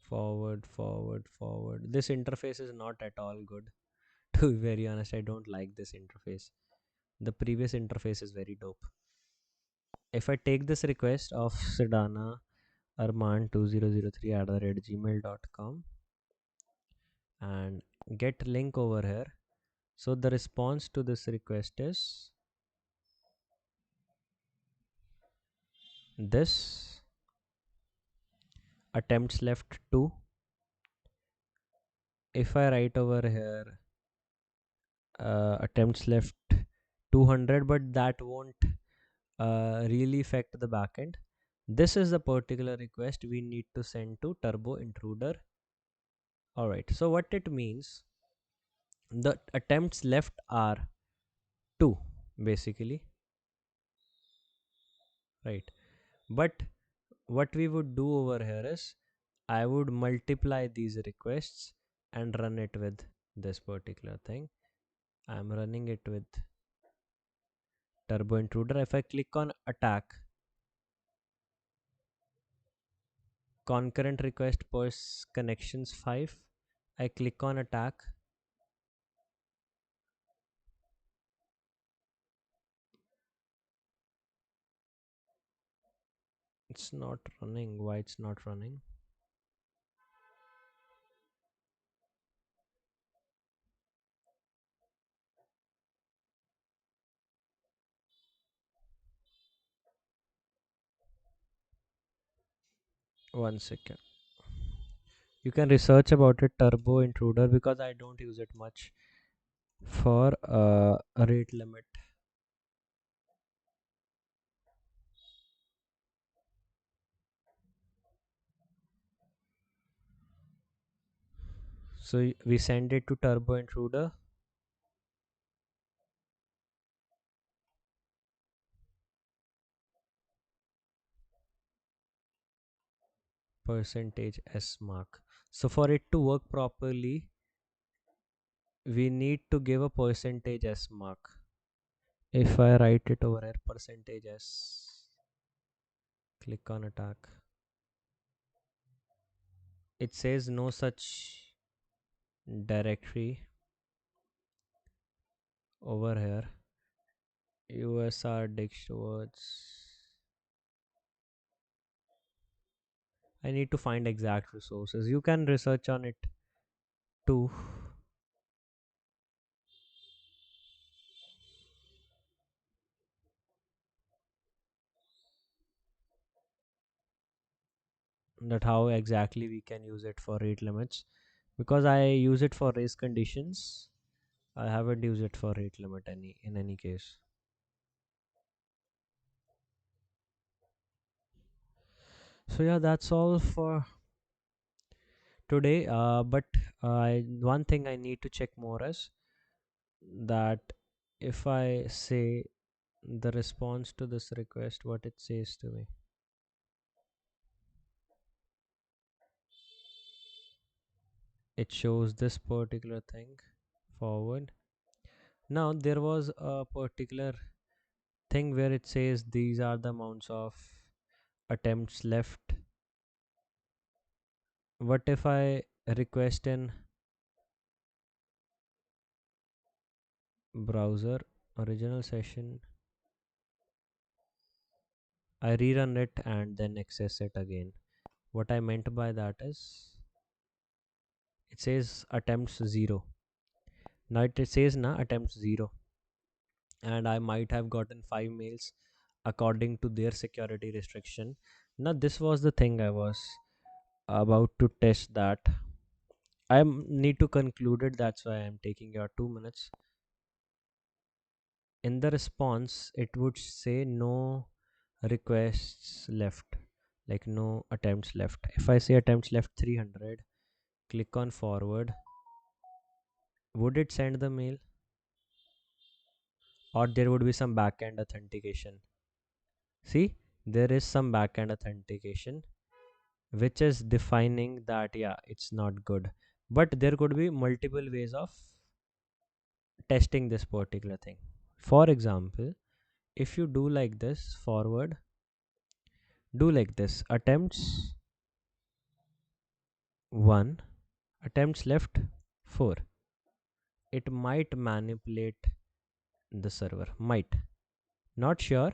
Forward. This interface is not at all good. To be very honest, I don't like this interface. The previous interface is very dope. If I take this request of Sedana Arman2003 at gmail.com and get link over here, so the response to this request is this: attempts left 2. If I write over here attempts left 200, but that won't really affect the backend. This is the particular request we need to send to Turbo Intruder. Alright, so what it means, the attempts left are 2 basically, right? But what we would do over here is I would multiply these requests and run it with this particular thing. I'm running it with Turbo Intruder. If I click on attack, concurrent request per connections 5, I click on attack, it's not running. Why it's not running? One second. You can research about it, Turbo Intruder, because I don't use it much for a rate limit. So we send it to Turbo Intruder. Percentage S mark. So for it to work properly, we need to give a percentage S mark. If I write it over here, percentage S, click on attack, it says no such directory over here. USR Dix words. I need to find exact resources. You can research on it too. That how exactly we can use it for rate limits, because I use it for race conditions. I haven't used it for rate limit in any case. So yeah, that's all for today. But one thing I need to check more is that if I say the response to this request, what it says to me. It shows this particular thing forward. Now there was a particular thing where it says these are the amounts of attempts left. What if I request in browser original session, I rerun it and then access it again? What I meant by that is it says attempts 0. Now it says na attempts 0, and I might have gotten 5 mails according to their security restriction. Now this was the thing I was about to test, that I need to conclude it, that's why I'm taking your 2 minutes. In the response it would say no requests left. like no attempts left. If I say attempts left 300, click on forward, would it send the mail, or there would be some backend authentication? See, there is some backend authentication which is defining that yeah, it's not good. But there could be multiple ways of testing this particular thing. For example, if you do like this forward, do like this attempts 1, attempts left 4, it might manipulate the server. Might, not sure.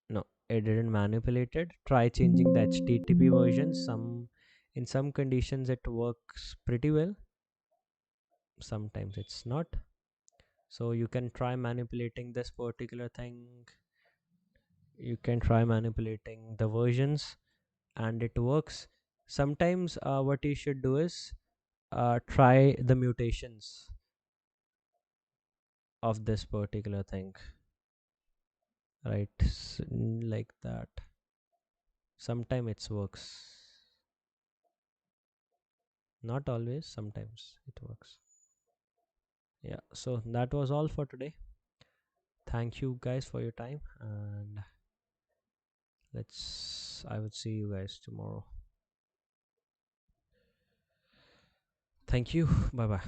No, it didn't manipulate it. Try changing the HTTP version. In some conditions it works pretty well, sometimes it's not. So you can try manipulating this particular thing. You can try manipulating the versions and it works. Sometimes what you should do is try the mutations of this particular thing, right? Like that. Sometimes it works, not always, sometimes it works. Yeah, so that was all for today. Thank you guys for your time, and I would see you guys tomorrow. Thank you. Bye bye.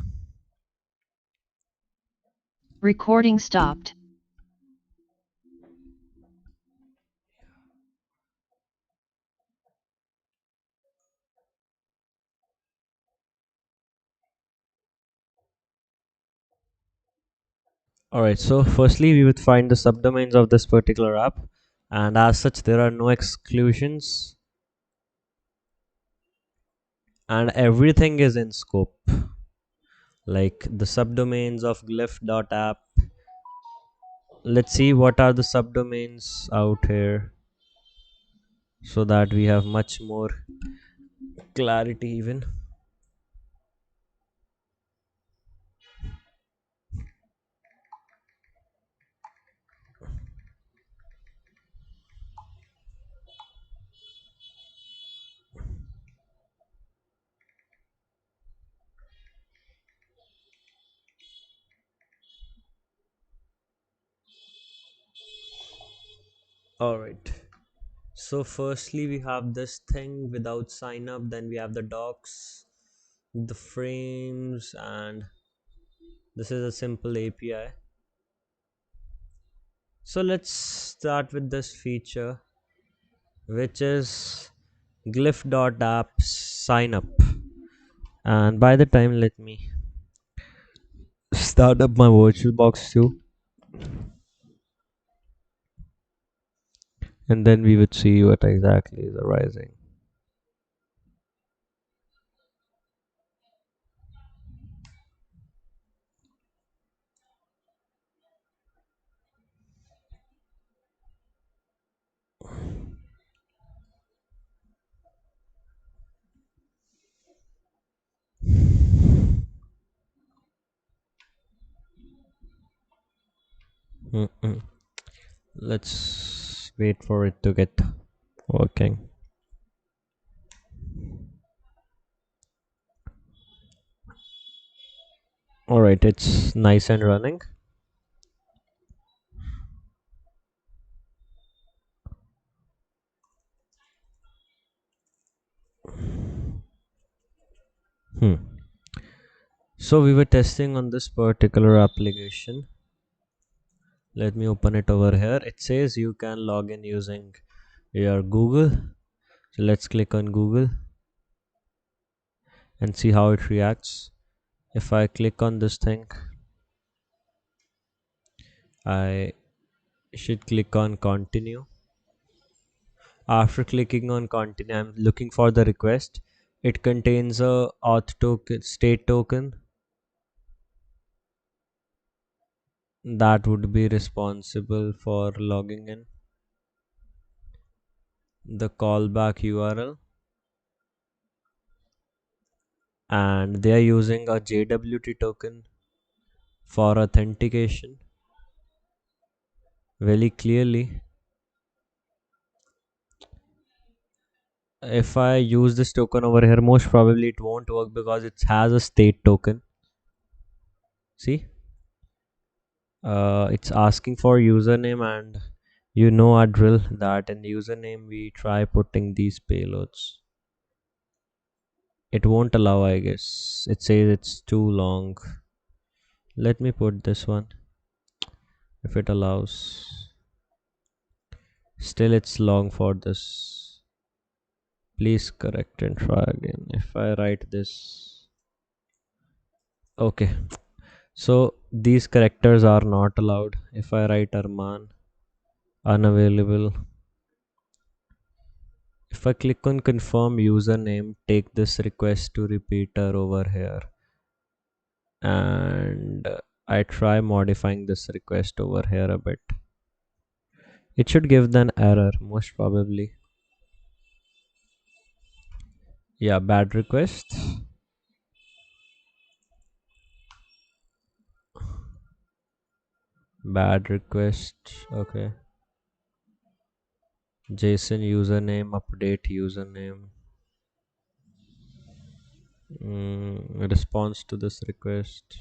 Recording stopped. Alright, so firstly, we would find the subdomains of this particular app, and as such, there are no exclusions, and everything is in scope. Like the subdomains of glyph.app. Let's see what are the subdomains out here so that we have much more clarity, even. Alright. So firstly we have this thing without sign up, then we have the docs, the frames, and this is a simple API. So let's start with this feature, which is glyph.app sign up. And by the time, let me start up my virtual box too, and then we would see what exactly is arising. Mm-mm. Let's wait for it to get working. Alright, it's nice and running. Hmm. So we were testing on this particular application. Let me open it over here. It says you can log in using your Google. So let's click on Google and see how it reacts. If I click on this thing, I should click on continue. After clicking on continue, I'm looking for the request. It contains a auth token, state token, that would be responsible for logging in, the callback URL, and they are using a JWT token for authentication. Very clearly, If I use this token over here, most probably it won't work because it has a state token. See, it's asking for username, and you know our drill that in username we try putting these payloads. It won't allow, I guess. It says it's too long. Let me put this one if it allows. Still it's long for this. Please correct and try again. If I write this, okay, so these characters are not allowed. If I write Arman, unavailable. If I click on confirm username, take this request to repeater over here, and I try modifying this request over here a bit. It should give an error, most probably. Yeah, bad request. Bad request. Okay. JSON username, update username. Response to this request.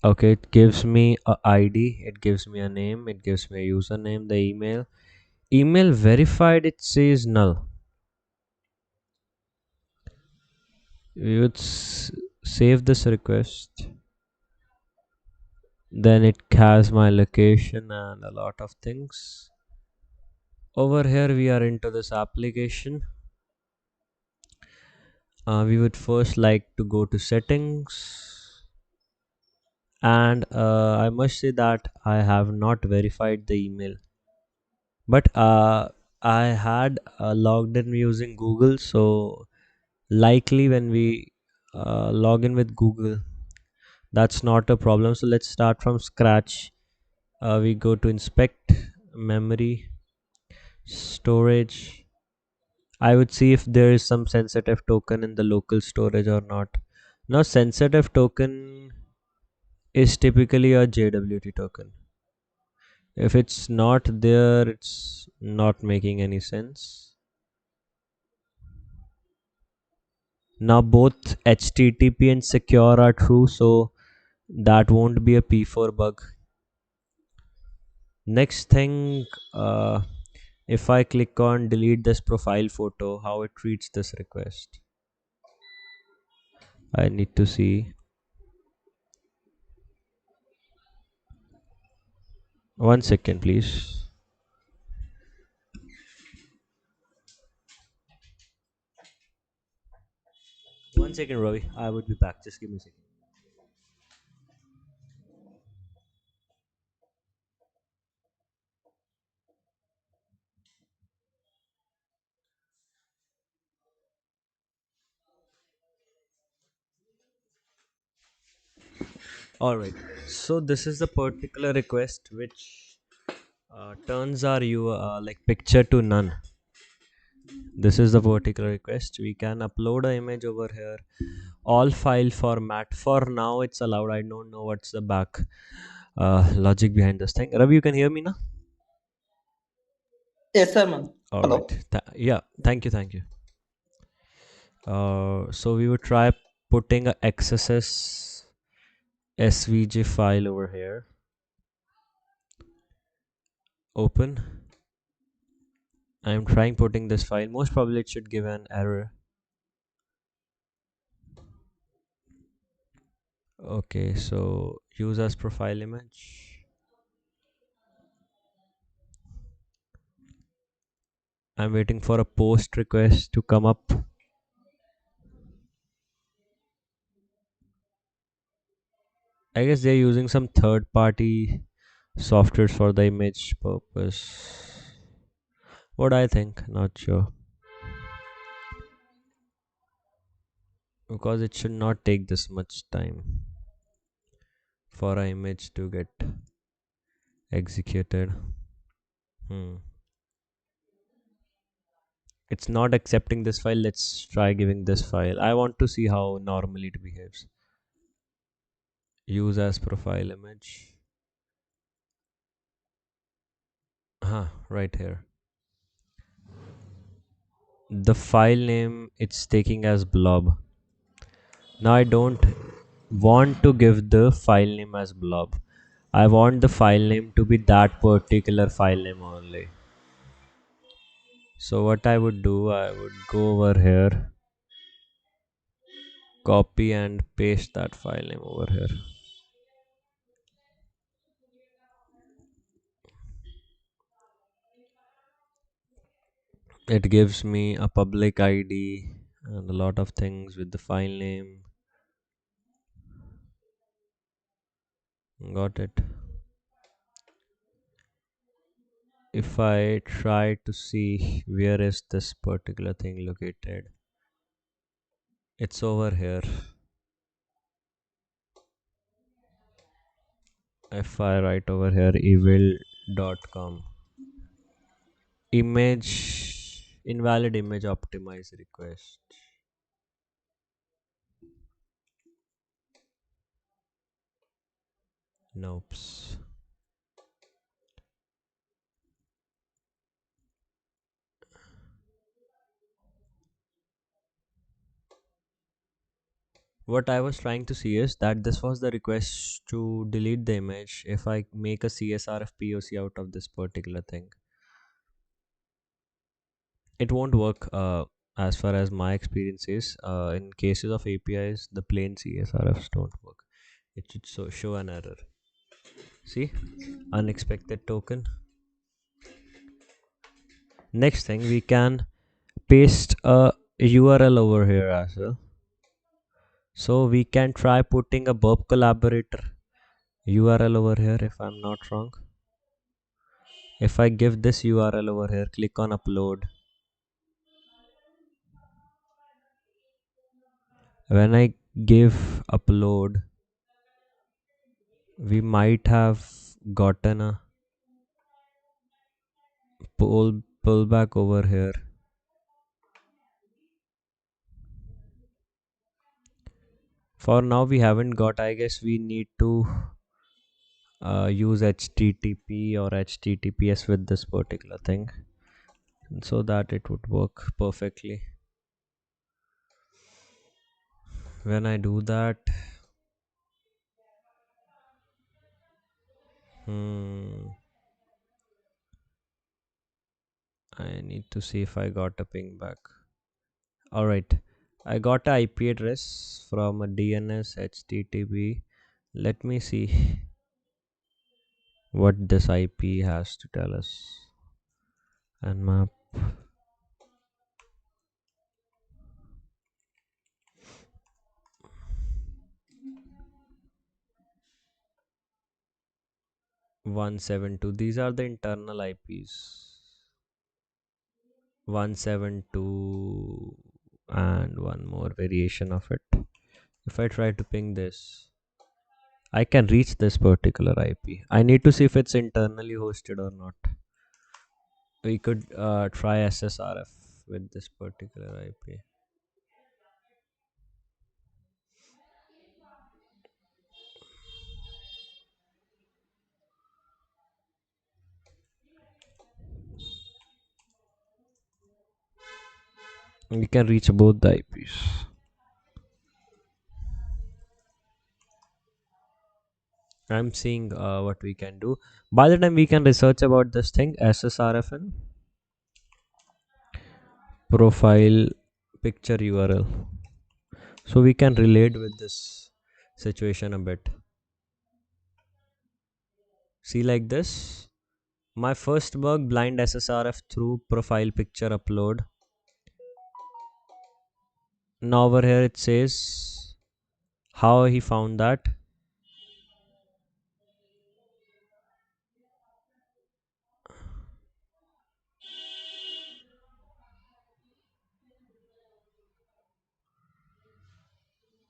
Okay, it gives me a ID, it gives me a name, it gives me a username, the email verified, it says null. We would save this request, then it has my location and a lot of things. Over here we are into this application. We would first like to go to settings, and I must say that I have not verified the email, but I had logged in using Google, so likely when we log in with Google, that's not a problem. So let's start from scratch. We go to inspect memory storage. I would see if there is some sensitive token in the local storage or not. Now sensitive token is typically a JWT token. If it's not there, it's not making any sense. Now both HTTP and secure are true, so that won't be a P4 bug. Next thing, if I click on delete this profile photo, how it treats this request. I need to see. One second, please. One second, Ravi. I would be back. Just give me a second. All right. So this is the particular request which turns our like picture to none. This is the particular request. We can upload an image over here. All file format. For now, it's allowed. I don't know what's the back logic behind this thing. Ravi, you can hear me now. Yes, sir, man. All Hello. right. Yeah. Thank you. Thank you. So we would try putting a XSS SVG file over here. Open. I'm trying putting this file. Most probably it should give an error. Okay, so use as profile image. I'm waiting for a post request to come up. I guess they're using some third party softwares for the image purpose. What I think, not sure. Because it should not take this much time for an image to get executed. It's not accepting this file. Let's try giving this file. I want to see how normally it behaves. Use as profile image. Right here. The file name it's taking as blob. Now I don't want to give the file name as blob. I want the file name to be that particular file name only. So what I would do, I would go over here, copy and paste that file name over here. It gives me a public ID and a lot of things with the file name. Got it. If I try to see where is this particular thing located, it's over here. If I write over here evil.com, image invalid image optimize request. Nope. What I was trying to see is that this was the request to delete the image. If I make a CSRF POC out of this particular thing, it won't work. As far as my experience is, in cases of APIs, the plain CSRFs don't work. It should show an error. See, unexpected token. Next thing, we can paste a URL over here as well. So we can try putting a burp collaborator URL over here if I'm not wrong. If I give this URL over here, click on upload. When I give upload, we might have gotten a pullback over here. For now, we haven't got. I guess we need to use HTTP or HTTPS with this particular thing so that it would work perfectly. When I do that, I need to see if I got a ping back. Alright, I got a IP address from a DNS HTTP. Let me see what this IP has to tell us. And map 172. These are the internal IPs. 172 and one more variation of it. If I try to ping this, I can reach this particular IP. I need to see if it's internally hosted or not. We could try SSRF with this particular IP. We can reach both the IPs. I'm seeing what we can do. By the time we can research about this thing, SSRFN profile picture URL. So we can relate with this situation a bit. See, like this. My first bug, blind SSRF through profile picture upload. Now over here it says how he found that.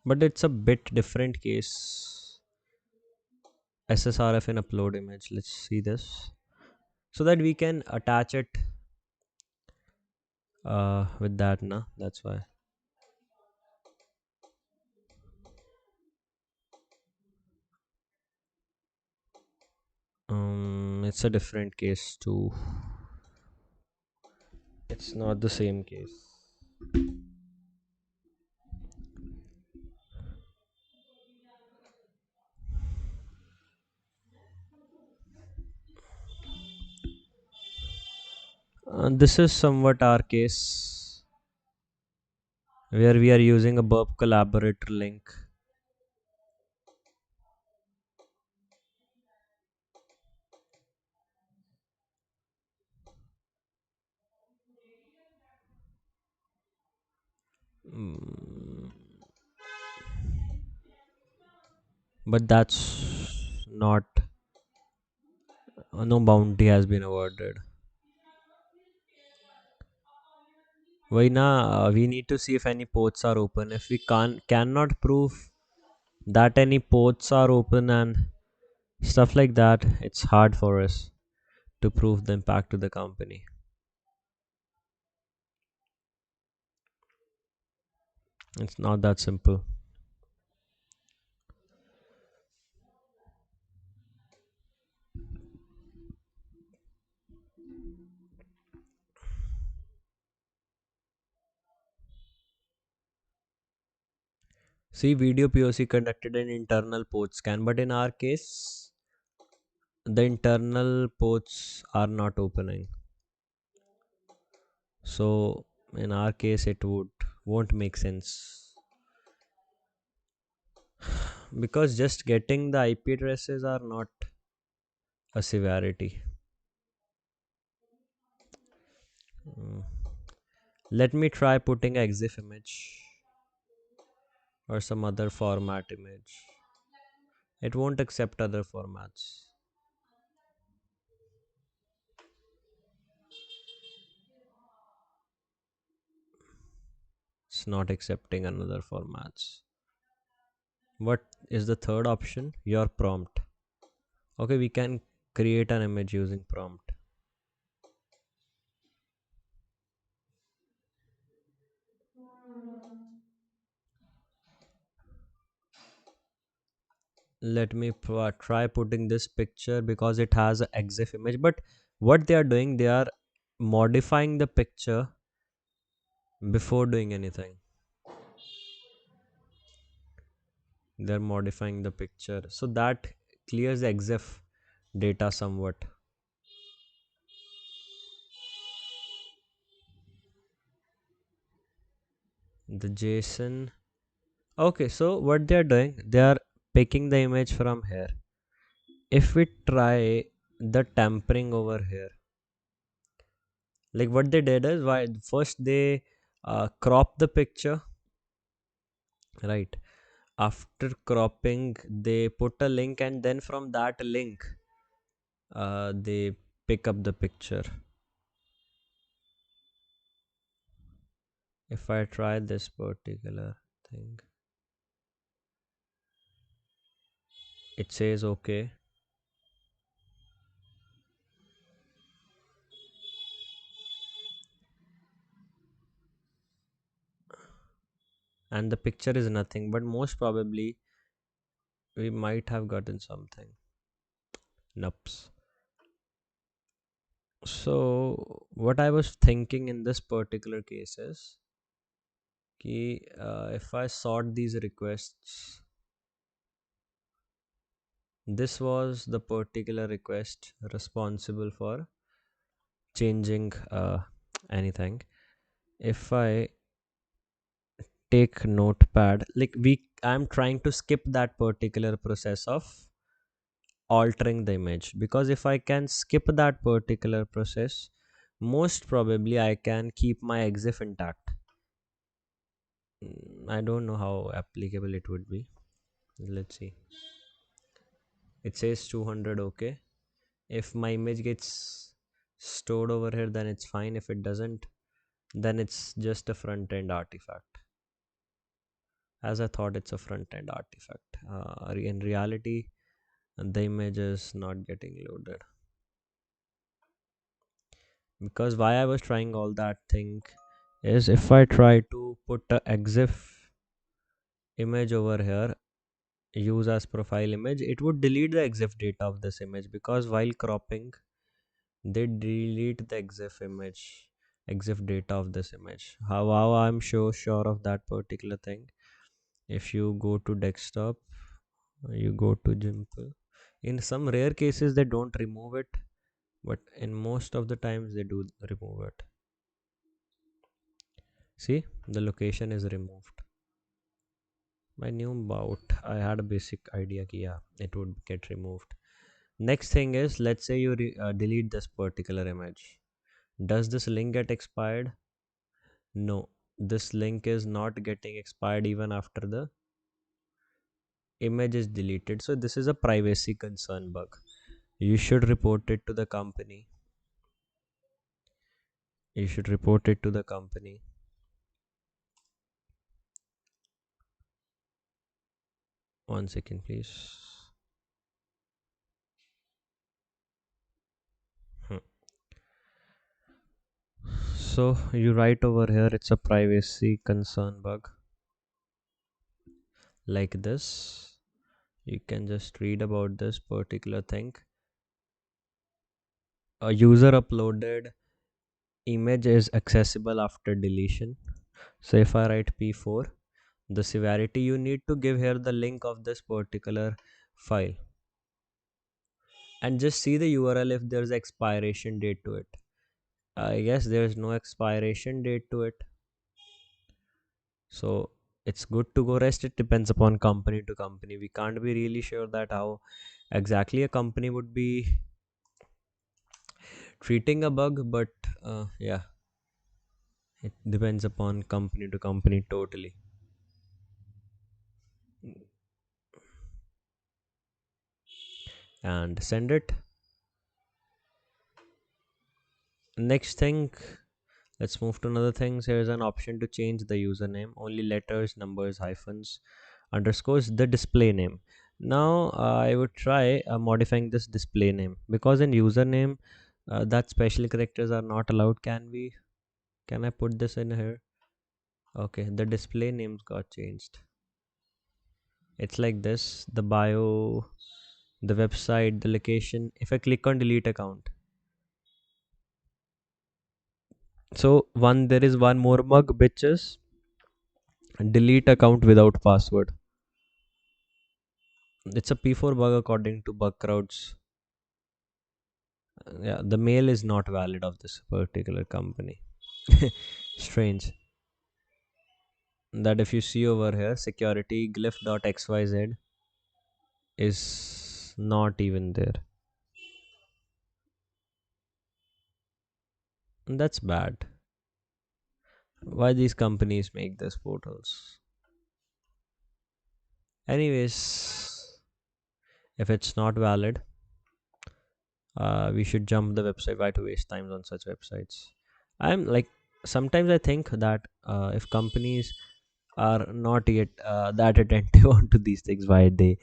But it's a bit different case. SSRF in upload image. Let's see this. So that we can attach it with that now. That's why. It's a different case too. It's not the same case. This is somewhat our case where we are using a burp collaborator link. Mm, but that's not, no bounty has been awarded. Why na? We need to see if any ports are open. If we cannot prove that any ports are open and stuff like that, it's hard for us to prove the impact to the company. It's not that simple. See, video POC conducted an internal port scan, but in our case, the internal ports are not opening. So in our case, it won't make sense because just getting the IP addresses are not a severity. Mm. Let me try putting a EXIF image or some other format image. It won't accept other formats. It's not accepting another formats. What is the third option? Your prompt. Okay, we can create an image using prompt. Let me try putting this picture because it has an EXIF image. But what they are doing, they are modifying the picture before doing anything. They're modifying the picture, so that clears the EXIF data somewhat. The JSON. Okay, so what they are doing, they are picking the image from here. If we try the tempering over here, like what they did is, why first they crop the picture, right? After cropping, they put a link, and then from that link they pick up the picture. If I try this particular thing, it says okay. And the picture is nothing, but most probably we might have gotten something. Nups. So what I was thinking in this particular case is if I sort these requests, this was the particular request responsible for changing anything. If I take notepad, like I'm trying to skip that particular process of altering the image, because if I can skip that particular process, most probably I can keep my EXIF intact. I don't know how applicable it would be. Let's see. It says 200. Okay, if my image gets stored over here, then it's fine. If it doesn't, then it's just a front end artifact. As I thought, it's a front end artifact. In reality, the image is not getting loaded. Because why I was trying all that thing is, if I try to put a EXIF image over here, use as profile image, it would delete the exif data of this image, because while cropping they delete the exif data of this image. How I'm sure of that particular thing? If you go to desktop, you go to Gimple. In some rare cases they don't remove it, but in most of the times they do remove it. See, the location is removed. My new bout, I had a basic idea ki yeah, it would get removed. Next thing is, let's say you delete this particular image. Does this link get expired? No, this link is not getting expired even after the image is deleted. So this is a privacy concern bug. You should report it to the company. You should report it to the company. One second, please. So you write over here, it's a privacy concern bug. Like this. You can just read about this particular thing. A user uploaded image is accessible after deletion. So if I write P4, the severity, you need to give here the link of this particular file and just see the URL if there's expiration date to it. I guess there's no expiration date to it, so it's good to go. Rest it depends upon company to company. We can't be really sure that how exactly a company would be treating a bug, but yeah, it depends upon company to company totally. And send it. Next thing, let's move to another thing. Here's an option to change the username. Only letters, numbers, hyphens, underscores, the display name. Now I would try modifying this display name, because in username that special characters are not allowed. Can I put this in here? Okay, the display names got changed. It's like this: the bio, the website, the location. If I click on delete account, so there is one more bug, which is delete account without password. It's a P4 bug according to bug crowds. Yeah, the mail is not valid of this particular company. Strange that if you see over here, security glyph.xyz is not even there. And that's bad. Why these companies make these portals? Anyways, if it's not valid, we should jump the website. Why to waste time on such websites? I'm like, sometimes I think that if companies are not yet that attentive onto these things, why they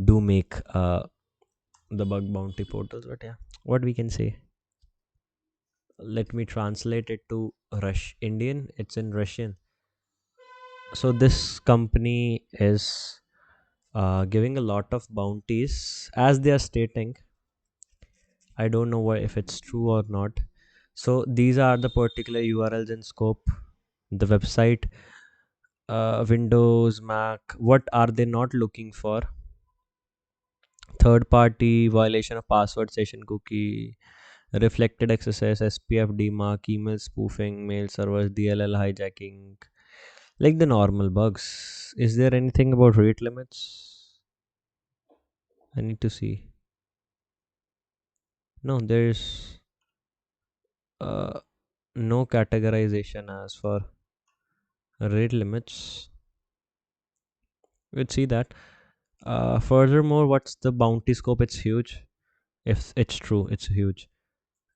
do make the bug bounty portals. But yeah, what we can say, let me translate it to Indian. It's in Russian. So this company is giving a lot of bounties, as they are stating. I don't know if it's true or not. So these are the particular URLs in scope. The website, Windows, Mac. What are they not looking for? Third party, violation of password, session cookie, reflected XSS, SPF DMARC, email spoofing, mail servers, DLL hijacking, like the normal bugs. Is there anything about rate limits? I need to see. No, there's uh, no categorization as for rate limits. We'd see that. Furthermore, what's the bounty scope? It's huge. If it's true, it's huge.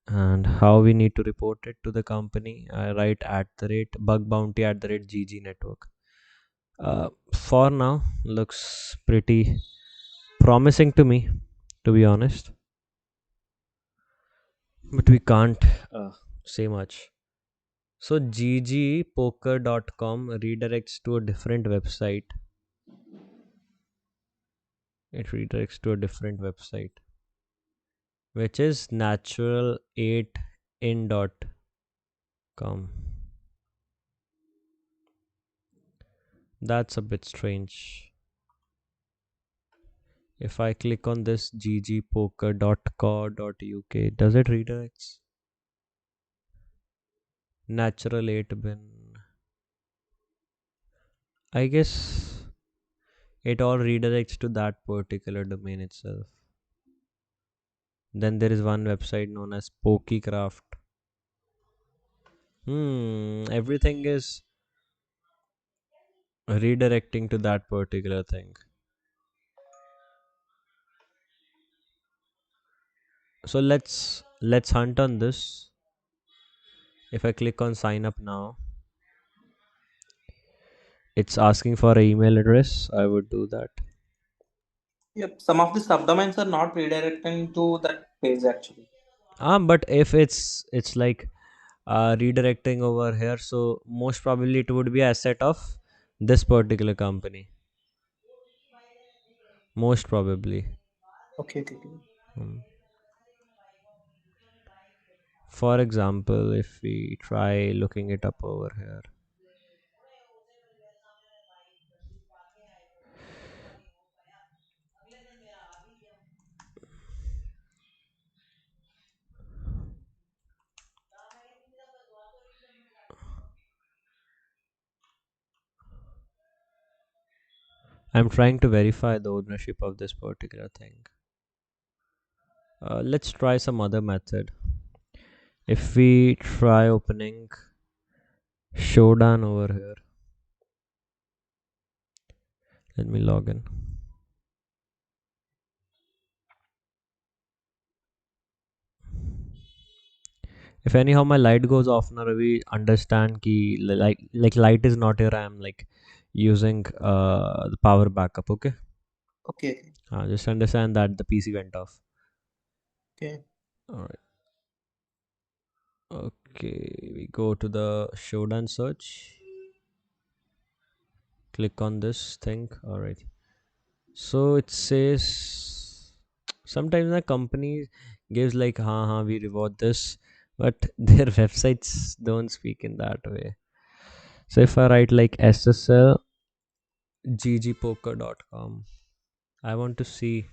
And how we need to report it to the company? I write at the rate bug bounty at the rate GG network. For now, looks pretty promising to me, to be honest. But we can't say much. So ggpoker.com redirects to a different website. it redirects to a different website, which is natural8in.com. That's a bit strange. If I click on this ggpoker.co.uk, does it redirect? Natural 8 bin. I guess it all redirects to that particular domain itself. Then there is one website known as Pokécraft. Everything is redirecting to that particular thing. So let's hunt on this. If I click on sign up now, it's asking for an email address. I would do that. Yep, some of the subdomains are not redirecting to that page actually. But if it's like redirecting over here, so most probably it would be a asset of this particular company. Most probably. Okay, okay, okay. Hmm. For example, if we try looking it up over here, I'm trying to verify the ownership of this particular thing. Let's try some other method. If we try opening Shodan over here, let me log in. If anyhow my light goes off now, we understand ki like light is not here. I am like using the power backup. Okay, Okay, just understand that the PC went off. okay. All right. Okay, we go to the Shodan search. Click on this thing. All right. So it says sometimes the company gives like, we reward this, but their websites don't speak in that way. So if I write like SSL ggpoker.com, I want to see.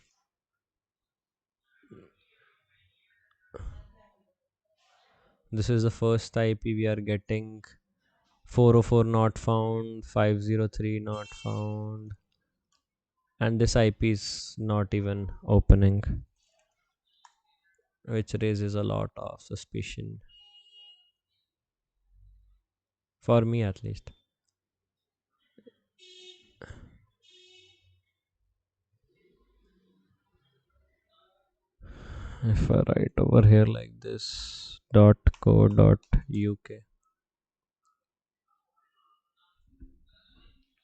This is the first IP we are getting. 404 not found, 503 not found, and this IP is not even opening, which raises a lot of suspicion for me at least. If I write over here like this .co.uk,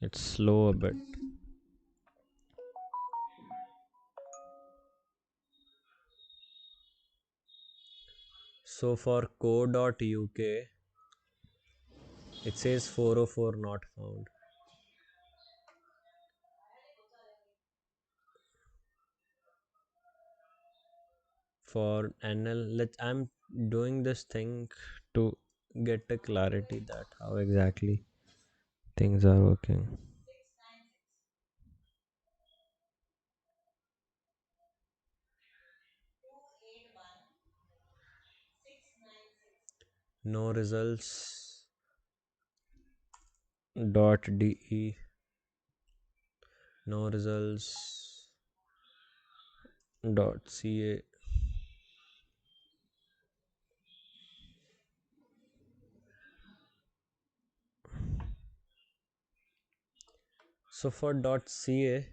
it's slow a bit. So for co.uk, it says 404 not found. For NL, I'm doing this thing to get a clarity that how exactly things are working. No results. .de. No results. .ca. So for .ca,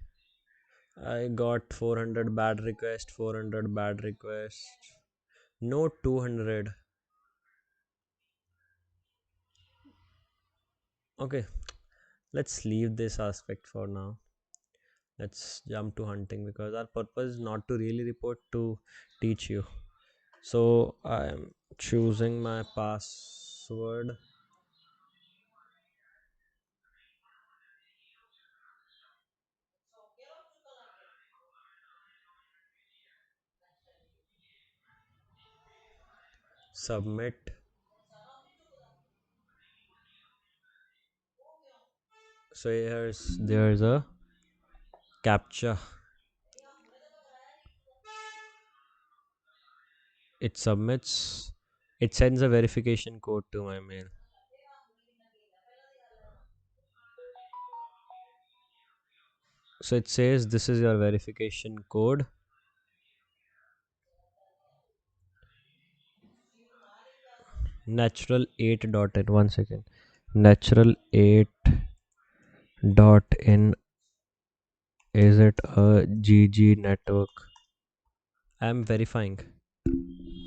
I got 400 bad request, 400 bad request. No 200. Okay, let's leave this aspect for now. Let's jump to hunting because our purpose is not to really report, to teach you. So I am choosing my password. Submit. So there's a captcha. It submits. It sends a verification code to my mail. So it says this is your verification code. Natural 8 dot in. 1 second. Natural 8 dot in. Is it a GG network? I'm verifying.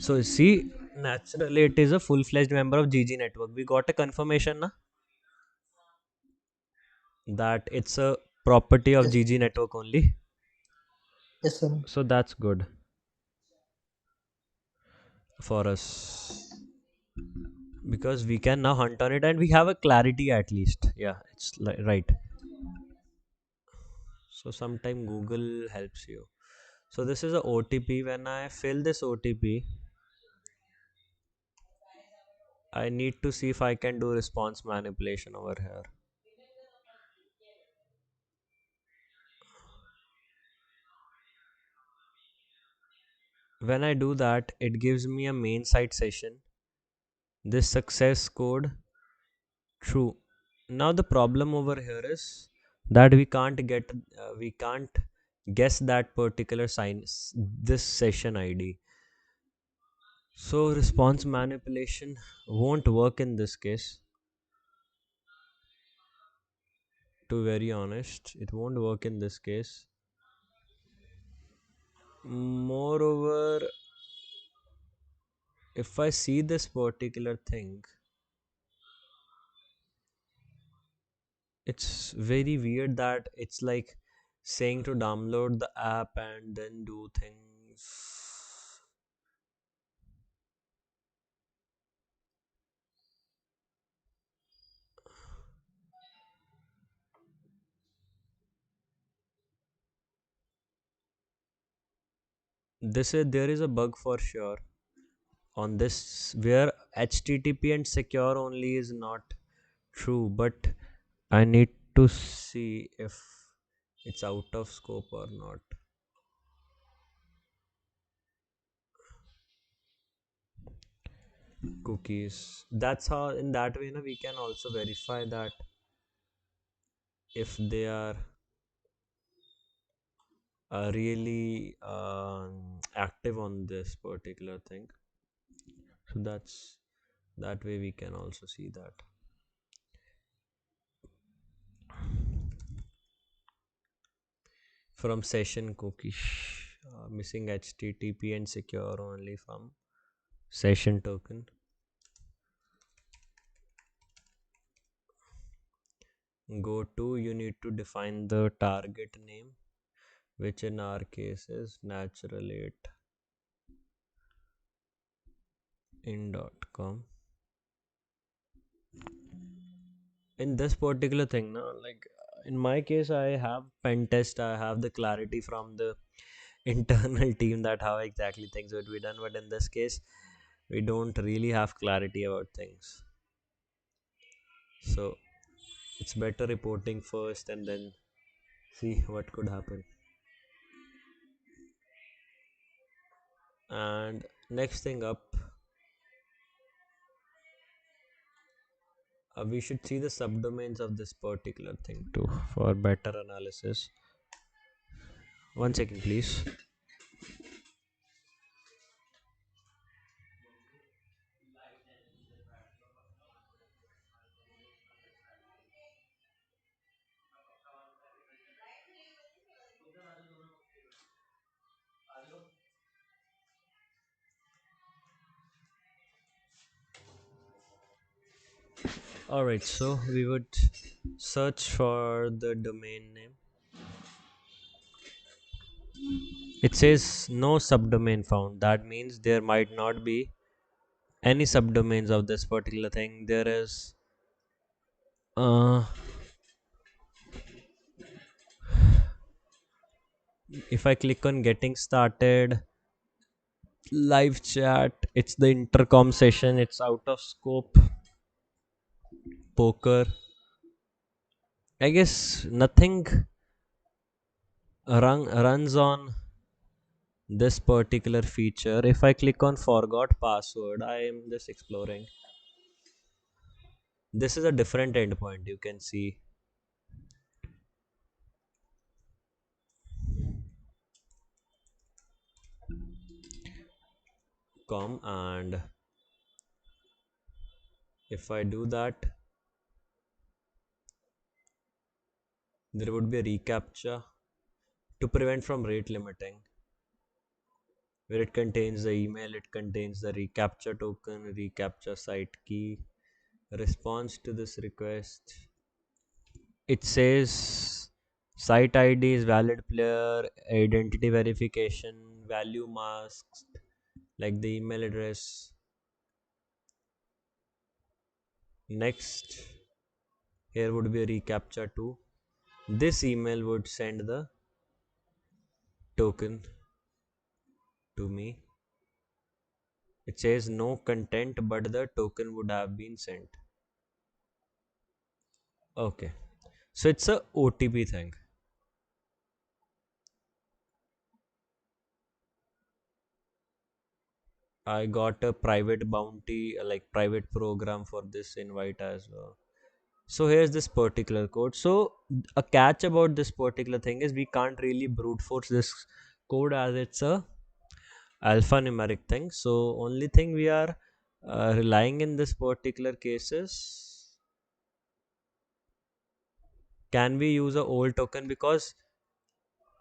So see, naturally it is a full-fledged member of GG network. We got a confirmation na, that it's a property of Yes, GG network only. yes, sir. So that's good for us because we can now hunt on it and we have a clarity at least. Yeah, it's right. So sometime Google helps you. So this is a OTP. When I fill this OTP, I need to see if I can do response manipulation over here. When I do that, it gives me a main site session. This success code true. Now the problem over here is that we can't guess that particular sign this session ID. So response manipulation won't work in this case. To be very honest, it won't work in this case. Moreover, if I see this particular thing, it's very weird that it's like saying to download the app and then do things. There is a bug for sure on this where HTTP and secure only is not true, but I need to see if it's out of scope or not. Cookies. That's how, in that way, we can also verify that if they are really active on this particular thing. So that way we can also see that. From session cookie, missing HTTP and secure only from session token. Go to, you need to define the target name, which in our case is natural8 in.com. In this particular thing, no, like in my case, I have pen test, I have the clarity from the internal team that how exactly things would be done, but in this case we don't really have clarity about things, so it's better reporting first and then see what could happen. And next thing up, we should see the subdomains of this particular thing too for better analysis. 1 second please. Alright, so we would search for the domain name. It says no subdomain found. That means there might not be any subdomains of this particular thing. There is if I click on getting started, Live chat, it's the intercom session, it's out of scope. Poker, I guess nothing runs on this particular feature. If I click on forgot password, I am just exploring. This is a different endpoint, you can see. Com, and if I do that, there would be a reCAPTCHA to prevent from rate limiting, where it contains the email, it contains the reCAPTCHA token, reCAPTCHA site key, response to this request. It says site ID is valid player, identity verification, value masks, like the email address. Next, here would be a reCAPTCHA 2. This email would send the token to me. It says no content, but the token would have been sent. Okay, so it's a OTP thing. I got a private bounty, like private program for this invite as well. So here's this particular code. So a catch about this particular thing is we can't really brute force this code as it's a alphanumeric thing. So only thing we are relying in this particular case is, can we use a old token? Because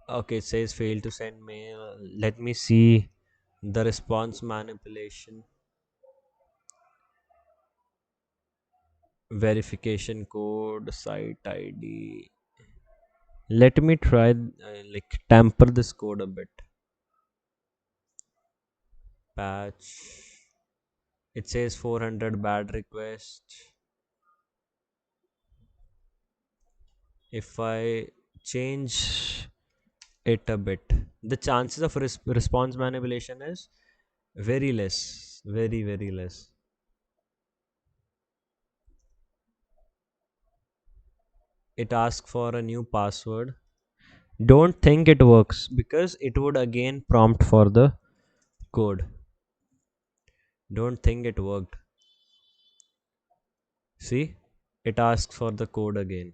okay, it says fail to send mail. Let me see the response manipulation, verification code, site ID. Let me try like tamper this code a bit. Patch. It says 400 bad request. If I change it a bit, the chances of response manipulation is very less, very less. It asks for a new password. Don't think it works because it would again prompt for the code. Don't think it worked. See, it asks for the code again.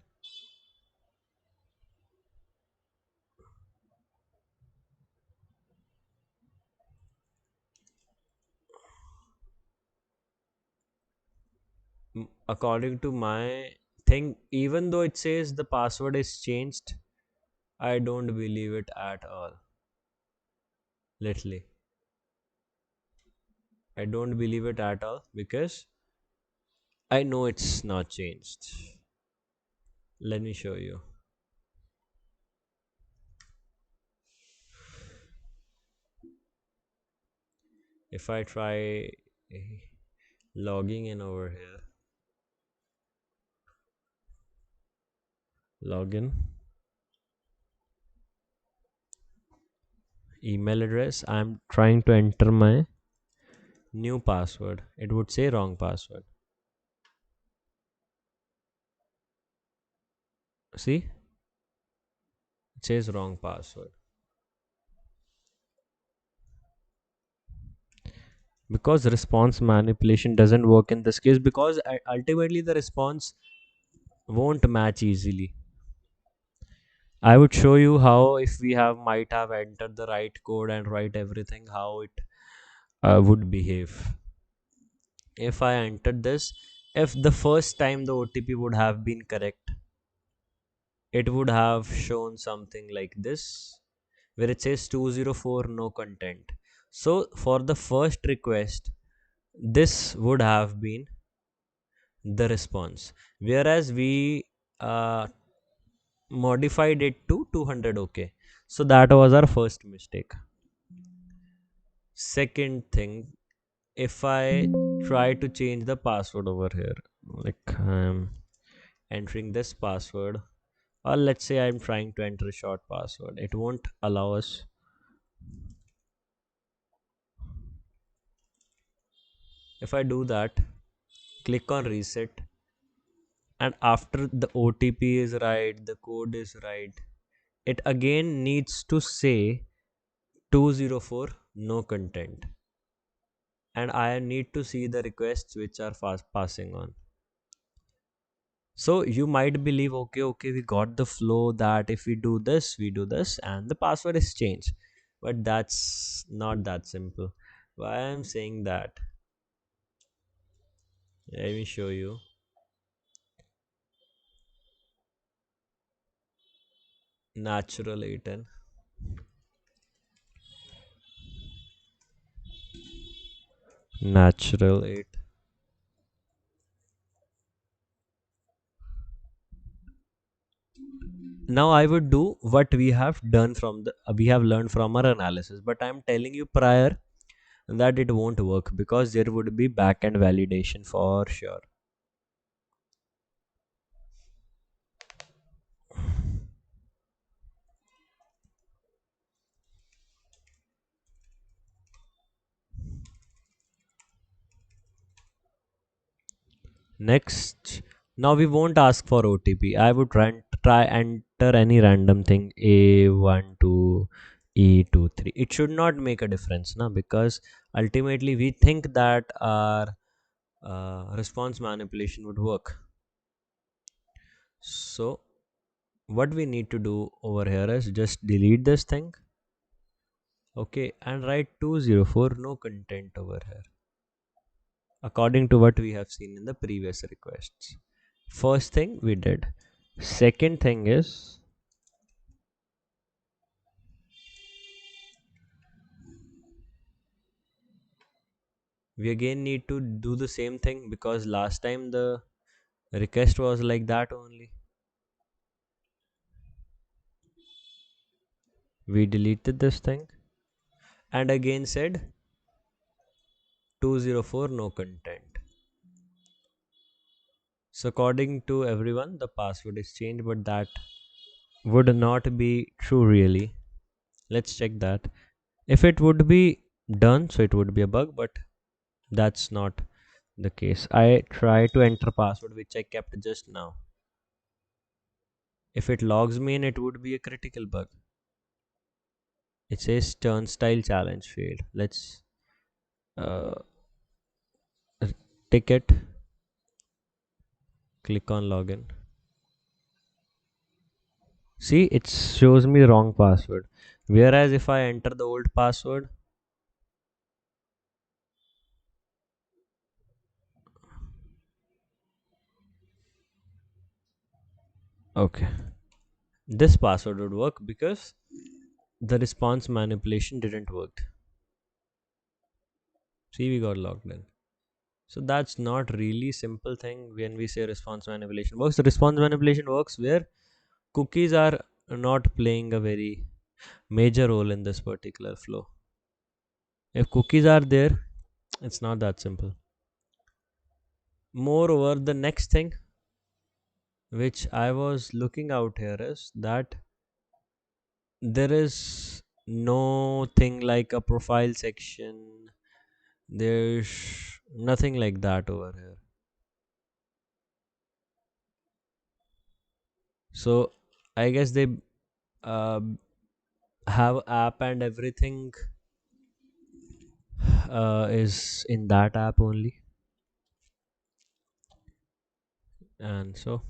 According to my thing, even though it says the password is changed, I don't believe it at all. Literally, I don't believe it at all because I know it's not changed. Let me show you. If I try logging in over here, login, email address, I'm trying to enter my new password. It would say wrong password. See, it says wrong password. Because response manipulation doesn't work in this case, because ultimately the response won't match easily. I would show you how, if we might have entered the right code and write everything, how it would behave. If I entered this, if the first time the OTP would have been correct, it would have shown something like this, where it says 204 no content. So for the first request, this would have been the response, whereas we uh, modified it to 200. Okay, so that was our first mistake. Second thing, if I try to change the password over here, like I'm entering this password, or let's say I'm trying to enter a short password, it won't allow us. If I do that, click on reset, and after the OTP is right, the code is right, it again needs to say 204 no content, and I need to see the requests which are fast passing on. So you might believe, okay, we got the flow that if we do this, and the password is changed. But that's not that simple. Why I'm saying that? Let me show you. Natural 8 and natural 8. Now I would do what we have done from the we have learned from our analysis, but I'm telling you prior that it won't work because there would be backend validation for sure. Next, now we won't ask for OTP. I would try enter any random thing A1 to E2 3. It should not make a difference, na, because ultimately we think that our response manipulation would work. So what we need to do over here is just delete this thing, okay, and write 204 no content over here according to what we have seen in the previous requests. First thing we did. Second thing is we again need to do the same thing because last time the request was like that only. We deleted this thing and again said 204 no content. So according to everyone the password is changed, but that would not be true really. Let's check that. If it would be done, so it would be a bug, but that's not the case. I try to enter password which I kept just now. If it logs me in, it would be a critical bug. It says turnstile challenge failed. Let's uh, ticket, click on login. See, it shows me wrong password. Whereas if I enter the old password, okay, this password would work because the response manipulation didn't work. See, we got logged in. So that's not really simple thing when we say response manipulation works. The response manipulation works where cookies are not playing a very major role in this particular flow. If cookies are there, it's not that simple. Moreover, the next thing which I was looking out here is that there is no thing like a profile section. There's nothing like that over here. So I guess they uh, have app and everything is in that app only, and so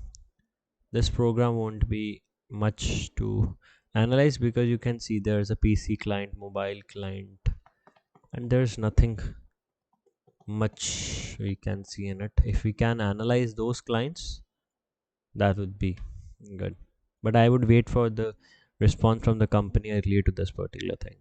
this program won't be much to analyze because you can see there's a PC client, mobile client, and there's nothing much we can see in it. If we can analyze those clients, that would be good, but I would wait for the response from the company earlier to this particular thing.